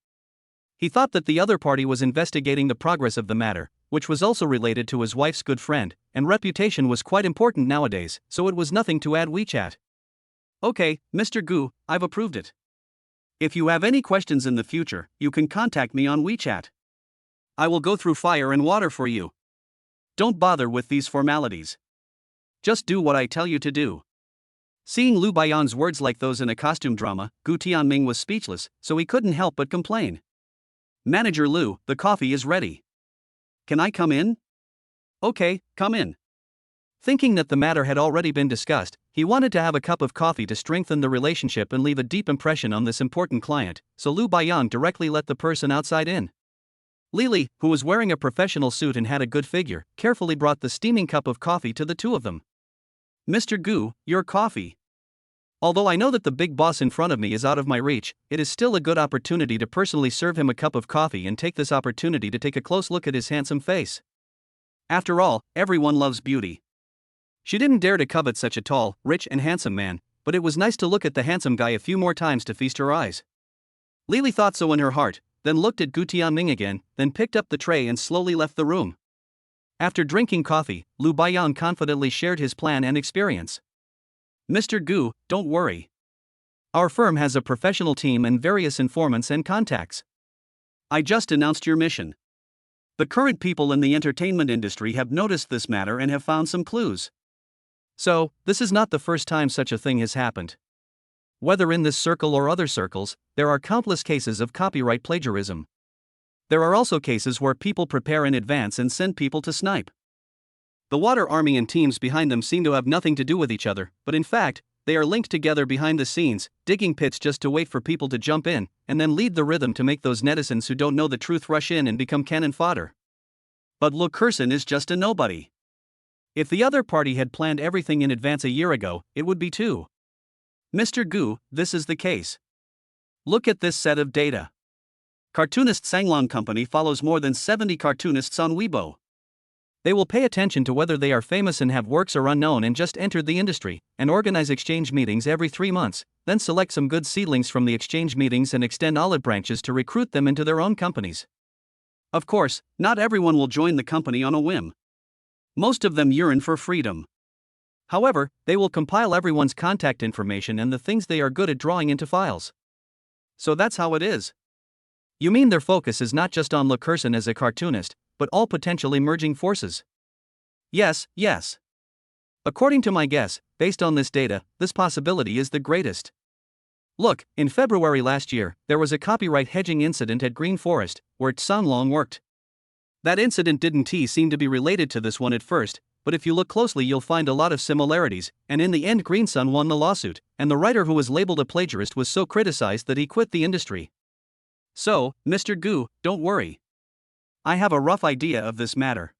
He thought that the other party was investigating the progress of the matter, which was also related to his wife's good friend, and reputation was quite important nowadays, so it was nothing to add WeChat. Okay, Mr. Gu, I've approved it. If you have any questions in the future, you can contact me on WeChat. I will go through fire and water for you. Don't bother with these formalities. Just do what I tell you to do. Seeing Lu Baiyang's words like those in a costume drama, Gu Tianming was speechless, so he couldn't help but complain. Manager Lu, the coffee is ready. Can I come in? Okay, come in. Thinking that the matter had already been discussed, he wanted to have a cup of coffee to strengthen the relationship and leave a deep impression on this important client, so Lu Baiyang directly let the person outside in. Lily, who was wearing a professional suit and had a good figure, carefully brought the steaming cup of coffee to the two of them. Mr. Gu, your coffee. Although I know that the big boss in front of me is out of my reach, it is still a good opportunity to personally serve him a cup of coffee and take this opportunity to take a close look at his handsome face. After all, everyone loves beauty. She didn't dare to covet such a tall, rich and handsome man, but it was nice to look at the handsome guy a few more times to feast her eyes. Lily thought so in her heart, then looked at Gu Tianming again, then picked up the tray and slowly left the room. After drinking coffee, Lu Baiyang confidently shared his plan and experience. Mr. Gu, don't worry. Our firm has a professional team and various informants and contacts. I just announced your mission. The current people in the entertainment industry have noticed this matter and have found some clues. So, this is not the first time such a thing has happened. Whether in this circle or other circles, there are countless cases of copyright plagiarism. There are also cases where people prepare in advance and send people to snipe. The water army and teams behind them seem to have nothing to do with each other, but in fact, they are linked together behind the scenes, digging pits just to wait for people to jump in, and then lead the rhythm to make those netizens who don't know the truth rush in and become cannon fodder. But Lu Kerson is just a nobody. If the other party had planned everything in advance a year ago, it would be too. Mr. Gu, this is the case. Look at this set of data. Cartoonist Sanglong Company follows more than 70 cartoonists on Weibo. They will pay attention to whether they are famous and have works or unknown and just entered the industry, and organize exchange meetings every 3 months, then select some good seedlings from the exchange meetings and extend olive branches to recruit them into their own companies. Of course, not everyone will join the company on a whim. Most of them yearn for freedom. However, they will compile everyone's contact information and the things they are good at drawing into files. So that's how it is. You mean their focus is not just on Lu Kerson as a cartoonist, but all potential emerging forces? Yes. According to my guess, based on this data, this possibility is the greatest. Look, in February last year, there was a copyright hedging incident at Green Forest, where Sanglong worked. That incident didn't seem to be related to this one at first, but if you look closely you'll find a lot of similarities, and in the end Green Sun won the lawsuit, and the writer who was labeled a plagiarist was so criticized that he quit the industry. So, Mr. Gu, don't worry. I have a rough idea of this matter.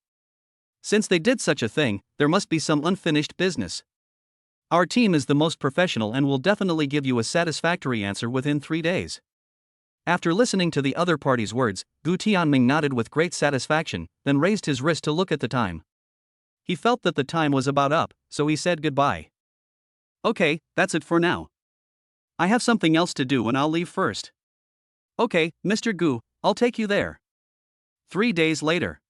Since they did such a thing, there must be some unfinished business. Our team is the most professional and will definitely give you a satisfactory answer within 3 days. After listening to the other party's words, Gu Tianming nodded with great satisfaction, then raised his wrist to look at the time. He felt that the time was about up, so he said goodbye. Okay, that's it for now. I have something else to do and I'll leave first. Okay, Mr. Gu, I'll take you there. 3 days later.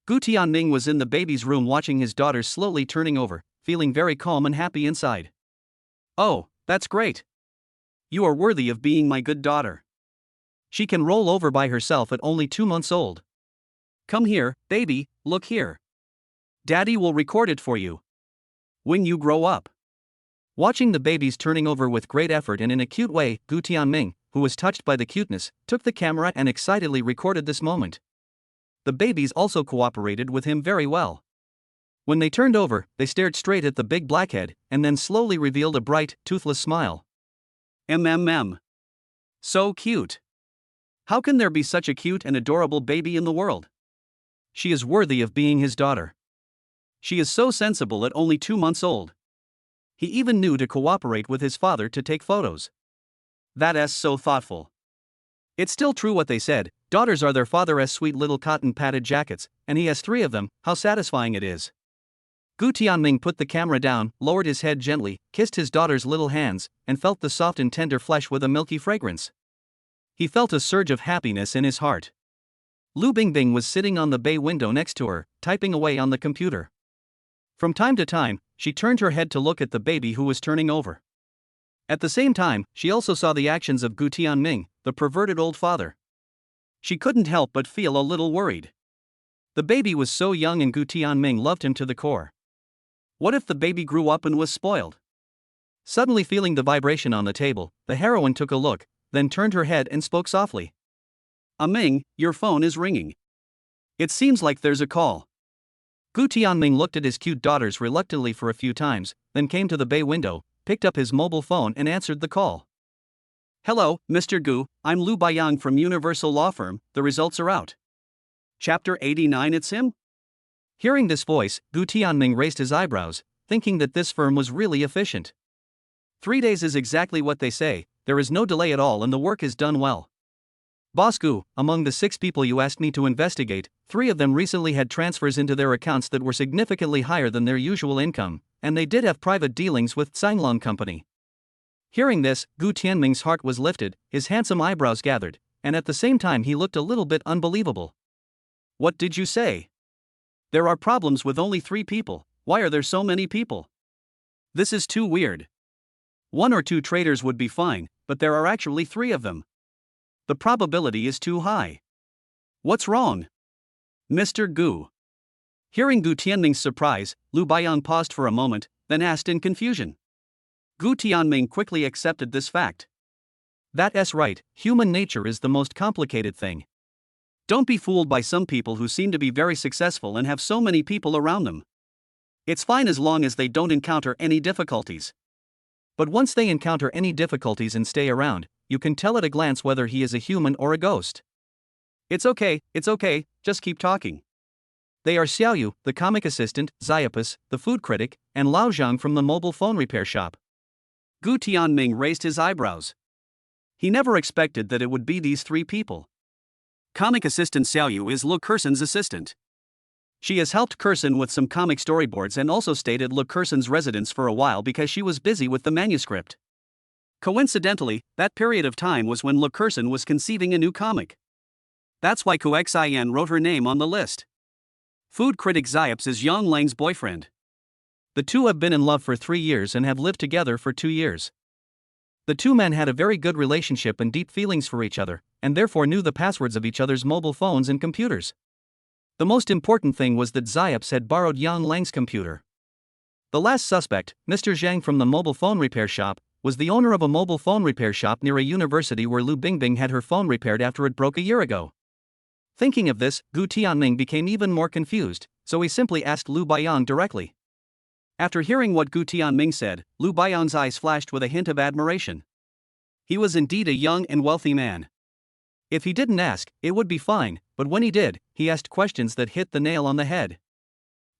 Gu Tianming was in the baby's room watching his daughters slowly turning over, feeling very calm and happy inside. Oh, that's great. You are worthy of being my good daughter. She can roll over by herself at only 2 months old. Come here, baby, look here. Daddy will record it for you. When you grow up. Watching the babies turning over with great effort and in a cute way, Gu Tianming, who was touched by the cuteness, took the camera and excitedly recorded this moment. The babies also cooperated with him very well. When they turned over, they stared straight at the big blackhead, and then slowly revealed a bright, toothless smile. MMM. So cute. How can there be such a cute and adorable baby in the world? She is worthy of being his daughter. She is so sensible at only 2 months old. He even knew to cooperate with his father to take photos. That's so thoughtful. It's still true what they said, daughters are their father's sweet little cotton padded jackets, and he has 3 of them, how satisfying it is. Gu Tianming put the camera down, lowered his head gently, kissed his daughter's little hands, and felt the soft and tender flesh with a milky fragrance. He felt a surge of happiness in his heart. Lu Bingbing was sitting on the bay window next to her, typing away on the computer. From time to time, she turned her head to look at the baby who was turning over. At the same time, she also saw the actions of Gu Tianming, the perverted old father. She couldn't help but feel a little worried. The baby was so young and Gu Tianming loved him to the core. What if the baby grew up and was spoiled? Suddenly feeling the vibration on the table, the heroine took a look, then turned her head and spoke softly. Ming, your phone is ringing. It seems like there's a call. Gu Tianming looked at his cute daughters reluctantly for a few times, then came to the bay window, picked up his mobile phone and answered the call. Hello, Mr. Gu, I'm Lu Baiyang from Universal Law Firm, the results are out. Chapter 89. It's him? Hearing this voice, Gu Tianming raised his eyebrows, thinking that this firm was really efficient. 3 days is exactly what they say, there is no delay at all and the work is done well. Boss Gu, among the 6 people you asked me to investigate, 3 of them recently had transfers into their accounts that were significantly higher than their usual income, and they did have private dealings with Tsanglong Company. Hearing this, Gu Tianming's heart was lifted, his handsome eyebrows gathered, and at the same time he looked a little bit unbelievable. What did you say? There are problems with only 3 people, why are there so many people? This is too weird. 1 or 2 traitors would be fine, but there are actually 3 of them. The probability is too high. What's wrong? Mr. Gu. Hearing Gu Tianming's surprise, Lu Baiyang paused for a moment, then asked in confusion. Gu Tianming quickly accepted this fact. That's right, human nature is the most complicated thing. Don't be fooled by some people who seem to be very successful and have so many people around them. It's fine as long as they don't encounter any difficulties. But once they encounter any difficulties and stay around, you can tell at a glance whether he is a human or a ghost. It's okay, just keep talking. They are Xiaoyu, the comic assistant, Xiapus, the food critic, and Lao Zhang from the mobile phone repair shop. Gu Tianming raised his eyebrows. He never expected that it would be these 3 people. Comic assistant Xiaoyu is Le Kerson's assistant. She has helped Kerson with some comic storyboards and also stayed at Le Kerson's residence for a while because she was busy with the manuscript. Coincidentally, that period of time was when Le Kerson was conceiving a new comic. That's why Kuxian wrote her name on the list. Food critic Xiaps is Yang Lang's boyfriend. The 2 have been in love for 3 years and have lived together for 2 years. The 2 men had a very good relationship and deep feelings for each other, and therefore knew the passwords of each other's mobile phones and computers. The most important thing was that Xiaps had borrowed Yang Lang's computer. The last suspect, Mr. Zhang from the mobile phone repair shop, was the owner of a mobile phone repair shop near a university where Lu Bingbing had her phone repaired after it broke a year ago. Thinking of this, Gu Tianming became even more confused, so he simply asked Lu Baiyang directly. After hearing what Gu Tianming said, Lu Baiyang's eyes flashed with a hint of admiration. He was indeed a young and wealthy man. If he didn't ask, it would be fine, but when he did, he asked questions that hit the nail on the head.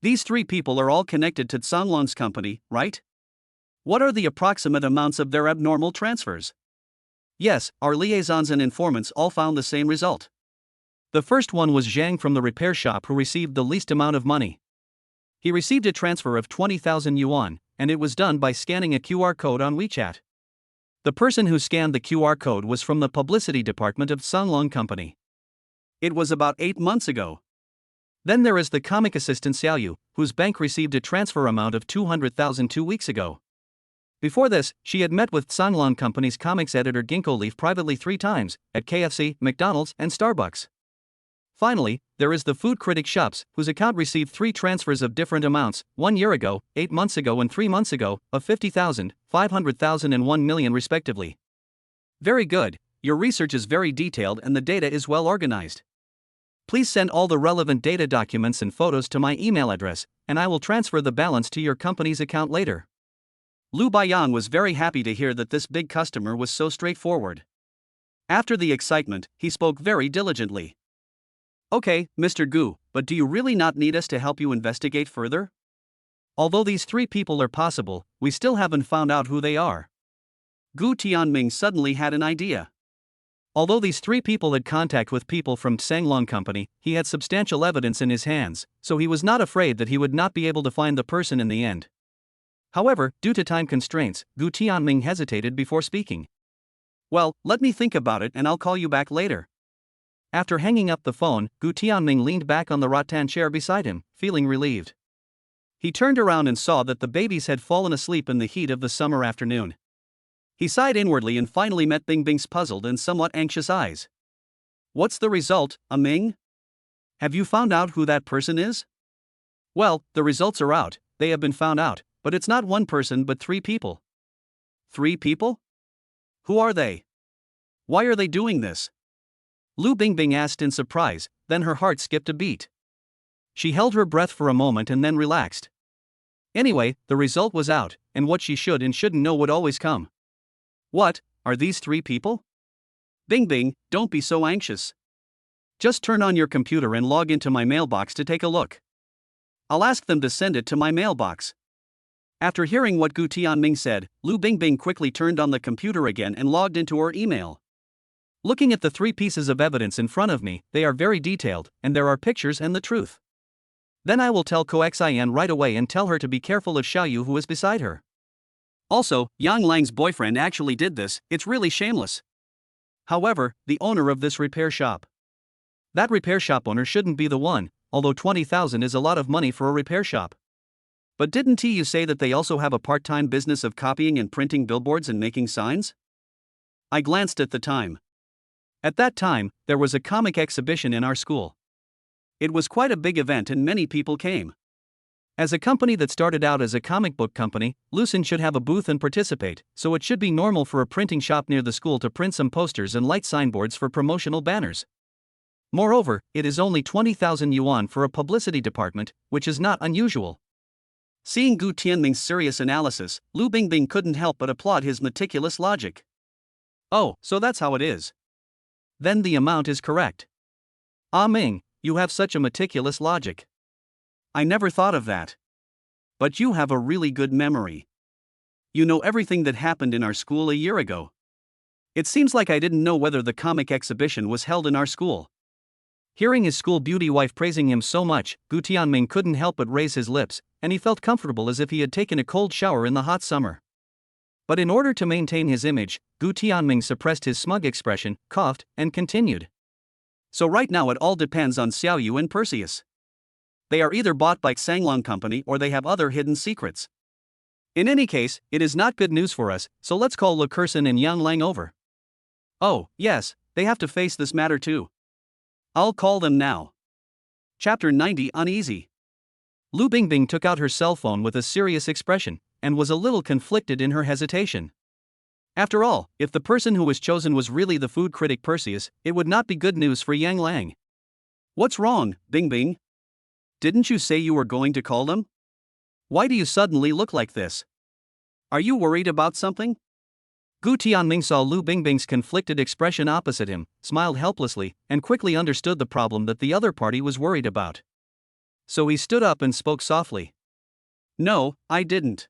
These three people are all connected to Zhanglong's company, right? What are the approximate amounts of their abnormal transfers? Yes, our liaisons and informants all found the same result. The first one was Zhang from the repair shop who received the least amount of money. He received a transfer of 20,000 yuan, and it was done by scanning a QR code on WeChat. The person who scanned the QR code was from the publicity department of Zhanglong Company. It was about 8 months ago. Then there is the comic assistant Xiaoyu, whose bank received a transfer amount of 200,000 2 weeks ago. Before this, she had met with Zhanglong Company's comics editor Ginkgo Leaf privately 3 times, at KFC, McDonald's, and Starbucks. Finally, there is the food critic shops, whose account received 3 transfers of different amounts, 1 year ago, 8 months ago and 3 months ago, of 50,000, 500,000 and 1 million respectively. Very good, your research is very detailed and the data is well organized. Please send all the relevant data documents and photos to my email address, and I will transfer the balance to your company's account later. Lu Baiyang was very happy to hear that this big customer was so straightforward. After the excitement, he spoke very diligently. Okay, Mr. Gu, but do you really not need us to help you investigate further? Although these 3 people are possible, we still haven't found out who they are. Gu Tianming suddenly had an idea. Although these 3 people had contact with people from Zhanglong Company, he had substantial evidence in his hands, so he was not afraid that he would not be able to find the person in the end. However, due to time constraints, Gu Tianming hesitated before speaking. Well, let me think about it and I'll call you back later. After hanging up the phone, Gu Tianming leaned back on the rattan chair beside him, feeling relieved. He turned around and saw that the babies had fallen asleep in the heat of the summer afternoon. He sighed inwardly and finally met Bing Bing's puzzled and somewhat anxious eyes. What's the result, Ming? Have you found out who that person is? Well, the results are out, they have been found out, but it's not 1 person but 3 people. 3 people? Who are they? Why are they doing this? Lu Bingbing asked in surprise, then her heart skipped a beat. She held her breath for a moment and then relaxed. Anyway, the result was out, and what she should and shouldn't know would always come. What, are these 3 people? Bingbing, don't be so anxious. Just turn on your computer and log into my mailbox to take a look. I'll ask them to send it to my mailbox. After hearing what Gu Tianming said, Lu Bingbing quickly turned on the computer again and logged into her email. Looking at the 3 pieces of evidence in front of me, they are very detailed, and there are pictures and the truth. Then I will tell Coxin right away and tell her to be careful of Xiaoyu who is beside her. Also, Yang Lang's boyfriend actually did this, it's really shameless. However, the owner of this repair shop. That repair shop owner shouldn't be the one, although 20,000 is a lot of money for a repair shop. But didn't you say that they also have a part-time business of copying and printing billboards and making signs? I glanced at the time. At that time, there was a comic exhibition in our school. It was quite a big event and many people came. As a company that started out as a comic book company, Lucin should have a booth and participate, so it should be normal for a printing shop near the school to print some posters and light signboards for promotional banners. Moreover, it is only 20,000 yuan for a publicity department, which is not unusual. Seeing Gu Tianming's serious analysis, Lu Bingbing couldn't help but applaud his meticulous logic. Oh, so that's how it is. Then the amount is correct. Ming, you have such a meticulous logic. I never thought of that. But you have a really good memory. You know everything that happened in our school a year ago. It seems like I didn't know whether the comic exhibition was held in our school. Hearing his school beauty wife praising him so much, Gu Tianming couldn't help but raise his lips, and he felt comfortable as if he had taken a cold shower in the hot summer. But in order to maintain his image, Gu Tianming suppressed his smug expression, coughed, and continued. So right now it all depends on Xiaoyu and Perseus. They are either bought by Zhanglong Company or they have other hidden secrets. In any case, it is not good news for us, so let's call Le Curson and Yang Lang over. Oh, yes, they have to face this matter too. I'll call them now. Chapter 90 Uneasy. Lu Bingbing took out her cell phone with a serious expression, and was a little conflicted in her hesitation. After all, if the person who was chosen was really the food critic Perseus, it would not be good news for Yang Lang. What's wrong, Bing Bing? Didn't you say you were going to call them? Why do you suddenly look like this? Are you worried about something? Gu Tianming saw Lu Bingbing's conflicted expression opposite him, smiled helplessly, and quickly understood the problem that the other party was worried about. So he stood up and spoke softly. No, I didn't.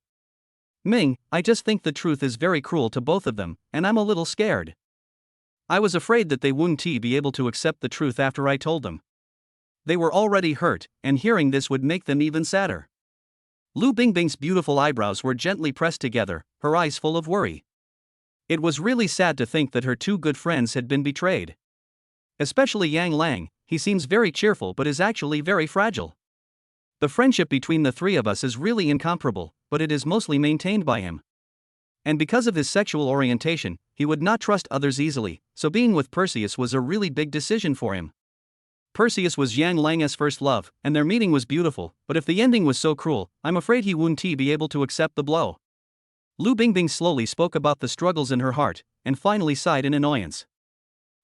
Ming, I just think the truth is very cruel to both of them, and I'm a little scared. I was afraid that they wouldn't be able to accept the truth after I told them. They were already hurt, and hearing this would make them even sadder. Lu Bingbing's beautiful eyebrows were gently pressed together, her eyes full of worry. It was really sad to think that her two good friends had been betrayed. Especially Yang Lang, he seems very cheerful but is actually very fragile. The friendship between the three of us is really incomparable, but it is mostly maintained by him. And because of his sexual orientation, he would not trust others easily, so being with Perseus was a really big decision for him. Perseus was Yang Lang's first love, and their meeting was beautiful, but if the ending was so cruel, I'm afraid he wouldn't be able to accept the blow. Lu Bingbing slowly spoke about the struggles in her heart, and finally sighed in annoyance.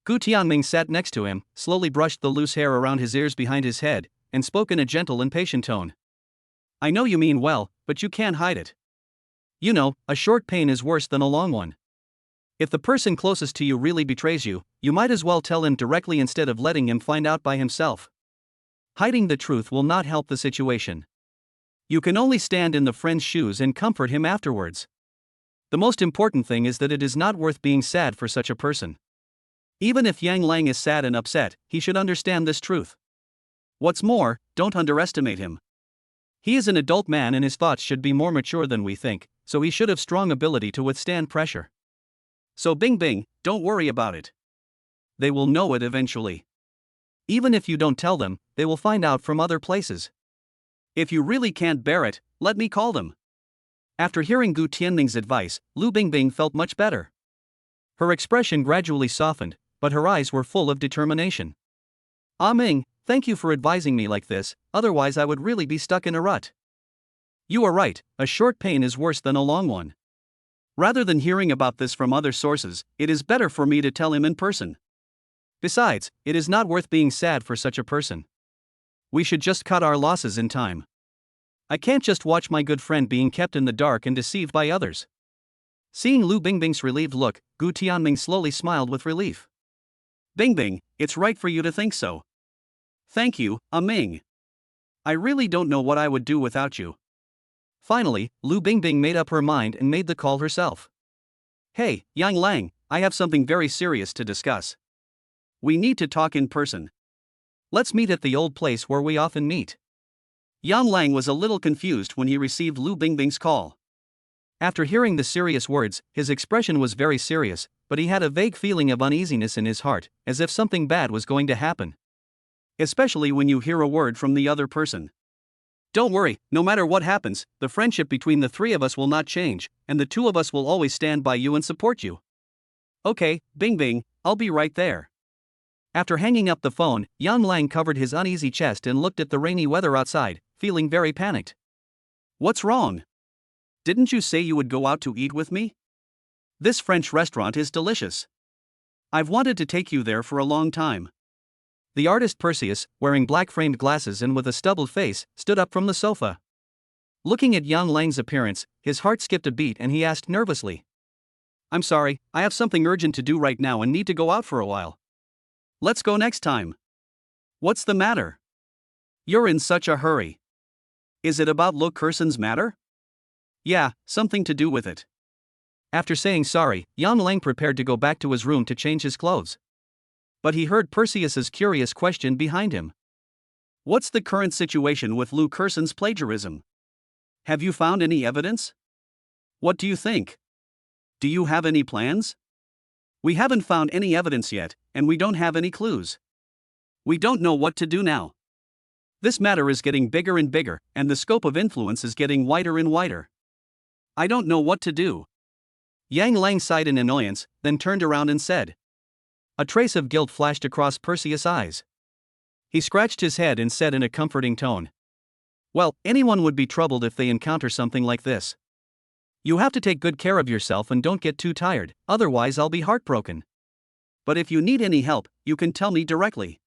Gu Tianming sat next to him, slowly brushed the loose hair around his ears behind his head, and spoke in a gentle and patient tone. I know you mean well, but you can't hide it. You know, a short pain is worse than a long one. If the person closest to you really betrays you, you might as well tell him directly instead of letting him find out by himself. Hiding the truth will not help the situation. You can only stand in the friend's shoes and comfort him afterwards. The most important thing is that it is not worth being sad for such a person. Even if Yang Lang is sad and upset, he should understand this truth. What's more, don't underestimate him. He is an adult man and his thoughts should be more mature than we think, so he should have strong ability to withstand pressure. So Bing Bing, don't worry about it. They will know it eventually. Even if you don't tell them, they will find out from other places. If you really can't bear it, let me call them. After hearing Gu Tianming's advice, Lu Bingbing felt much better. Her expression gradually softened, but her eyes were full of determination. Ah Ming, thank you for advising me like this, otherwise I would really be stuck in a rut. You are right, a short pain is worse than a long one. Rather than hearing about this from other sources, it is better for me to tell him in person. Besides, it is not worth being sad for such a person. We should just cut our losses in time. I can't just watch my good friend being kept in the dark and deceived by others. Seeing Lu Bingbing's relieved look, Gu Tianming slowly smiled with relief. Bingbing, it's right for you to think so. Thank you, Ming. I really don't know what I would do without you. Finally, Lu Bingbing made up her mind and made the call herself. Hey, Yang Lang, I have something very serious to discuss. We need to talk in person. Let's meet at the old place where we often meet. Yang Lang was a little confused when he received Lu Bingbing's call. After hearing the serious words, his expression was very serious, but he had a vague feeling of uneasiness in his heart, as if something bad was going to happen. Especially when you hear a word from the other person. Don't worry, no matter what happens, the friendship between the three of us will not change, and the two of us will always stand by you and support you. Okay, Bing Bing, I'll be right there. After hanging up the phone, Yang Lang covered his uneasy chest and looked at the rainy weather outside, feeling very panicked. What's wrong? Didn't you say you would go out to eat with me? This French restaurant is delicious. I've wanted to take you there for a long time. The artist Perseus, wearing black-framed glasses and with a stubbled face, stood up from the sofa. Looking at Yang Lang's appearance, his heart skipped a beat and he asked nervously. I'm sorry, I have something urgent to do right now and need to go out for a while. Let's go next time. What's the matter? You're in such a hurry. Is it about Lo Kerson's matter? Yeah, something to do with it. After saying sorry, Yang Lang prepared to go back to his room to change his clothes. But he heard Perseus's curious question behind him. What's the current situation with Lo Kerson's plagiarism? Have you found any evidence? What do you think? Do you have any plans? We haven't found any evidence yet, and we don't have any clues. We don't know what to do now. This matter is getting bigger and bigger, and the scope of influence is getting wider and wider. I don't know what to do. Yang Lang sighed in annoyance, then turned around and said. A trace of guilt flashed across Perseus' eyes. He scratched his head and said in a comforting tone. Well, anyone would be troubled if they encounter something like this. You have to take good care of yourself and don't get too tired, otherwise I'll be heartbroken. But if you need any help, you can tell me directly.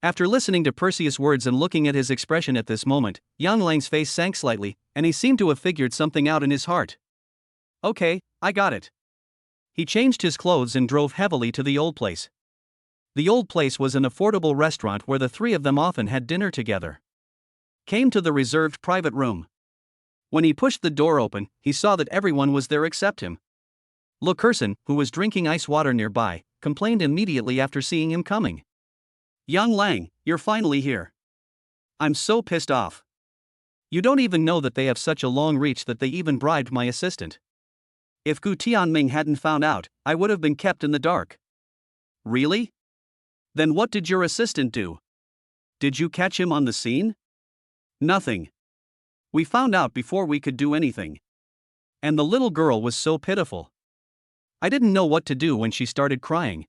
After listening to Perseus' words and looking at his expression at this moment, Yang Lang's face sank slightly, and he seemed to have figured something out in his heart. Okay, I got it. He changed his clothes and drove heavily to the old place. The old place was an affordable restaurant where the three of them often had dinner together. Came to the reserved private room. When he pushed the door open, he saw that everyone was there except him. Lukerson, who was drinking ice water nearby, complained immediately after seeing him coming. Yang Lang, you're finally here. I'm so pissed off. You don't even know that they have such a long reach that they even bribed my assistant. If Gu Tianming hadn't found out, I would have been kept in the dark. Really? Then what did your assistant do? Did you catch him on the scene? Nothing. We found out before we could do anything. And the little girl was so pitiful. I didn't know what to do when she started crying.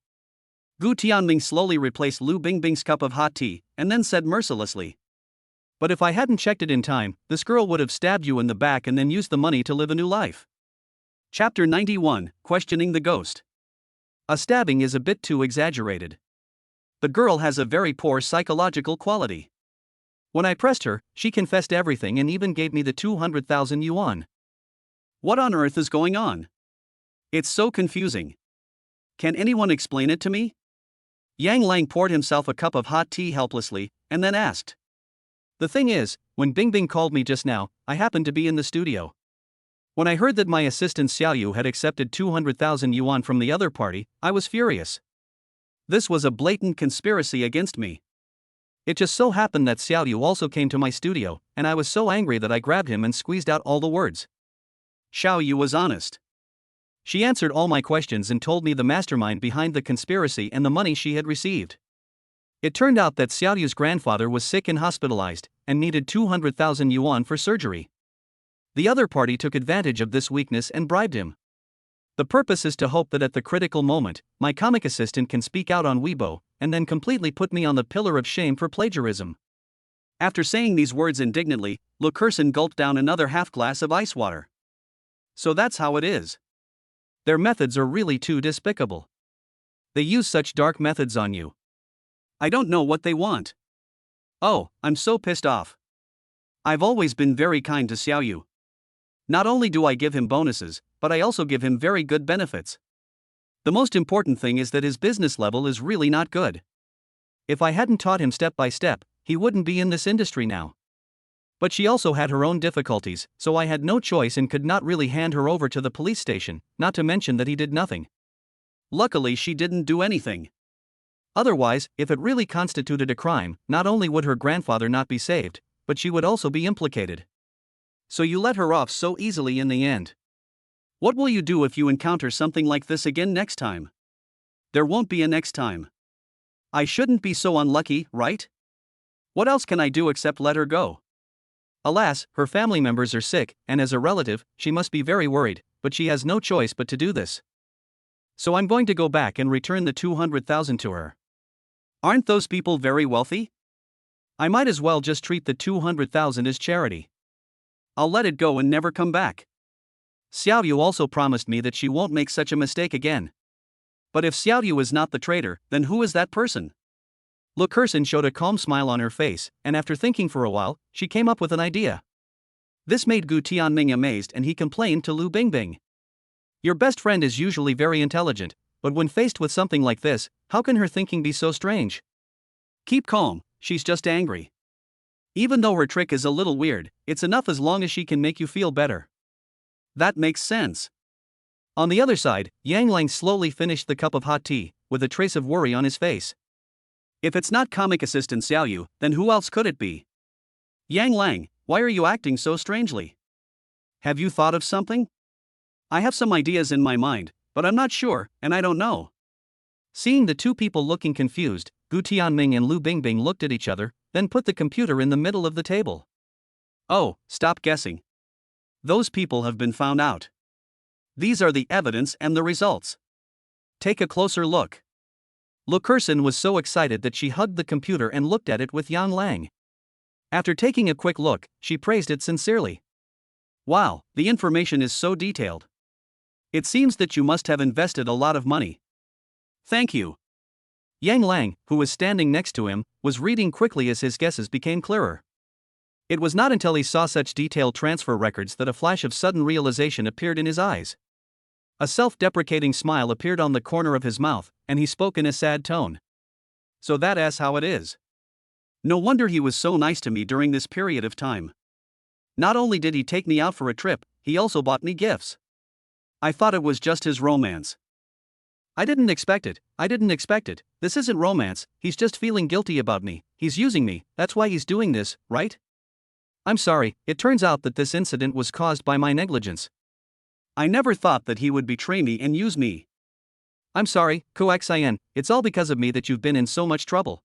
Gu Tianming slowly replaced Lu Bingbing's cup of hot tea, and then said mercilessly. But if I hadn't checked it in time, this girl would have stabbed you in the back and then used the money to live a new life. Chapter 91, Questioning the Ghost. A stabbing is a bit too exaggerated. The girl has a very poor psychological quality. When I pressed her, she confessed everything and even gave me the 200,000 yuan. What on earth is going on? It's so confusing. Can anyone explain it to me? Yang Lang poured himself a cup of hot tea helplessly, and then asked. The thing is, when Bingbing called me just now, I happened to be in the studio. When I heard that my assistant Xiaoyu had accepted 200,000 yuan from the other party, I was furious. This was a blatant conspiracy against me. It just so happened that Xiaoyu also came to my studio, and I was so angry that I grabbed him and squeezed out all the words. Xiaoyu was honest. She answered all my questions and told me the mastermind behind the conspiracy and the money she had received. It turned out that Xiaoyu's grandfather was sick and hospitalized, and needed 200,000 yuan for surgery. The other party took advantage of this weakness and bribed him. The purpose is to hope that at the critical moment, my comic assistant can speak out on Weibo, and then completely put me on the pillar of shame for plagiarism. After saying these words indignantly, Lukerson gulped down another half glass of ice water. So that's how it is. Their methods are really too despicable. They use such dark methods on you. I don't know what they want. Oh, I'm so pissed off. I've always been very kind to Xiaoyu. Not only do I give him bonuses, but I also give him very good benefits. The most important thing is that his business level is really not good. If I hadn't taught him step by step, he wouldn't be in this industry now. But she also had her own difficulties, so I had no choice and could not really hand her over to the police station, not to mention that he did nothing. Luckily, she didn't do anything. Otherwise, if it really constituted a crime, not only would her grandfather not be saved, but she would also be implicated. So you let her off so easily in the end. What will you do if you encounter something like this again next time? There won't be a next time. I shouldn't be so unlucky, right? What else can I do except let her go? Alas, her family members are sick, and as a relative, she must be very worried, but she has no choice but to do this. So I'm going to go back and return the 200,000 to her. Aren't those people very wealthy? I might as well just treat the 200,000 as charity. I'll let it go and never come back. Xiaoyu also promised me that she won't make such a mistake again. But if Xiaoyu is not the traitor, then who is that person? Lukerson showed a calm smile on her face, and after thinking for a while, she came up with an idea. This made Gu Tianming amazed and he complained to Lu Bingbing. Your best friend is usually very intelligent, but when faced with something like this, how can her thinking be so strange? Keep calm, she's just angry. Even though her trick is a little weird, it's enough as long as she can make you feel better. That makes sense. On the other side, Yang Lang slowly finished the cup of hot tea, with a trace of worry on his face. If it's not comic assistant Xiaoyu, then who else could it be? Yang Lang, why are you acting so strangely? Have you thought of something? I have some ideas in my mind, but I'm not sure, and I don't know. Seeing the two people looking confused, Gu Tianming and Lu Bingbing looked at each other, then put the computer in the middle of the table. Oh, stop guessing. Those people have been found out. These are the evidence and the results. Take a closer look. Lukerson was so excited that she hugged the computer and looked at it with Yang Lang. After taking a quick look, she praised it sincerely. Wow, the information is so detailed. It seems that you must have invested a lot of money. Thank you. Yang Lang, who was standing next to him, was reading quickly as his guesses became clearer. It was not until he saw such detailed transfer records that a flash of sudden realization appeared in his eyes. A self-deprecating smile appeared on the corner of his mouth, and he spoke in a sad tone. So that's how it is. No wonder he was so nice to me during this period of time. Not only did he take me out for a trip, he also bought me gifts. I thought it was just his romance. I didn't expect it. This isn't romance, he's just feeling guilty about me, he's using me, that's why he's doing this, right? I'm sorry, it turns out that this incident was caused by my negligence. I never thought that he would betray me and use me. I'm sorry, Koaxian, it's all because of me that you've been in so much trouble.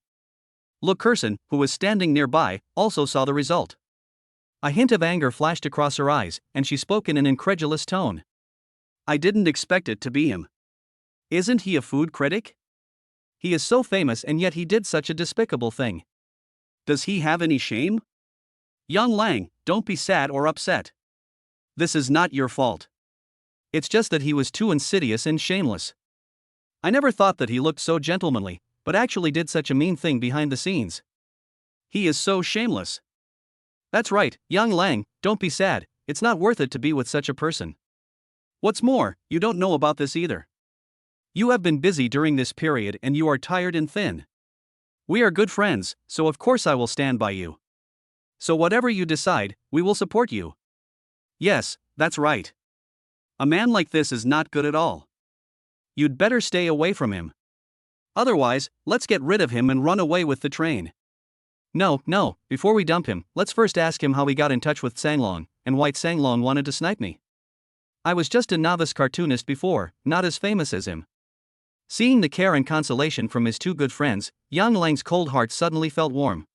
Look, Kirsten, who was standing nearby, also saw the result. A hint of anger flashed across her eyes, and she spoke in an incredulous tone. I didn't expect it to be him. Isn't he a food critic? He is so famous and yet he did such a despicable thing. Does he have any shame? Young Lang, don't be sad or upset. This is not your fault. It's just that he was too insidious and shameless. I never thought that he looked so gentlemanly, but actually did such a mean thing behind the scenes. He is so shameless. That's right, Young Lang, don't be sad, it's not worth it to be with such a person. What's more, you don't know about this either. You have been busy during this period and you are tired and thin. We are good friends, so of course I will stand by you. So whatever you decide, we will support you. Yes, that's right. A man like this is not good at all. You'd better stay away from him. Otherwise, let's get rid of him and run away with the train. No, before we dump him, let's first ask him how he got in touch with Sanglong, and why Sanglong wanted to snipe me. I was just a novice cartoonist before, not as famous as him. Seeing the care and consolation from his two good friends, Yang Lang's cold heart suddenly felt warm.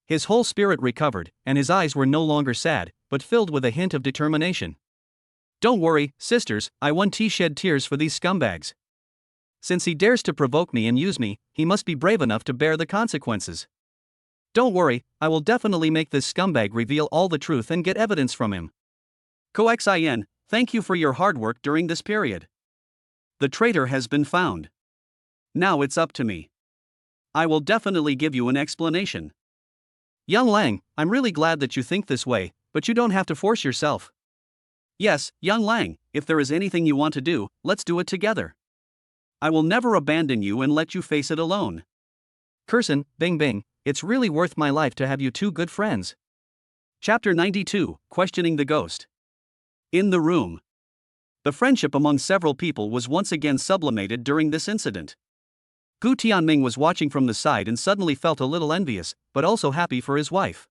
His whole spirit recovered, and his eyes were no longer sad, but filled with a hint of determination. Don't worry, sisters, I won't shed tears for these scumbags. Since he dares to provoke me and use me, he must be brave enough to bear the consequences. Don't worry, I will definitely make this scumbag reveal all the truth and get evidence from him. Koaxian, thank you for your hard work during this period. The traitor has been found. Now it's up to me. I will definitely give you an explanation. Young Lang, I'm really glad that you think this way, but you don't have to force yourself. Yes, Young Lang, if there is anything you want to do, let's do it together. I will never abandon you and let you face it alone. Kirsten, Bing Bing, it's really worth my life to have you two good friends. Chapter 92, Questioning the Ghost. In the room. The friendship among several people was once again sublimated during this incident. Gu Tianming was watching from the side and suddenly felt a little envious, but also happy for his wife.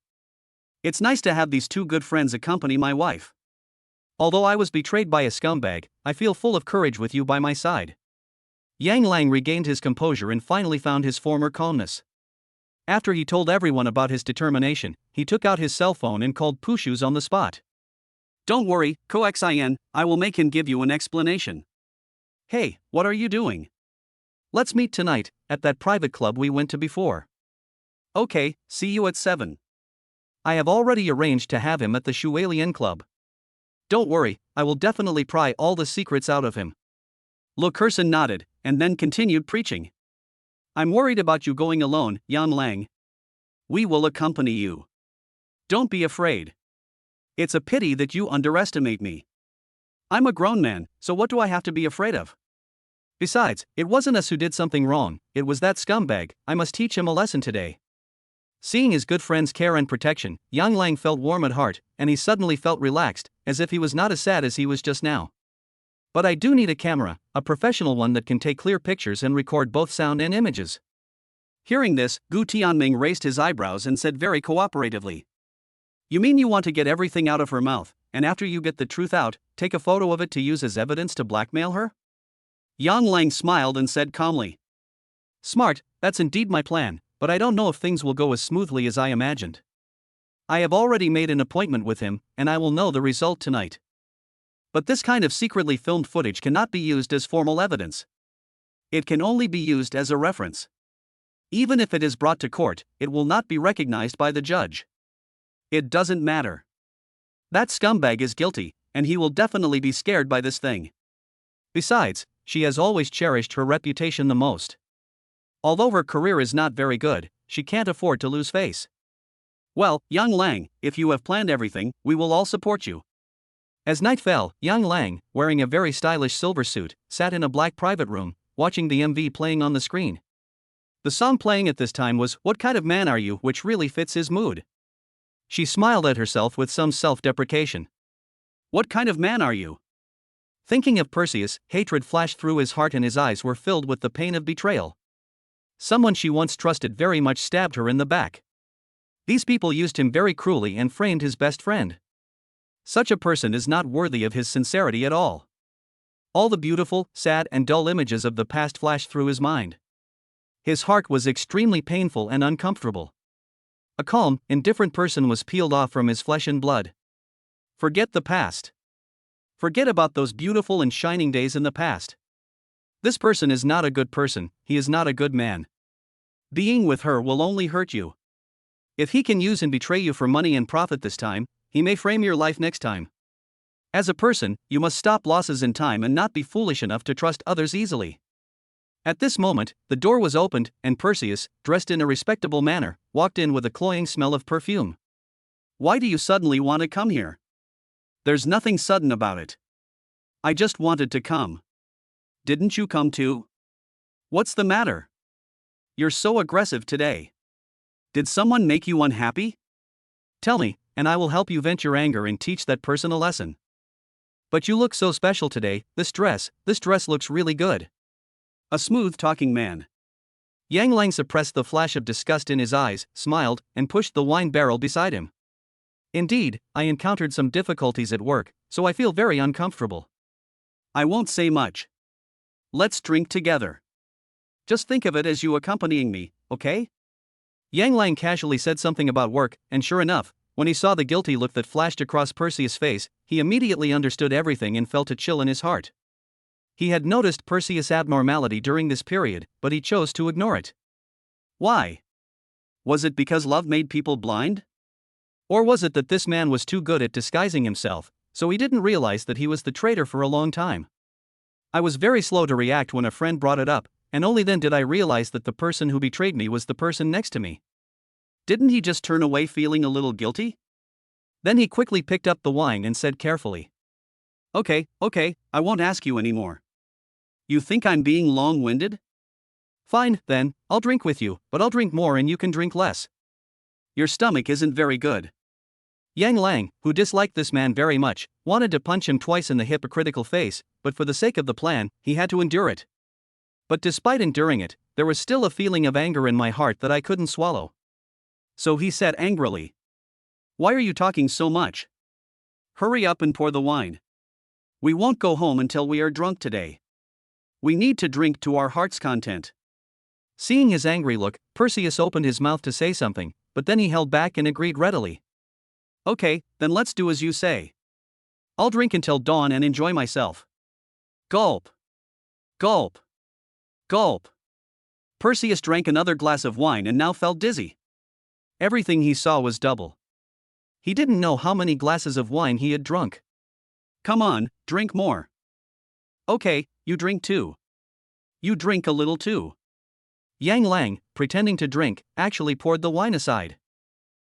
It's nice to have these two good friends accompany my wife. Although I was betrayed by a scumbag, I feel full of courage with you by my side. Yang Lang regained his composure and finally found his former calmness. After he told everyone about his determination, he took out his cell phone and called Pushus on the spot. Don't worry, Koaxian, I will make him give you an explanation. Hey, what are you doing? Let's meet tonight, at that private club we went to before. Okay, see you at 7. I have already arranged to have him at the Shualien Club. Don't worry, I will definitely pry all the secrets out of him. Lo Kersen nodded, and then continued preaching. I'm worried about you going alone, Yan Lang. We will accompany you. Don't be afraid. It's a pity that you underestimate me. I'm a grown man, so what do I have to be afraid of? Besides, it wasn't us who did something wrong, it was that scumbag. I must teach him a lesson today. Seeing his good friend's care and protection, Yang Lang felt warm at heart, and he suddenly felt relaxed, as if he was not as sad as he was just now. But I do need a camera, a professional one that can take clear pictures and record both sound and images. Hearing this, Gu Tianming raised his eyebrows and said very cooperatively. You mean you want to get everything out of her mouth, and after you get the truth out, take a photo of it to use as evidence to blackmail her? Yang Lang smiled and said calmly. Smart, that's indeed my plan, but I don't know if things will go as smoothly as I imagined. I have already made an appointment with him, and I will know the result tonight. But this kind of secretly filmed footage cannot be used as formal evidence. It can only be used as a reference. Even if it is brought to court, it will not be recognized by the judge. It doesn't matter. That scumbag is guilty, and he will definitely be scared by this thing. Besides, she has always cherished her reputation the most. Although her career is not very good, she can't afford to lose face. Well, Yang Lang, if you have planned everything, we will all support you. As night fell, Yang Lang, wearing a very stylish silver suit, sat in a black private room, watching the MV playing on the screen. The song playing at this time was What Kind of Man Are You, which really fits his mood. She smiled at herself with some self-deprecation. What kind of man are you? Thinking of Perseus, hatred flashed through his heart and his eyes were filled with the pain of betrayal. Someone she once trusted very much stabbed her in the back. These people used him very cruelly and framed his best friend. Such a person is not worthy of his sincerity at all. All the beautiful, sad, and dull images of the past flashed through his mind. His heart was extremely painful and uncomfortable. A calm, indifferent person was peeled off from his flesh and blood. Forget the past. Forget about those beautiful and shining days in the past. This person is not a good person, he is not a good man. Being with her will only hurt you. If he can use and betray you for money and profit this time, he may frame your life next time. As a person, you must stop losses in time and not be foolish enough to trust others easily. At this moment, the door was opened, and Perseus, dressed in a respectable manner, walked in with a cloying smell of perfume. Why do you suddenly want to come here? There's nothing sudden about it. I just wanted to come. Didn't you come too? What's the matter? You're so aggressive today. Did someone make you unhappy? Tell me, and I will help you vent your anger and teach that person a lesson. But you look so special today, this dress looks really good. A smooth-talking man. Yang Lang suppressed the flash of disgust in his eyes, smiled, and pushed the wine barrel beside him. Indeed, I encountered some difficulties at work, so I feel very uncomfortable. I won't say much. Let's drink together. Just think of it as you accompanying me, okay? Yang Lang casually said something about work, and sure enough, when he saw the guilty look that flashed across Perseus' face, he immediately understood everything and felt a chill in his heart. He had noticed Perseus' abnormality during this period, but he chose to ignore it. Why? Was it because love made people blind? Or was it that this man was too good at disguising himself, so he didn't realize that he was the traitor for a long time? I was very slow to react when a friend brought it up, and only then did I realize that the person who betrayed me was the person next to me. Didn't he just turn away feeling a little guilty? Then he quickly picked up the wine and said carefully. Okay, I won't ask you anymore. You think I'm being long-winded? Fine, then, I'll drink with you, but I'll drink more and you can drink less. Your stomach isn't very good. Yang Lang, who disliked this man very much, wanted to punch him twice in the hypocritical face, but for the sake of the plan, he had to endure it. But despite enduring it, there was still a feeling of anger in my heart that I couldn't swallow. So he said angrily, "Why are you talking so much? Hurry up and pour the wine. We won't go home until we are drunk today. We need to drink to our heart's content." Seeing his angry look, Perseus opened his mouth to say something, but then he held back and agreed readily. Okay, then let's do as you say. I'll drink until dawn and enjoy myself. Gulp. Gulp. Gulp. Perseus drank another glass of wine and now felt dizzy. Everything he saw was double. He didn't know how many glasses of wine he had drunk. Come on, drink more. Okay, you drink too. You drink a little too. Yang Lang, pretending to drink, actually poured the wine aside.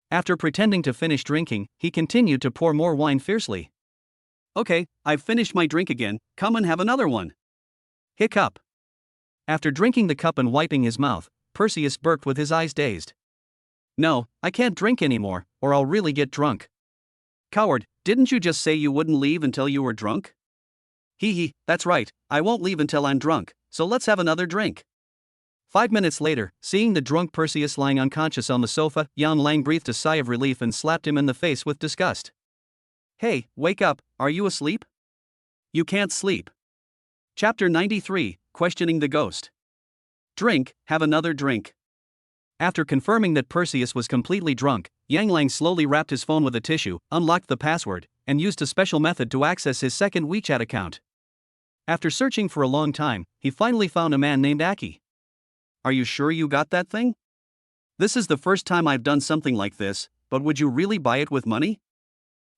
After pretending to finish drinking, he continued to pour more wine fiercely. Okay, I've finished my drink again, come and have another one. Hiccup. After drinking the cup and wiping his mouth, Perseus burped with his eyes dazed. No, I can't drink anymore, or I'll really get drunk. Coward, didn't you just say you wouldn't leave until you were drunk? Hee, that's right, I won't leave until I'm drunk, so let's have another drink. 5 minutes later, seeing the drunk Perseus lying unconscious on the sofa, Yang Lang breathed a sigh of relief and slapped him in the face with disgust. Hey, wake up, are you asleep? You can't sleep. Chapter 93, Questioning the Ghost. Drink, have another drink. After confirming that Perseus was completely drunk, Yang Lang slowly wrapped his phone with a tissue, unlocked the password, and used a special method to access his second WeChat account. After searching for a long time, he finally found a man named Aki. Are you sure you got that thing? This is the first time I've done something like this, but would you really buy it with money?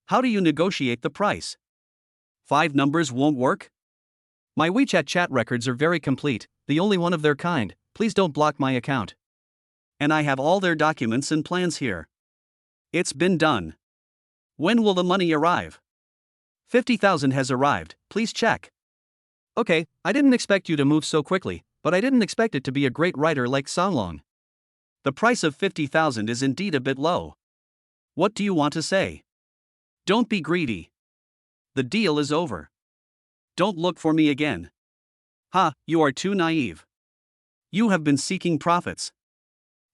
How do you negotiate the price? 5 numbers won't work? My WeChat chat records are very complete, the only one of their kind, please don't block my account. And I have all their documents and plans here. It's been done. When will the money arrive? 50,000 has arrived, please check. Okay, I didn't expect you to move so quickly, but I didn't expect it to be a great writer like Songlong. The price of 50,000 is indeed a bit low. What do you want to say? Don't be greedy. The deal is over. Don't look for me again. Ha, you are too naive. You have been seeking profits.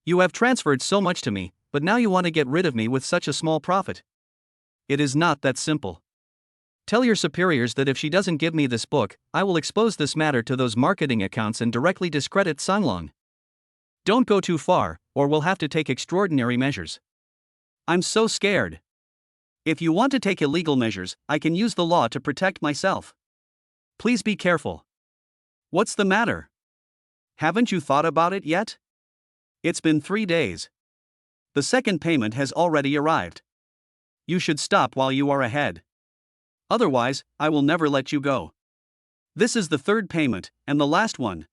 You have transferred so much to me, but now you want to get rid of me with such a small profit. It is not that simple. Tell your superiors that if she doesn't give me this book, I will expose this matter to those marketing accounts and directly discredit Songlong. Don't go too far, or we'll have to take extraordinary measures. I'm so scared. If you want to take illegal measures, I can use the law to protect myself. Please be careful. What's the matter? Haven't you thought about it yet? It's been 3 days. The second payment has already arrived. You should stop while you are ahead. Otherwise, I will never let you go. This is the third payment, and the last one.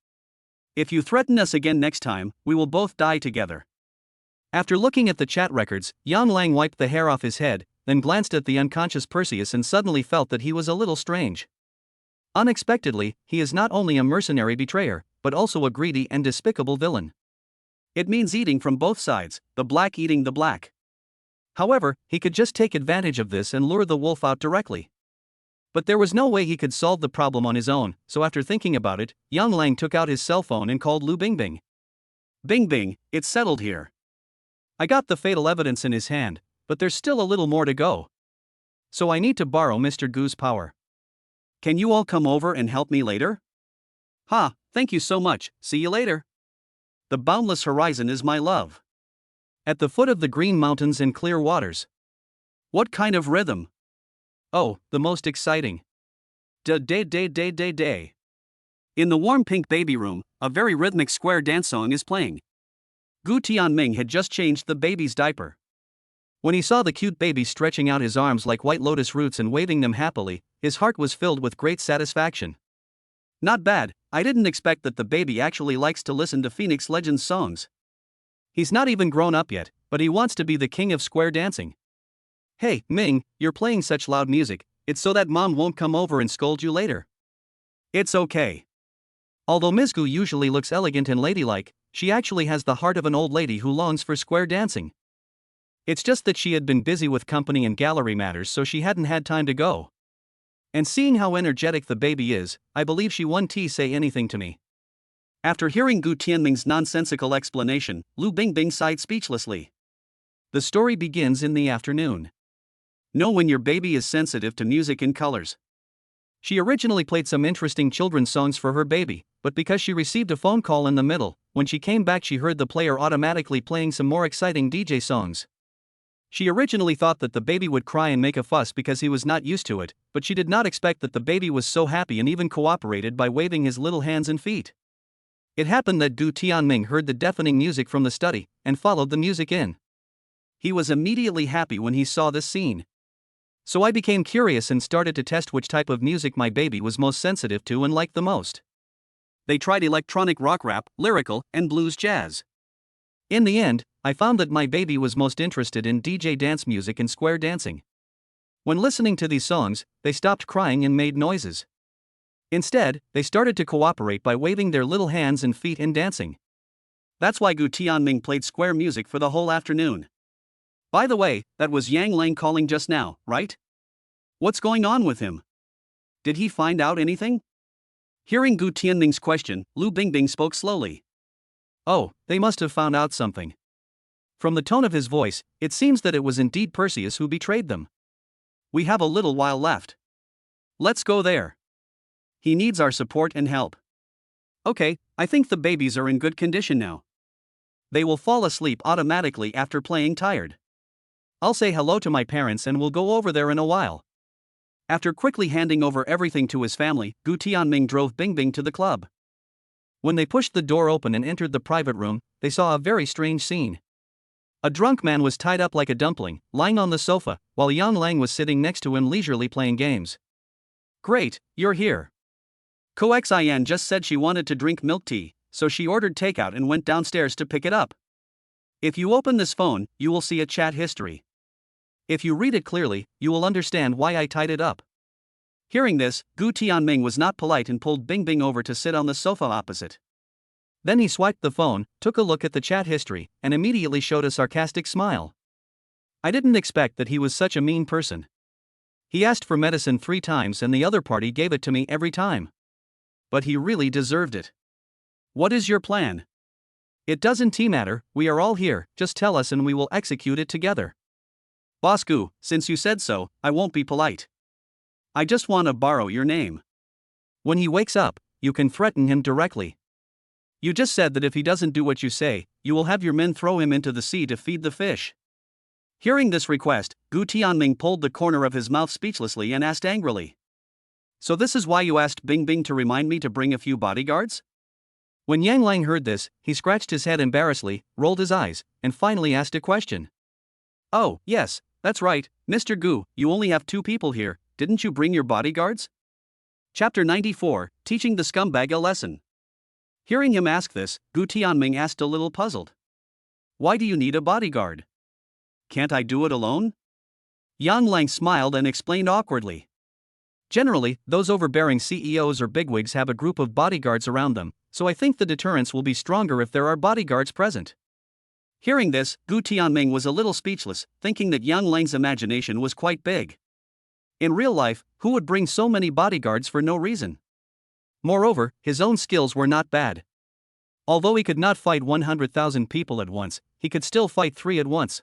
If you threaten us again next time, we will both die together. After looking at the chat records, Yang Lang wiped the hair off his head, then glanced at the unconscious Perseus and suddenly felt that he was a little strange. Unexpectedly, he is not only a mercenary betrayer, but also a greedy and despicable villain. It means eating from both sides, the black eating the black. However, he could just take advantage of this and lure the wolf out directly. But there was no way he could solve the problem on his own, so after thinking about it, Yang Lang took out his cell phone and called Lu Bingbing. Bingbing, it's settled here. I got the fatal evidence in his hand, but there's still a little more to go. So I need to borrow Mr. Gu's power. Can you all come over and help me later? Ha, thank you so much, see you later. The boundless horizon is my love. At the foot of the green mountains and clear waters. What kind of rhythm? Oh, the most exciting. Day. In the warm pink baby room, a very rhythmic square dance song is playing. Gu Tianming had just changed the baby's diaper. When he saw the cute baby stretching out his arms like white lotus roots and waving them happily, his heart was filled with great satisfaction. Not bad, I didn't expect that the baby actually likes to listen to Phoenix Legends songs. He's not even grown up yet, but he wants to be the king of square dancing. Hey, Ming, you're playing such loud music, it's so that mom won't come over and scold you later. It's okay. Although Ms. Gu usually looks elegant and ladylike, she actually has the heart of an old lady who longs for square dancing. It's just that she had been busy with company and gallery matters, so she hadn't had time to go. And seeing how energetic the baby is, I believe she won't say anything to me. After hearing Gu Tianming's nonsensical explanation, Lu Bingbing sighed speechlessly. The story begins in the afternoon. Know when your baby is sensitive to music and colors. She originally played some interesting children's songs for her baby, but because she received a phone call in the middle, when she came back she heard the player automatically playing some more exciting DJ songs. She originally thought that the baby would cry and make a fuss because he was not used to it, but she did not expect that the baby was so happy and even cooperated by waving his little hands and feet. It happened that Gu Tianming heard the deafening music from the study, and followed the music in. He was immediately happy when he saw this scene. So I became curious and started to test which type of music my baby was most sensitive to and liked the most. They tried electronic rock rap, lyrical, and blues jazz. In the end, I found that my baby was most interested in DJ dance music and square dancing. When listening to these songs, they stopped crying and made noises. Instead, they started to cooperate by waving their little hands and feet and dancing. That's why Gu Tianming played square music for the whole afternoon. By the way, that was Yang Lang calling just now, right? What's going on with him? Did he find out anything? Hearing Gu Tianming's question, Lu Bingbing spoke slowly. Oh, they must have found out something. From the tone of his voice, it seems that it was indeed Perseus who betrayed them. We have a little while left. Let's go there. He needs our support and help. Okay, I think the babies are in good condition now. They will fall asleep automatically after playing tired. I'll say hello to my parents and we'll go over there in a while. After quickly handing over everything to his family, Gu Tianming drove Bingbing to the club. When they pushed the door open and entered the private room, they saw a very strange scene. A drunk man was tied up like a dumpling, lying on the sofa, while Yang Lang was sitting next to him leisurely playing games. Great, you're here. Ko Xian just said she wanted to drink milk tea, so she ordered takeout and went downstairs to pick it up. If you open this phone, you will see a chat history. If you read it clearly, you will understand why I tied it up. Hearing this, Gu Tianming was not polite and pulled Bingbing over to sit on the sofa opposite. Then he swiped the phone, took a look at the chat history, and immediately showed a sarcastic smile. I didn't expect that he was such a mean person. He asked for medicine 3 times and the other party gave it to me every time. But he really deserved it. What is your plan? It doesn't matter, we are all here, just tell us and we will execute it together. Boss Gu, since you said so, I won't be polite. I just want to borrow your name. When he wakes up, you can threaten him directly. You just said that if he doesn't do what you say, you will have your men throw him into the sea to feed the fish. Hearing this request, Gu Tianming pulled the corner of his mouth speechlessly and asked angrily. So this is why you asked Bingbing to remind me to bring a few bodyguards? When Yang Lang heard this, he scratched his head embarrassedly, rolled his eyes, and finally asked a question. Oh, yes, that's right, Mr. Gu, you only have 2 people here, didn't you bring your bodyguards? Chapter 94, Teaching the Scumbag a Lesson. Hearing him ask this, Gu Tianming asked a little puzzled. Why do you need a bodyguard? Can't I do it alone? Yang Lang smiled and explained awkwardly. Generally, those overbearing CEOs or bigwigs have a group of bodyguards around them, so I think the deterrence will be stronger if there are bodyguards present. Hearing this, Gu Tianming was a little speechless, thinking that Yang Lang's imagination was quite big. In real life, who would bring so many bodyguards for no reason? Moreover, his own skills were not bad. Although he could not fight 100,000 people at once, he could still fight 3 at once.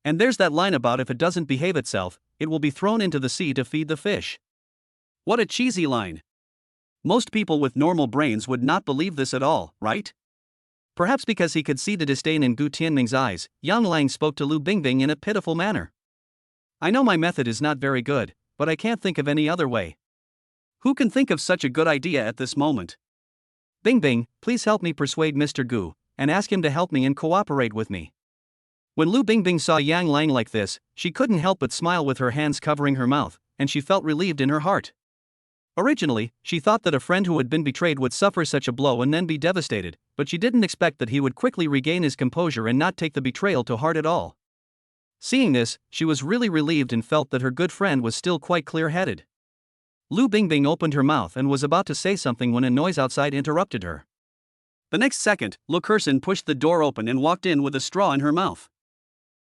And there's that line about if it doesn't behave itself, it will be thrown into the sea to feed the fish. What a cheesy line. Most people with normal brains would not believe this at all, right? Perhaps because he could see the disdain in Gu Tianming's eyes, Yang Lang spoke to Lu Bingbing in a pitiful manner. I know my method is not very good, but I can't think of any other way. Who can think of such a good idea at this moment? Bingbing, please help me persuade Mr. Gu, and ask him to help me and cooperate with me. When Lu Bingbing saw Yang Lang like this, she couldn't help but smile with her hands covering her mouth, and she felt relieved in her heart. Originally, she thought that a friend who had been betrayed would suffer such a blow and then be devastated, but she didn't expect that he would quickly regain his composure and not take the betrayal to heart at all. Seeing this, she was really relieved and felt that her good friend was still quite clear-headed. Lu Bingbing opened her mouth and was about to say something when a noise outside interrupted her. The next second, Lu Kerson pushed the door open and walked in with a straw in her mouth.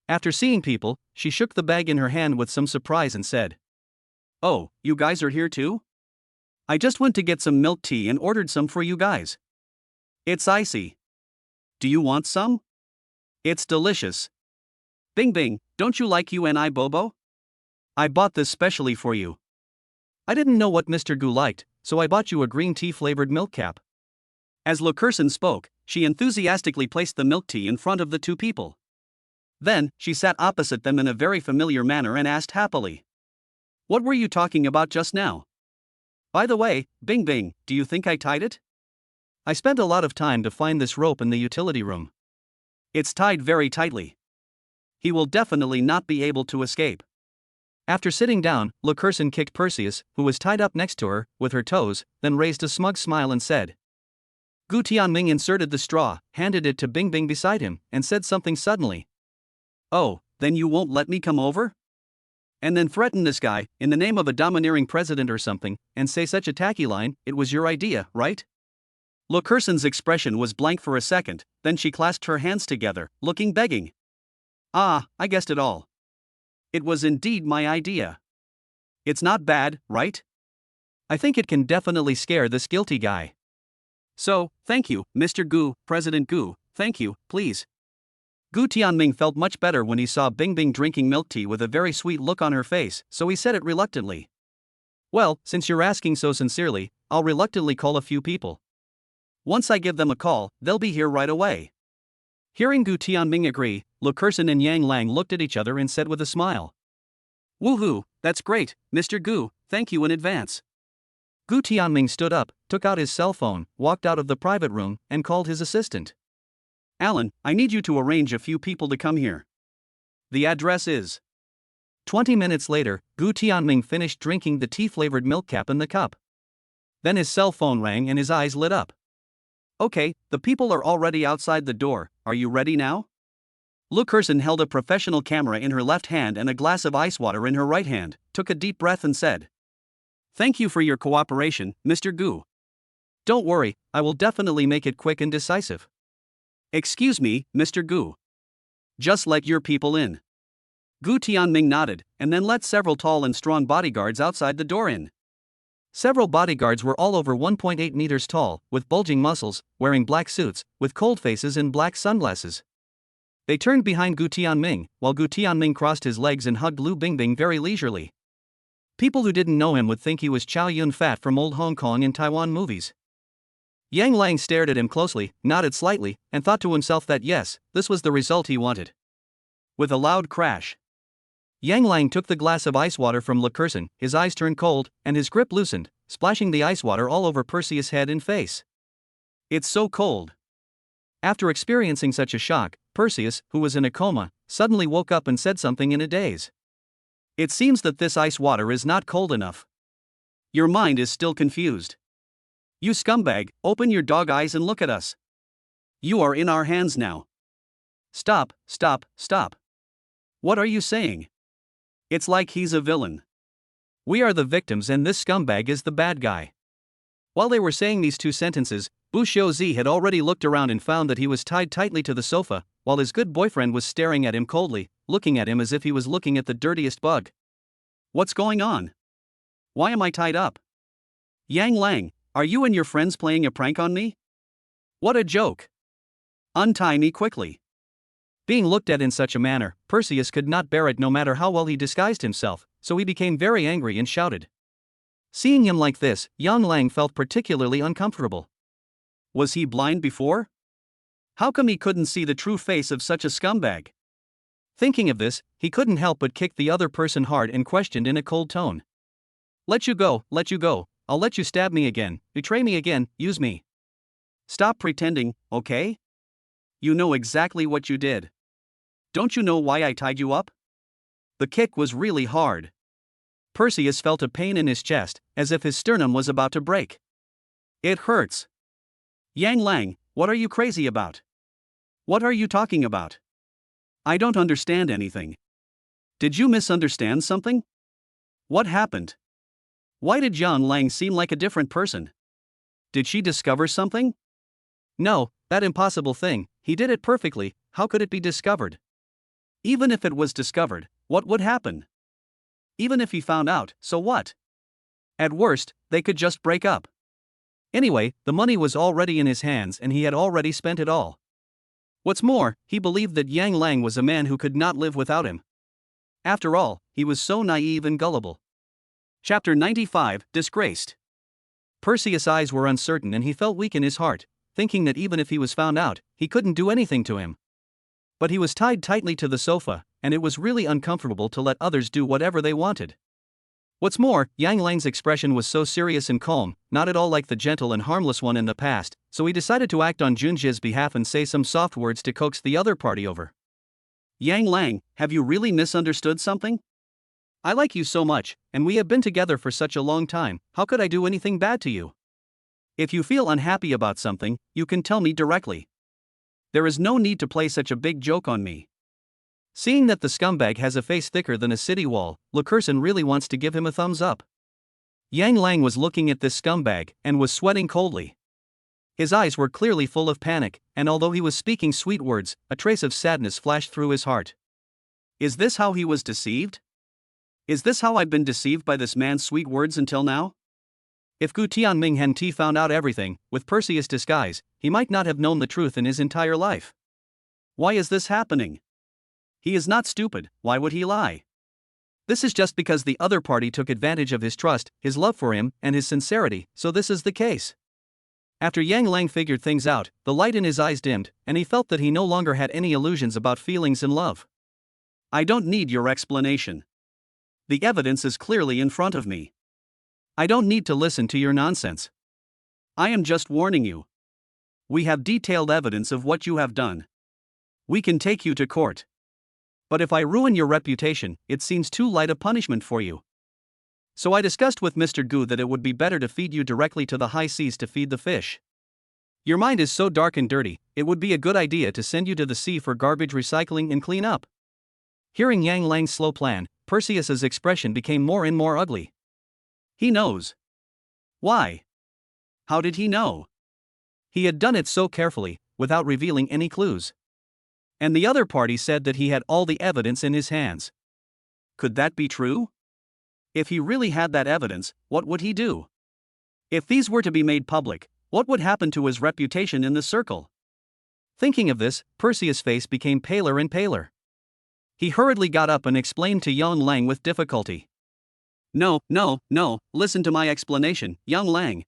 After seeing people, she shook the bag in her hand with some surprise and said, "Oh, you guys are here too? I just went to get some milk tea and ordered some for you guys. It's icy. Do you want some? It's delicious. Bingbing, don't you like UNI Bobo? I bought this specially for you. I didn't know what Mr. Gu liked, so I bought you a green tea-flavored milk cap." As Lu Kerson spoke, she enthusiastically placed the milk tea in front of the 2 people. Then, she sat opposite them in a very familiar manner and asked happily, "What were you talking about just now? By the way, Bingbing, do you think I tied it? I spent a lot of time to find this rope in the utility room. It's tied very tightly. He will definitely not be able to escape." After sitting down, Lu Kerson kicked Perseus, who was tied up next to her, with her toes, then raised a smug smile and said. Gu Tianming inserted the straw, handed it to Bingbing beside him, and said something suddenly. "Oh, then you won't let me come over? And then threaten this guy, in the name of a domineering president or something, and say such a tacky line, it was your idea, right?" Lu Kerson's expression was blank for a second, then she clasped her hands together, looking begging. "Ah, I guessed it all. It was indeed my idea. It's not bad, right? I think it can definitely scare this guilty guy. So, thank you, Mr. Gu, President Gu, thank you, please." Gu Tianming felt much better when he saw Bingbing drinking milk tea with a very sweet look on her face, so he said it reluctantly. "Well, since you're asking so sincerely, I'll reluctantly call a few people. Once I give them a call, they'll be here right away." Hearing Gu Tianming agree, Lu Kerson and Yang Lang looked at each other and said with a smile. "Woohoo, that's great, Mr. Gu, thank you in advance." Gu Tianming stood up, took out his cell phone, walked out of the private room, and called his assistant. "Alan, I need you to arrange a few people to come here. The address is..." 20 minutes later, Gu Tianming finished drinking the tea-flavored milk cap in the cup. Then his cell phone rang and his eyes lit up. Okay, the people are already outside the door, are you ready now? Lukerson held a professional camera in her left hand and a glass of ice water in her right hand, took a deep breath and said, "Thank you for your cooperation, Mr. Gu. Don't worry, I will definitely make it quick and decisive." "Excuse me, Mr. Gu. Just let your people in." Gu Tianming nodded, and then let several tall and strong bodyguards outside the door in. Several bodyguards were all over 1.8 meters tall, with bulging muscles, wearing black suits, with cold faces and black sunglasses. They turned behind Gu Tianming, while Gu Tianming crossed his legs and hugged Lu Bingbing very leisurely. People who didn't know him would think he was Chow Yun Fat from old Hong Kong and Taiwan movies. Yang Lang stared at him closely, nodded slightly, and thought to himself that yes, this was the result he wanted. With a loud crash, Yang Lang took the glass of ice water from Lukerson, his eyes turned cold, and his grip loosened, splashing the ice water all over Perseus' head and face. "It's so cold." After experiencing such a shock, Perseus, who was in a coma, suddenly woke up and said something in a daze. "It seems that this ice water is not cold enough. Your mind is still confused. You scumbag, open your dog eyes and look at us. You are in our hands now." "Stop, stop, stop. What are you saying? It's like he's a villain. We are the victims and this scumbag is the bad guy." While they were saying these two sentences, Bu Xiuzi had already looked around and found that he was tied tightly to the sofa, while his good boyfriend was staring at him coldly, looking at him as if he was looking at the dirtiest bug. "What's going on? Why am I tied up? Yang Lang, are you and your friends playing a prank on me? What a joke! Untie me quickly." Being looked at in such a manner, Perseus could not bear it no matter how well he disguised himself, so he became very angry and shouted. Seeing him like this, Yang Lang felt particularly uncomfortable. Was he blind before? How come he couldn't see the true face of such a scumbag? Thinking of this, he couldn't help but kick the other person hard and questioned in a cold tone. Let you go, I'll let you stab me again, betray me again, use me. Stop pretending, okay? You know exactly what you did. Don't you know why I tied you up?" The kick was really hard. Perseus felt a pain in his chest, as if his sternum was about to break. "It hurts." "Yang Lang, what are you crazy about? What are you talking about? I don't understand anything. Did you misunderstand something? What happened? Why did Yang Lang seem like a different person? Did she discover something?" "No, that impossible thing, he did it perfectly, how could it be discovered? Even if it was discovered, what would happen? Even if he found out, so what? At worst, they could just break up. Anyway, the money was already in his hands and he had already spent it all. What's more, he believed that Yang Lang was a man who could not live without him. After all, he was so naive and gullible." Chapter 95, Disgraced. Perseus' eyes were uncertain and he felt weak in his heart, thinking that even if he was found out, he couldn't do anything to him. But he was tied tightly to the sofa, and it was really uncomfortable to let others do whatever they wanted. What's more, Yang Lang's expression was so serious and calm, not at all like the gentle and harmless one in the past, so he decided to act on Junjie's behalf and say some soft words to coax the other party over. "Yang Lang, have you really misunderstood something? I like you so much, and we have been together for such a long time, how could I do anything bad to you? If you feel unhappy about something, you can tell me directly. There is no need to play such a big joke on me." Seeing that the scumbag has a face thicker than a city wall, Lukerson really wants to give him a thumbs up. Yang Lang was looking at this scumbag and was sweating coldly. His eyes were clearly full of panic, and although he was speaking sweet words, a trace of sadness flashed through his heart. Is this how he was deceived? Is this how I've been deceived by this man's sweet words until now? If Gu Tianming Henti found out everything, with Perseus' disguise, he might not have known the truth in his entire life. Why is this happening? He is not stupid, why would he lie? This is just because the other party took advantage of his trust, his love for him, and his sincerity, so this is the case. After Yang Lang figured things out, the light in his eyes dimmed, and he felt that he no longer had any illusions about feelings and love. I don't need your explanation. The evidence is clearly in front of me. I don't need to listen to your nonsense. I am just warning you. We have detailed evidence of what you have done. We can take you to court. But if I ruin your reputation, it seems too light a punishment for you. So I discussed with Mr. Gu that it would be better to feed you directly to the high seas to feed the fish. Your mind is so dark and dirty, it would be a good idea to send you to the sea for garbage recycling and clean up. Hearing Yang Lang's slow plan, Perseus's expression became more and more ugly. He knows. Why? How did he know? He had done it so carefully, without revealing any clues. And the other party said that he had all the evidence in his hands. Could that be true? If he really had that evidence, what would he do? If these were to be made public, what would happen to his reputation in the circle? Thinking of this, Perseus' face became paler and paler. He hurriedly got up and explained to Yang Lang with difficulty. No, listen to my explanation, Yang Lang.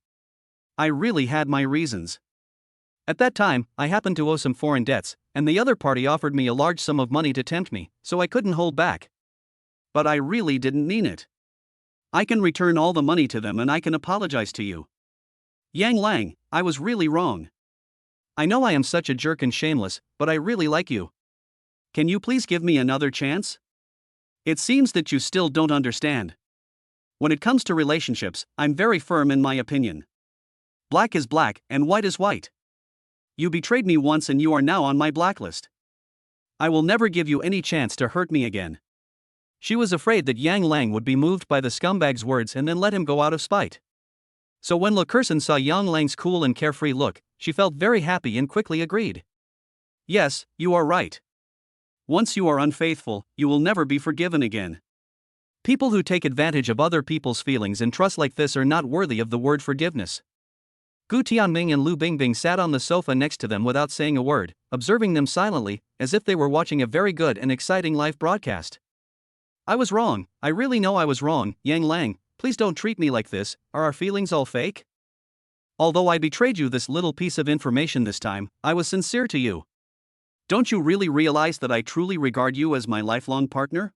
I really had my reasons. At that time, I happened to owe some foreign debts, and the other party offered me a large sum of money to tempt me, so I couldn't hold back. But I really didn't mean it. I can return all the money to them and I can apologize to you. Yang Lang, I was really wrong. I know I am such a jerk and shameless, but I really like you. Can you please give me another chance? It seems that you still don't understand. When it comes to relationships, I'm very firm in my opinion. Black is black and white is white. You betrayed me once and you are now on my blacklist. I will never give you any chance to hurt me again. She was afraid that Yang Lang would be moved by the scumbag's words and then let him go out of spite. So when Le Curson saw Yang Lang's cool and carefree look, she felt very happy and quickly agreed. Yes, you are right. Once you are unfaithful, you will never be forgiven again. People who take advantage of other people's feelings and trust like this are not worthy of the word forgiveness. Gu Tianming and Lu Bingbing sat on the sofa next to them without saying a word, observing them silently, as if they were watching a very good and exciting live broadcast. I was wrong, I really know I was wrong, Yang Lang, please don't treat me like this, are our feelings all fake? Although I betrayed you this little piece of information this time, I was sincere to you. Don't you really realize that I truly regard you as my lifelong partner?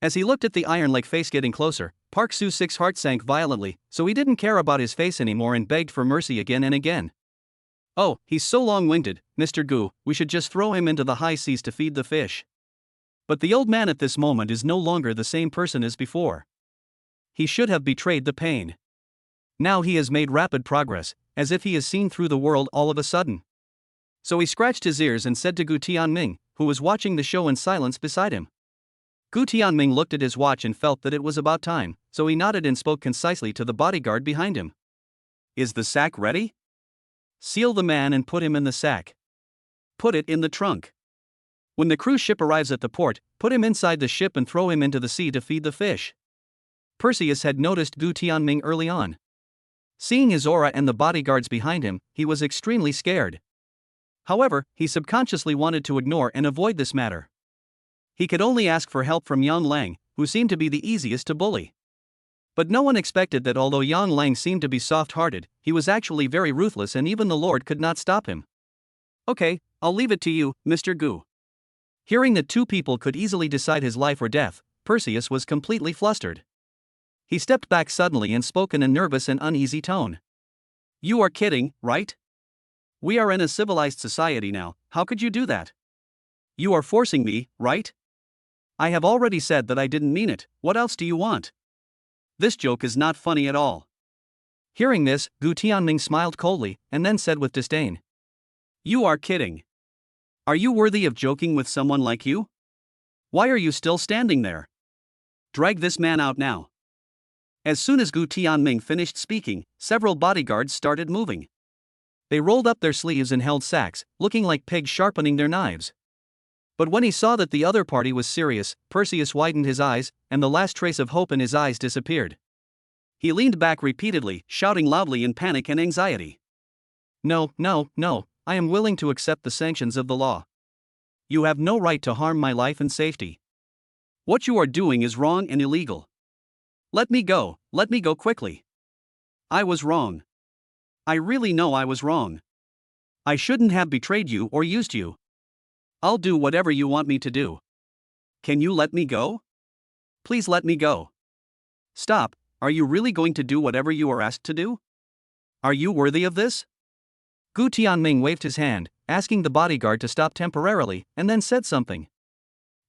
As he looked at the iron-like face getting closer, Park Soo-sik's heart sank violently, so he didn't care about his face anymore and begged for mercy again and again. Oh, he's so long-winded, Mr. Gu, we should just throw him into the high seas to feed the fish. But the old man at this moment is no longer the same person as before. He should have betrayed the pain. Now he has made rapid progress, as if he has seen through the world all of a sudden. So he scratched his ears and said to Gu Tianming, who was watching the show in silence beside him. Gu Tianming looked at his watch and felt that it was about time, so he nodded and spoke concisely to the bodyguard behind him. Is the sack ready? Seal the man and put him in the sack. Put it in the trunk. When the cruise ship arrives at the port, put him inside the ship and throw him into the sea to feed the fish. Perseus had noticed Gu Tianming early on. Seeing his aura and the bodyguards behind him, he was extremely scared. However, he subconsciously wanted to ignore and avoid this matter. He could only ask for help from Yang Lang, who seemed to be the easiest to bully. But no one expected that although Yang Lang seemed to be soft-hearted, he was actually very ruthless and even the Lord could not stop him. Okay, I'll leave it to you, Mr. Gu. Hearing that two people could easily decide his life or death, Perseus was completely flustered. He stepped back suddenly and spoke in a nervous and uneasy tone. You are kidding, right? We are in a civilized society now, how could you do that? You are forcing me, right? I have already said that I didn't mean it, what else do you want? This joke is not funny at all. Hearing this, Gu Tianming smiled coldly, and then said with disdain. You are kidding. Are you worthy of joking with someone like you? Why are you still standing there? Drag this man out now. As soon as Gu Tianming finished speaking, several bodyguards started moving. They rolled up their sleeves and held sacks, looking like pigs sharpening their knives. But when he saw that the other party was serious, Perseus widened his eyes, and the last trace of hope in his eyes disappeared. He leaned back repeatedly, shouting loudly in panic and anxiety. No, I am willing to accept the sanctions of the law. You have no right to harm my life and safety. What you are doing is wrong and illegal. Let me go quickly. I was wrong. I really know I was wrong. I shouldn't have betrayed you or used you. I'll do whatever you want me to do. Can you let me go? Please let me go. Stop, are you really going to do whatever you are asked to do? Are you worthy of this? Gu Tianming waved his hand, asking the bodyguard to stop temporarily, and then said something.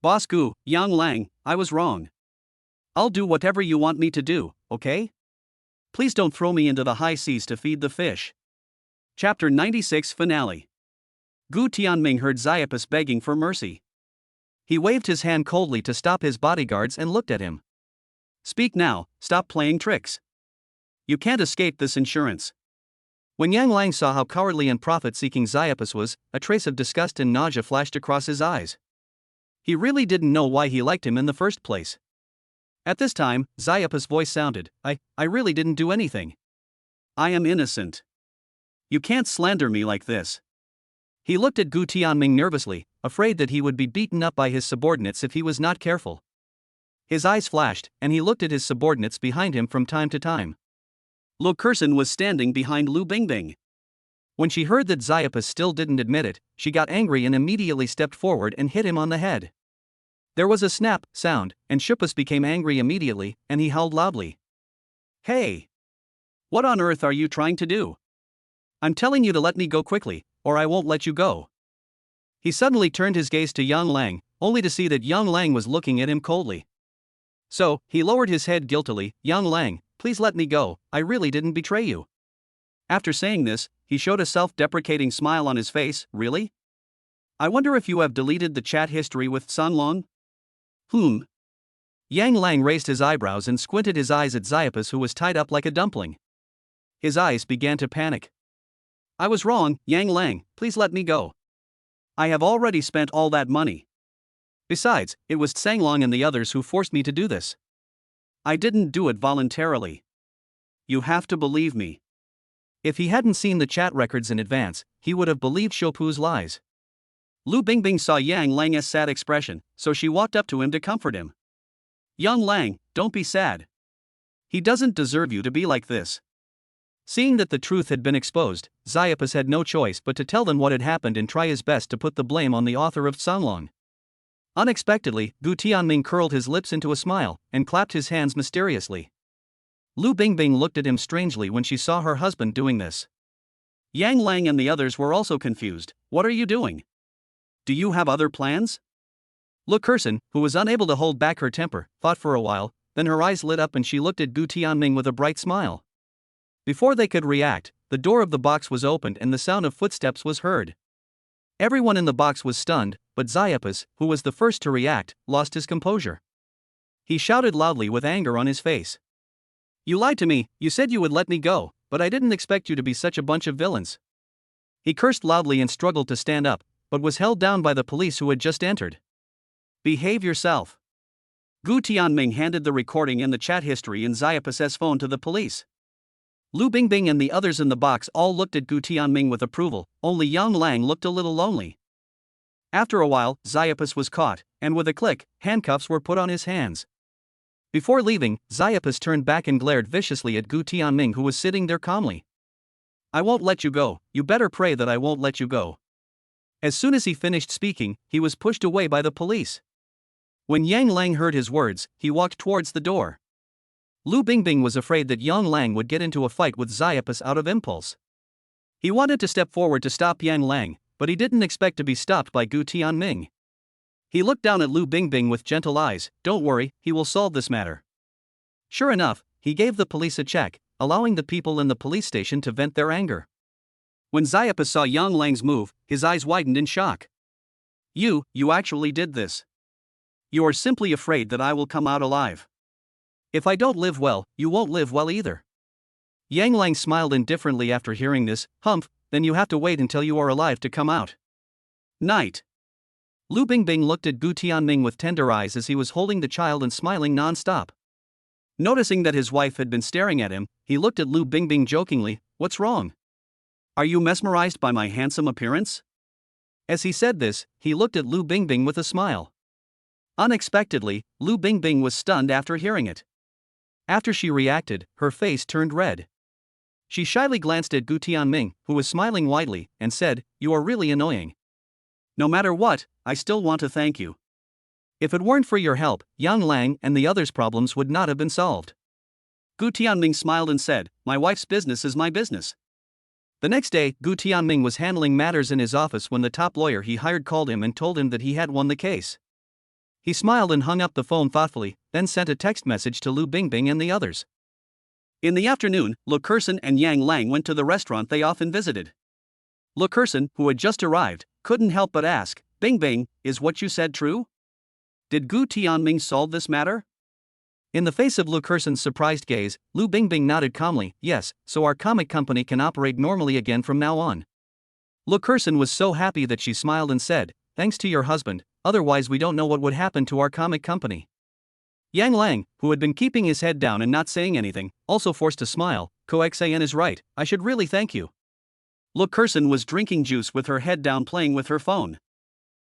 Boss Gu, Yang Lang, I was wrong. I'll do whatever you want me to do, okay? Please don't throw me into the high seas to feed the fish. Chapter 96 Finale. Gu Tianming heard Xiaopus begging for mercy. He waved his hand coldly to stop his bodyguards and looked at him. Speak now, stop playing tricks. You can't escape this insurance. When Yang Lang saw how cowardly and profit-seeking Xiaopus was, a trace of disgust and nausea flashed across his eyes. He really didn't know why he liked him in the first place. At this time, Xiaopus' voice sounded, I really didn't do anything. I am innocent. You can't slander me like this. He looked at Gu Tianming nervously, afraid that he would be beaten up by his subordinates if he was not careful. His eyes flashed, and he looked at his subordinates behind him from time to time. Lu Kerson was standing behind Lu Bingbing. When she heard that Xiaopus still didn't admit it, she got angry and immediately stepped forward and hit him on the head. There was a snap sound, and Xiaopus became angry immediately, and he howled loudly. Hey! What on earth are you trying to do? I'm telling you to let me go quickly, or I won't let you go. He suddenly turned his gaze to Yang Lang, only to see that Yang Lang was looking at him coldly. So, he lowered his head guiltily. Yang Lang, please let me go, I really didn't betray you. After saying this, he showed a self-deprecating smile on his face. Really? I wonder if you have deleted the chat history with Sanlong? Yang Lang raised his eyebrows and squinted his eyes at Xiaopus, who was tied up like a dumpling. His eyes began to panic. I was wrong, Yang Lang, please let me go. I have already spent all that money. Besides, it was Sanglong and the others who forced me to do this. I didn't do it voluntarily. You have to believe me. If he hadn't seen the chat records in advance, he would have believed Shopu's lies. Lu Bingbing saw Yang Lang's sad expression, so she walked up to him to comfort him. Yang Lang, don't be sad. He doesn't deserve you to be like this. Seeing that the truth had been exposed, Xiaopus had no choice but to tell them what had happened and try his best to put the blame on the author of Sanglong. Unexpectedly, Gu Tianming curled his lips into a smile and clapped his hands mysteriously. Lu Bingbing looked at him strangely when she saw her husband doing this. Yang Lang and the others were also confused. What are you doing? Do you have other plans? Lu Kerson, who was unable to hold back her temper, thought for a while, then her eyes lit up and she looked at Gu Tianming with a bright smile. Before they could react, the door of the box was opened and the sound of footsteps was heard. Everyone in the box was stunned, but Xiaopus, who was the first to react, lost his composure. He shouted loudly with anger on his face. You lied to me, you said you would let me go, but I didn't expect you to be such a bunch of villains. He cursed loudly and struggled to stand up, but was held down by the police who had just entered. Behave yourself. Gu Tianming handed the recording and the chat history in Xiaopus's phone to the police. Lu Bingbing and the others in the box all looked at Gu Tianming with approval, only Yang Lang looked a little lonely. After a while, Xiaopus was caught, and with a click, handcuffs were put on his hands. Before leaving, Xiaopus turned back and glared viciously at Gu Tianming, who was sitting there calmly. I won't let you go, you better pray that I won't let you go. As soon as he finished speaking, he was pushed away by the police. When Yang Lang heard his words, he walked towards the door. Lu Bingbing was afraid that Yang Lang would get into a fight with Xiaopus out of impulse. He wanted to step forward to stop Yang Lang, but he didn't expect to be stopped by Gu Tianming. He looked down at Lu Bingbing with gentle eyes. Don't worry, he will solve this matter. Sure enough, he gave the police a check, allowing the people in the police station to vent their anger. When Xiaopus saw Yang Lang's move, his eyes widened in shock. You actually did this. You are simply afraid that I will come out alive. If I don't live well, you won't live well either. Yang Lang smiled indifferently after hearing this. Humph, then you have to wait until you are alive to come out. Night. Lu Bingbing looked at Gu Tianming with tender eyes as he was holding the child and smiling non-stop. Noticing that his wife had been staring at him, he looked at Lu Bingbing jokingly. What's wrong? Are you mesmerized by my handsome appearance? As he said this, he looked at Lu Bingbing with a smile. Unexpectedly, Lu Bingbing was stunned after hearing it. After she reacted, her face turned red. She shyly glanced at Gu Tianming, who was smiling widely, and said, You are really annoying. No matter what, I still want to thank you. If it weren't for your help, Yang Lang and the others' problems would not have been solved. Gu Tianming smiled and said, My wife's business is my business. The next day, Gu Tianming was handling matters in his office when the top lawyer he hired called him and told him that he had won the case. He smiled and hung up the phone thoughtfully, then sent a text message to Lu Bingbing and the others. In the afternoon, Lu Kerson and Yang Lang went to the restaurant they often visited. Lu Kerson, who had just arrived, couldn't help but ask, Bing Bing, is what you said true? Did Gu Tianming solve this matter? In the face of Lu Kerson's surprised gaze, Lu Bingbing nodded calmly, yes, so our comic company can operate normally again from now on. Lu Kerson was so happy that she smiled and said, thanks to your husband, otherwise we don't know what would happen to our comic company. Yang Lang, who had been keeping his head down and not saying anything, also forced a smile, Koxan is right, I should really thank you. Lu Kerson was drinking juice with her head down playing with her phone.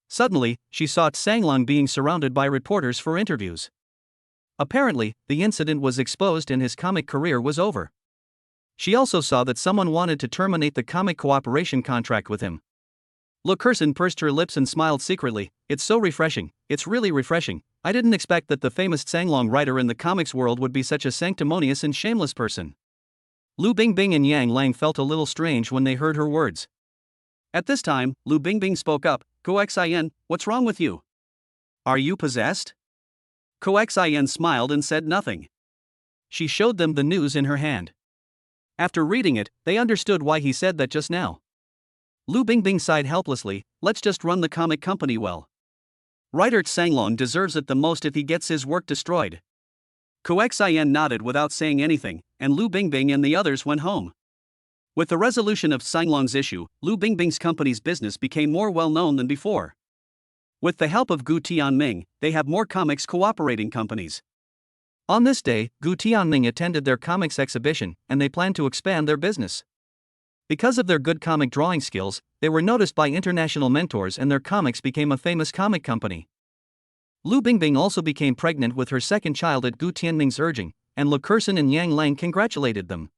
Suddenly, she saw Sanglong being surrounded by reporters for interviews. Apparently, the incident was exposed and his comic career was over. She also saw that someone wanted to terminate the comic cooperation contract with him. Lu Kerson pursed her lips and smiled secretly, it's so refreshing, it's really refreshing, I didn't expect that the famous Sanglong writer in the comics world would be such a sanctimonious and shameless person. Lu Bingbing and Yang Lang felt a little strange when they heard her words. At this time, Lu Bingbing spoke up, Koxin, what's wrong with you? Are you possessed? Koxin smiled and said nothing. She showed them the news in her hand. After reading it, they understood why he said that just now. Lu Bingbing sighed helplessly, let's just run the comic company well. Writer Sanglong deserves it the most if he gets his work destroyed. Koxin nodded without saying anything, and Lu Bingbing and the others went home. With the resolution of Sanglong's issue, Lu Bingbing's company's business became more well-known than before. With the help of Gu Tianming, they have more comics cooperating companies. On this day, Gu Tianming attended their comics exhibition, and they planned to expand their business. Because of their good comic drawing skills, they were noticed by international mentors and their comics became a famous comic company. Lu Bingbing also became pregnant with her second child at Gu Tianming's urging, and Lu Kerson and Yang Lang congratulated them.